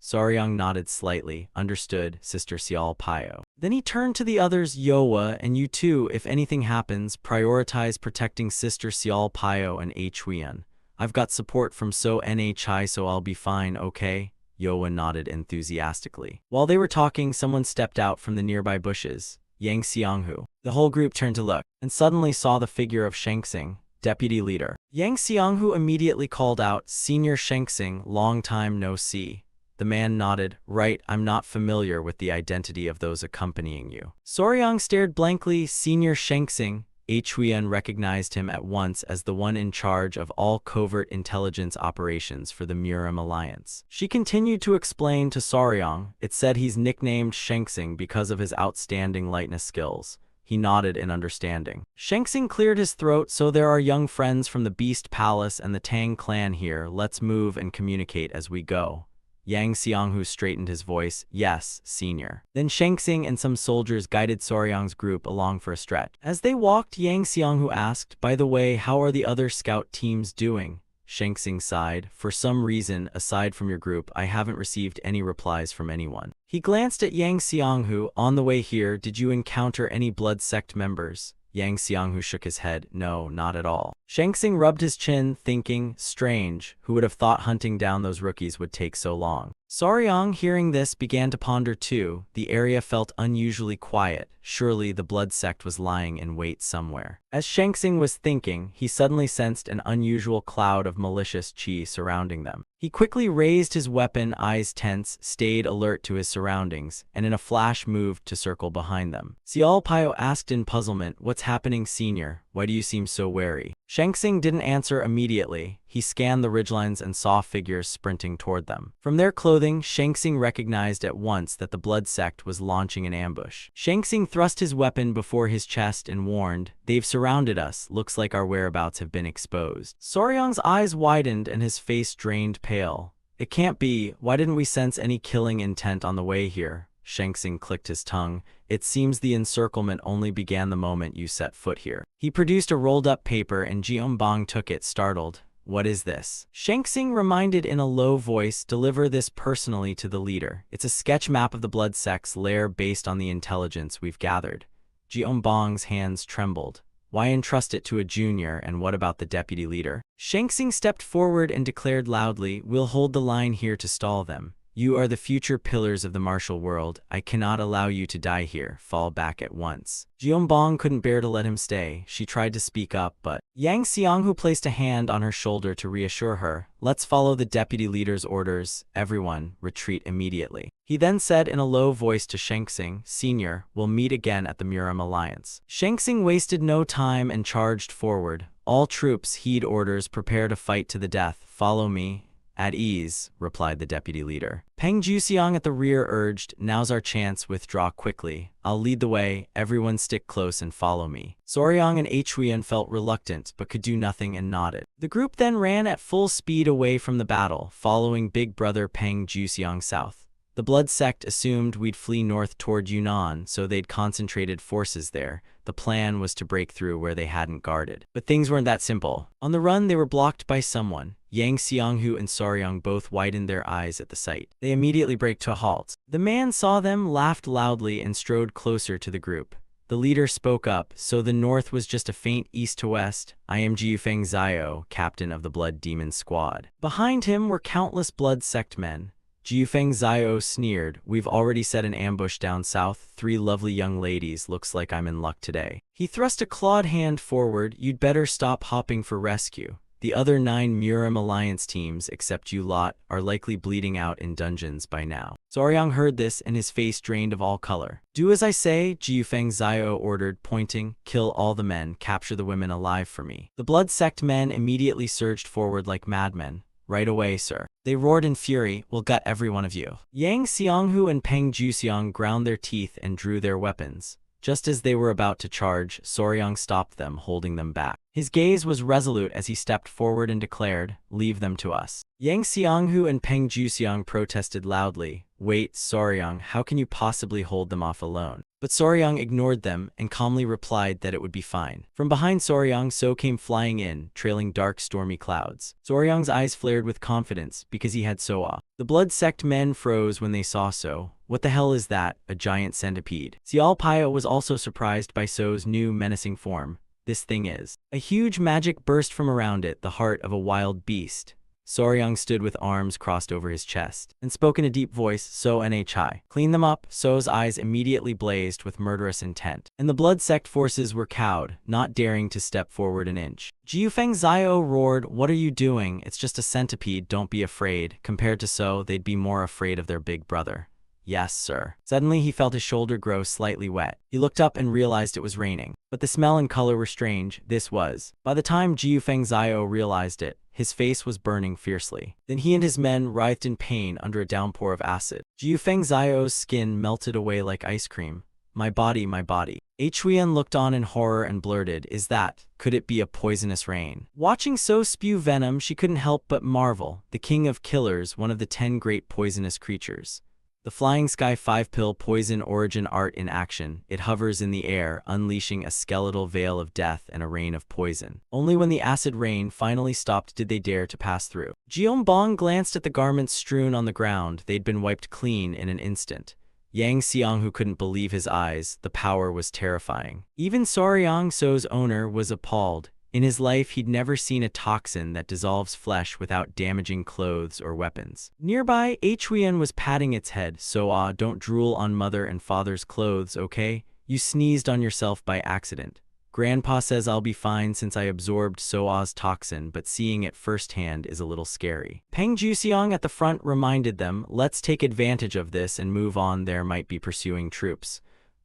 Soryang nodded slightly. Understood, Sister Xiao Pio. Then he turned to the others. Yowa, and you too, if anything happens, prioritize protecting Sister Xiao Pio and Huiyan. I've got support from So Nhi, so I'll be fine, okay? Yowa nodded enthusiastically. While they were talking, someone stepped out from the nearby bushes. Yang Xianghu. The whole group turned to look, and suddenly saw the figure of Shengxing, deputy leader. Yang Xianghu immediately called out, Senior Shengxing, long time no see. The man nodded. Right, I'm not familiar with the identity of those accompanying you. Soryang stared blankly. Senior Shengxing. Huiyan recognized him at once as the one in charge of all covert intelligence operations for the Murim Alliance. She continued to explain to Soryang. It said he's nicknamed Shengxing because of his outstanding lightness skills. He nodded in understanding. Shengxing cleared his throat. So there are young friends from the Beast Palace and the Tang clan here. Let's move and communicate as we go. Yang Xianghu straightened his voice. Yes, senior. Then Shengxing and some soldiers guided Soryang's group along for a stretch. As they walked, Yang Xianghu asked, By the way, how are the other scout teams doing? Shengxing sighed. For some reason, aside from your group, I haven't received any replies from anyone. He glanced at Yang Xianghu. On the way here, did you encounter any blood sect members? Yang Xianghu shook his head. No, not at all. Shengxing rubbed his chin, thinking, strange, who would have thought hunting down those rookies would take so long? Soryang, hearing this, began to ponder too. The area felt unusually quiet. Surely the blood sect was lying in wait somewhere. As Shengxing was thinking, he suddenly sensed an unusual cloud of malicious qi surrounding them. He quickly raised his weapon, eyes tense, stayed alert to his surroundings, and in a flash moved to circle behind them. Xiao Pio asked in puzzlement, What's happening, senior? Why do you seem so wary? Shengxing didn't answer immediately. He scanned the ridgelines and saw figures sprinting toward them. From their clothing, Shengxing recognized at once that the blood sect was launching an ambush. Shengxing thrust his weapon before his chest and warned, They've surrounded us. Looks like our whereabouts have been exposed. Soryang's eyes widened and his face drained pale. It can't be. Why didn't we sense any killing intent on the way here? Shengxing clicked his tongue. It seems the encirclement only began the moment you set foot here. He produced a rolled-up paper and Jiombang took it, startled. What is this? Shengxing reminded in a low voice, Deliver this personally to the leader. It's a sketch map of the blood sect's lair based on the intelligence we've gathered. Jiombang's hands trembled. Why entrust it to a junior, and what about the deputy leader? Shengxing stepped forward and declared loudly, We'll hold the line here to stall them. You are the future pillars of the martial world. I cannot allow you to die here. Fall back at once. Jiombang couldn't bear to let him stay. She tried to speak up, but Yang Xianghu placed a hand on her shoulder to reassure her. Let's follow the deputy leader's orders. Everyone, retreat immediately. He then said in a low voice to Shengxing, Senior, we'll meet again at the Murim Alliance. Shengxing wasted no time and charged forward. All troops, heed orders, prepare to fight to the death. Follow me. At ease, replied the deputy leader. Peng Juxiang at the rear urged, Now's our chance, withdraw quickly. I'll lead the way, everyone stick close and follow me. Soryang and Huiyan felt reluctant, but could do nothing and nodded. The group then ran at full speed away from the battle, following big brother Peng Juxiang south. The blood sect assumed we'd flee north toward Yunnan, so they'd concentrated forces there. The plan was to break through where they hadn't guarded. But things weren't that simple. On the run, they were blocked by someone. Yang Xianghu and Soryang both widened their eyes at the sight. They immediately braked to a halt. The man saw them, laughed loudly, and strode closer to the group. The leader spoke up, so the north was just a faint east to west. I am Jiufeng Zio, captain of the Blood Demon Squad. Behind him were countless blood sect men. Jiufeng Zio sneered, We've already set an ambush down south. 3 lovely young ladies, looks like I'm in luck today. He thrust a clawed hand forward, You'd better stop hopping for rescue. The other 9 Murim Alliance teams, except you lot, are likely bleeding out in dungeons by now. Soryang heard this and his face drained of all color. Do as I say, Jiufeng Zio ordered, pointing, Kill all the men, capture the women alive for me. The blood sect men immediately surged forward like madmen. Right away, sir. They roared in fury, We'll gut every one of you. Yang Xianghu and Peng Juxiang ground their teeth and drew their weapons. Just as they were about to charge, Soryang stopped them, holding them back. His gaze was resolute as he stepped forward and declared, Leave them to us. Yang Xianghu and Peng Juxiang protested loudly, Wait, Soryang, how can you possibly hold them off alone? But Soryang ignored them and calmly replied that it would be fine. From behind Soryang, So came flying in, trailing dark, stormy clouds. Soryang's eyes flared with confidence because he had Soa. The blood sect men froze when they saw So. What the hell is that? A giant centipede. Xiao Paya was also surprised by So's new menacing form. This thing is. A huge magic burst from around it, the heart of a wild beast. Soryang stood with arms crossed over his chest and spoke in a deep voice, So Nhi. Clean them up. So's eyes immediately blazed with murderous intent, and the blood sect forces were cowed, not daring to step forward an inch. Jiufeng Zio roared, what are you doing? It's just a centipede, don't be afraid. Compared to So, they'd be more afraid of their big brother. Yes, sir. Suddenly, he felt his shoulder grow slightly wet. He looked up and realized it was raining. But the smell and color were strange. This was. By the time Jiufeng Zio realized it, his face was burning fiercely. Then he and his men writhed in pain under a downpour of acid. Jiufeng Zio's skin melted away like ice cream. My body, my body. Huiyan looked on in horror and blurted, could it be a poisonous rain? Watching So spew venom, she couldn't help but marvel. The king of killers, one of the 10 great poisonous creatures. The Flying Sky 5-pill poison origin art in action. It hovers in the air, unleashing a skeletal veil of death and a rain of poison. Only when the acid rain finally stopped did they dare to pass through. Jeonbong glanced at the garments strewn on the ground. They'd been wiped clean in an instant. Yang Xiang, who couldn't believe his eyes, the power was terrifying. Even Soryang, So's owner, was appalled. In his life, he'd never seen a toxin that dissolves flesh without damaging clothes or weapons. Nearby, Huiyan was patting its head. So, don't drool on mother and father's clothes, okay? You sneezed on yourself by accident. Grandpa says I'll be fine since I absorbed Soa's toxin, but seeing it firsthand is a little scary. Peng Juxiang at the front reminded them, let's take advantage of this and move on. There might be pursuing troops.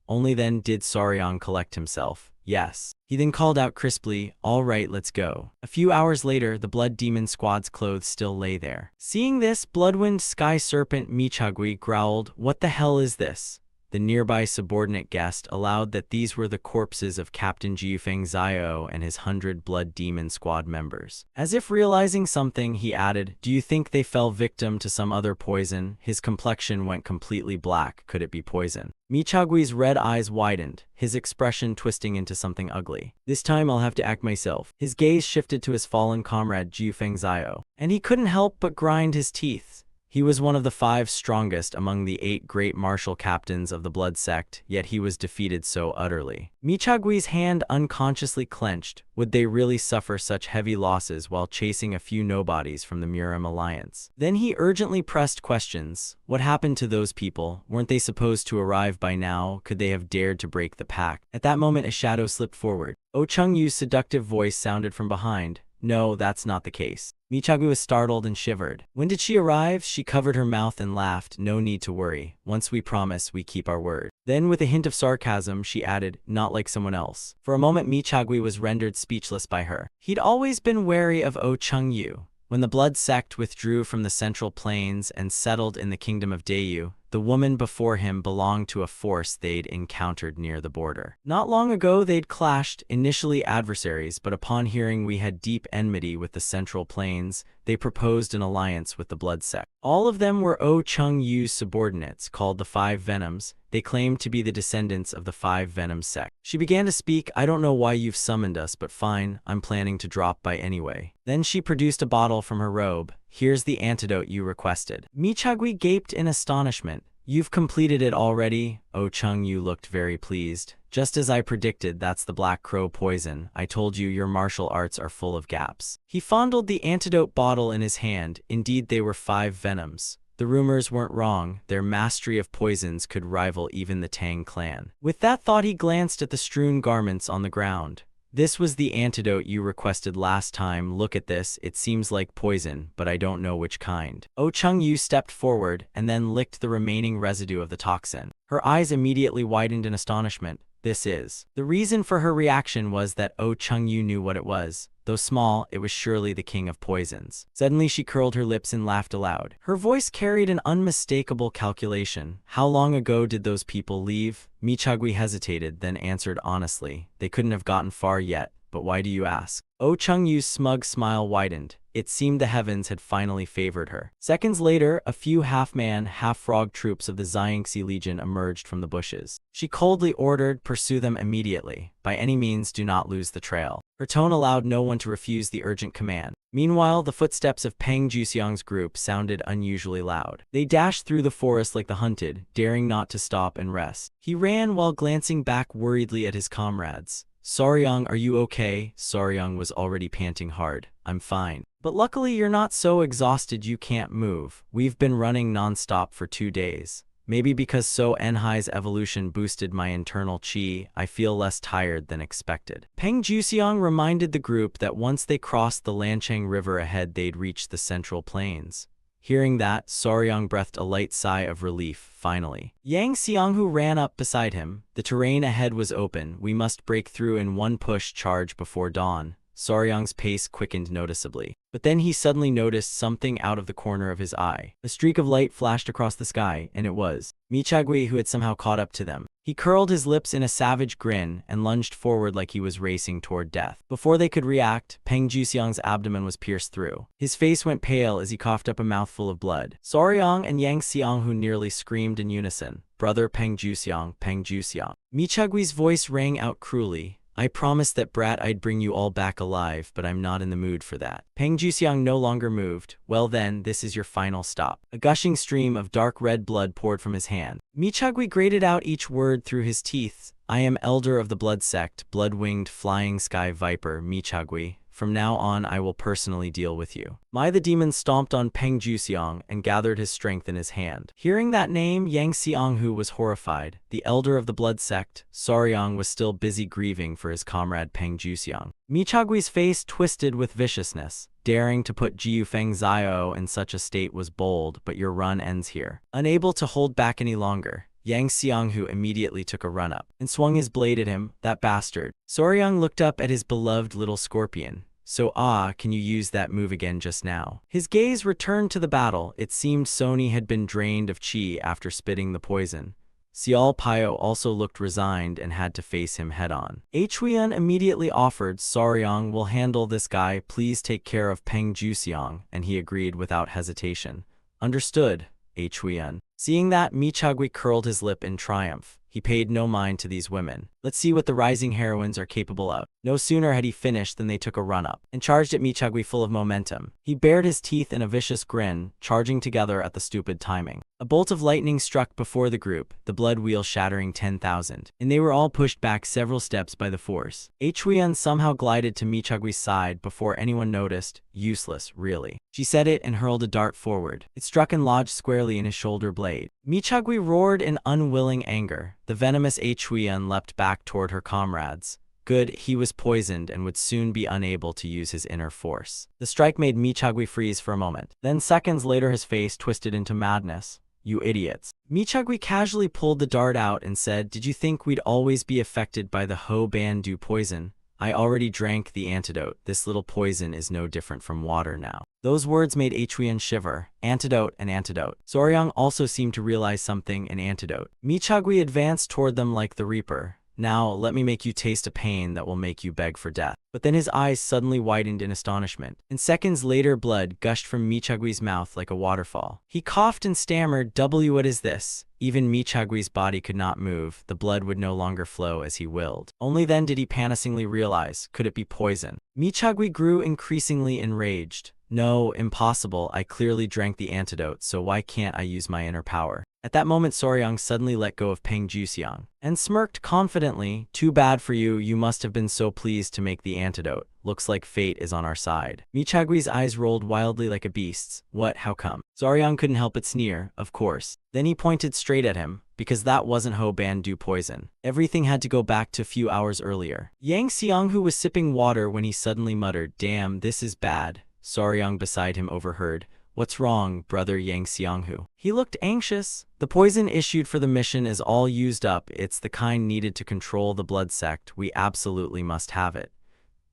Only then did Soryang collect himself. Yes. He then called out crisply, all right, let's go. A few hours later, the Blood Demon Squad's clothes still lay there. Seeing this, Bloodwind Sky Serpent Michagui growled, what the hell is this? The nearby subordinate guessed aloud that these were the corpses of Captain Jiufeng Zio and his 100 Blood Demon Squad members. As if realizing something, he added, do you think they fell victim to some other poison? His complexion went completely black. Could it be poison? Michagui's red eyes widened, his expression twisting into something ugly. This time I'll have to act myself. His gaze shifted to his fallen comrade Jiufeng Zio, and he couldn't help but grind his teeth. He was one of the 5 strongest among the 8 great martial captains of the blood sect, yet he was defeated so utterly. Michagui's hand unconsciously clenched. Would they really suffer such heavy losses while chasing a few nobodies from the Muram Alliance? Then he urgently pressed questions. What happened to those people? Weren't they supposed to arrive by now? Could they have dared to break the pact? At that moment, a shadow slipped forward. Oh Chung-Yu's seductive voice sounded from behind. No, that's not the case. Michagui was startled and shivered. When did she arrive? She covered her mouth and laughed. No need to worry. Once we promise, we keep our word. Then, with a hint of sarcasm, she added, not like someone else. For a moment, Michagui was rendered speechless by her. He'd always been wary of Oh Chung-Yu. When the blood sect withdrew from the Central Plains and settled in the kingdom of Dayu, the woman before him belonged to a force they'd encountered near the border. Not long ago, they'd clashed, initially adversaries, but upon hearing we had deep enmity with the Central Plains, they proposed an alliance with the blood sect. All of them were Oh Chung-Yu's subordinates, called the 5 Venoms. They claimed to be the descendants of the 5 Venom sect. She began to speak. I don't know why you've summoned us, but fine, I'm planning to drop by anyway. Then she produced a bottle from her robe. Here's the antidote you requested. Michagui gaped in astonishment. You've completed it already? Oh Chung-Yu looked very pleased. Just as I predicted, that's the Black Crow poison. I told you your martial arts are full of gaps. He fondled the antidote bottle in his hand. Indeed, they were 5 Venoms. The rumors weren't wrong. Their mastery of poisons could rival even the Tang clan. With that thought, he glanced at the strewn garments on the ground. This was the antidote you requested last time. Look at this. It seems like poison, but I don't know which kind. Oh Chung-Yu stepped forward and then licked the remaining residue of the toxin. Her eyes immediately widened in astonishment. This is. The reason for her reaction was that Oh Chung-Yu knew what it was. Though small, it was surely the king of poisons. Suddenly she curled her lips and laughed aloud. Her voice carried an unmistakable calculation. How long ago did those people leave? Michagui hesitated, then answered honestly. They couldn't have gotten far yet. but why do you ask? Oh Chung-Yu's smug smile widened. It seemed the heavens had finally favored her. Seconds later, a few half-man, half-frog troops of the Xiangxi Legion emerged from the bushes. She coldly ordered, pursue them immediately. By any means, do not lose the trail. Her tone allowed no one to refuse the urgent command. Meanwhile, the footsteps of Peng Juxiang's group sounded unusually loud. They dashed through the forest like the hunted, daring not to stop and rest. He ran while glancing back worriedly at his comrades. Saryang, are you okay? Saryang was already panting hard. I'm fine. But luckily you're not so exhausted you can't move. We've been running non-stop for 2 days. Maybe because So Enhai's evolution boosted my internal chi, I feel less tired than expected. Peng Juxiang reminded the group that once they crossed the Lancheng River ahead they'd reach the Central Plains. Hearing that, Saryang breathed a light sigh of relief, finally. Yang Xianghu ran up beside him. The terrain ahead was open. We must break through in one push charge before dawn. Saryang's pace quickened noticeably. But then he suddenly noticed something out of the corner of his eye. A streak of light flashed across the sky, and it was Michagui, who had somehow caught up to them. He curled his lips in a savage grin and lunged forward like he was racing toward death. Before they could react, Peng Juxiang's abdomen was pierced through. His face went pale as he coughed up a mouthful of blood. Saryang and Yang Xianghu nearly screamed in unison. Brother Peng Juxiang, Peng Juxiang. Michagui's voice rang out cruelly. I promised that brat I'd bring you all back alive, but I'm not in the mood for that. Peng Juxiang no longer moved. Well then, this is your final stop. A gushing stream of dark red blood poured from his hand. Michagui grated out each word through his teeth. I am elder of the blood sect, blood-winged flying sky viper, Michagui. From now on, I will personally deal with you. Mai the demon stomped on Peng Juxiang and gathered his strength in his hand. Hearing that name, Yang Xianghu was horrified. The elder of the blood sect, Saryang, was still busy grieving for his comrade Peng Juxiang. Michagui's face twisted with viciousness. Daring to put Jiu Feng Zio in such a state was bold, but your run ends here. Unable to hold back any longer, Yang Xianghu immediately took a run-up and swung his blade at him. That bastard. Saryang looked up at his beloved little scorpion. So can you use that move again just now? His gaze returned to the battle. It seemed Sony had been drained of chi after spitting the poison. Xiao Pio also looked resigned and had to face him head-on. Huiyan immediately offered, Saryang will handle this guy, please take care of Peng Juxiang, and he agreed without hesitation. Understood, Huiyan. Seeing that, Michagui curled his lip in triumph. He paid no mind to these women. Let's see what the rising heroines are capable of. No sooner had he finished than they took a run-up and charged at Michagui full of momentum. He bared his teeth in a vicious grin, charging together at the stupid timing. A bolt of lightning struck before the group, the blood wheel shattering 10,000, and they were all pushed back several steps by the force. Huiyan somehow glided to Michagui's side before anyone noticed. Useless, really. She said it and hurled a dart forward. It struck and lodged squarely in his shoulder blade. Michagui roared in unwilling anger. The venomous Huiyan leapt back toward her comrades. Good, he was poisoned and would soon be unable to use his inner force. The strike made Michagui freeze for a moment. Then seconds later his face twisted into madness. You idiots. Michagui casually pulled the dart out and said, did you think we'd always be affected by the Ho Ban Du poison? I already drank the antidote. This little poison is no different from water now. Those words made Huiyan shiver. Antidote and antidote. Saryang also seemed to realize something, an antidote. Michagui advanced toward them like the Reaper. Now, let me make you taste a pain that will make you beg for death. But then his eyes suddenly widened in astonishment, and seconds later blood gushed from Michagui's mouth like a waterfall. He coughed and stammered, what is this? Even Michagui's body could not move, the blood would no longer flow as he willed. Only then did he panickingly realize, could it be poison? Michagui grew increasingly enraged. No, impossible, I clearly drank the antidote, so why can't I use my inner power? At that moment Saryang suddenly let go of Peng Juxiang and smirked confidently. Too bad for you, you must have been so pleased to make the antidote. Looks like fate is on our side. Michagui's eyes rolled wildly like a beast's. What, how come? Saryang couldn't help but sneer, of course. Then he pointed straight at him, because that wasn't Ho Ban Du poison. Everything had to go back to a few hours earlier. Yang Xianghu was sipping water when he suddenly muttered, damn, this is bad. Saryang beside him overheard. What's wrong, brother Yang Xianghu? He looked anxious. The poison issued for the mission is all used up. It's the kind needed to control the blood sect. We absolutely must have it.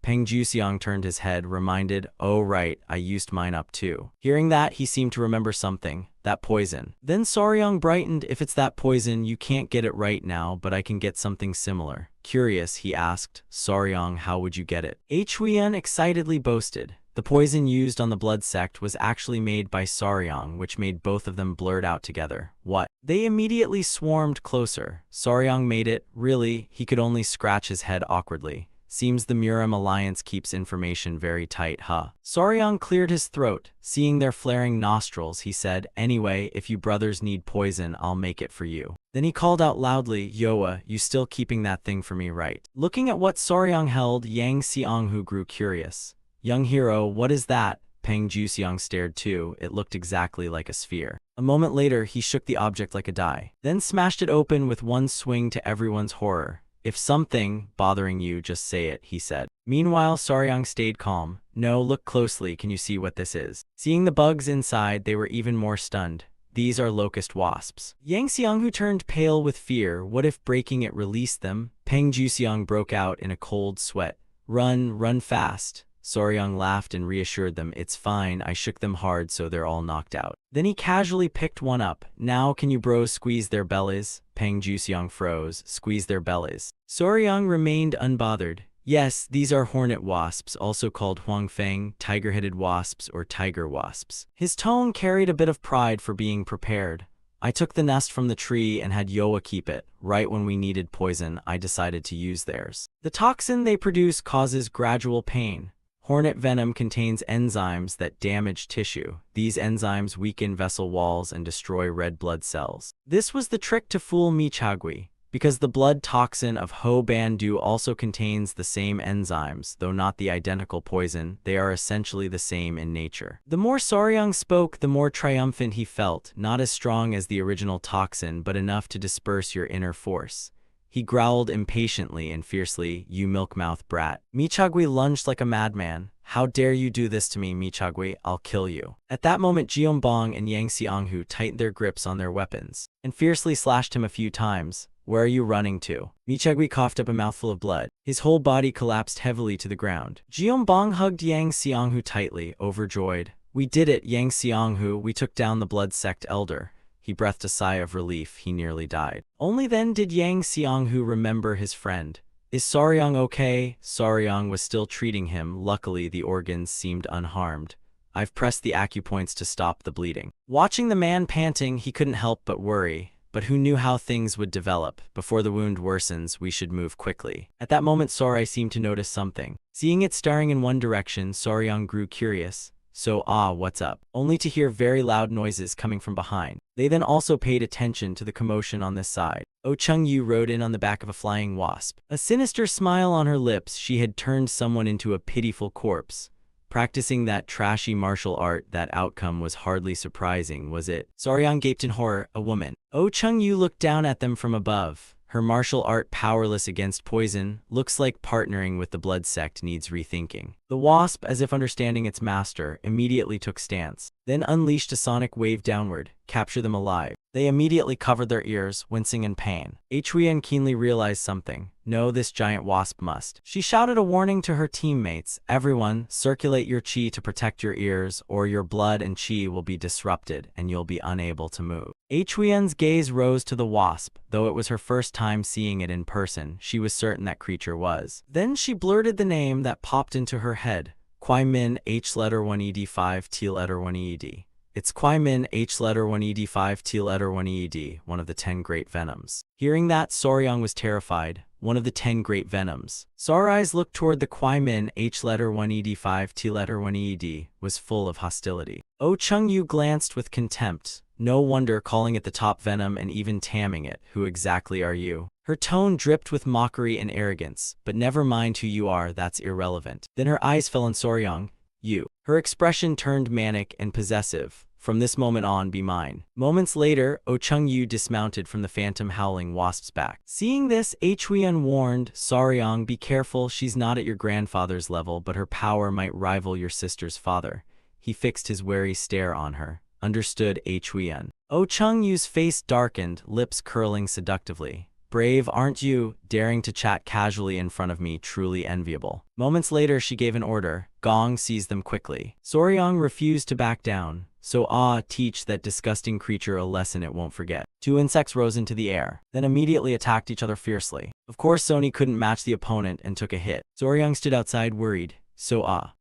Peng Juxiang turned his head, reminded, oh right, I used mine up too. Hearing that, he seemed to remember something. That poison. Then Saryong brightened. If it's that poison, you can't get it right now, but I can get something similar. Curious, he asked, Saryong, how would you get it? Huiyan excitedly boasted. The poison used on the blood sect was actually made by Saryong, which made both of them blurred out together. What? They immediately swarmed closer. Saryong made it. Really? He could only scratch his head awkwardly. Seems the Muram alliance keeps information very tight, huh? Saryong cleared his throat. Seeing their flaring nostrils, he said, anyway, if you brothers need poison, I'll make it for you. Then he called out loudly, Yoa, you still keeping that thing for me, right? Looking at what Saryong held, Yang Xianghu grew curious. Young hero, what is that? Peng Juxiang stared too. It looked exactly like a sphere. A moment later, he shook the object like a die, then smashed it open with one swing to everyone's horror. If something bothering you, just say it, he said. Meanwhile, Saryong stayed calm. No, look closely, can you see what this is? Seeing the bugs inside, they were even more stunned. These are locust wasps. Yang Xianghu turned pale with fear. What if breaking it released them? Peng Juxiang broke out in a cold sweat. Run fast. Saryong laughed and reassured them, it's fine, I shook them hard so they're all knocked out. Then he casually picked one up. Now can you bros squeeze their bellies? Peng Juxiang froze. Squeeze their bellies. Saryong remained unbothered. Yes, these are hornet wasps, also called huangfeng, tiger-headed wasps or tiger wasps. His tone carried a bit of pride for being prepared. I took the nest from the tree and had Yoa keep it. Right when we needed poison, I decided to use theirs. The toxin they produce causes gradual pain. Hornet venom contains enzymes that damage tissue. These enzymes weaken vessel walls and destroy red blood cells. This was the trick to fool Michagui. Because the blood toxin of Ho Ban Du also contains the same enzymes, though not the identical poison, they are essentially the same in nature. The more Saryong spoke, the more triumphant he felt, not as strong as the original toxin, but enough to disperse your inner force. He growled impatiently and fiercely, you milk-mouth brat. Michagui lunged like a madman. How dare you do this to me, Michagui? I'll kill you. At that moment, Jeonbong and Yang Xianghu tightened their grips on their weapons and fiercely slashed him a few times. Where are you running to? Michagui coughed up a mouthful of blood. His whole body collapsed heavily to the ground. Jeonbong hugged Yang Xianghu tightly, overjoyed. We did it, Yang Xianghu. We took down the blood sect elder. He breathed a sigh of relief. He nearly died. Only then did Yang Xianghu remember his friend. Is Saryong okay? Saryong was still treating him. Luckily, the organs seemed unharmed. I've pressed the acupoints to stop the bleeding. Watching the man panting, he couldn't help but worry. But who knew how things would develop? Before the wound worsens, we should move quickly. At that moment, Sarai seemed to notice something. Seeing it staring in one direction, Saryong grew curious. So, what's up? Only to hear very loud noises coming from behind. They then also paid attention to the commotion on this side. Oh Chung-yu rode in on the back of a flying wasp. A sinister smile on her lips, she had turned someone into a pitiful corpse. Practicing that trashy martial art, that outcome was hardly surprising, was it? Saryong gaped in horror, a woman. Oh Chung-yu looked down at them from above. Her martial art powerless against poison, looks like partnering with the blood sect needs rethinking. The wasp, as if understanding its master, immediately took stance, then unleashed a sonic wave downward, capture them alive. They immediately covered their ears, wincing in pain. Huiyan keenly realized something. No, this giant wasp must. She shouted a warning to her teammates. Everyone, circulate your chi to protect your ears, or your blood and chi will be disrupted and you'll be unable to move. Huiyan's gaze rose to the wasp. Though it was her first time seeing it in person, she was certain that creature was. Then she blurted the name that popped into her head. Kwai Min H letter 1 ED 5 T letter 1 ED. It's Kwai Min H letter 1 ED 5 T letter 1 ED, one of the 10 great venoms. Hearing that, Saryong was terrified. One of the 10 great venoms. Sarai's look toward the Kwai Min H letter 1 ED 5 T letter 1 ED was full of hostility. Oh Chung-yu glanced with contempt. No wonder calling it the top venom and even tamming it. Who exactly are you? Her tone dripped with mockery and arrogance. But never mind who you are, that's irrelevant. Then her eyes fell on Saryong. You. Her expression turned manic and possessive. From this moment on, be mine. Moments later, Oh Chung-yu dismounted from the phantom howling wasp's back. Seeing this, Huiyan warned, Saryong, be careful, she's not at your grandfather's level, but her power might rival your sister's father. He fixed his wary stare on her. Understood, Huiyan. Oh Chung-yu's face darkened, lips curling seductively. Brave, aren't you? Daring to chat casually in front of me, truly enviable. Moments later, she gave an order. Gong seized them quickly. Soryang refused to back down. So teach that disgusting creature a lesson it won't forget. Two insects rose into the air, then immediately attacked each other fiercely. Of course, Sony couldn't match the opponent and took a hit. Soryang stood outside worried.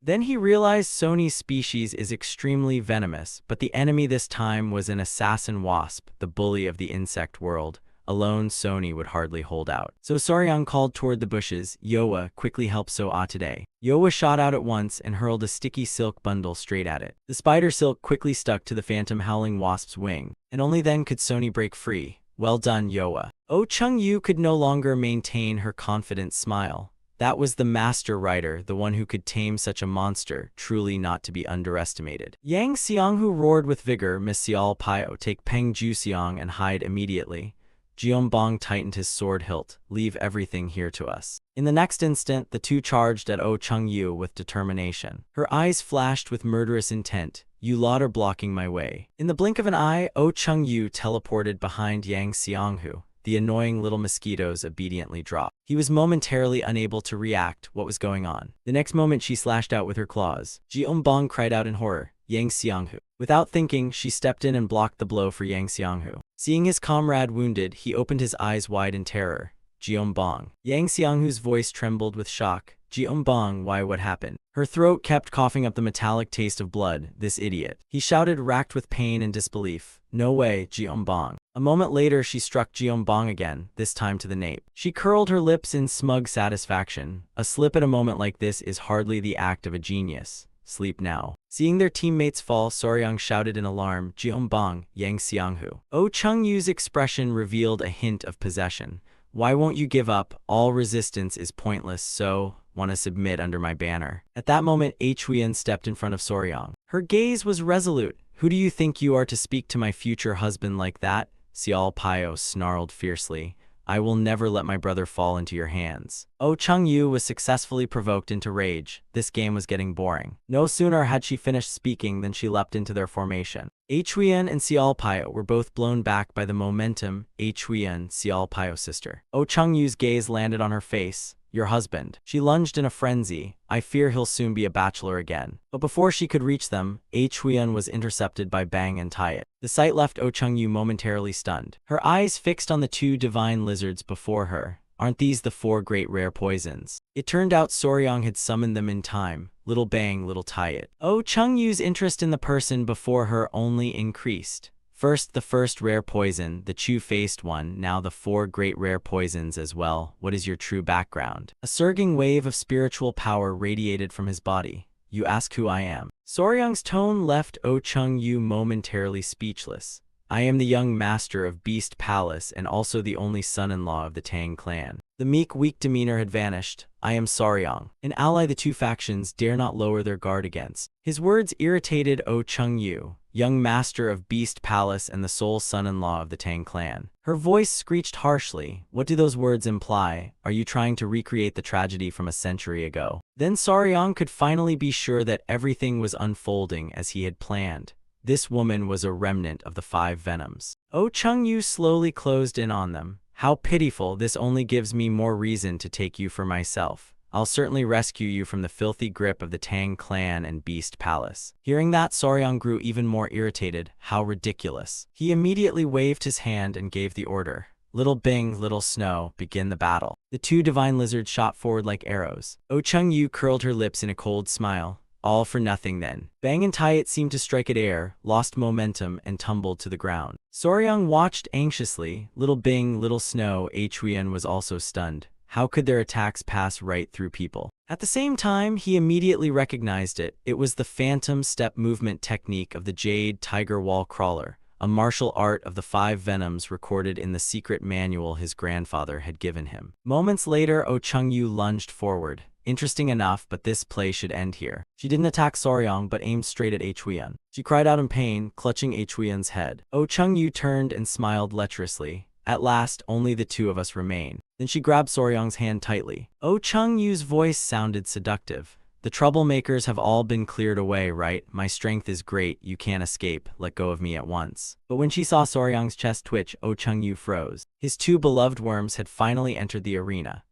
Then he realized Sony's species is extremely venomous, but the enemy this time was an assassin wasp, the bully of the insect world. Alone, Sony would hardly hold out. So Soryang called toward the bushes, Yoa, quickly help today. Yoa shot out at once and hurled a sticky silk bundle straight at it. The spider silk quickly stuck to the phantom howling wasp's wing, and only then could Sony break free. Well done, Yoa. Oh Chung-yu could no longer maintain her confident smile. That was the master rider, the one who could tame such a monster, truly not to be underestimated. Yang Xianghu roared with vigor, Miss Xiao Pio, take Peng Ju Xiang and hide immediately. Jiombong tightened his sword hilt. Leave everything here to us. In the next instant, the two charged at Oh Chung-yu with determination. Her eyes flashed with murderous intent. You lot are blocking my way. In the blink of an eye, Oh Chung-yu teleported behind Yang Xianghu. The annoying little mosquitoes obediently dropped. He was momentarily unable to react what was going on. The next moment, she slashed out with her claws. Jiombong cried out in horror. Yang Xianghu. Without thinking, she stepped in and blocked the blow for Yang Xianghu. Seeing his comrade wounded, he opened his eyes wide in terror. Jiombong. Yang Xianghu's voice trembled with shock. Jiombong, why, what happened? Her throat kept coughing up the metallic taste of blood. This idiot. He shouted, racked with pain and disbelief. No way, Jiombong. A moment later, she struck Jiombong again, this time to the nape. She curled her lips in smug satisfaction. A slip at a moment like this is hardly the act of a genius. Sleep now. Seeing their teammates fall, Soryang shouted in alarm, Jiombong, Yang Xianghu. Oh Chung-yu's expression revealed a hint of possession. Why won't you give up? All resistance is pointless, so wanna submit under my banner. At that moment, Huiyan stepped in front of Soryang. Her gaze was resolute. Who do you think you are to speak to my future husband like that? Xiao Pio snarled fiercely. I will never let my brother fall into your hands. Oh Chung-yu was successfully provoked into rage. This game was getting boring. No sooner had she finished speaking than she leapt into their formation. Huiyan and Xiao Pio were both blown back by the momentum. Huiyan, Xiao Pio's sister. Oh Chung-yu's gaze landed on her face. Your husband. She lunged in a frenzy. I fear he'll soon be a bachelor again. But before she could reach them, Huiyan was intercepted by Bang and Tayet. The sight left Oh Chung-yu momentarily stunned. Her eyes fixed on the two divine lizards before her. Aren't these the 4 great rare poisons? It turned out Soryang had summoned them in time. Little Bang, little Tayet. Oh Chung-yu's interest in the person before her only increased. First, the first rare poison, the Chu-faced one, now the 4 great rare poisons as well. What is your true background? A surging wave of spiritual power radiated from his body. You ask who I am. Soryang's tone left Oh Chung-yu momentarily speechless. I am the young master of Beast Palace and also the only son-in-law of the Tang clan. The meek, weak demeanor had vanished. I am Soryang, an ally the two factions dare not lower their guard against. His words irritated Oh Chung-yu, young master of Beast Palace and the sole son-in-law of the Tang clan. Her voice screeched harshly. What do those words imply? Are you trying to recreate the tragedy from a century ago? Then Soryang could finally be sure that everything was unfolding as he had planned. This woman was a remnant of the 5 venoms. Oh Chung-yu slowly closed in on them. How pitiful, this only gives me more reason to take you for myself. I'll certainly rescue you from the filthy grip of the Tang clan and Beast Palace. Hearing that, Soryang grew even more irritated. How ridiculous. He immediately waved his hand and gave the order. Little Bing, little Snow, begin the battle. The 2 divine lizards shot forward like arrows. Oh Chung-yu curled her lips in a cold smile. All for nothing then. Bang and Tayet seemed to strike at air, lost momentum, and tumbled to the ground. Soryang watched anxiously. Little Bing, little Snow, Huiyan was also stunned. How could their attacks pass right through people? At the same time, he immediately recognized it. It was the phantom step movement technique of the Jade Tiger Wall Crawler, a martial art of the 5 venoms recorded in the secret manual his grandfather had given him. Moments later, Oh Chung-yu lunged forward. Interesting enough, but this play should end here. She didn't attack Soryang, but aimed straight at Huiyan. She cried out in pain, clutching Huiyan's head. Oh Chung-yu turned and smiled lecherously. At last, only the 2 of us remain. Then she grabbed Soryang's hand tightly. Oh Chung-yu's voice sounded seductive. The troublemakers have all been cleared away, right? My strength is great, you can't escape, let go of me at once. But when she saw Soryang's chest twitch, Oh Chung-yu froze. His two beloved worms had finally entered the arena.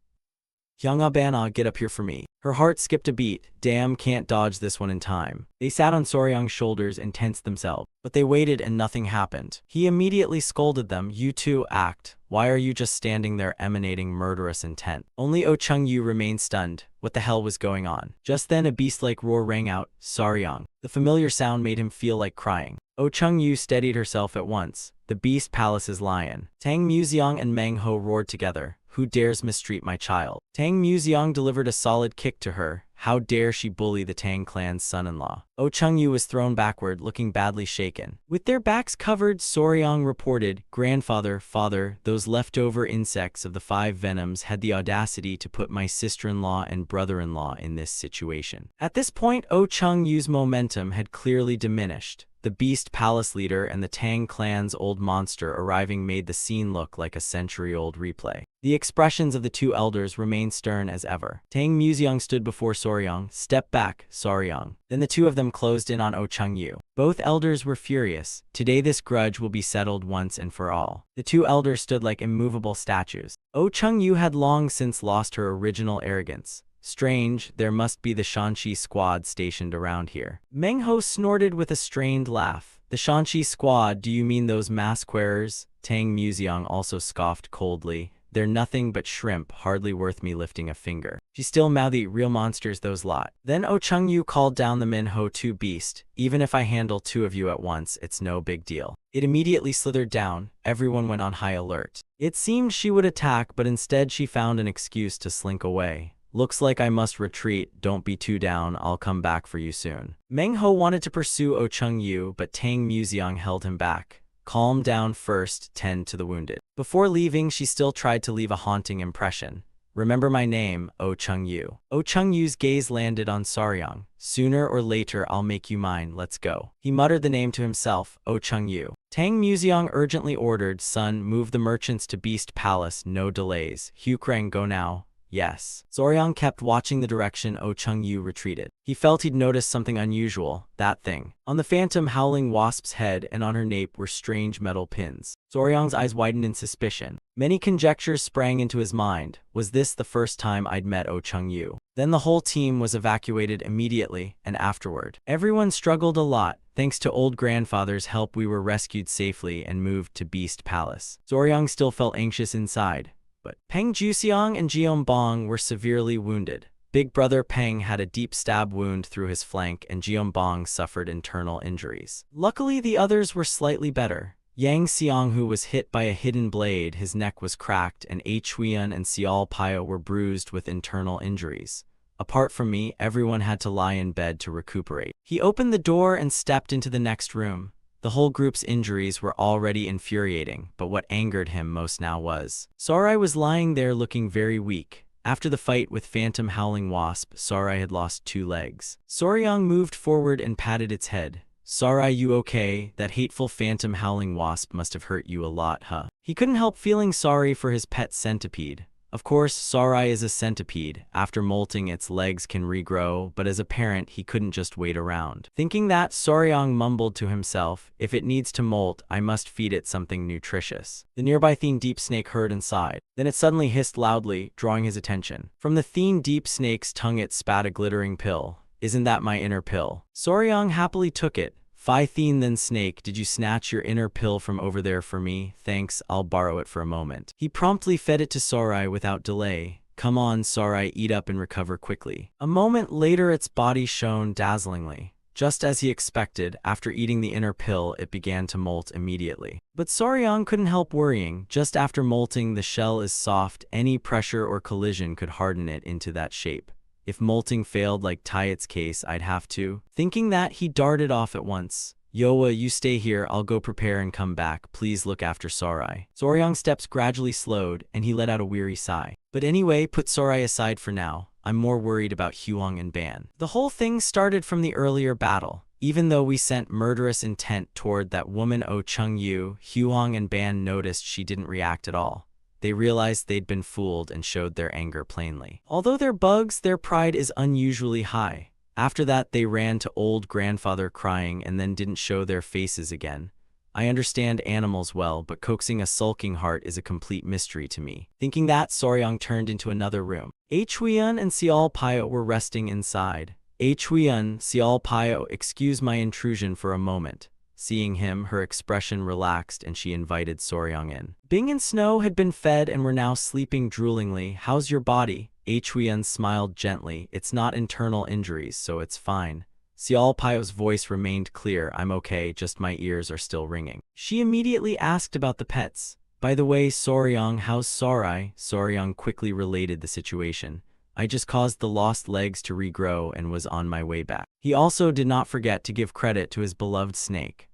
Bana, get up here for me. Her heart skipped a beat. Damn, can't dodge this one in time. They sat on Soryang's shoulders and tensed themselves. But they waited and nothing happened. He immediately scolded them. You two, act. Why are you just standing there emanating murderous intent? Only Oh Chung-yu remained stunned. What the hell was going on? Just then a beast-like roar rang out. Soryang. The familiar sound made him feel like crying. Oh Chung-yu steadied herself at once. The Beast Palace's lion. Tang Museong and Manhwa roared together. Who dares mistreat my child? Tang Museong delivered a solid kick to her. How dare she bully the Tang clan's son-in-law? Oh Chung-yu was thrown backward, looking badly shaken. With their backs covered, Soryang reported, Grandfather, father, those leftover insects of the 5 venoms had the audacity to put my sister-in-law and brother-in-law in this situation. At this point, Oh Chung-yu's momentum had clearly diminished. The Beast Palace leader and the Tang clan's old monster arriving made the scene look like a century-old replay. The expressions of the two elders remained stern as ever. Tang Museong stood before Soryang. Step back, Soryang. Then the two of them closed in on Oh Chung-yu. Both elders were furious. Today this grudge will be settled once and for all. The two elders stood like immovable statues. Oh Chung-yu had long since lost her original arrogance. Strange, there must be the Shanxi squad stationed around here. Mengho snorted with a strained laugh. The Shanxi squad, do you mean those mask-wearers? Tang Museong also scoffed coldly. They're nothing but shrimp, hardly worth me lifting a finger. She still mouthy, real monsters those lot. Then Oh Chung-yu called down the Manhwa 2 beast. Even if I handle 2 of you at once, it's no big deal. It immediately slithered down. Everyone went on high alert. It seemed she would attack, but instead she found an excuse to slink away. Looks like I must retreat, don't be too down, I'll come back for you soon. Mengho wanted to pursue Oh Chung-yu, but Tang Museong held him back. Calm down first, tend to the wounded. Before leaving, she still tried to leave a haunting impression. Remember my name, Oh Chung-yu. Oh Chung-yu's gaze landed on Soryang. Sooner or later I'll make you mine, let's go. He muttered the name to himself, Oh Chung-yu. Tang Museong urgently ordered, son, move the merchants to Beast Palace, no delays. Hukrang, go now. Yes. Soryang kept watching the direction Oh Chung-yu retreated. He felt he'd noticed something unusual, that thing. On the phantom howling wasp's head and on her nape were strange metal pins. Soryang's eyes widened in suspicion. Many conjectures sprang into his mind. Was this the first time I'd met Oh Chung-yu? Then the whole team was evacuated immediately, and afterward. Everyone struggled a lot. Thanks to old grandfather's help we were rescued safely and moved to Beast Palace. Soryang still felt anxious inside. But Peng Juxiang and Jiom Bong were severely wounded. Big brother Peng had a deep stab wound through his flank and Jiom Bong suffered internal injuries. Luckily the others were slightly better. Yang Xianghu was hit by a hidden blade, his neck was cracked, and A Chuyan and Xiao Pio were bruised with internal injuries. Apart from me, everyone had to lie in bed to recuperate. He opened the door and stepped into the next room. The whole group's injuries were already infuriating, but what angered him most now was Sarai was lying there looking very weak. After the fight with Phantom Howling Wasp, Sarai had lost 2 legs. Soryang moved forward and patted its head. Sarai, you okay? That hateful Phantom Howling Wasp must have hurt you a lot, huh? He couldn't help feeling sorry for his pet centipede. Of course, Sarai is a centipede. After molting, its legs can regrow, but as a parent, he couldn't just wait around. Thinking that, Soryang mumbled to himself, if it needs to molt, I must feed it something nutritious. The nearby Thin Deep Snake heard and sighed. Then it suddenly hissed loudly, drawing his attention. From the Thin Deep Snake's tongue it spat a glittering pill. Isn't that my inner pill? Soryang happily took it. Phi Thin then Snake, did you snatch your inner pill from over there for me? Thanks, I'll borrow it for a moment. He promptly fed it to Sarai without delay. Come on, Sarai, eat up and recover quickly. A moment later its body shone dazzlingly. Just as he expected, after eating the inner pill, it began to molt immediately. But Soryang couldn't help worrying. Just after molting, the shell is soft. Any pressure or collision could harden it into that shape. If molting failed like Tayet's case, I'd have to. Thinking that, he darted off at once. Yoa, you stay here, I'll go prepare and come back. Please look after Sarai. Soryang's steps gradually slowed, and he let out a weary sigh. But anyway, put Sarai aside for now. I'm more worried about Huang and Ban. The whole thing started from the earlier battle. Even though we sent murderous intent toward that woman Oh Chung-yu, Huang and Ban noticed she didn't react at all. They realized they'd been fooled and showed their anger plainly. Although they're bugs, their pride is unusually high. After that, they ran to old grandfather crying and then didn't show their faces again. I understand animals well, but coaxing a sulking heart is a complete mystery to me. Thinking that, Soryang turned into another room. Huiyun and Xiao Pio were resting inside. Huiyun, Xiao Pio, excuse my intrusion for a moment. Seeing him, her expression relaxed and she invited Soryang in. Bing and Snow had been fed and were now sleeping droolingly. How's your body? Huiyun smiled gently. It's not internal injuries, so it's fine. Xiao Pio's voice remained clear. I'm okay, just my ears are still ringing. She immediately asked about the pets. By the way, Soryang, how's Sorai? Soryang quickly related the situation. I just caused the lost legs to regrow and was on my way back. He also did not forget to give credit to his beloved snake.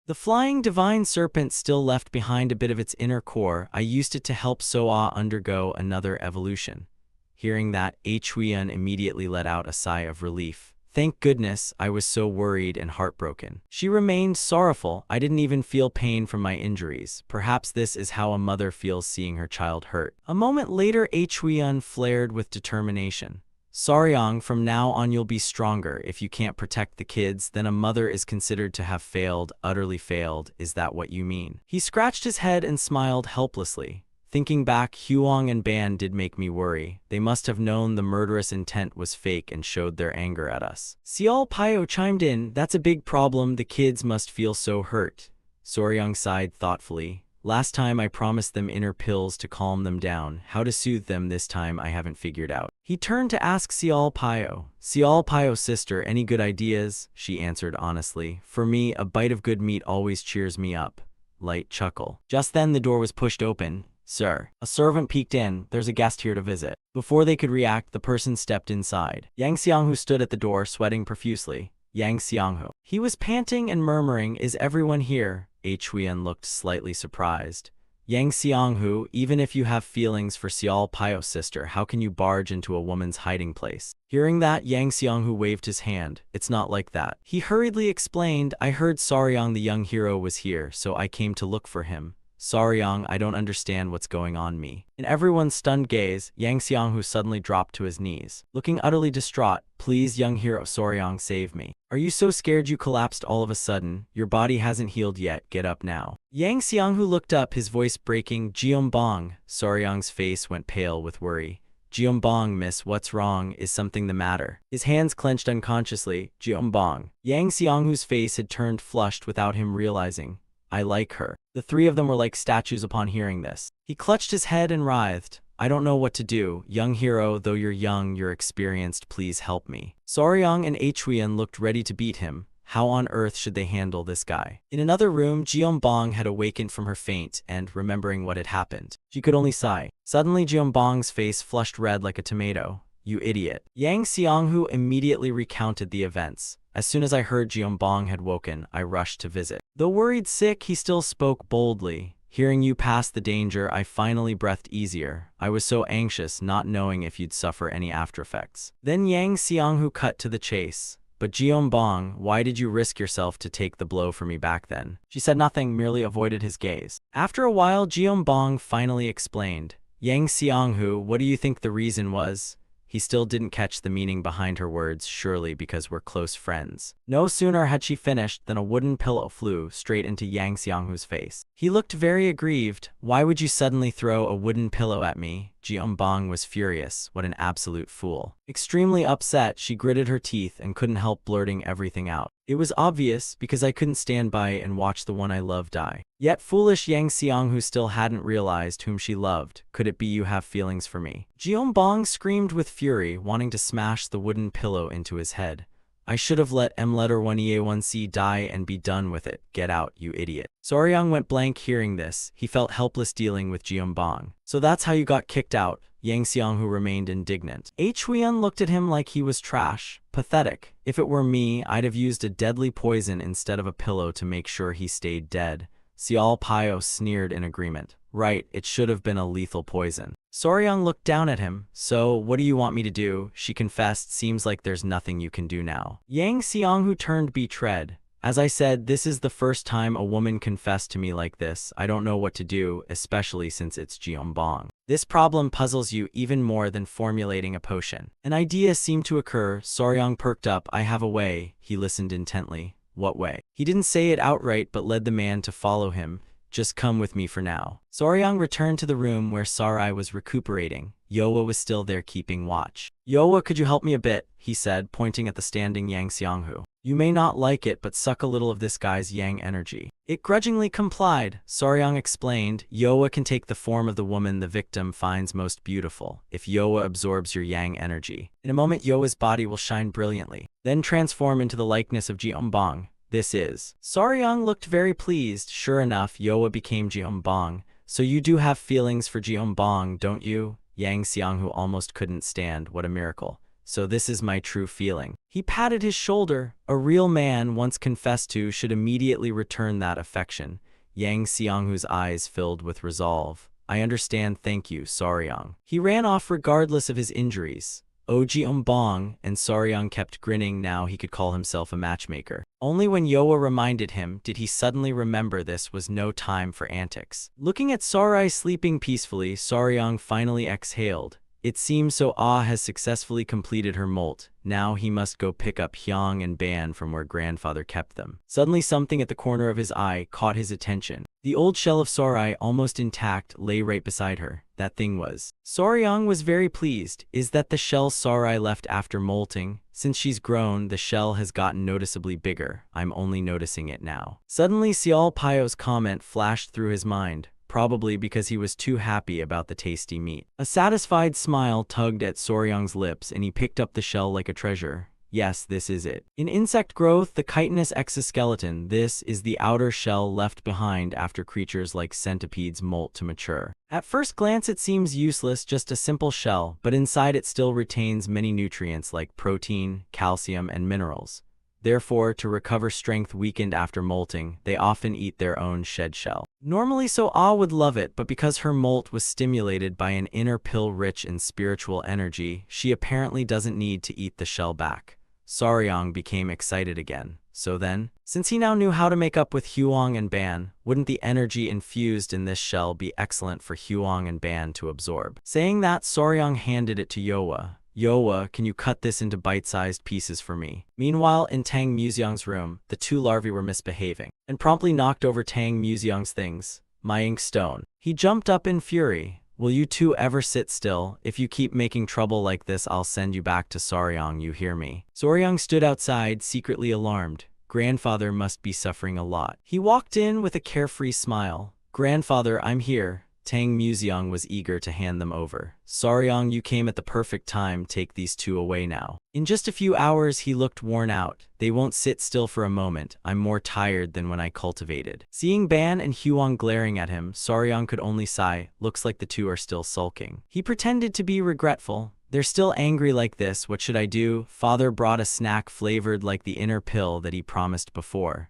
The flying divine serpent still left behind a bit of its inner core. I used it to help Soa undergo another evolution. Hearing that, Huiyun immediately let out a sigh of relief. Thank goodness, I was so worried and heartbroken. She remained sorrowful. I didn't even feel pain from my injuries. Perhaps this is how a mother feels seeing her child hurt. A moment later, Huiyun flared with determination. Soryang, from now on you'll be stronger. If you can't protect the kids, then a mother is considered to have failed, utterly failed. Is that what you mean? He scratched his head and smiled helplessly. Thinking back, Huang and Ban did make me worry. They must have known the murderous intent was fake and showed their anger at us. Xiao Pio chimed in, that's a big problem, the kids must feel so hurt. Soryang sighed thoughtfully. Last time I promised them inner pills to calm them down. How to soothe them this time I haven't figured out. He turned to ask Xiao Pio. Xiao Pio's sister, any good ideas? She answered honestly. For me, a bite of good meat always cheers me up. Light chuckle. Just then the door was pushed open. Sir, a servant peeked in. There's a guest here to visit. Before they could react, the person stepped inside. Yang Xianghu stood at the door, sweating profusely. Yang Xianghu. He was panting and murmuring, is everyone here? Huiyun looked slightly surprised. Yang Xianghu, even if you have feelings for Xiao Pio's sister, how can you barge into a woman's hiding place? Hearing that, Yang Xianghu waved his hand. It's not like that. He hurriedly explained, I heard Soryang the young hero was here, so I came to look for him. Soryang, I don't understand what's going on me. In everyone's stunned gaze, Yang Xianghu suddenly dropped to his knees. Looking utterly distraught, please young hero Soryang, save me. Are you so scared you collapsed all of a sudden? Your body hasn't healed yet, get up now. Yang Xianghu looked up, his voice breaking, Jiombong. Soryang's face went pale with worry. Jiombong, miss, what's wrong? Is something the matter? His hands clenched unconsciously. Jiombong. Yang Xianghu's face had turned flushed without him realizing. I like her. The three of them were like statues upon hearing this. He clutched his head and writhed. I don't know what to do. Young hero, though you're young, you're experienced, please help me. Soryang and Huiyun looked ready to beat him. How on earth should they handle this guy? In another room, Jiombong had awakened from her faint and, remembering what had happened, she could only sigh. Suddenly, Jiombong's face flushed red like a tomato. You idiot. Yang Xianghu immediately recounted the events. As soon as I heard Jiombong had woken, I rushed to visit. Though worried sick, he still spoke boldly. Hearing you pass the danger, I finally breathed easier. I was so anxious, not knowing if you'd suffer any aftereffects. Then Yang Xianghu cut to the chase. But Jiombong, why did you risk yourself to take the blow for me back then? She said nothing, merely avoided his gaze. After a while, Jiombong finally explained. Yang Xianghu, what do you think the reason was? He still didn't catch the meaning behind her words, surely because we're close friends. No sooner had she finished than a wooden pillow flew straight into Yang Xianghu's face. He looked very aggrieved. Why would you suddenly throw a wooden pillow at me? Jiombong was furious. What an absolute fool. Extremely upset, she gritted her teeth and couldn't help blurting everything out. It was obvious, because I couldn't stand by and watch the one I love die. Yet foolish Yang Xianghu still hadn't realized whom she loved. Could it be you have feelings for me? Jiombong screamed with fury, wanting to smash the wooden pillow into his head. I should have let M1E1C die and be done with it. Get out, you idiot. Soryang went blank hearing this. He felt helpless dealing with Jiombong. So that's how you got kicked out. Yang Xianghu remained indignant. Huiyun looked at him like he was trash. Pathetic. If it were me, I'd have used a deadly poison instead of a pillow to make sure he stayed dead. Xiao Pio sneered in agreement. Right, it should have been a lethal poison. Soryang looked down at him. So, what do you want me to do? She confessed, seems like there's nothing you can do now. Yang Xianghu turned betrayed. As I said, this is the first time a woman confessed to me like this. I don't know what to do, especially since it's Jeonbong. This problem puzzles you even more than formulating a potion. An idea seemed to occur. Soryang perked up. I have a way. He listened intently. What way? He didn't say it outright but led the man to follow him. Just come with me for now. Soryang returned to the room where Sarai was recuperating. Yoa was still there keeping watch. Yoa, could you help me a bit? He said, pointing at the standing Yang Xianghu. You may not like it, but suck a little of this guy's yang energy. It grudgingly complied. Soryang explained, Yoa can take the form of the woman the victim finds most beautiful, if Yoa absorbs your yang energy. In a moment, Yoa's body will shine brilliantly, then transform into the likeness of Jeonbong. This is. Soryang looked very pleased. Sure enough, Yoa became Jeonbong. So you do have feelings for Jeonbong, don't you? Yang Xianghu almost couldn't stand. What a miracle. So this is my true feeling. He patted his shoulder. A real man, once confessed to, should immediately return that affection. Yang Xianghu's eyes filled with resolve. I understand, thank you, Soryang. He ran off regardless of his injuries. Jeonbong, and Soryang kept grinning. Now he could call himself a matchmaker. Only when Yoa reminded him did he suddenly remember this was no time for antics. Looking at Sarai sleeping peacefully, Soryang finally exhaled. It seems so has successfully completed her molt. Now he must go pick up Hyang and Ban from where grandfather kept them. Suddenly something at the corner of his eye caught his attention. The old shell of Sarai, almost intact, lay right beside her. That thing was. Soryang was very pleased. Is that the shell Sarai left after molting? Since she's grown, the shell has gotten noticeably bigger. I'm only noticing it now. Suddenly Xiao Paio's comment flashed through his mind. Probably because he was too happy about the tasty meat. A satisfied smile tugged at Soryang's lips and he picked up the shell like a treasure. Yes, this is it. In insect growth, the chitinous exoskeleton, this is the outer shell left behind after creatures like centipedes molt to mature. At first glance it seems useless, just a simple shell, but inside it still retains many nutrients like protein, calcium, and minerals. Therefore, to recover strength weakened after molting, they often eat their own shed shell. Normally So-ah would love it, but because her molt was stimulated by an inner pill rich in spiritual energy, she apparently doesn't need to eat the shell back. Soryang became excited again. So then, since he now knew how to make up with Huang and Ban, wouldn't the energy infused in this shell be excellent for Huang and Ban to absorb? Saying that, Soryang handed it to Yoa. Yoa, can you cut this into bite-sized pieces for me? Meanwhile, in Tang Muxiang's room, the two larvae were misbehaving, and promptly knocked over Tang Muxiang's things. My ink stone. He jumped up in fury. Will you two ever sit still? If you keep making trouble like this, I'll send you back to Soryang, you hear me? Soryang stood outside, secretly alarmed. Grandfather must be suffering a lot. He walked in with a carefree smile. Grandfather, I'm here. Tang Muxiang was eager to hand them over. Soryang, you came at the perfect time. Take these two away now. In just a few hours he looked worn out. They won't sit still for a moment. I'm more tired than when I cultivated. Seeing Ban and Huang glaring at him, Soryang could only sigh. Looks like the two are still sulking. He pretended to be regretful. They're still angry like this. What should I do? Father brought a snack flavored like the inner pill that he promised before.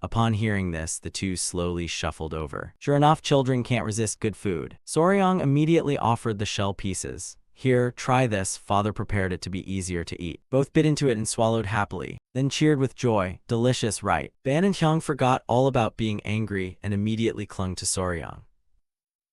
Upon hearing this, the two slowly shuffled over. Sure enough, children can't resist good food. Soryang immediately offered the shell pieces. Here, try this. Father prepared it to be easier to eat. Both bit into it and swallowed happily, then cheered with joy. Delicious, right? Ban and Hyung forgot all about being angry and immediately clung to Soryang.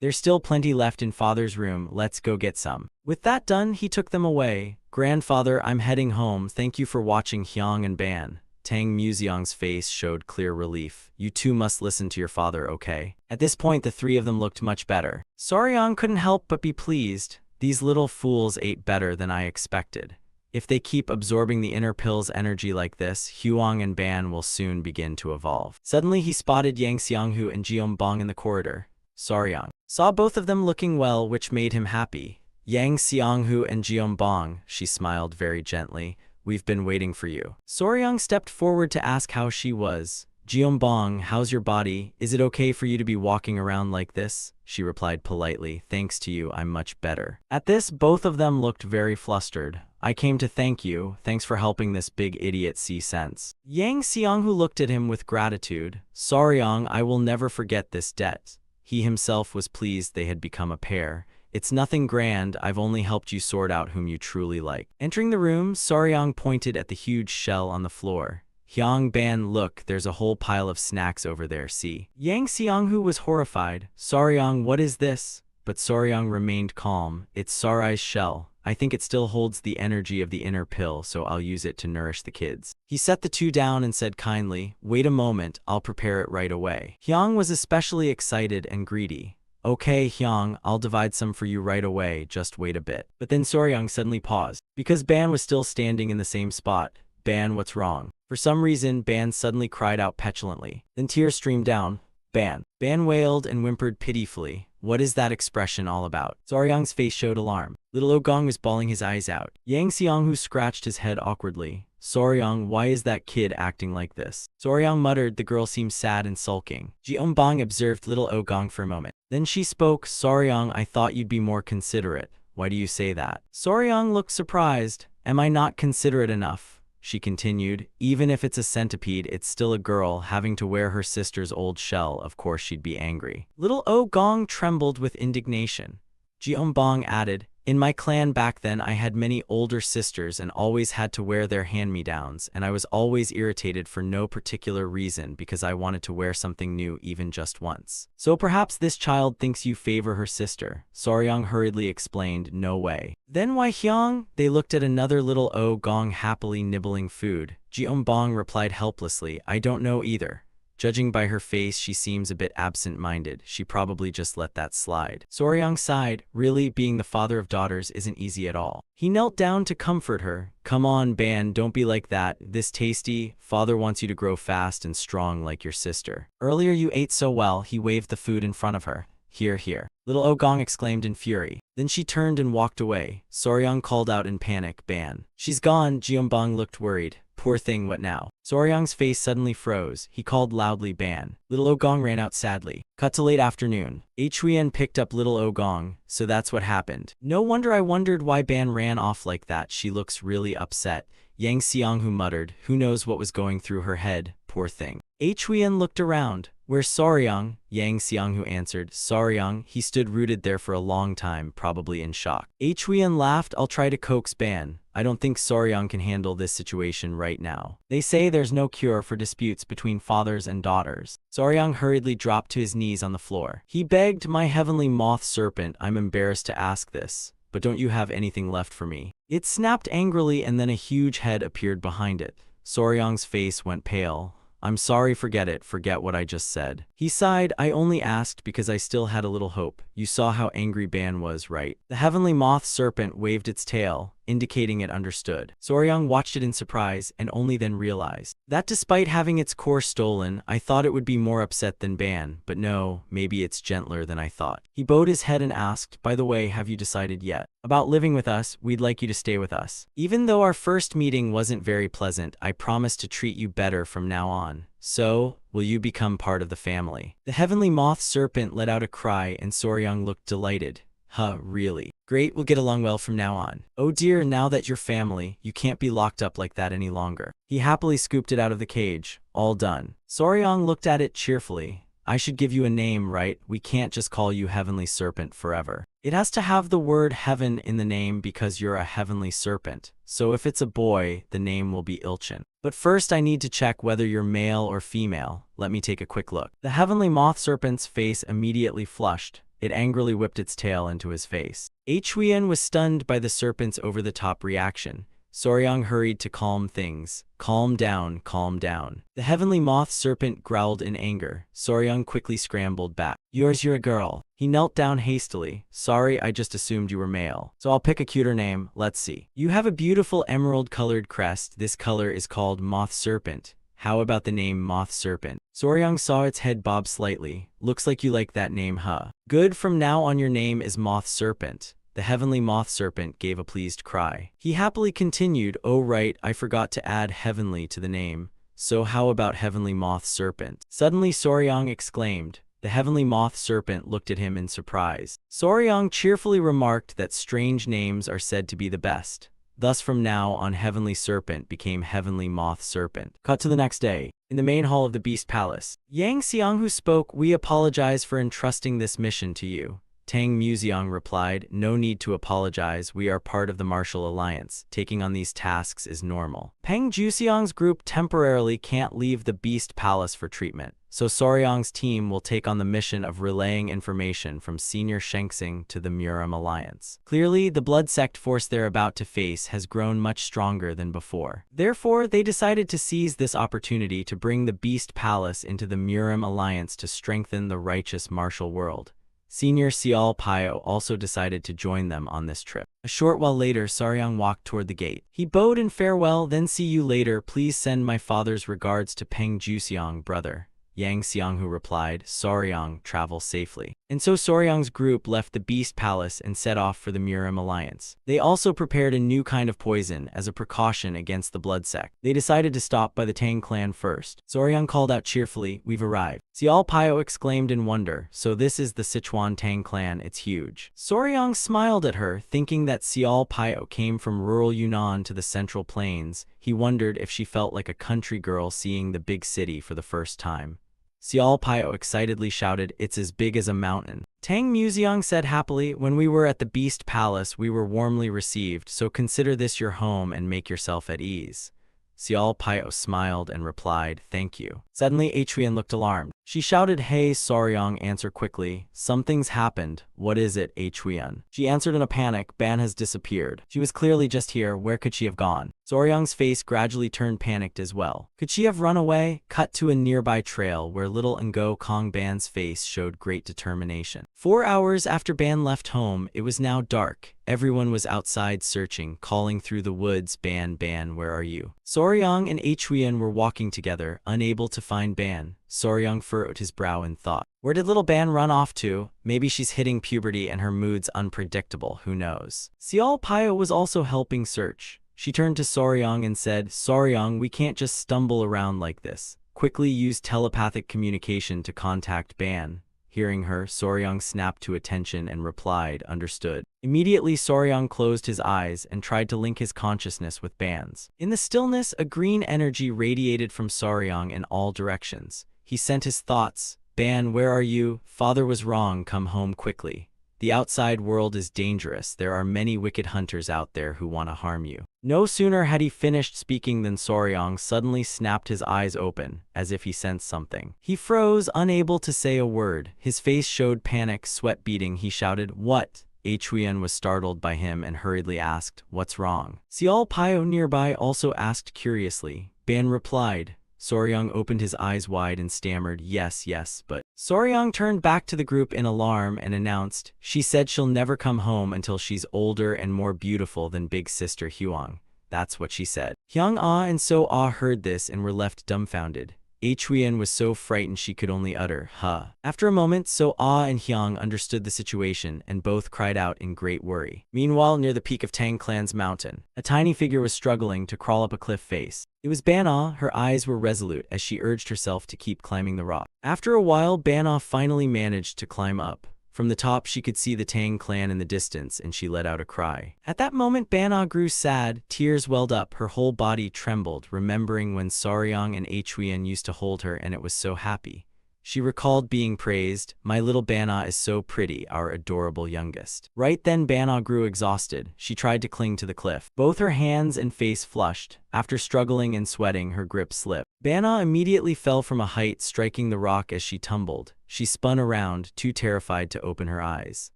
There's still plenty left in Father's room. Let's go get some. With that done, he took them away. Grandfather, I'm heading home. Thank you for watching Hyung and Ban. Tang Muxiang's face showed clear relief. You two must listen to your father, okay? At this point, the three of them looked much better. Soryang couldn't help but be pleased. These little fools ate better than I expected. If they keep absorbing the inner pill's energy like this, Huang and Ban will soon begin to evolve. Suddenly, he spotted Yang Xianghu and Jeonbong in the corridor. Soryang saw both of them looking well, which made him happy. Yang Xianghu and Jeonbong, she smiled very gently. We've been waiting for you. Soryang stepped forward to ask how she was. Jeonbong, how's your body? Is it okay for you to be walking around like this? She replied politely. Thanks to you, I'm much better. At this, both of them looked very flustered. I came to thank you. Thanks for helping this big idiot see sense. Yang Xianghu looked at him with gratitude. Soryang, I will never forget this debt. He himself was pleased they had become a pair. It's nothing grand, I've only helped you sort out whom you truly like. Entering the room, Soryang pointed at the huge shell on the floor. Hyang Ban, look, there's a whole pile of snacks over there, see? Yang Xianghu was horrified. Saryang, what is this? But Saryang remained calm. It's Sarai's shell. I think it still holds the energy of the inner pill, so I'll use it to nourish the kids. He set the two down and said kindly, wait a moment, I'll prepare it right away. Hyang was especially excited and greedy. Okay, Hyang, I'll divide some for you right away, just wait a bit. But then Saryang suddenly paused. Because Ban was still standing in the same spot. Ban, what's wrong? For some reason, Ban suddenly cried out petulantly. Then tears streamed down. Ban. Ban wailed and whimpered pitifully. What is that expression all about? Saryang's face showed alarm. Little Ogong was bawling his eyes out. Yang Xianghu scratched his head awkwardly. Saryang, why is that kid acting like this? Saryang muttered, the girl seems sad and sulking. Jeonbong observed little Ogong for a moment. Then she spoke, Saryang, I thought you'd be more considerate. Why do you say that? Saryang looked surprised. Am I not considerate enough? She continued, even if it's a centipede, it's still a girl having to wear her sister's old shell, of course she'd be angry. Little Ogong trembled with indignation. Jeonbong added, in my clan back then I had many older sisters and always had to wear their hand-me-downs, and I was always irritated for no particular reason because I wanted to wear something new even just once. So perhaps this child thinks you favor her sister. Saryang hurriedly explained, no way. Then why Hyang? They looked at another little Ogong happily nibbling food. Jeonbong replied helplessly, I don't know either. Judging by her face, she seems a bit absent-minded. She probably just let that slide. Saryang sighed. Really, being the father of daughters isn't easy at all. He knelt down to comfort her. Come on, Ban, don't be like that. This tasty. Father wants you to grow fast and strong like your sister. Earlier you ate so well. He waved the food in front of her. Here, here. Little Ogong exclaimed in fury. Then she turned and walked away. Saryang called out in panic, Ban. She's gone. Jeonbong looked worried. Poor thing, what now? Saryang's face suddenly froze. He called loudly, Ban. Little Ogong ran out sadly. Cut to late afternoon. Huyen picked up little Ogong, so that's what happened. No wonder I wondered why Ban ran off like that. She looks really upset. Yang Xianghu muttered. Who knows what was going through her head? Poor thing. Huyen looked around. Where's Saryang? Yang Xianghu answered. Saryang, he stood rooted there for a long time, probably in shock. Huyen laughed. I'll try to coax Ban. I don't think Saryang can handle this situation right now. They say there's no cure for disputes between fathers and daughters. Saryang hurriedly dropped to his knees on the floor. He begged, my heavenly moth serpent, I'm embarrassed to ask this, but don't you have anything left for me? It snapped angrily and then a huge head appeared behind it. Saryang's face went pale. I'm sorry, forget what I just said. He sighed, I only asked because I still had a little hope. You saw how angry Ban was, right? The heavenly moth serpent waved its tail, indicating it understood. Saryang watched it in surprise and only then realized that despite having its core stolen, I thought it would be more upset than Ban, but no, maybe it's gentler than I thought. He bowed his head and asked, by the way, have you decided yet? About living with us, we'd like you to stay with us. Even though our first meeting wasn't very pleasant, I promise to treat you better from now on. So, will you become part of the family? The heavenly moth serpent let out a cry and Saryang looked delighted. Huh, really? Great, we'll get along well from now on. Oh dear, now that you're family, you can't be locked up like that any longer. He happily scooped it out of the cage. All done. Saryang looked at it cheerfully. I should give you a name, right? We can't just call you Heavenly Serpent forever. It has to have the word heaven in the name because you're a heavenly serpent. So if it's a boy, the name will be Ilchin. But first I need to check whether you're male or female. Let me take a quick look. The heavenly moth serpent's face immediately flushed. It angrily whipped its tail into his face. Huyen was stunned by the serpent's over-the-top reaction. Saryang hurried to calm things. Calm down, calm down. The heavenly moth serpent growled in anger. Saryang quickly scrambled back. You're a girl. He knelt down hastily. Sorry, I just assumed you were male. So I'll pick a cuter name. Let's see. You have a beautiful emerald-colored crest. This color is called moth serpent. How about the name Moth Serpent? Saryang saw its head bob slightly. Looks like you like that name, huh? Good, from now on your name is Moth Serpent. The heavenly moth serpent gave a pleased cry. He happily continued, oh right, I forgot to add heavenly to the name. So how about heavenly moth serpent? Suddenly Saryang exclaimed. The heavenly moth serpent looked at him in surprise. Saryang cheerfully remarked that strange names are said to be the best. Thus from now on Heavenly Serpent became Heavenly Moth Serpent. Cut to the next day. In the main hall of the Beast Palace, Yang Xianghu spoke, we apologize for entrusting this mission to you. Tang Museong replied, "No need to apologize, we are part of the Martial Alliance. Taking on these tasks is normal." Peng Juxiang's group temporarily can't leave the Beast Palace for treatment, so Soryang's team will take on the mission of relaying information from Senior Shengxing to the Murim Alliance. Clearly, the blood sect force they're about to face has grown much stronger than before. Therefore, they decided to seize this opportunity to bring the Beast Palace into the Murim Alliance to strengthen the righteous martial world. Senior Xiao Pio also decided to join them on this trip. A short while later, Soryang walked toward the gate. He bowed in farewell, "Then see you later. Please send my father's regards to Peng Juxiang, brother." Yang Xianghu replied, "Soryang, travel safely." And so Soryang's group left the Beast Palace and set off for the Murim Alliance. They also prepared a new kind of poison as a precaution against the blood sect. They decided to stop by the Tang clan first. Soryang called out cheerfully, "We've arrived." Xiao Pio exclaimed in wonder, "So this is the Sichuan Tang clan, it's huge." Soryang smiled at her, thinking that Xiao Pio came from rural Yunnan to the Central Plains. He wondered if she felt like a country girl seeing the big city for the first time. Xiao Pio excitedly shouted, "It's as big as a mountain." Tang Museong said happily, "When we were at the Beast Palace, we were warmly received, so consider this your home and make yourself at ease." Xiao Pio smiled and replied, "Thank you." Suddenly, Huiyan looked alarmed. She shouted, "Hey, Soryang, answer quickly. Something's happened." "What is it, Huiyan?" She answered in a panic, "Ban has disappeared. She was clearly just here. Where could she have gone?" Soryang's face gradually turned panicked as well. Could she have run away? Cut to a nearby trail where little Ngo Kong Ban's face showed great determination. 4 hours after Ban left home, it was now dark. Everyone was outside searching, calling through the woods, "Ban, Ban, where are you?" Soryang and Huiyan were walking together, unable to find Ban. Soryang furrowed his brow in thought. Where did little Ban run off to? Maybe she's hitting puberty and her mood's unpredictable, who knows? Xiao Pio was also helping search. She turned to Soryang and said, "Soryang, we can't just stumble around like this. Quickly use telepathic communication to contact Ban." Hearing her, Soryang snapped to attention and replied, "Understood." Immediately, Soryang closed his eyes and tried to link his consciousness with Ban's. In the stillness, a green energy radiated from Soryang in all directions. He sent his thoughts, "Ban, where are you? Father was wrong, come home quickly. The outside world is dangerous. There are many wicked hunters out there who want to harm you." No sooner had he finished speaking than Soryang suddenly snapped his eyes open, as if he sensed something. He froze, unable to say a word. His face showed panic, sweat beading. He shouted, "What?" Huiyan was startled by him and hurriedly asked, "What's wrong?" Xiao Pio nearby also asked curiously. Ban replied. Soryang opened his eyes wide and stammered, "Yes, yes, but..." Soryang turned back to the group in alarm and announced, "She said she'll never come home until she's older and more beautiful than big sister Huang. That's what she said." Hyung Ah and So Ah heard this and were left dumbfounded. Huiyan was so frightened she could only utter, "Huh." After a moment, So Ah and Hyung understood the situation and both cried out in great worry. Meanwhile, near the peak of Tang Clan's mountain, a tiny figure was struggling to crawl up a cliff face. It was Ban Ah. Her eyes were resolute as she urged herself to keep climbing the rock. After a while, Ban Ah finally managed to climb up. From the top, she could see the Tang clan in the distance, and she let out a cry. At that moment, Ban Ah grew sad. Tears welled up. Her whole body trembled, remembering when Soryang and Huiyan used to hold her, and it was so happy. She recalled being praised, "My little Ban Ah is so pretty, our adorable youngest." Right then, Ban Ah grew exhausted. She tried to cling to the cliff. Both her hands and face flushed. After struggling and sweating, her grip slipped. Ban Ah immediately fell from a height, striking the rock as she tumbled. She spun around, too terrified to open her eyes.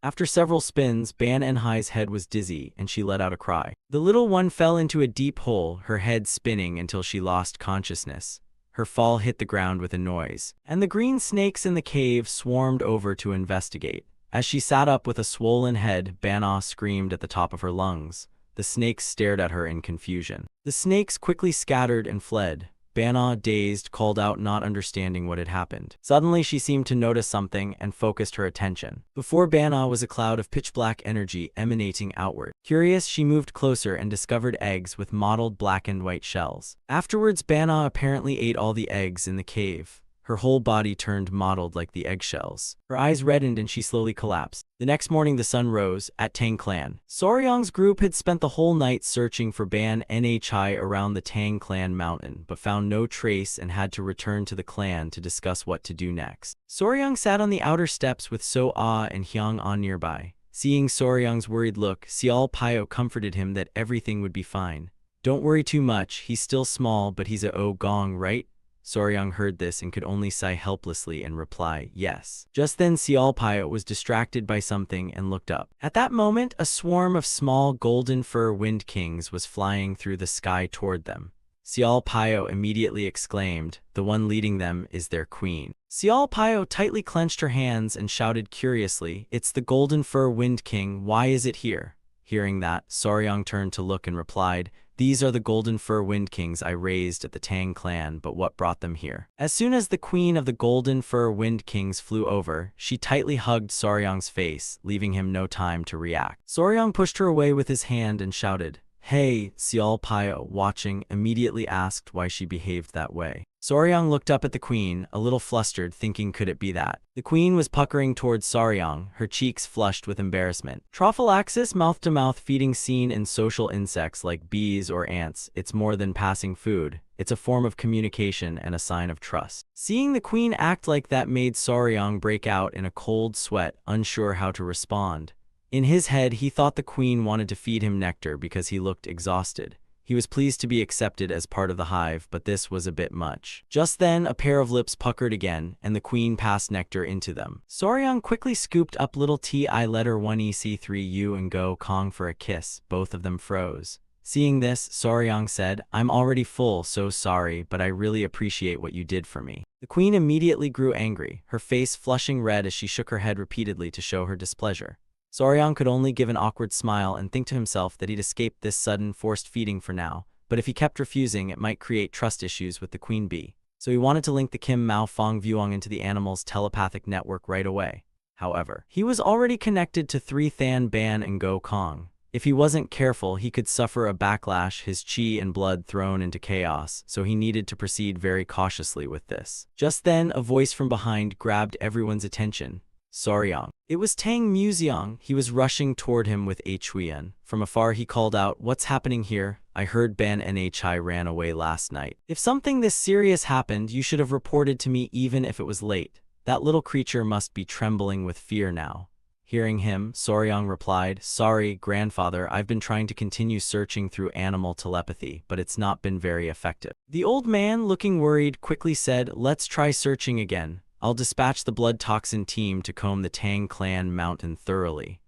After several spins, Ban Enhai's head was dizzy, and she let out a cry. The little one fell into a deep hole, her head spinning until she lost consciousness. Her fall hit the ground with a noise, and the green snakes in the cave swarmed over to investigate. As she sat up with a swollen head, Ban Ah screamed at the top of her lungs. The snakes stared at her in confusion. The snakes quickly scattered and fled. Ban Ah, dazed, called out, not understanding what had happened. Suddenly, she seemed to notice something and focused her attention. Before Ban Ah was a cloud of pitch-black energy emanating outward. Curious, she moved closer and discovered eggs with mottled black and white shells. Afterwards, Ban Ah apparently ate all the eggs in the cave. Her whole body turned mottled like the eggshells. Her eyes reddened and she slowly collapsed. The next morning the sun rose at Tang clan. Soryang's group had spent the whole night searching for Ban Nhi around the Tang clan mountain, but found no trace and had to return to the clan to discuss what to do next. Soryang sat on the outer steps with So Ah and Hyang An nearby. Seeing Soryang's worried look, Sial Pyo comforted him that everything would be fine. Don't worry too much, he's still small but he's a gong, right? Soryang heard this and could only sigh helplessly and reply, yes. Just then Sial Pyo was distracted by something and looked up. At that moment, a swarm of small golden fur wind kings was flying through the sky toward them. Sial Pyo immediately exclaimed, the one leading them is their queen. Sial Pyo tightly clenched her hands and shouted curiously, it's the golden fur wind king, why is it here? Hearing that, Soryang turned to look and replied, these are the golden fur wind kings I raised at the Tang clan, but what brought them here? As soon as the queen of the golden fur wind kings flew over, she tightly hugged Soryang's face, leaving him no time to react. Soryang pushed her away with his hand and shouted, hey, Sial Pyo, watching, immediately asked why she behaved that way. Soryang looked up at the queen, a little flustered, thinking could it be that. The queen was puckering towards Soryang, her cheeks flushed with embarrassment. Trophallaxis, mouth-to-mouth feeding seen in social insects like bees or ants. It's more than passing food. It's a form of communication and a sign of trust. Seeing the queen act like that made Soryang break out in a cold sweat, unsure how to respond. In his head, he thought the queen wanted to feed him nectar because he looked exhausted. He was pleased to be accepted as part of the hive, but this was a bit much. Just then, a pair of lips puckered again, and the queen passed nectar into them. Soryang quickly scooped up little Ti letter 1EC3U and Go Kong for a kiss. Both of them froze. Seeing this, Soryang said, I'm already full, so sorry, but I really appreciate what you did for me. The queen immediately grew angry, her face flushing red as she shook her head repeatedly to show her displeasure. Soryang could only give an awkward smile and think to himself that he'd escaped this sudden, forced feeding for now, but if he kept refusing, it might create trust issues with the queen bee. So he wanted to link the Kim Mao Fong Vuong into the animal's telepathic network right away. However, he was already connected to 3 Than Ban and Go Kong. If he wasn't careful, he could suffer a backlash, his chi and blood thrown into chaos, so he needed to proceed very cautiously with this. Just then, a voice from behind grabbed everyone's attention. Soryang. It was Tang Museong. He was rushing toward him with Huiyan. From afar he called out, what's happening here? I heard Ban Nhi ran away last night. If something this serious happened, you should have reported to me even if it was late. That little creature must be trembling with fear now. Hearing him, Soryang replied, sorry, grandfather, I've been trying to continue searching through animal telepathy, but it's not been very effective. The old man, looking worried, quickly said, let's try searching again. I'll dispatch the blood toxin team to comb the Tang clan mountain thoroughly.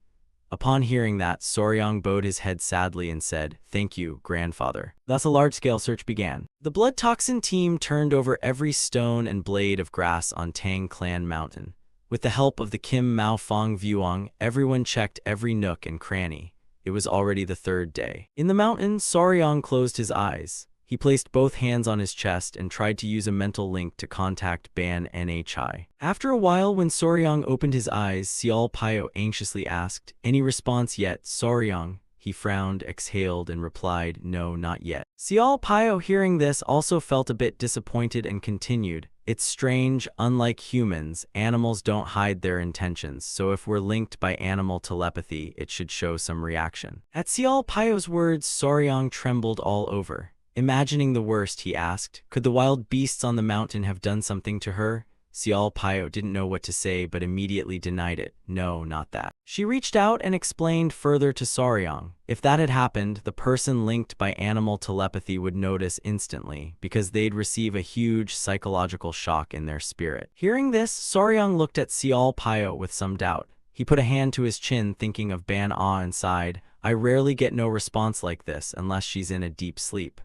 Upon hearing that, Soryang bowed his head sadly and said, thank you, grandfather. Thus a large-scale search began. The blood toxin team turned over every stone and blade of grass on Tang clan mountain. With the help of the Kim Mao Fong Vuong, everyone checked every nook and cranny. It was already the 3rd day. In the mountain, Soryang closed his eyes. He placed both hands on his chest and tried to use a mental link to contact Ban Nhi. After a while, when Soryang opened his eyes, Sial Pyo anxiously asked, any response yet, Soryang? He frowned, exhaled, and replied, no, not yet. Sial Pyo, hearing this, also felt a bit disappointed and continued, it's strange, unlike humans, animals don't hide their intentions, so if we're linked by animal telepathy, it should show some reaction. At Sial Pyo's words, Soryang trembled all over. Imagining the worst, he asked, could the wild beasts on the mountain have done something to her? Sial Pyo didn't know what to say but immediately denied it. No, not that. She reached out and explained further to Soryang. If that had happened, the person linked by animal telepathy would notice instantly, because they'd receive a huge psychological shock in their spirit. Hearing this, Soryang looked at Sial Pyo with some doubt. He put a hand to his chin, thinking of Ban Ah and sighed, I rarely get no response like this unless she's in a deep sleep.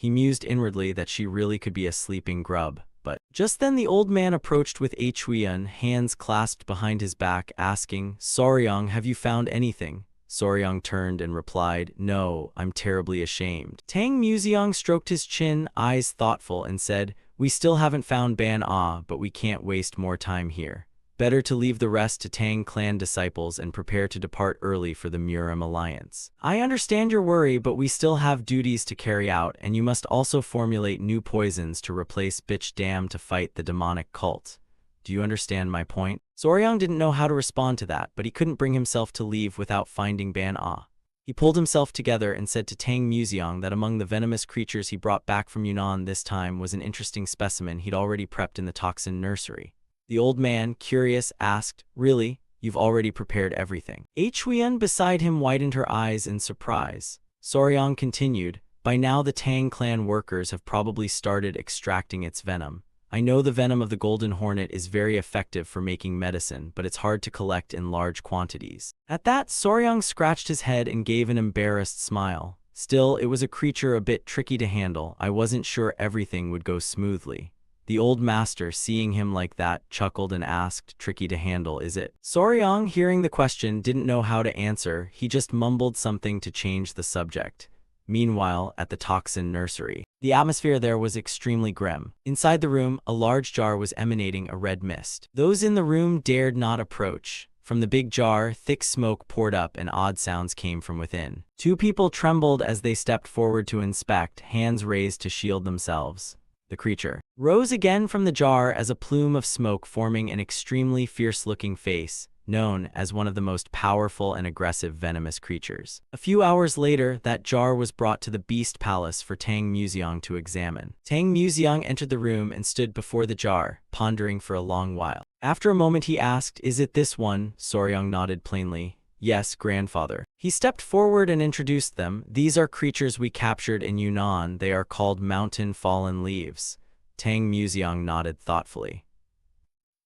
He mused inwardly that she really could be a sleeping grub. But just then the old man approached with Huiyan, hands clasped behind his back, asking, Soryang, have you found anything? Soryang turned and replied, no, I'm terribly ashamed. Tang Museong stroked his chin, eyes thoughtful, and said, we still haven't found Ban Ah, but we can't waste more time here. Better to leave the rest to Tang clan disciples and prepare to depart early for the Murim alliance. I understand your worry, but we still have duties to carry out, and you must also formulate new poisons to replace Bitch Dam to fight the demonic cult. Do you understand my point? Soryang didn't know how to respond to that, but he couldn't bring himself to leave without finding Ban-Ah. He pulled himself together and said to Tang Museong that among the venomous creatures he brought back from Yunnan this time was an interesting specimen he'd already prepped in the toxin nursery. The old man, curious, asked, "Really? You've already prepared everything?" Huiyan beside him widened her eyes in surprise. Soryang continued, "By now the Tang clan workers have probably started extracting its venom. I know the venom of the golden hornet is very effective for making medicine, but it's hard to collect in large quantities." At that, Soryang scratched his head and gave an embarrassed smile. Still, it was a creature a bit tricky to handle. I wasn't sure everything would go smoothly. The old master, seeing him like that, chuckled and asked, "Tricky to handle, is it?" Soryang, hearing the question, didn't know how to answer. He just mumbled something to change the subject. Meanwhile, at the toxin nursery, the atmosphere there was extremely grim. Inside the room, a large jar was emanating a red mist. Those in the room dared not approach. From the big jar, thick smoke poured up and odd sounds came from within. Two people trembled as they stepped forward to inspect, hands raised to shield themselves. The creature rose again from the jar as a plume of smoke forming an extremely fierce-looking face, known as one of the most powerful and aggressive venomous creatures. A few hours later, that jar was brought to the Beast Palace for Tang Museong to examine. Tang Museong entered the room and stood before the jar, pondering for a long while. After a moment he asked, "Is it this one?" Soryang nodded plainly. "Yes, grandfather." He stepped forward and introduced them. "These are creatures we captured in Yunnan. They are called mountain fallen leaves." Tang Museong nodded thoughtfully.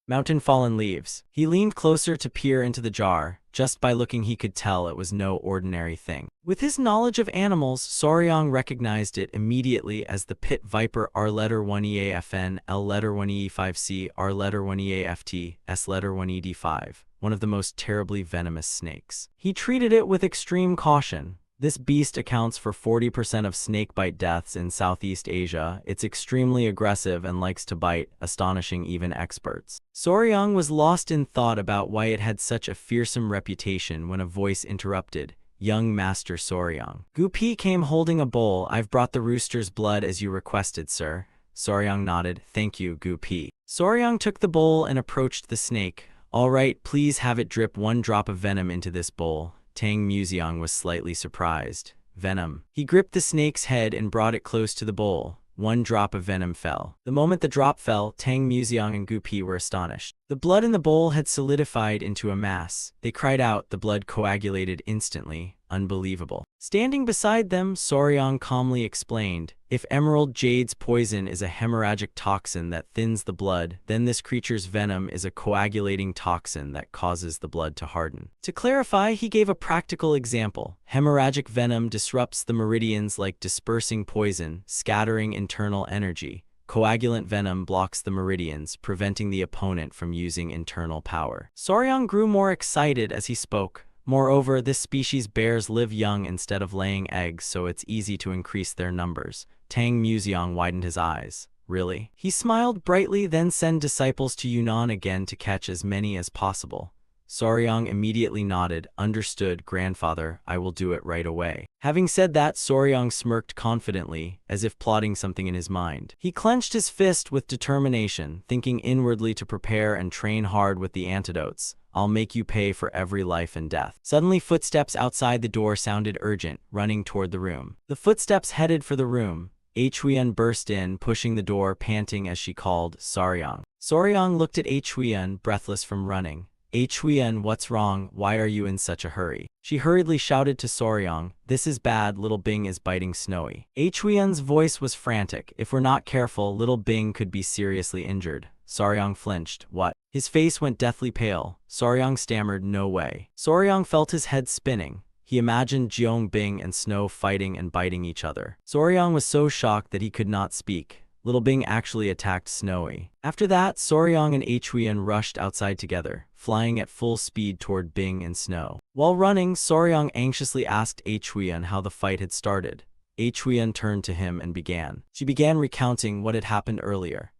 Mountain fallen leaves. He leaned closer to peer into the jar. Just by looking he could tell it was no ordinary thing. With his knowledge of animals, Soryang recognized it immediately as the pit viper R1EAFN, L1E5C, R1EAFT, S1ED5, one of the most terribly venomous snakes. He treated it with extreme caution. This beast accounts for 40% of snakebite deaths in Southeast Asia. It's extremely aggressive and likes to bite, astonishing even experts. Soryang was lost in thought about why it had such a fearsome reputation when a voice interrupted. "Young Master Soryang." Gu Pi came holding a bowl. "I've brought the rooster's blood as you requested, sir." Soryang nodded. "Thank you, Gu Pi." Soryang took the bowl and approached the snake. "All right, please have it drip 1 drop of venom into this bowl." Tang Museong was slightly surprised. Venom. He gripped the snake's head and brought it close to the bowl. 1 drop of venom fell. The moment the drop fell, Tang Museong and Gu Pi were astonished. The blood in the bowl had solidified into a mass. They cried out. The blood coagulated instantly. Unbelievable. Standing beside them, Soryang calmly explained, "If Emerald Jade's poison is a hemorrhagic toxin that thins the blood, then this creature's venom is a coagulating toxin that causes the blood to harden." To clarify, he gave a practical example. Hemorrhagic venom disrupts the meridians like dispersing poison, scattering internal energy. Coagulant venom blocks the meridians, preventing the opponent from using internal power. Soryang grew more excited as he spoke. Moreover, this species' bears live young instead of laying eggs, so it's easy to increase their numbers. Tang Museong widened his eyes. "Really?" He smiled brightly, "Then send disciples to Yunnan again to catch as many as possible." Soryang immediately nodded. "Understood, grandfather. I will do it right away." Having said that, Soryang smirked confidently, as if plotting something in his mind. He clenched his fist with determination, thinking inwardly to prepare and train hard with the antidotes. "I'll make you pay for every life and death." Suddenly, footsteps outside the door sounded urgent, running toward the room. The footsteps headed for the room. Huiyan burst in, pushing the door, panting as she called, "Soryang." Soryang looked at Huiyan, breathless from running. "Huiyan, what's wrong? Why are you in such a hurry?" She hurriedly shouted to Soryang, "This is bad, little Bing is biting Snowy." Huiyan's voice was frantic. "If we're not careful, little Bing could be seriously injured." Soryang flinched. "What?" His face went deathly pale. Soryang stammered, "No way." Soryang felt his head spinning. He imagined Jeong Bing and Snow fighting and biting each other. Soryang was so shocked that he could not speak. Little Bing actually attacked Snowy. After that, Soryang and Huiyan rushed outside together, flying at full speed toward Bing and Snow. While running, Soryang anxiously asked Huiyan how the fight had started. Huiyan turned to him and began. She began recounting what had happened earlier.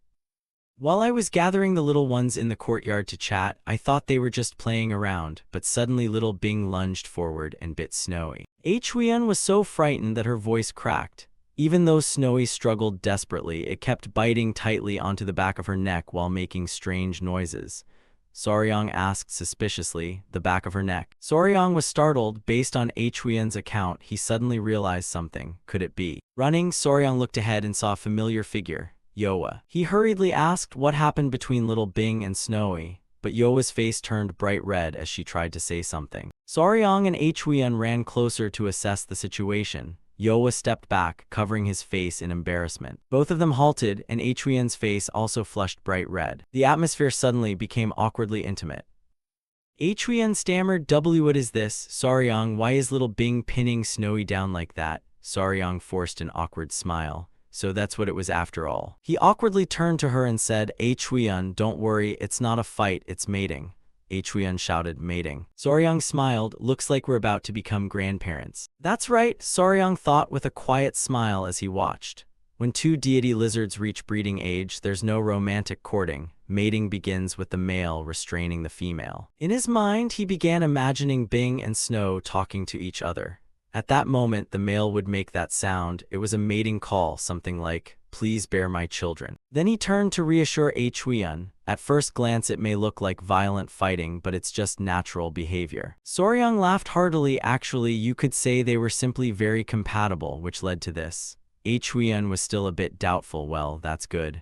While I was gathering the little ones in the courtyard to chat, I thought they were just playing around, but suddenly little Bing lunged forward and bit Snowy. Huyen was so frightened that her voice cracked. Even though Snowy struggled desperately, it kept biting tightly onto the back of her neck while making strange noises. Soryang asked suspiciously, the back of her neck. Soryang was startled. Based on Huyen's account, he suddenly realized something. Could it be? Running, Soryang looked ahead and saw a familiar figure. Yoa. He hurriedly asked what happened between little Bing and Snowy, but Yoa's face turned bright red as she tried to say something. Soryang and Huyen ran closer to assess the situation. Yoa stepped back, covering his face in embarrassment. Both of them halted, and Huyen's face also flushed bright red. The atmosphere suddenly became awkwardly intimate. Huyen stammered, What is this? Soryang, why is little Bing pinning Snowy down like that? Soryang forced an awkward smile. So that's what it was after all. He awkwardly turned to her and said, Huyen, don't worry, it's not a fight, it's mating. Huyen shouted, mating. Soryang smiled, looks like we're about to become grandparents. That's right, Soryang thought with a quiet smile as he watched. When two deity lizards reach breeding age, there's no romantic courting. Mating begins with the male restraining the female. In his mind, he began imagining Bing and Snow talking to each other. At that moment, the male would make that sound. It was a mating call, something like, please bear my children. Then he turned to reassure Huyen. At first glance, it may look like violent fighting, but it's just natural behavior. Soryang laughed heartily. Actually, you could say they were simply very compatible, which led to this. Huyen was still a bit doubtful. Well, that's good.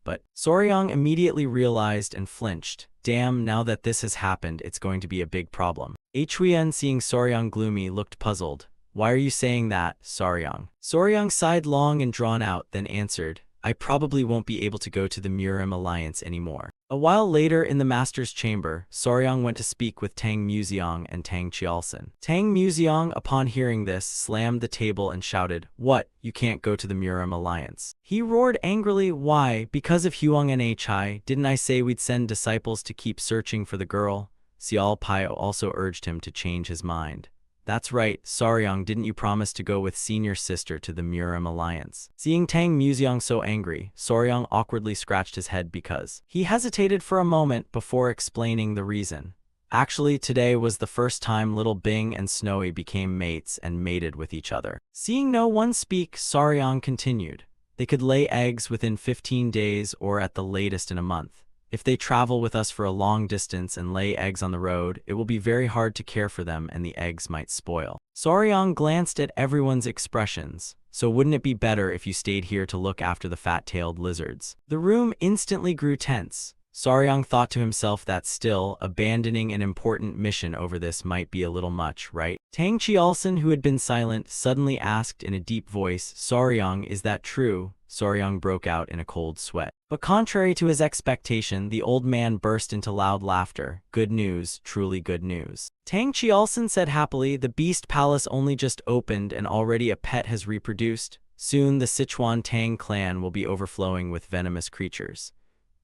But Soryang immediately realized and flinched. Damn, now that this has happened, it's going to be a big problem. Huyen, seeing Soryang gloomy, looked puzzled. Why are you saying that, Soryang? Soryang sighed long and drawn out, then answered, I probably won't be able to go to the Murim Alliance anymore. A while later, in the master's chamber, Soryang went to speak with Tang Museong and Tang Chialson. Tang Museong, upon hearing this, slammed the table and shouted, What? You can't go to the Murim Alliance. He roared angrily, Why? Because of Huang and Hi, didn't I say we'd send disciples to keep searching for the girl? Xiao Pio also urged him to change his mind. That's right, Soryang, didn't you promise to go with senior sister to the Murim Alliance? Seeing Tang Museong so angry, Soryang awkwardly scratched his head because he hesitated for a moment before explaining the reason. Actually, today was the first time little Bing and Snowy became mates and mated with each other. Seeing no one speak, Soryang continued. They could lay eggs within 15 days or at the latest in a month. If they travel with us for a long distance and lay eggs on the road, it will be very hard to care for them and the eggs might spoil. Soryang glanced at everyone's expressions. So wouldn't it be better if you stayed here to look after the fat-tailed lizards? The room instantly grew tense. Soryang thought to himself that still, abandoning an important mission over this might be a little much, right? Tang Chialson, who had been silent, suddenly asked in a deep voice, Soryang, is that true? Soryang broke out in a cold sweat. But contrary to his expectation, the old man burst into loud laughter. Good news, truly good news. Tang Chialson said happily, the Beast Palace only just opened and already a pet has reproduced. Soon the Sichuan Tang clan will be overflowing with venomous creatures.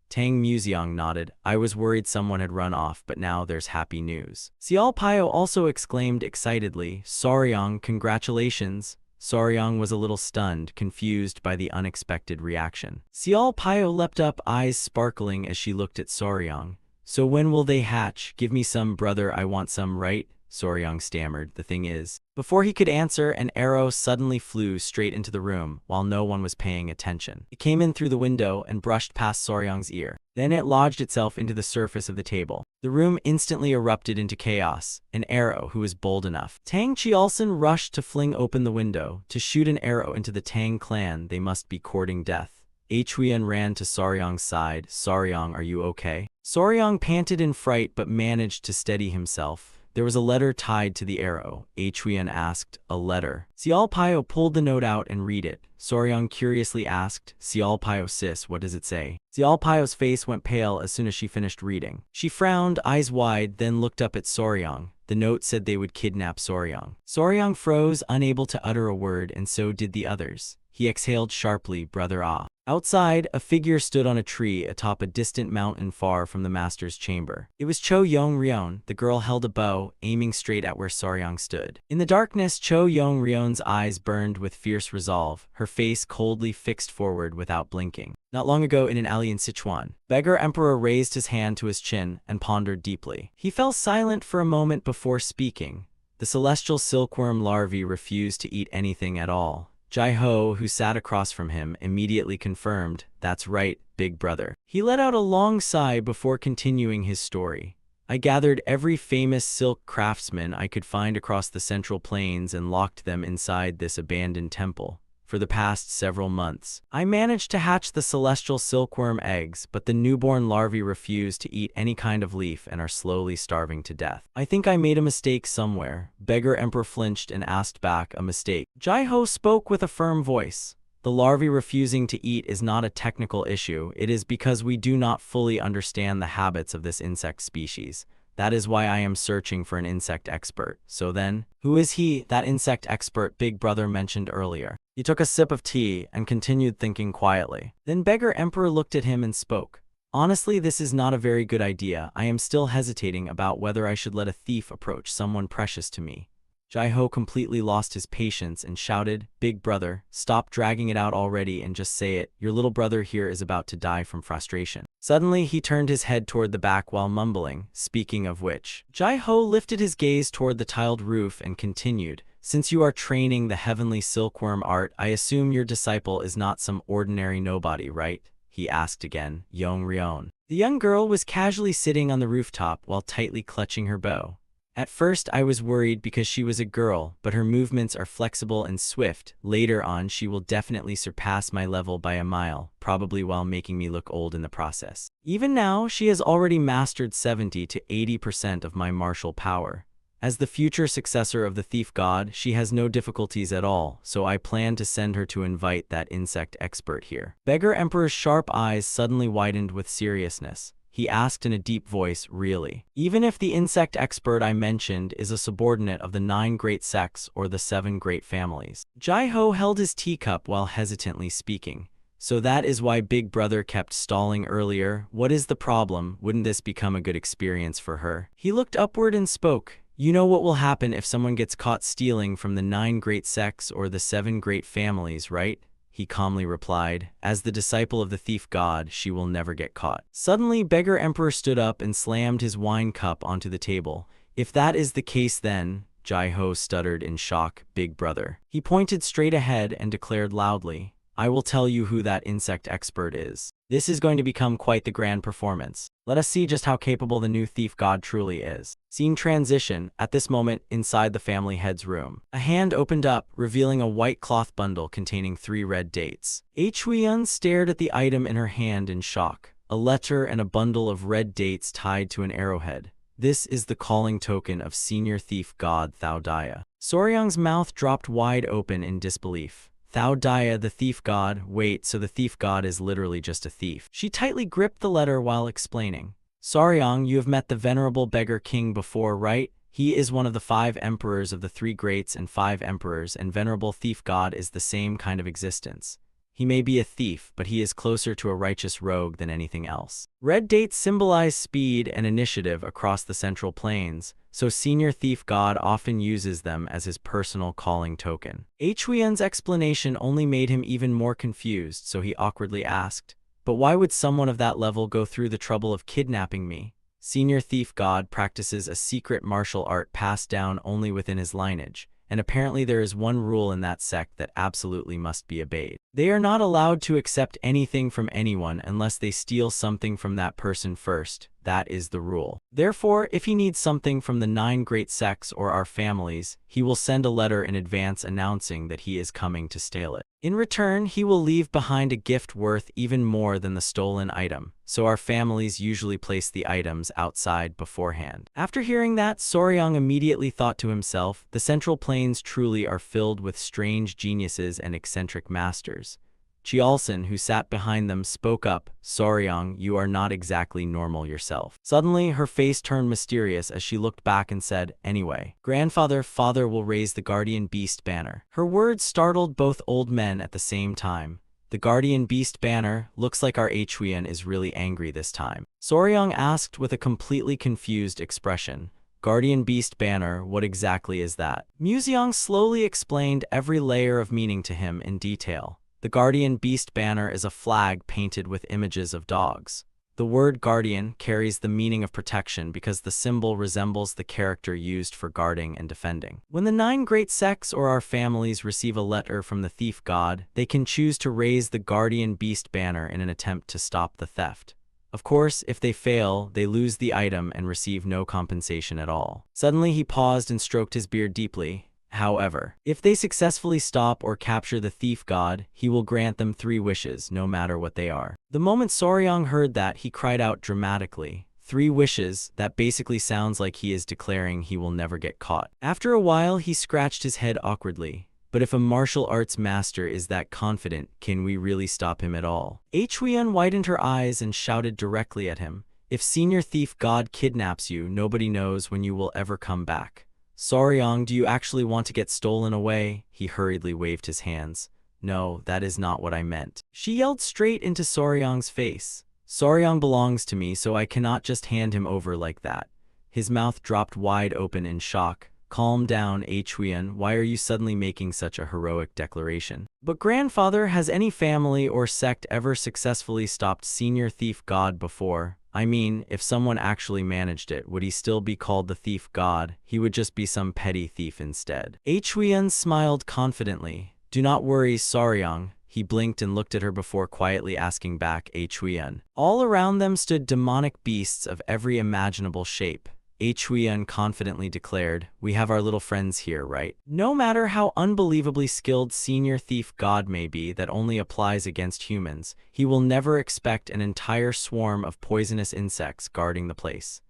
Tang Museong nodded. I was worried someone had run off, but now there's happy news. Xiao Pio also exclaimed excitedly, Soryang, congratulations. Soryang was a little stunned, confused by the unexpected reaction. Xiao Pio leapt up, eyes sparkling as she looked at Soryang. So when will they hatch? Give me some, brother, I want some, right? Soryang stammered. The thing is. Before he could answer, an arrow suddenly flew straight into the room, while no one was paying attention. It came in through the window and brushed past Soryang's ear. Then it lodged itself into the surface of the table. The room instantly erupted into chaos. An arrow, who was bold enough. Tang Chialson rushed to fling open the window, to shoot an arrow into the Tang clan. They must be courting death. Huyen ran to Soryang's side. Soryang, are you okay? Soryang panted in fright but managed to steady himself. There was a letter tied to the arrow. Huyen asked, a letter. Xiao Pio pulled the note out and read it. Soryang curiously asked, Xiao Pio sis, what does it say? Xiao Pio's face went pale as soon as she finished reading. She frowned, eyes wide, then looked up at Soryang. The note said they would kidnap Soryang. Soryang froze, unable to utter a word, and so did the others. He exhaled sharply, brother ah. Outside, a figure stood on a tree atop a distant mountain far from the master's chamber. It was Cho Yong-ryeon. The girl held a bow, aiming straight at where Soryang stood. In the darkness, Cho Yong-ryeon's eyes burned with fierce resolve, her face coldly fixed forward without blinking. Not long ago in an alley in Sichuan, Beggar Emperor raised his hand to his chin and pondered deeply. He fell silent for a moment before speaking. The celestial silkworm larvae refused to eat anything at all. Jai-ho, who sat across from him, immediately confirmed, "That's right, big brother." He let out a long sigh before continuing his story. "I gathered every famous silk craftsman I could find across the Central Plains and locked them inside this abandoned temple. For the past several months, I managed to hatch the celestial silkworm eggs, but the newborn larvae refuse to eat any kind of leaf and are slowly starving to death. I think I made a mistake somewhere." Beggar Emperor flinched and asked back, "A mistake?" Jai-ho spoke with a firm voice. "The larvae refusing to eat is not a technical issue. It is because we do not fully understand the habits of this insect species. That is why I am searching for an insect expert." "So then, who is he, that insect expert Big Brother mentioned earlier?" He took a sip of tea and continued thinking quietly. Then Beggar Emperor looked at him and spoke. "Honestly, this is not a very good idea. I am still hesitating about whether I should let a thief approach someone precious to me." Jai-ho completely lost his patience and shouted, "Big brother, stop dragging it out already and just say it. Your little brother here is about to die from frustration." Suddenly, he turned his head toward the back while mumbling, "Speaking of which." Jai-ho lifted his gaze toward the tiled roof and continued, "Since you are training the heavenly silkworm art, I assume your disciple is not some ordinary nobody, right?" he asked again, Yong-ryeon. The young girl was casually sitting on the rooftop while tightly clutching her bow. "At first I was worried because she was a girl, but her movements are flexible and swift. Later on she will definitely surpass my level by a mile, probably while making me look old in the process. Even now, she has already mastered 70 to 80% of my martial power. As the future successor of the thief god, she has no difficulties at all, so I plan to send her to invite that insect expert here." Beggar Emperor's sharp eyes suddenly widened with seriousness. He asked in a deep voice, "Really? Even if the insect expert I mentioned is a subordinate of the 9 great sects or the 7 great families?" Jai-ho held his teacup while hesitantly speaking. "So that is why Big Brother kept stalling earlier? What is the problem? Wouldn't this become a good experience for her?" He looked upward and spoke. "You know what will happen if someone gets caught stealing from the 9 great sects or the 7 great families, right?" he calmly replied. "As the disciple of the thief god, she will never get caught." Suddenly, Beggar Emperor stood up and slammed his wine cup onto the table. "If that is the case then," Jai-ho stuttered in shock, "Big brother." He pointed straight ahead and declared loudly, "I will tell you who that insect expert is. This is going to become quite the grand performance. Let us see just how capable the new thief god truly is." Scene transition. At this moment, inside the family head's room, a hand opened up, revealing a white cloth bundle containing 3 red dates. Hui-yun stared at the item in her hand in shock. A letter and a bundle of red dates tied to an arrowhead. "This is the calling token of senior thief god Thao Daya." Soryang's mouth dropped wide open in disbelief. "Thao Daya, the thief god? Wait, so the thief god is literally just a thief?" She tightly gripped the letter while explaining. "Soryang, you have met the venerable beggar king before, right? He is one of the 5 emperors of the 3 greats and 5 emperors, and venerable thief god is the same kind of existence. He may be a thief, but he is closer to a righteous rogue than anything else." Red dates symbolize speed and initiative across the Central Plains, so senior thief god often uses them as his personal calling token. Hui-yun's explanation only made him even more confused, so he awkwardly asked, "But why would someone of that level go through the trouble of kidnapping me?" Senior thief god practices a secret martial art passed down only within his lineage, and apparently there is one rule in that sect that absolutely must be obeyed. They are not allowed to accept anything from anyone unless they steal something from that person first. That is the rule. Therefore, if he needs something from the 9 great sects or our families, he will send a letter in advance announcing that he is coming to steal it. In return, he will leave behind a gift worth even more than the stolen item, so our families usually place the items outside beforehand. After hearing that, Soryang immediately thought to himself, the Central Plains truly are filled with strange geniuses and eccentric masters. Chialson, who sat behind them, spoke up, "Soryang, you are not exactly normal yourself." Suddenly, her face turned mysterious as she looked back and said, "Anyway, grandfather, father will raise the guardian beast banner." Her words startled both old men at the same time. The guardian beast banner, looks like our Huiyan is really angry this time. Soryang asked with a completely confused expression. Guardian beast banner, what exactly is that? Museong slowly explained every layer of meaning to him in detail. The guardian beast banner is a flag painted with images of dogs. The word guardian carries the meaning of protection because the symbol resembles the character used for guarding and defending. When the 9 great sects or our families receive a letter from the thief god, they can choose to raise the guardian beast banner in an attempt to stop the theft. Of course, if they fail, they lose the item and receive no compensation at all. Suddenly he paused and stroked his beard deeply. However, if they successfully stop or capture the thief god, he will grant them 3 wishes, no matter what they are. The moment Soryang heard that, he cried out dramatically. 3 wishes, that basically sounds like he is declaring he will never get caught. After a while, he scratched his head awkwardly. But if a martial arts master is that confident, can we really stop him at all? Huiyan widened her eyes and shouted directly at him. If senior thief god kidnaps you, nobody knows when you will ever come back. Soryang, do you actually want to get stolen away? He hurriedly waved his hands. No, that is not what I meant. She yelled straight into Soryang's face. Soryang belongs to me, so I cannot just hand him over like that. His mouth dropped wide open in shock. Calm down, Huiyan, why are you suddenly making such a heroic declaration? But grandfather, has any family or sect ever successfully stopped senior thief god before? I mean, if someone actually managed it, would he still be called the thief god? He would just be some petty thief instead. Huiyan smiled confidently. Do not worry, Soryang. He blinked and looked at her before quietly asking back, Huiyan. All around them stood demonic beasts of every imaginable shape. Huiyan confidently declared, we have our little friends here, right? No matter how unbelievably skilled senior thief god may be, that only applies against humans, he will never expect an entire swarm of poisonous insects guarding the place.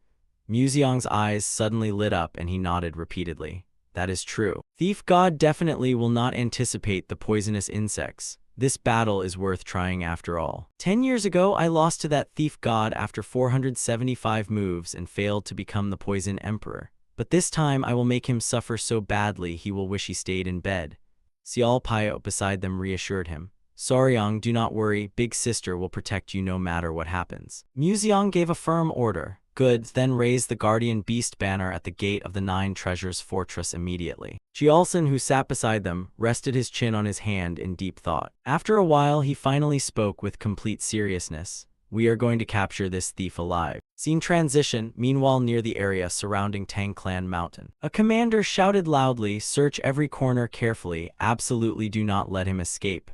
Museong's eyes suddenly lit up and he nodded repeatedly. That is true. Thief god definitely will not anticipate the poisonous insects. This battle is worth trying after all. 10 years ago, I lost to that thief god after 475 moves and failed to become the Poison Emperor. But this time, I will make him suffer so badly he will wish he stayed in bed. Xiao Pio beside them reassured him. Soryang, do not worry, Big Sister will protect you no matter what happens. Museong gave a firm order. Good, then raise the guardian beast banner at the gate of the 9 treasures fortress immediately. Jialson, who sat beside them, rested his chin on his hand in deep thought. After a while, he finally spoke with complete seriousness. We are going to capture this thief alive. Scene transition, meanwhile near the area surrounding Tang Clan Mountain. A commander shouted loudly, search every corner carefully, absolutely do not let him escape.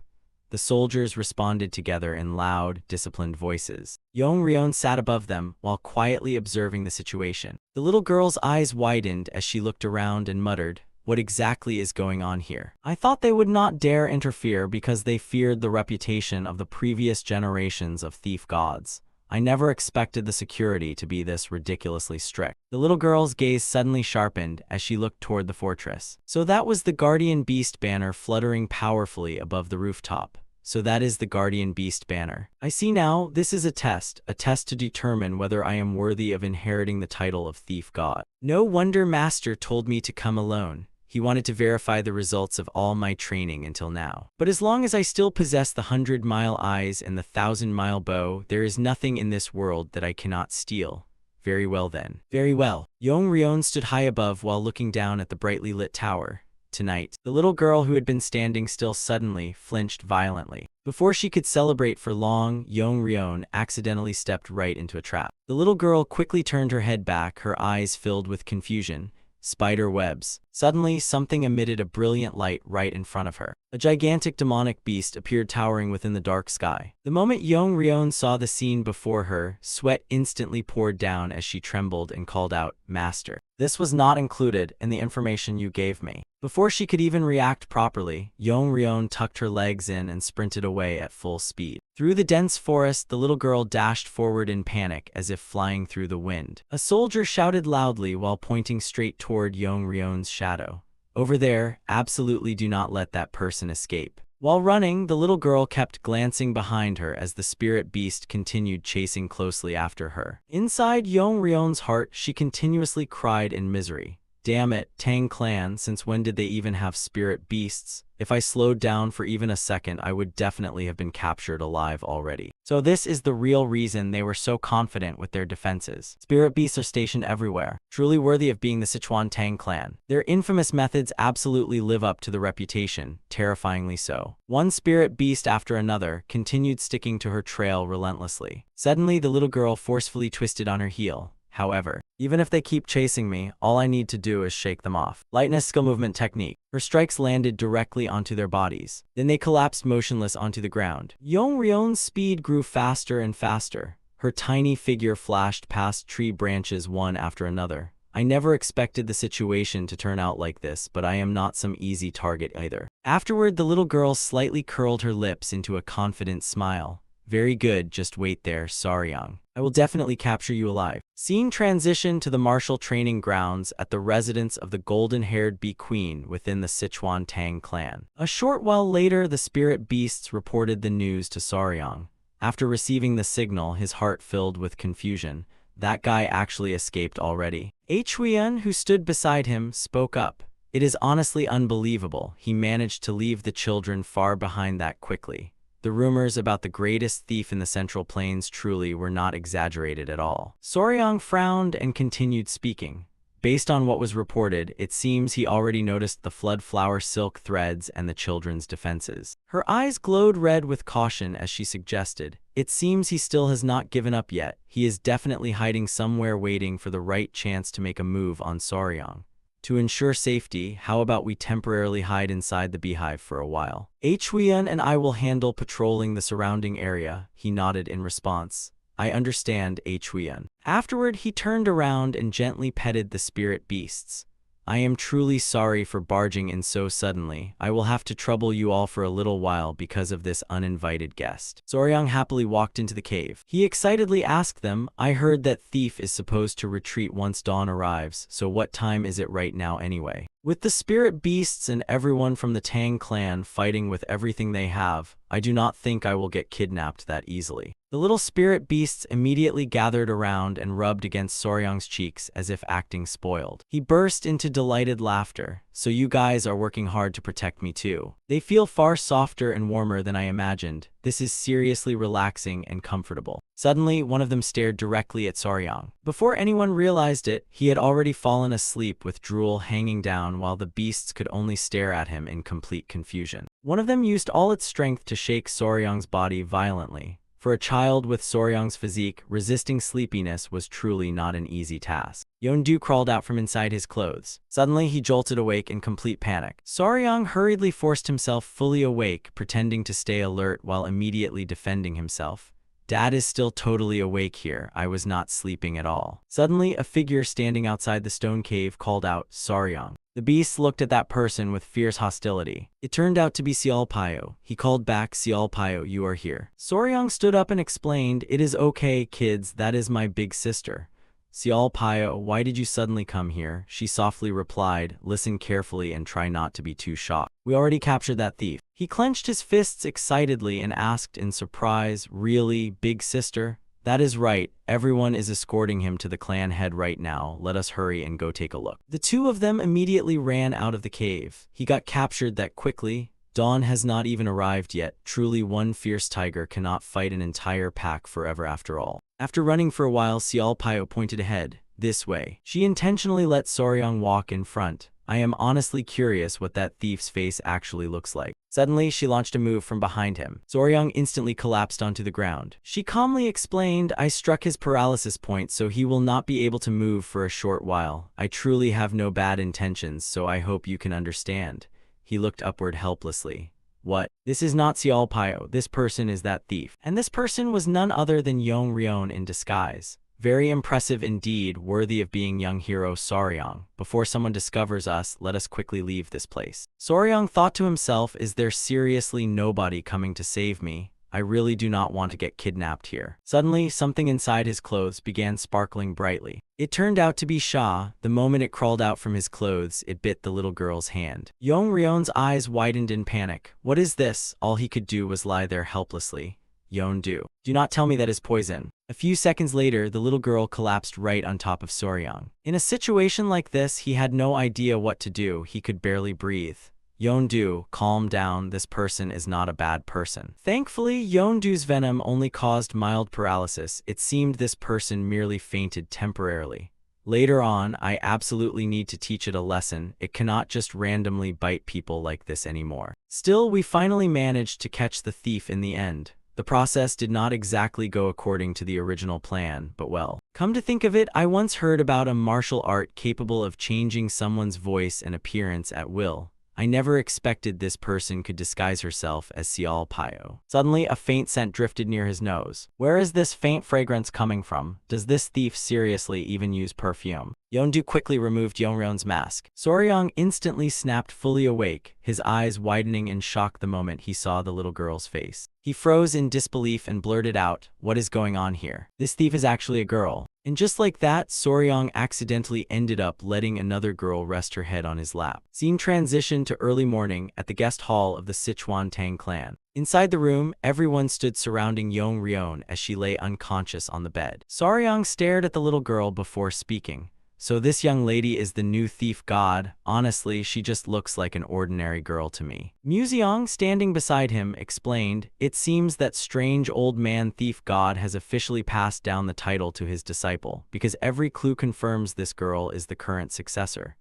The soldiers responded together in loud, disciplined voices. Yongryon sat above them, while quietly observing the situation. The little girl's eyes widened as she looked around and muttered, what exactly is going on here? I thought they would not dare interfere because they feared the reputation of the previous generations of thief gods. I never expected the security to be this ridiculously strict. The little girl's gaze suddenly sharpened as she looked toward the fortress. So that was the guardian beast banner fluttering powerfully above the rooftop. So that is the guardian beast banner. I see now, this is a test to determine whether I am worthy of inheriting the title of thief god. No wonder Master told me to come alone. He wanted to verify the results of all my training until now. But as long as I still possess the 100-mile eyes and the 1,000-mile bow, there is nothing in this world that I cannot steal. Very well then. Very well. Yongryon stood high above while looking down at the brightly lit tower. Tonight, the little girl who had been standing still suddenly flinched violently. Before she could celebrate for long, Yongryon accidentally stepped right into a trap. The little girl quickly turned her head back, her eyes filled with confusion. Spider webs. Suddenly, something emitted a brilliant light right in front of her. A gigantic demonic beast appeared towering within the dark sky. The moment Yongryon saw the scene before her, sweat instantly poured down as she trembled and called out, Master. This was not included in the information you gave me. Before she could even react properly, Yongryon tucked her legs in and sprinted away at full speed. Through the dense forest, the little girl dashed forward in panic as if flying through the wind. A soldier shouted loudly while pointing straight toward Yongryon's shadow. Over there, absolutely do not let that person escape. While running, the little girl kept glancing behind her as the spirit beast continued chasing closely after her. Inside Yongryon's heart, she continuously cried in misery. Damn it, Tang clan, since when did they even have spirit beasts? If I slowed down for even a second, I would definitely have been captured alive already. So this is the real reason they were so confident with their defenses. Spirit beasts are stationed everywhere, truly worthy of being the Sichuan Tang clan. Their infamous methods absolutely live up to the reputation, terrifyingly so. One spirit beast after another continued sticking to her trail relentlessly. Suddenly, the little girl forcefully twisted on her heel. However, even if they keep chasing me, all I need to do is shake them off. Lightness skill movement technique. Her strikes landed directly onto their bodies. Then they collapsed motionless onto the ground. Yongrion's speed grew faster and faster. Her tiny figure flashed past tree branches one after another. I never expected the situation to turn out like this, but I am not some easy target either. Afterward, the little girl slightly curled her lips into a confident smile. Very good, just wait there, Saryang. I will definitely capture you alive. Scene transition to the martial training grounds at the residence of the golden-haired bee queen within the Sichuan Tang clan. A short while later, the spirit beasts reported the news to Saryang. After receiving the signal, his heart filled with confusion. That guy actually escaped already. Huiyan, who stood beside him, spoke up. It is honestly unbelievable. He managed to leave the children far behind that quickly. The rumors about the greatest thief in the Central Plains truly were not exaggerated at all. Saryang frowned and continued speaking. Based on what was reported, it seems he already noticed the flood flower silk threads and the children's defenses. Her eyes glowed red with caution as she suggested, "It seems he still has not given up yet. He is definitely hiding somewhere waiting for the right chance to make a move on Saryang. To ensure safety, how about we temporarily hide inside the beehive for a while? Huiyan and I will handle patrolling the surrounding area," he nodded in response. "I understand, Huiyan." Afterward, he turned around and gently petted the spirit beasts. "I am truly sorry for barging in so suddenly. I will have to trouble you all for a little while because of this uninvited guest." Saryang happily walked into the cave. He excitedly asked them, "I heard that thief is supposed to retreat once dawn arrives, so what time is it right now anyway?" With the spirit beasts and everyone from the Tang clan fighting with everything they have, I do not think I will get kidnapped that easily. The little spirit beasts immediately gathered around and rubbed against Saryang's cheeks as if acting spoiled. He burst into delighted laughter. "So you guys are working hard to protect me too. They feel far softer and warmer than I imagined. This is seriously relaxing and comfortable." Suddenly, one of them stared directly at Saryang. Before anyone realized it, he had already fallen asleep with drool hanging down while the beasts could only stare at him in complete confusion. One of them used all its strength to shake Saryang's body violently. For a child with Saryang's physique, resisting sleepiness was truly not an easy task. Yeondu crawled out from inside his clothes. Suddenly, he jolted awake in complete panic. Saryang hurriedly forced himself fully awake, pretending to stay alert while immediately defending himself. "Dad is still totally awake here. I was not sleeping at all." Suddenly, a figure standing outside the stone cave called out, "Saryang." The beast looked at that person with fierce hostility. It turned out to be Seolpayo. He called back, "Seolpayo, you are here." Saryang stood up and explained, "It is okay, kids, that is my big sister." "Seolpayo, why did you suddenly come here?" she softly replied. "Listen carefully and try not to be too shocked. We already captured that thief." He clenched his fists excitedly and asked in surprise, "Really, big sister?" "That is right. Everyone is escorting him to the clan head right now. Let us hurry and go take a look." The two of them immediately ran out of the cave. He got captured that quickly. Dawn has not even arrived yet. Truly, one fierce tiger cannot fight an entire pack forever after all. After running for a while, Seolpayo pointed ahead. "This way." She intentionally let Saryang walk in front. I am honestly curious what that thief's face actually looks like. Suddenly, she launched a move from behind him. Saryang instantly collapsed onto the ground. She calmly explained, "I struck his paralysis point, so he will not be able to move for a short while. I truly have no bad intentions, so I hope you can understand." He looked upward helplessly. "What? This is not Seolpayo. This person is that thief." And this person was none other than Yongryon in disguise. Very impressive indeed, worthy of being young hero Saryang. Before someone discovers us, let us quickly leave this place. Saryang thought to himself, is there seriously nobody coming to save me? I really do not want to get kidnapped here. Suddenly, something inside his clothes began sparkling brightly. It turned out to be Sha. The moment it crawled out from his clothes, it bit the little girl's hand. Yongryon's eyes widened in panic. What is this? All he could do was lie there helplessly. Yeondu. Do not tell me that is poison. A few seconds later, the little girl collapsed right on top of Soryang. In a situation like this, he had no idea what to do. He could barely breathe. Yeondu, calm down, this person is not a bad person. Thankfully, Yeondu's venom only caused mild paralysis. It seemed this person merely fainted temporarily. Later on, I absolutely need to teach it a lesson. It cannot just randomly bite people like this anymore. Still, we finally managed to catch the thief in the end. The process did not exactly go according to the original plan, but well. Come to think of it, I once heard about a martial art capable of changing someone's voice and appearance at will. I never expected this person could disguise herself as Sial Pyo. Suddenly, a faint scent drifted near his nose. Where is this faint fragrance coming from? Does this thief seriously even use perfume? Yeondu quickly removed Yeonryon's mask. Soryang instantly snapped, fully awake, his eyes widening in shock the moment he saw the little girl's face. He froze in disbelief and blurted out, "What is going on here? This thief is actually a girl." And just like that, Soryang accidentally ended up letting another girl rest her head on his lap. Scene transitioned to early morning at the guest hall of the Sichuan Tang clan. Inside the room, everyone stood surrounding Yeonryon as she lay unconscious on the bed. Soryang stared at the little girl before speaking. "So this young lady is the new thief god? Honestly, she just looks like an ordinary girl to me." Museong, standing beside him, explained, "It seems that strange old man thief god has officially passed down the title to his disciple, because every clue confirms this girl is the current successor."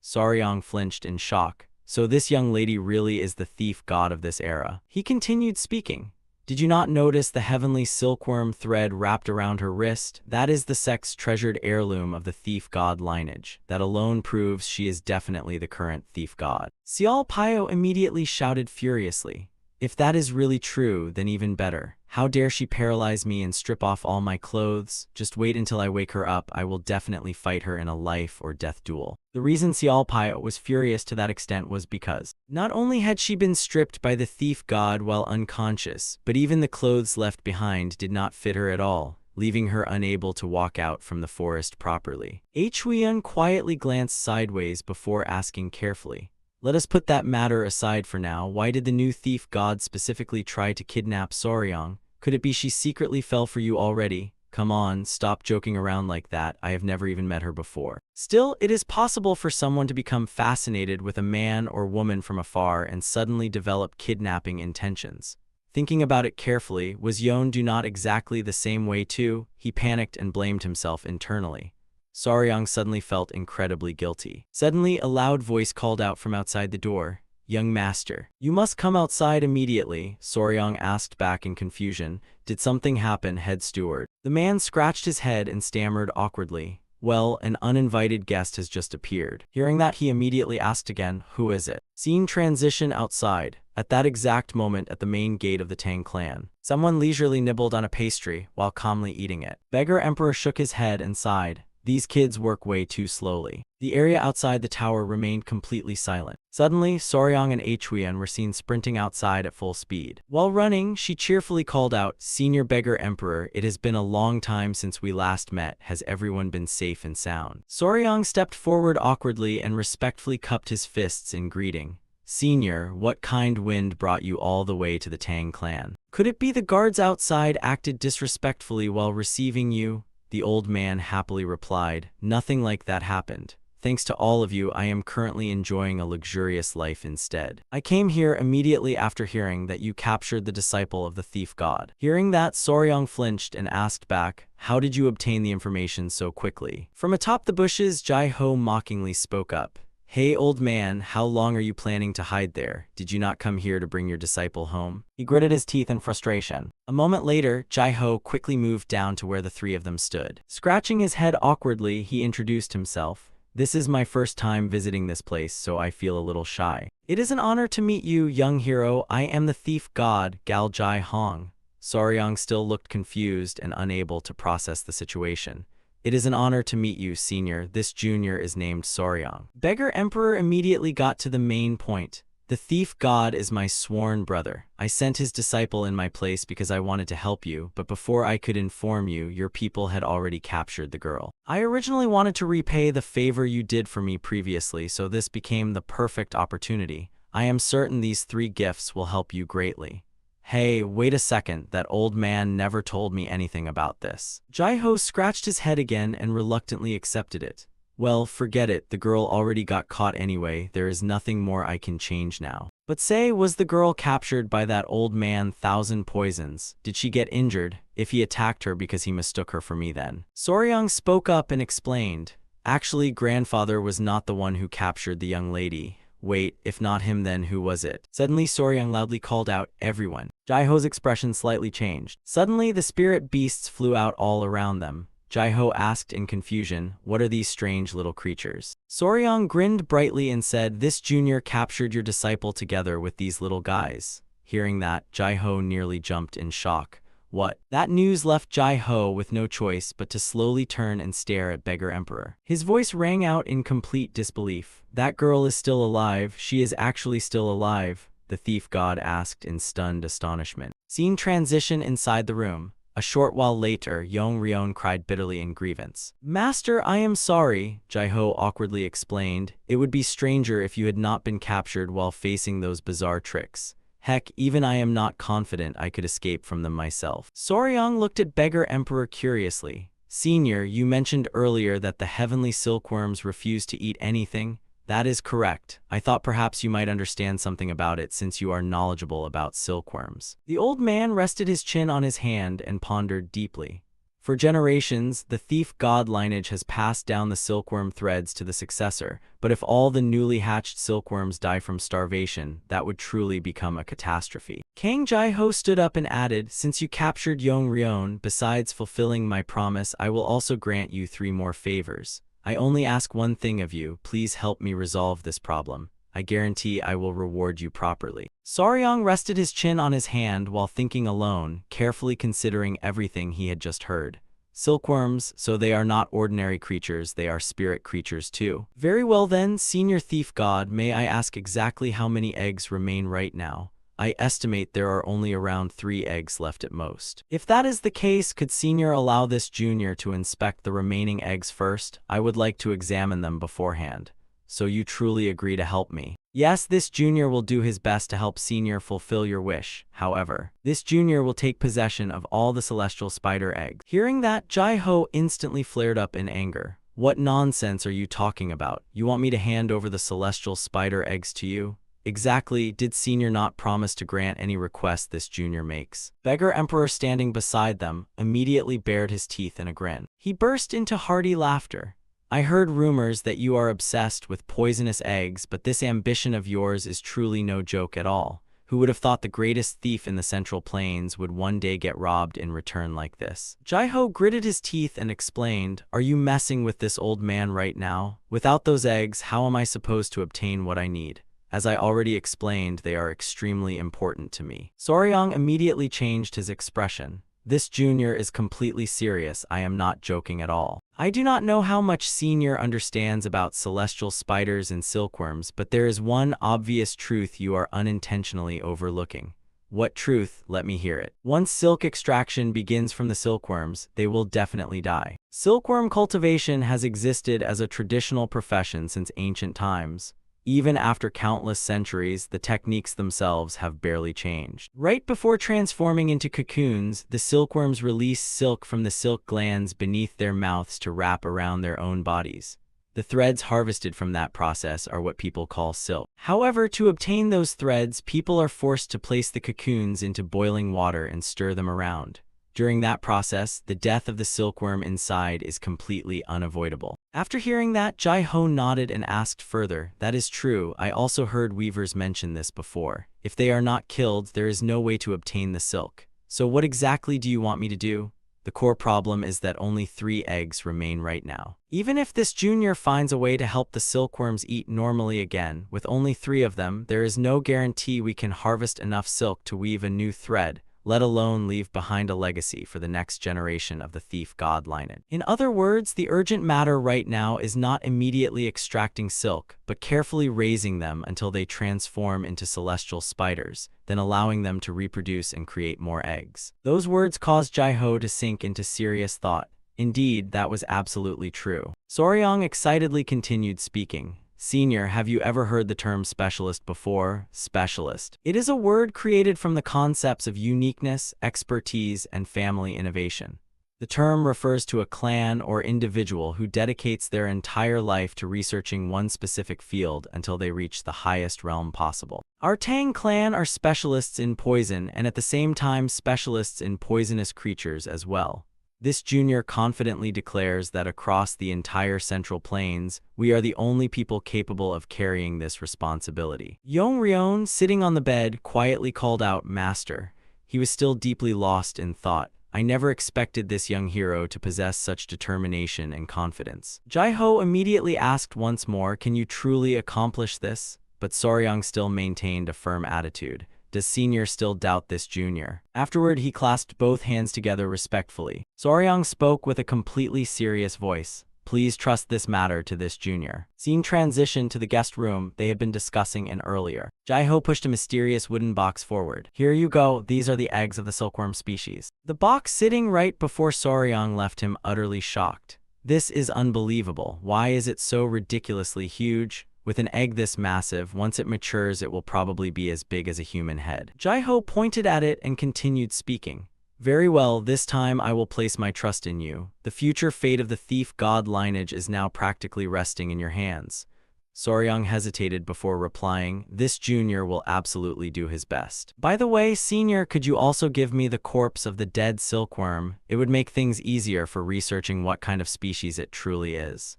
Soryang flinched in shock. "So this young lady really is the thief god of this era?" He continued speaking. "Did you not notice the heavenly silkworm thread wrapped around her wrist? That is the sect's treasured heirloom of the thief god lineage. That alone proves she is definitely the current thief god." Sial Pyo immediately shouted furiously, "If that is really true, then even better. How dare she paralyze me and strip off all my clothes? Just wait until I wake her up. I will definitely fight her in a life or death duel." The reason Sial Pyo was furious to that extent was because not only had she been stripped by the thief god while unconscious, but even the clothes left behind did not fit her at all, leaving her unable to walk out from the forest properly. Huion quietly glanced sideways before asking carefully, "Let us put that matter aside for now. Why did the new thief god specifically try to kidnap Soryang? Could it be she secretly fell for you already? Come on, stop joking around like that. I have never even met her before." Still, it is possible for someone to become fascinated with a man or woman from afar and suddenly develop kidnapping intentions. Thinking about it carefully, was Yeondu not exactly the same way too? He panicked and blamed himself internally. Soryang suddenly felt incredibly guilty. Suddenly, a loud voice called out from outside the door, "Young master, you must come outside immediately." Soryang asked back in confusion, "Did something happen, head steward?" The man scratched his head and stammered awkwardly, "Well, an uninvited guest has just appeared." Hearing that, he immediately asked again, "Who is it?" Scene transition outside. At that exact moment at the main gate of the Tang clan, someone leisurely nibbled on a pastry while calmly eating it. Beggar Emperor shook his head and sighed. "These kids work way too slowly." The area outside the tower remained completely silent. Suddenly, Soryang and Huion were seen sprinting outside at full speed. While running, she cheerfully called out, "Senior Beggar Emperor, it has been a long time since we last met. Has everyone been safe and sound?" Soryang stepped forward awkwardly and respectfully cupped his fists in greeting. "Senior, what kind wind brought you all the way to the Tang clan? Could it be the guards outside acted disrespectfully while receiving you?" The old man happily replied, "Nothing like that happened. Thanks to all of you, I am currently enjoying a luxurious life instead. I came here immediately after hearing that you captured the disciple of the thief god." Hearing that, Soryang flinched and asked back, "How did you obtain the information so quickly?" From atop the bushes, Jai-ho mockingly spoke up. "Hey old man, how long are you planning to hide there? Did you not come here to bring your disciple home?" He gritted his teeth in frustration. A moment later, Jai-ho quickly moved down to where the three of them stood. Scratching his head awkwardly, he introduced himself. "This is my first time visiting this place, so I feel a little shy. It is an honor to meet you, young hero. I am the thief god, Gal Jai Hong." Soryang still looked confused and unable to process the situation. "It is an honor to meet you, senior. This junior is named Soryang." Beggar Emperor immediately got to the main point. "The thief god is my sworn brother. I sent his disciple in my place because I wanted to help you, but before I could inform you, your people had already captured the girl. I originally wanted to repay the favor you did for me previously, so this became the perfect opportunity. I am certain these 3 gifts will help you greatly. Hey, wait a second, that old man never told me anything about this. Jai-ho scratched his head again and reluctantly accepted it. Well, forget it, the girl already got caught anyway, there is nothing more I can change now. But say, was the girl captured by that old man 1,000 poisons? Did she get injured, if he attacked her because he mistook her for me then? Soryang spoke up and explained. Actually, grandfather was not the one who captured the young lady. Wait, if not him then who was it? Suddenly Soryang loudly called out, everyone. Jai-ho's expression slightly changed. Suddenly the spirit beasts flew out all around them. Jai-ho asked in confusion, what are these strange little creatures? Soryang grinned brightly and said, this junior captured your disciple together with these little guys. Hearing that, Jai-ho nearly jumped in shock. What? That news left Jai-ho with no choice but to slowly turn and stare at Beggar Emperor. His voice rang out in complete disbelief. That girl is still alive, she is actually still alive, the thief god asked in stunned astonishment. Scene transition inside the room. A short while later, Yong-ryeon cried bitterly in grievance. Master, I am sorry, Jai-ho awkwardly explained. It would be stranger if you had not been captured while facing those bizarre tricks. Heck, even I am not confident I could escape from them myself. Soryang looked at Beggar Emperor curiously. Senior, you mentioned earlier that the heavenly silkworms refuse to eat anything. That is correct. I thought perhaps you might understand something about it since you are knowledgeable about silkworms. The old man rested his chin on his hand and pondered deeply. For generations, the thief god lineage has passed down the silkworm threads to the successor, but if all the newly hatched silkworms die from starvation, that would truly become a catastrophe. Kang Jai-ho stood up and added, since you captured Yong-ryeon, besides fulfilling my promise, I will also grant you 3 more favors. I only ask one thing of you, please help me resolve this problem. I guarantee I will reward you properly. Soryang rested his chin on his hand while thinking alone, carefully considering everything he had just heard. Silkworms, so they are not ordinary creatures, they are spirit creatures too. Very well then, senior thief god, may I ask exactly how many eggs remain right now? I estimate there are only around 3 eggs left at most. If that is the case, could senior allow this junior to inspect the remaining eggs first? I would like to examine them beforehand. So you truly agree to help me? Yes, this junior will do his best to help senior fulfill your wish. However, this junior will take possession of all the celestial spider eggs. Hearing that, Jai-ho instantly flared up in anger. What nonsense are you talking about? You want me to hand over the celestial spider eggs to you? Exactly, did senior not promise to grant any request this junior makes? Beggar Emperor standing beside them immediately bared his teeth in a grin. He burst into hearty laughter. I heard rumors that you are obsessed with poisonous eggs, but this ambition of yours is truly no joke at all. Who would have thought the greatest thief in the Central Plains would one day get robbed in return like this? Jai-ho gritted his teeth and explained, are you messing with this old man right now? Without those eggs, how am I supposed to obtain what I need? As I already explained, they are extremely important to me. Soryang immediately changed his expression. This junior is completely serious, I am not joking at all. I do not know how much senior understands about celestial spiders and silkworms, but there is one obvious truth you are unintentionally overlooking. What truth? Let me hear it. Once silk extraction begins from the silkworms, they will definitely die. Silkworm cultivation has existed as a traditional profession since ancient times. Even after countless centuries, the techniques themselves have barely changed. Right before transforming into cocoons, the silkworms release silk from the silk glands beneath their mouths to wrap around their own bodies. The threads harvested from that process are what people call silk. However, to obtain those threads, people are forced to place the cocoons into boiling water and stir them around. During that process, the death of the silkworm inside is completely unavoidable. After hearing that, Jai-ho nodded and asked further, that is true, I also heard weavers mention this before. If they are not killed, there is no way to obtain the silk. So what exactly do you want me to do? The core problem is that only 3 eggs remain right now. Even if this junior finds a way to help the silkworms eat normally again, with only 3 of them, there is no guarantee we can harvest enough silk to weave a new thread, let alone leave behind a legacy for the next generation of the thief god lineage. In other words, the urgent matter right now is not immediately extracting silk, but carefully raising them until they transform into celestial spiders, then allowing them to reproduce and create more eggs. Those words caused Jai-ho to sink into serious thought. Indeed, that was absolutely true. Soryang excitedly continued speaking. Senior, have you ever heard the term specialist before? Specialist. It is a word created from the concepts of uniqueness, expertise, and family innovation. The term refers to a clan or individual who dedicates their entire life to researching one specific field until they reach the highest realm possible. Our Tang clan are specialists in poison and at the same time specialists in poisonous creatures as well. This junior confidently declares that across the entire Central Plains, we are the only people capable of carrying this responsibility. Yong-ryeon, sitting on the bed, quietly called out, "Master." He was still deeply lost in thought. I never expected this young hero to possess such determination and confidence. Jai-ho immediately asked once more, "Can you truly accomplish this?" But Soryang still maintained a firm attitude. Does Senior still doubt this junior? Afterward, he clasped both hands together respectfully. Soryang spoke with a completely serious voice. Please trust this matter to this junior. Scene transitioned to the guest room they had been discussing in earlier. Jai-ho pushed a mysterious wooden box forward. Here you go, these are the eggs of the silkworm species. The box sitting right before Soryang left him utterly shocked. This is unbelievable. Why is it so ridiculously huge? With an egg this massive, once it matures it will probably be as big as a human head. Jai-ho pointed at it and continued speaking. Very well, this time I will place my trust in you. The future fate of the thief god lineage is now practically resting in your hands. Soryang hesitated before replying, this junior will absolutely do his best. By the way, Senior, could you also give me the corpse of the dead silkworm? It would make things easier for researching what kind of species it truly is.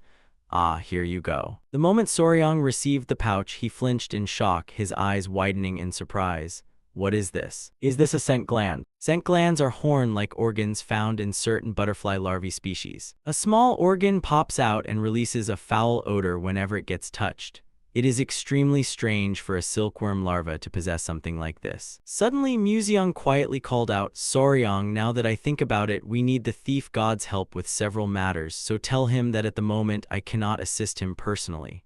Ah, here you go. The moment Soryang received the pouch, he flinched in shock, his eyes widening in surprise. What is this? Is this a scent gland? Scent glands are horn-like organs found in certain butterfly larvae species. A small organ pops out and releases a foul odor whenever it gets touched. It is extremely strange for a silkworm larva to possess something like this. Suddenly, Museong quietly called out, Soryang, now that I think about it, we need the thief god's help with several matters, so tell him that at the moment I cannot assist him personally.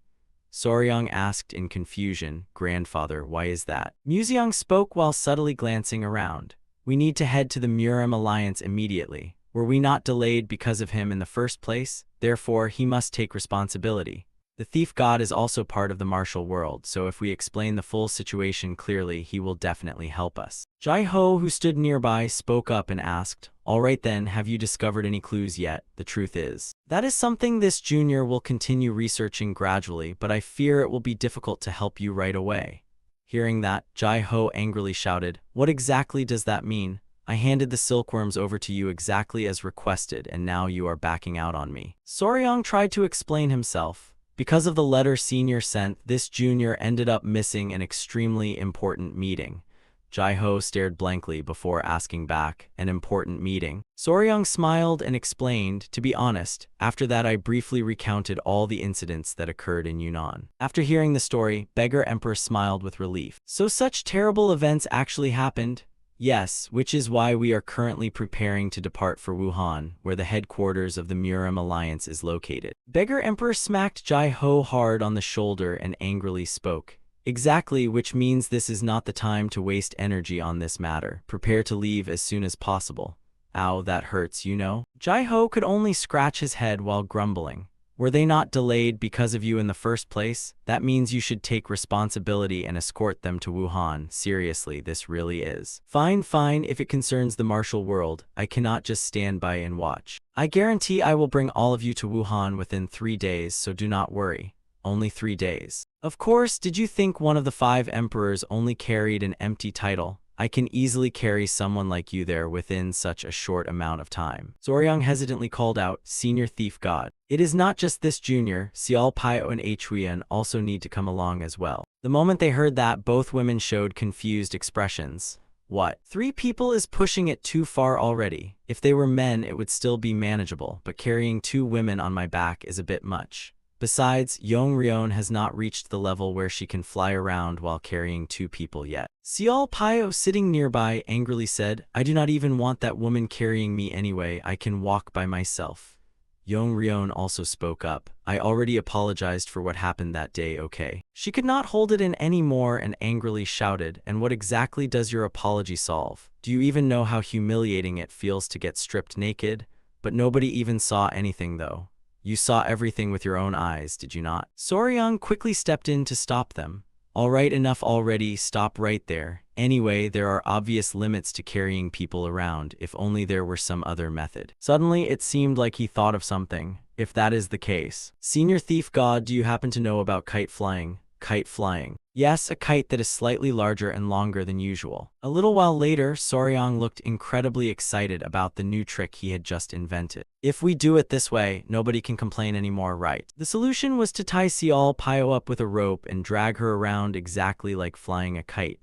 Soryang asked in confusion, Grandfather, why is that? Museong spoke while subtly glancing around. We need to head to the Murem Alliance immediately. Were we not delayed because of him in the first place? Therefore, he must take responsibility. The thief god is also part of the martial world, so if we explain the full situation clearly, he will definitely help us. Jai-ho, who stood nearby, spoke up and asked, all right then, have you discovered any clues yet? The truth is, that is something this junior will continue researching gradually, but I fear it will be difficult to help you right away. Hearing that, Jai-ho angrily shouted, what exactly does that mean? I handed the silkworms over to you exactly as requested, and now you are backing out on me. Soryang tried to explain himself. Because of the letter Senior sent, this junior ended up missing an extremely important meeting. Jai-ho stared blankly before asking back, an important meeting? Soryang smiled and explained, to be honest, after that I briefly recounted all the incidents that occurred in Yunnan. After hearing the story, Beggar Emperor smiled with relief. So such terrible events actually happened? Yes, which is why we are currently preparing to depart for Wuhan, where the headquarters of the Murem Alliance is located. Beggar Emperor smacked Jai-ho hard on the shoulder and angrily spoke. Exactly, which means this is not the time to waste energy on this matter. Prepare to leave as soon as possible. Ow, that hurts, you know? Jai-ho could only scratch his head while grumbling. Were they not delayed because of you in the first place? That means you should take responsibility and escort them to Wuhan. Seriously, this really is. Fine, if it concerns the martial world, I cannot just stand by and watch. I guarantee I will bring all of you to Wuhan within 3 days, so do not worry. Only 3 days. Of course, did you think one of the 5 emperors only carried an empty title? I can easily carry someone like you there within such a short amount of time. Soryang hesitantly called out, Senior Thief God. It is not just this junior, Xiao Pio and Huiyan also need to come along as well. The moment they heard that, both women showed confused expressions. What? 3 people is pushing it too far already. If they were men, it would still be manageable, but carrying 2 women on my back is a bit much. Besides, Yong-ryeon has not reached the level where she can fly around while carrying 2 people yet. Xiao Pio, sitting nearby, angrily said, I do not even want that woman carrying me anyway, I can walk by myself. Yong-ryeon also spoke up, I already apologized for what happened that day, okay? She could not hold it in anymore and angrily shouted, and what exactly does your apology solve? Do you even know how humiliating it feels to get stripped naked? But nobody even saw anything though. You saw everything with your own eyes, did you not? Soryang quickly stepped in to stop them. All right, enough already, stop right there. Anyway, there are obvious limits to carrying people around, if only there were some other method. Suddenly, it seemed like he thought of something. If that is the case. Senior Thief God, do you happen to know about kite flying? Kite flying. Yes, a kite that is slightly larger and longer than usual. A little while later, Soryang looked incredibly excited about the new trick he had just invented. If we do it this way, nobody can complain anymore, right? The solution was to tie Sial Pio up with a rope and drag her around exactly like flying a kite.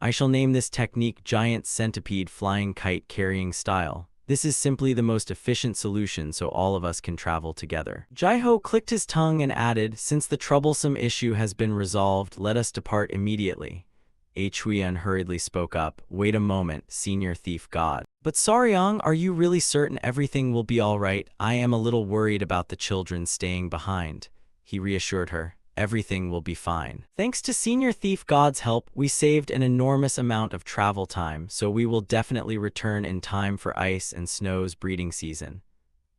I shall name this technique Giant Centipede Flying Kite Carrying Style. This is simply the most efficient solution so all of us can travel together. Jaiho clicked his tongue and added, since the troublesome issue has been resolved, let us depart immediately. Huiyan hurriedly spoke up, wait a moment, Senior Thief God. But Soryang, are you really certain everything will be all right? I am a little worried about the children staying behind. He reassured her. Everything will be fine. Thanks to Senior Thief God's help, we saved an enormous amount of travel time, so we will definitely return in time for ice and snow's breeding season.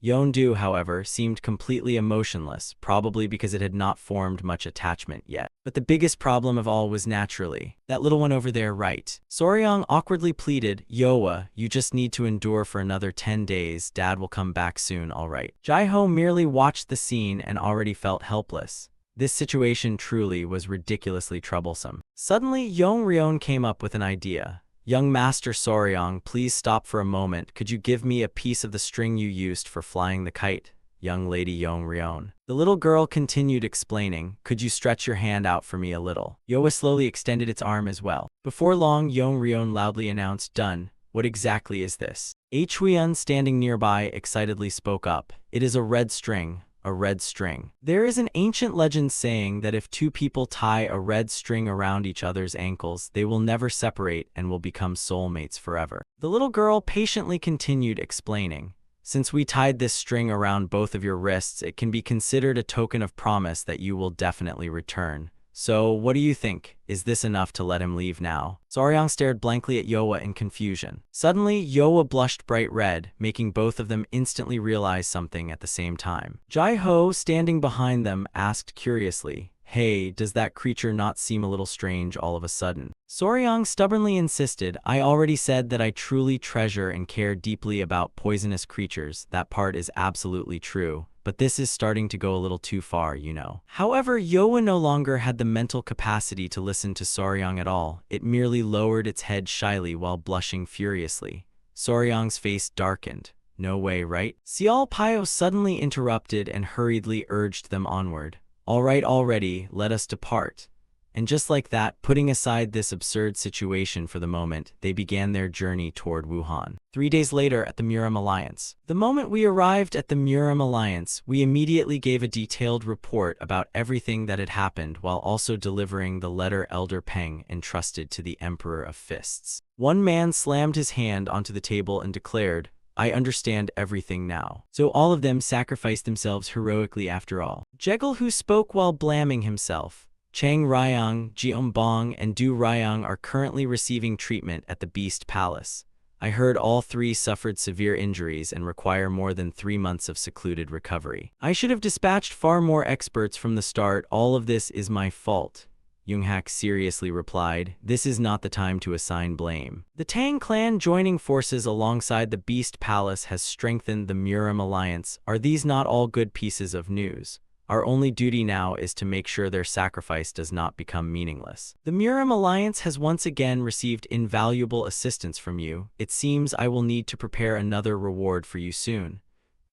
Yondu, however, seemed completely emotionless, probably because it had not formed much attachment yet. But the biggest problem of all was naturally that little one over there, right? Soryang awkwardly pleaded, Yoa, you just need to endure for another 10 days. Dad will come back soon, all right. Jaiho merely watched the scene and already felt helpless. This situation truly was ridiculously troublesome. Suddenly, Yongryon came up with an idea. Young Master Soryang, please stop for a moment. Could you give me a piece of the string you used for flying the kite? Young Lady Yongryon. The little girl continued explaining, could you stretch your hand out for me a little? Yoa slowly extended its arm as well. Before long, Yongryon loudly announced, done. What exactly is this? Huiyan, standing nearby, excitedly spoke up. It is a red string. A red string. There is an ancient legend saying that if two people tie a red string around each other's ankles, they will never separate and will become soulmates forever. The little girl patiently continued explaining. Since we tied this string around both of your wrists, it can be considered a token of promise that you will definitely return. So, what do you think? Is this enough to let him leave now? Soryang stared blankly at Yoa in confusion. Suddenly, Yoa blushed bright red, making both of them instantly realize something at the same time. Jaiho, standing behind them, asked curiously, hey, does that creature not seem a little strange all of a sudden? Soryang stubbornly insisted, I already said that I truly treasure and care deeply about poisonous creatures. That part is absolutely true. But this is starting to go a little too far, you know. However, Yoa no longer had the mental capacity to listen to Soryang at all. It merely lowered its head shyly while blushing furiously. Soryang's face darkened. No way, right? Sial Pio suddenly interrupted and hurriedly urged them onward. All right already, let us depart. And just like that, putting aside this absurd situation for the moment, they began their journey toward Wuhan. 3 days later at the Muram Alliance. The moment we arrived at the Muram Alliance, we immediately gave a detailed report about everything that had happened while also delivering the letter Elder Peng entrusted to the Emperor of Fists. One man slammed his hand onto the table and declared, I understand everything now. So all of them sacrificed themselves heroically after all. Jegal, who spoke while blaming himself. Chang Ryang, Jeonbong, and Du Ryang are currently receiving treatment at the Beast Palace. I heard all three suffered severe injuries and require more than 3 months of secluded recovery. I should have dispatched far more experts from the start. All of this is my fault. Yoonghak seriously replied, this is not the time to assign blame. The Tang clan joining forces alongside the Beast Palace has strengthened the Muram alliance. Are these not all good pieces of news? Our only duty now is to make sure their sacrifice does not become meaningless. The Muram Alliance has once again received invaluable assistance from you. It seems I will need to prepare another reward for you soon.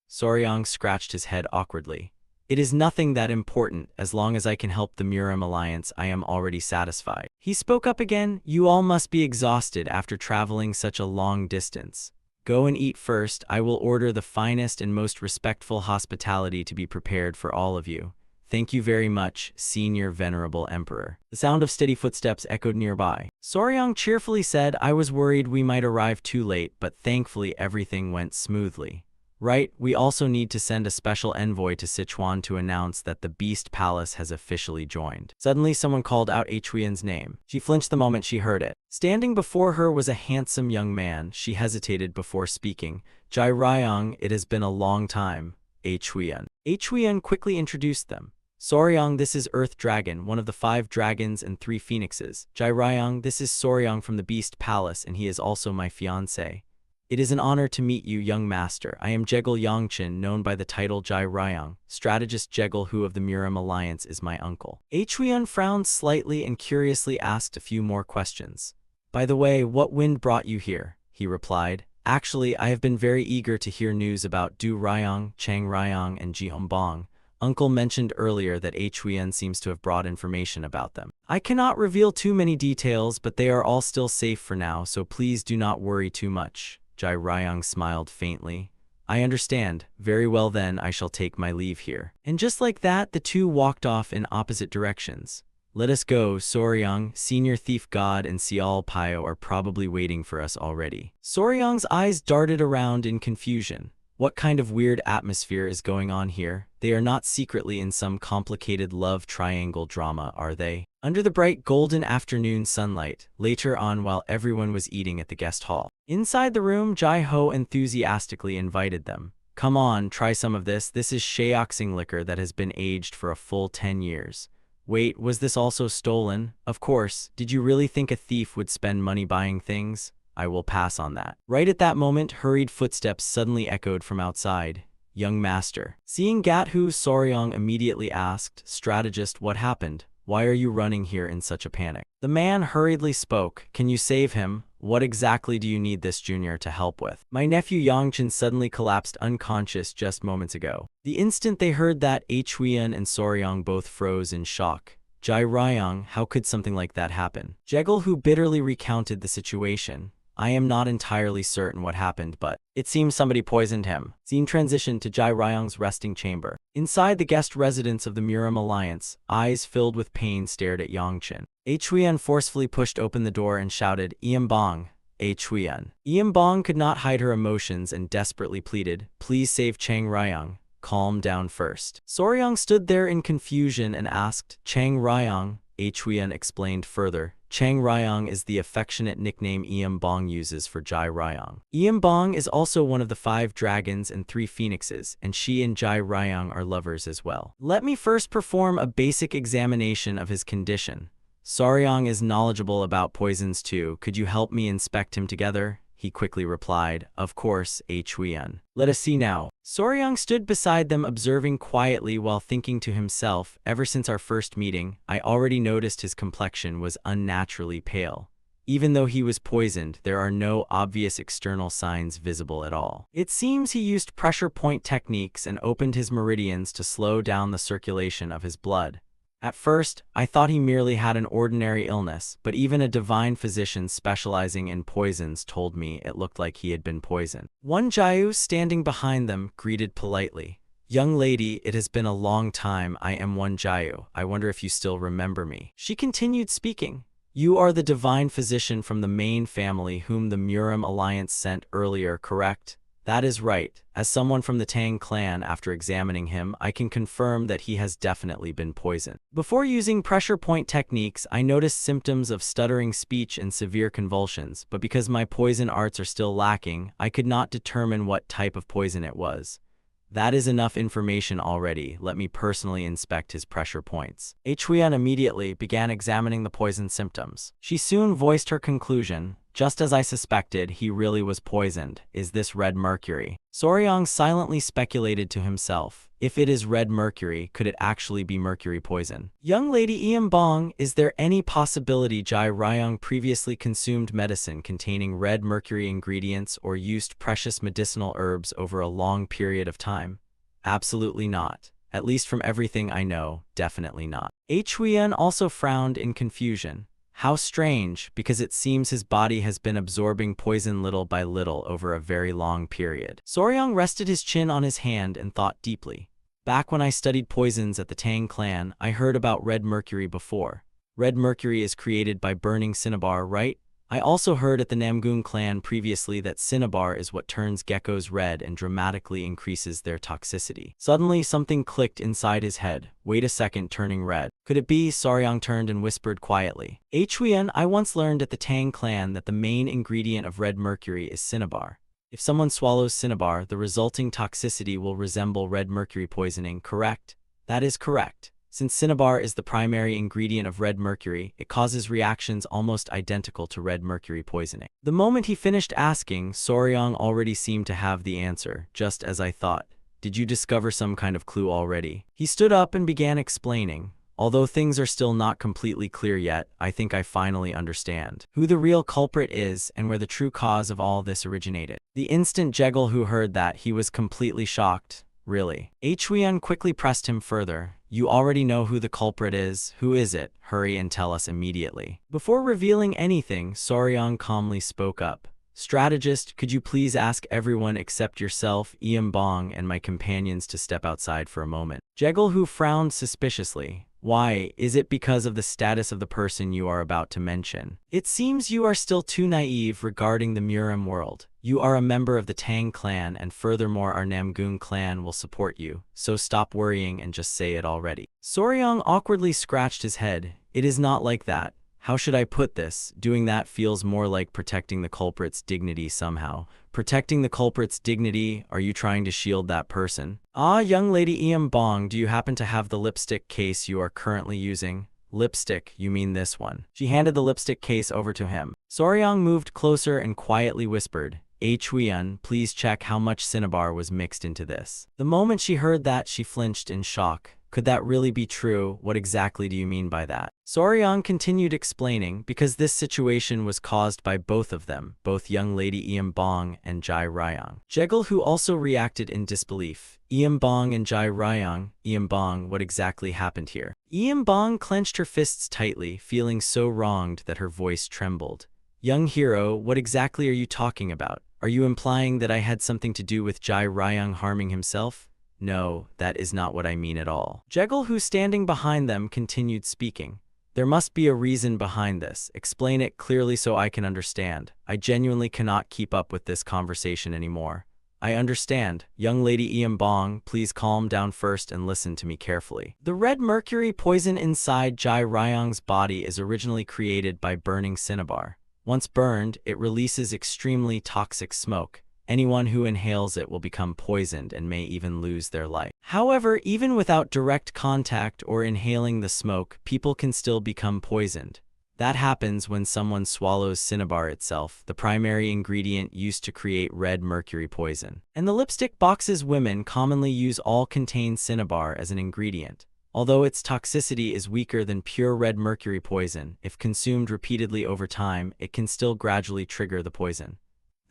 Soryang scratched his head awkwardly. It is nothing that important. As long as I can help the Muram Alliance, I am already satisfied. He spoke up again. You all must be exhausted after traveling such a long distance. Go and eat first. I will order the finest and most respectful hospitality to be prepared for all of you. Thank you very much, Senior Venerable Emperor. The sound of steady footsteps echoed nearby. Soryang cheerfully said, I was worried we might arrive too late, but thankfully everything went smoothly. Right, we also need to send a special envoy to Sichuan to announce that the Beast Palace has officially joined. Suddenly someone called out Huiyan's name. She flinched the moment she heard it. Standing before her was a handsome young man. She hesitated before speaking. Jai Ryang, it has been a long time. Huiyan. Huiyan quickly introduced them. Soryang, this is Earth Dragon, one of the 5 dragons and 3 phoenixes. Ryang, this is Soryang from the Beast Palace, and he is also my fiancé. It is an honor to meet you, young master. I am Jegal Yongchen, known by the title Ryang. Strategist Jegal Hu of the Muram Alliance is my uncle. Huiyan frowned slightly and curiously asked a few more questions. By the way, what wind brought you here? He replied. Actually, I have been very eager to hear news about Du Ryang, Chang Ryang, and Jihombong. Uncle mentioned earlier that Huiyan seems to have brought information about them. I cannot reveal too many details, but they are all still safe for now, so please do not worry too much. Ryang smiled faintly. I understand. Very well then, I shall take my leave here. And just like that, the two walked off in opposite directions. Let us go. Soryang, Senior Thief God, and Sial Pio are probably waiting for us already. Soryang's eyes darted around in confusion. What kind of weird atmosphere is going on here? They are not secretly in some complicated love triangle drama, are they? Under the bright golden afternoon sunlight, later on while everyone was eating at the guest hall. Inside the room, Jai Ho enthusiastically invited them. Come on, try some of this. This is Sheoxing liquor that has been aged for a full 10 years. Wait, was this also stolen? Of course. Did you really think a thief would spend money buying things? I will pass on that. Right at that moment, hurried footsteps suddenly echoed from outside. Young master. Seeing Gathu, Soryang immediately asked, Strategist, what happened? Why are you running here in such a panic? The man hurriedly spoke. Can you save him? What exactly do you need this junior to help with? My nephew Yongchen suddenly collapsed unconscious just moments ago. The instant they heard that, Huiyan and Soryang both froze in shock. Ryang, how could something like that happen? Jegal, who bitterly recounted the situation. I am not entirely certain what happened, but it seems somebody poisoned him. Scene transitioned to Ryang's resting chamber. Inside the guest residence of the Muram Alliance, eyes filled with pain stared at Yongchen. Huiyan forcefully pushed open the door and shouted, Iambong, Huiyan. Iambong could not hide her emotions and desperately pleaded, Please save Chang Ryang. Calm down first. Soryang stood there in confusion and asked, Chang Ryang? Huiyan explained further. Chang Ryang is the affectionate nickname Iambong uses for Ryang. Iambong is also one of the 5 dragons and 3 phoenixes, and she and Ryang are lovers as well. Let me first perform a basic examination of his condition. Soryang is knowledgeable about poisons too. Could you help me inspect him together? He quickly replied, Of course, Huiyan. Let us see now. Soryang stood beside them observing quietly while thinking to himself, ever since our first meeting, I already noticed his complexion was unnaturally pale. Even though he was poisoned, there are no obvious external signs visible at all. It seems he used pressure point techniques and opened his meridians to slow down the circulation of his blood. At first, I thought he merely had an ordinary illness, but even a divine physician specializing in poisons told me it looked like he had been poisoned. One Jiu, standing behind them, greeted politely. Young lady, it has been a long time. I am one Jiu. I wonder if you still remember me. She continued speaking. You are the divine physician from the main family whom the Muram Alliance sent earlier, correct? That is right. As someone from the Tang clan, after examining him, I can confirm that he has definitely been poisoned. Before using pressure point techniques, I noticed symptoms of stuttering speech and severe convulsions, but because my poison arts are still lacking, I could not determine what type of poison it was. That is enough information already. Let me personally inspect his pressure points. Huiyan immediately began examining the poison symptoms. She soon voiced her conclusion. Just as I suspected, he really was poisoned. Is this red mercury? Soryang silently speculated to himself. If it is red mercury, could it actually be mercury poison? Young lady Iambong, is there any possibility Ryang previously consumed medicine containing red mercury ingredients or used precious medicinal herbs over a long period of time? Absolutely not. At least from everything I know, definitely not. Huiyan also frowned in confusion. How strange, because it seems his body has been absorbing poison little by little over a very long period. Soryang rested his chin on his hand and thought deeply. Back when I studied poisons at the Tang clan, I heard about red mercury before. Red mercury is created by burning cinnabar, right? I also heard at the Namgung clan previously that cinnabar is what turns geckos red and dramatically increases their toxicity. Suddenly, something clicked inside his head. Wait a second, turning red. Could it be? Soryang turned and whispered quietly. Huiyan, I once learned at the Tang clan that the main ingredient of red mercury is cinnabar. If someone swallows cinnabar, the resulting toxicity will resemble red mercury poisoning, correct? That is correct. Since cinnabar is the primary ingredient of red mercury, it causes reactions almost identical to red mercury poisoning. The moment he finished asking, Soryang already seemed to have the answer, just as I thought. Did you discover some kind of clue already? He stood up and began explaining. Although things are still not completely clear yet, I think I finally understand who the real culprit is and where the true cause of all this originated. The instant Jegal heard that, he was completely shocked. Really? Huiyan quickly pressed him further. You already know who the culprit is. Who is it? Hurry and tell us immediately. Before revealing anything, Soryang calmly spoke up. Strategist, could you please ask everyone except yourself, Bong, and my companions to step outside for a moment? Jegal frowned suspiciously. Why? Is it because of the status of the person you are about to mention? It seems you are still too naive regarding the Murim world. You are a member of the Tang clan, and furthermore our Namgung clan will support you, so stop worrying and just say it already. Soryang awkwardly scratched his head. It is not like that. How should I put this? Doing that feels more like protecting the culprit's dignity somehow. Protecting the culprit's dignity? Are you trying to shield that person? Ah, young lady Bong, do you happen to have the lipstick case you are currently using? Lipstick, you mean this one? She handed the lipstick case over to him. Soryang moved closer and quietly whispered, Huiyan, please check how much cinnabar was mixed into this. The moment she heard that, she flinched in shock. Could that really be true? What exactly do you mean by that? Soryang continued explaining, because this situation was caused by both of them, both young lady Bong and Jai Ryang. Jegal also reacted in disbelief. Bong and Jai Ryang. Bong, what exactly happened here? Bong clenched her fists tightly, feeling so wronged that her voice trembled. Young hero, what exactly are you talking about? Are you implying that I had something to do with Jai Ryang harming himself? No, that is not what I mean at all. Jegal, standing behind them, continued speaking. There must be a reason behind this. Explain it clearly so I can understand. I genuinely cannot keep up with this conversation anymore. I understand. Young lady Bong, please calm down first and listen to me carefully. The red mercury poison inside Jai Ryang's body is originally created by burning cinnabar. Once burned, it releases extremely toxic smoke. Anyone who inhales it will become poisoned and may even lose their life. However, even without direct contact or inhaling the smoke, people can still become poisoned. That happens when someone swallows cinnabar itself, the primary ingredient used to create red mercury poison. And the lipstick boxes women commonly use all contain cinnabar as an ingredient. Although its toxicity is weaker than pure red mercury poison, if consumed repeatedly over time, it can still gradually trigger the poison.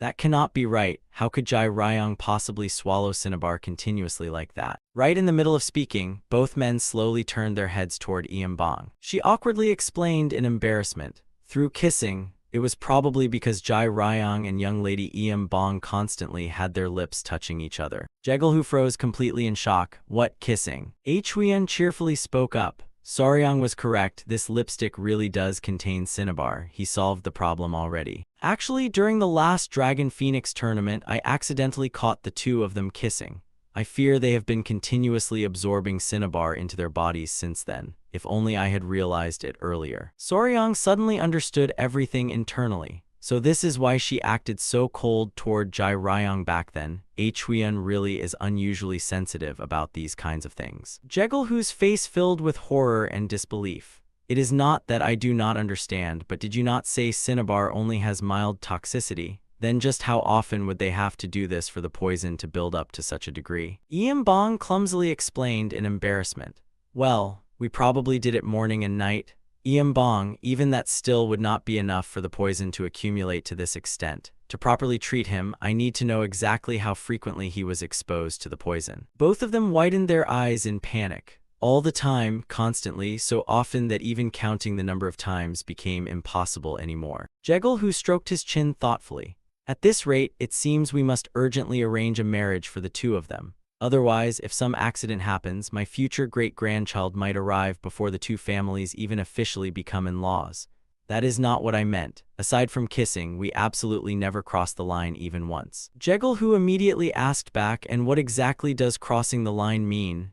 That cannot be right. How could Jai Ryang possibly swallow cinnabar continuously like that? Right in the middle of speaking, both men slowly turned their heads toward Bong. She awkwardly explained in embarrassment. Through kissing, it was probably because Jai Ryang and young lady Bong constantly had their lips touching each other. Jegal froze completely in shock. What kissing? Huiyan cheerfully spoke up. Soryang was correct, this lipstick really does contain cinnabar. He solved the problem already. Actually, during the last Dragon Phoenix tournament, I accidentally caught the two of them kissing. I fear they have been continuously absorbing cinnabar into their bodies since then. If only I had realized it earlier. Soryang suddenly understood everything internally. So this is why she acted so cold toward Jai Ryang back then. Huiyan really is unusually sensitive about these kinds of things. Jegal, face filled with horror and disbelief. It is not that I do not understand, but did you not say cinnabar only has mild toxicity? Then just how often would they have to do this for the poison to build up to such a degree? Bong clumsily explained in embarrassment. Well, we probably did it morning and night. Bong, even that still would not be enough for the poison to accumulate to this extent. To properly treat him, I need to know exactly how frequently he was exposed to the poison. Both of them widened their eyes in panic. All the time, constantly, so often that even counting the number of times became impossible anymore. Jegal, stroked his chin thoughtfully. At this rate, it seems we must urgently arrange a marriage for the two of them. Otherwise, if some accident happens, my future great-grandchild might arrive before the two families even officially become in-laws. That is not what I meant. Aside from kissing, we absolutely never crossed the line even once. Jegal immediately asked back, and what exactly does crossing the line mean?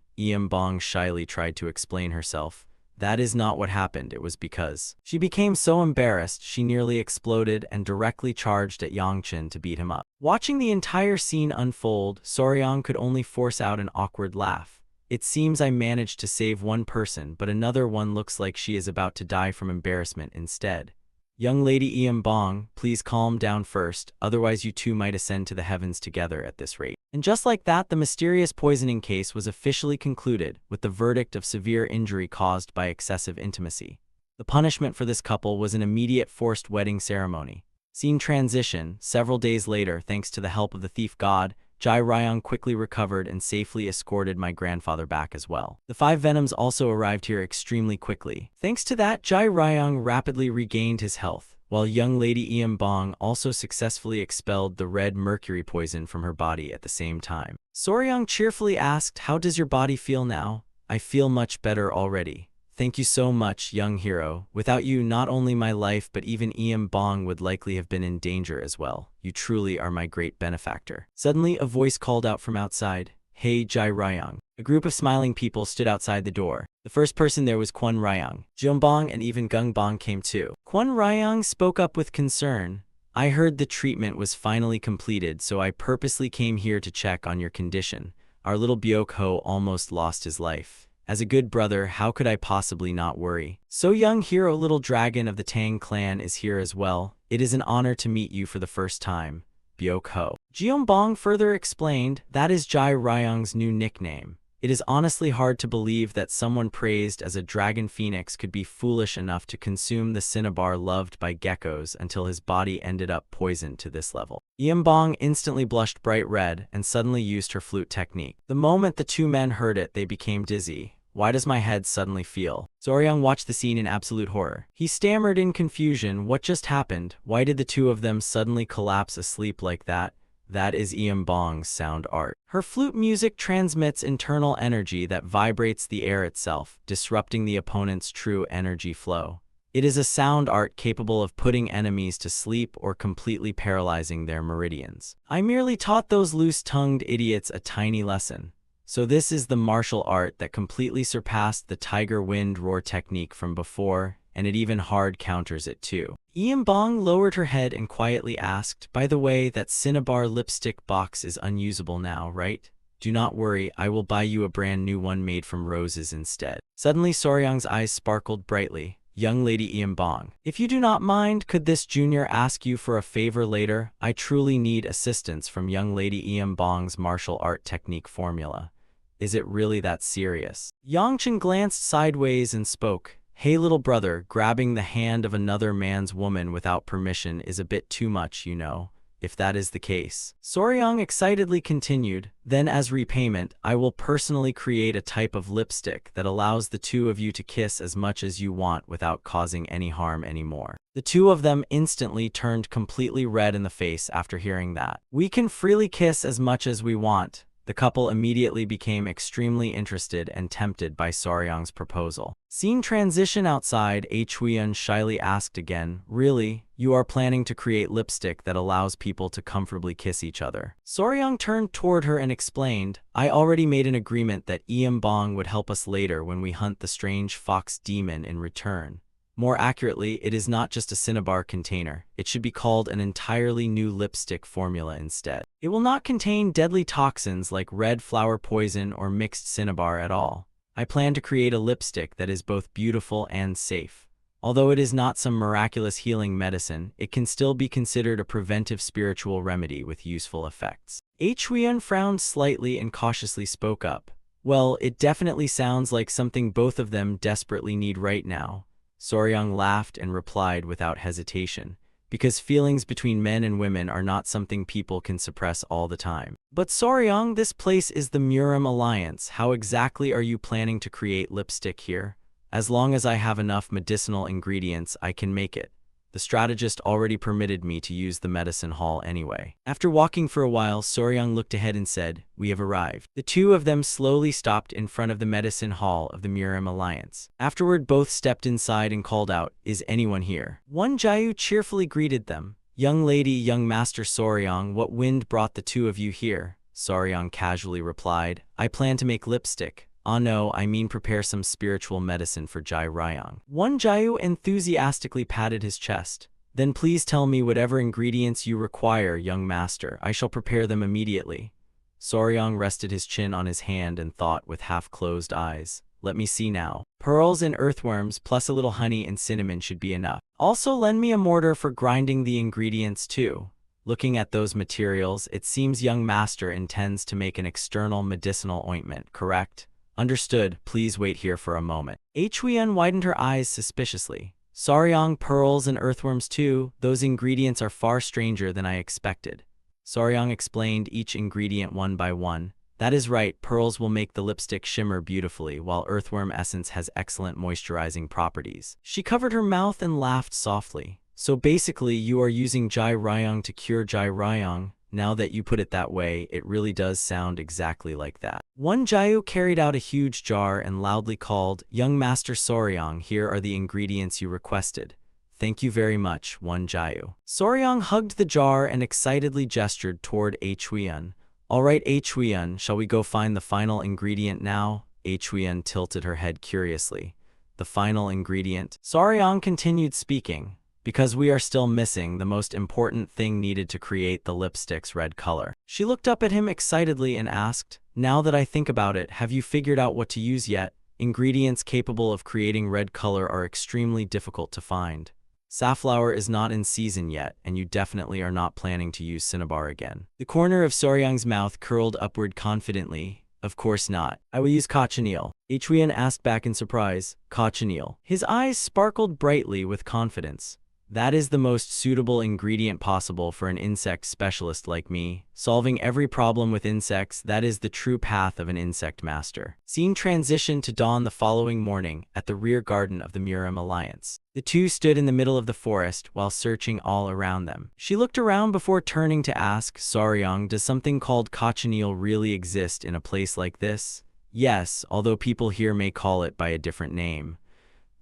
Bong shyly tried to explain herself. That is not what happened. It was because she became so embarrassed she nearly exploded and directly charged at Yangchen to beat him up. Watching the entire scene unfold, Soryang could only force out an awkward laugh. It seems I managed to save one person, but another one looks like she is about to die from embarrassment instead. Young Lady Bong, please calm down first, otherwise you two might ascend to the heavens together at this rate. And just like that, the mysterious poisoning case was officially concluded, with the verdict of severe injury caused by excessive intimacy. The punishment for this couple was an immediate forced wedding ceremony. Scene transition, several days later, thanks to the help of the thief god, Jai Ryong quickly recovered and safely escorted my grandfather back as well. The 5 Venoms also arrived here extremely quickly. Thanks to that, Jai Ryong rapidly regained his health, while young Lady Bong also successfully expelled the red mercury poison from her body at the same time. Soryang cheerfully asked, "How does your body feel now?" "I feel much better already. Thank you so much, young hero. Without you, not only my life but even Bong would likely have been in danger as well. You truly are my great benefactor." Suddenly, a voice called out from outside, "Hey, Jai Ryong." A group of smiling people stood outside the door. The first person there was Kwon Ryong. Jeonbong and even Gungbong came too. Kwon Ryong spoke up with concern. "I heard the treatment was finally completed, so I purposely came here to check on your condition. Our little Byok-ho almost lost his life. As a good brother, how could I possibly not worry? So young hero little dragon of the Tang clan is here as well. It is an honor to meet you for the first time, Byok-ho." Jeonbong further explained, "That is Jai Ryong's new nickname. It is honestly hard to believe that someone praised as a dragon phoenix could be foolish enough to consume the cinnabar loved by geckos until his body ended up poisoned to this level." Jeonbong instantly blushed bright red and suddenly used her flute technique. The moment the 2 men heard it, they became dizzy. "Why does my head suddenly feel?" Soryang watched the scene in absolute horror. He stammered in confusion, "What just happened? Why did the 2 of them suddenly collapse asleep like that?" That is Bong's sound art. Her flute music transmits internal energy that vibrates the air itself, disrupting the opponent's true energy flow. It is a sound art capable of putting enemies to sleep or completely paralyzing their meridians. I merely taught those loose-tongued idiots a tiny lesson. So this is the martial art that completely surpassed the tiger wind roar technique from before, and it even hard counters it too. Bong lowered her head and quietly asked, "By the way, that cinnabar lipstick box is unusable now, right? Do not worry, I will buy you a brand new one made from roses instead." Suddenly Soryang's eyes sparkled brightly. "Young Lady Bong, if you do not mind, could this junior ask you for a favor later? I truly need assistance from young Lady Bong's martial art technique formula. Is it really that serious?" Yangchen glanced sideways and spoke, "Hey little brother, grabbing the hand of another man's woman without permission is a bit too much, you know. If that is the case." Soryang excitedly continued, "Then as repayment, I will personally create a type of lipstick that allows the 2 of you to kiss as much as you want without causing any harm anymore." The 2 of them instantly turned completely red in the face after hearing that. "We can freely kiss as much as we want." The couple immediately became extremely interested and tempted by Soryang's proposal. Scene transition outside, Huion shyly asked again, "Really? You are planning to create lipstick that allows people to comfortably kiss each other?" Soryang turned toward her and explained, "I already made an agreement that Bong would help us later when we hunt the strange fox demon in return. More accurately, it is not just a cinnabar container. It should be called an entirely new lipstick formula instead. It will not contain deadly toxins like red flower poison or mixed cinnabar at all. I plan to create a lipstick that is both beautiful and safe. Although it is not some miraculous healing medicine, it can still be considered a preventive spiritual remedy with useful effects." Huion frowned slightly and cautiously spoke up, "Well, it definitely sounds like something both of them desperately need right now." Soryang laughed and replied without hesitation, "Because feelings between men and women are not something people can suppress all the time." "But Soryang, this place is the Murim Alliance. How exactly are you planning to create lipstick here? As long as I have enough medicinal ingredients, I can make it. The strategist already permitted me to use the medicine hall anyway." After walking for a while, Soryang looked ahead and said, "We have arrived." The 2 of them slowly stopped in front of the medicine hall of the Murim Alliance. Afterward, both stepped inside and called out, "Is anyone here?" One Jiayu cheerfully greeted them. "Young lady, young master Soryang, what wind brought the 2 of you here?" Soryang casually replied, "I plan to make lipstick. Ah no, I mean prepare some spiritual medicine for Jai Ryong. One Jiao enthusiastically patted his chest. Then please tell me whatever ingredients you require, young master. I shall prepare them immediately. Soryang rested his chin on his hand and thought with half-closed eyes. Let me see now. Pearls and earthworms plus a little honey and cinnamon should be enough. Also lend me a mortar for grinding the ingredients too. Looking at those materials, it seems young master intends to make an external medicinal ointment, correct? Understood, please wait here for a moment. Huiyan widened her eyes suspiciously. Soryang, pearls and earthworms too, those ingredients are far stranger than I expected. Soryang explained each ingredient one by one. That is right, pearls will make the lipstick shimmer beautifully, while earthworm essence has excellent moisturizing properties. She covered her mouth and laughed softly. So basically, you are using Jai Ryong to cure Jai Ryong. Now that you put it that way, it really does sound exactly like that. One Jiao carried out a huge jar and loudly called, Young Master Soryang, here are the ingredients you requested. Thank you very much, one Jiao. Soryang hugged the jar and excitedly gestured toward Huiyan. All right, Huiyan, shall we go find the final ingredient now? Huiyan tilted her head curiously. The final ingredient? Soryang continued speaking. Because we are still missing the most important thing needed to create the lipstick's red color. She looked up at him excitedly and asked, Now that I think about it, have you figured out what to use yet? Ingredients capable of creating red color are extremely difficult to find. Safflower is not in season yet, and you definitely are not planning to use cinnabar again. The corner of Soryang's mouth curled upward confidently. Of course not. I will use cochineal. Huiyan asked back in surprise. Cochineal. His eyes sparkled brightly with confidence. That is the most suitable ingredient possible for an insect specialist like me. Solving every problem with insects, that is the true path of an insect master. Scene transitioned to dawn the following morning at the rear garden of the Murim Alliance. The two stood in the middle of the forest while searching all around them. She looked around before turning to ask, Soryang, does something called cochineal really exist in a place like this? Yes, although people here may call it by a different name.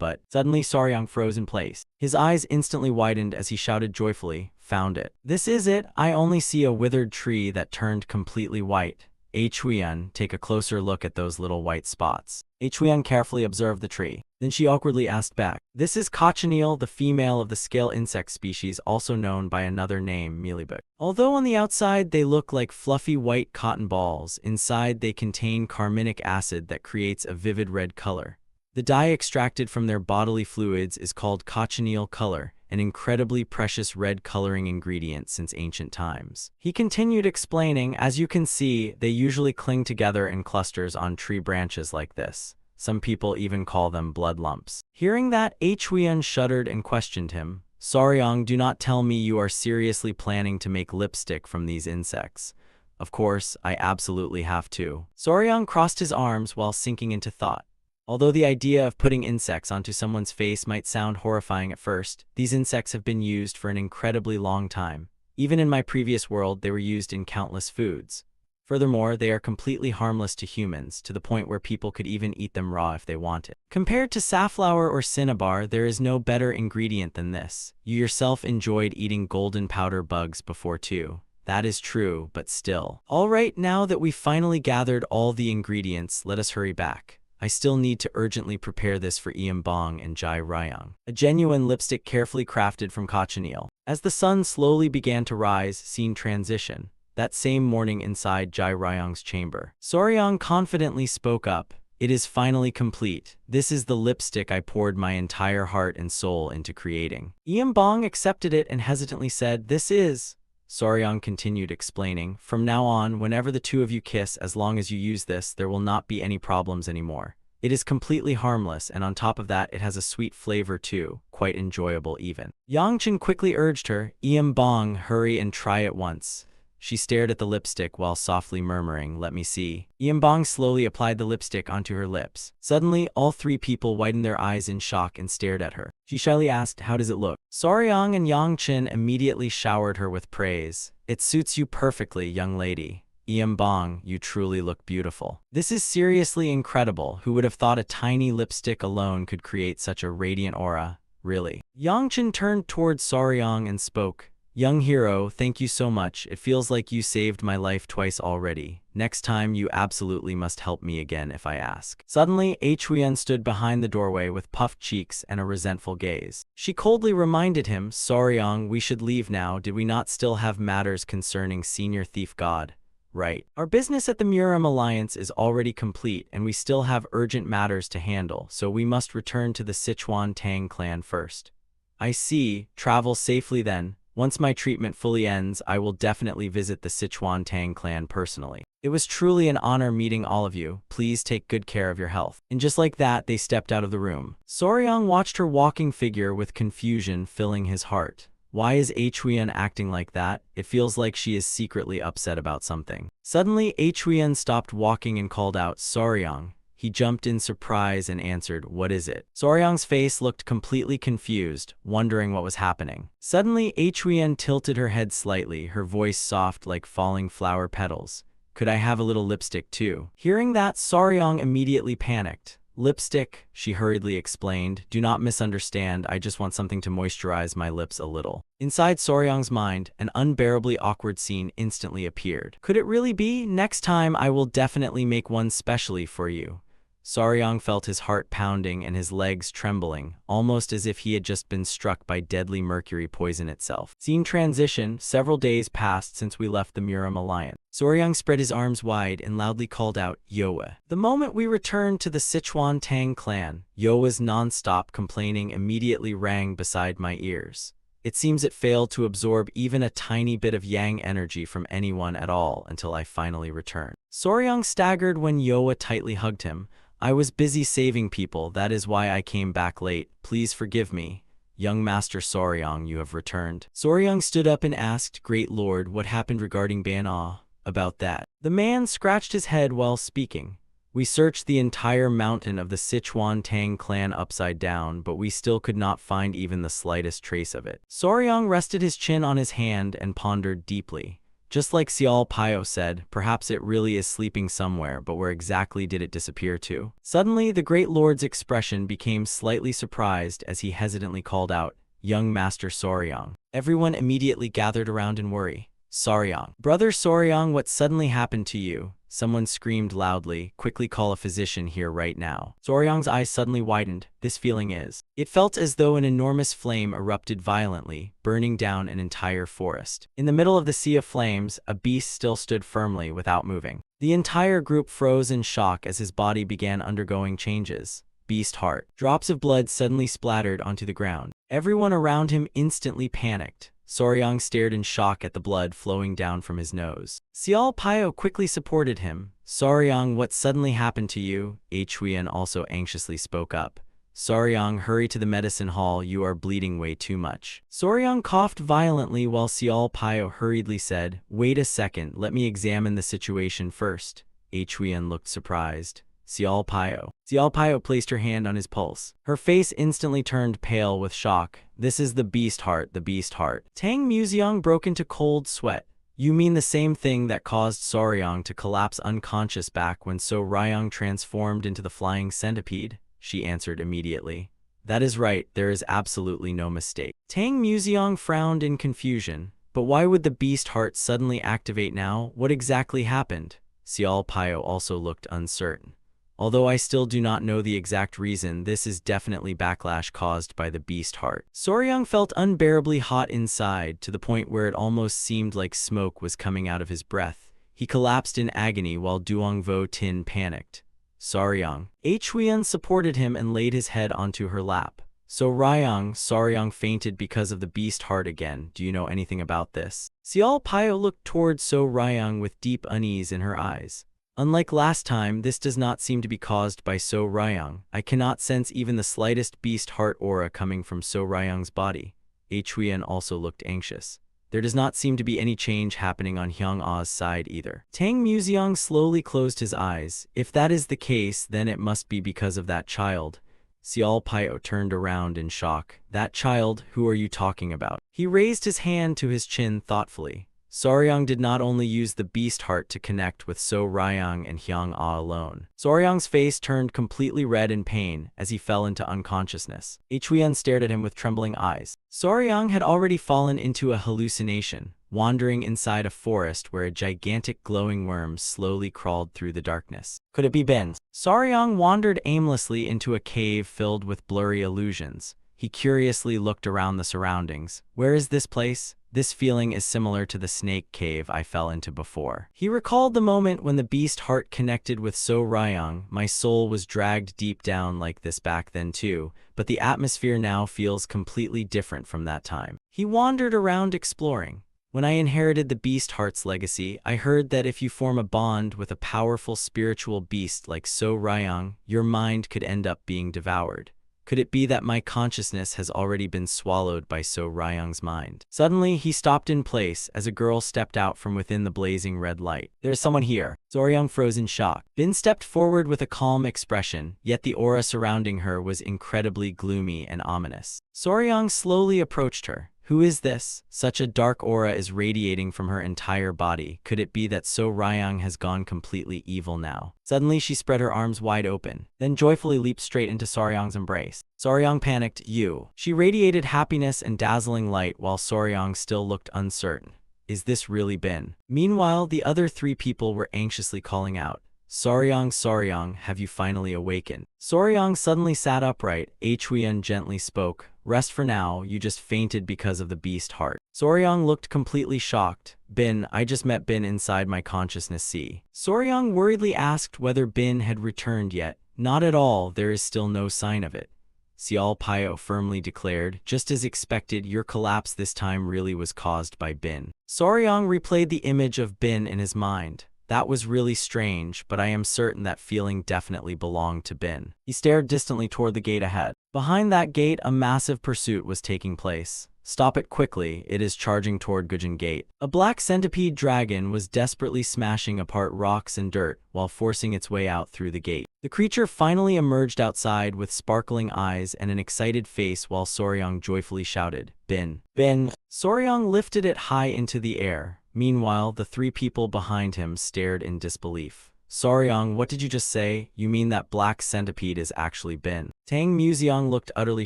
But suddenly Soryang froze in place. His eyes instantly widened as he shouted joyfully, Found it. This is it. I only see a withered tree that turned completely white. Huiyan, take a closer look at those little white spots. Huiyan carefully observed the tree. Then she awkwardly asked back, This is cochineal, the female of the scale insect species, also known by another name, mealybuck. Although on the outside they look like fluffy white cotton balls, inside they contain carminic acid that creates a vivid red color. The dye extracted from their bodily fluids is called cochineal color, an incredibly precious red coloring ingredient since ancient times. He continued explaining, as you can see, they usually cling together in clusters on tree branches like this. Some people even call them blood lumps. Hearing that, Huiyan shuddered and questioned him. Soryang, do not tell me you are seriously planning to make lipstick from these insects. Of course, I absolutely have to. Soryang crossed his arms while sinking into thought. Although the idea of putting insects onto someone's face might sound horrifying at first, these insects have been used for an incredibly long time. Even in my previous world, they were used in countless foods. Furthermore, they are completely harmless to humans, to the point where people could even eat them raw if they wanted. Compared to safflower or cinnabar, there is no better ingredient than this. You yourself enjoyed eating golden powder bugs before too. That is true, but still. All right, now that we've finally gathered all the ingredients, let us hurry back. I still need to urgently prepare this for Bong and Jai Ryong. A genuine lipstick carefully crafted from cochineal. As the sun slowly began to rise, scene transition. That same morning inside Jai Ryong's chamber. Soryang confidently spoke up. It is finally complete. This is the lipstick I poured my entire heart and soul into creating. Bong accepted it and hesitantly said, This is... Soryang continued explaining, From now on, whenever the two of you kiss, as long as you use this, there will not be any problems anymore. It is completely harmless, and on top of that, it has a sweet flavor too, quite enjoyable even. Yangchen quickly urged her, Bong, hurry and try at once. She stared at the lipstick while softly murmuring, Let me see. Bong slowly applied the lipstick onto her lips. Suddenly, all three people widened their eyes in shock and stared at her. She shyly asked, How does it look? Soryang and Yangchen immediately showered her with praise. It suits you perfectly, young lady. Bong, you truly look beautiful. This is seriously incredible. Who would have thought a tiny lipstick alone could create such a radiant aura? Really? Yangchen turned towards Soryang and spoke, Young hero, thank you so much. It feels like you saved my life twice already. Next time you absolutely must help me again if I ask. Suddenly, Huyen stood behind the doorway with puffed cheeks and a resentful gaze. She coldly reminded him, Soryang, we should leave now. Did we not still have matters concerning senior thief god? Right. Our business at the Muram Alliance is already complete and we still have urgent matters to handle, so we must return to the Sichuan Tang clan first. I see. Travel safely then. Once my treatment fully ends, I will definitely visit the Sichuan Tang clan personally. It was truly an honor meeting all of you. Please take good care of your health. And just like that, they stepped out of the room. Soryang watched her walking figure with confusion filling his heart. Why is Huyen acting like that? It feels like she is secretly upset about something. Suddenly, Huyen stopped walking and called out, Soryang. He jumped in surprise and answered, what is it? Soryang's face looked completely confused, wondering what was happening. Suddenly, Huyen tilted her head slightly, her voice soft like falling flower petals. Could I have a little lipstick too? Hearing that, Soryang immediately panicked. Lipstick, she hurriedly explained. Do not misunderstand, I just want something to moisturize my lips a little. Inside Soryang's mind, an unbearably awkward scene instantly appeared. Could it really be? Next time I will definitely make one specially for you. Soryang felt his heart pounding and his legs trembling, almost as if he had just been struck by deadly mercury poison itself. Scene transition, several days passed since we left the Muram Alliance. Soryang spread his arms wide and loudly called out, Yoa. The moment we returned to the Sichuan Tang clan, Yoa's non-stop complaining immediately rang beside my ears. It seems it failed to absorb even a tiny bit of yang energy from anyone at all until I finally returned. Soryang staggered when Yoa tightly hugged him. I was busy saving people, that is why I came back late. Please forgive me. Young Master Soryang, you have returned. Soryang stood up and asked, Great Lord, what happened regarding Banhwa? About that. The man scratched his head while speaking. We searched the entire mountain of the Sichuan Tang clan upside down, but we still could not find even the slightest trace of it. Soryang rested his chin on his hand and pondered deeply. Just like Xiao Pio said, perhaps it really is sleeping somewhere, but where exactly did it disappear to? Suddenly, the Great Lord's expression became slightly surprised as he hesitantly called out, Young Master Soryang. Everyone immediately gathered around in worry. Soryang. Brother Soryang, what suddenly happened to you? Someone screamed loudly, quickly call a physician here right now. Soryang's eyes suddenly widened. This feeling is. It felt as though an enormous flame erupted violently, burning down an entire forest. In the middle of the sea of flames, a beast still stood firmly without moving. The entire group froze in shock as his body began undergoing changes. Beast heart. Drops of blood suddenly splattered onto the ground. Everyone around him instantly panicked. Soryang stared in shock at the blood flowing down from his nose. Xiao Pio quickly supported him. Soryang, what suddenly happened to you? Huyen also anxiously spoke up. Soryang, hurry to the medicine hall, you are bleeding way too much. Soryang coughed violently while Xiao Pio hurriedly said, Wait a second, let me examine the situation first. Huyen looked surprised. Xiao Pio placed her hand on his pulse. Her face instantly turned pale with shock. This is the beast heart, the beast heart. Tang Museong broke into cold sweat. You mean the same thing that caused Soryang to collapse unconscious back when Soryang transformed into the flying centipede? She answered immediately. That is right, there is absolutely no mistake. Tang Museong frowned in confusion. But why would the beast heart suddenly activate now? What exactly happened? Xiao Pio also looked uncertain. Although I still do not know the exact reason, this is definitely backlash caused by the beast heart. Soryang felt unbearably hot inside, to the point where it almost seemed like smoke was coming out of his breath. He collapsed in agony while Duongvo Tin panicked. Soryang. Huyen supported him and laid his head onto her lap. Soryang fainted because of the beast heart again. Do you know anything about this? Xiao Pio looked towards Soryang with deep unease in her eyes. Unlike last time, this does not seem to be caused by Soryang. I cannot sense even the slightest beast heart aura coming from Soryang's body. Huyen also looked anxious. There does not seem to be any change happening on Hyung-Ah's side either. Tang Museong slowly closed his eyes. If that is the case, then it must be because of that child. Xiao Pio turned around in shock. That child, who are you talking about? He raised his hand to his chin thoughtfully. Soryang did not only use the beast heart to connect with So Ryang and Hyang Ah alone. Soryang's face turned completely red in pain as he fell into unconsciousness. Huyen stared at him with trembling eyes. Soryang had already fallen into a hallucination, wandering inside a forest where a gigantic glowing worm slowly crawled through the darkness. Could it be Bin? Soryang wandered aimlessly into a cave filled with blurry illusions. He curiously looked around the surroundings. Where is this place? This feeling is similar to the snake cave I fell into before. He recalled the moment when the beast heart connected with So Ryang. My soul was dragged deep down like this back then too, but the atmosphere now feels completely different from that time. He wandered around exploring. When I inherited the beast heart's legacy, I heard that if you form a bond with a powerful spiritual beast like So Ryang, your mind could end up being devoured. Could it be that my consciousness has already been swallowed by So Ryang's mind? Suddenly, he stopped in place as a girl stepped out from within the blazing red light. There's someone here. Soryang froze in shock. Bin stepped forward with a calm expression, yet the aura surrounding her was incredibly gloomy and ominous. Soryang slowly approached her. Who is this? Such a dark aura is radiating from her entire body. Could it be that So Ryang has gone completely evil now? Suddenly, she spread her arms wide open, then joyfully leaped straight into Soryang's embrace. Soryang panicked. You. She radiated happiness and dazzling light while Soryang still looked uncertain. Is this really Bin? Meanwhile, the other three people were anxiously calling out. Soryang, Soryang, have you finally awakened? Soryang suddenly sat upright. Huyen gently spoke. Rest for now, you just fainted because of the beast heart. Soryang looked completely shocked. Bin, I just met Bin inside my consciousness. See. Soryang worriedly asked whether Bin had returned yet. Not at all, there is still no sign of it. Xiao Pio firmly declared, just as expected, your collapse this time really was caused by Bin. Soryang replayed the image of Bin in his mind. That was really strange, but I am certain that feeling definitely belonged to Bin. He stared distantly toward the gate ahead. Behind that gate, a massive pursuit was taking place. Stop it quickly, it is charging toward Gujin Gate. A black centipede dragon was desperately smashing apart rocks and dirt while forcing its way out through the gate. The creature finally emerged outside with sparkling eyes and an excited face while Soryang joyfully shouted, Bin. Bin. Soryang lifted it high into the air. Meanwhile, the three people behind him stared in disbelief. Soryang, what did you just say? You mean that black centipede is actually Bin? Tang Museong looked utterly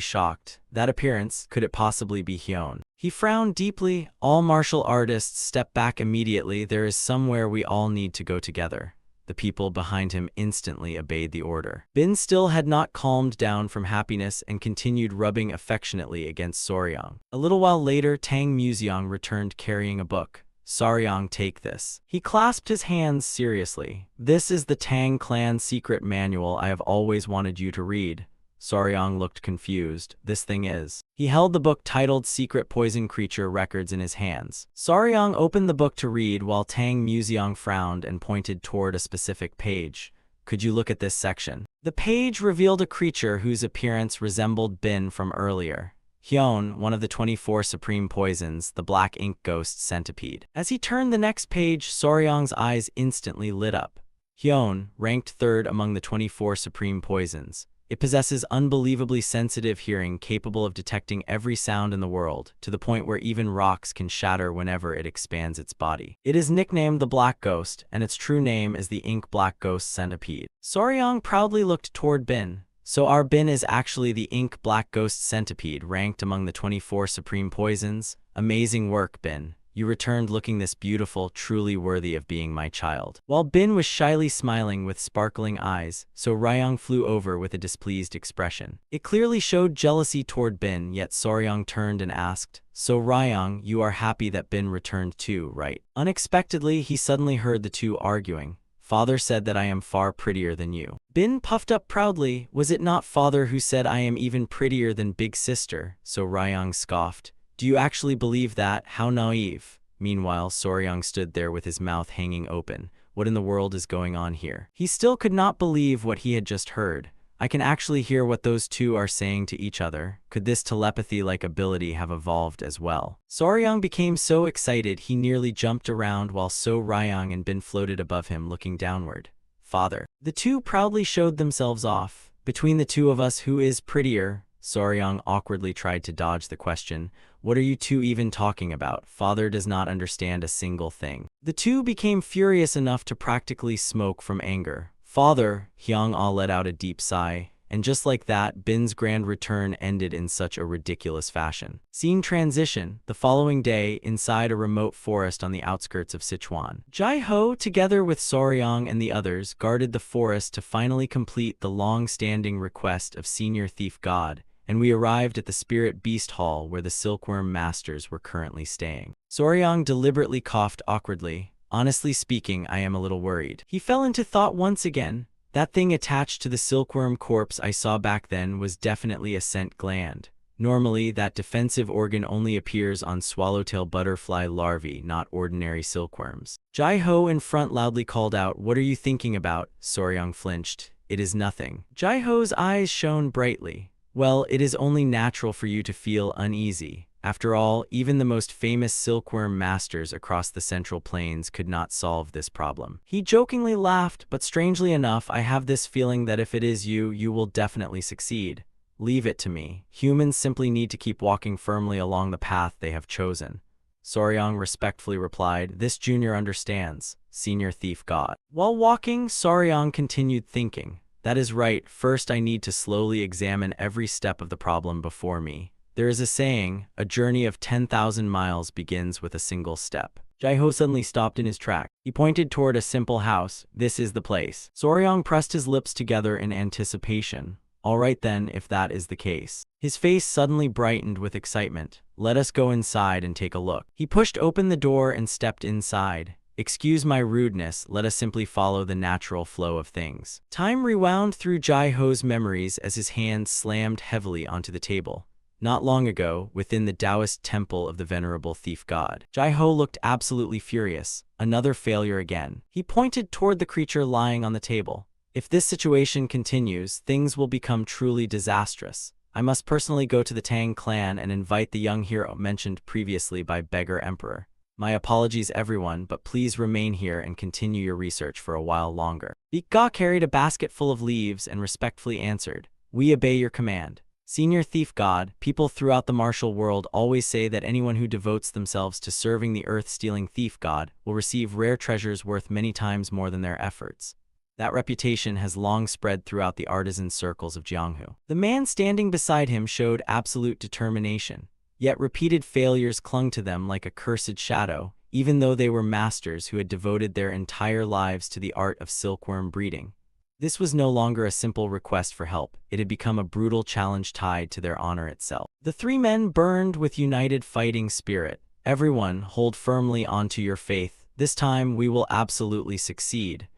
shocked. That appearance, could it possibly be Hyun? He frowned deeply. All martial artists step back immediately. There is somewhere we all need to go together. The people behind him instantly obeyed the order. Bin still had not calmed down from happiness and continued rubbing affectionately against Soryang. A little while later, Tang Museong returned carrying a book. Soryang, take this. He clasped his hands seriously. This is the Tang clan secret manual I have always wanted you to read. Soryang looked confused. This thing is. He held the book titled Secret Poison Creature Records in his hands. Soryang opened the book to read while Tang Museong frowned and pointed toward a specific page. Could you look at this section? The page revealed a creature whose appearance resembled Bin from earlier. Hyun, one of the 24 supreme poisons, the black ink ghost centipede. As he turned the next page, Soryang's eyes instantly lit up. Hyun, ranked third among the 24 supreme poisons. It possesses unbelievably sensitive hearing capable of detecting every sound in the world, to the point where even rocks can shatter whenever it expands its body. It is nicknamed the Black Ghost, and its true name is the Ink Black Ghost Centipede. Soryang proudly looked toward Bin. So our Bin is actually the Ink Black Ghost Centipede, ranked among the 24 supreme poisons? Amazing work, Bin. You returned looking this beautiful, truly worthy of being my child. While Bin was shyly smiling with sparkling eyes, So Ryang flew over with a displeased expression. It clearly showed jealousy toward Bin, yet Soryang turned and asked, So Ryang, you are happy that Bin returned too, right? Unexpectedly, he suddenly heard the two arguing. Father said that I am far prettier than you. Bin puffed up proudly. Was it not Father who said I am even prettier than Big Sister? So Ryang scoffed. Do you actually believe that? How naive. Meanwhile, Soryang stood there with his mouth hanging open. What in the world is going on here? He still could not believe what he had just heard. I can actually hear what those two are saying to each other. Could this telepathy-like ability have evolved as well? Soryang became so excited he nearly jumped around while So Ryang and Bin floated above him looking downward. Father. The two proudly showed themselves off. Between the two of us, who is prettier? Soryang awkwardly tried to dodge the question. What are you two even talking about? Father does not understand a single thing. The two became furious enough to practically smoke from anger. Father, Hyung-ah let out a deep sigh. And just like that, Bin's grand return ended in such a ridiculous fashion. Scene transition, the following day, inside a remote forest on the outskirts of Sichuan. Jai-ho, together with Soryang and the others, guarded the forest to finally complete the long-standing request of Senior Thief God, and we arrived at the Spirit Beast Hall where the Silkworm Masters were currently staying. Soryang deliberately coughed awkwardly. Honestly speaking, I am a little worried. He fell into thought once again. That thing attached to the silkworm corpse I saw back then was definitely a scent gland. Normally, that defensive organ only appears on swallowtail butterfly larvae, not ordinary silkworms. Jai-ho in front loudly called out, "What are you thinking about?" Soryang flinched. "It is nothing." Jai-ho's eyes shone brightly. "Well, it is only natural for you to feel uneasy. After all, even the most famous silkworm masters across the Central Plains could not solve this problem." He jokingly laughed, but strangely enough, I have this feeling that if it is you, you will definitely succeed. Leave it to me. Humans simply need to keep walking firmly along the path they have chosen. Soryang respectfully replied, "This junior understands, Senior Thief God." While walking, Soryang continued thinking. That is right, first I need to slowly examine every step of the problem before me. There is a saying, a journey of 10,000 miles begins with a single step. Jai-ho suddenly stopped in his track. He pointed toward a simple house. This is the place. Soryang pressed his lips together in anticipation. All right then, if that is the case. His face suddenly brightened with excitement. Let us go inside and take a look. He pushed open the door and stepped inside. Excuse my rudeness, let us simply follow the natural flow of things. Time rewound through Jai-ho's memories as his hand slammed heavily onto the table. Not long ago, within the Taoist temple of the venerable thief god, Jai-ho looked absolutely furious. Another failure again. He pointed toward the creature lying on the table. If this situation continues, things will become truly disastrous. I must personally go to the Tang clan and invite the young hero mentioned previously by Beggar Emperor. My apologies everyone, but please remain here and continue your research for a while longer. Beak-ga carried a basket full of leaves and respectfully answered, "We obey your command." Senior Thief God, people throughout the martial world always say that anyone who devotes themselves to serving the earth-stealing thief god will receive rare treasures worth many times more than their efforts. That reputation has long spread throughout the artisan circles of Jianghu. The man standing beside him showed absolute determination, yet repeated failures clung to them like a cursed shadow, even though they were masters who had devoted their entire lives to the art of silkworm breeding. This was no longer a simple request for help, it had become a brutal challenge tied to their honor itself. The three men burned with united fighting spirit. Everyone, hold firmly onto your faith. This time we will absolutely succeed.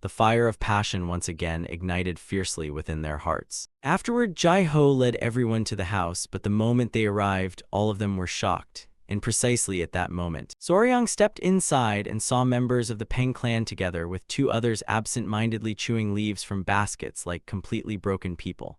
The fire of passion once again ignited fiercely within their hearts. Afterward, Jai-ho led everyone to the house, but the moment they arrived, all of them were shocked. And precisely at that moment, Soryang stepped inside and saw members of the Peng clan together with two others absent-mindedly chewing leaves from baskets like completely broken people.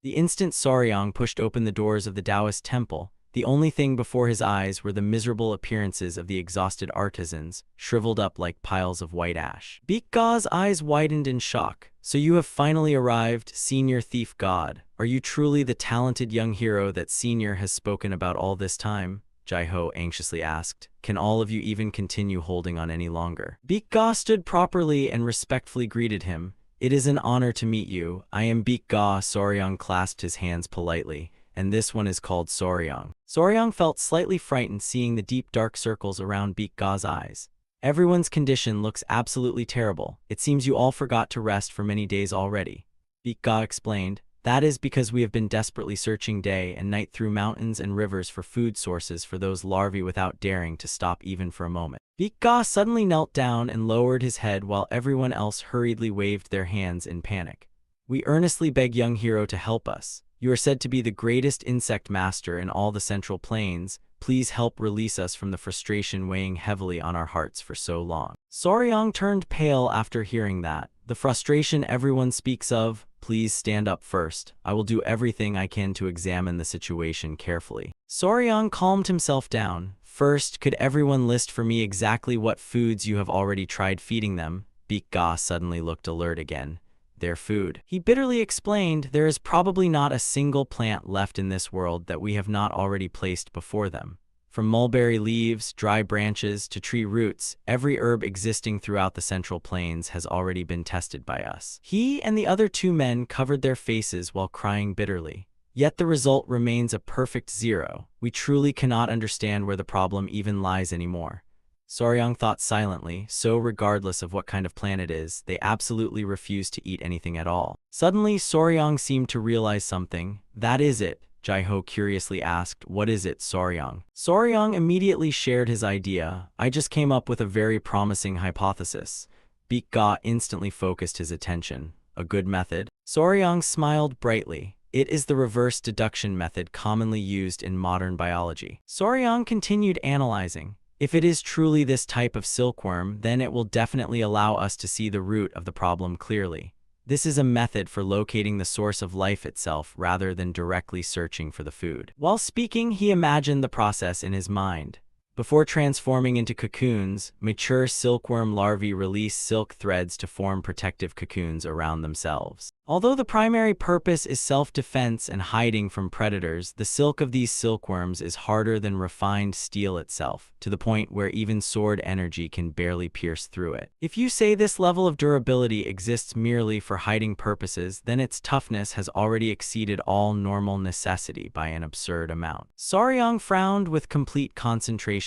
The instant Soryang pushed open the doors of the Taoist temple, the only thing before his eyes were the miserable appearances of the exhausted artisans, shriveled up like piles of white ash. Beak-ga's eyes widened in shock. "So you have finally arrived, Senior Thief God. Are you truly the talented young hero that Senior has spoken about all this time?" Jai-ho anxiously asked. "Can all of you even continue holding on any longer?" Beak-ga stood properly and respectfully greeted him. "It is an honor to meet you. I am Beak-ga." Soryang clasped his hands politely. "And this one is called Soryang." Soryang felt slightly frightened seeing the deep dark circles around Beak-ga's eyes. "Everyone's condition looks absolutely terrible. It seems you all forgot to rest for many days already." Beak-ga explained. "That is because we have been desperately searching day and night through mountains and rivers for food sources for those larvae without daring to stop even for a moment." Beak-ga suddenly knelt down and lowered his head while everyone else hurriedly waved their hands in panic. "We earnestly beg young hero to help us. You are said to be the greatest insect master in all the Central Plains. Please help release us from the frustration weighing heavily on our hearts for so long." Soryang turned pale after hearing that. "The frustration everyone speaks of? Please stand up first. I will do everything I can to examine the situation carefully." Soryang calmed himself down. "First, could everyone list for me exactly what foods you have already tried feeding them?" Beak-ga suddenly looked alert again. their food. He bitterly explained, there is probably not a single plant left in this world that we have not already placed before them. From mulberry leaves, dry branches, to tree roots, every herb existing throughout the Central Plains has already been tested by us. He and the other two men covered their faces while crying bitterly. Yet the result remains a perfect 0. We truly cannot understand where the problem even lies anymore. Soryang thought silently, so regardless of what kind of plant it is, they absolutely refuse to eat anything at all. Suddenly, Soryang seemed to realize something. That is it, Jai-ho curiously asked. What is it, Soryang? Soryang immediately shared his idea. I just came up with a very promising hypothesis. Beak-ga instantly focused his attention. A good method? Soryang smiled brightly. It is the reverse deduction method commonly used in modern biology. Soryang continued analyzing. If it is truly this type of silkworm, then it will definitely allow us to see the root of the problem clearly. This is a method for locating the source of life itself rather than directly searching for the food. While speaking, he imagined the process in his mind. Before transforming into cocoons, mature silkworm larvae release silk threads to form protective cocoons around themselves. Although the primary purpose is self-defense and hiding from predators, the silk of these silkworms is harder than refined steel itself, to the point where even sword energy can barely pierce through it. If you say this level of durability exists merely for hiding purposes, then its toughness has already exceeded all normal necessity by an absurd amount. Soryang frowned with complete concentration.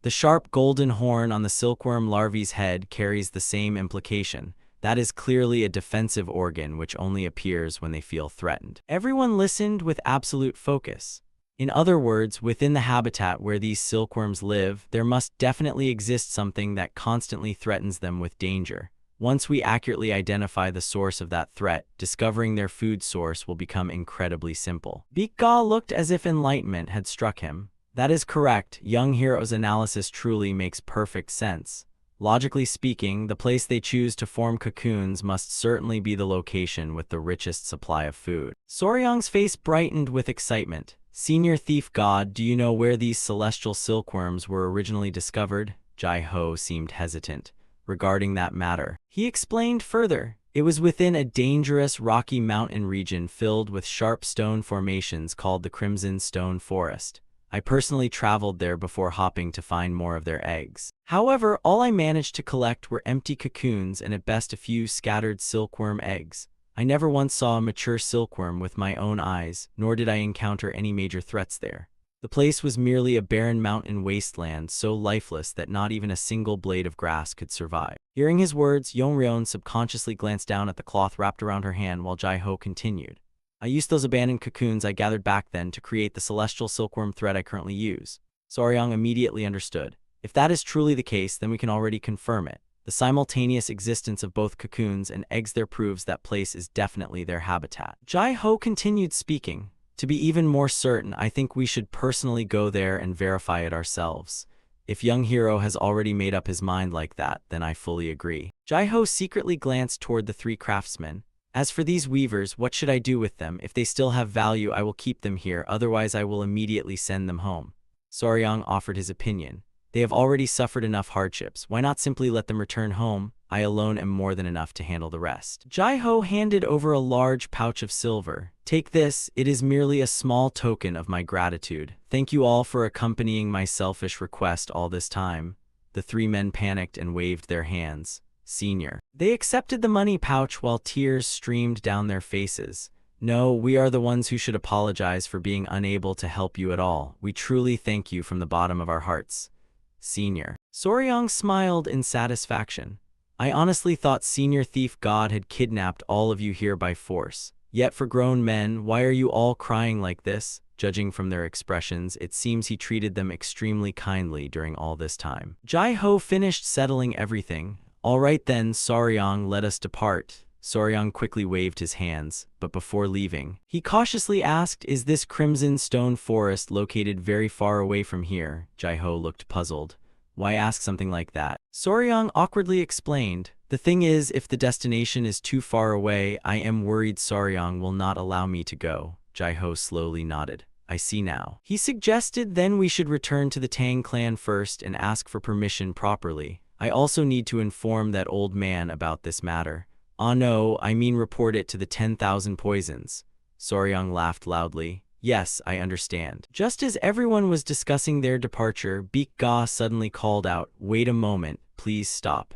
The sharp golden horn on the silkworm larvae's head carries the same implication. That is clearly a defensive organ which only appears when they feel threatened. Everyone listened with absolute focus. In other words, within the habitat where these silkworms live, there must definitely exist something that constantly threatens them with danger. Once we accurately identify the source of that threat, discovering their food source will become incredibly simple. Beak-ga looked as if enlightenment had struck him. That is correct. Young Hero's analysis truly makes perfect sense. Logically speaking, the place they choose to form cocoons must certainly be the location with the richest supply of food. Soryang's face brightened with excitement. Senior Thief God, do you know where these celestial silkworms were originally discovered? Jai-ho seemed hesitant regarding that matter. He explained further. It was within a dangerous rocky mountain region filled with sharp stone formations called the Crimson Stone Forest. I personally traveled there before hopping to find more of their eggs. However, all I managed to collect were empty cocoons and at best a few scattered silkworm eggs. I never once saw a mature silkworm with my own eyes, nor did I encounter any major threats there. The place was merely a barren mountain wasteland so lifeless that not even a single blade of grass could survive. Hearing his words, Yongryon subconsciously glanced down at the cloth wrapped around her hand while Jai-ho continued. I used those abandoned cocoons I gathered back then to create the celestial silkworm thread I currently use. Soryang immediately understood. If that is truly the case, then we can already confirm it. The simultaneous existence of both cocoons and eggs there proves that place is definitely their habitat. Jai-ho continued speaking. To be even more certain, I think we should personally go there and verify it ourselves. If young Hero has already made up his mind like that, then I fully agree. Jai-ho secretly glanced toward the three craftsmen. As for these weavers, what should I do with them? If they still have value, I will keep them here, otherwise I will immediately send them home. Soryang offered his opinion. They have already suffered enough hardships. Why not simply let them return home? I alone am more than enough to handle the rest. Jai-ho handed over a large pouch of silver. Take this, it is merely a small token of my gratitude. Thank you all for accompanying my selfish request all this time. The three men panicked and waved their hands. Senior. They accepted the money pouch while tears streamed down their faces. No, we are the ones who should apologize for being unable to help you at all. We truly thank you from the bottom of our hearts. Senior. Soryang smiled in satisfaction. I honestly thought Senior Thief God had kidnapped all of you here by force. Yet for grown men, why are you all crying like this? Judging from their expressions, it seems he treated them extremely kindly during all this time. Jai-ho finished settling everything. All right then, Soryang, let us depart. Soryang quickly waved his hands, but before leaving, he cautiously asked, is this Crimson Stone Forest located very far away from here? Jai-ho looked puzzled. Why ask something like that? Soryang awkwardly explained, the thing is, if the destination is too far away, I am worried Soryang will not allow me to go. Jai-ho slowly nodded. I see now. He suggested then we should return to the Tang clan first and ask for permission properly. I also need to inform that old man about this matter. "Ah no, I mean report it to the 10,000 poisons." Soryang laughed loudly. "Yes, I understand." Just as everyone was discussing their departure, Beak Ga suddenly called out, "Wait a moment, please stop."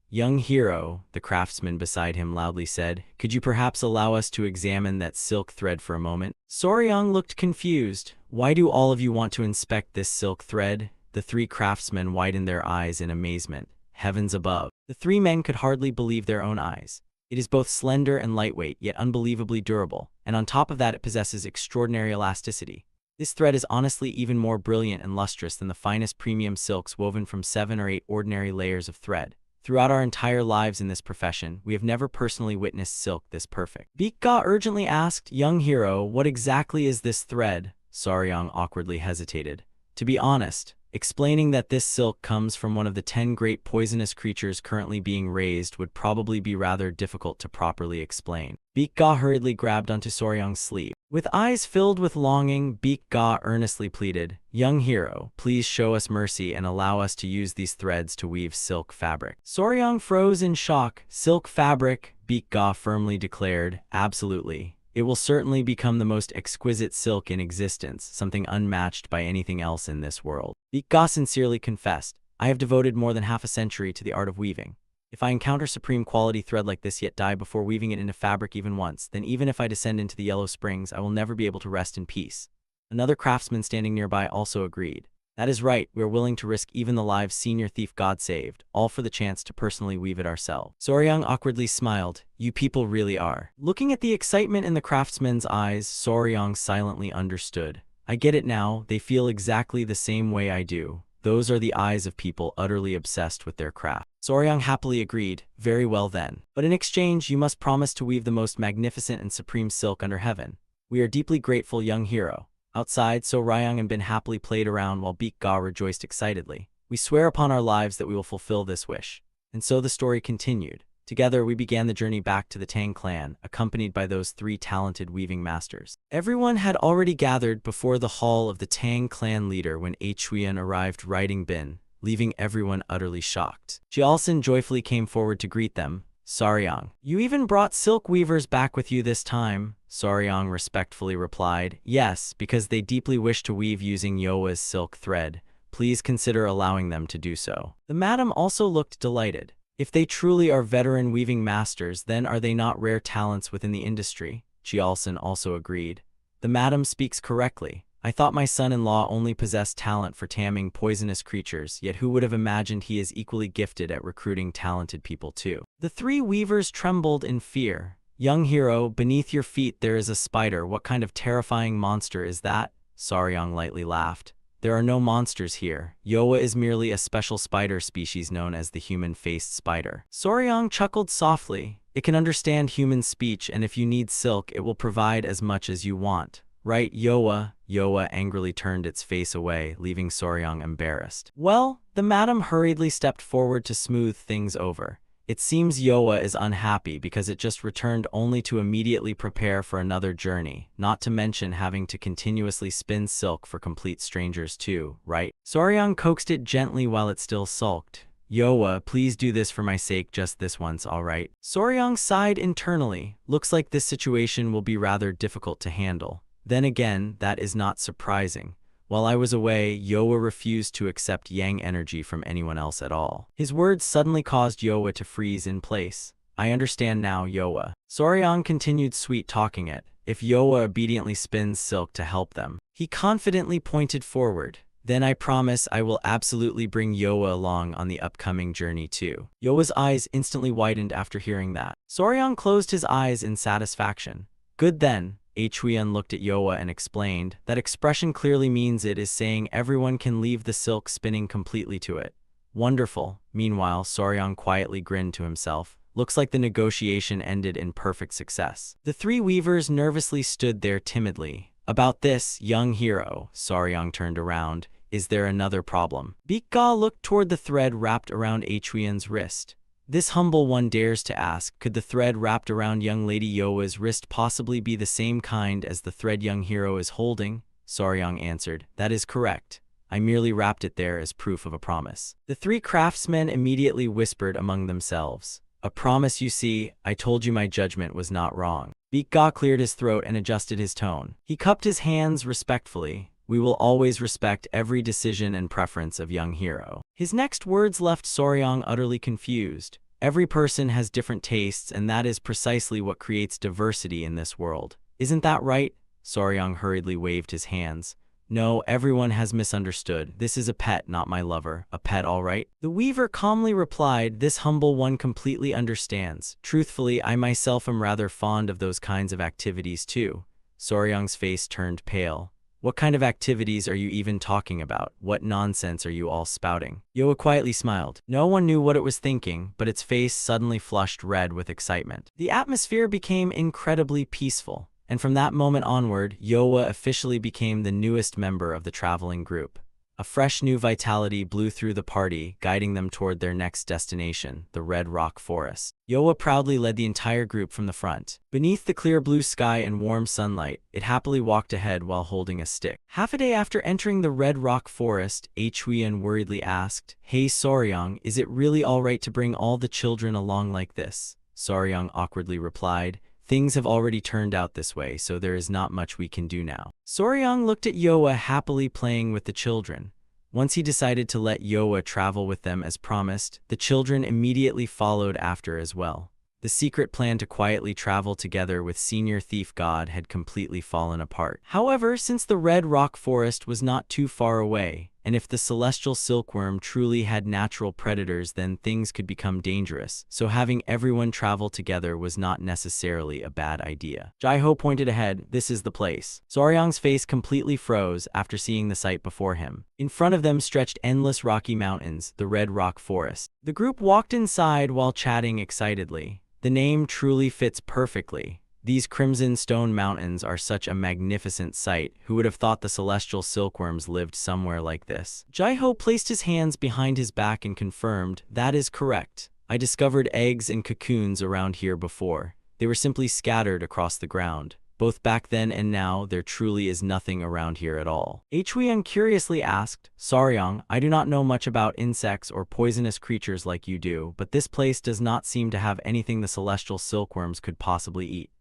"Young hero," the craftsman beside him loudly said, "could you perhaps allow us to examine that silk thread for a moment?" Soryang looked confused. "Why do all of you want to inspect this silk thread?" The three craftsmen widened their eyes in amazement. Heavens above! The three men could hardly believe their own eyes. It is both slender and lightweight, yet unbelievably durable, and on top of that it possesses extraordinary elasticity. This thread is honestly even more brilliant and lustrous than the finest premium silks woven from 7 or 8 ordinary layers of thread. Throughout our entire lives in this profession, we have never personally witnessed silk this perfect. Beak Ga urgently asked, "Young hero, what exactly is this thread?" Soryang awkwardly hesitated. To be honest, explaining that this silk comes from one of the 10 great poisonous creatures currently being raised would probably be rather difficult to properly explain. Beak Ga hurriedly grabbed onto Soryang's sleeve. With eyes filled with longing, Beak Ga earnestly pleaded, "Young hero, please show us mercy and allow us to use these threads to weave silk fabric." Soryang froze in shock. "Silk fabric?" Beak Ga firmly declared. "Absolutely. It will certainly become the most exquisite silk in existence, something unmatched by anything else in this world." Beak Ga sincerely confessed, "I have devoted more than half a century to the art of weaving. If I encounter supreme quality thread like this yet die before weaving it into fabric even once, then even if I descend into the Yellow Springs, I will never be able to rest in peace." Another craftsman standing nearby also agreed. "That is right, we are willing to risk even the lives senior thief God saved, all for the chance to personally weave it ourselves." Soryang awkwardly smiled. "You people really are." Looking at the excitement in the craftsman's eyes, Soryang silently understood. "I get it now, they feel exactly the same way I do. Those are the eyes of people utterly obsessed with their craft." Soryang happily agreed. "Very well then. But in exchange, you must promise to weave the most magnificent and supreme silk under heaven." "We are deeply grateful, young hero." Outside, Soryang and Bin happily played around while Beak Ga rejoiced excitedly. "We swear upon our lives that we will fulfill this wish." And so the story continued. Together, we began the journey back to the Tang clan, accompanied by those 3 talented weaving masters. Everyone had already gathered before the hall of the Tang clan leader when Sichuan arrived riding Bin, leaving everyone utterly shocked. Jialsin joyfully came forward to greet them. "Soryang, you even brought silk weavers back with you this time?" Soryang respectfully replied, "Yes, because they deeply wish to weave using Yowa's silk thread. Please consider allowing them to do so." The madam also looked delighted. "If they truly are veteran weaving masters, then are they not rare talents within the industry?" Jialsin also agreed. "The madam speaks correctly. I thought my son-in-law only possessed talent for taming poisonous creatures, yet who would have imagined he is equally gifted at recruiting talented people too." The 3 weavers trembled in fear. "Young hero, beneath your feet there is a spider. What kind of terrifying monster is that?" Soryang lightly laughed. "There are no monsters here. Yowa is merely a special spider species known as the human-faced spider." Soryang chuckled softly. "It can understand human speech, and if you need silk, it will provide as much as you want. Right, Yowa?" Yowa angrily turned its face away, leaving Soryang embarrassed. Well, the madam hurriedly stepped forward to smooth things over. "It seems Yowa is unhappy because it just returned only to immediately prepare for another journey, not to mention having to continuously spin silk for complete strangers too, right?" Soryang coaxed it gently while it still sulked. "Yowa, please do this for my sake just this once, alright?" Soryang sighed internally. "Looks like this situation will be rather difficult to handle." Then again, that is not surprising. While I was away, Yowa refused to accept yang energy from anyone else at all. His words suddenly caused Yowa to freeze in place. "I understand now, Yowa." Soryang continued sweet-talking it. "If Yowa obediently spins silk to help them." He confidently pointed forward. "Then I promise I will absolutely bring Yowa along on the upcoming journey too." Yowa's eyes instantly widened after hearing that. Soryang closed his eyes in satisfaction. "Good then." Chuan looked at Yowa and explained, "That expression clearly means it is saying everyone can leave the silk spinning completely to it." "Wonderful." Meanwhile, Soryang quietly grinned to himself. Looks like the negotiation ended in perfect success. The 3 weavers nervously stood there timidly. "About this, young hero," Soryang turned around, "is there another problem?" Beak Ga looked toward the thread wrapped around Chuan's wrist. "This humble one dares to ask, could the thread wrapped around young lady Yowa's wrist possibly be the same kind as the thread young hero is holding?" Soryang answered, "That is correct. I merely wrapped it there as proof of a promise." The 3 craftsmen immediately whispered among themselves. A promise, you see. I told you my judgment was not wrong. Ga cleared his throat and adjusted his tone. He cupped his hands respectfully. We will always respect every decision and preference of young hero. His next words left Soryang utterly confused. Every person has different tastes, and that is precisely what creates diversity in this world. Isn't that right? Soryang hurriedly waved his hands. No, everyone has misunderstood. This is a pet, not my lover. A pet, all right? The weaver calmly replied, this humble one completely understands. Truthfully, I myself am rather fond of those kinds of activities too. Soryang's face turned pale. What kind of activities are you even talking about? What nonsense are you all spouting? Yoa quietly smiled. No one knew what it was thinking, but its face suddenly flushed red with excitement. The atmosphere became incredibly peaceful. And from that moment onward, Yoa officially became the newest member of the traveling group. A fresh new vitality blew through the party, guiding them toward their next destination, the Red Rock Forest. Yoa proudly led the entire group from the front. Beneath the clear blue sky and warm sunlight, it happily walked ahead while holding a stick. Half a day after entering the Red Rock Forest, Huiyan worriedly asked, Hey Soryang, is it really alright to bring all the children along like this? Soryang awkwardly replied, Things have already turned out this way, so there is not much we can do now. Soryang looked at Yoa happily playing with the children. Once he decided to let Yoa travel with them as promised, the children immediately followed after as well. The secret plan to quietly travel together with Senior Thief God had completely fallen apart. However, since the Red Rock Forest was not too far away, and if the celestial silkworm truly had natural predators, then things could become dangerous, so having everyone travel together was not necessarily a bad idea. Jaiho pointed ahead. This is the place. Soryang's face completely froze after seeing the sight before him. In front of them stretched endless rocky mountains, the Red Rock Forest. The group walked inside while chatting excitedly. The name truly fits perfectly. These crimson stone mountains are such a magnificent sight. Who would have thought the celestial silkworms lived somewhere like this? Jaiho placed his hands behind his back and confirmed, that is correct. I discovered eggs and cocoons around here before. They were simply scattered across the ground. Both back then and now, there truly is nothing around here at all. Huiyan curiously asked, Soryang, I do not know much about insects or poisonous creatures like you do, but this place does not seem to have anything the celestial silkworms could possibly eat.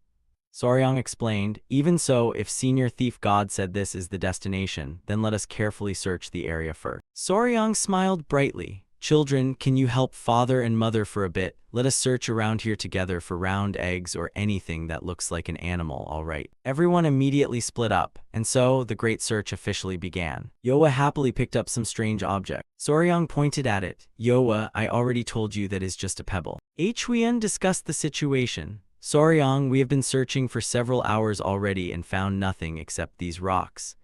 Soryang explained, even so, if Senior Thief God said this is the destination, then let us carefully search the area first. Soryang smiled brightly. Children, can you help father and mother for a bit? Let us search around here together for round eggs or anything that looks like an animal, all right? Everyone immediately split up, and so the great search officially began. Yoa happily picked up some strange object. Soryang pointed at it. Yoa, I already told you that is just a pebble. Huiyan discussed the situation. Soryang, we have been searching for several hours already and found nothing except these rocks.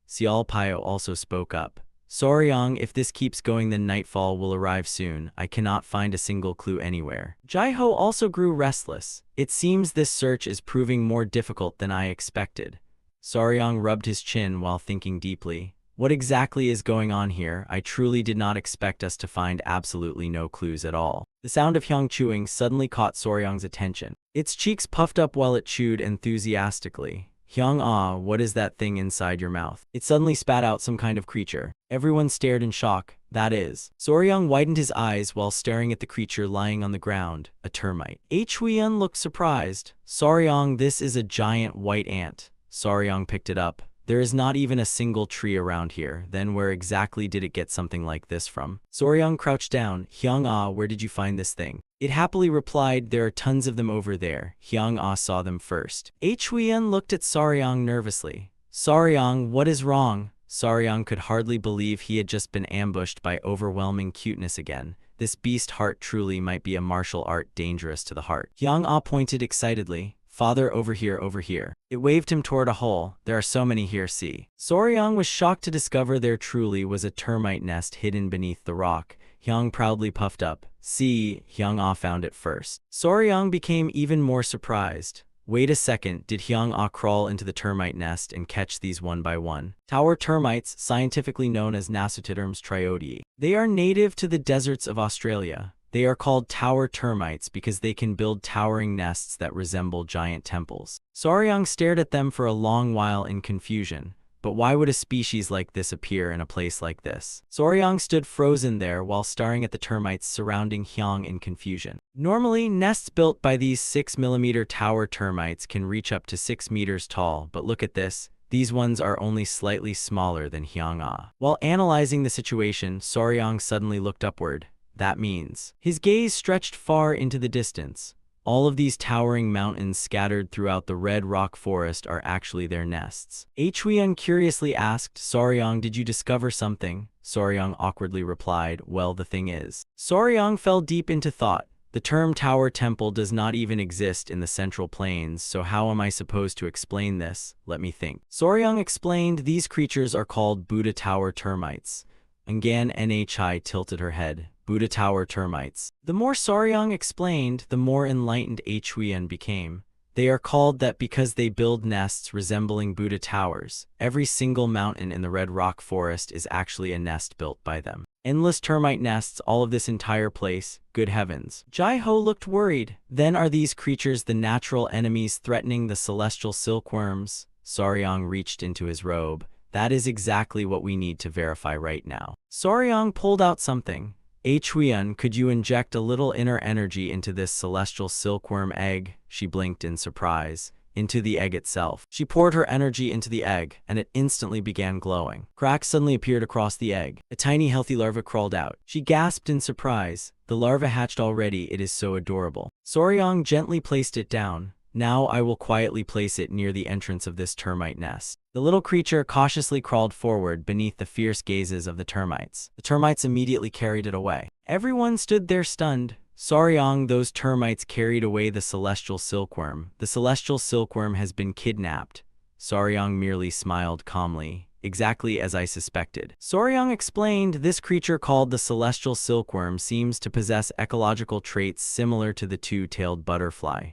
Xiaopio also spoke up. Soryang, if this keeps going then nightfall will arrive soon. I cannot find a single clue anywhere. Jaiho also grew restless. It seems this search is proving more difficult than I expected. Soryang rubbed his chin while thinking deeply. What exactly is going on here? I truly did not expect us to find absolutely no clues at all. The sound of Hyung chewing suddenly caught Soryang's attention. Its cheeks puffed up while it chewed enthusiastically. Hyung, what is that thing inside your mouth? It suddenly spat out some kind of creature. Everyone stared in shock. That is. Soryang widened his eyes while staring at the creature lying on the ground, a termite. Huiyan looked surprised. Soryang, this is a giant white ant. Soryang picked it up. There is not even a single tree around here. Then where exactly did it get something like this from? Soryang crouched down. Hyung, where did you find this thing? It happily replied, there are tons of them over there. Hyung saw them first. Huiyan looked at Soryang nervously. Soryang, what is wrong? Soryang could hardly believe he had just been ambushed by overwhelming cuteness again. This beast heart truly might be a martial art dangerous to the heart. Hyung pointed excitedly. Father, over here, over here. It waved him toward a hole. There are so many here, see. Soryang was shocked to discover there truly was a termite nest hidden beneath the rock. Hyung proudly puffed up. See, Hyung found it first. Soryang became even more surprised. Wait a second, did Hyung crawl into the termite nest and catch these one by one? Tower termites, scientifically known as Nasopterms triodii. They are native to the deserts of Australia. They are called tower termites because they can build towering nests that resemble giant temples. Soryang stared at them for a long while in confusion. But why would a species like this appear in a place like this? Soryang stood frozen there while staring at the termites surrounding Hyang in confusion. Normally, nests built by these 6mm tower termites can reach up to 6 meters tall, but look at this. These ones are only slightly smaller than Hyang-a. While analyzing the situation, Soryang suddenly looked upward. That means his gaze stretched far into the distance. All of these towering mountains scattered throughout the red rock forest are actually their nests. Huiyan curiously asked, Soryang, did you discover something? Soryang awkwardly replied, well, the thing is. Soryang fell deep into thought. The term tower temple does not even exist in the Central Plains, so how am I supposed to explain this? Let me think. Soryang explained these creatures are called Buddha Tower termites. Again, Nhi tilted her head. Buddha Tower termites. The more Soryang explained, the more enlightened Huiyan became. They are called that because they build nests resembling Buddha towers. Every single mountain in the Red Rock Forest is actually a nest built by them. Endless termite nests, all of this entire place. Good heavens. Jai-Ho looked worried. Then are these creatures the natural enemies threatening the celestial silkworms? Soryang reached into his robe. That is exactly what we need to verify right now. Soryang pulled out something. Huiyan, could you inject a little inner energy into this celestial silkworm egg? She blinked in surprise. Into the egg itself. She poured her energy into the egg, and it instantly began glowing. Cracks suddenly appeared across the egg. A tiny healthy larva crawled out. She gasped in surprise. The larva hatched already, it is so adorable. Soryang gently placed it down. Now I will quietly place it near the entrance of this termite nest. The little creature cautiously crawled forward beneath the fierce gazes of the termites. The termites immediately carried it away. Everyone stood there stunned. Soryang, those termites carried away the celestial silkworm. The celestial silkworm has been kidnapped. Soryang merely smiled calmly. Exactly as I suspected. Soryang explained, this creature called the celestial silkworm seems to possess ecological traits similar to the two-tailed butterfly.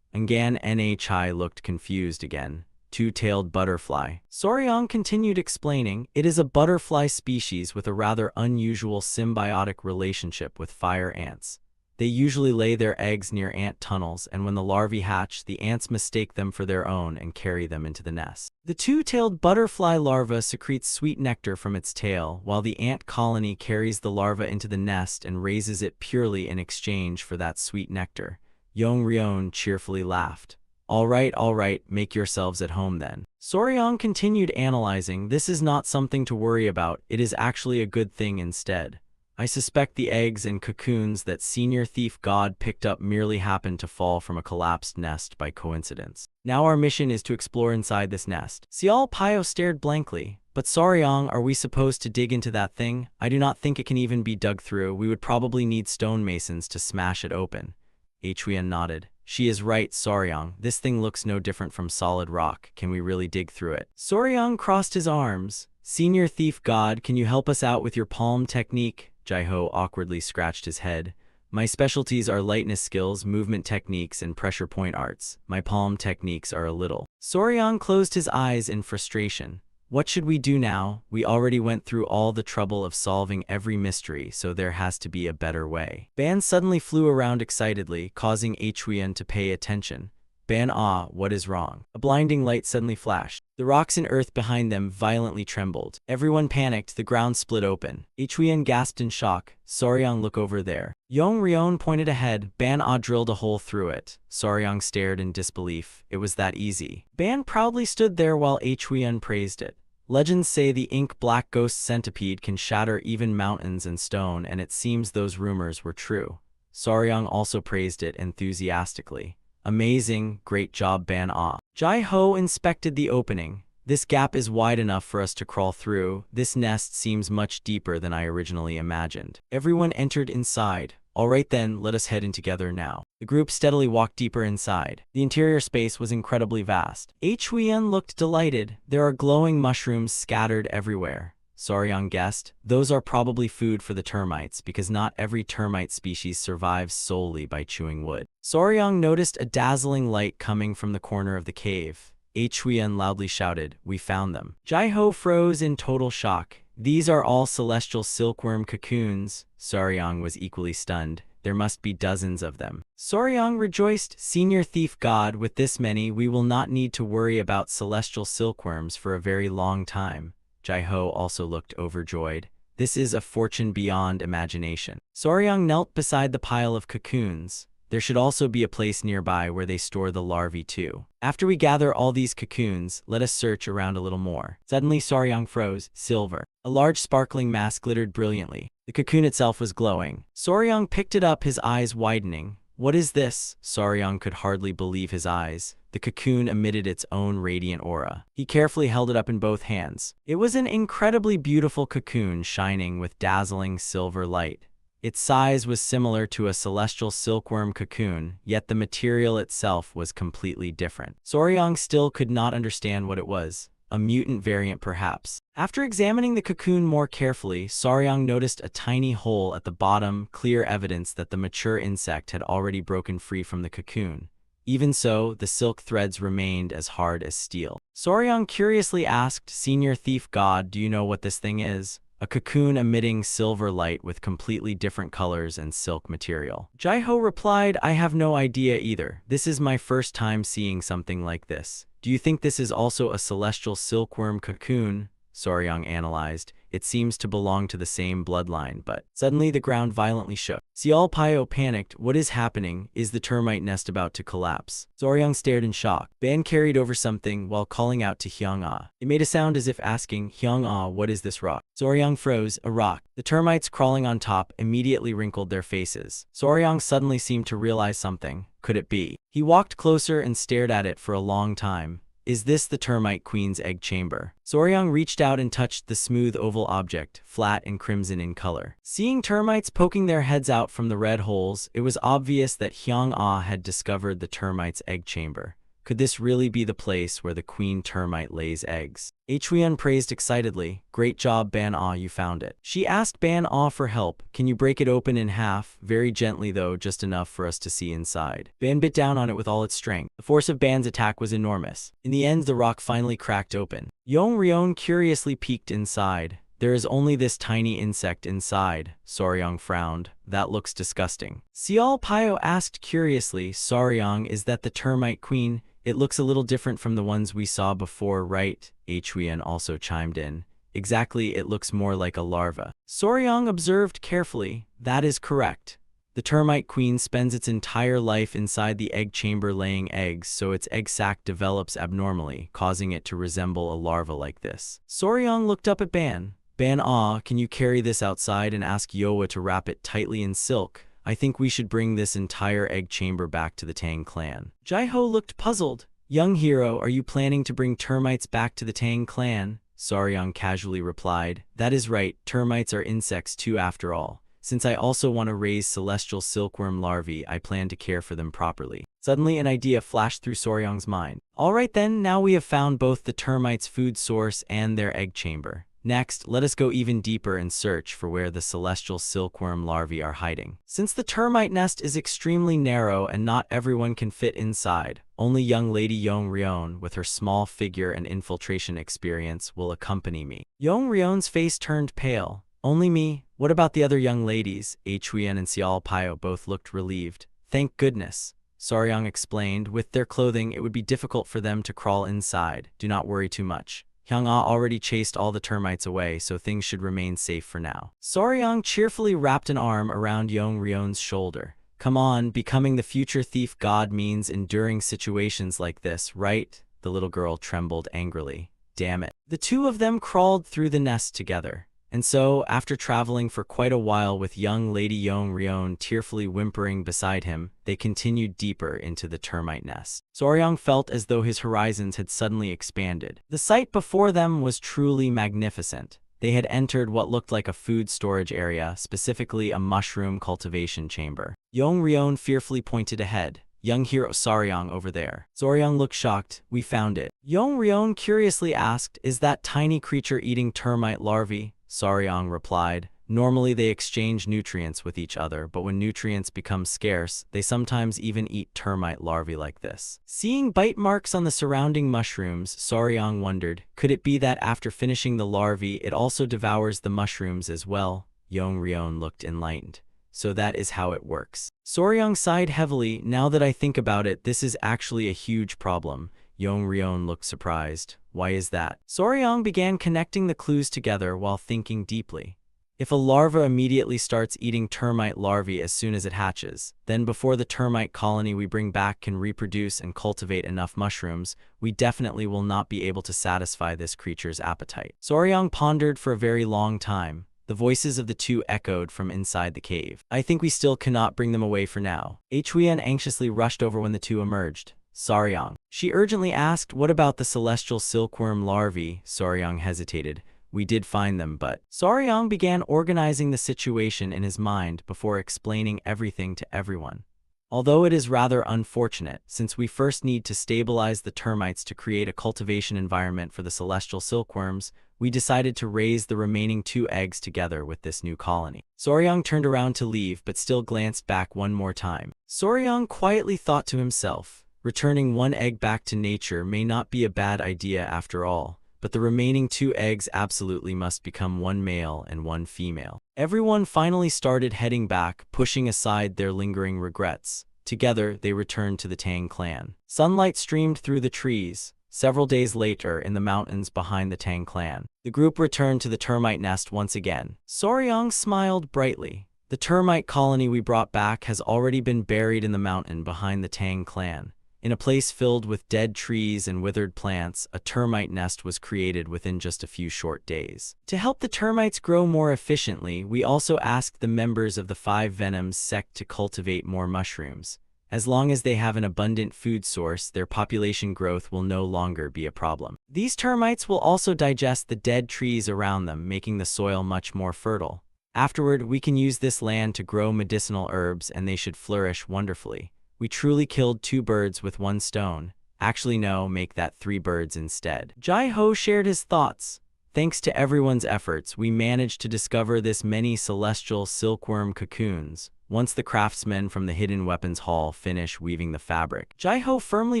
Again, Nhi looked confused again. Two-tailed butterfly. Soryang continued explaining, it is a butterfly species with a rather unusual symbiotic relationship with fire ants. They usually lay their eggs near ant tunnels, and when the larvae hatch, the ants mistake them for their own and carry them into the nest. The two-tailed butterfly larva secretes sweet nectar from its tail, while the ant colony carries the larva into the nest and raises it purely in exchange for that sweet nectar. Yong-ryeon cheerfully laughed. All right, make yourselves at home then. Soryang continued analyzing, this is not something to worry about, it is actually a good thing instead. I suspect the eggs and cocoons that Senior Thief God picked up merely happened to fall from a collapsed nest by coincidence. Now our mission is to explore inside this nest. Xiao Pio stared blankly. But Soryang, are we supposed to dig into that thing? I do not think it can even be dug through. We would probably need stonemasons to smash it open. Huiyan nodded. She is right, Soryang. This thing looks no different from solid rock. Can we really dig through it? Soryang crossed his arms. Senior Thief God, can you help us out with your palm technique? Jai-Ho awkwardly scratched his head. My specialties are lightness skills, movement techniques, and pressure point arts. My palm techniques are a little. Soryang closed his eyes in frustration. What should we do now? We already went through all the trouble of solving every mystery, so there has to be a better way. Ban suddenly flew around excitedly, causing Huiyan to pay attention. Ban, what is wrong? A blinding light suddenly flashed. The rocks and earth behind them violently trembled. Everyone panicked, the ground split open. Huiyan gasped in shock. Soryang, look over there. Yong-ryeon pointed ahead. Ban drilled a hole through it. Soryang stared in disbelief. It was that easy. Ban proudly stood there while Huiyan praised it. Legends say the ink black ghost centipede can shatter even mountains and stone, and it seems those rumors were true. Soryang also praised it enthusiastically. Amazing, great job Ban. Jai-Ho inspected the opening. This gap is wide enough for us to crawl through. This nest seems much deeper than I originally imagined. Everyone entered inside. All right then, let us head in together now. The group steadily walked deeper inside. The interior space was incredibly vast. Huiyan looked delighted. There are glowing mushrooms scattered everywhere. Soryang guessed, those are probably food for the termites because not every termite species survives solely by chewing wood. Soryang noticed a dazzling light coming from the corner of the cave. Huiyan loudly shouted, we found them. Jai-Ho froze in total shock. These are all celestial silkworm cocoons. Soryang was equally stunned. There must be dozens of them. Soryang rejoiced, "Senior thief god, with this many we will not need to worry about celestial silkworms for a very long time." Jai-ho also looked overjoyed. This is a fortune beyond imagination. Soryang knelt beside the pile of cocoons. There should also be a place nearby where they store the larvae too. After we gather all these cocoons, let us search around a little more. Suddenly Soryang froze. Silver. A large sparkling mass glittered brilliantly. The cocoon itself was glowing. Soryang picked it up, his eyes widening. "What is this?" Soryang could hardly believe his eyes. The cocoon emitted its own radiant aura. He carefully held it up in both hands. It was an incredibly beautiful cocoon shining with dazzling silver light. Its size was similar to a celestial silkworm cocoon, yet the material itself was completely different. Soryang still could not understand what it was. A mutant variant, perhaps. After examining the cocoon more carefully, Soryang noticed a tiny hole at the bottom, clear evidence that the mature insect had already broken free from the cocoon. Even so, the silk threads remained as hard as steel. Soryang curiously asked, "Senior thief god, do you know what this thing is?" "A cocoon emitting silver light with completely different colors and silk material." Jai-ho replied, "I have no idea either. This is my first time seeing something like this. Do you think this is also a celestial silkworm cocoon?" Soryang analyzed. It seems to belong to the same bloodline, but suddenly the ground violently shook. Seolpyo panicked. "What is happening? Is the termite nest about to collapse?" Soryang stared in shock. Ban carried over something while calling out to Hyung-ah. It made a sound as if asking, "Hyung-ah, what is this rock?" Soryang froze. "A rock." The termites crawling on top immediately wrinkled their faces. Soryang suddenly seemed to realize something. Could it be? He walked closer and stared at it for a long time. "Is this the termite queen's egg chamber?" Soryang reached out and touched the smooth oval object, flat and crimson in color. Seeing termites poking their heads out from the red holes, it was obvious that Hyung-ah had discovered the termite's egg chamber. Could this really be the place where the queen termite lays eggs? Hwon praised excitedly. "Great job, Ban-ah, you found it." She asked Ban-ah for help. "Can you break it open in half?" Very gently though, just enough for us to see inside. Ban bit down on it with all its strength. The force of Ban's attack was enormous. In the end, the rock finally cracked open. Yong-ryeon curiously peeked inside. "There is only this tiny insect inside." Soryang frowned. "That looks disgusting." Seolpyo asked curiously, "Soryang, is that the termite queen? It looks a little different from the ones we saw before, right?" Hwon also chimed in. "Exactly, it looks more like a larva." Soryang observed carefully. "That is correct. The termite queen spends its entire life inside the egg chamber laying eggs, so its egg sac develops abnormally, causing it to resemble a larva like this." Soryang looked up at Ban. "Ban-ah, can you carry this outside and ask Yoa to wrap it tightly in silk? I think we should bring this entire egg chamber back to the Tang clan." Jai-ho looked puzzled. "Young hero, are you planning to bring termites back to the Tang clan?" Soryang casually replied. "That is right, termites are insects too after all. Since I also want to raise celestial silkworm larvae, I plan to care for them properly." Suddenly an idea flashed through Soryang's mind. "Alright then, now we have found both the termites' food source and their egg chamber. Next, let us go even deeper and search for where the celestial silkworm larvae are hiding." Since the termite nest is extremely narrow and not everyone can fit inside, only young lady Yong-ryeon, with her small figure and infiltration experience, will accompany me. Yong-ryeon's face turned pale. "Only me? What about the other young ladies?" Hwon and Seolpyo both looked relieved. "Thank goodness." Soryang explained. "With their clothing, it would be difficult for them to crawl inside. Do not worry too much. Hyung-ah already chased all the termites away, so things should remain safe for now." Soryang cheerfully wrapped an arm around Yong-ryeon's shoulder. "Come on, becoming the future thief god means enduring situations like this, right?" The little girl trembled angrily. "Damn it." The two of them crawled through the nest together. And so, after traveling for quite a while with young lady Yong-ryeon tearfully whimpering beside him, they continued deeper into the termite nest. Soryang felt as though his horizons had suddenly expanded. The sight before them was truly magnificent. They had entered what looked like a food storage area, specifically a mushroom cultivation chamber. Yong-ryeon fearfully pointed ahead. "Young hero Soryang over there." Soryang looked shocked. "We found it." Yong-ryeon curiously asked, "Is that tiny creature eating termite larvae?" Soryang replied, "Normally they exchange nutrients with each other, but when nutrients become scarce, they sometimes even eat termite larvae like this." Seeing bite marks on the surrounding mushrooms, Soryang wondered, could it be that after finishing the larvae, it also devours the mushrooms as well? Yong-ryeon looked enlightened. so that is how it works. Soryang sighed heavily. Now that I think about it, this is actually a huge problem. Yongryon looked surprised. Why is that? Soryang began connecting the clues together while thinking deeply. If a larva immediately starts eating termite larvae as soon as it hatches, then before the termite colony we bring back can reproduce and cultivate enough mushrooms, we definitely will not be able to satisfy this creature's appetite. Soryang pondered for a very long time. The voices of the two echoed from inside the cave. I think we still cannot bring them away for now. Huiyan anxiously rushed over when the two emerged. Soryang. She urgently asked, what about the celestial silkworm larvae? Soryang hesitated. We did find them, but… Soryang began organizing the situation in his mind before explaining everything to everyone. Although it is rather unfortunate, since we first need to stabilize the termites to create a cultivation environment for the celestial silkworms, we decided to raise the remaining 2 eggs together with this new colony. Soryang turned around to leave but still glanced back one more time. Soryang quietly thought to himself, returning 1 egg back to nature may not be a bad idea after all, but the remaining 2 eggs absolutely must become 1 male and 1 female. Everyone finally started heading back, pushing aside their lingering regrets. Together, they returned to the Tang clan. Sunlight streamed through the trees. Several days later, in the mountains behind the Tang clan, the group returned to the termite nest once again. Soryang smiled brightly. The termite colony we brought back has already been buried in the mountain behind the Tang clan. In a place filled with dead trees and withered plants, a termite nest was created within just a few short days. To help the termites grow more efficiently, we also asked the members of the 5 Venoms sect to cultivate more mushrooms. As long as they have an abundant food source, their population growth will no longer be a problem. These termites will also digest the dead trees around them, making the soil much more fertile. Afterward, we can use this land to grow medicinal herbs and they should flourish wonderfully. We truly killed 2 birds with 1 stone. Actually no, make that 3 birds instead. Jai-Ho shared his thoughts. Thanks to everyone's efforts, we managed to discover this many celestial silkworm cocoons. Once the craftsmen from the Hidden Weapons Hall finish weaving the fabric, Jai-Ho firmly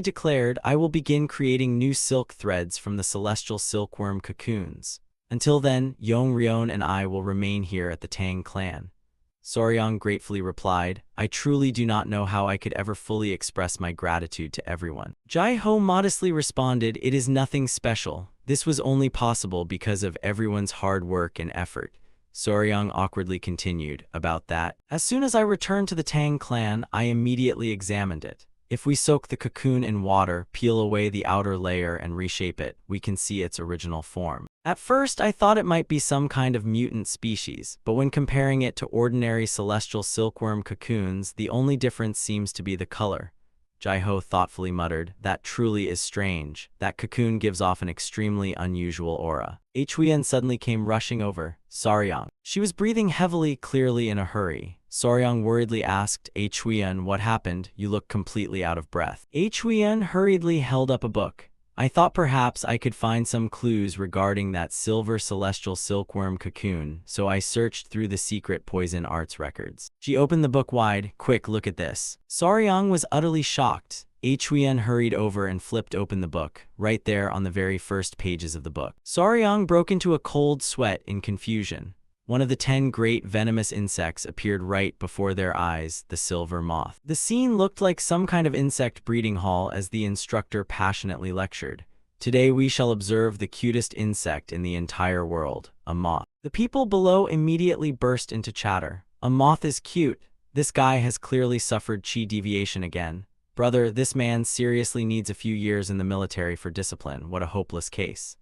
declared, I will begin creating new silk threads from the celestial silkworm cocoons. Until then, Yongryon and I will remain here at the Tang clan. Soryang gratefully replied, I truly do not know how I could ever fully express my gratitude to everyone. Jai-Ho modestly responded, it is nothing special. This was only possible because of everyone's hard work and effort. Soryang awkwardly continued, about that. As soon as I returned to the Tang clan, I immediately examined it. If we soak the cocoon in water, peel away the outer layer and reshape it, we can see its original form. At first, I thought it might be some kind of mutant species, but when comparing it to ordinary celestial silkworm cocoons, the only difference seems to be the color. Jai-Ho thoughtfully muttered, that truly is strange. That cocoon gives off an extremely unusual aura. Huiyan suddenly came rushing over. Soryang. She was breathing heavily, clearly in a hurry. Soryang worriedly asked, Huiyan, what happened? You look completely out of breath. Huiyan hurriedly held up a book. I thought perhaps I could find some clues regarding that silver celestial silkworm cocoon, so I searched through the secret poison arts records. She opened the book wide. Quick, look at this. Soryang was utterly shocked. Huiyan hurried over and flipped open the book, right there on the very first pages of the book. Soryang broke into a cold sweat in confusion. One of the 10 great venomous insects appeared right before their eyes, the silver moth. The scene looked like some kind of insect breeding hall as the instructor passionately lectured. Today we shall observe the cutest insect in the entire world, a moth. The people below immediately burst into chatter. A moth is cute. This guy has clearly suffered chi deviation again. Brother, this man seriously needs a few years in the military for discipline. What a hopeless case.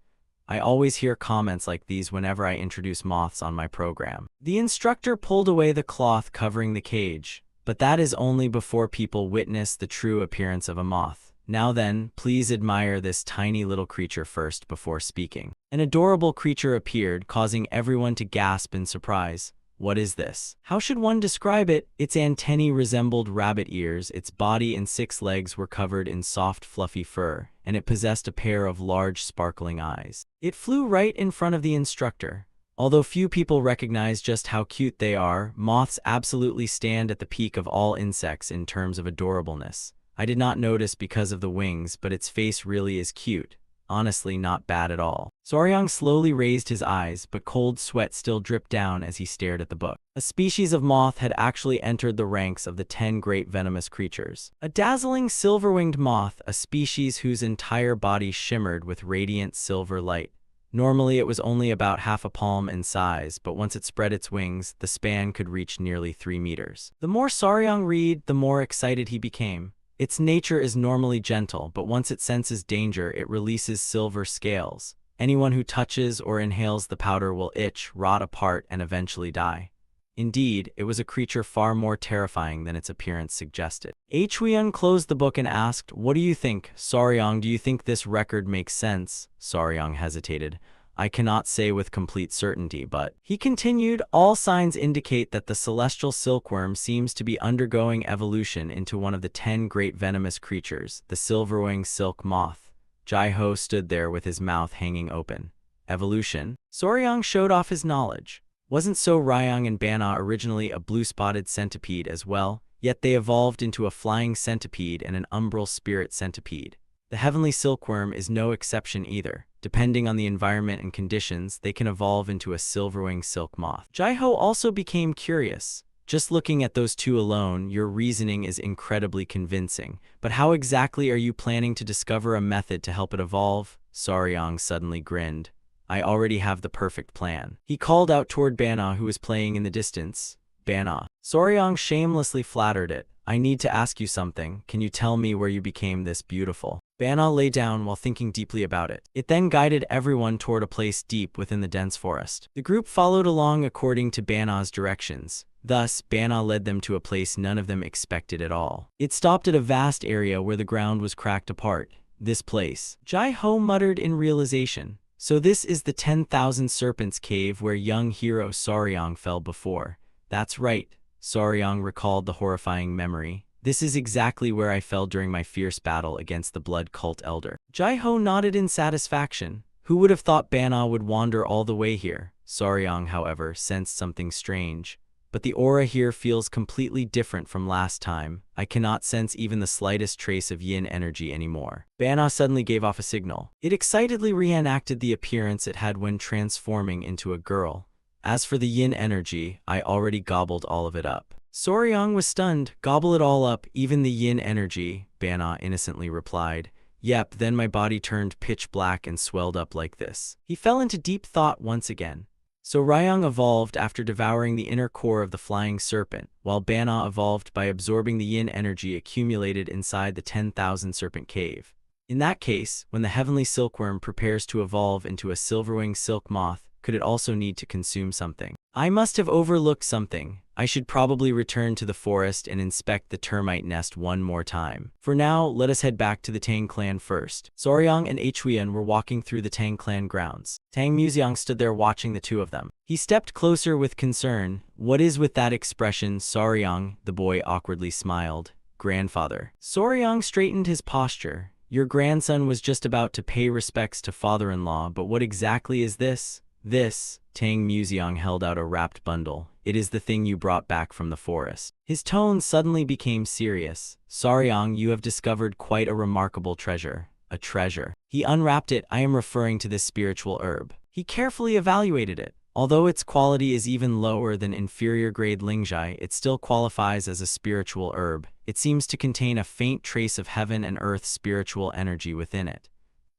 I always hear comments like these whenever I introduce moths on my program. The instructor pulled away the cloth covering the cage, but that is only before people witness the true appearance of a moth. Now then, please admire this tiny little creature first before speaking. An adorable creature appeared, causing everyone to gasp in surprise. What is this? How should one describe it? Its antennae resembled rabbit ears, its body and 6 legs were covered in soft fluffy fur, and it possessed a pair of large sparkling eyes. It flew right in front of the instructor. Although few people recognize just how cute they are, moths absolutely stand at the peak of all insects in terms of adorableness. I did not notice because of the wings, but its face really is cute. Honestly, not bad at all. Soryang slowly raised his eyes, but cold sweat still dripped down as he stared at the book. A species of moth had actually entered the ranks of the 10 great venomous creatures. A dazzling silver-winged moth, a species whose entire body shimmered with radiant silver light. Normally, it was only about half a palm in size, but once it spread its wings, the span could reach nearly 3 meters. The more Soryang read, the more excited he became. Its nature is normally gentle, but once it senses danger, it releases silver scales. Anyone who touches or inhales the powder will itch, rot apart, and eventually die. Indeed, it was a creature far more terrifying than its appearance suggested. Huiyan closed the book and asked, "What do you think, Soryang? Do you think this record makes sense?" Soryang hesitated. "I cannot say with complete certainty, but..." He continued, "All signs indicate that the celestial silkworm seems to be undergoing evolution into one of the 10 great venomous creatures, the silverwing silk moth." Jai-ho stood there with his mouth hanging open. Evolution? Soryang showed off his knowledge. Wasn't So Ryang and Bana originally a blue-spotted centipede as well? Yet they evolved into a flying centipede and an umbral spirit centipede. The heavenly silkworm is no exception either. Depending on the environment and conditions, they can evolve into a silverwing silk moth. Jai-ho also became curious. "Just looking at those two alone, your reasoning is incredibly convincing. But how exactly are you planning to discover a method to help it evolve?" Soryang suddenly grinned. "I already have the perfect plan." He called out toward Bana, who was playing in the distance. "Bana." Soryang shamelessly flattered it. "I need to ask you something. Can you tell me where you became this beautiful?" Bana lay down while thinking deeply about it. It then guided everyone toward a place deep within the dense forest. The group followed along according to Bana's directions. Thus, Bana led them to a place none of them expected at all. It stopped at a vast area where the ground was cracked apart. "This place," Jai-ho muttered in realization. "So this is the 10,000 Serpents Cave where young hero Soryang fell before." "That's right." Soryang recalled the horrifying memory. "This is exactly where I fell during my fierce battle against the blood cult elder." Jai-ho nodded in satisfaction. Who would have thought Bana would wander all the way here? Soryang, however, sensed something strange. "But the aura here feels completely different from last time. I cannot sense even the slightest trace of yin energy anymore." Bana suddenly gave off a signal. It excitedly reenacted the appearance it had when transforming into a girl. "As for the yin energy, I already gobbled all of it up." Soryang was stunned. "Gobble it all up, even the yin energy?" Bana innocently replied. "Yep, then my body turned pitch black and swelled up like this." He fell into deep thought once again. So Ryang evolved after devouring the inner core of the flying serpent, while Bana evolved by absorbing the yin energy accumulated inside the 10,000 serpent cave. In that case, when the heavenly silkworm prepares to evolve into a silverwing silk moth, could it also need to consume something? "I must have overlooked something. I should probably return to the forest and inspect the termite nest one more time. For now, let us head back to the Tang clan first." Soryang and Huiyan were walking through the Tang clan grounds. Tang Muxiang stood there watching the two of them. He stepped closer with concern. "What is with that expression, Soryang?" The boy awkwardly smiled. "Grandfather." Soryang straightened his posture. "Your grandson was just about to pay respects to father-in-law, but what exactly is this?" "This," Tang Muxiang held out a wrapped bundle. "It is the thing you brought back from the forest." His tone suddenly became serious. "Soryang, you have discovered quite a remarkable treasure." "A treasure?" He unwrapped it. "I am referring to this spiritual herb." He carefully evaluated it. Although its quality is even lower than inferior-grade lingjai, it still qualifies as a spiritual herb. It seems to contain a faint trace of heaven and earth spiritual energy within it.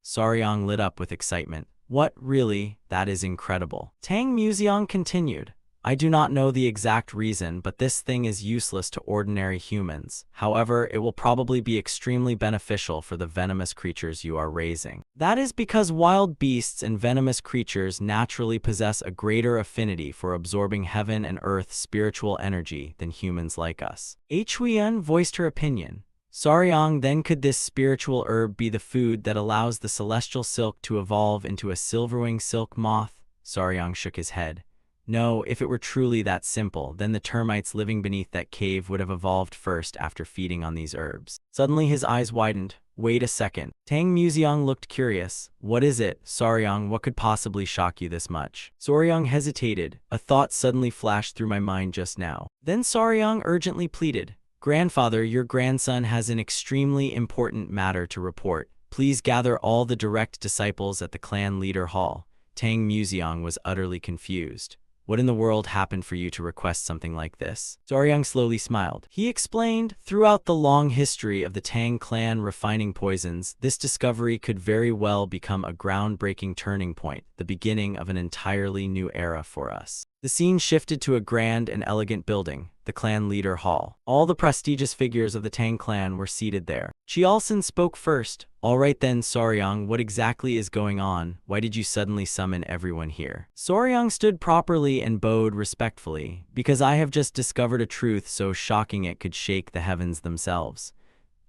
Soryang lit up with excitement. "What, really? That is incredible." Tang Muxiang continued. "I do not know the exact reason, but this thing is useless to ordinary humans. However, it will probably be extremely beneficial for the venomous creatures you are raising. That is because wild beasts and venomous creatures naturally possess a greater affinity for absorbing heaven and earth spiritual energy than humans like us." Huiyan voiced her opinion. "Soryang, then could this spiritual herb be the food that allows the celestial silk to evolve into a silverwing silk moth?" Soryang shook his head. "No, if it were truly that simple, then the termites living beneath that cave would have evolved first after feeding on these herbs." Suddenly his eyes widened. "Wait a second." Tang Muxiang looked curious. "What is it, Soryang? What could possibly shock you this much?" Soryang hesitated. "A thought suddenly flashed through my mind just now." Then Soryang urgently pleaded. "Grandfather, your grandson has an extremely important matter to report. Please gather all the direct disciples at the clan leader hall. Tang Museong was utterly confused. What in the world happened for you to request something like this? Soryang slowly smiled. He explained, throughout the long history of the Tang clan refining poisons, this discovery could very well become a groundbreaking turning point, the beginning of an entirely new era for us. The scene shifted to a grand and elegant building, the clan leader hall. All the prestigious figures of the Tang clan were seated there. Chialson spoke first. All right then, Soryang, what exactly is going on? Why did you suddenly summon everyone here? Soryang stood properly and bowed respectfully, because I have just discovered a truth so shocking it could shake the heavens themselves.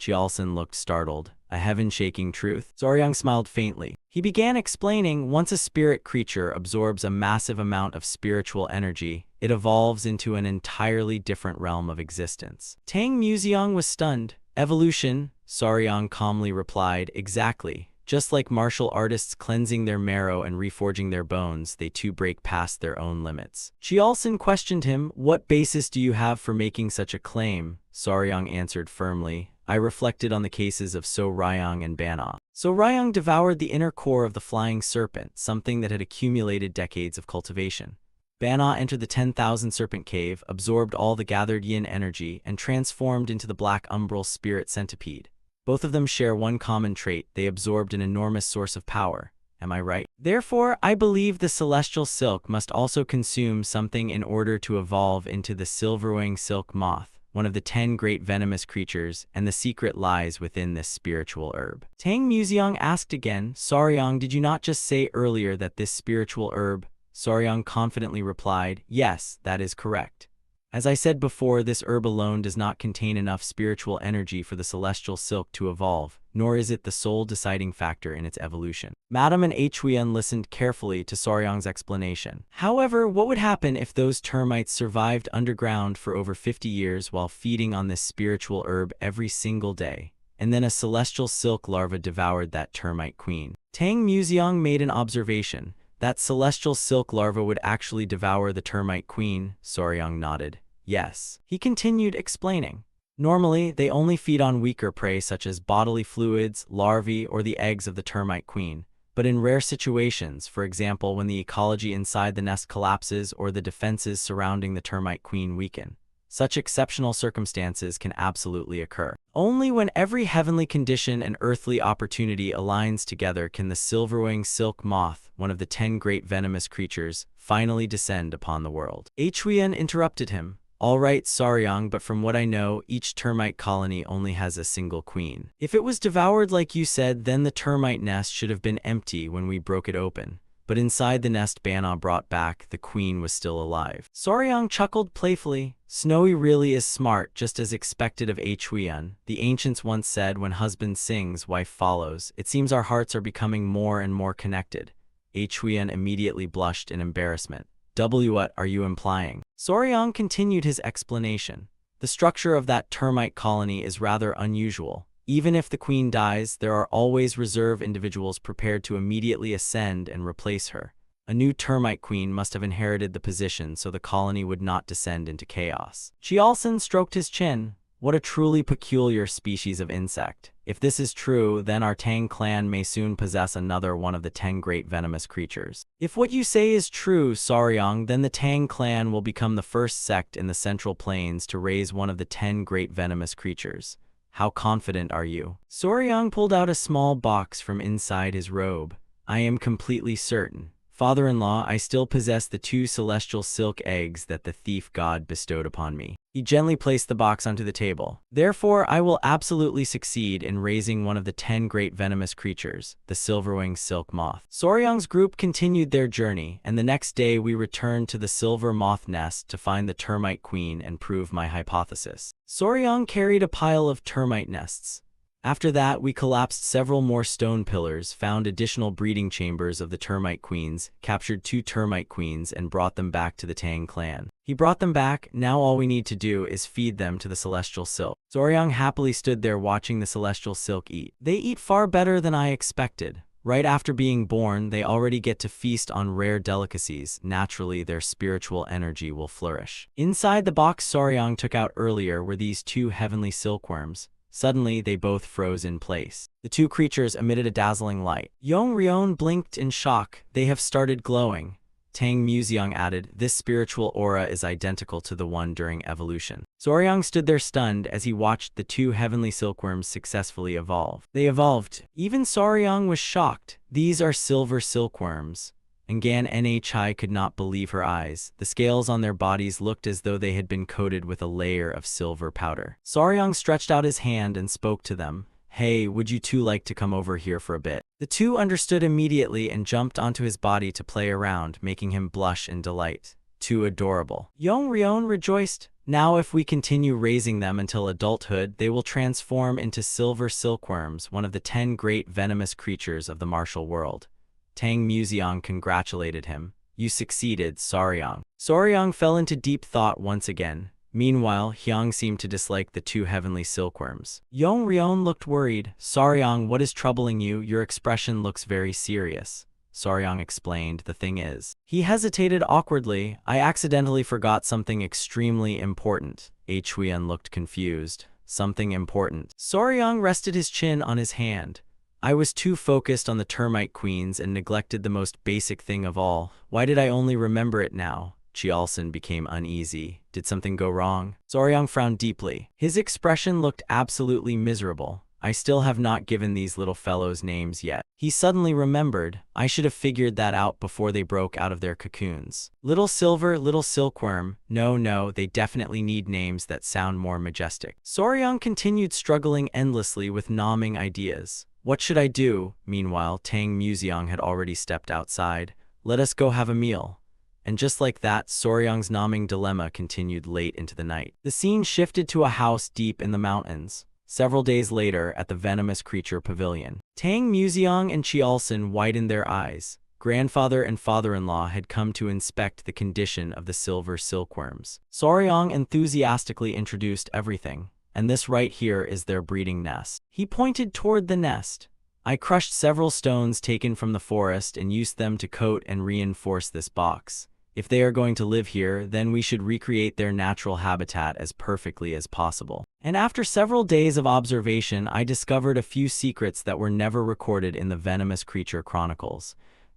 Chialson looked startled. A heaven-shaking truth? Soryang smiled faintly. He began explaining, once a spirit creature absorbs a massive amount of spiritual energy, it evolves into an entirely different realm of existence. Tang Museong was stunned. Evolution, Soryang calmly replied, exactly. Just like martial artists cleansing their marrow and reforging their bones, they too break past their own limits. Chialson questioned him, what basis do you have for making such a claim? Soryang answered firmly, I reflected on the cases of So Ryang and Bana. So Ryang devoured the inner core of the flying serpent, something that had accumulated decades of cultivation. Bana entered the 10,000 serpent cave, absorbed all the gathered yin energy, and transformed into the black umbral spirit centipede. Both of them share one common trait, they absorbed an enormous source of power. Am I right? Therefore, I believe the celestial silk must also consume something in order to evolve into the silverwing silk moth, one of the 10 great venomous creatures, and the secret lies within this spiritual herb. Tang Museong asked again, Soryang, did you not just say earlier that this spiritual herb? Soryang confidently replied, yes, that is correct. As I said before, this herb alone does not contain enough spiritual energy for the celestial silk to evolve, nor is it the sole deciding factor in its evolution. Madame and Huyen listened carefully to Soryang's explanation. However, what would happen if those termites survived underground for over 50 years while feeding on this spiritual herb every single day, and then a celestial silk larva devoured that termite queen? Tang Museong made an observation. That celestial silk larva would actually devour the termite queen? Soryang nodded. Yes. He continued explaining. Normally, they only feed on weaker prey such as bodily fluids, larvae, or the eggs of the termite queen. But in rare situations, for example when the ecology inside the nest collapses or the defenses surrounding the termite queen weaken, such exceptional circumstances can absolutely occur. Only when every heavenly condition and earthly opportunity aligns together can the silverwing silk moth, one of the 10 great venomous creatures, finally descend upon the world. Huyen interrupted him. All right, Soryang, but from what I know, each termite colony only has a single queen. If it was devoured like you said, then the termite nest should have been empty when we broke it open. But inside the nest Bana brought back, the queen was still alive. Soryang chuckled playfully. Snowy really is smart, just as expected of Huyen. The ancients once said, when husband sings, wife follows. It seems our hearts are becoming more and more connected. Huyen immediately blushed in embarrassment. What are you implying? Soryang continued his explanation. The structure of that termite colony is rather unusual. Even if the queen dies, there are always reserve individuals prepared to immediately ascend and replace her. A new termite queen must have inherited the position so the colony would not descend into chaos. Chialson stroked his chin. What a truly peculiar species of insect. If this is true, then our Tang clan may soon possess another one of the 10 great venomous creatures. If what you say is true, Soryang, then the Tang clan will become the first sect in the Central Plains to raise one of the 10 great venomous creatures. How confident are you? Soryang pulled out a small box from inside his robe. I am completely certain. Father-in-law, I still possess the 2 celestial silk eggs that the thief god bestowed upon me. He gently placed the box onto the table. Therefore, I will absolutely succeed in raising one of the 10 great venomous creatures, the silverwing silk moth. Soryang's group continued their journey, and the next day we returned to the silver moth nest to find the termite queen and prove my hypothesis. Soryang carried a pile of termite nests. After that, we collapsed several more stone pillars, found additional breeding chambers of the termite queens, captured 2 termite queens, and brought them back to the Tang clan. He brought them back. Now all we need to do is feed them to the celestial silk. Soryang happily stood there watching the celestial silk eat. They eat far better than I expected. Right after being born, they already get to feast on rare delicacies. Naturally, their spiritual energy will flourish. Inside the box Soryang took out earlier were these 2 heavenly silkworms. Suddenly, they both froze in place. The two creatures emitted a dazzling light. Yong Rion blinked in shock. They have started glowing. Tang Museong added, this spiritual aura is identical to the one during evolution. Soryang stood there stunned as he watched the two heavenly silkworms successfully evolve. They evolved. Even Soryang was shocked. These are silver silkworms. And Gan Nhi could not believe her eyes. The scales on their bodies looked as though they had been coated with a layer of silver powder. Soryang stretched out his hand and spoke to them. Hey, would you two like to come over here for a bit? The two understood immediately and jumped onto his body to play around, making him blush in delight. Too adorable. Yong Rion rejoiced. Now if we continue raising them until adulthood, they will transform into silver silkworms, one of the 10 great venomous creatures of the martial world. Tang Museong congratulated him. You succeeded, Soryang. Soryang fell into deep thought once again. Meanwhile, Hyang seemed to dislike the two heavenly silkworms. Yong Rion looked worried. Soryang, what is troubling you? Your expression looks very serious. Soryang explained, the thing is. He hesitated awkwardly. I accidentally forgot something extremely important. Huiyan looked confused. Something important. Soryang rested his chin on his hand. I was too focused on the termite queens and neglected the most basic thing of all. Why did I only remember it now? Chialson became uneasy. Did something go wrong? Soryang frowned deeply. His expression looked absolutely miserable. I still have not given these little fellows names yet. He suddenly remembered. I should have figured that out before they broke out of their cocoons. Little silver, little silkworm. No, they definitely need names that sound more majestic. Soryang continued struggling endlessly with numbing ideas. What should I do? Meanwhile, Tang Museong had already stepped outside. Let us go have a meal. And just like that, Soryang's numbing dilemma continued late into the night. The scene shifted to a house deep in the mountains. Several days later, at the venomous creature pavilion, Tang Museong and Chialson widened their eyes. Grandfather and father-in-law had come to inspect the condition of the silver silkworms. Soryang enthusiastically introduced everything. And this right here is their breeding nest. He pointed toward the nest. I crushed several stones taken from the forest and used them to coat and reinforce this box. If they are going to live here, then we should recreate their natural habitat as perfectly as possible. And after several days of observation, I discovered a few secrets that were never recorded in the Venomous Creature Chronicles.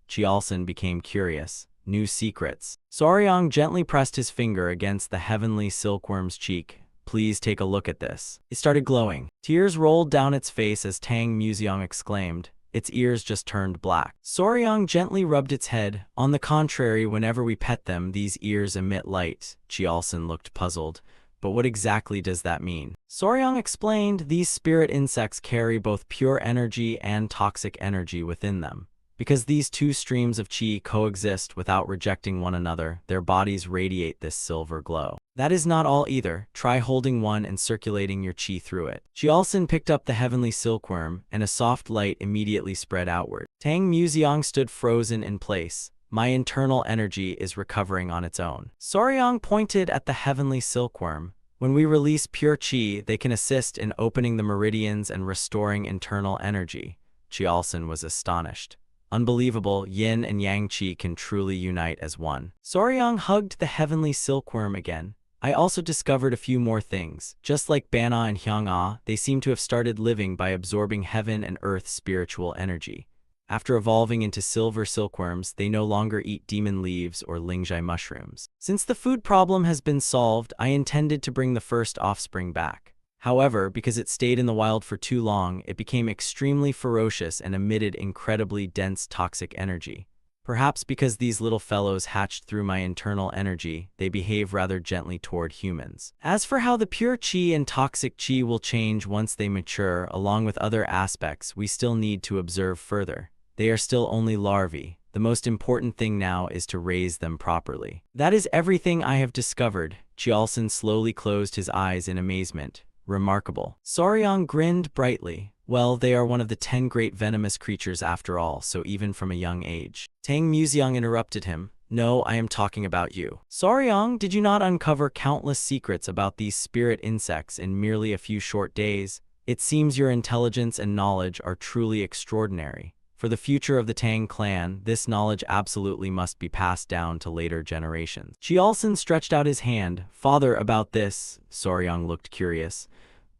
Chialson became curious. New secrets. Soryang gently pressed his finger against the heavenly silkworm's cheek. Please take a look at this. It started glowing. Tears rolled down its face as Tang Museong exclaimed. Its ears just turned black. Soryang gently rubbed its head. On the contrary, whenever we pet them, these ears emit light. Chialson looked puzzled. But what exactly does that mean? Soryang explained, these spirit insects carry both pure energy and toxic energy within them. Because these two streams of qi coexist without rejecting one another, their bodies radiate this silver glow. That is not all either. Try holding one and circulating your qi through it. Chialson picked up the heavenly silkworm, and a soft light immediately spread outward. Tang Museong stood frozen in place. My internal energy is recovering on its own. Soryang pointed at the heavenly silkworm. When we release pure qi, they can assist in opening the meridians and restoring internal energy. Chialson was astonished. Unbelievable, yin and yang qi can truly unite as one. Soryang hugged the heavenly silkworm again. I also discovered a few more things. Just like Bana and Hyang-ah, they seem to have started living by absorbing heaven and earth's spiritual energy. After evolving into silver silkworms, they no longer eat demon leaves or lingjai mushrooms. Since the food problem has been solved, I intended to bring the first offspring back. However, because it stayed in the wild for too long, it became extremely ferocious and emitted incredibly dense toxic energy. Perhaps because these little fellows hatched through my internal energy, they behave rather gently toward humans. As for how the pure qi and toxic qi will change once they mature, along with other aspects, we still need to observe further. They are still only larvae. The most important thing now is to raise them properly. That is everything I have discovered. Chialson slowly closed his eyes in amazement. Remarkable. Soryang grinned brightly. Well, they are one of the 10 great venomous creatures after all, so even from a young age. Tang Museong interrupted him. No, I am talking about you. Soryang, did you not uncover countless secrets about these spirit insects in merely a few short days? It seems your intelligence and knowledge are truly extraordinary. For the future of the Tang clan, this knowledge absolutely must be passed down to later generations. Chialson stretched out his hand. Father, about this. Soryang looked curious.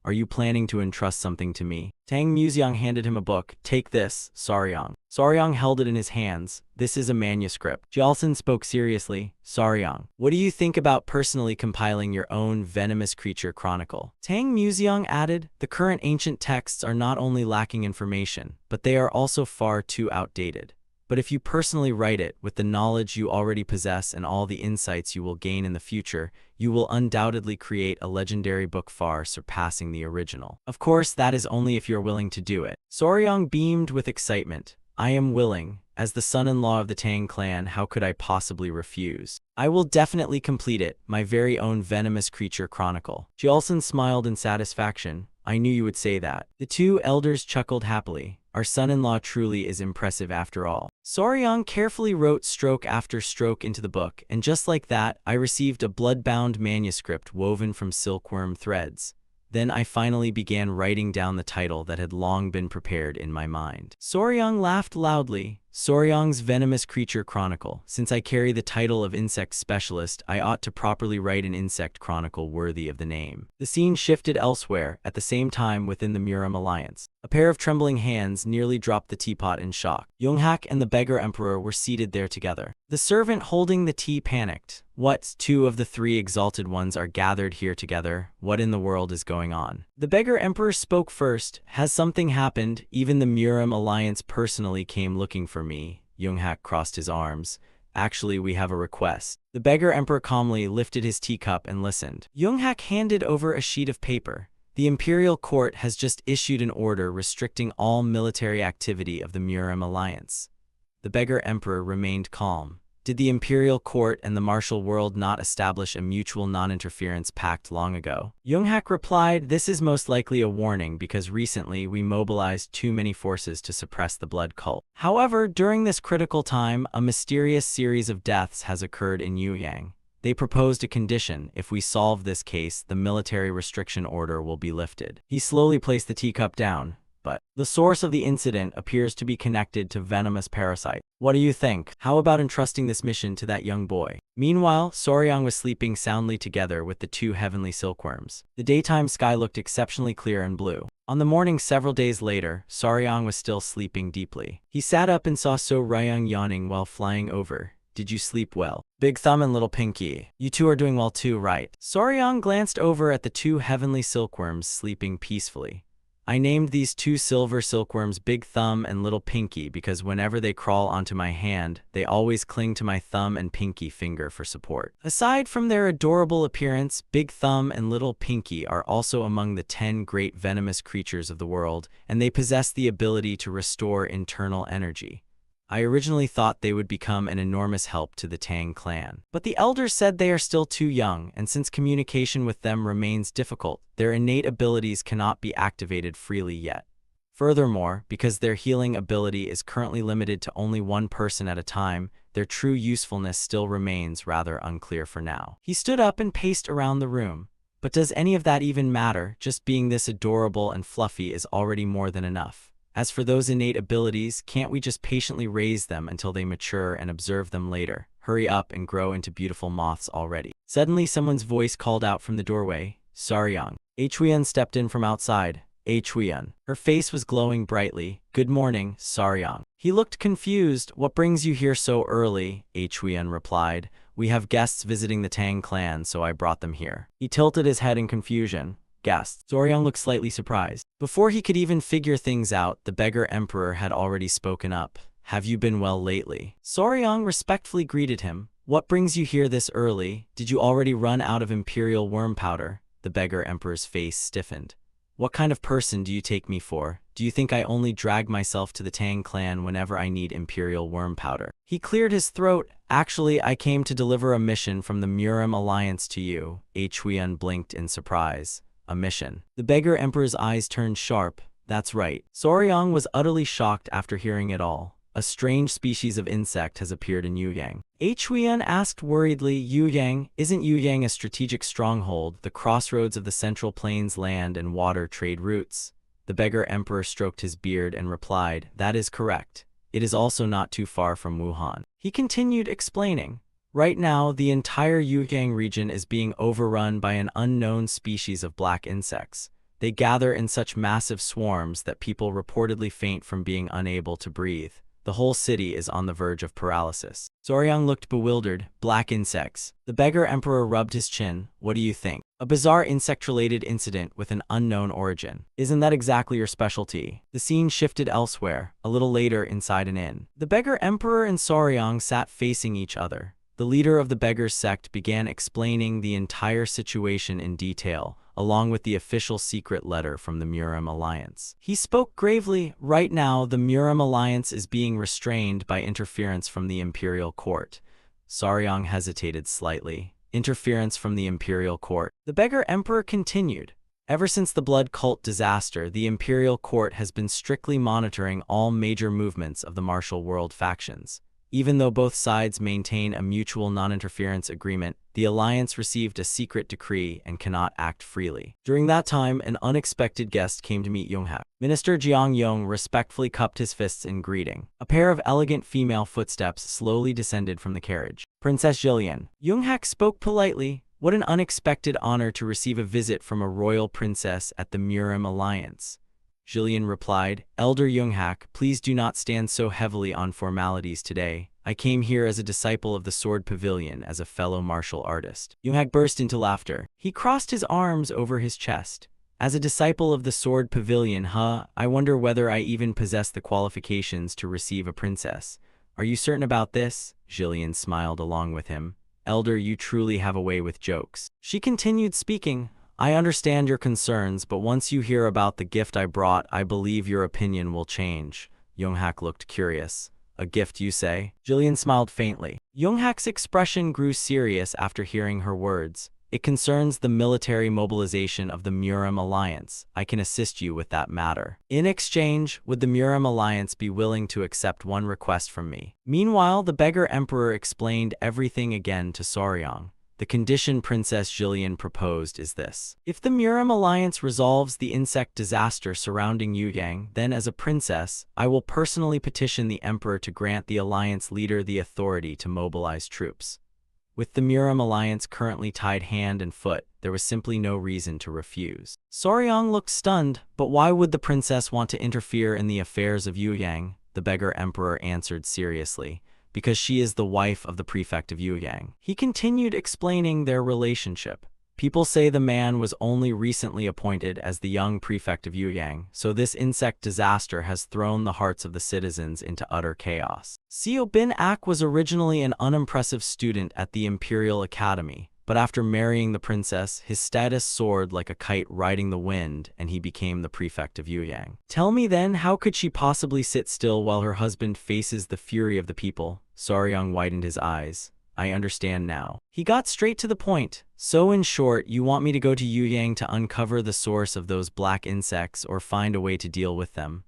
Are you planning to entrust something to me? Tang Museong handed him a book. Take this, Saryang. Saryang held it in his hands. This is a manuscript. Jialson spoke seriously. Saryang, what do you think about personally compiling your own venomous creature chronicle? Tang Museong added, the current ancient texts are not only lacking information, but they are also far too outdated. But if you personally write it, with the knowledge you already possess and all the insights you will gain in the future, you will undoubtedly create a legendary book far surpassing the original. Of course, that is only if you're willing to do it. Saryang beamed with excitement. I am willing. As the son-in-law of the Tang clan, how could I possibly refuse? I will definitely complete it, my very own venomous creature chronicle. Jialson smiled in satisfaction. I knew you would say that. The two elders chuckled happily. Our son-in-law truly is impressive after all. Saryang carefully wrote stroke after stroke into the book, and just like that, I received a blood-bound manuscript woven from silkworm threads. Then I finally began writing down the title that had long been prepared in my mind. Saryang laughed loudly. Saryang's Venomous Creature Chronicle. Since I carry the title of insect specialist, I ought to properly write an insect chronicle worthy of the name. The scene shifted elsewhere, at the same time within the Muram alliance. A pair of trembling hands nearly dropped the teapot in shock. Yonghak and the beggar emperor were seated there together. The servant holding the tea panicked. What? Two of the three exalted ones are gathered here together. What in the world is going on? The beggar emperor spoke first. Has something happened? Even the Muram alliance personally came looking for me. Yonghak crossed his arms. Actually, we have a request. The beggar emperor calmly lifted his teacup and listened. Yonghak handed over a sheet of paper. The imperial court has just issued an order restricting all military activity of the Muram alliance. The beggar emperor remained calm. Did the imperial court and the martial world not establish a mutual non-interference pact long ago? Yonghak replied, this is most likely a warning because recently we mobilized too many forces to suppress the blood cult. However, during this critical time, a mysterious series of deaths has occurred in Yuyang. They proposed a condition. If we solve this case, the military restriction order will be lifted. He slowly placed the teacup down. But the source of the incident appears to be connected to venomous parasite. What do you think? How about entrusting this mission to that young boy? Meanwhile, Saryang was sleeping soundly together with the two heavenly silkworms. The daytime sky looked exceptionally clear and blue. On the morning several days later, Saryang was still sleeping deeply. He sat up and saw Saryang yawning while flying over. Did you sleep well? Big Thumb and Little Pinky. You two are doing well too, right? Saryang glanced over at the two heavenly silkworms sleeping peacefully. I named these two silver silkworms Big Thumb and Little Pinky because whenever they crawl onto my hand, they always cling to my thumb and pinky finger for support. Aside from their adorable appearance, Big Thumb and Little Pinky are also among the 10 great venomous creatures of the world, and they possess the ability to restore internal energy. I originally thought they would become an enormous help to the Tang clan. But the elders said they are still too young, and since communication with them remains difficult, their innate abilities cannot be activated freely yet. Furthermore, because their healing ability is currently limited to only one person at a time, their true usefulness still remains rather unclear for now. He stood up and paced around the room. But does any of that even matter? Just being this adorable and fluffy is already more than enough. As for those innate abilities, can't we just patiently raise them until they mature and observe them later? Hurry up and grow into beautiful moths already. Suddenly, someone's voice called out from the doorway. Saryang. Huiyan stepped in from outside. Huiyan. Her face was glowing brightly. Good morning, Saryang. He looked confused. What brings you here so early? Huiyan replied. We have guests visiting the Tang clan, so I brought them here. He tilted his head in confusion. Guests. Saryang looked slightly surprised. Before he could even figure things out, the beggar emperor had already spoken up. Have you been well lately? Saryang respectfully greeted him. What brings you here this early? Did you already run out of imperial worm powder? The beggar emperor's face stiffened. What kind of person do you take me for? Do you think I only drag myself to the Tang clan whenever I need imperial worm powder? He cleared his throat. Actually, I came to deliver a mission from the Muram alliance to you. Huiyan blinked in surprise. A mission. The beggar emperor's eyes turned sharp. That's right. Saryang was utterly shocked after hearing it all. A strange species of insect has appeared in Yuyang. Huiyan asked worriedly, Yuyang, isn't Yuyang a strategic stronghold, the crossroads of the Central Plains land and water trade routes? The beggar emperor stroked his beard and replied, that is correct. It is also not too far from Wuhan. He continued explaining. Right now, the entire Yuyang region is being overrun by an unknown species of black insects. They gather in such massive swarms that people reportedly faint from being unable to breathe. The whole city is on the verge of paralysis. Soryang looked bewildered. Black insects. The beggar emperor rubbed his chin. What do you think? A bizarre insect-related incident with an unknown origin. Isn't that exactly your specialty? The scene shifted elsewhere, a little later inside an inn. The beggar emperor and Soryang sat facing each other. The leader of the beggars sect began explaining the entire situation in detail, along with the official secret letter from the Murim Alliance. He spoke gravely. Right now, the Murim Alliance is being restrained by interference from the imperial court. Soryang hesitated slightly. Interference from the imperial court. The beggar emperor continued. Ever since the blood cult disaster, the imperial court has been strictly monitoring all major movements of the martial world factions. Even though both sides maintain a mutual non-interference agreement, the alliance received a secret decree and cannot act freely. During that time, an unexpected guest came to meet Yonghak. Minister Jiang Yong respectfully cupped his fists in greeting. A pair of elegant female footsteps slowly descended from the carriage. Princess Jillian. Yonghak spoke politely. What an unexpected honor to receive a visit from a royal princess at the Murim Alliance. Jillian replied, Elder Yonghak, please do not stand so heavily on formalities today. I came here as a disciple of the Sword Pavilion as a fellow martial artist. Yonghak burst into laughter. He crossed his arms over his chest. As a disciple of the Sword Pavilion, I wonder whether I even possess the qualifications to receive a princess. Are you certain about this? Jillian smiled along with him. Elder, you truly have a way with jokes. She continued speaking. I understand your concerns, but once you hear about the gift I brought, I believe your opinion will change. Yonghak looked curious. A gift, you say? Jillian smiled faintly. Yonghak's expression grew serious after hearing her words. It concerns the military mobilization of the Murim Alliance. I can assist you with that matter. In exchange, would the Murim Alliance be willing to accept one request from me? Meanwhile, the beggar emperor explained everything again to Soryang. The condition Princess Jillian proposed is this. If the Murim Alliance resolves the insect disaster surrounding Yuyang, then as a princess, I will personally petition the emperor to grant the alliance leader the authority to mobilize troops. With the Murim Alliance currently tied hand and foot, there was simply no reason to refuse. Soryang looked stunned, but why would the princess want to interfere in the affairs of Yuyang? The beggar emperor answered seriously. Because she is the wife of the prefect of Yuyang. He continued explaining their relationship. People say the man was only recently appointed as the young prefect of Yuyang, so this insect disaster has thrown the hearts of the citizens into utter chaos. Seo Bin Ak was originally an unimpressive student at the Imperial Academy, but after marrying the princess, his status soared like a kite riding the wind, and he became the prefect of Yuyang. Tell me then, how could she possibly sit still while her husband faces the fury of the people? Soryang widened his eyes. I understand now. He got straight to the point. So in short, you want me to go to Yuyang to uncover the source of those black insects or find a way to deal with them?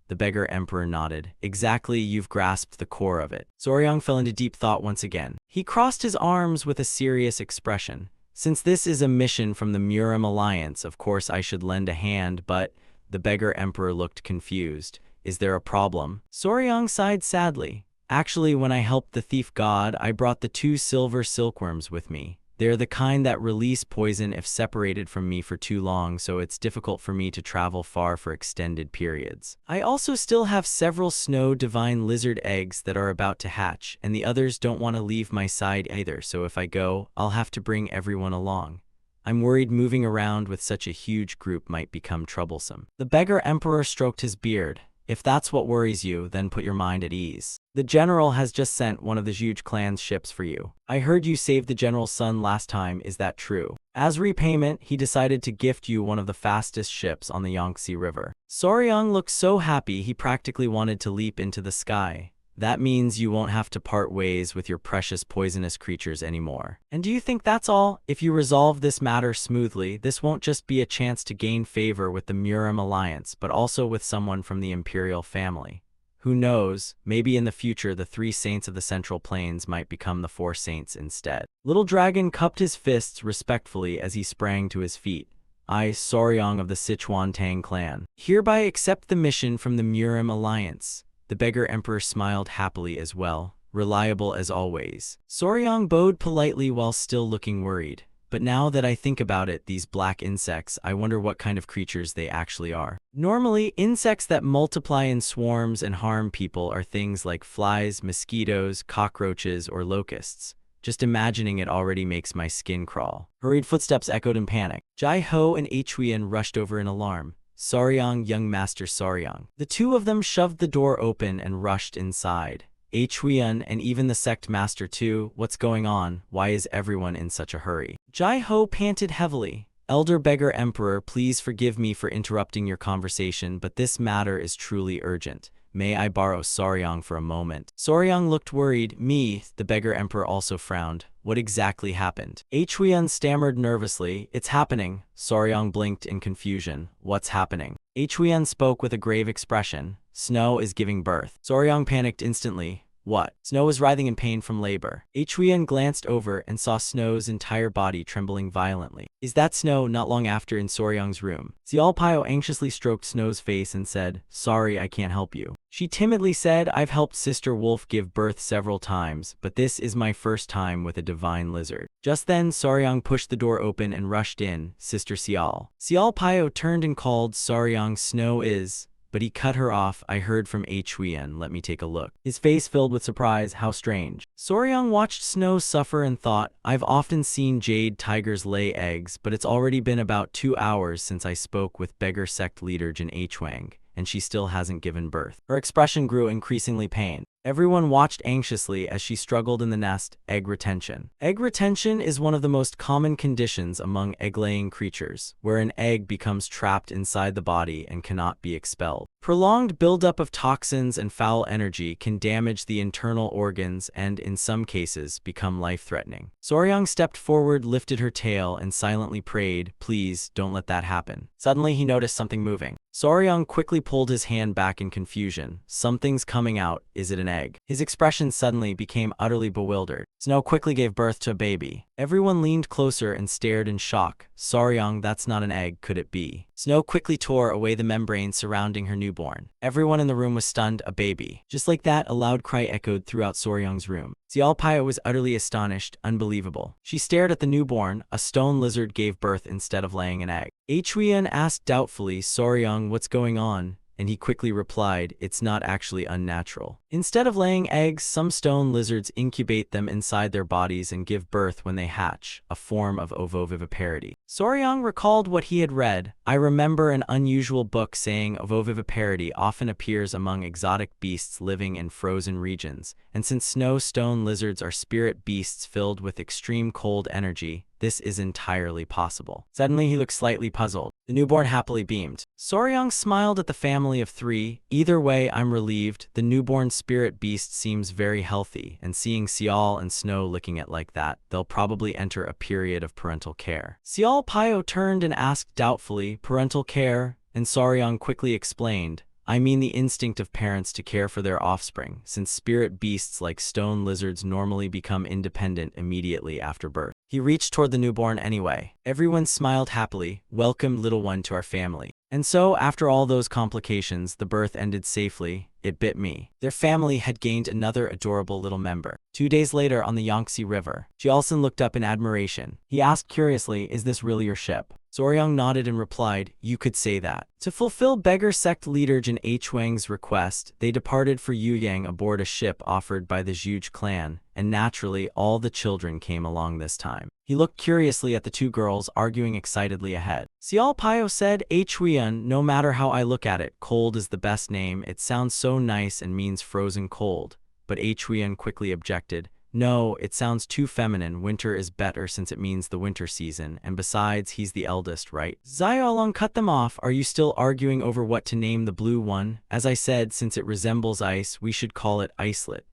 The beggar emperor nodded. Exactly, you've grasped the core of it. Soryang fell into deep thought once again. He crossed his arms with a serious expression. Since this is a mission from the Murim Alliance, of course I should lend a hand, but... The beggar emperor looked confused. Is there a problem? Soryang sighed sadly. Actually, when I helped the thief god, I brought the 2 silver silkworms with me. They're the kind that release poison if separated from me for too long, so it's difficult for me to travel far for extended periods. I also still have several snow divine lizard eggs that are about to hatch, and the others don't want to leave my side either, so if I go, I'll have to bring everyone along. I'm worried moving around with such a huge group might become troublesome. The beggar emperor stroked his beard. If that's what worries you, then put your mind at ease. The general has just sent one of the huge clan's ships for you. I heard you saved the general's son last time, is that true? As repayment, he decided to gift you one of the fastest ships on the Yangtze River. Soryang looked so happy he practically wanted to leap into the sky. That means you won't have to part ways with your precious poisonous creatures anymore. And do you think that's all? If you resolve this matter smoothly, this won't just be a chance to gain favor with the Murim Alliance, but also with someone from the imperial family. Who knows, maybe in the future the 3 saints of the Central Plains might become the 4 saints instead. Little Dragon cupped his fists respectfully as he sprang to his feet. I, Soryang of the Sichuan Tang clan, hereby accept the mission from the Murim Alliance. The beggar emperor smiled happily as well, reliable as always. Soryang bowed politely while still looking worried. but now that I think about it, these black insects, I wonder what kind of creatures they actually are. Normally, insects that multiply in swarms and harm people are things like flies, mosquitoes, cockroaches, or locusts. Just imagining it already makes my skin crawl. Hurried footsteps echoed in panic. Jai-ho and Huiyan rushed over in alarm. Soryang, young master Soryang. The two of them shoved the door open and rushed inside. Huiyan and even the sect master too. What's going on? Why is everyone in such a hurry? Jai-ho panted heavily. Elder Beggar Emperor, please forgive me for interrupting your conversation, but this matter is truly urgent. May I borrow Soryang for a moment? Soryang looked worried. Me, the Beggar Emperor also frowned. What exactly happened? Huiyan stammered nervously. It's happening. Soryang blinked in confusion. What's happening? Huiyan spoke with a grave expression. Snow is giving birth. Soryang panicked instantly. What? Snow was writhing in pain from labor. Huiyan glanced over and saw Snow's entire body trembling violently. Is that Snow? Not long after, in Soryang's room, Xiaopao anxiously stroked Snow's face and said, Sorry, I can't help you. She timidly said, I've helped Sister Wolf give birth several times, but this is my first time with a divine lizard. Just then, Soryang pushed the door open and rushed in. Sister Xiao. Xiaopao turned and called, Soryang, Snow is... But he cut her off. I heard from Huiyan. Let me take a look. His face filled with surprise. How strange. Soryang watched Snow suffer and thought, I've often seen jade tigers lay eggs, but it's already been about 2 hours since I spoke with beggar sect leader Jin Huang, and she still hasn't given birth. Her expression grew increasingly pained. Everyone watched anxiously as she struggled in the nest. Egg retention. Egg retention is one of the most common conditions among egg-laying creatures, where an egg becomes trapped inside the body and cannot be expelled. Prolonged buildup of toxins and foul energy can damage the internal organs and, in some cases, become life-threatening. Soryang stepped forward, lifted her tail, and silently prayed, Please, don't let that happen. Suddenly, he noticed something moving. Soryang quickly pulled his hand back in confusion. Something's coming out. Is it an egg? His expression suddenly became utterly bewildered. Snow quickly gave birth to a baby. Everyone leaned closer and stared in shock. Soryang, that's not an egg, could it be? Snow quickly tore away the membrane surrounding her newborn. Everyone in the room was stunned. A baby. Just like that, a loud cry echoed throughout Soryang's room. Xiaopao was utterly astonished. Unbelievable. She stared at the newborn. A stone lizard gave birth instead of laying an egg. Huiyan asked doubtfully, Soryang, what's going on? And he quickly replied, it's not actually unnatural. Instead of laying eggs, some stone lizards incubate them inside their bodies and give birth when they hatch, a form of ovoviviparity. Soryang recalled what he had read. I remember an unusual book saying ovoviviparity often appears among exotic beasts living in frozen regions, and since snow stone lizards are spirit beasts filled with extreme cold energy, this is entirely possible. Suddenly, he looked slightly puzzled. The newborn happily beamed. Soryang smiled at the family of 3. Either way, I'm relieved. The newborn spirit beast seems very healthy, and seeing Xiao and Snow licking it like that, they'll probably enter a period of parental care. Xiaopao turned and asked doubtfully, parental care? And Soryang quickly explained, I mean the instinct of parents to care for their offspring, since spirit beasts like stone lizards normally become independent immediately after birth. He reached toward the newborn anyway. Everyone smiled happily. Welcome, little one, to our family. And so, after all those complications, the birth ended safely. It bit me. Their family had gained another adorable little member. 2 days later, on the Yangtze River, Jialson looked up in admiration. He asked curiously, is this really your ship? Soryang nodded and replied, you could say that. To fulfill beggar sect leader Jin Huang's request, they departed for Yuyang aboard a ship offered by the Zhuge clan, and naturally all the children came along this time. He looked curiously at the 2 girls arguing excitedly ahead. Xiaopao said, Huiyan, no matter how I look at it, cold is the best name. It sounds so nice and means frozen cold. But Huiyan quickly objected, no, it sounds too feminine. Winter is better since it means the winter season, and besides, he's the eldest, right? Xiaolong cut them off. Are you still arguing over what to name the blue one? As I said, since it resembles ice, we should call it Icelet.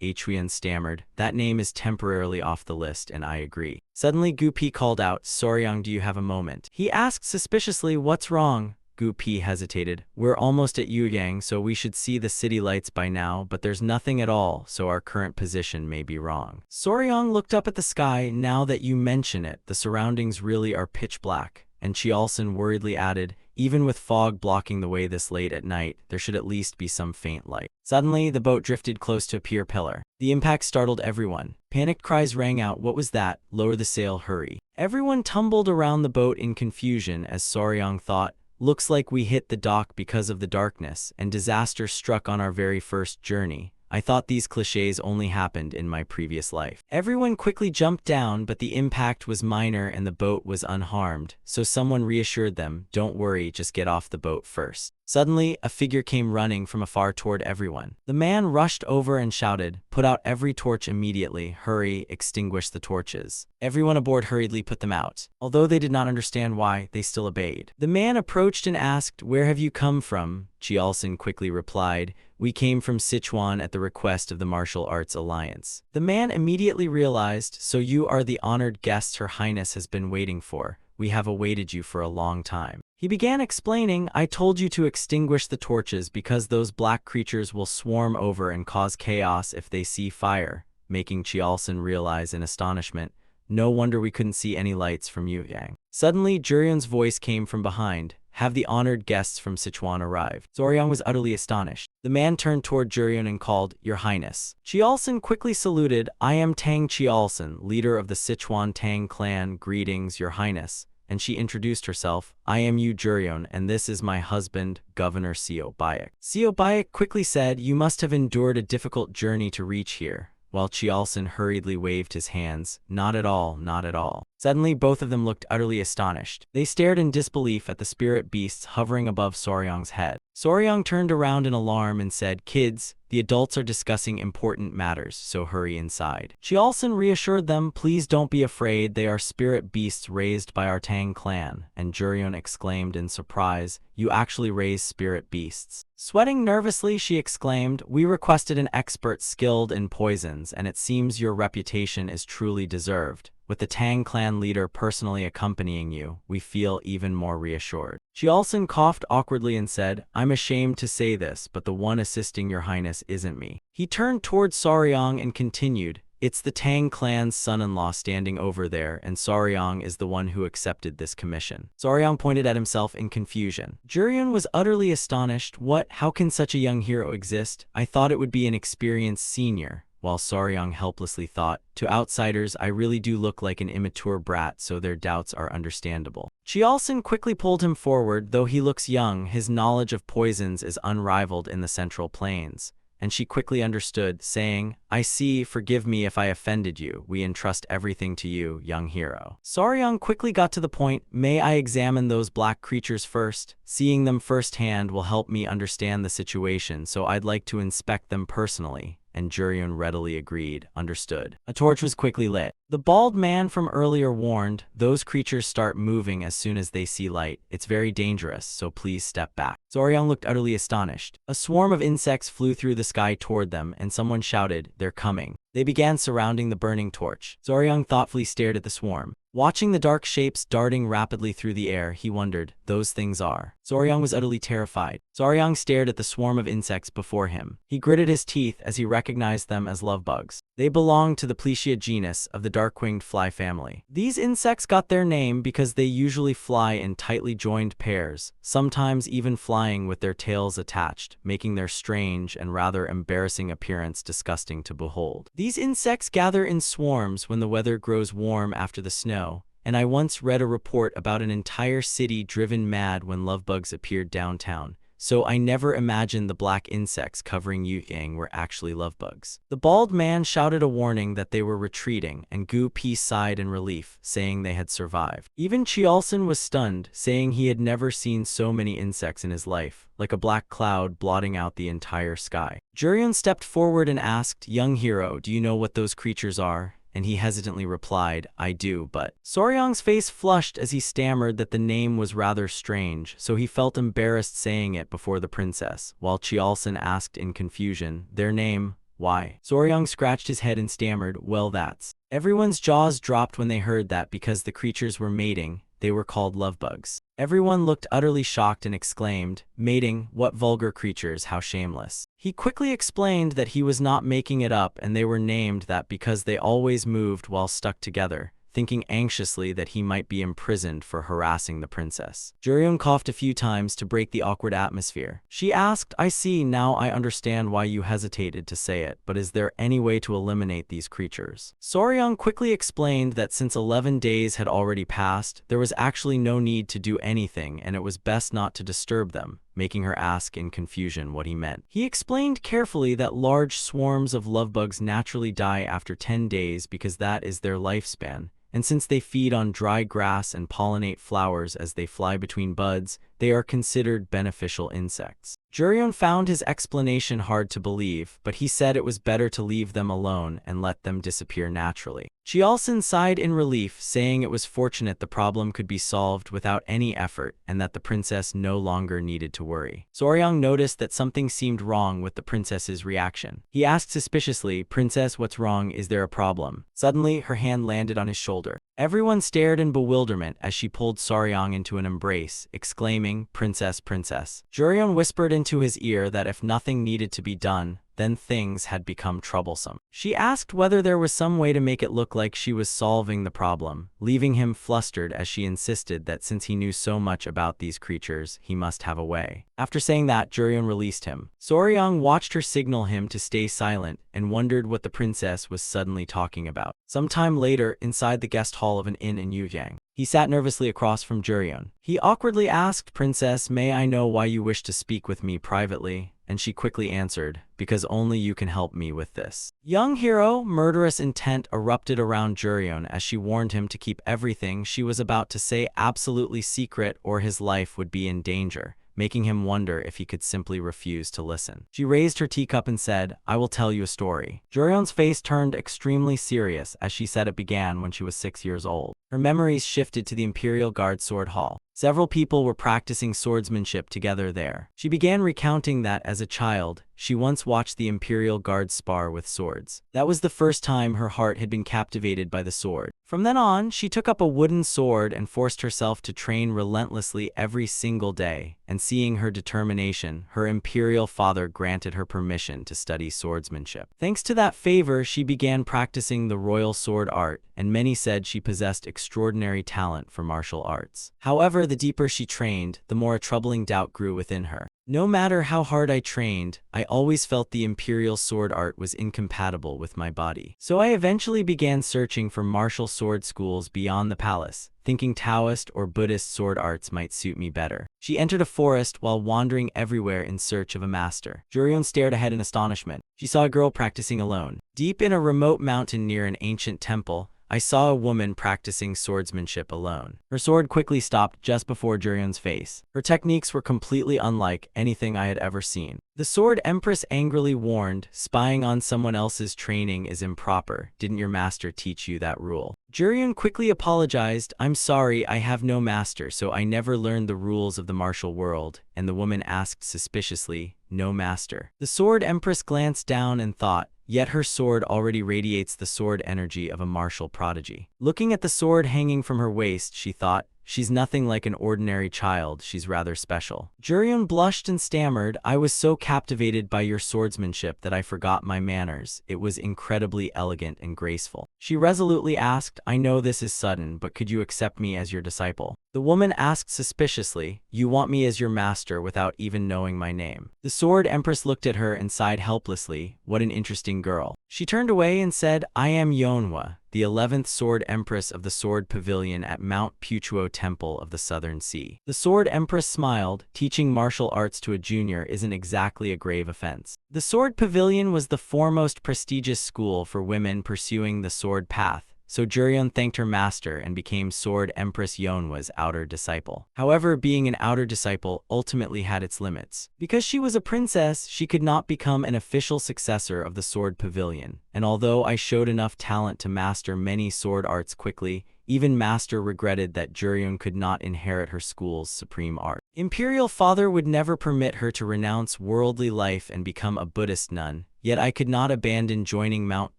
Huiyan stammered, that name is temporarily off the list, and I agree. Suddenly Gu Pi called out, Soryang, do you have a moment? He asked suspiciously, what's wrong? Gu Pi hesitated. We're almost at Yuyang, so we should see the city lights by now, but there's nothing at all, so our current position may be wrong. Soryang looked up at the sky. Now that you mention it, the surroundings really are pitch black. And Chialson worriedly added, Even with fog blocking the way this late at night, there should at least be some faint light. Suddenly, the boat drifted close to a pier pillar. The impact startled everyone. Panicked cries rang out, "What was that? Lower the sail, hurry." Everyone tumbled around the boat in confusion as Soryang thought, "Looks like we hit the dock because of the darkness, and disaster struck on our very first journey. I thought these cliches only happened in my previous life." Everyone quickly jumped down, but the impact was minor and the boat was unharmed, so someone reassured them, "Don't worry, just get off the boat first." Suddenly, a figure came running from afar toward everyone. The man rushed over and shouted, "Put out every torch immediately, hurry, extinguish the torches." Everyone aboard hurriedly put them out. Although they did not understand why, they still obeyed. The man approached and asked, "Where have you come from?" Chiolson quickly replied, "We came from Sichuan at the request of the Martial Arts Alliance." The man immediately realized, "So you are the honored guests Her Highness has been waiting for. We have awaited you for a long time." He began explaining, "I told you to extinguish the torches because those black creatures will swarm over and cause chaos if they see fire," making Chiolson realize in astonishment, "No wonder we couldn't see any lights from Yang." Suddenly, Juryun's voice came from behind, "Have the honored guests from Sichuan arrived?" Soryang was utterly astonished. The man turned toward Juryun and called, "Your Highness." Chiolson quickly saluted, "I am Tang Chiolson, leader of the Sichuan Tang clan. Greetings, Your Highness." And she introduced herself, "I am Yu Juryun, and this is my husband, Governor Seo Bayek." Seo Bayek quickly said, "You must have endured a difficult journey to reach here," while Chiolson hurriedly waved his hands, "Not at all, not at all." Suddenly, both of them looked utterly astonished. They stared in disbelief at the spirit beasts hovering above Soryang's head. Soryang turned around in alarm and said, "Kids, the adults are discussing important matters, so hurry inside." Chiolson reassured them, "Please don't be afraid, they are spirit beasts raised by our Tang clan," and Juryun exclaimed in surprise, "You actually raise spirit beasts?" Sweating nervously, she exclaimed, "We requested an expert skilled in poisons, and it seems your reputation is truly deserved. With the Tang clan leader personally accompanying you, we feel even more reassured." Chiolson coughed awkwardly and said, "I'm ashamed to say this, but the one assisting Your Highness isn't me." He turned toward Soryang and continued, "It's the Tang clan's son-in-law standing over there, and Soryang is the one who accepted this commission." Soryang pointed at himself in confusion. Juryun was utterly astonished. "What? How can such a young hero exist? I thought it would be an experienced senior." While Soryang helplessly thought, "To outsiders, I really do look like an immature brat, so their doubts are understandable." Chiolson quickly pulled him forward. "Though he looks young, his knowledge of poisons is unrivaled in the Central Plains." And she quickly understood, saying, "I see, forgive me if I offended you. We entrust everything to you, young hero." Soryang quickly got to the point, "May I examine those black creatures first? Seeing them firsthand will help me understand the situation, so I'd like to inspect them personally." And Juryun readily agreed, "Understood." A torch was quickly lit. The bald man from earlier warned, "Those creatures start moving as soon as they see light. It's very dangerous, so please step back." Soryang looked utterly astonished. A swarm of insects flew through the sky toward them, and someone shouted, "They're coming." They began surrounding the burning torch. Soryang thoughtfully stared at the swarm. Watching the dark shapes darting rapidly through the air, he wondered, "Those things are." Soryang was utterly terrified. Soryang stared at the swarm of insects before him. He gritted his teeth as he recognized them as lovebugs. They belonged to the Plesia genus of the dark-winged fly family. These insects got their name because they usually fly in tightly joined pairs, sometimes even flying with their tails attached, making their strange and rather embarrassing appearance disgusting to behold. These insects gather in swarms when the weather grows warm after the snow, and I once read a report about an entire city driven mad when lovebugs appeared downtown, so I never imagined the black insects covering Yang were actually lovebugs. The bald man shouted a warning that they were retreating, and Gu Pi sighed in relief, saying they had survived. Even Chiolson was stunned, saying he had never seen so many insects in his life, like a black cloud blotting out the entire sky. Juryun stepped forward and asked, "Young hero, do you know what those creatures are?" And he hesitantly replied, "I do, but..." Soryang's face flushed as he stammered that the name was rather strange, so he felt embarrassed saying it before the princess, while Chiolson asked in confusion, "Their name? Why?" Soryang scratched his head and stammered, "Well, that's..." Everyone's jaws dropped when they heard that because the creatures were mating, they were called lovebugs. Everyone looked utterly shocked and exclaimed, "Mating? What vulgar creatures, how shameless." He quickly explained that he was not making it up and they were named that because they always moved while stuck together, thinking anxiously that he might be imprisoned for harassing the princess. Juryeon coughed a few times to break the awkward atmosphere. She asked, I see, now I understand why you hesitated to say it, but is there any way to eliminate these creatures? Soryang quickly explained that since 11 days had already passed, there was actually no need to do anything and it was best not to disturb them, making her ask in confusion what he meant. He explained carefully that large swarms of lovebugs naturally die after 10 days because that is their lifespan, and since they feed on dry grass and pollinate flowers as they fly between buds, they are considered beneficial insects. Juryeon found his explanation hard to believe, but he said it was better to leave them alone and let them disappear naturally. Cheolson sighed in relief, saying it was fortunate the problem could be solved without any effort and that the princess no longer needed to worry. Soryang noticed that something seemed wrong with the princess's reaction. He asked suspiciously, Princess, what's wrong? Is there a problem? Suddenly, her hand landed on his shoulder. Everyone stared in bewilderment as she pulled Soryang into an embrace, exclaiming, Princess, Princess. Juryeon whispered into his ear that if nothing needed to be done, then things had become troublesome. She asked whether there was some way to make it look like she was solving the problem, leaving him flustered as she insisted that since he knew so much about these creatures, he must have a way. After saying that, Juryeon released him. Soryang watched her signal him to stay silent and wondered what the princess was suddenly talking about. Sometime later, inside the guest hall of an inn in Yujiang, he sat nervously across from Juryeon. He awkwardly asked, Princess, may I know why you wish to speak with me privately? And she quickly answered, because only you can help me with this. Young hero, murderous intent erupted around Juryeon as she warned him to keep everything she was about to say absolutely secret or his life would be in danger, making him wonder if he could simply refuse to listen. She raised her teacup and said, I will tell you a story. Juryeon's face turned extremely serious as she said it began when she was 6 years old. Her memories shifted to the Imperial Guard Sword Hall. Several people were practicing swordsmanship together there. She began recounting that as a child, she once watched the Imperial Guard spar with swords. That was the first time her heart had been captivated by the sword. From then on, she took up a wooden sword and forced herself to train relentlessly every single day, and seeing her determination, her imperial father granted her permission to study swordsmanship. Thanks to that favor, she began practicing the royal sword art, and many said she possessed extraordinary talent for martial arts. However, the deeper she trained, the more a troubling doubt grew within her. No matter how hard I trained, I always felt the imperial sword art was incompatible with my body. So I eventually began searching for martial sword schools beyond the palace, thinking Taoist or Buddhist sword arts might suit me better. She entered a forest while wandering everywhere in search of a master. Juryeon stared ahead in astonishment. She saw a girl practicing alone. Deep in a remote mountain near an ancient temple, I saw a woman practicing swordsmanship alone. Her sword quickly stopped just before Juryeon's face. Her techniques were completely unlike anything I had ever seen. The sword empress angrily warned, spying on someone else's training is improper. Didn't your master teach you that rule? Juryeon quickly apologized, I'm sorry, I have no master, so I never learned the rules of the martial world, and the woman asked suspiciously, no master. The sword empress glanced down and thought, yet her sword already radiates the sword energy of a martial prodigy. Looking at the sword hanging from her waist, she thought, she's nothing like an ordinary child, she's rather special. Juryeon blushed and stammered, I was so captivated by your swordsmanship that I forgot my manners. It was incredibly elegant and graceful. She resolutely asked, I know this is sudden, but could you accept me as your disciple? The woman asked suspiciously, you want me as your master without even knowing my name? The sword empress looked at her and sighed helplessly, what an interesting girl. She turned away and said, I am Yeonhwa, the 11th sword empress of the sword pavilion at Mount Puchuo Temple of the Southern Sea. The sword empress smiled, teaching martial arts to a junior isn't exactly a grave offense. The sword pavilion was the foremost prestigious school for women pursuing the sword path, so Juryeon thanked her master and became Sword Empress Yeonhwa's outer disciple. However, being an outer disciple ultimately had its limits. Because she was a princess, she could not become an official successor of the Sword Pavilion, and although I showed enough talent to master many sword arts quickly, even Master regretted that Juryeon could not inherit her school's supreme art. Imperial Father would never permit her to renounce worldly life and become a Buddhist nun, yet I could not abandon joining Mount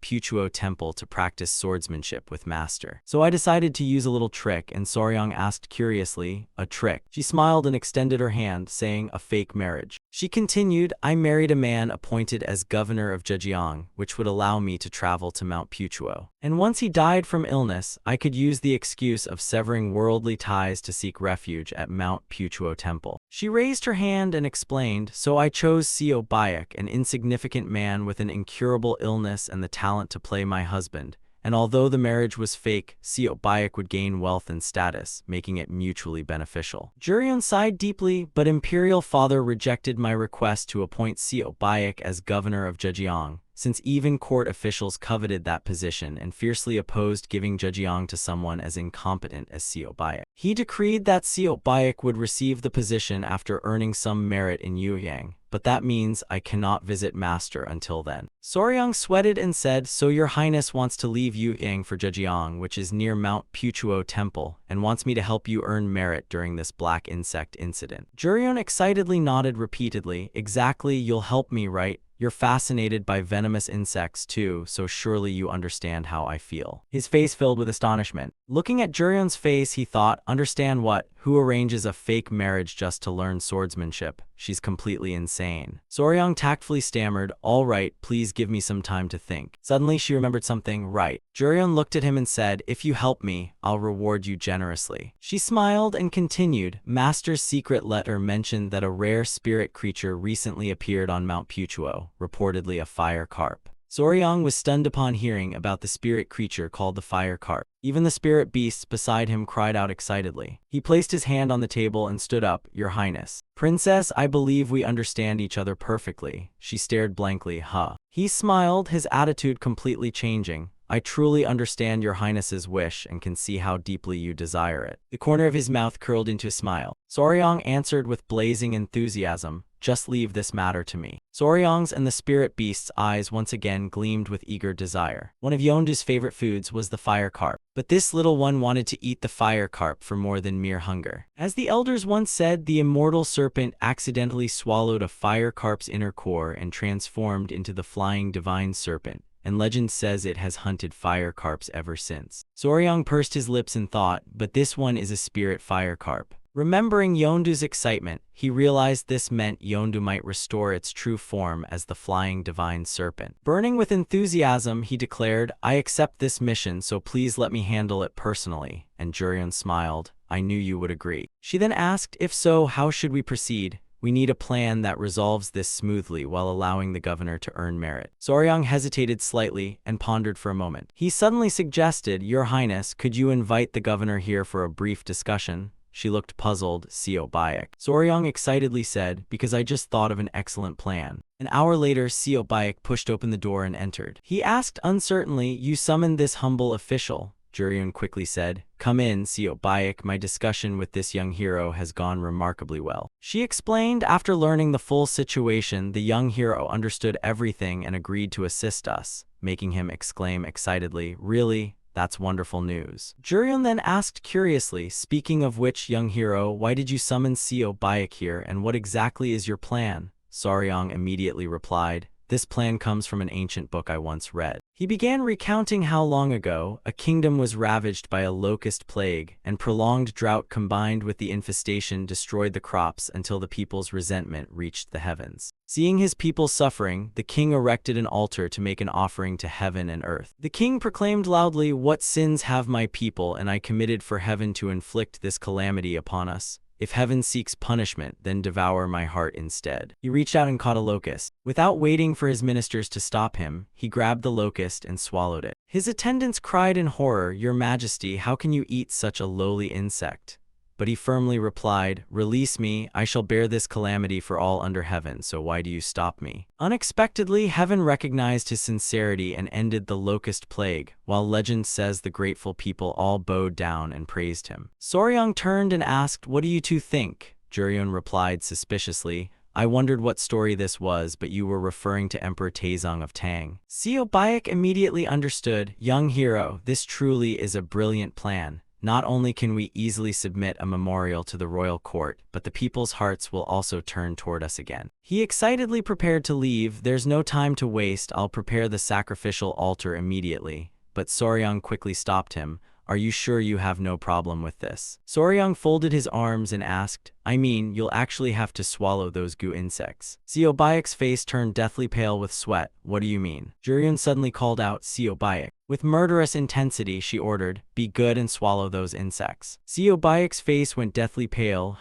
Puchuo Temple to practice swordsmanship with Master. So I decided to use a little trick, and Soryang asked curiously, a trick? She smiled and extended her hand, saying, a fake marriage. She continued, I married a man appointed as governor of Zhejiang, which would allow me to travel to Mount Puchuo. And once he died from illness, I could use the excuse of severing worldly ties to seek refuge at Mount Puchuo Temple. She raised her hand and explained, so I chose Seo Bayek, an insignificant man with an incurable illness and the talent to play my husband. And although the marriage was fake, Seo Bayek would gain wealth and status, making it mutually beneficial. Juryeon sighed deeply, but Imperial Father rejected my request to appoint Seo Bayek as governor of Zhejiang, since even court officials coveted that position and fiercely opposed giving Zhejiang to someone as incompetent as Seo Bayek. He decreed that Seo Bayek would receive the position after earning some merit in Yueyang, but that means I cannot visit Master until then. Soryang sweated and said, so your highness wants to leave Yueyang for Zhejiang, which is near Mount Puchuo Temple, and wants me to help you earn merit during this black insect incident. Juryeon excitedly nodded repeatedly, exactly, you'll help me, right? You're fascinated by venomous insects too, so surely you understand how I feel. His face filled with astonishment. Looking at Juryeon's face, he thought, understand what? Who arranges a fake marriage just to learn swordsmanship? She's completely insane. Soryang tactfully stammered, all right, please give me some time to think. Suddenly she remembered something, right. Juryeon looked at him and said, if you help me, I'll reward you generously. She smiled and continued, Master's secret letter mentioned that a rare spirit creature recently appeared on Mount Puchuo, reportedly a fire carp. Soryang was stunned upon hearing about the spirit creature called the fire carp. Even the spirit beasts beside him cried out excitedly. He placed his hand on the table and stood up, Your Highness. Princess, I believe we understand each other perfectly. She stared blankly, huh? He smiled, his attitude completely changing. I truly understand your highness's wish and can see how deeply you desire it. The corner of his mouth curled into a smile. Soryang answered with blazing enthusiasm, just leave this matter to me. Soryang's and the spirit beast's eyes once again gleamed with eager desire. One of Yeondu's favorite foods was the fire carp, but this little one wanted to eat the fire carp for more than mere hunger. As the elders once said, the immortal serpent accidentally swallowed a fire carp's inner core and transformed into the flying divine serpent, and legend says it has hunted fire carps ever since. Soryang pursed his lips in thought, but this one is a spirit fire carp. Remembering Yeondu's excitement, he realized this meant Yeondu might restore its true form as the flying divine serpent. Burning with enthusiasm, he declared, I accept this mission, so please let me handle it personally. And Juryeon smiled, I knew you would agree. She then asked, if so, how should we proceed? We need a plan that resolves this smoothly while allowing the governor to earn merit. Soryang hesitated slightly and pondered for a moment. He suddenly suggested, Your Highness, could you invite the governor here for a brief discussion? She looked puzzled, Seo Bayek. Soryang excitedly said, because I just thought of an excellent plan. An hour later, Seo Bayek pushed open the door and entered. He asked uncertainly, you summoned this humble official? Juryeon quickly said, come in, Seo Bayek, my discussion with this young hero has gone remarkably well. She explained, after learning the full situation, the young hero understood everything and agreed to assist us, making him exclaim excitedly, really? That's wonderful news. Juryeon then asked curiously, speaking of which, young hero, why did you summon Seo Bayek here and what exactly is your plan? Soryang immediately replied, this plan comes from an ancient book I once read. He began recounting how long ago, a kingdom was ravaged by a locust plague, and prolonged drought combined with the infestation destroyed the crops until the people's resentment reached the heavens. Seeing his people suffering, the king erected an altar to make an offering to heaven and earth. The king proclaimed loudly, what sins have my people, and I committed for heaven to inflict this calamity upon us. If heaven seeks punishment, then devour my heart instead. He reached out and caught a locust. Without waiting for his ministers to stop him, he grabbed the locust and swallowed it. His attendants cried in horror, Your Majesty, how can you eat such a lowly insect? But he firmly replied, release me, I shall bear this calamity for all under heaven, so why do you stop me? Unexpectedly, heaven recognized his sincerity and ended the locust plague, while legend says the grateful people all bowed down and praised him. Soryang turned and asked, what do you two think? Juryeon replied suspiciously, I wondered what story this was, but you were referring to Emperor Taezong of Tang. Seo Bayek immediately understood, young hero, this truly is a brilliant plan. Not only can we easily submit a memorial to the royal court, but the people's hearts will also turn toward us again. He excitedly prepared to leave. There's no time to waste, I'll prepare the sacrificial altar immediately. But Soryang quickly stopped him. Are you sure you have no problem with this? Soryang folded his arms and asked, I mean, you'll actually have to swallow those goo insects. Seobayek's face turned deathly pale with sweat. What do you mean? Juryun suddenly called out Seobayek. With murderous intensity, she ordered, be good and swallow those insects. Seobayek's face went deathly pale,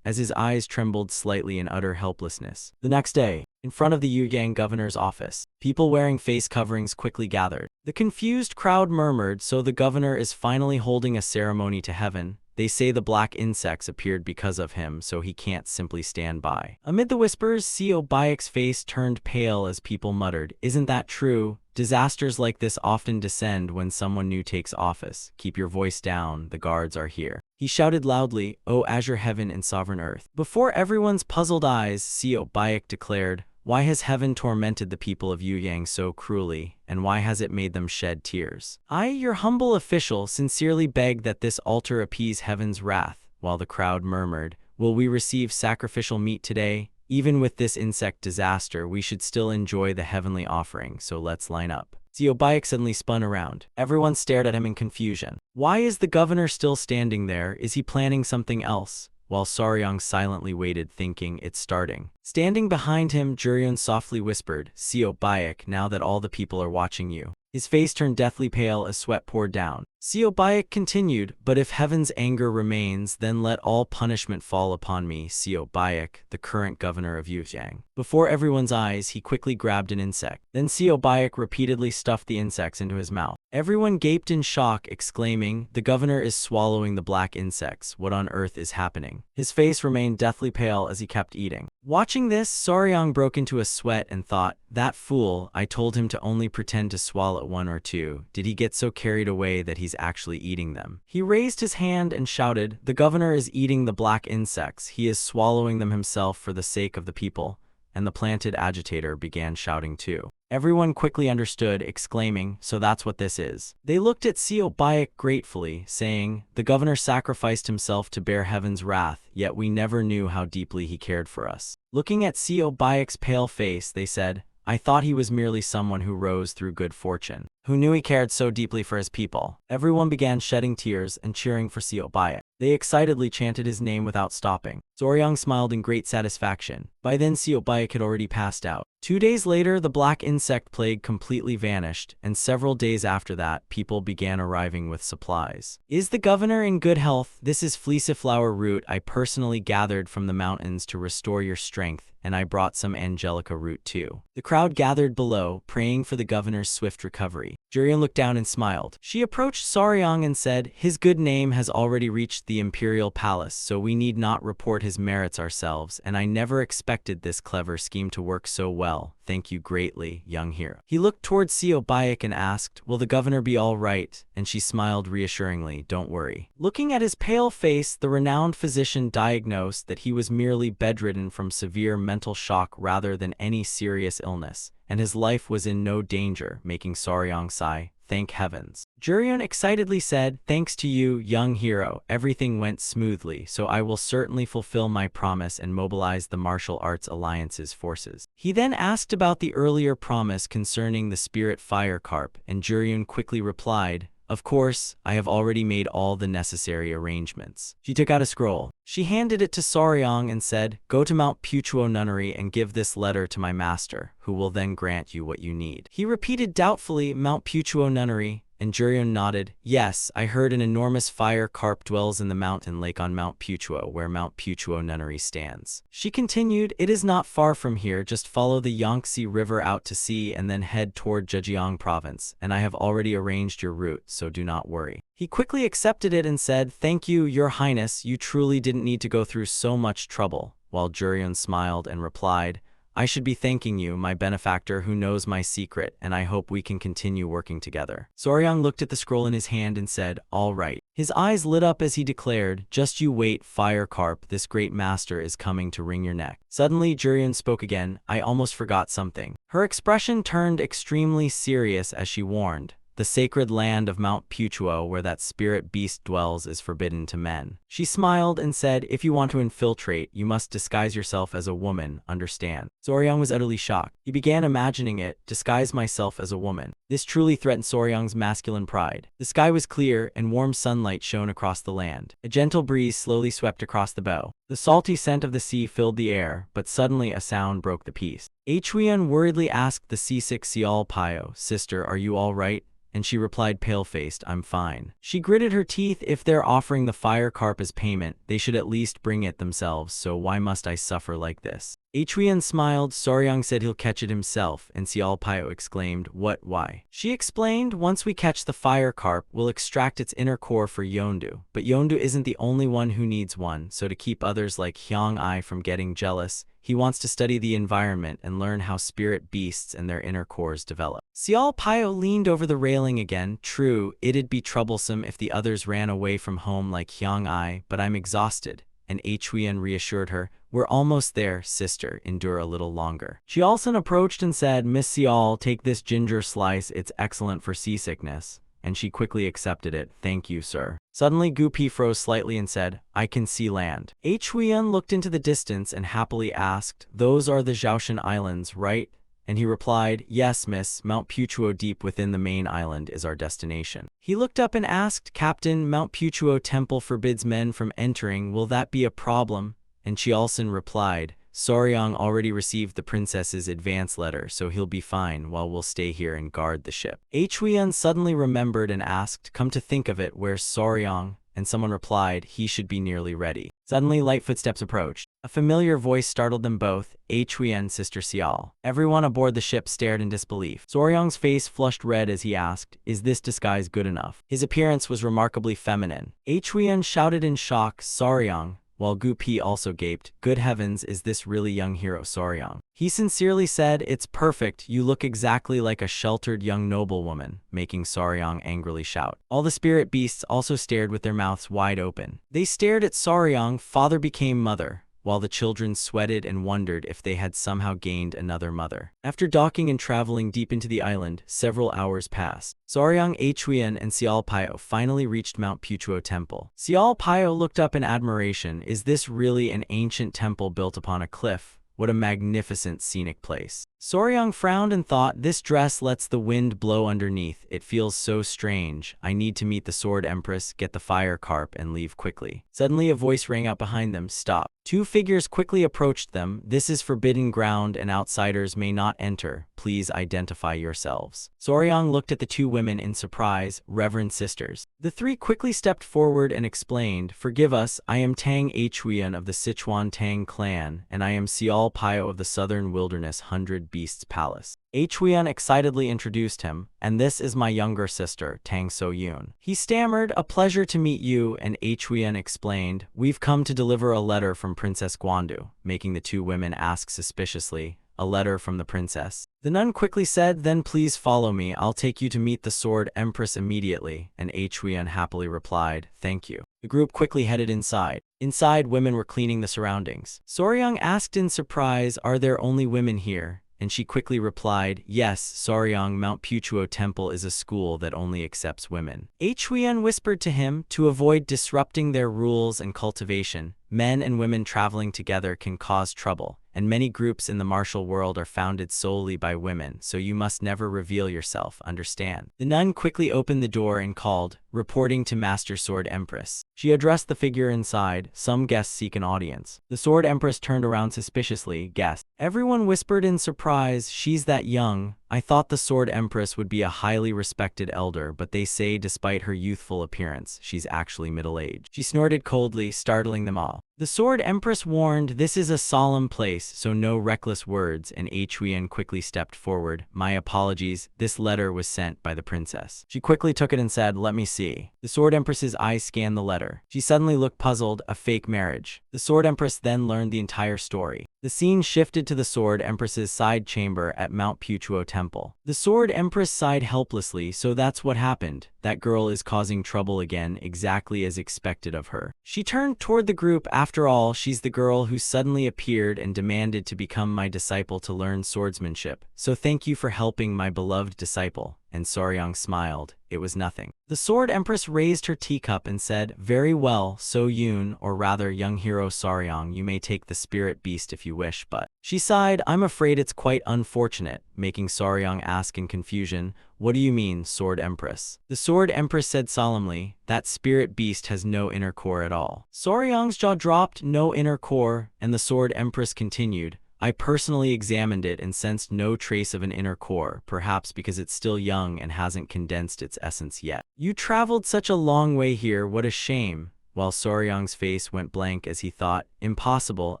as his eyes trembled slightly in utter helplessness. The next day, in front of the Yueyang governor's office, people wearing face coverings quickly gathered. The confused crowd murmured, so the governor is finally holding a ceremony to heaven. They say the black insects appeared because of him, so he can't simply stand by. Amid the whispers, Seobayek's face turned pale as people muttered, isn't that true? Disasters like this often descend when someone new takes office. Keep your voice down, the guards are here. He shouted loudly, O azure heaven and sovereign earth. Before everyone's puzzled eyes, Seobayek declared, why has heaven tormented the people of Yueyang so cruelly, and why has it made them shed tears? I, your humble official, sincerely beg that this altar appease heaven's wrath. While the crowd murmured, will we receive sacrificial meat today? Even with this insect disaster, we should still enjoy the heavenly offering, so let's line up. Seobayek suddenly spun around. Everyone stared at him in confusion. Why is the governor still standing there? Is he planning something else? While Soryang silently waited, thinking, it's starting. Standing behind him, Juryun softly whispered, Seobayek, now that all the people are watching you. His face turned deathly pale as sweat poured down. Seobayek continued, but if heaven's anger remains, then let all punishment fall upon me, Seobayek, the current governor of Yueyang. Before everyone's eyes, he quickly grabbed an insect. Then Seobayek repeatedly stuffed the insects into his mouth. Everyone gaped in shock, exclaiming, the governor is swallowing the black insects. What on earth is happening? His face remained deathly pale as he kept eating. Watching this, Soryang broke into a sweat and thought, that fool, I told him to only pretend to swallow one or two. Did he get so carried away that he's actually eating them? He raised his hand and shouted, the governor is eating the black insects. He is swallowing them himself for the sake of the people. And the planted agitator began shouting too. Everyone quickly understood, exclaiming, so that's what this is. They looked at Seobayek gratefully, saying, the governor sacrificed himself to bear heaven's wrath, yet we never knew how deeply he cared for us. Looking at Seobayek's pale face, they said, I thought he was merely someone who rose through good fortune. Who knew he cared so deeply for his people? Everyone began shedding tears and cheering for Seobayek. They excitedly chanted his name without stopping. Soryang smiled in great satisfaction. By then Seobayek had already passed out. 2 days later, the black insect plague completely vanished, and several days after that, people began arriving with supplies. Is the governor in good health? This is fleeciflower root I personally gathered from the mountains to restore your strength, and I brought some angelica root too. The crowd gathered below, praying for the governor's swift recovery. Juryun looked down and smiled. She approached Soryang and said, his good name has already reached the imperial palace, so we need not report his merits ourselves, and I never expected this clever scheme to work so well. Thank you greatly, young hero. He looked towards Seobayek and asked, will the governor be all right? And she smiled reassuringly, don't worry. Looking at his pale face, the renowned physician diagnosed that he was merely bedridden from severe mental shock rather than any serious illness, and his life was in no danger, making Soryang sigh, thank heavens. Juryun excitedly said, thanks to you, young hero, everything went smoothly, so I will certainly fulfill my promise and mobilize the martial arts alliance's forces. He then asked about the earlier promise concerning the spirit fire carp, and Juryun quickly replied, of course, I have already made all the necessary arrangements. She took out a scroll. She handed it to Soryang and said, go to Mount Puchuo Nunnery and give this letter to my master, who will then grant you what you need. He repeated doubtfully, Mount Puchuo Nunnery, and Juryun nodded. Yes, I heard an enormous fire carp dwells in the mountain lake on Mount Puchuo, where Mount Puchuo Nunnery stands. She continued, it is not far from here, just follow the Yangtze River out to sea and then head toward Zhejiang province, and I have already arranged your route, so do not worry. He quickly accepted it and said, thank you, your highness, you truly didn't need to go through so much trouble, while Juryun smiled and replied, I should be thanking you, my benefactor who knows my secret, and I hope we can continue working together. Soryang looked at the scroll in his hand and said, all right. His eyes lit up as he declared, just you wait, fire carp, this great master is coming to wring your neck. Suddenly, Juryun spoke again, I almost forgot something. Her expression turned extremely serious as she warned, The sacred land of Mount Putuo where that spirit beast dwells is forbidden to men. She smiled and said, if you want to infiltrate, you must disguise yourself as a woman, understand? Soryang was utterly shocked. He began imagining it, disguise myself as a woman. This truly threatened Soryang's masculine pride. The sky was clear and warm sunlight shone across the land. A gentle breeze slowly swept across the bow. The salty scent of the sea filled the air, but suddenly a sound broke the peace. Huiyan worriedly asked the seasick Xiao Pio, sister, are you all right? And she replied pale-faced, I'm fine. She gritted her teeth, if they're offering the fire carp as payment, they should at least bring it themselves, so why must I suffer like this? Huiyan smiled. Soryang said he'll catch it himself, and Xiao Pio exclaimed, what, why? She explained, once we catch the fire carp, we'll extract its inner core for Yondu. But Yondu isn't the only one who needs one, so to keep others like Hyang Ai from getting jealous, he wants to study the environment and learn how spirit beasts and their inner cores develop. Xiao Pio leaned over the railing again. True, it'd be troublesome if the others ran away from home like Hyang Ai, but I'm exhausted. And Huiyan reassured her, we're almost there, sister, endure a little longer. She also approached and said, Miss Xiao, take this ginger slice, it's excellent for seasickness. And she quickly accepted it. Thank you, sir. Suddenly Gu Pi froze slightly and said, I can see land. Huiyan looked into the distance and happily asked, those are the Zhaoshan Islands, right? And he replied, yes, miss, Mount Putuo deep within the main island is our destination. He looked up and asked, Captain, Mount Putuo temple forbids men from entering, will that be a problem? And Chialson replied, Soryang already received the princess's advance letter, so he'll be fine while we'll stay here and guard the ship. Huiyan suddenly remembered and asked, come to think of it, where's Soryang? And someone replied, he should be nearly ready. Suddenly, light footsteps approached. A familiar voice startled them both, Huiyan, Sister Xiao. Everyone aboard the ship stared in disbelief. Soryang's face flushed red as he asked, is this disguise good enough? His appearance was remarkably feminine. Huiyan shouted in shock, Soryang, while Gu Pi also gaped, good heavens, is this really young hero Soryang? He sincerely said, it's perfect, you look exactly like a sheltered young noblewoman, making Soryang angrily shout. All the spirit beasts also stared with their mouths wide open. They stared at Soryang, father became mother, while the children sweated and wondered if they had somehow gained another mother. After docking and traveling deep into the island, several hours passed. Soryang, Huiyan, and Xiao Pio finally reached Mount Putuo Temple. Xiao Pio looked up in admiration. Is this really an ancient temple built upon a cliff? What a magnificent scenic place. Soryang frowned and thought, this dress lets the wind blow underneath. It feels so strange. I need to meet the Sword Empress, get the fire carp, and leave quickly. Suddenly a voice rang out behind them, stop. Two figures quickly approached them. This is forbidden ground and outsiders may not enter. Please identify yourselves. Soryang looked at the two women in surprise, reverend sisters. The three quickly stepped forward and explained, forgive us, I am Tang Huiyan of the Sichuan Tang clan, and I am Xiao Pio of the Southern Wilderness 100 Beasts Palace. Huiyan excitedly introduced him, and this is my younger sister, Tang So-yoon. He stammered, a pleasure to meet you, and Huiyan explained, we've come to deliver a letter from Princess Guandu, making the two women ask suspiciously, a letter from the princess. The nun quickly said, then please follow me, I'll take you to meet the Sword Empress immediately, and Huiyan happily replied, thank you. The group quickly headed inside. Inside, women were cleaning the surroundings. Soryang asked in surprise, are there only women here? And she quickly replied, yes, Soryang, Mount Putuo Temple is a school that only accepts women. Huiyan whispered to him, to avoid disrupting their rules and cultivation, men and women traveling together can cause trouble, and many groups in the martial world are founded solely by women, so you must never reveal yourself, understand? The nun quickly opened the door and called, reporting to Master Sword Empress. She addressed the figure inside, some guests seek an audience. The Sword Empress turned around suspiciously, guest. Everyone whispered in surprise, she's that young. I thought the Sword Empress would be a highly respected elder, but they say despite her youthful appearance, she's actually middle-aged. She snorted coldly, startling them all. The Sword Empress warned, this is a solemn place, so no reckless words, and Huiyan quickly stepped forward. My apologies, this letter was sent by the princess. She quickly took it and said, let me see. The Sword Empress's eyes scanned the letter. She suddenly looked puzzled, a fake marriage. The Sword Empress then learned the entire story. The scene shifted to the Sword Empress's side chamber at Mount Putuo Temple. The Sword Empress sighed helplessly, so that's what happened. That girl is causing trouble again, exactly as expected of her. She turned toward the group. After all, she's the girl who suddenly appeared and demanded to become my disciple to learn swordsmanship. So thank you for helping my beloved disciple. and Soryang smiled. It was nothing. The Sword Empress raised her teacup and said, "Very well, So Yoon, or rather young hero Soryang, you may take the spirit beast if you wish, but..." She sighed, "I'm afraid it's quite unfortunate," making Soryang ask in confusion, "What do you mean, Sword Empress?" The Sword Empress said solemnly, "That spirit beast has no inner core at all." Soryang's jaw dropped. "No inner core," and the Sword Empress continued, "I personally examined it and sensed no trace of an inner core, perhaps because it's still young and hasn't condensed its essence yet." "You traveled such a long way here, what a shame." While Soryang's face went blank as he thought, "Impossible,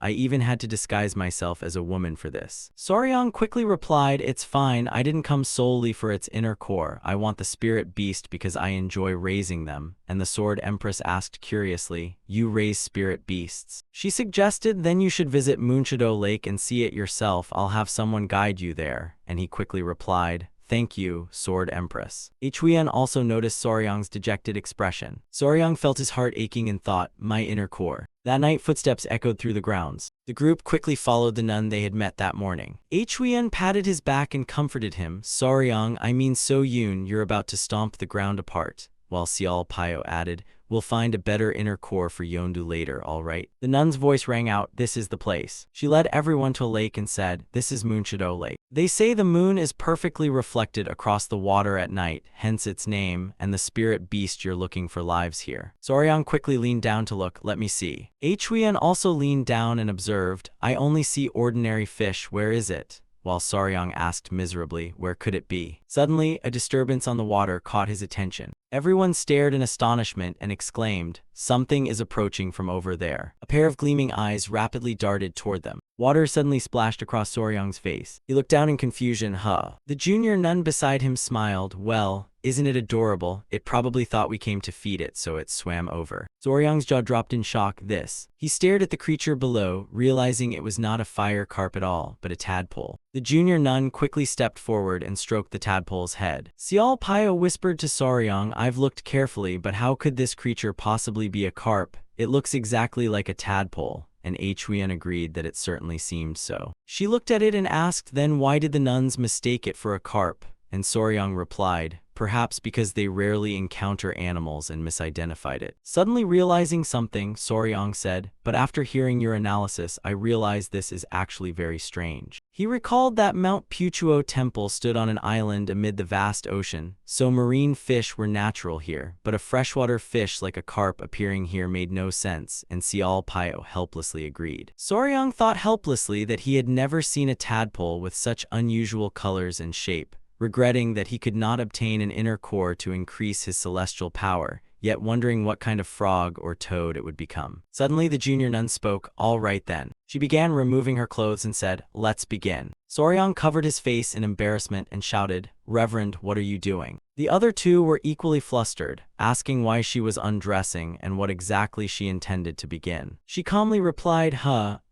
I even had to disguise myself as a woman for this." Soryang quickly replied, "It's fine, I didn't come solely for its inner core. I want the spirit beast because I enjoy raising them." And the Sword Empress asked curiously, "You raise spirit beasts?" She suggested, "Then you should visit Moonshadow Lake and see it yourself. I'll have someone guide you there." And he quickly replied, "Thank you, Sword Empress." Huiyan also noticed Soryang's dejected expression. Soryang felt his heart aching and thought, "My inner core." That night, footsteps echoed through the grounds. The group quickly followed the nun they had met that morning. Huiyan patted his back and comforted him. "Soryang, I mean So Yoon, you're about to stomp the ground apart." While Sial Pyo added, "We'll find a better inner core for Yondu later, all right?" The nun's voice rang out, "This is the place." She led everyone to a lake and said, "This is Moonshadow Lake. They say the moon is perfectly reflected across the water at night, hence its name, and the spirit beast you're looking for lives here." Soryang quickly leaned down to look. "Let me see." Huiyan also leaned down and observed, "I only see ordinary fish, where is it?" While Soryang asked miserably, "Where could it be?" Suddenly, a disturbance on the water caught his attention. Everyone stared in astonishment and exclaimed, "Something is approaching from over there." A pair of gleaming eyes rapidly darted toward them. Water suddenly splashed across Soryang's face. He looked down in confusion. "Huh." The junior nun beside him smiled. "Well, isn't it adorable? It probably thought we came to feed it, so it swam over." Soryang's jaw dropped in shock. This. He stared at the creature below, realizing it was not a fire carp at all, but a tadpole. The junior nun quickly stepped forward and stroked the tadpole's head. Sial Pyo whispered to Soryang, "I've looked carefully, but how could this creature possibly be a carp? It looks exactly like a tadpole." And Huiyan agreed that it certainly seemed so. She looked at it and asked, "Then why did the nuns mistake it for a carp?" And Soryang replied, "Perhaps because they rarely encounter animals and misidentified it." Suddenly realizing something, Soryang said, "But after hearing your analysis, I realize this is actually very strange." He recalled that Mount Puchuo Temple stood on an island amid the vast ocean, so marine fish were natural here, but a freshwater fish like a carp appearing here made no sense, and Sial Pyo helplessly agreed. Soryang thought helplessly that he had never seen a tadpole with such unusual colors and shape, regretting that he could not obtain an inner core to increase his celestial power, yet wondering what kind of frog or toad it would become. Suddenly the junior nun spoke. "All right then." She began removing her clothes and said, "Let's begin." Soryang covered his face in embarrassment and shouted, "Reverend, what are you doing?" The other two were equally flustered, asking why she was undressing and what exactly she intended to begin. She calmly replied,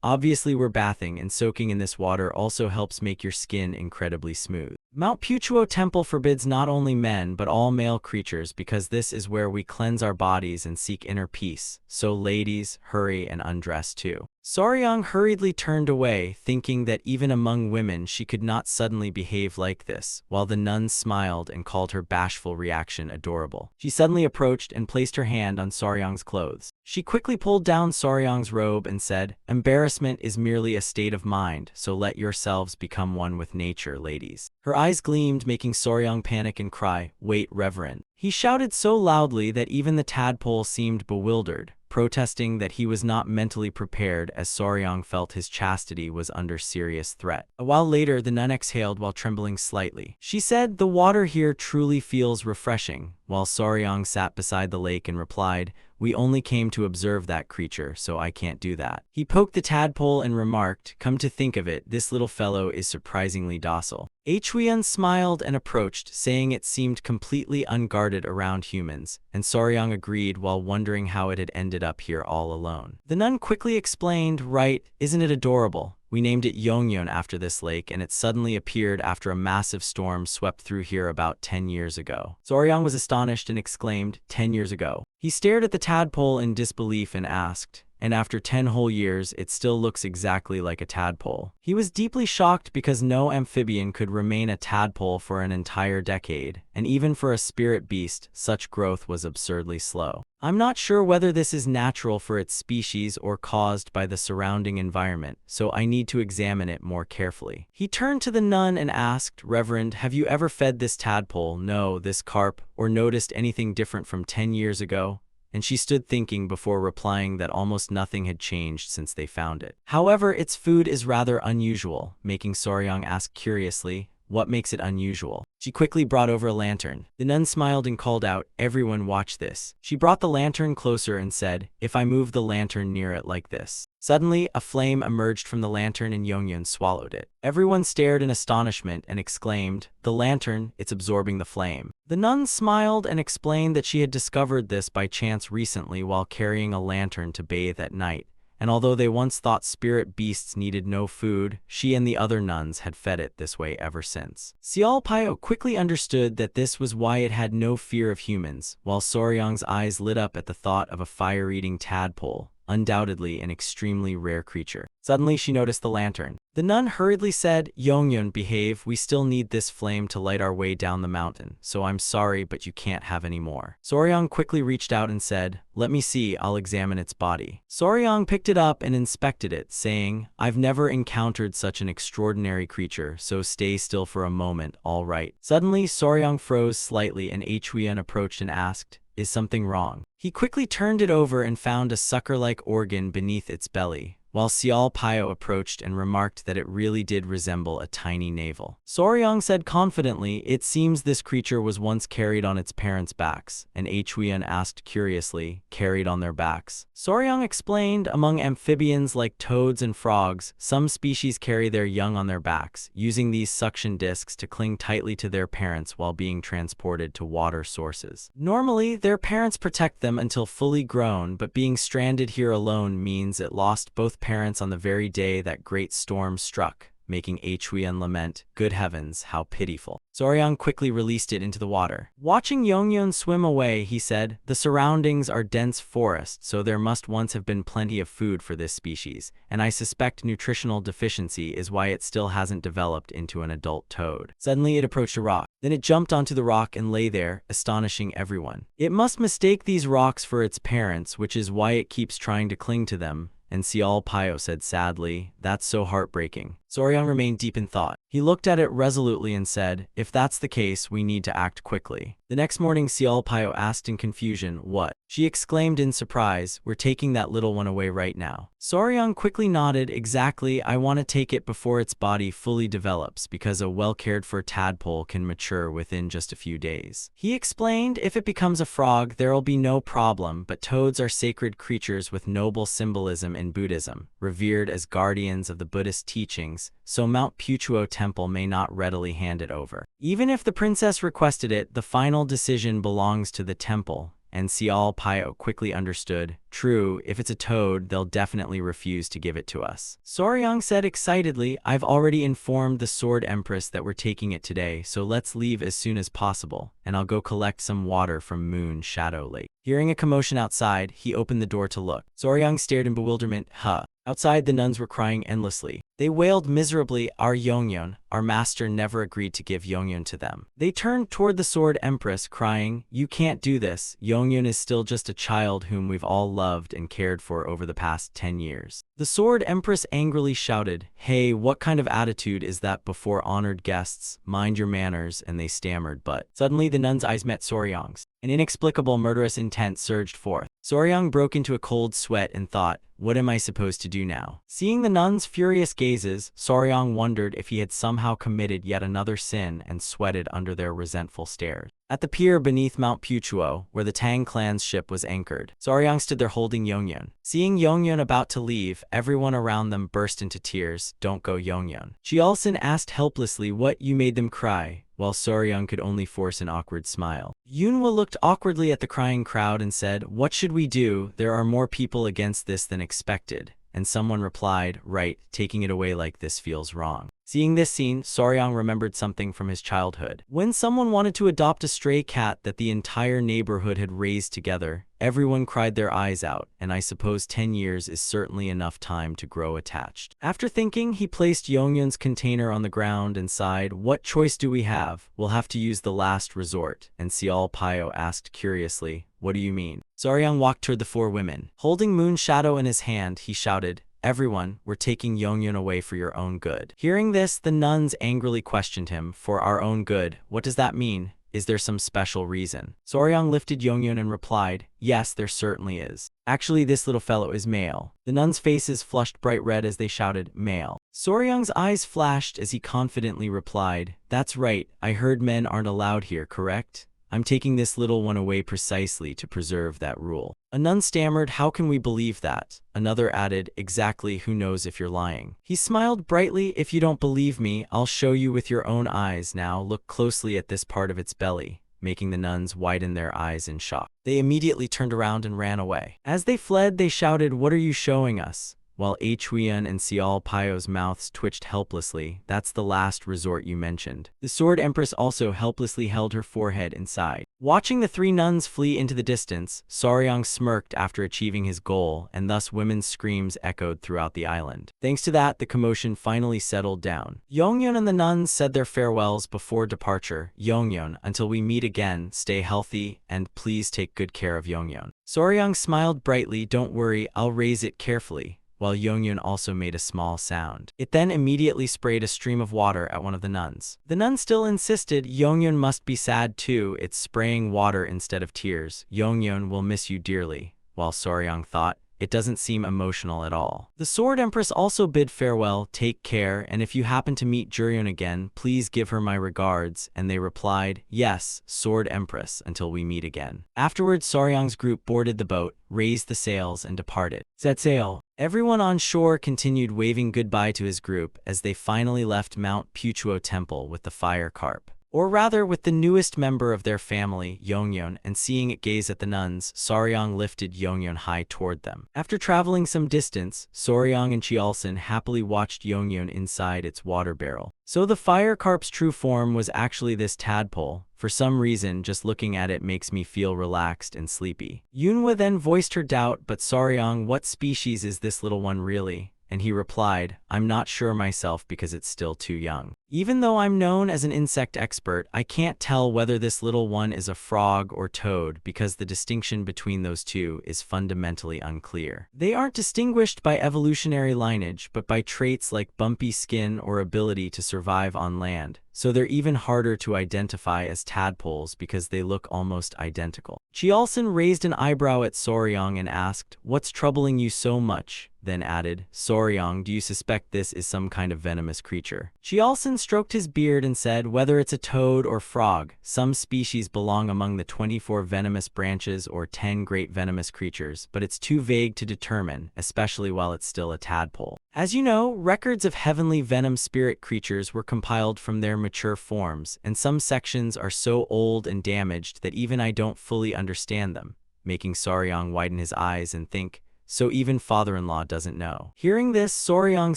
Obviously we're bathing, and soaking in this water also helps make your skin incredibly smooth. Mount Puchuo Temple forbids not only men but all male creatures because this is where we cleanse our bodies and seek inner peace, so ladies, hurry and undress too." Soryang hurriedly turned away, thinking that even among women she could not suddenly behave like this, while the nun smiled and called her bashful reaction adorable. She suddenly approached and placed her hand on Soryang's clothes. She quickly pulled down Soryang's robe and said, "Embarrassment is merely a state of mind, so let yourselves become one with nature, ladies." Her eyes gleamed, making Soryang panic and cry, "Wait, Reverend." He shouted so loudly that even the tadpole seemed bewildered, protesting that he was not mentally prepared as Soryang felt his chastity was under serious threat. A while later, the nun exhaled while trembling slightly. She said, "The water here truly feels refreshing," while Soryang sat beside the lake and replied, "We only came to observe that creature, so I can't do that." He poked the tadpole and remarked, "Come to think of it, this little fellow is surprisingly docile." Huiyan smiled and approached, saying it seemed completely unguarded around humans, and Soryang agreed while wondering how it had ended up here all alone. The nun quickly explained, "Right, isn't it adorable? We named it Yongyeon after this lake, and it suddenly appeared after a massive storm swept through here about 10 years ago." Soryang was astonished and exclaimed, 10 years ago? He stared at the tadpole in disbelief and asked, and after 10 whole years, it still looks exactly like a tadpole. He was deeply shocked because no amphibian could remain a tadpole for an entire decade, and even for a spirit beast, such growth was absurdly slow. I'm not sure whether this is natural for its species or caused by the surrounding environment, so I need to examine it more carefully. He turned to the nun and asked, Reverend, have you ever fed this tadpole, no, this carp, or noticed anything different from 10 years ago? And she stood thinking before replying that almost nothing had changed since they found it. However, its food is rather unusual, making Soryang ask curiously, what makes it unusual? She quickly brought over a lantern. The nun smiled and called out, everyone watch this. She brought the lantern closer and said, if I move the lantern near it like this. Suddenly, a flame emerged from the lantern and Yongyun swallowed it. Everyone stared in astonishment and exclaimed, the lantern, it's absorbing the flame. The nun smiled and explained that she had discovered this by chance recently while carrying a lantern to bathe at night. And although they once thought spirit beasts needed no food, she and the other nuns had fed it this way ever since. Xiao Pio quickly understood that this was why it had no fear of humans, while Soryang's eyes lit up at the thought of a fire-eating tadpole, undoubtedly an extremely rare creature. Suddenly she noticed the lantern. The nun hurriedly said, Yongyun, behave, we still need this flame to light our way down the mountain, so I'm sorry but you can't have any more. Soryang quickly reached out and said, let me see, I'll examine its body. Soryang picked it up and inspected it, saying, I've never encountered such an extraordinary creature, so stay still for a moment, all right. Suddenly Soryang froze slightly and Huiyan approached and asked, is something wrong? He quickly turned it over and found a sucker-like organ beneath its belly, while Xiao Pio approached and remarked that it really did resemble a tiny navel. Soryang said confidently, it seems this creature was once carried on its parents' backs, and Huiyan asked curiously, carried on their backs? Soryang explained, among amphibians like toads and frogs, some species carry their young on their backs, using these suction discs to cling tightly to their parents while being transported to water sources. Normally, their parents protect them until fully grown, but being stranded here alone means it lost both parents on the very day that great storm struck, making Huiyan lament, good heavens, how pitiful. Soryang quickly released it into the water. Watching Yongyun swim away, he said, the surroundings are dense forests, so there must once have been plenty of food for this species, and I suspect nutritional deficiency is why it still hasn't developed into an adult toad. Suddenly it approached a rock. Then it jumped onto the rock and lay there, astonishing everyone. It must mistake these rocks for its parents, which is why it keeps trying to cling to them. And Xiao Pio said sadly, that's so heartbreaking. Soryang remained deep in thought. He looked at it resolutely and said, if that's the case, we need to act quickly. The next morning, Xiao Pio asked in confusion, what? She exclaimed in surprise, we're taking that little one away right now. Soryang quickly nodded, exactly, I want to take it before its body fully develops, because a well-cared-for tadpole can mature within just a few days. He explained, if it becomes a frog, there'll be no problem, but toads are sacred creatures with noble symbolism in Buddhism, revered as guardians of the Buddhist teachings, so Mount Puchuo Temple may not readily hand it over. Even if the princess requested it, the final decision belongs to the temple, and Xiao Pio quickly understood, true, if it's a toad, they'll definitely refuse to give it to us. Soryang said excitedly, I've already informed the Sword Empress that we're taking it today, so let's leave as soon as possible, and I'll go collect some water from Moon Shadow Lake. Hearing a commotion outside, he opened the door to look. Soryang stared in bewilderment, huh? Outside, the nuns were crying endlessly. They wailed miserably, our Yongyun, our master never agreed to give Yongyun to them. They turned toward the Sword Empress, crying, you can't do this, Yongyun is still just a child whom we've all loved and cared for over the past 10 years. The Sword Empress angrily shouted, hey, what kind of attitude is that before honored guests? Mind your manners, and they stammered, but suddenly the nun's eyes met Soryang's. An inexplicable murderous intent surged forth. Soryang broke into a cold sweat and thought, what am I supposed to do now? Seeing the nun's furious gazes, Soryang wondered if he had somehow committed yet another sin and sweated under their resentful stares. At the pier beneath Mount Puchuo, where the Tang clan's ship was anchored, Soryang stood there holding Yongyun. Seeing Yongyun about to leave, everyone around them burst into tears. Don't go, Yongyun. Jialsin asked helplessly what you made them cry, while Soryang could only force an awkward smile. Yunhwa looked awkwardly at the crying crowd and said, what should we do? There are more people against this than expected. And someone replied, right, taking it away like this feels wrong. Seeing this scene, Soryang remembered something from his childhood. When someone wanted to adopt a stray cat that the entire neighborhood had raised together, everyone cried their eyes out, and I suppose 10 years is certainly enough time to grow attached. After thinking, he placed Yongyun's container on the ground and sighed, "What choice do we have? We'll have to use the last resort." And Sial Pio asked curiously, "What do you mean?" Soryang walked toward the four women. Holding Moon Shadow in his hand, he shouted, "Everyone, we're taking Yongyun away for your own good." Hearing this, the nuns angrily questioned him. "For our own good? What does that mean? Is there some special reason?" Soryang lifted Yongyun and replied, "Yes, there certainly is. Actually, this little fellow is male." The nuns' faces flushed bright red as they shouted, "Male." Soryang's eyes flashed as he confidently replied, "That's right, I heard men aren't allowed here, correct? I'm taking this little one away precisely to preserve that rule." A nun stammered, "How can we believe that?" Another added, "Exactly, who knows if you're lying." He smiled brightly, "If you don't believe me, I'll show you with your own eyes. Now look closely at this part of its belly," making the nuns widen their eyes in shock. They immediately turned around and ran away. As they fled, they shouted, "What are you showing us?" While Huiyan and Sial Pio's mouths twitched helplessly. "That's the last resort you mentioned." The Sword Empress also helplessly held her forehead and sighed. Watching the three nuns flee into the distance, Soryang smirked after achieving his goal, and thus women's screams echoed throughout the island. Thanks to that, the commotion finally settled down. Yongyun and the nuns said their farewells before departure. "Yongyun, until we meet again, stay healthy, and please take good care of Yongyun." Soryang smiled brightly, "Don't worry, I'll raise it carefully," while Yongyun also made a small sound. It then immediately sprayed a stream of water at one of the nuns. The nun still insisted, "Yongyun must be sad too, it's spraying water instead of tears. Yongyun will miss you dearly," while Soryang thought, "It doesn't seem emotional at all." The Sword Empress also bid farewell, "Take care, and if you happen to meet Juryun again, please give her my regards," and they replied, "Yes, Sword Empress, until we meet again." Afterwards, Soryang's group boarded the boat, raised the sails, and departed. Set sail. Everyone on shore continued waving goodbye to his group as they finally left Mount Puchuo Temple with the fire carp. Or rather, with the newest member of their family, Yongyun, and seeing it gaze at the nuns, Soryang lifted Yongyun high toward them. After traveling some distance, Soryang and Chialson happily watched Yongyun inside its water barrel. So the fire carp's true form was actually this tadpole. For some reason, just looking at it makes me feel relaxed and sleepy. Yunhwa then voiced her doubt, "But Soryang, what species is this little one really?" And he replied, "I'm not sure myself because it's still too young. Even though I'm known as an insect expert, I can't tell whether this little one is a frog or toad because the distinction between those two is fundamentally unclear. They aren't distinguished by evolutionary lineage, but by traits like bumpy skin or ability to survive on land. So they're even harder to identify as tadpoles because they look almost identical." Chialson raised an eyebrow at Soryang and asked, "What's troubling you so much?" Then added, "Soryang, do you suspect this is some kind of venomous creature?" Chialson stroked his beard and said, "Whether it's a toad or frog, some species belong among the 24 venomous branches or 10 great venomous creatures, but it's too vague to determine, especially while it's still a tadpole. As you know, records of heavenly venom spirit creatures were compiled from their mature forms, and some sections are so old and damaged that even I don't fully understand them," making Soryang widen his eyes and think, "So even father-in-law doesn't know." Hearing this, Soryang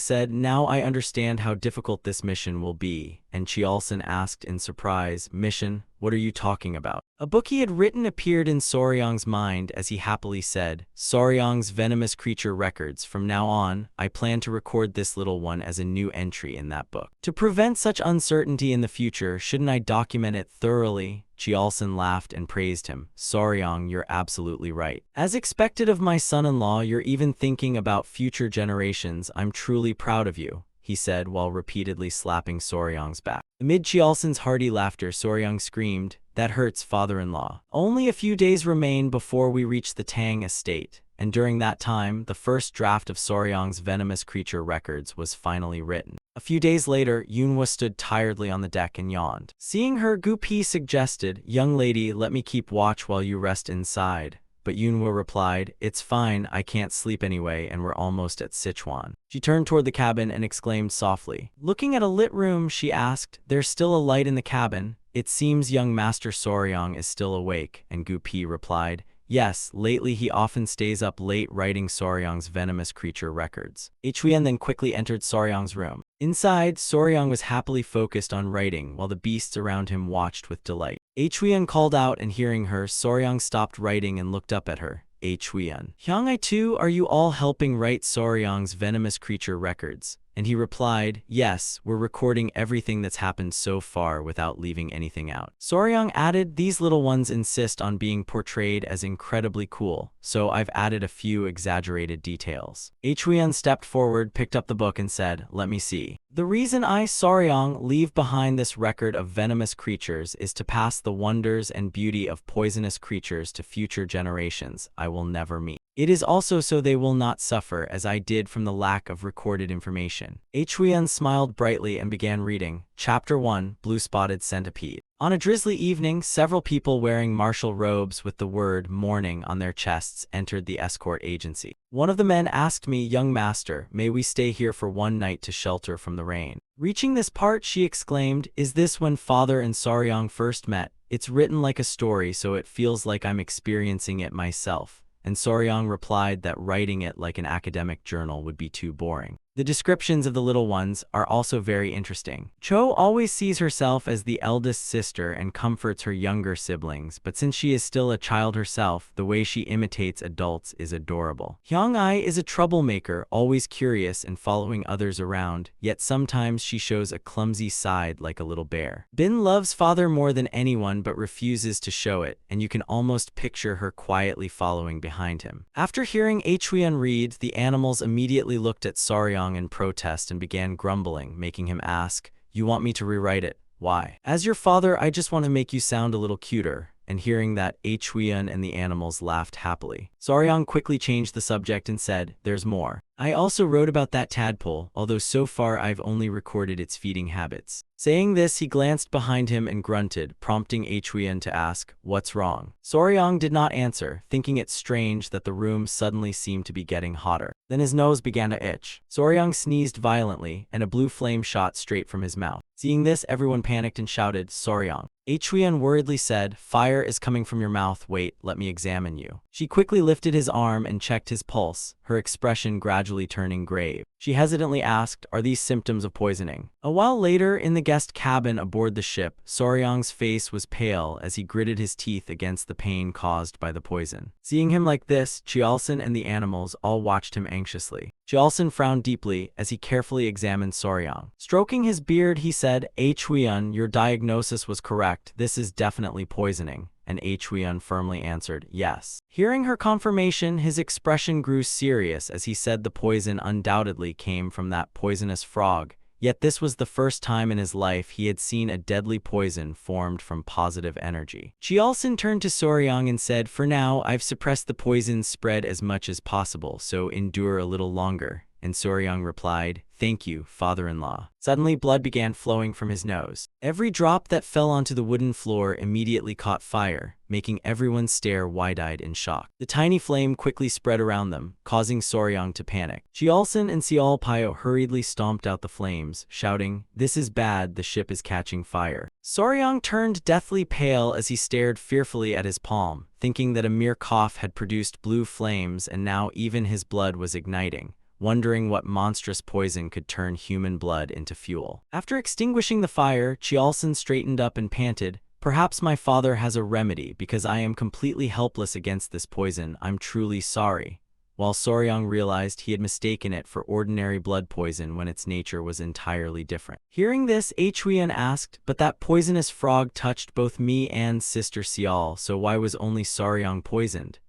said, "Now I understand how difficult this mission will be," and Chialson asked in surprise, "Mission? What are you talking about?" A book he had written appeared in Soryang's mind as he happily said, "Soryang's Venomous Creature Records. From now on, I plan to record this little one as a new entry in that book. To prevent such uncertainty in the future, shouldn't I document it thoroughly?" Chialson laughed and praised him. "Soryang, you're absolutely right. As expected of my son-in-law, you're even thinking about future generations. I'm truly proud of you," he said while repeatedly slapping Soryang's back. Amid Chialson's hearty laughter, Soryang screamed, "That hurts, father-in-law." Only a few days remain before we reach the Tang estate, and during that time, the first draft of Soryang's Venomous Creature Records was finally written. A few days later, Yunhwa stood tiredly on the deck and yawned. Seeing her, Gu Pi suggested, "Young lady, let me keep watch while you rest inside." But Yunhwa replied, "It's fine, I can't sleep anyway, and we're almost at Sichuan." She turned toward the cabin and exclaimed softly. Looking at a lit room, she asked, "There's still a light in the cabin? It seems young Master Soryang is still awake," and Gu Pi replied, Yes, lately he often stays up late writing Soryang's venomous creature records. Huiyan then quickly entered Soryang's room. Inside, Soryang was happily focused on writing while the beasts around him watched with delight. Huiyan called out, and hearing her, Soryang stopped writing and looked up at her. Huiyan. Hyung-I too, are you all helping write Soryang's venomous creature records? And he replied, yes, we're recording everything that's happened so far without leaving anything out. Soryang added, these little ones insist on being portrayed as incredibly cool, so I've added a few exaggerated details. Huiyan stepped forward, picked up the book and said, let me see. The reason I, Soryang, leave behind this record of venomous creatures is to pass the wonders and beauty of poisonous creatures to future generations I will never meet. It is also so they will not suffer as I did from the lack of recorded information. Huiyan smiled brightly and began reading. Chapter 1, Blue-Spotted Centipede. On a drizzly evening, several people wearing martial robes with the word mourning on their chests entered the escort agency. One of the men asked me, young master, may we stay here for one night to shelter from the rain? Reaching this part, she exclaimed, is this when father and Soryang first met? It's written like a story, so it feels like I'm experiencing it myself. And Soryang replied that writing it like an academic journal would be too boring. The descriptions of the little ones are also very interesting. Cho always sees herself as the eldest sister and comforts her younger siblings, but since she is still a child herself, the way she imitates adults is adorable. Hyung-I is a troublemaker, always curious and following others around, yet sometimes she shows a clumsy side like a little bear. Bin loves father more than anyone but refuses to show it, and you can almost picture her quietly following behind him. After hearing Huiyan read, the animals immediately looked at Soryang in protest and began grumbling, making him ask, you want me to rewrite it? Why? As your father, I just want to make you sound a little cuter. And hearing that, Huiyan and the animals laughed happily. Soryang quickly changed the subject and said, there's more. I also wrote about that tadpole, although so far I've only recorded its feeding habits. Saying this, he glanced behind him and grunted, prompting Huiyan to ask, what's wrong? Soryang did not answer, thinking it strange that the room suddenly seemed to be getting hotter. Then his nose began to itch. Soryang sneezed violently, and a blue flame shot straight from his mouth. Seeing this, everyone panicked and shouted, Soryang. Huiyan worriedly said, fire is coming from your mouth, wait, let me examine you. She quickly lifted his arm and checked his pulse, her expression gradually turning grave. She hesitantly asked, are these symptoms of poisoning? A while later, in the guest cabin aboard the ship, Soryang's face was pale as he gritted his teeth against the pain caused by the poison. Seeing him like this, Chialson and the animals all watched him anxiously. Chialson frowned deeply as he carefully examined Soryang. Stroking his beard, he said, Huiyan, your diagnosis was correct. This is definitely poisoning. And Huiyan firmly answered, yes. Hearing her confirmation, his expression grew serious as he said the poison undoubtedly came from that poisonous frog. Yet this was the first time in his life he had seen a deadly poison formed from positive energy. Chialson turned to Soryang and said, for now, I've suppressed the poison's spread as much as possible, so endure a little longer. And Soryang replied, thank you, father-in-law. Suddenly, blood began flowing from his nose. Every drop that fell onto the wooden floor immediately caught fire, making everyone stare wide-eyed in shock. The tiny flame quickly spread around them, causing Soryang to panic. Chialson and Sialpayo hurriedly stomped out the flames, shouting, this is bad, the ship is catching fire. Soryang turned deathly pale as he stared fearfully at his palm, thinking that a mere cough had produced blue flames and now even his blood was igniting, wondering what monstrous poison could turn human blood into fuel. After extinguishing the fire, Chialson straightened up and panted, perhaps my father has a remedy because I am completely helpless against this poison, I'm truly sorry. While Soryang realized he had mistaken it for ordinary blood poison when its nature was entirely different. Hearing this, Huiyan asked, but that poisonous frog touched both me and Sister Sial, so why was only Soryang poisoned?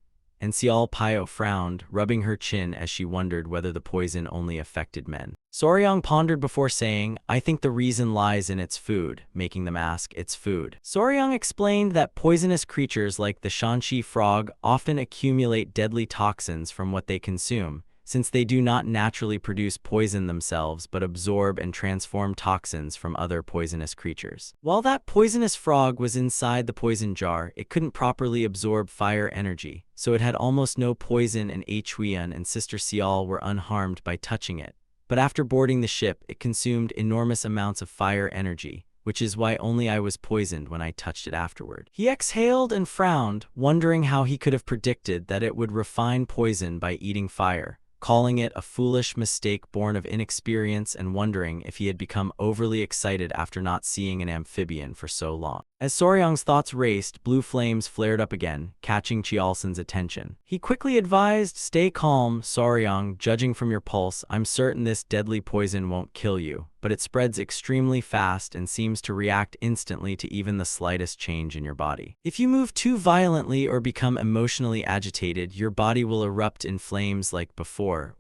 And Sialpayo frowned, rubbing her chin as she wondered whether the poison only affected men. Soryang pondered before saying, I think the reason lies in its food, making them ask, its food. Soryang explained that poisonous creatures like the Shanxi frog often accumulate deadly toxins from what they consume, since they do not naturally produce poison themselves but absorb and transform toxins from other poisonous creatures. While that poisonous frog was inside the poison jar, it couldn't properly absorb fire energy, so it had almost no poison, and Huiyan and Sister Sial were unharmed by touching it. But after boarding the ship, it consumed enormous amounts of fire energy, which is why only I was poisoned when I touched it afterward. He exhaled and frowned, wondering how he could have predicted that it would refine poison by eating fire, calling it a foolish mistake born of inexperience and wondering if he had become overly excited after not seeing an amphibian for so long. As Soryang's thoughts raced, blue flames flared up again, catching Chialsen's attention. He quickly advised, "Stay calm, Soryang, judging from your pulse, I'm certain this deadly poison won't kill you, but it spreads extremely fast and seems to react instantly to even the slightest change in your body. If you move too violently or become emotionally agitated, your body will erupt in flames like before,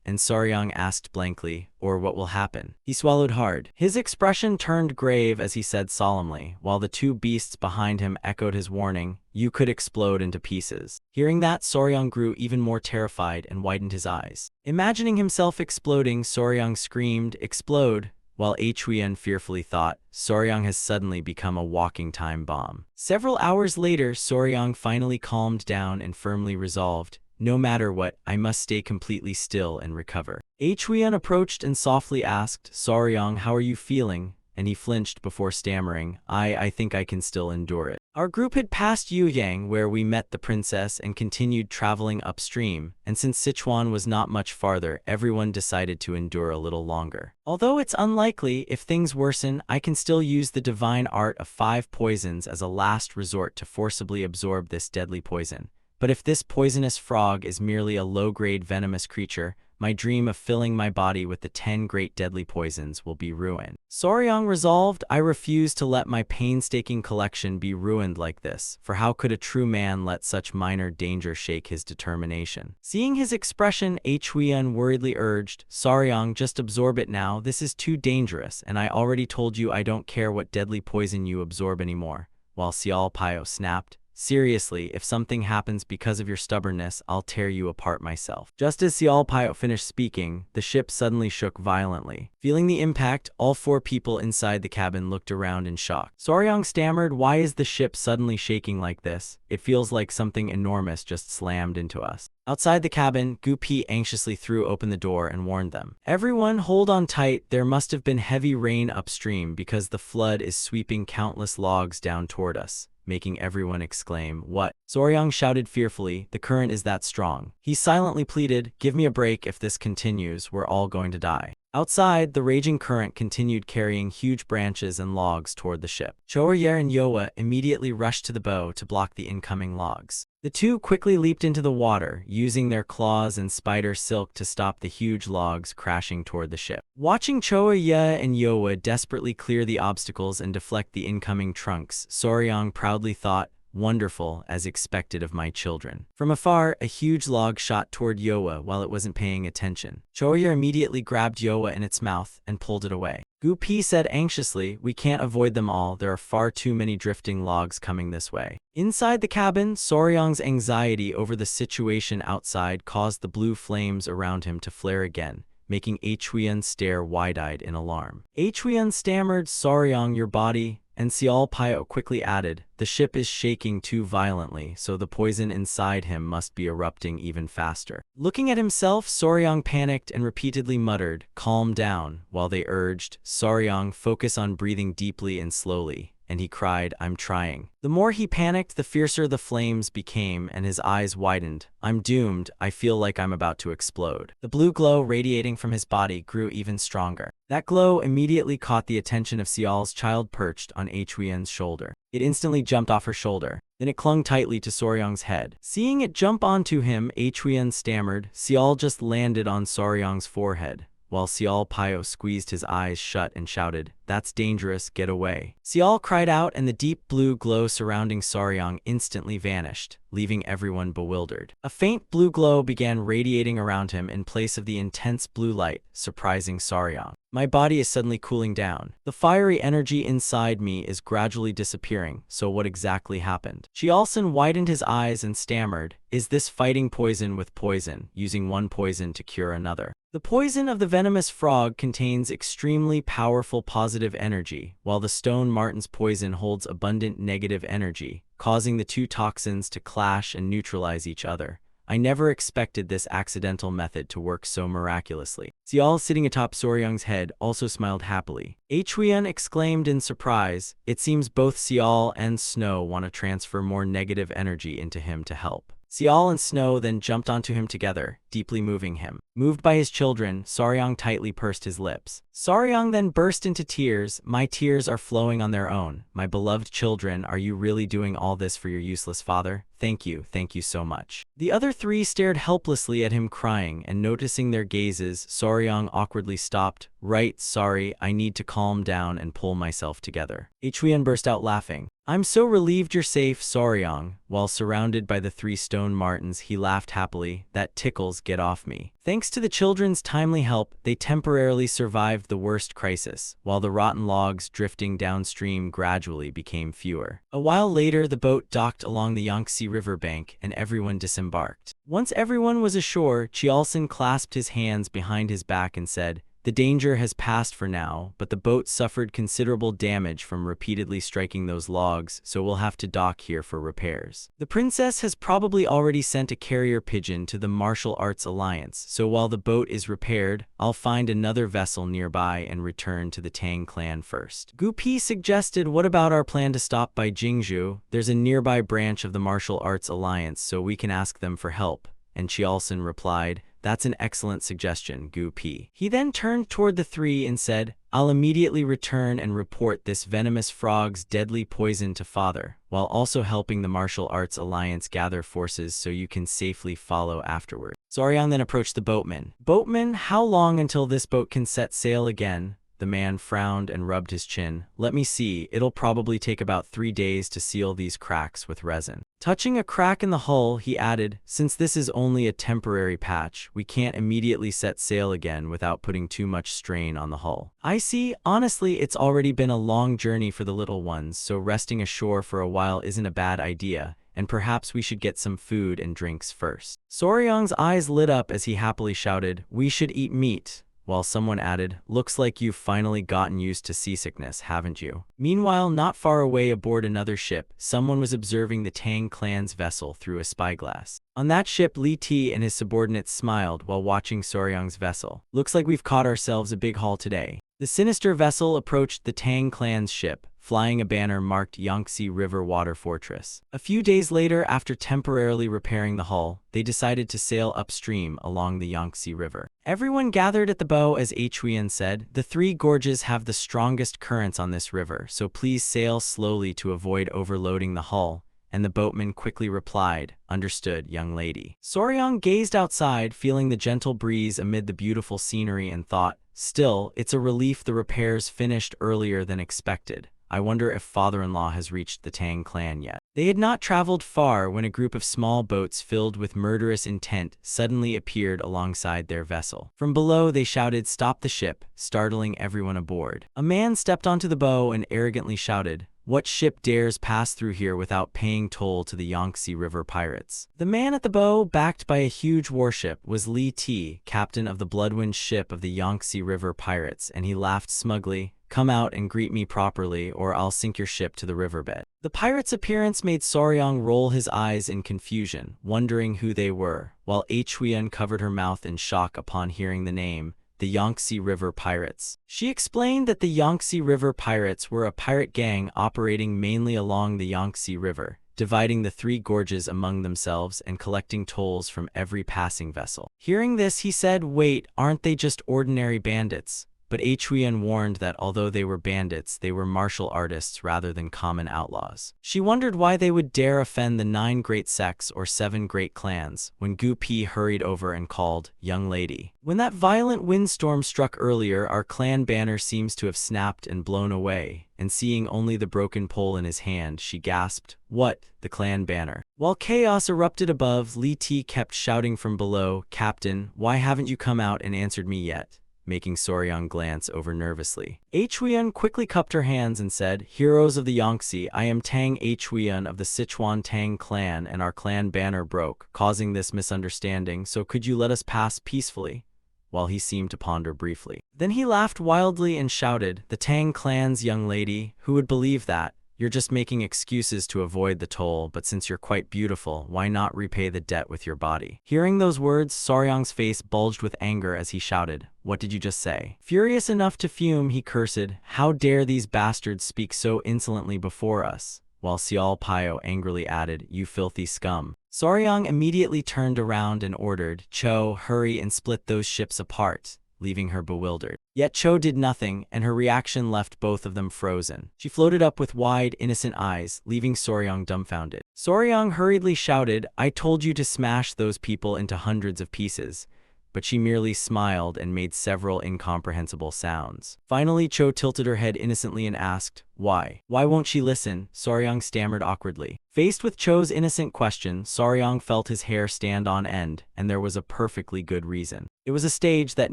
and Soryang asked blankly, "Or what will happen?" He swallowed hard. His expression turned grave as he said solemnly, while the two beasts behind him echoed his warning, "You could explode into pieces." Hearing that, Soryang grew even more terrified and widened his eyes. Imagining himself exploding, Soryang screamed, "Explode!" While Huiyan fearfully thought, Soryang has suddenly become a walking time bomb. Several hours later, Soryang finally calmed down and firmly resolved, "No matter what, I must stay completely still and recover." Huiyan approached and softly asked, "Soryang, how are you feeling?" And he flinched before stammering, I think I can still endure it." Our group had passed Yuyang, where we met the princess, and continued traveling upstream, and since Sichuan was not much farther, everyone decided to endure a little longer. Although it's unlikely, if things worsen, I can still use the divine art of 5 poisons as a last resort to forcibly absorb this deadly poison. But if this poisonous frog is merely a low-grade venomous creature, my dream of filling my body with the 10 great deadly poisons will be ruined. Soryang resolved, I refuse to let my painstaking collection be ruined like this, for how could a true man let such minor danger shake his determination? Seeing his expression, Huiyan worriedly urged, "Soryang, just absorb it now, this is too dangerous, and I already told you I don't care what deadly poison you absorb anymore." While Xiao Pio snapped, "Seriously, if something happens because of your stubbornness, I'll tear you apart myself." Just as Xiao Pio finished speaking, the ship suddenly shook violently. Feeling the impact, all 4 people inside the cabin looked around in shock. Soryang stammered, "Why is the ship suddenly shaking like this? It feels like something enormous just slammed into us." Outside the cabin, Gu Pi anxiously threw open the door and warned them, "Everyone, hold on tight, there must have been heavy rain upstream because the flood is sweeping countless logs down toward us," making everyone exclaim, "What?" Soryang shouted fearfully, "The current is that strong." He silently pleaded, "Give me a break, if this continues, we're all going to die." Outside, the raging current continued carrying huge branches and logs toward the ship. Choyer and Yoa immediately rushed to the bow to block the incoming logs. The two quickly leaped into the water, using their claws and spider silk to stop the huge logs crashing toward the ship. Watching Choyer and Yoa desperately clear the obstacles and deflect the incoming trunks, Soryang proudly thought, "Wonderful, as expected of my children." From afar, a huge log shot toward Yoa while it wasn't paying attention. Choyer immediately grabbed Yoa in its mouth and pulled it away. Gu Pi said anxiously, "We can't avoid them all, there are far too many drifting logs coming this way." Inside the cabin, Soryang's anxiety over the situation outside caused the blue flames around him to flare again, making Huiyan stare wide-eyed in alarm. Huiyan stammered, "Soryang, your body," and Xiao Pio quickly added, "The ship is shaking too violently, so the poison inside him must be erupting even faster." Looking at himself, Soryang panicked and repeatedly muttered, "Calm down," while they urged, "Soryang, focus on breathing deeply and slowly." And he cried, "I'm trying." The more he panicked, the fiercer the flames became, and his eyes widened. "I'm doomed, I feel like I'm about to explode." The blue glow radiating from his body grew even stronger. That glow immediately caught the attention of Xiao's child perched on Huiyan's shoulder. It instantly jumped off her shoulder. Then it clung tightly to Soryang's head. Seeing it jump onto him, Huiyan stammered, "Xiao just landed on Soryang's forehead," while Xiao Pio squeezed his eyes shut and shouted, "That's dangerous, get away." Xiao cried out, and the deep blue glow surrounding Soryang instantly vanished, leaving everyone bewildered. A faint blue glow began radiating around him in place of the intense blue light, surprising Soryang. "My body is suddenly cooling down. The fiery energy inside me is gradually disappearing, so what exactly happened?" Chialsen widened his eyes and stammered, "Is this fighting poison with poison, using one poison to cure another?" The poison of the venomous frog contains extremely powerful positive energy, while the stone marten's poison holds abundant negative energy, causing the two toxins to clash and neutralize each other. I never expected this accidental method to work so miraculously. Xiao, sitting atop Soryang's head, also smiled happily. Huiyan exclaimed in surprise. It seems both Xiao and Snow want to transfer more negative energy into him to help. Xiao and Snow then jumped onto him together, deeply moving him. Moved by his children, Soryang tightly pursed his lips. Soryang then burst into tears. My tears are flowing on their own. My beloved children, are you really doing all this for your useless father? Thank you so much. The other three stared helplessly at him crying, and noticing their gazes, Soryang awkwardly stopped. Right, sorry, I need to calm down and pull myself together. Huiyan burst out laughing. I'm so relieved you're safe, Soryang. While surrounded by the 3 stone martens, he laughed happily. That tickles, get off me. Thanks to the children's timely help, they temporarily survived the worst crisis, while the rotten logs drifting downstream gradually became fewer. A while later, the boat docked along the Yangtze River bank, and everyone disembarked. Once everyone was ashore, Chialson clasped his hands behind his back and said, the danger has passed for now, but the boat suffered considerable damage from repeatedly striking those logs, so we'll have to dock here for repairs. The princess has probably already sent a carrier pigeon to the Martial Arts Alliance, so while the boat is repaired, I'll find another vessel nearby and return to the Tang clan first. Gu Pi suggested, what about our plan to stop by Jingzhou? There's a nearby branch of the Martial Arts Alliance, so we can ask them for help. And Chialson replied, that's an excellent suggestion, Gu Pi. He then turned toward the 3 and said, I'll immediately return and report this venomous frog's deadly poison to father, while also helping the Martial Arts Alliance gather forces so you can safely follow afterward. Soryang then approached the boatman. Boatman, how long until this boat can set sail again? The man frowned and rubbed his chin. Let me see, it'll probably take about 3 days to seal these cracks with resin. Touching a crack in the hull, he added, since this is only a temporary patch, we can't immediately set sail again without putting too much strain on the hull. I see, honestly, it's already been a long journey for the little ones, so resting ashore for a while isn't a bad idea, and perhaps we should get some food and drinks first. Soryang's eyes lit up as he happily shouted, we should eat meat. While someone added, looks like you've finally gotten used to seasickness, haven't you? Meanwhile, not far away aboard another ship, someone was observing the Tang clan's vessel through a spyglass. On that ship, Li Ti and his subordinates smiled while watching Soryang's vessel. Looks like we've caught ourselves a big haul today. The sinister vessel approached the Tang clan's ship, flying a banner marked Yangtze River Water Fortress. A few days later, after temporarily repairing the hull, they decided to sail upstream along the Yangtze River. Everyone gathered at the bow as Huiyan said, the 3 gorges have the strongest currents on this river, so please sail slowly to avoid overloading the hull. And the boatman quickly replied, understood, young lady. Soryang gazed outside, feeling the gentle breeze amid the beautiful scenery and thought, still, it's a relief the repairs finished earlier than expected. I wonder if father-in-law has reached the Tang clan yet. They had not traveled far when a group of small boats filled with murderous intent suddenly appeared alongside their vessel. From below, they shouted, stop the ship, startling everyone aboard. A man stepped onto the bow and arrogantly shouted, what ship dares pass through here without paying toll to the Yangtze River pirates? The man at the bow, backed by a huge warship, was Li Ti, captain of the Bloodwind ship of the Yangtze River pirates, and he laughed smugly. Come out and greet me properly, or I'll sink your ship to the riverbed. The pirate's appearance made Soryang roll his eyes in confusion, wondering who they were, while Huiyan covered her mouth in shock upon hearing the name, the Yangtze River Pirates. She explained that the Yangtze River Pirates were a pirate gang operating mainly along the Yangtze River, dividing the 3 gorges among themselves and collecting tolls from every passing vessel. Hearing this, he said, wait, aren't they just ordinary bandits? But Huiyan warned that although they were bandits, they were martial artists rather than common outlaws. She wondered why they would dare offend the 9 great sects or 7 great clans, when Gu Pi hurried over and called, young lady. When that violent windstorm struck earlier, our clan banner seems to have snapped and blown away, and seeing only the broken pole in his hand, she gasped, what, the clan banner? While chaos erupted above, Li Ti kept shouting from below, Captain, why haven't you come out and answered me yet? Making Soryang glance over nervously. Huiyan quickly cupped her hands and said, heroes of the Yangtze, I am Tang Huiyan of the Sichuan Tang clan, and our clan banner broke, causing this misunderstanding, so could you let us pass peacefully? While he seemed to ponder briefly. Then he laughed wildly and shouted, the Tang clan's young lady, who would believe that? You're just making excuses to avoid the toll, but since you're quite beautiful, why not repay the debt with your body?" Hearing those words, Soryang's face bulged with anger as he shouted, "What did you just say?" Furious enough to fume, he cursed, "How dare these bastards speak so insolently before us?" While Xiao Paio angrily added, "You filthy scum." Soryang immediately turned around and ordered, "Cho, hurry and split those ships apart," leaving her bewildered. Yet Cho did nothing, and her reaction left both of them frozen. She floated up with wide, innocent eyes, leaving Soryang dumbfounded. Soryang hurriedly shouted, "I told you to smash those people into hundreds of pieces," but she merely smiled and made several incomprehensible sounds. Finally, Cho tilted her head innocently and asked, "Why? Why won't she listen?" Soryang stammered awkwardly. Faced with Cho's innocent question, Soryang felt his hair stand on end, and there was a perfectly good reason. It was a stage that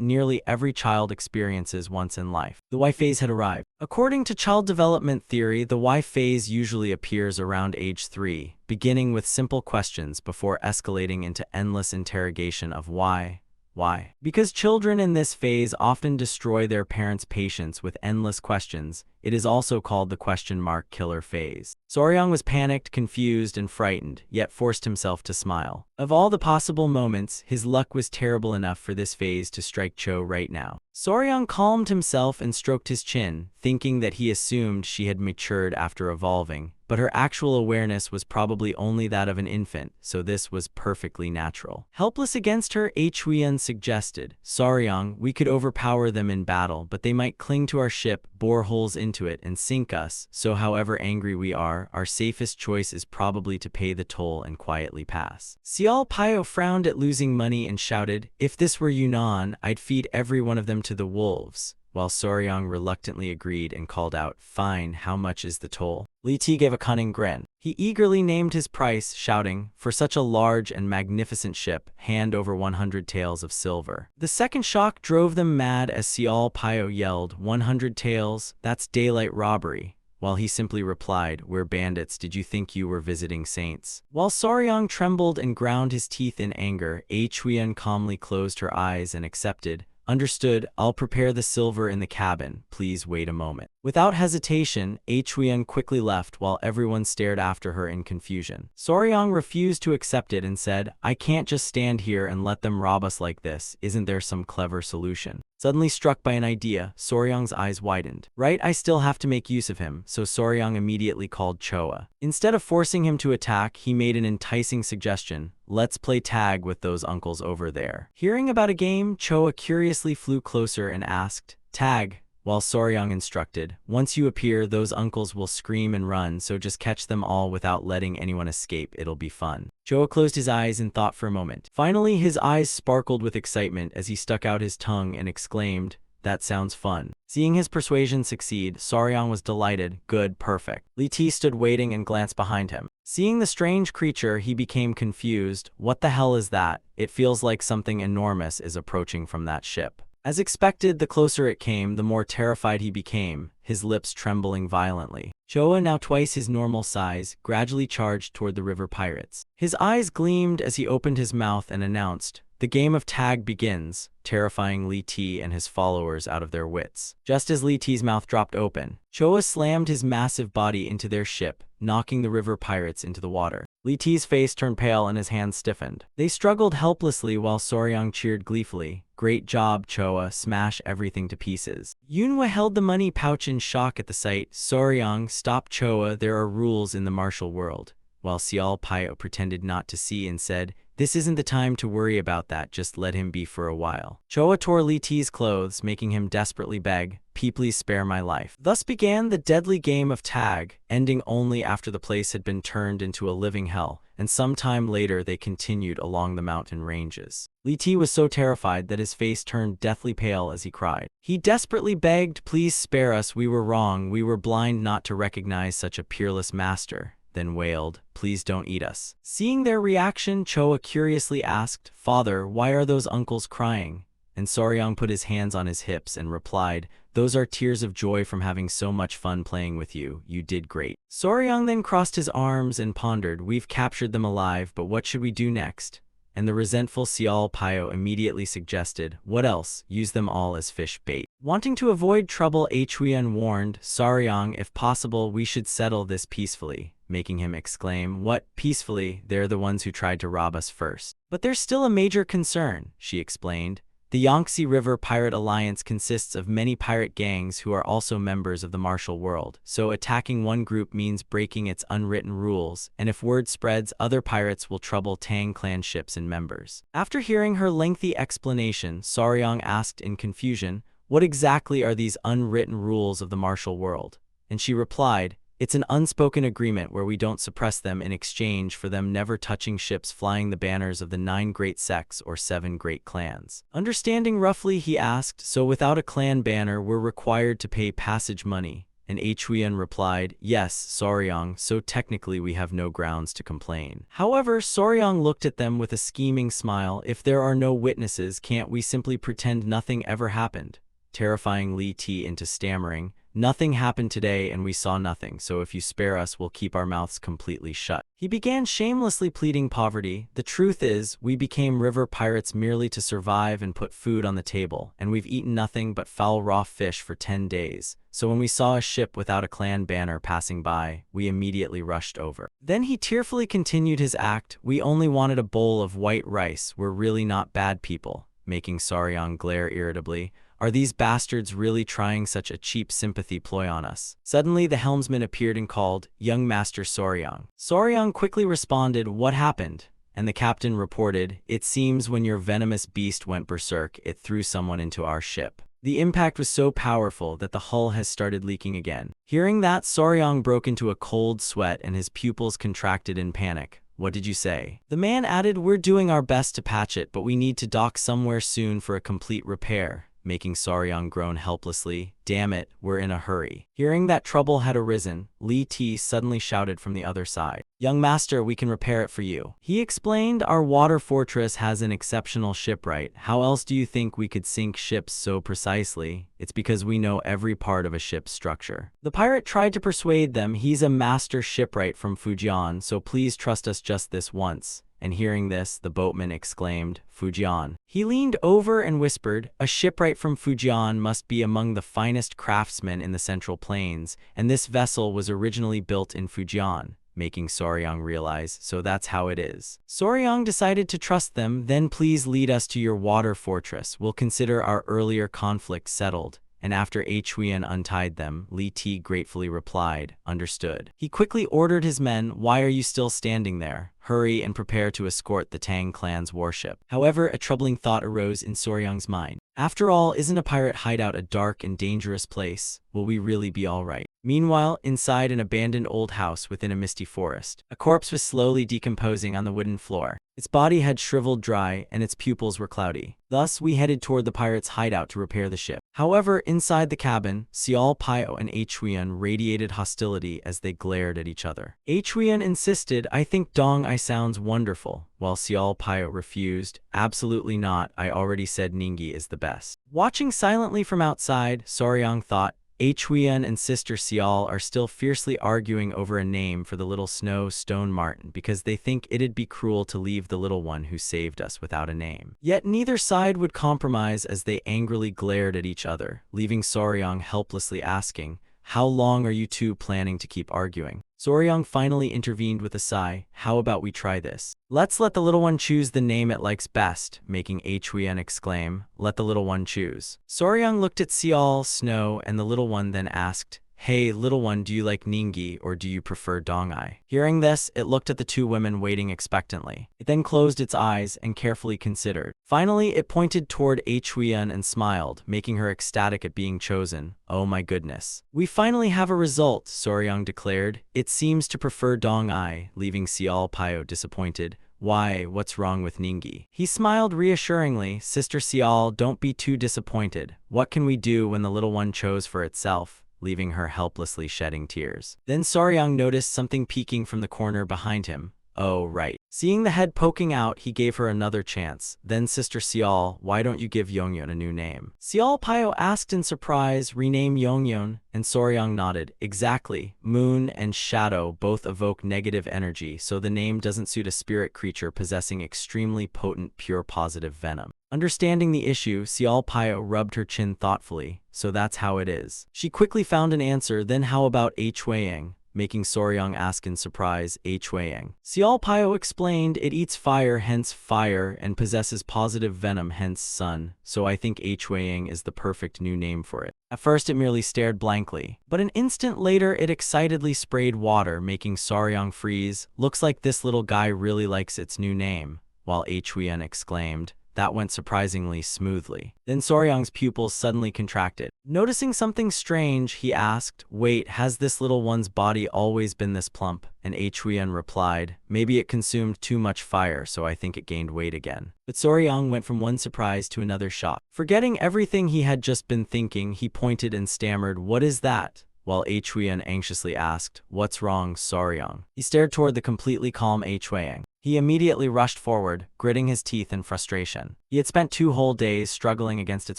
nearly every child experiences once in life. The Y phase had arrived. According to child development theory, the Y phase usually appears around age 3, beginning with simple questions before escalating into endless interrogation of why. Why? Because children in this phase often destroy their parents' patience with endless questions. It is also called the question mark killer phase. Soryang was panicked, confused, and frightened, yet forced himself to smile. Of all the possible moments, his luck was terrible enough for this phase to strike Cho right now. Soryang calmed himself and stroked his chin, thinking that he assumed she had matured after evolving, but her actual awareness was probably only that of an infant, so this was perfectly natural. Helpless against her, Huiyan suggested, "Soryang, we could overpower them in battle, but they might cling to our ship, bore holes into it, and sink us, so however angry we are, our safest choice is probably to pay the toll and quietly pass." Xiao Paio frowned at losing money and shouted, "If this were Yunnan, I'd feed every one of them to the wolves," while Soryang reluctantly agreed and called out, "Fine, how much is the toll?" Li Ti gave a cunning grin. He eagerly named his price, shouting, "For such a large and magnificent ship, hand over 100 taels of silver." The second shock drove them mad as Xiao Paio yelled, "100 taels? That's daylight robbery," while he simply replied, "We're bandits, did you think you were visiting saints?" While Soryang trembled and ground his teeth in anger, Huiyan calmly closed her eyes and accepted, "Understood, I'll prepare the silver in the cabin, please wait a moment." Without hesitation, Huiyan quickly left while everyone stared after her in confusion. Soryang refused to accept it and said, "I can't just stand here and let them rob us like this, isn't there some clever solution?" Suddenly struck by an idea, Soryang's eyes widened. "Right, I still have to make use of him," so Soryang immediately called Choa. Instead of forcing him to attack, he made an enticing suggestion, "Let's play tag with those uncles over there." Hearing about a game, Choa curiously flew closer and asked, "Tag?" While Soryang instructed, "Once you appear, those uncles will scream and run, so just catch them all without letting anyone escape, it'll be fun." Choa closed his eyes and thought for a moment. Finally, his eyes sparkled with excitement as he stuck out his tongue and exclaimed, "That sounds fun." Seeing his persuasion succeed, Soryang was delighted. "Good, perfect." Li Ti stood waiting and glanced behind him. Seeing the strange creature, he became confused. "What the hell is that? It feels like something enormous is approaching from that ship." As expected, the closer it came, the more terrified he became, his lips trembling violently. Choa, now twice his normal size, gradually charged toward the river pirates. His eyes gleamed as he opened his mouth and announced, "The game of tag begins," terrifying Li Ti and his followers out of their wits. Just as Li Ti's mouth dropped open, Choa slammed his massive body into their ship, knocking the river pirates into the water. Li Ti's face turned pale and his hands stiffened. They struggled helplessly while Soryang cheered gleefully, "Great job, Choa, smash everything to pieces." Yunhua held the money pouch in shock at the sight. "Soryang, stop Choa, there are rules in the martial world," while Xiao Paio pretended not to see and said, "This isn't the time to worry about that, just let him be for a while." Choa tore Li Ti's clothes, making him desperately beg, Please spare my life." Thus began the deadly game of tag, ending only after the place had been turned into a living hell, and some time later they continued along the mountain ranges. Li Ti was so terrified that his face turned deathly pale as he cried. He desperately begged, "Please spare us, we were wrong, we were blind not to recognize such a peerless master," then wailed, "Please don't eat us." Seeing their reaction, Choa curiously asked, "Father, why are those uncles crying?" And Soryang put his hands on his hips and replied, "Those are tears of joy from having so much fun playing with you. You did great." Soryang then crossed his arms and pondered, "We've captured them alive, but what should we do next?" And the resentful Xiao Paio immediately suggested, "What else? Use them all as fish bait." Wanting to avoid trouble, Huyen warned Saryang if possible we should settle this peacefully, making him exclaim, "What, peacefully? They're the ones who tried to rob us first." "But there's still a major concern," she explained. "The Yangtze River Pirate Alliance consists of many pirate gangs who are also members of the martial world, so attacking one group means breaking its unwritten rules, and if word spreads, other pirates will trouble Tang clan ships and members." After hearing her lengthy explanation, Saryang asked in confusion, "What exactly are these unwritten rules of the martial world?" And she replied, "It's an unspoken agreement where we don't suppress them in exchange for them never touching ships flying the banners of the 9 great sects or 7 great clans." Understanding roughly, he asked, "So without a clan banner, we're required to pay passage money?" And Huyen replied, "Yes, Saryang, so technically we have no grounds to complain." However, Saryang looked at them with a scheming smile. "If there are no witnesses, can't we simply pretend nothing ever happened?" Terrifying Li Ti into stammering, "Nothing happened today and we saw nothing, so if you spare us, we'll keep our mouths completely shut." He began shamelessly pleading poverty. "The truth is, we became river pirates merely to survive and put food on the table, and we've eaten nothing but foul raw fish for 10 days. So when we saw a ship without a clan banner passing by, we immediately rushed over." Then he tearfully continued his act, "We only wanted a bowl of white rice, we're really not bad people," making Saryang glare irritably. "Are these bastards really trying such a cheap sympathy ploy on us?" Suddenly the helmsman appeared and called, "Young Master Saryang." Saryang quickly responded, "What happened?" And the captain reported, "It seems when your venomous beast went berserk, it threw someone into our ship. The impact was so powerful that the hull has started leaking again." Hearing that, Saryang broke into a cold sweat and his pupils contracted in panic. "What did you say?" The man added, "We're doing our best to patch it, but we need to dock somewhere soon for a complete repair," making Saryang groan helplessly. "Damn it, we're in a hurry." Hearing that trouble had arisen, Li Ti suddenly shouted from the other side, "Young master, we can repair it for you." He explained, "Our water fortress has an exceptional shipwright. How else do you think we could sink ships so precisely? It's because we know every part of a ship's structure." The pirate tried to persuade them, "He's a master shipwright from Fujian, so please trust us just this once." And hearing this, the boatman exclaimed, "Fujian." He leaned over and whispered, "A shipwright from Fujian must be among the finest craftsmen in the Central Plains, and this vessel was originally built in Fujian," making Saryang realize, so that's how it is. Saryang decided to trust them. "Then please lead us to your water fortress. We'll consider our earlier conflict settled." And after Huyen untied them, Li Ti gratefully replied, "Understood." He quickly ordered his men, "Why are you still standing there? Hurry and prepare to escort the Tang clan's warship." However, a troubling thought arose in Saryang's mind. After all, isn't a pirate hideout a dark and dangerous place? Will we really be all right? Meanwhile, inside an abandoned old house within a misty forest, a corpse was slowly decomposing on the wooden floor. Its body had shriveled dry, and its pupils were cloudy. Thus, we headed toward the pirates' hideout to repair the ship. However, inside the cabin, Xiao Pio and Huyen radiated hostility as they glared at each other. Huyen insisted, "I think Dong Ai sounds wonderful," while Xiao Pio refused, "Absolutely not, I already said Ningyi is the best." Watching silently from outside, Saryang thought, Huyen and Sister Xiao are still fiercely arguing over a name for the little snow stone marten because they think it'd be cruel to leave the little one who saved us without a name. Yet neither side would compromise as they angrily glared at each other, leaving Saryang helplessly asking, "How long are you two planning to keep arguing?" Saryang finally intervened with a sigh, "How about we try this? Let's let the little one choose the name it likes best," making Huyen exclaim, "Let the little one choose." Saryang looked at Xiao Snow and the little one then asked, "Hey, little one, do you like Ningyi or do you prefer Dong Ai?" Hearing this, it looked at the two women waiting expectantly. It then closed its eyes and carefully considered. Finally, it pointed toward Huyen and smiled, making her ecstatic at being chosen. "Oh my goodness. We finally have a result," Saryang declared. "It seems to prefer Dong Ai," leaving Xiao Pio disappointed. "Why, what's wrong with Ningyi?" He smiled reassuringly, "Sister Xiao, don't be too disappointed. What can we do when the little one chose for itself?" leaving her helplessly shedding tears. Then Saryang noticed something peeking from the corner behind him. "Oh, right." Seeing the head poking out, he gave her another chance. "Then Sister Xiao, why don't you give Yongyeon a new name?" Xiao Pio asked in surprise, "Rename Yongyeon?" And Saryang nodded. "Exactly. Moon and shadow both evoke negative energy, so the name doesn't suit a spirit creature possessing extremely potent pure positive venom." Understanding the issue, Xiao Pio rubbed her chin thoughtfully. So that's how it is. She quickly found an answer. Then how about Huiyang? Making Soryang ask in surprise, Huiyang. Xiao Pio explained, it eats fire, hence fire, and possesses positive venom, hence sun, so I think Huiyang is the perfect new name for it. At first it merely stared blankly, but an instant later it excitedly sprayed water, making Soryang freeze. Looks like this little guy really likes its new name, while Huiyang exclaimed, that went surprisingly smoothly. Then Soryang's pupils suddenly contracted. Noticing something strange, he asked, wait, has this little one's body always been this plump? And Huiyang replied, maybe it consumed too much fire, so I think it gained weight again. But Soryang went from one surprise to another shock. Forgetting everything he had just been thinking, he pointed and stammered, what is that? While Huiyang anxiously asked, what's wrong, Soryang? He stared toward the completely calm Huiyang. He immediately rushed forward, gritting his teeth in frustration. He had spent 2 whole days struggling against its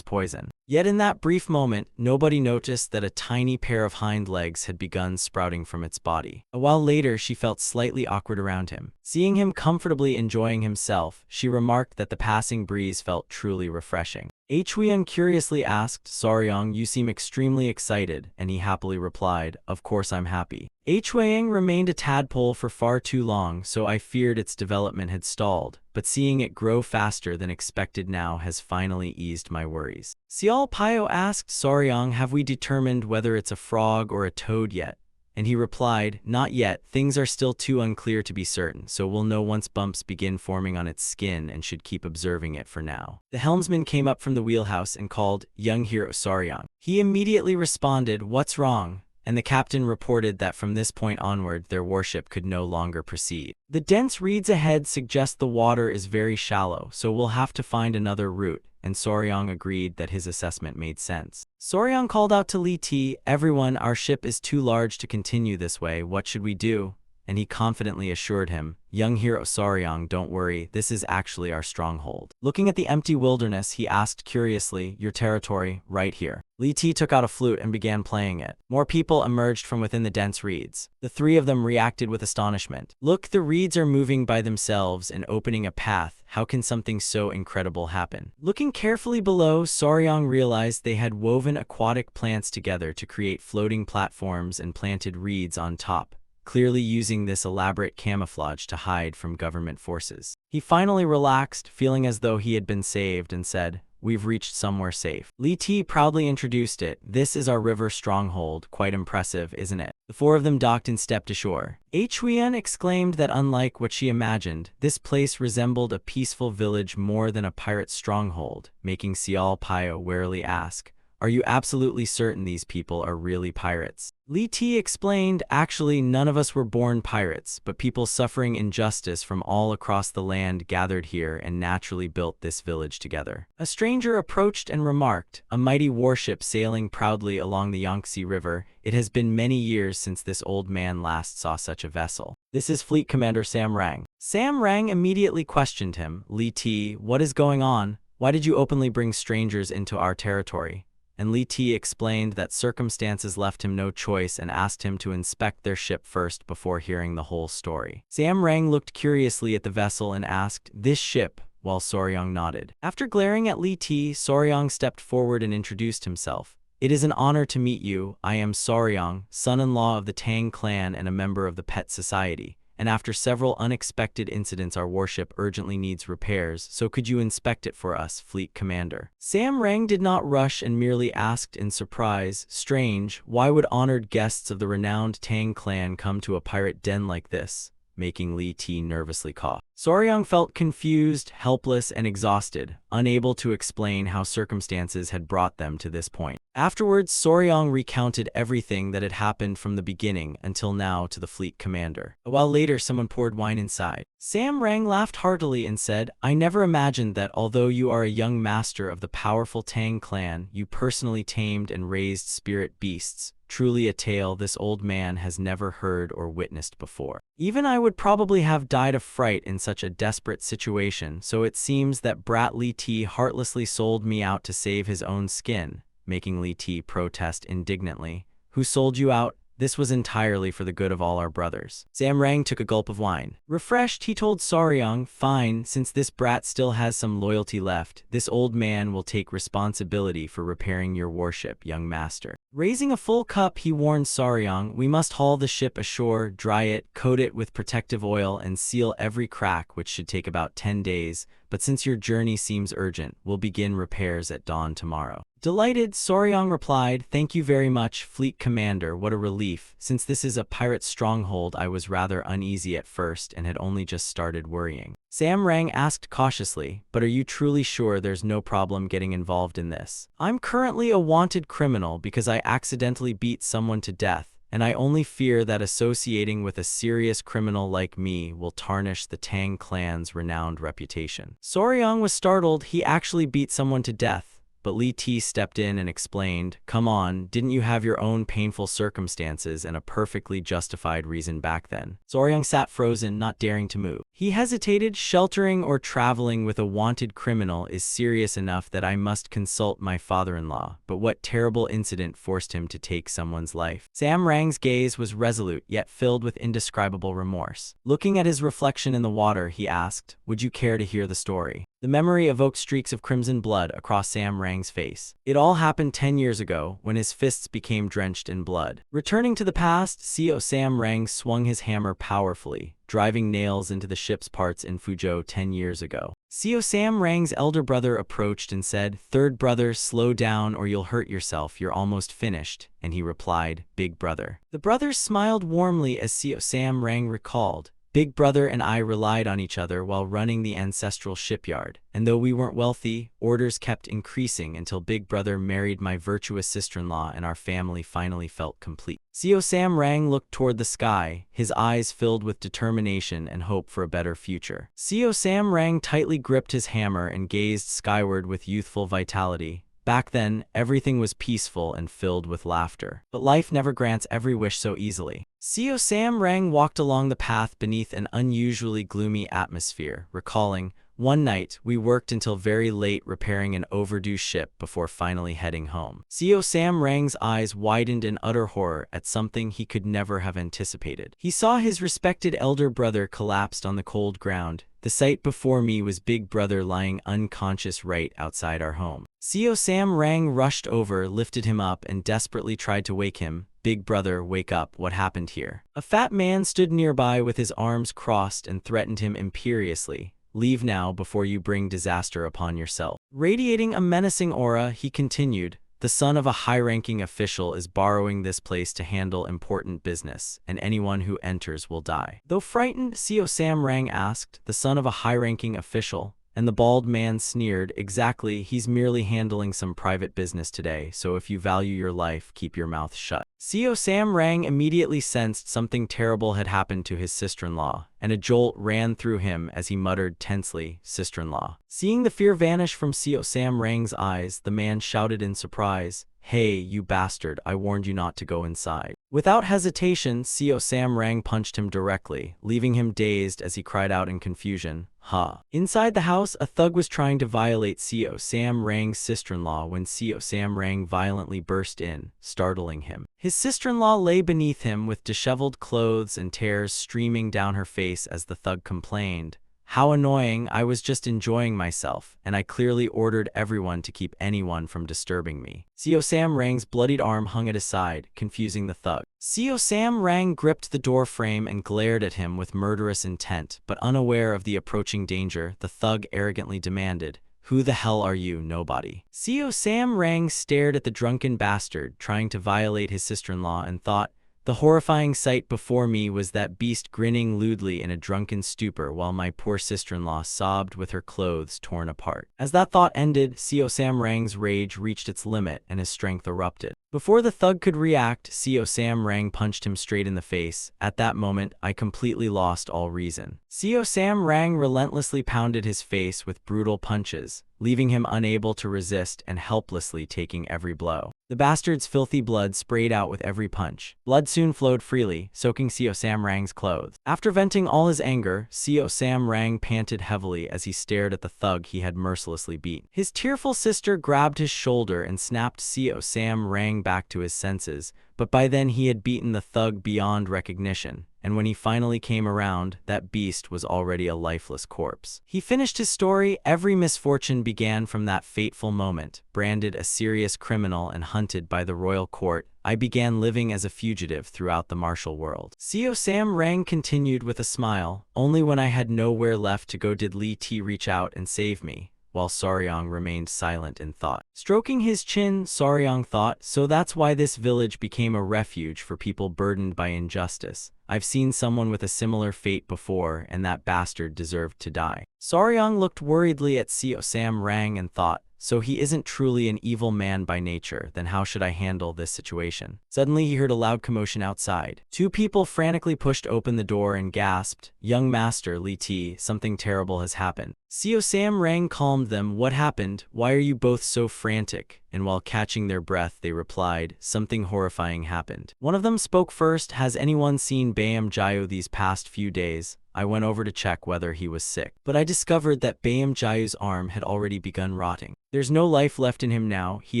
poison. Yet in that brief moment, nobody noticed that a tiny pair of hind legs had begun sprouting from its body. A while later, she felt slightly awkward around him. Seeing him comfortably enjoying himself, she remarked that the passing breeze felt truly refreshing. Huiyang curiously asked, Soryang, you seem extremely excited, and he happily replied, of course I'm happy. Huiyang remained a tadpole for far too long, so I feared its development had stalled, but seeing it grow faster than expected now has finally eased my worries. Xiao Pio asked, Soryang, have we determined whether it's a frog or a toad yet? And he replied, not yet, things are still too unclear to be certain, so we'll know once bumps begin forming on its skin and should keep observing it for now. The helmsman came up from the wheelhouse and called, young hero Soryang. He immediately responded, what's wrong? And the captain reported that from this point onward their warship could no longer proceed. The dense reeds ahead suggest the water is very shallow, so we'll have to find another route, and Soryang agreed that his assessment made sense. Soryang called out to Li Ti, everyone, our ship is too large to continue this way, what should we do? And he confidently assured him, young hero Soryang, don't worry, this is actually our stronghold. Looking at the empty wilderness, he asked curiously, your territory, right here. Li Ti took out a flute and began playing it. More people emerged from within the dense reeds. The 3 of them reacted with astonishment. Look, the reeds are moving by themselves and opening a path. How can something so incredible happen? Looking carefully below, Soryang realized they had woven aquatic plants together to create floating platforms and planted reeds on top, clearly using this elaborate camouflage to hide from government forces. He finally relaxed, feeling as though he had been saved, and said, we've reached somewhere safe. Li Ti proudly introduced it. This is our river stronghold. Quite impressive, isn't it? The 4 of them docked and stepped ashore. Huiyang exclaimed that unlike what she imagined, this place resembled a peaceful village more than a pirate stronghold, making Xiao Pio warily ask, are you absolutely certain these people are really pirates? Li Ti explained, actually none of us were born pirates, but people suffering injustice from all across the land gathered here and naturally built this village together. A stranger approached and remarked, a mighty warship sailing proudly along the Yangtze River. It has been many years since this old man last saw such a vessel. This is Fleet Commander Sam Rang. Sam Rang immediately questioned him, Li Ti, what is going on? Why did you openly bring strangers into our territory? And Li Ti explained that circumstances left him no choice and asked him to inspect their ship first before hearing the whole story. Sam Rang looked curiously at the vessel and asked, this ship, while Soryang nodded. After glaring at Li Ti, Soryang stepped forward and introduced himself. It is an honor to meet you. I am Soryang, son-in-law of the Tang clan and a member of the Pet Society. And after several unexpected incidents, our warship urgently needs repairs, so could you inspect it for us, Fleet Commander? Sam Rang did not rush and merely asked in surprise, strange, why would honored guests of the renowned Tang clan come to a pirate den like this? Making Li Ti nervously cough. Soryang felt confused, helpless, and exhausted, unable to explain how circumstances had brought them to this point. Afterwards, Soryang recounted everything that had happened from the beginning until now to the fleet commander. A while later, someone poured wine inside. Sam Rang laughed heartily and said, I never imagined that although you are a young master of the powerful Tang clan, you personally tamed and raised spirit beasts. Truly a tale this old man has never heard or witnessed before. Even I would probably have died of fright in such a desperate situation, so it seems that brat Li Ti heartlessly sold me out to save his own skin, making Li Ti protest indignantly. Who sold you out? This was entirely for the good of all our brothers. Sam Rang took a gulp of wine. Refreshed, he told Saryong, "Fine, since this brat still has some loyalty left, this old man will take responsibility for repairing your warship, young master." Raising a full cup, he warned Saryong, "We must haul the ship ashore, dry it, coat it with protective oil, and seal every crack, which should take about 10 days. But since your journey seems urgent, we'll begin repairs at dawn tomorrow." Delighted, Saryong replied, "Thank you very much, Fleet Commander, what a relief. Since this is a pirate stronghold, I was rather uneasy at first and had only just started worrying." Sam Rang asked cautiously, "But are you truly sure there's no problem getting involved in this? I'm currently a wanted criminal because I accidentally beat someone to death, and I only fear that associating with a serious criminal like me will tarnish the Tang clan's renowned reputation." Saryong was startled. He actually beat someone to death. But Li Ti stepped in and explained, "Come on, didn't you have your own painful circumstances and a perfectly justified reason back then?" Saryong sat frozen, not daring to move. He hesitated. "Sheltering or traveling with a wanted criminal is serious enough that I must consult my father-in-law, but what terrible incident forced him to take someone's life?" Sam Rang's gaze was resolute, yet filled with indescribable remorse. Looking at his reflection in the water, he asked, "Would you care to hear the story?" The memory evoked streaks of crimson blood across Sam Rang's face. It all happened 10 years ago, when his fists became drenched in blood. Returning to the past, CEO Sam Rang swung his hammer powerfully, driving nails into the ship's parts in Fuzhou 10 years ago. CEO Sam Rang's elder brother approached and said, "Third brother, slow down or you'll hurt yourself, you're almost finished." And he replied, "Big brother." The brothers smiled warmly as CEO Sam Rang recalled, "Big brother and I relied on each other while running the ancestral shipyard, and though we weren't wealthy, orders kept increasing until Big brother married my virtuous sister-in-law and our family finally felt complete." CEO Sam Rang looked toward the sky, his eyes filled with determination and hope for a better future. CEO Sam Rang tightly gripped his hammer and gazed skyward with youthful vitality. Back then, everything was peaceful and filled with laughter. But life never grants every wish so easily. CEO Sam Rang walked along the path beneath an unusually gloomy atmosphere, recalling, "One night, we worked until very late repairing an overdue ship before finally heading home." CEO Sam Rang's eyes widened in utter horror at something he could never have anticipated. He saw his respected elder brother collapsed on the cold ground. "The sight before me was Big brother lying unconscious right outside our home." CEO Sam Rang rushed over, lifted him up, and desperately tried to wake him. "Big brother, wake up, what happened here?" A fat man stood nearby with his arms crossed and threatened him imperiously. "Leave now before you bring disaster upon yourself." Radiating a menacing aura, he continued, "The son of a high-ranking official is borrowing this place to handle important business, and anyone who enters will die." Though frightened, CEO Sam Rang asked, "The son of a high-ranking official?" And the bald man sneered, "Exactly, he's merely handling some private business today, so if you value your life, keep your mouth shut." CEO Sam Rang immediately sensed something terrible had happened to his sister-in-law, and a jolt ran through him as he muttered tensely, "Sister-in-law." Seeing the fear vanish from CEO Sam Rang's eyes, the man shouted in surprise, "Hey, you bastard, I warned you not to go inside." Without hesitation, CEO Sam Rang punched him directly, leaving him dazed as he cried out in confusion, "Ha!" Inside the house, a thug was trying to violate CEO Sam Rang's sister-in-law when CEO Sam Rang violently burst in, startling him. His sister-in-law lay beneath him with disheveled clothes and tears streaming down her face as the thug complained, "How annoying, I was just enjoying myself, and I clearly ordered everyone to keep anyone from disturbing me." CEO Sam Rang's bloodied arm hung at his side, confusing the thug. CEO Sam Rang gripped the door frame and glared at him with murderous intent, but unaware of the approaching danger, the thug arrogantly demanded, "Who the hell are you, nobody?" CEO Sam Rang stared at the drunken bastard trying to violate his sister-in-law and thought, "The horrifying sight before me was that beast grinning lewdly in a drunken stupor while my poor sister-in-law sobbed with her clothes torn apart." As that thought ended, CEO Sam Rang's rage reached its limit and his strength erupted. Before the thug could react, CEO Sam Rang punched him straight in the face. At that moment, I completely lost all reason. CEO Sam Rang relentlessly pounded his face with brutal punches, leaving him unable to resist and helplessly taking every blow. The bastard's filthy blood sprayed out with every punch. Blood soon flowed freely, soaking Seo Sam Rang's clothes. After venting all his anger, Seo Sam Rang panted heavily as he stared at the thug he had mercilessly beat. His tearful sister grabbed his shoulder and snapped Seo Sam Rang back to his senses, but by then he had beaten the thug beyond recognition, and when he finally came around, that beast was already a lifeless corpse. He finished his story. Every misfortune began from that fateful moment. Branded a serious criminal and hunted by the royal court, I began living as a fugitive throughout the martial world. Seo Sam Rang continued with a smile. Only when I had nowhere left to go did Li Ti reach out and save me, while Saryang remained silent in thought. Stroking his chin, Saryang thought, so that's why this village became a refuge for people burdened by injustice. I've seen someone with a similar fate before, and that bastard deserved to die. Saryang looked worriedly at Seo Sam Rang and thought, so he isn't truly an evil man by nature, then how should I handle this situation? Suddenly he heard a loud commotion outside. Two people frantically pushed open the door and gasped, "Young master, Li Ti, something terrible has happened." Seo Sam Rang calmed them. "What happened? Why are you both so frantic?" And while catching their breath, they replied, "Something horrifying happened." One of them spoke first. "Has anyone seen Bayam Jayu these past few days? I went over to check whether he was sick, but I discovered that Bayam Jayu's arm had already begun rotting. There's no life left in him now. He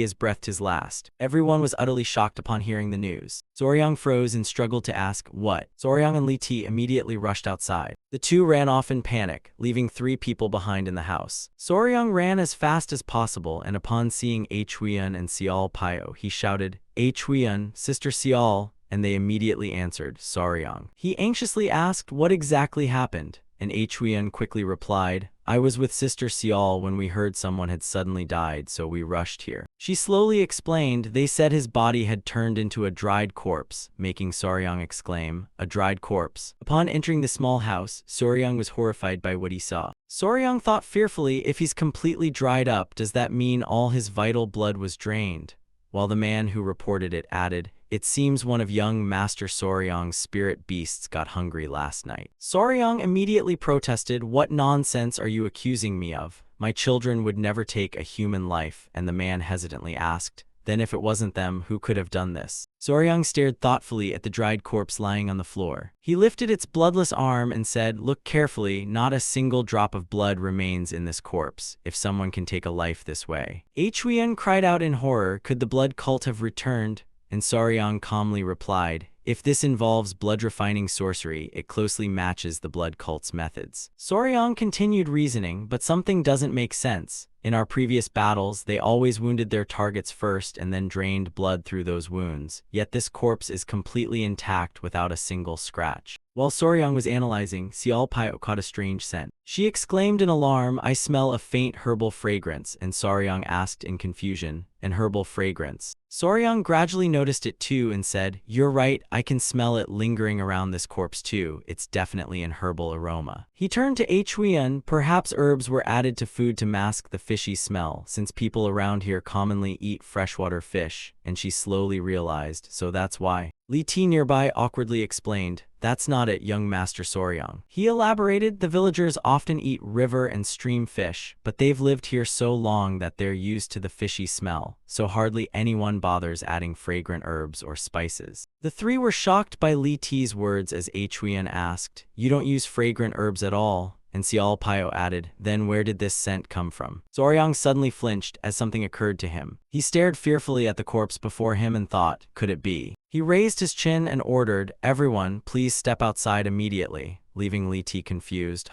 has breathed his last." Everyone was utterly shocked upon hearing the news. Saryang froze and struggled to ask, "What?" Saryang and Li Ti immediately rushed outside. The two ran off in panic, leaving 3 people behind in the house. Saryang ran as fast as possible, and upon seeing Huiyun and Xiao Pio, he shouted, "Huiyun, Sister Xiao," and they immediately answered, "Saryang." He anxiously asked what exactly happened, and Huiyun quickly replied, "I was with Sister Xiao when we heard someone had suddenly died, so we rushed here." She slowly explained, "They said his body had turned into a dried corpse," making Saryang exclaim, "A dried corpse?" Upon entering the small house, Saryang was horrified by what he saw. Saryang thought fearfully, if he's completely dried up, does that mean all his vital blood was drained? While the man who reported it added, "It seems one of young Master Saryang's spirit beasts got hungry last night." Saryang immediately protested, "What nonsense are you accusing me of? My children would never take a human life," and the man hesitantly asked, "Then if it wasn't them, who could have done this?" Saryang stared thoughtfully at the dried corpse lying on the floor. He lifted its bloodless arm and said, "Look carefully, not a single drop of blood remains in this corpse, if someone can take a life this way." Huiyun cried out in horror, "Could the blood cult have returned?" And Saryang calmly replied, "If this involves blood-refining sorcery, it closely matches the blood cult's methods." Saryang continued reasoning, "But something doesn't make sense. In our previous battles, they always wounded their targets first and then drained blood through those wounds, yet this corpse is completely intact without a single scratch." While Saryang was analyzing, Xiao Pio caught a strange scent. She exclaimed in alarm, "I smell a faint herbal fragrance," and Saryang asked in confusion, "An herbal fragrance?" Saryang gradually noticed it too and said, "You're right, I can smell it lingering around this corpse too. It's definitely an herbal aroma." He turned to Huiyun. "Perhaps herbs were added to food to mask the fishy smell, since people around here commonly eat freshwater fish," and she slowly realized, "So that's why." Li Ti nearby awkwardly explained, "That's not it, young Master Saryang." He elaborated, "The villagers often eat river and stream fish, but they've lived here so long that they're used to the fishy smell, so hardly anyone bothers adding fragrant herbs or spices." The 3 were shocked by Li Ti's words as Huiyun asked, "You don't use fragrant herbs at all?" And Xiao Pio added, "Then where did this scent come from?" Saryang suddenly flinched as something occurred to him. He stared fearfully at the corpse before him and thought, could it be? He raised his chin and ordered, "Everyone, please step outside immediately," leaving Li Ti confused.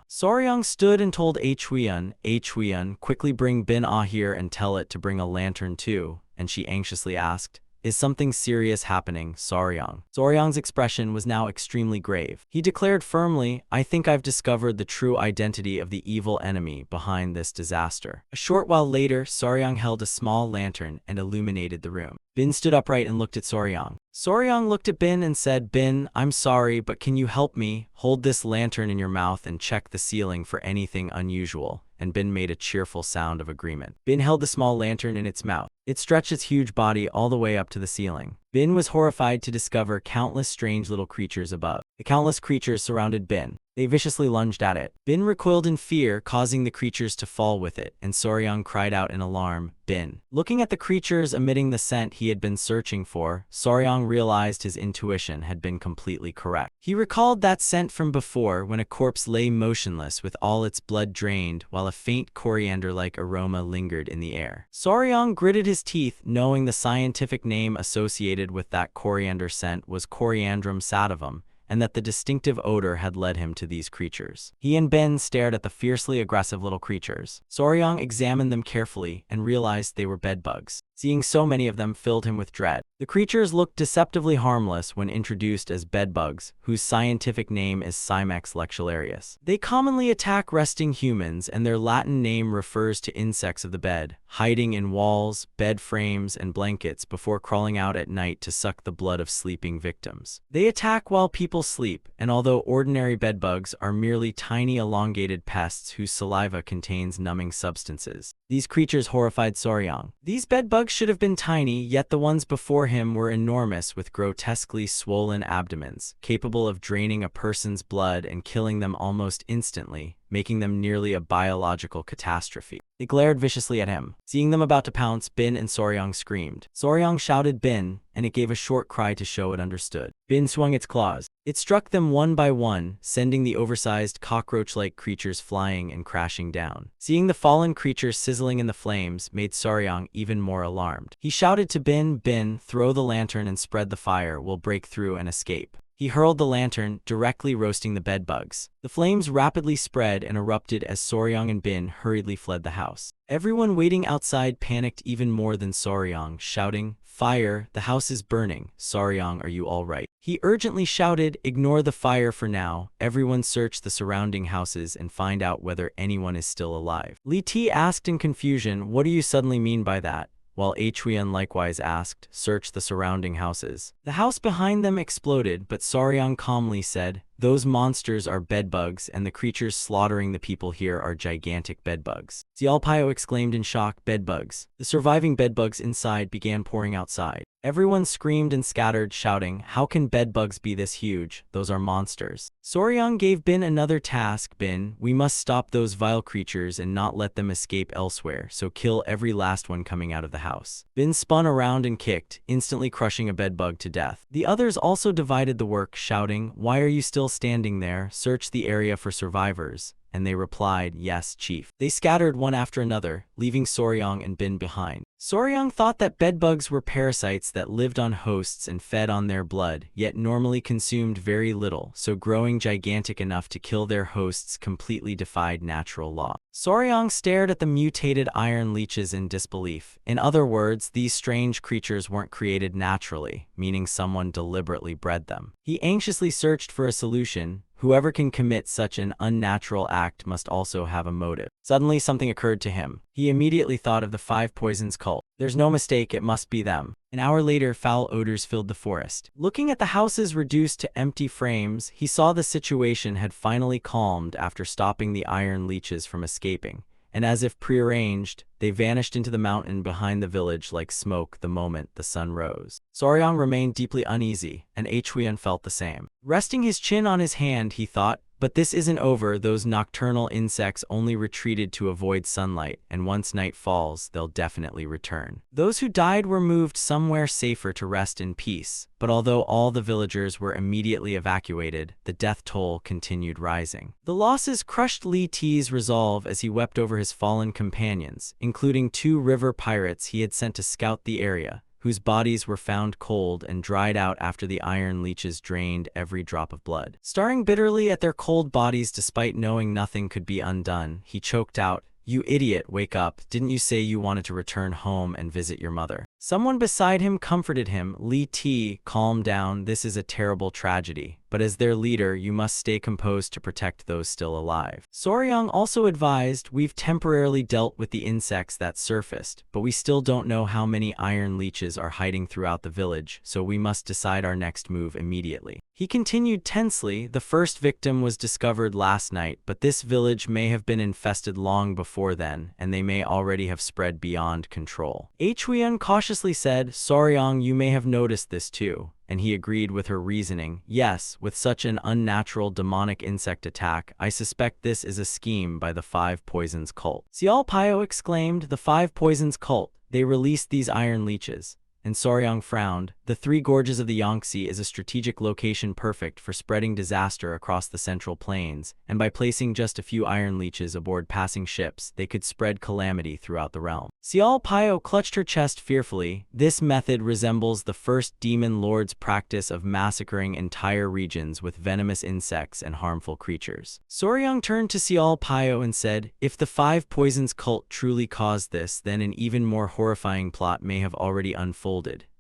Saryang stood and told Huiyun, "Quickly bring Bin Ah here and tell it to bring a lantern too," and she anxiously asked, "Is something serious happening, Saryang?" Saryang's expression was now extremely grave. He declared firmly, "I think I've discovered the true identity of the evil enemy behind this disaster." A short while later, Saryang held a small lantern and illuminated the room. Bin stood upright and looked at Saryang. Saryang looked at Bin and said, "Bin, I'm sorry, but can you help me? Hold this lantern in your mouth and check the ceiling for anything unusual." And Bin made a cheerful sound of agreement. Bin held the small lantern in its mouth. It stretched its huge body all the way up to the ceiling. Bin was horrified to discover countless strange little creatures above. The countless creatures surrounded Bin. They viciously lunged at it. Bin recoiled in fear, causing the creatures to fall with it, and Soryang cried out in alarm, "Bin!" Looking at the creatures emitting the scent he had been searching for, Soryang realized his intuition had been completely correct. He recalled that scent from before when a corpse lay motionless with all its blood drained while a faint coriander-like aroma lingered in the air. Soryang gritted his teeth, knowing the scientific name associated with that coriander scent was Coriandrum sativum, and that the distinctive odor had led him to these creatures. He and Ben stared at the fiercely aggressive little creatures. Soryang examined them carefully and realized they were bedbugs. Seeing so many of them filled him with dread. The creatures looked deceptively harmless when introduced as bedbugs, whose scientific name is Cymex lectularius. They commonly attack resting humans, and their Latin name refers to insects of the bed, hiding in walls, bed frames, and blankets before crawling out at night to suck the blood of sleeping victims. They attack while people sleep, and although ordinary bedbugs are merely tiny elongated pests whose saliva contains numbing substances, these creatures horrified Soryang. These bedbugs should have been tiny, yet the ones before him were enormous with grotesquely swollen abdomens, capable of draining a person's blood and killing them almost instantly, making them nearly a biological catastrophe. They glared viciously at him. Seeing them about to pounce, Bin and Soryang screamed. Soryang shouted Bin, and it gave a short cry to show it understood. Bin swung its claws. It struck them one by one, sending the oversized cockroach-like creatures flying and crashing down. Seeing the fallen creatures sizzling in the flames made Soryang even more alarmed. He shouted to Bin, "Bin, throw the lantern and spread the fire. We'll break through and escape." He hurled the lantern, directly roasting the bedbugs. The flames rapidly spread and erupted as Soryang and Bin hurriedly fled the house. Everyone waiting outside panicked even more than Soryang, shouting, "Fire! The house is burning! Soryang, are you all right?" He urgently shouted, "Ignore the fire for now. Everyone search the surrounding houses and find out whether anyone is still alive." Li Ti asked in confusion, "What do you suddenly mean by that?" While Huan likewise asked, "Search the surrounding houses." The house behind them exploded, but Soryang calmly said, "Those monsters are bedbugs, and the creatures slaughtering the people here are gigantic bedbugs." Xiaopao exclaimed in shock, "Bedbugs." The surviving bedbugs inside began pouring outside. Everyone screamed and scattered, shouting, "How can bedbugs be this huge? Those are monsters." Soryang gave Bin another task. "Bin, we must stop those vile creatures and not let them escape elsewhere, so kill every last one coming out of the house." Bin spun around and kicked, instantly crushing a bedbug to death. The others also divided the work, shouting, "Why are you still standing there? Search the area for survivors." And they replied, "Yes, chief." They scattered one after another, leaving Soryang and Bin behind. Soryang thought that bedbugs were parasites that lived on hosts and fed on their blood, yet normally consumed very little, so growing gigantic enough to kill their hosts completely defied natural law. Soryang stared at the mutated iron leeches in disbelief. In other words, these strange creatures weren't created naturally, meaning someone deliberately bred them. He anxiously searched for a solution. Whoever can commit such an unnatural act must also have a motive. Suddenly, something occurred to him. He immediately thought of the Five Poisons cult. There's no mistake, it must be them. An hour later, foul odors filled the forest. Looking at the houses reduced to empty frames, he saw the situation had finally calmed after stopping the iron leeches from escaping. And as if prearranged, they vanished into the mountain behind the village like smoke the moment the sun rose. Soryang remained deeply uneasy, and Huan felt the same. Resting his chin on his hand, he thought, "But this isn't over. Those nocturnal insects only retreated to avoid sunlight, and once night falls, they'll definitely return." Those who died were moved somewhere safer to rest in peace, but although all the villagers were immediately evacuated, the death toll continued rising. The losses crushed Li Ti's resolve as he wept over his fallen companions, including 2 river pirates he had sent to scout the area, whose bodies were found cold and dried out after the iron leeches drained every drop of blood. Staring bitterly at their cold bodies despite knowing nothing could be undone, he choked out, "You idiot, wake up. Didn't you say you wanted to return home and visit your mother?" Someone beside him comforted him. "Li Ti, calm down. This is a terrible tragedy, but as their leader, you must stay composed to protect those still alive." Soryang also advised, "We've temporarily dealt with the insects that surfaced, but we still don't know how many iron leeches are hiding throughout the village, so we must decide our next move immediately." He continued tensely, "The first victim was discovered last night, but this village may have been infested long before then, and they may already have spread beyond control." Huan cautiously cautiously said, "Soryang, you may have noticed this too." And he agreed with her reasoning. "Yes, with such an unnatural demonic insect attack, I suspect this is a scheme by the Five Poisons cult." Xiao Pio exclaimed, "The Five Poisons cult? They released these iron leeches." And Soryang frowned. "The Three Gorges of the Yangtze is a strategic location perfect for spreading disaster across the Central Plains, and by placing just a few iron leeches aboard passing ships, they could spread calamity throughout the realm." Xiao Pio clutched her chest fearfully. "This method resembles the first demon lord's practice of massacring entire regions with venomous insects and harmful creatures." Soryang turned to Xiao Pio and said, "If the Five Poisons cult truly caused this, then an even more horrifying plot may have already unfolded,"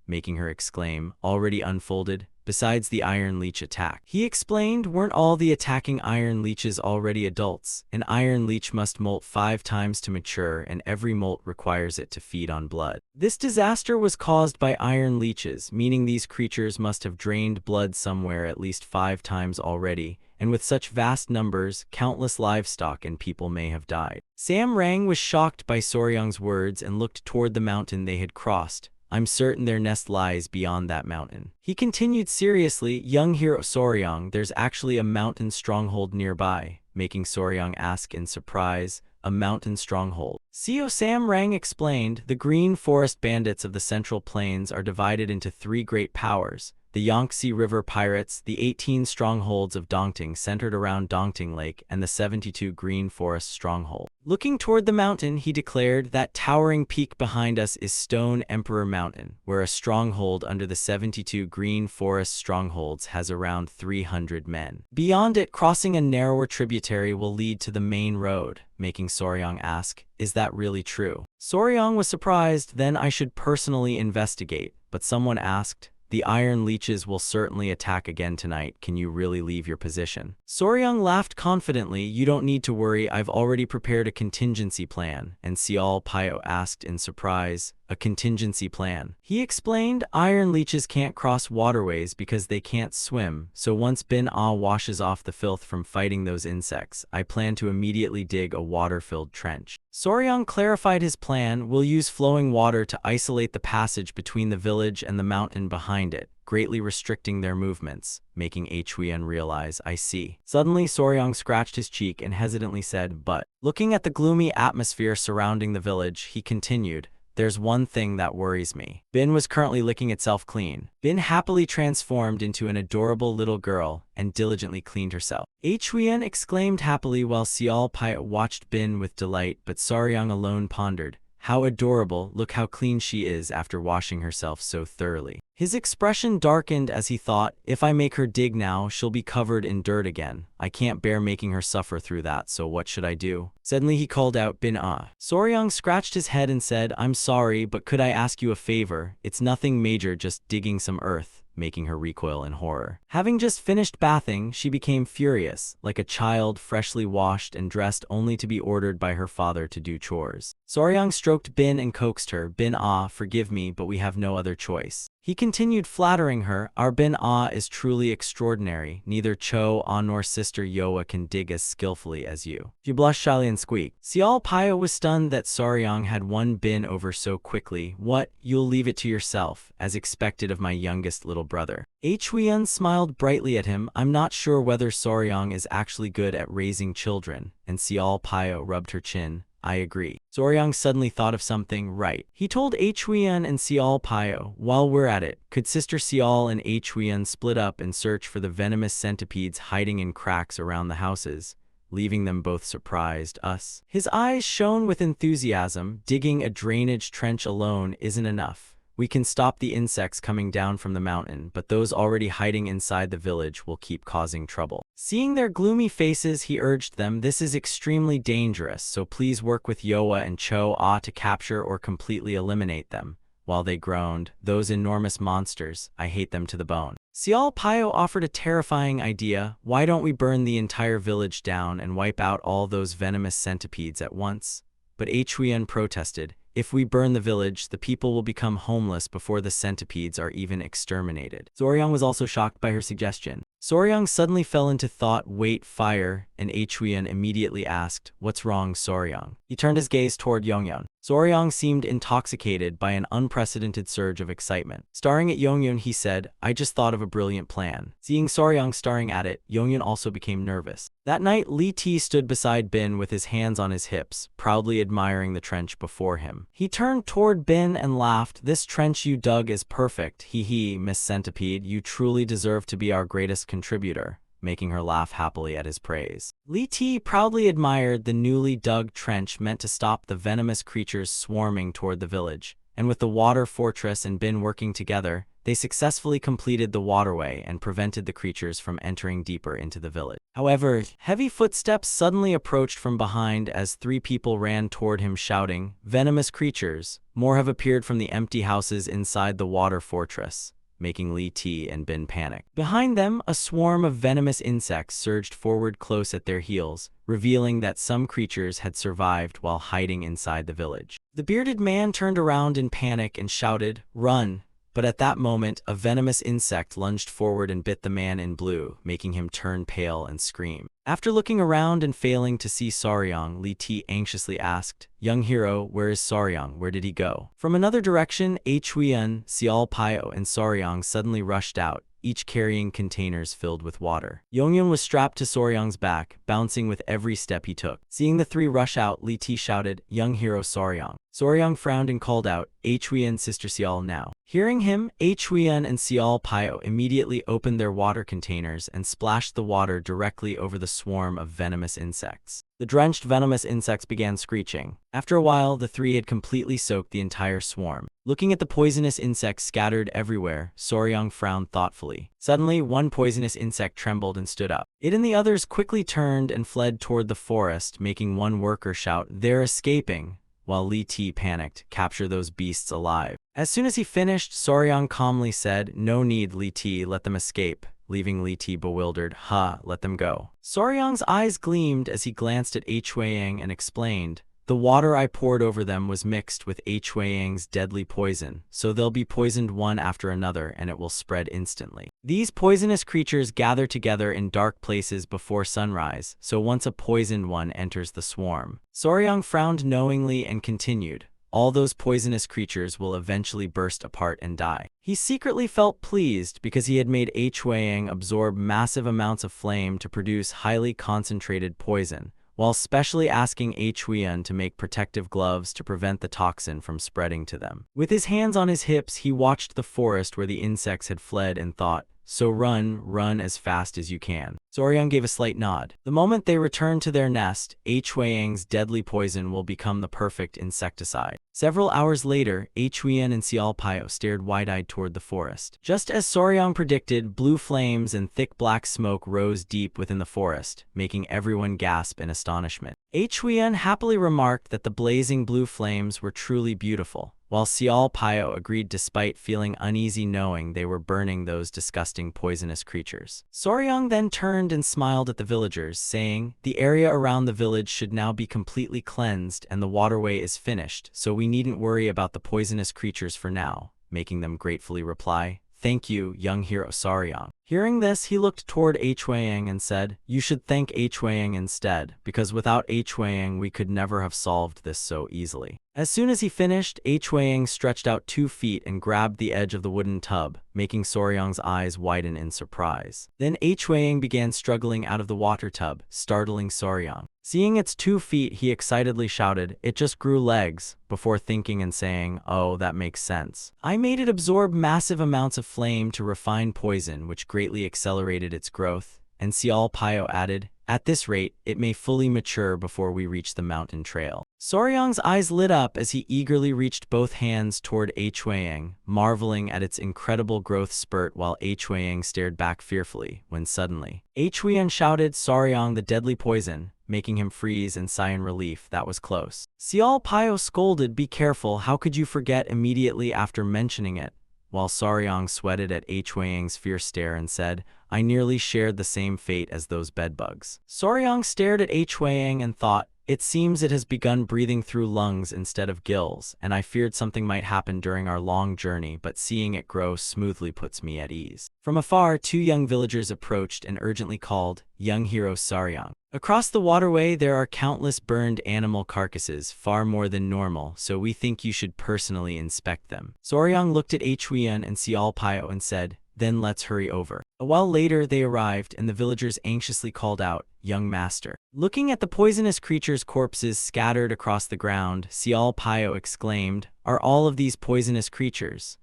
making her exclaim, "Already unfolded? Besides the iron leech attack." He explained, "Weren't all the attacking iron leeches already adults? An iron leech must molt 5 times to mature, and every molt requires it to feed on blood. This disaster was caused by iron leeches, meaning these creatures must have drained blood somewhere at least 5 times already, and with such vast numbers, countless livestock and people may have died." Sam Rang was shocked by Soryang's words and looked toward the mountain they had crossed. "I'm certain their nest lies beyond that mountain." He continued seriously, "Young hero Soryang, there's actually a mountain stronghold nearby," making Soryang ask in surprise, "A mountain stronghold?" CEO Sam Rang explained, "The Green Forest Bandits of the Central Plains are divided into 3 great powers. The Yangtze River Pirates, the 18 strongholds of Dongting centered around Dongting Lake, and the 72 Green Forest Stronghold." Looking toward the mountain, he declared, "That towering peak behind us is Stone Emperor Mountain, where a stronghold under the 72 Green Forest Strongholds has around 300 men. Beyond it, crossing a narrower tributary will lead to the main road," making Soryang ask, "Is that really true?" Soryang was surprised. "Then I should personally investigate." But someone asked, "The iron leeches will certainly attack again tonight. Can you really leave your position?" Soryang laughed confidently. "You don't need to worry. I've already prepared a contingency plan." And Xiao Pio asked in surprise, "A contingency plan?" He explained, "Iron leeches can't cross waterways because they can't swim, so once Bin Ah washes off the filth from fighting those insects, I plan to immediately dig a water-filled trench." Soryang clarified his plan: "We'll use flowing water to isolate the passage between the village and the mountain behind it, greatly restricting their movements," making Huiyan realize, "I see." Suddenly, Soryang scratched his cheek and hesitantly said, "But..." Looking at the gloomy atmosphere surrounding the village, he continued, "There's one thing that worries me." Bin was currently licking itself clean. Bin happily transformed into an adorable little girl and diligently cleaned herself. Huiyan exclaimed happily while Xiao Pio watched Bin with delight, but Soryang alone pondered, "How adorable, look how clean she is after washing herself so thoroughly." His expression darkened as he thought, "If I make her dig now, she'll be covered in dirt again. I can't bear making her suffer through that, so what should I do?" Suddenly he called out, "Bin Ah." Soryang scratched his head and said, "I'm sorry, but could I ask you a favor? It's nothing major, just digging some earth," making her recoil in horror. Having just finished bathing, she became furious, like a child freshly washed and dressed only to be ordered by her father to do chores. Soryang stroked Bin and coaxed her, "Bin Ah, forgive me, but we have no other choice." He continued flattering her, "Our Bin Ah is truly extraordinary. Neither Cho Ah nor Sister Yoa can dig as skillfully as you." She blushed shyly and squeaked. Xiao Pio was stunned that Soryang had won Bin over so quickly. "What? You'll leave it to yourself, as expected of my youngest little brother." Huiyan smiled brightly at him. "I'm not sure whether Soryang is actually good at raising children." And Xiao Pio rubbed her chin. "I agree." Soryang suddenly thought of something. "Right." He told Huiyan and Xiao Pio, "While we're at it, could Sister Xiao and Huiyan split up and search for the venomous centipedes hiding in cracks around the houses, leaving them both surprised? Us?" His eyes shone with enthusiasm. "Digging a drainage trench alone isn't enough. We can stop the insects coming down from the mountain, but those already hiding inside the village will keep causing trouble." Seeing their gloomy faces, he urged them, "This is extremely dangerous, so please work with Yoa and Cho Ah to capture or completely eliminate them." While they groaned, "Those enormous monsters, I hate them to the bone." Xiao Pio offered a terrifying idea. "Why don't we burn the entire village down and wipe out all those venomous centipedes at once?" But Huiyan protested, "If we burn the village, the people will become homeless before the centipedes are even exterminated." Soryang was also shocked by her suggestion. Soryang suddenly fell into thought. "Wait, fire?" And Huiyan immediately asked, "What's wrong, Soryang?" He turned his gaze toward Yongyeon. Soryang seemed intoxicated by an unprecedented surge of excitement. Staring at Yongyun, he said, I just thought of a brilliant plan. Seeing Soryang staring at it, Yongyun also became nervous. That night, Li Ti stood beside Bin with his hands on his hips, proudly admiring the trench before him. He turned toward Bin and laughed. This trench you dug is perfect. Hee hee, Miss Centipede, you truly deserve to be our greatest contributor, making her laugh happily at his praise. Li Ti proudly admired the newly dug trench meant to stop the venomous creatures swarming toward the village, and with the water fortress and Bin working together, they successfully completed the waterway and prevented the creatures from entering deeper into the village. However, heavy footsteps suddenly approached from behind as 3 people ran toward him shouting, Venomous creatures! More have appeared from the empty houses inside the water fortress, making Li Ti and Bin panic. Behind them, a swarm of venomous insects surged forward close at their heels, revealing that some creatures had survived while hiding inside the village. The bearded man turned around in panic and shouted, Run! But at that moment, a venomous insect lunged forward and bit the man in blue, making him turn pale and scream. After looking around and failing to see Soryang, Li Ti anxiously asked, Young hero, where is Soryang? Where did he go? From another direction, Huiyan, Xiao Pio, and Soryang suddenly rushed out, each carrying containers filled with water. Yongyun was strapped to Soryang's back, bouncing with every step he took. Seeing the 3 rush out, Li Ti shouted, Young hero Soryang. Soryang frowned and called out, Huiyan, Sister Xiao now. Hearing him, Huiyan and Xiao Pio immediately opened their water containers and splashed the water directly over the swarm of venomous insects. The drenched venomous insects began screeching. After a while, the 3 had completely soaked the entire swarm. Looking at the poisonous insects scattered everywhere, Soryang frowned thoughtfully. Suddenly, one poisonous insect trembled and stood up. It and the others quickly turned and fled toward the forest, making one worker shout, They're escaping! While Li Ti panicked, Capture those beasts alive. As soon as he finished, Soryang calmly said, No need, Li Ti, let them escape. Leaving Li Ti bewildered, let them go. Soryang's eyes gleamed as he glanced at Huiyang and explained, The water I poured over them was mixed with Huiyang's deadly poison, so they'll be poisoned one after another and it will spread instantly. These poisonous creatures gather together in dark places before sunrise, so once a poisoned one enters the swarm. Soryang frowned knowingly and continued, All those poisonous creatures will eventually burst apart and die. He secretly felt pleased because he had made Huiyang absorb massive amounts of flame to produce highly concentrated poison, while specially asking Huiyan to make protective gloves to prevent the toxin from spreading to them. With his hands on his hips, he watched the forest where the insects had fled and thought, So run as fast as you can. Soryang gave a slight nod. The moment they return to their nest, Huiyang's deadly poison will become the perfect insecticide. Several hours later, Huiyan and Xiao Pio stared wide-eyed toward the forest. Just as Soryang predicted, blue flames and thick black smoke rose deep within the forest, making everyone gasp in astonishment. Huiyan happily remarked that the blazing blue flames were truly beautiful, while Xiao Pio agreed despite feeling uneasy knowing they were burning those disgusting poisonous creatures. Soryang then turned and smiled at the villagers, saying, The area around the village should now be completely cleansed and the waterway is finished, so we needn't worry about the poisonous creatures for now, making them gratefully reply, Thank you, young hero Soryang. Hearing this, he looked toward Huiyang and said, You should thank Huiyang instead, because without Huiyang we could never have solved this so easily. As soon as he finished, Huiyang stretched out 2 feet and grabbed the edge of the wooden tub, making Soryang's eyes widen in surprise. Then Huiyang began struggling out of the water tub, startling Soryang. Seeing its 2 feet, he excitedly shouted, It just grew legs, before thinking and saying, Oh, that makes sense. I made it absorb massive amounts of flame to refine poison, which greatly accelerated its growth. And Xiao Pio added, At this rate, it may fully mature before we reach the mountain trail. Soryang's eyes lit up as he eagerly reached both hands toward Huiyang, marveling at its incredible growth spurt while Huiyang stared back fearfully, when suddenly, Huiyan shouted, Soryang, the deadly poison, making him freeze and sigh in relief. That was close. Xiao Pio scolded, Be careful, how could you forget immediately after mentioning it? While Soryang sweated at Huiyang's fierce stare and said, I nearly shared the same fate as those bedbugs. Soryang stared at Huiyang and thought, It seems it has begun breathing through lungs instead of gills, and I feared something might happen during our long journey, but seeing it grow smoothly puts me at ease. From afar, two young villagers approached and urgently called, "Young hero Saryang." Across the waterway, there are countless burned animal carcasses, far more than normal, so we think you should personally inspect them. Saryang looked at Huyan and Sialpio and said, "Then let's hurry over." A while later, they arrived, and the villagers anxiously called out, "Young master." Looking at the poisonous creatures' corpses scattered across the ground, Sialpio exclaimed, "Are all of these poisonous creatures?"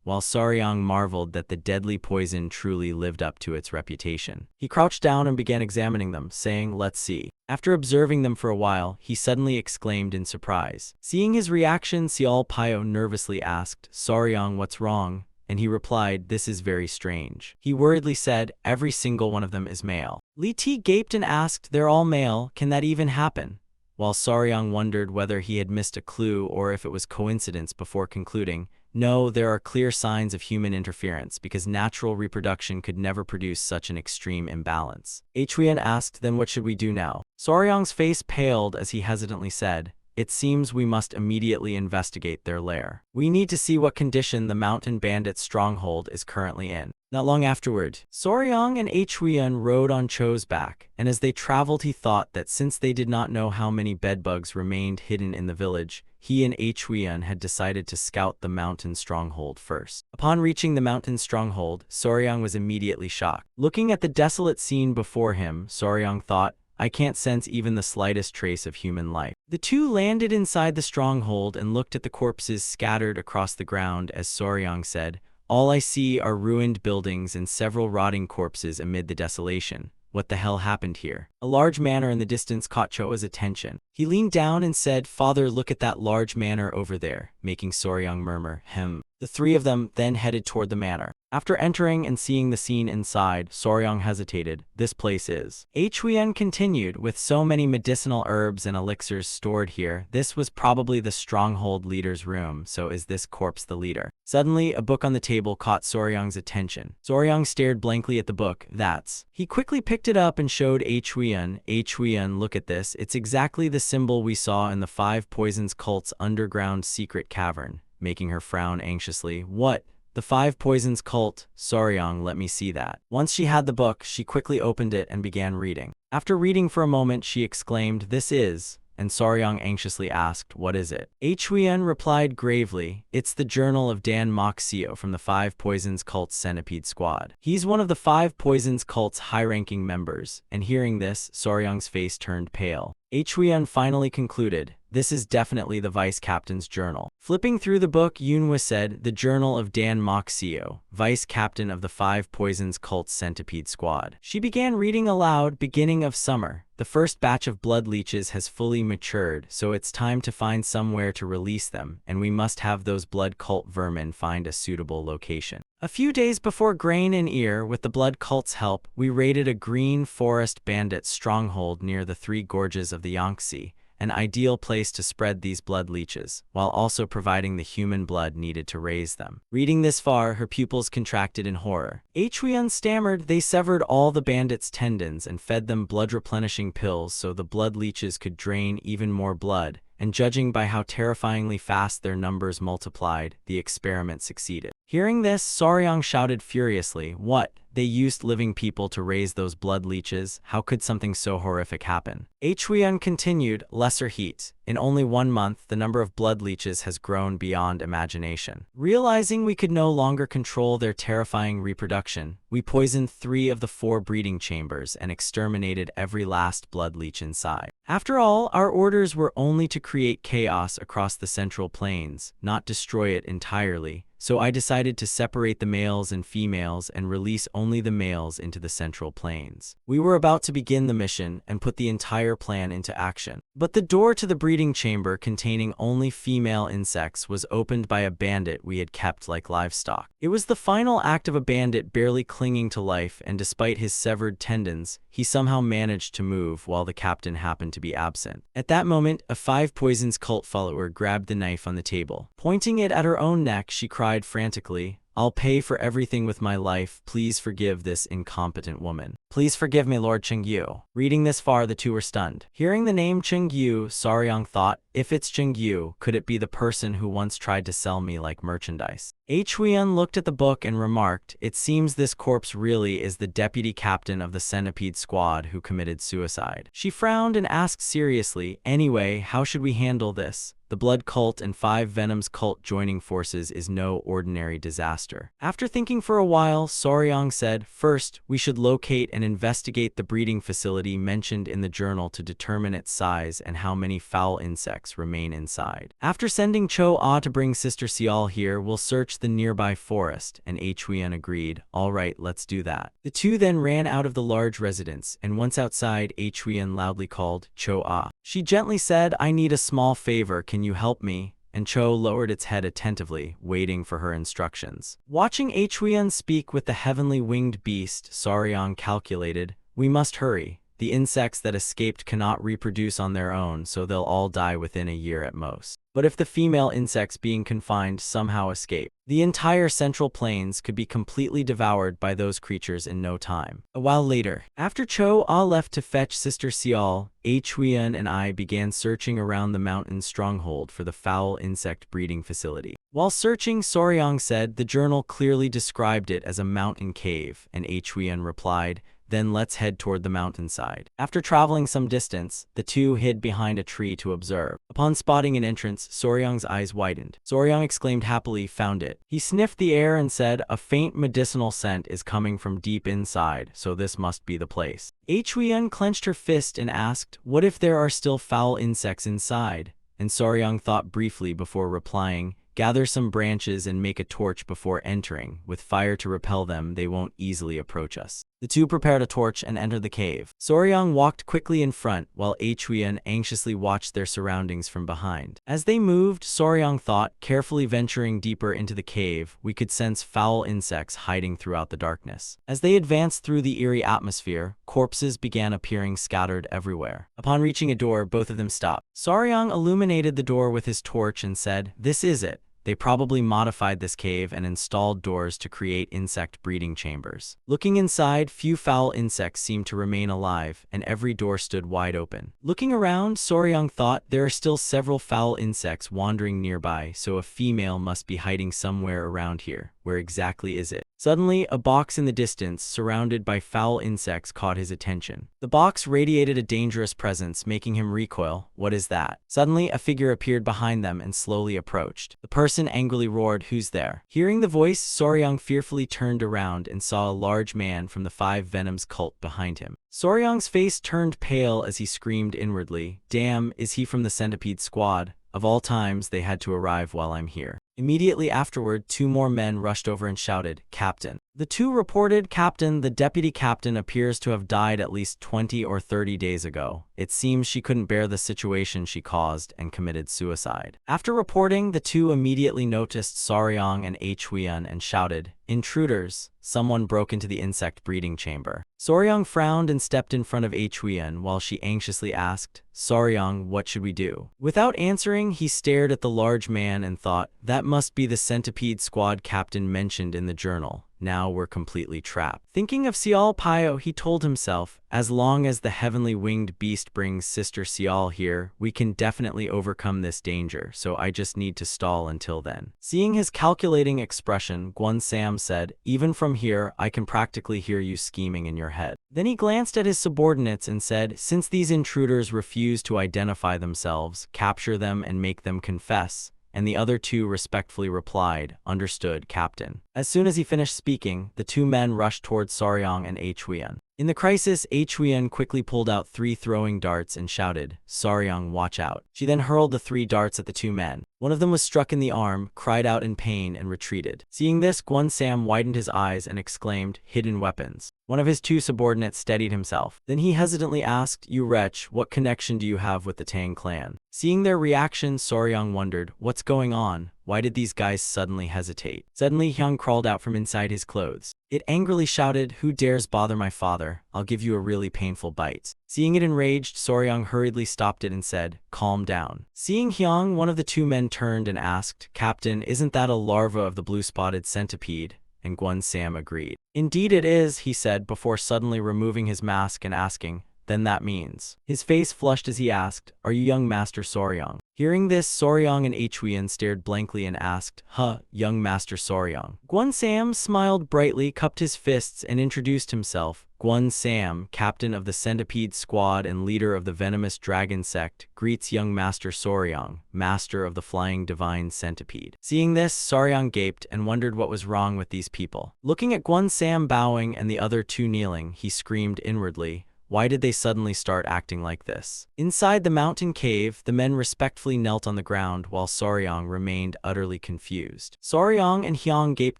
While Saryang marveled that the deadly poison truly lived up to its reputation. He crouched down and began examining them, saying, "Let's see." After observing them for a while, he suddenly exclaimed in surprise. Seeing his reaction, Sialpio nervously asked, "Saryang, what's wrong?" And he replied, "This is very strange." He worriedly said, "Every single one of them is male." Li Ti gaped and asked, "They're all male, can that even happen?" While Saryang wondered whether he had missed a clue or if it was coincidence before concluding, "No, there are clear signs of human interference because natural reproduction could never produce such an extreme imbalance." Huyan asked, "Then what should we do now?" Saryang's face paled as he hesitantly said, "It seems we must immediately investigate their lair. We need to see what condition the mountain bandits' stronghold is currently in." Not long afterward, Saryang and Huyan rode on Cho's back, and as they traveled he thought that since they did not know how many bedbugs remained hidden in the village, he and Huyan had decided to scout the mountain stronghold first. Upon reaching the mountain stronghold, Saryang was immediately shocked. Looking at the desolate scene before him, Saryang thought, "I can't sense even the slightest trace of human life." The two landed inside the stronghold and looked at the corpses scattered across the ground as Saryang said, "All I see are ruined buildings and several rotting corpses amid the desolation. What the hell happened here?" A large manor in the distance caught Cho's attention. He leaned down and said, "Father, look at that large manor over there," making Saryang murmur, "Hem." The three of them then headed toward the manor. After entering and seeing the scene inside, Saryang hesitated. "This place is." Huyan continued, "With so many medicinal herbs and elixirs stored here, this was probably the stronghold leader's room, so is this corpse the leader?" Suddenly, a book on the table caught Saryang's attention. Saryang stared blankly at the book. "That's." He quickly picked it up and showed Huyan. "Huyan, look at this. It's exactly the symbol we saw in the Five Poisons cult's underground secret cavern," making her frown anxiously. "What? The Five Poisons cult? Saryang, let me see that." Once she had the book, she quickly opened it and began reading. After reading for a moment, she exclaimed, "This is..." And Saryang anxiously asked, "What is it?" Huyan replied gravely, "It's the journal of Dan Moxio from the Five Poisons cult's Centipede Squad. He's one of the Five Poisons cult's high-ranking members." And hearing this, Saryang's face turned pale. Huyan finally concluded, "This is definitely the vice captain's journal." Flipping through the book, Yunhua said, "The journal of Dan Moxio, vice captain of the Five Poisons cult's Centipede Squad." She began reading aloud, "Beginning of summer. The first batch of blood leeches has fully matured, so it's time to find somewhere to release them, and we must have those blood cult vermin find a suitable location. A few days before Grain and Ear, with the blood cult's help, we raided a green forest bandit stronghold near the Three Gorges of the Yangtze, an ideal place to spread these blood leeches, while also providing the human blood needed to raise them." Reading this far, her pupils contracted in horror. Huyan stammered, "They severed all the bandits' tendons and fed them blood-replenishing pills so the blood leeches could drain even more blood, and judging by how terrifyingly fast their numbers multiplied, the experiment succeeded." Hearing this, Saryang shouted furiously, "What? They used living people to raise those blood leeches? How could something so horrific happen?" Huyan continued, "Lesser heat. In only 1 month, the number of blood leeches has grown beyond imagination. Realizing we could no longer control their terrifying reproduction, we poisoned 3 of the 4 breeding chambers and exterminated every last blood leech inside. After all, our orders were only to create chaos across the Central Plains, not destroy it entirely. So I decided to separate the males and females and release only the males into the Central Plains. We were about to begin the mission and put the entire plan into action. But the door to the breeding chamber containing only female insects was opened by a bandit we had kept like livestock. It was the final act of a bandit barely clinging to life, and despite his severed tendons, he somehow managed to move while the captain happened to be absent. At that moment, a Five Poisons cult follower grabbed the knife on the table. Pointing it at her own neck, she cried frantically, "I'll pay for everything with my life. Please forgive this incompetent woman." Please forgive me, Lord Chengyu. Reading this far, the two were stunned. Hearing the name Chengyu, Saryang thought, if it's Chengyu, could it be the person who once tried to sell me like merchandise? Huiyan looked at the book and remarked, it seems this corpse really is the deputy captain of the centipede squad who committed suicide. She frowned and asked seriously, anyway, how should we handle this? The blood cult and 5 venoms cult joining forces is no ordinary disaster. After thinking for a while, Saryang said, first, we should locate and investigate the breeding facility mentioned in the journal to determine its size and how many foul insects remain inside. After sending Cho-Ah to bring Sister Sial here, we'll search the nearby forest, and Huiyan agreed, alright, let's do that. The two then ran out of the large residence, and once outside, Huiyan loudly called, Cho-Ah. She gently said, I need a small favor, can you help me? And Cho lowered its head attentively, waiting for her instructions. Watching Huiyan speak with the heavenly winged beast, Saryang calculated, we must hurry. The insects that escaped cannot reproduce on their own, so they'll all die within a year at most. But if the female insects being confined somehow escape, the entire Central Plains could be completely devoured by those creatures in no time. A while later, after Cho-Ah left to fetch Sister Sial, Huiyan and I began searching around the mountain stronghold for the foul insect breeding facility. While searching, Saryang said the journal clearly described it as a mountain cave, and Huiyan replied, then let's head toward the mountainside. After traveling some distance, the two hid behind a tree to observe. Upon spotting an entrance, Saryang's eyes widened. Saryang exclaimed happily, found it. He sniffed the air and said, a faint medicinal scent is coming from deep inside, so this must be the place. Huiyan clenched her fist and asked, what if there are still foul insects inside? And Saryang thought briefly before replying, gather some branches and make a torch before entering. With fire to repel them, they won't easily approach us. The two prepared a torch and entered the cave. Saryang walked quickly in front, while Huiyan anxiously watched their surroundings from behind. As they moved, Saryang thought, carefully venturing deeper into the cave, we could sense foul insects hiding throughout the darkness. As they advanced through the eerie atmosphere, corpses began appearing scattered everywhere. Upon reaching a door, both of them stopped. Saryang illuminated the door with his torch and said, this is it. They probably modified this cave and installed doors to create insect breeding chambers. Looking inside, few foul insects seemed to remain alive, and every door stood wide open. Looking around, Saryang thought there are still several foul insects wandering nearby, so a female must be hiding somewhere around here. Where exactly is it? Suddenly, a box in the distance, surrounded by foul insects, caught his attention. The box radiated a dangerous presence, making him recoil. What is that? Suddenly, a figure appeared behind them and slowly approached. The person angrily roared, who's there? Hearing the voice, Saryang fearfully turned around and saw a large man from the 5 Venoms cult behind him. Saryang's face turned pale as he screamed inwardly, damn, is he from the centipede squad? Of all times, they had to arrive while I'm here. Immediately afterward, 2 more men rushed over and shouted, Captain. The 2 reported, Captain, the deputy captain appears to have died at least 20 or 30 days ago. It seems she couldn't bear the situation she caused and committed suicide. After reporting, the 2 immediately noticed Saryang and Huiyan and shouted, intruders. Someone broke into the insect breeding chamber. Saryang frowned and stepped in front of Huiyan while she anxiously asked, Saryang, what should we do? Without answering, he stared at the large man and thought, that must be the centipede squad captain mentioned in the journal. Now we're completely trapped. Thinking of Sial Pio, he told himself, as long as the heavenly winged beast brings Sister Sial here, we can definitely overcome this danger, so I just need to stall until then. Seeing his calculating expression, Guan Sam said, even from here, I can practically hear you scheming in your head. Then he glanced at his subordinates and said, since these intruders refuse to identify themselves, capture them and make them confess. And the other 2 respectfully replied, understood, Captain. As soon as he finished speaking, the 2 men rushed towards Saryang and Huiyan. In the crisis, Huiyan quickly pulled out 3 throwing darts and shouted, Saryang, watch out. She then hurled the 3 darts at the 2 men. One of them was struck in the arm, cried out in pain, and retreated. Seeing this, Guan Sam widened his eyes and exclaimed, hidden weapons. One of his 2 subordinates steadied himself. Then he hesitantly asked, you wretch, what connection do you have with the Tang clan? Seeing their reaction, Saryang wondered, what's going on? Why did these guys suddenly hesitate? Suddenly, Hyung crawled out from inside his clothes. It angrily shouted, who dares bother my father? I'll give you a really painful bite. Seeing it enraged, Saryang hurriedly stopped it and said, calm down. Seeing Hyung, one of the 2 men turned and asked, Captain, isn't that a larva of the blue-spotted centipede? and Guan Sam agreed. Indeed it is, he said before suddenly removing his mask and asking, then that means. His face flushed as he asked, are you young Master Soryang? Hearing this, Soryang and Huiyan stared blankly and asked, young Master Soryang. Guan Sam smiled brightly, cupped his fists, and introduced himself. Guan Sam, captain of the Centipede Squad and leader of the venomous dragon sect, greets young Master Soryang, master of the flying divine centipede. Seeing this, Soryang gaped and wondered what was wrong with these people. Looking at Guan Sam bowing and the other two kneeling, he screamed inwardly, why did they suddenly start acting like this? Inside the mountain cave, the men respectfully knelt on the ground while Soryang remained utterly confused. Soryang and Hyang gaped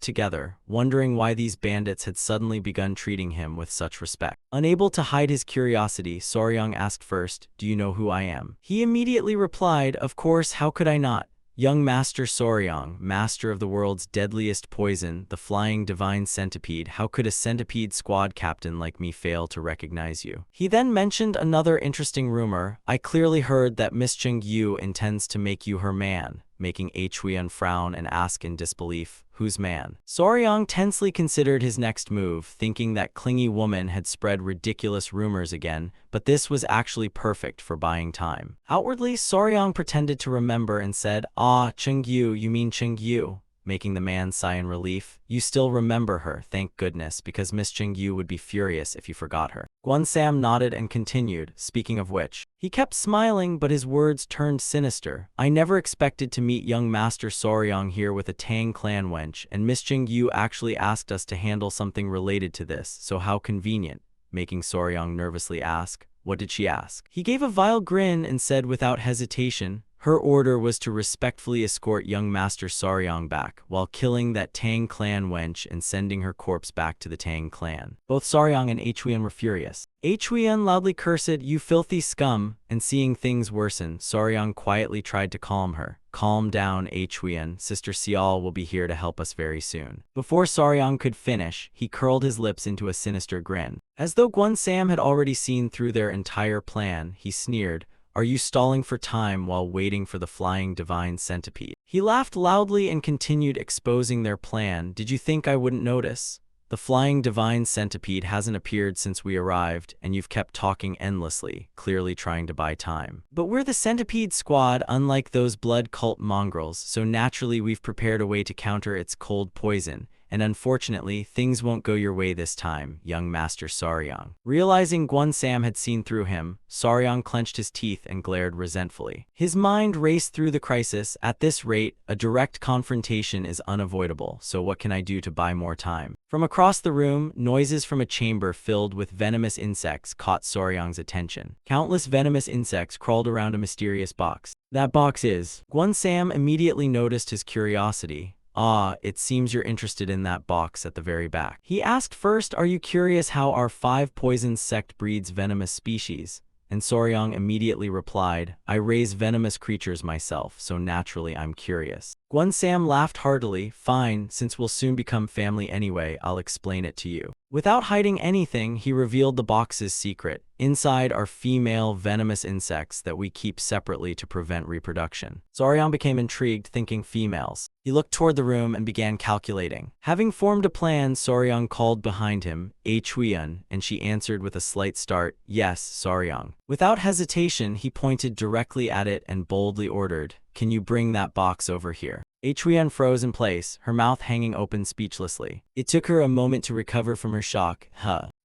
together, wondering why these bandits had suddenly begun treating him with such respect. Unable to hide his curiosity, Soryang asked first, do you know who I am? He immediately replied, of course, how could I not? Young Master Soryang, master of the world's deadliest poison, the flying divine centipede, how could a centipede squad captain like me fail to recognize you? He then mentioned another interesting rumor. I clearly heard that Miss Cheng-yu intends to make you her man, making Huiyan frown and ask in disbelief, whose man? Soryang tensely considered his next move, thinking that clingy woman had spread ridiculous rumors again, but this was actually perfect for buying time. Outwardly, Soryang pretended to remember and said, Cheng-yu, you mean Cheng-yu? Making the man sigh in relief. You still remember her, thank goodness, because Miss Cheng-yu would be furious if you forgot her. Guan Sam nodded and continued, speaking of which. He kept smiling, but his words turned sinister. I never expected to meet young Master Soryang here with a Tang clan wench, and Miss Cheng-yu actually asked us to handle something related to this, so how convenient. Making Soryang nervously ask, what did she ask? He gave a vile grin and said without hesitation, her order was to respectfully escort young Master Soryang back, while killing that Tang clan wench and sending her corpse back to the Tang clan. Both Soryang and Huiyan were furious. Huiyan loudly cursed, you filthy scum, and seeing things worsen, Soryang quietly tried to calm her. Calm down, Huiyan, Sister Sial will be here to help us very soon. Before Soryang could finish, he curled his lips into a sinister grin. As though Guan Sam had already seen through their entire plan, he sneered, are you stalling for time while waiting for the flying divine centipede? He laughed loudly and continued exposing their plan. Did you think I wouldn't notice? The flying divine centipede hasn't appeared since we arrived, and you've kept talking endlessly, clearly trying to buy time. But we're the centipede squad, unlike those blood cult mongrels, so naturally we've prepared a way to counter its cold poison. And unfortunately, things won't go your way this time, young Master Soryang. Realizing Guan Sam had seen through him, Soryang clenched his teeth and glared resentfully. His mind raced through the crisis. At this rate, a direct confrontation is unavoidable, so what can I do to buy more time? From across the room, noises from a chamber filled with venomous insects caught Soryang's attention. Countless venomous insects crawled around a mysterious box. That box is. Guan Sam immediately noticed his curiosity. It seems you're interested in that box at the very back. He asked first, are you curious how our 5 poison sect breeds venomous species? And Soryang immediately replied, I raise venomous creatures myself, so naturally I'm curious. Guan Sam laughed heartily, fine, since we'll soon become family anyway, I'll explain it to you. Without hiding anything, he revealed the box's secret. Inside are female venomous insects that we keep separately to prevent reproduction. Soryang became intrigued, thinking females. He looked toward the room and began calculating. Having formed a plan, Soryang called behind him, Huiyan, and she answered with a slight start, yes, Soryang. Without hesitation, he pointed directly at it and boldly ordered, can you bring that box over here? Huiyan froze in place, her mouth hanging open speechlessly. It took her a moment to recover from her shock.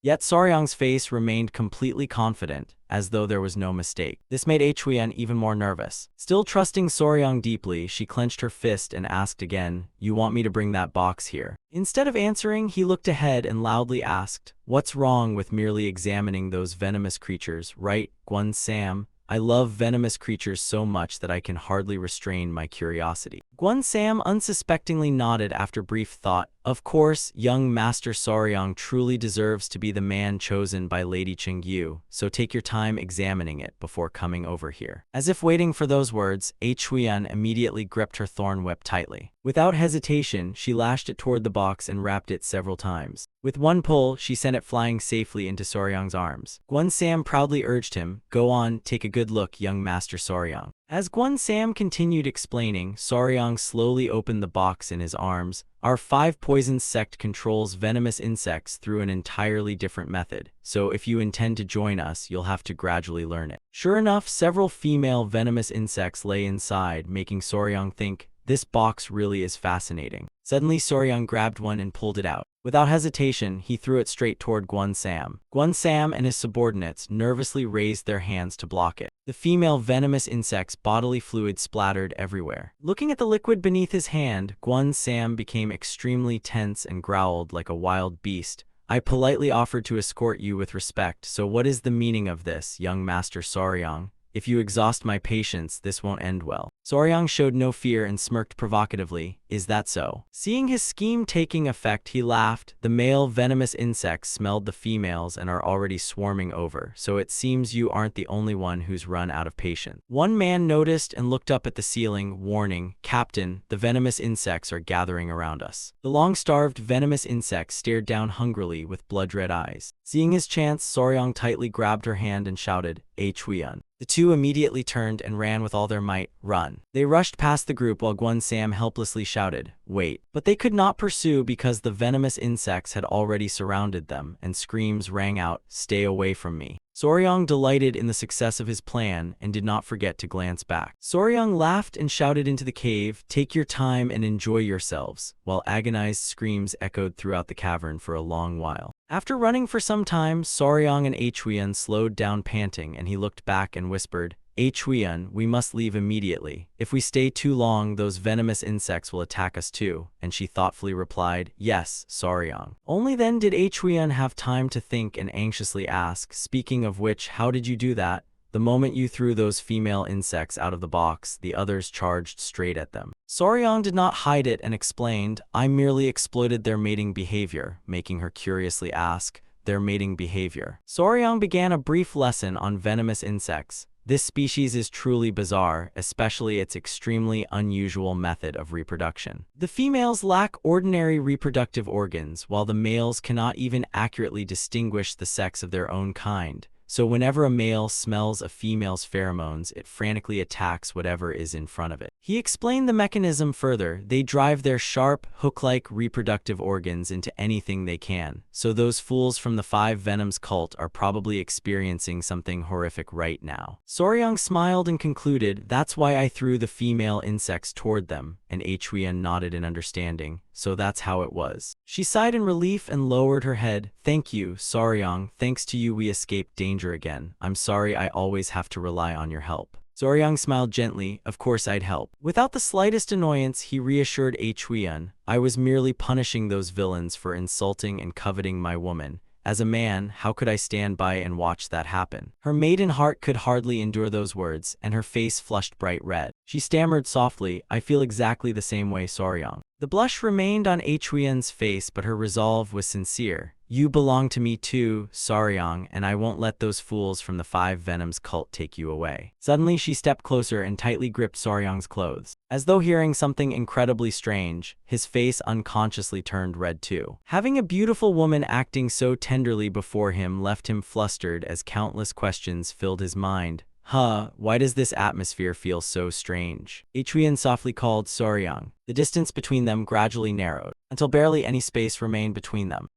Yet Soryang's face remained completely confident, as though there was no mistake. This made Huiyan even more nervous. Still trusting Soryang deeply, she clenched her fist and asked again, you want me to bring that box here? Instead of answering, he looked ahead and loudly asked, what's wrong with merely examining those venomous creatures, right, Guan Sam? I love venomous creatures so much that I can hardly restrain my curiosity. Guan Sam unsuspectingly nodded after brief thought. Of course, young Master Soryang truly deserves to be the man chosen by Lady Cheng-yu, so take your time examining it before coming over here. As if waiting for those words, Huiyan immediately gripped her thorn whip tightly. Without hesitation, she lashed it toward the box and rapped it several times. With one pull, she sent it flying safely into Soryang's arms. Guan Sam proudly urged him, go on, take a good look, young Master Soryang. As Guan Sam continued explaining, Soryang slowly opened the box in his arms. Our 5 poison sect controls venomous insects through an entirely different method, so if you intend to join us, you'll have to gradually learn it. Sure enough, several female venomous insects lay inside, making Soryang think, this box really is fascinating. Suddenly, Soryang grabbed one and pulled it out. Without hesitation, he threw it straight toward Guan Sam. Guan Sam and his subordinates nervously raised their hands to block it. The female venomous insect's bodily fluid splattered everywhere. Looking at the liquid beneath his hand, Guan Sam became extremely tense and growled like a wild beast. I politely offered to escort you with respect, so what is the meaning of this, young Master Soryang? If you exhaust my patience, this won't end well. Soryang showed no fear and smirked provocatively. Is that so? Seeing his scheme taking effect, he laughed. The male venomous insects smelled the females and are already swarming over, so it seems you aren't the only one who's run out of patience. One man noticed and looked up at the ceiling, warning, Captain, the venomous insects are gathering around us. The long-starved venomous insect stared down hungrily with blood-red eyes. Seeing his chance, Soryang tightly grabbed her hand and shouted, Chuyan. The two immediately turned and ran with all their might. Run. They rushed past the group while Guan Sam helplessly shouted, wait. But they could not pursue because the venomous insects had already surrounded them, and screams rang out, stay away from me. Soryang delighted in the success of his plan and did not forget to glance back. Soryang laughed and shouted into the cave, take your time and enjoy yourselves, while agonized screams echoed throughout the cavern for a long while. After running for some time, Soryang and Chuyan slowed down panting, and he looked back and whispered, Chuyan, we must leave immediately. If we stay too long, those venomous insects will attack us too. And she thoughtfully replied, yes, Soryang. Only then did Chuyan have time to think and anxiously ask, speaking of which, how did you do that? The moment you threw those female insects out of the box, the others charged straight at them. Soryang did not hide it and explained, I merely exploited their mating behavior, making her curiously ask, their mating behavior. Soryang began a brief lesson on venomous insects. This species is truly bizarre, especially its extremely unusual method of reproduction. The females lack ordinary reproductive organs, while the males cannot even accurately distinguish the sex of their own kind. So whenever a male smells a female's pheromones, it frantically attacks whatever is in front of it. He explained the mechanism further. They drive their sharp, hook-like reproductive organs into anything they can. So those fools from the 5 Venoms cult are probably experiencing something horrific right now. Soryang smiled and concluded, that's why I threw the female insects toward them, and Chuyan nodded in understanding. So that's how it was. She sighed in relief and lowered her head. Thank you, Soryang. Thanks to you we escaped danger again. I'm sorry I always have to rely on your help. Soryang smiled gently. Of course I'd help. Without the slightest annoyance, he reassured Chuyan. I was merely punishing those villains for insulting and coveting my woman. As a man, how could I stand by and watch that happen? Her maiden heart could hardly endure those words, and her face flushed bright red. She stammered softly, I feel exactly the same way, Soryang. The blush remained on Chuyan's face, but her resolve was sincere. You belong to me too, Soryang, and I won't let those fools from the 5 Venoms cult take you away. Suddenly she stepped closer and tightly gripped Soryang's clothes. As though hearing something incredibly strange, his face unconsciously turned red too. Having a beautiful woman acting so tenderly before him left him flustered as countless questions filled his mind. Why does this atmosphere feel so strange? Chuyan softly called Soryang. The distance between them gradually narrowed, until barely any space remained between them.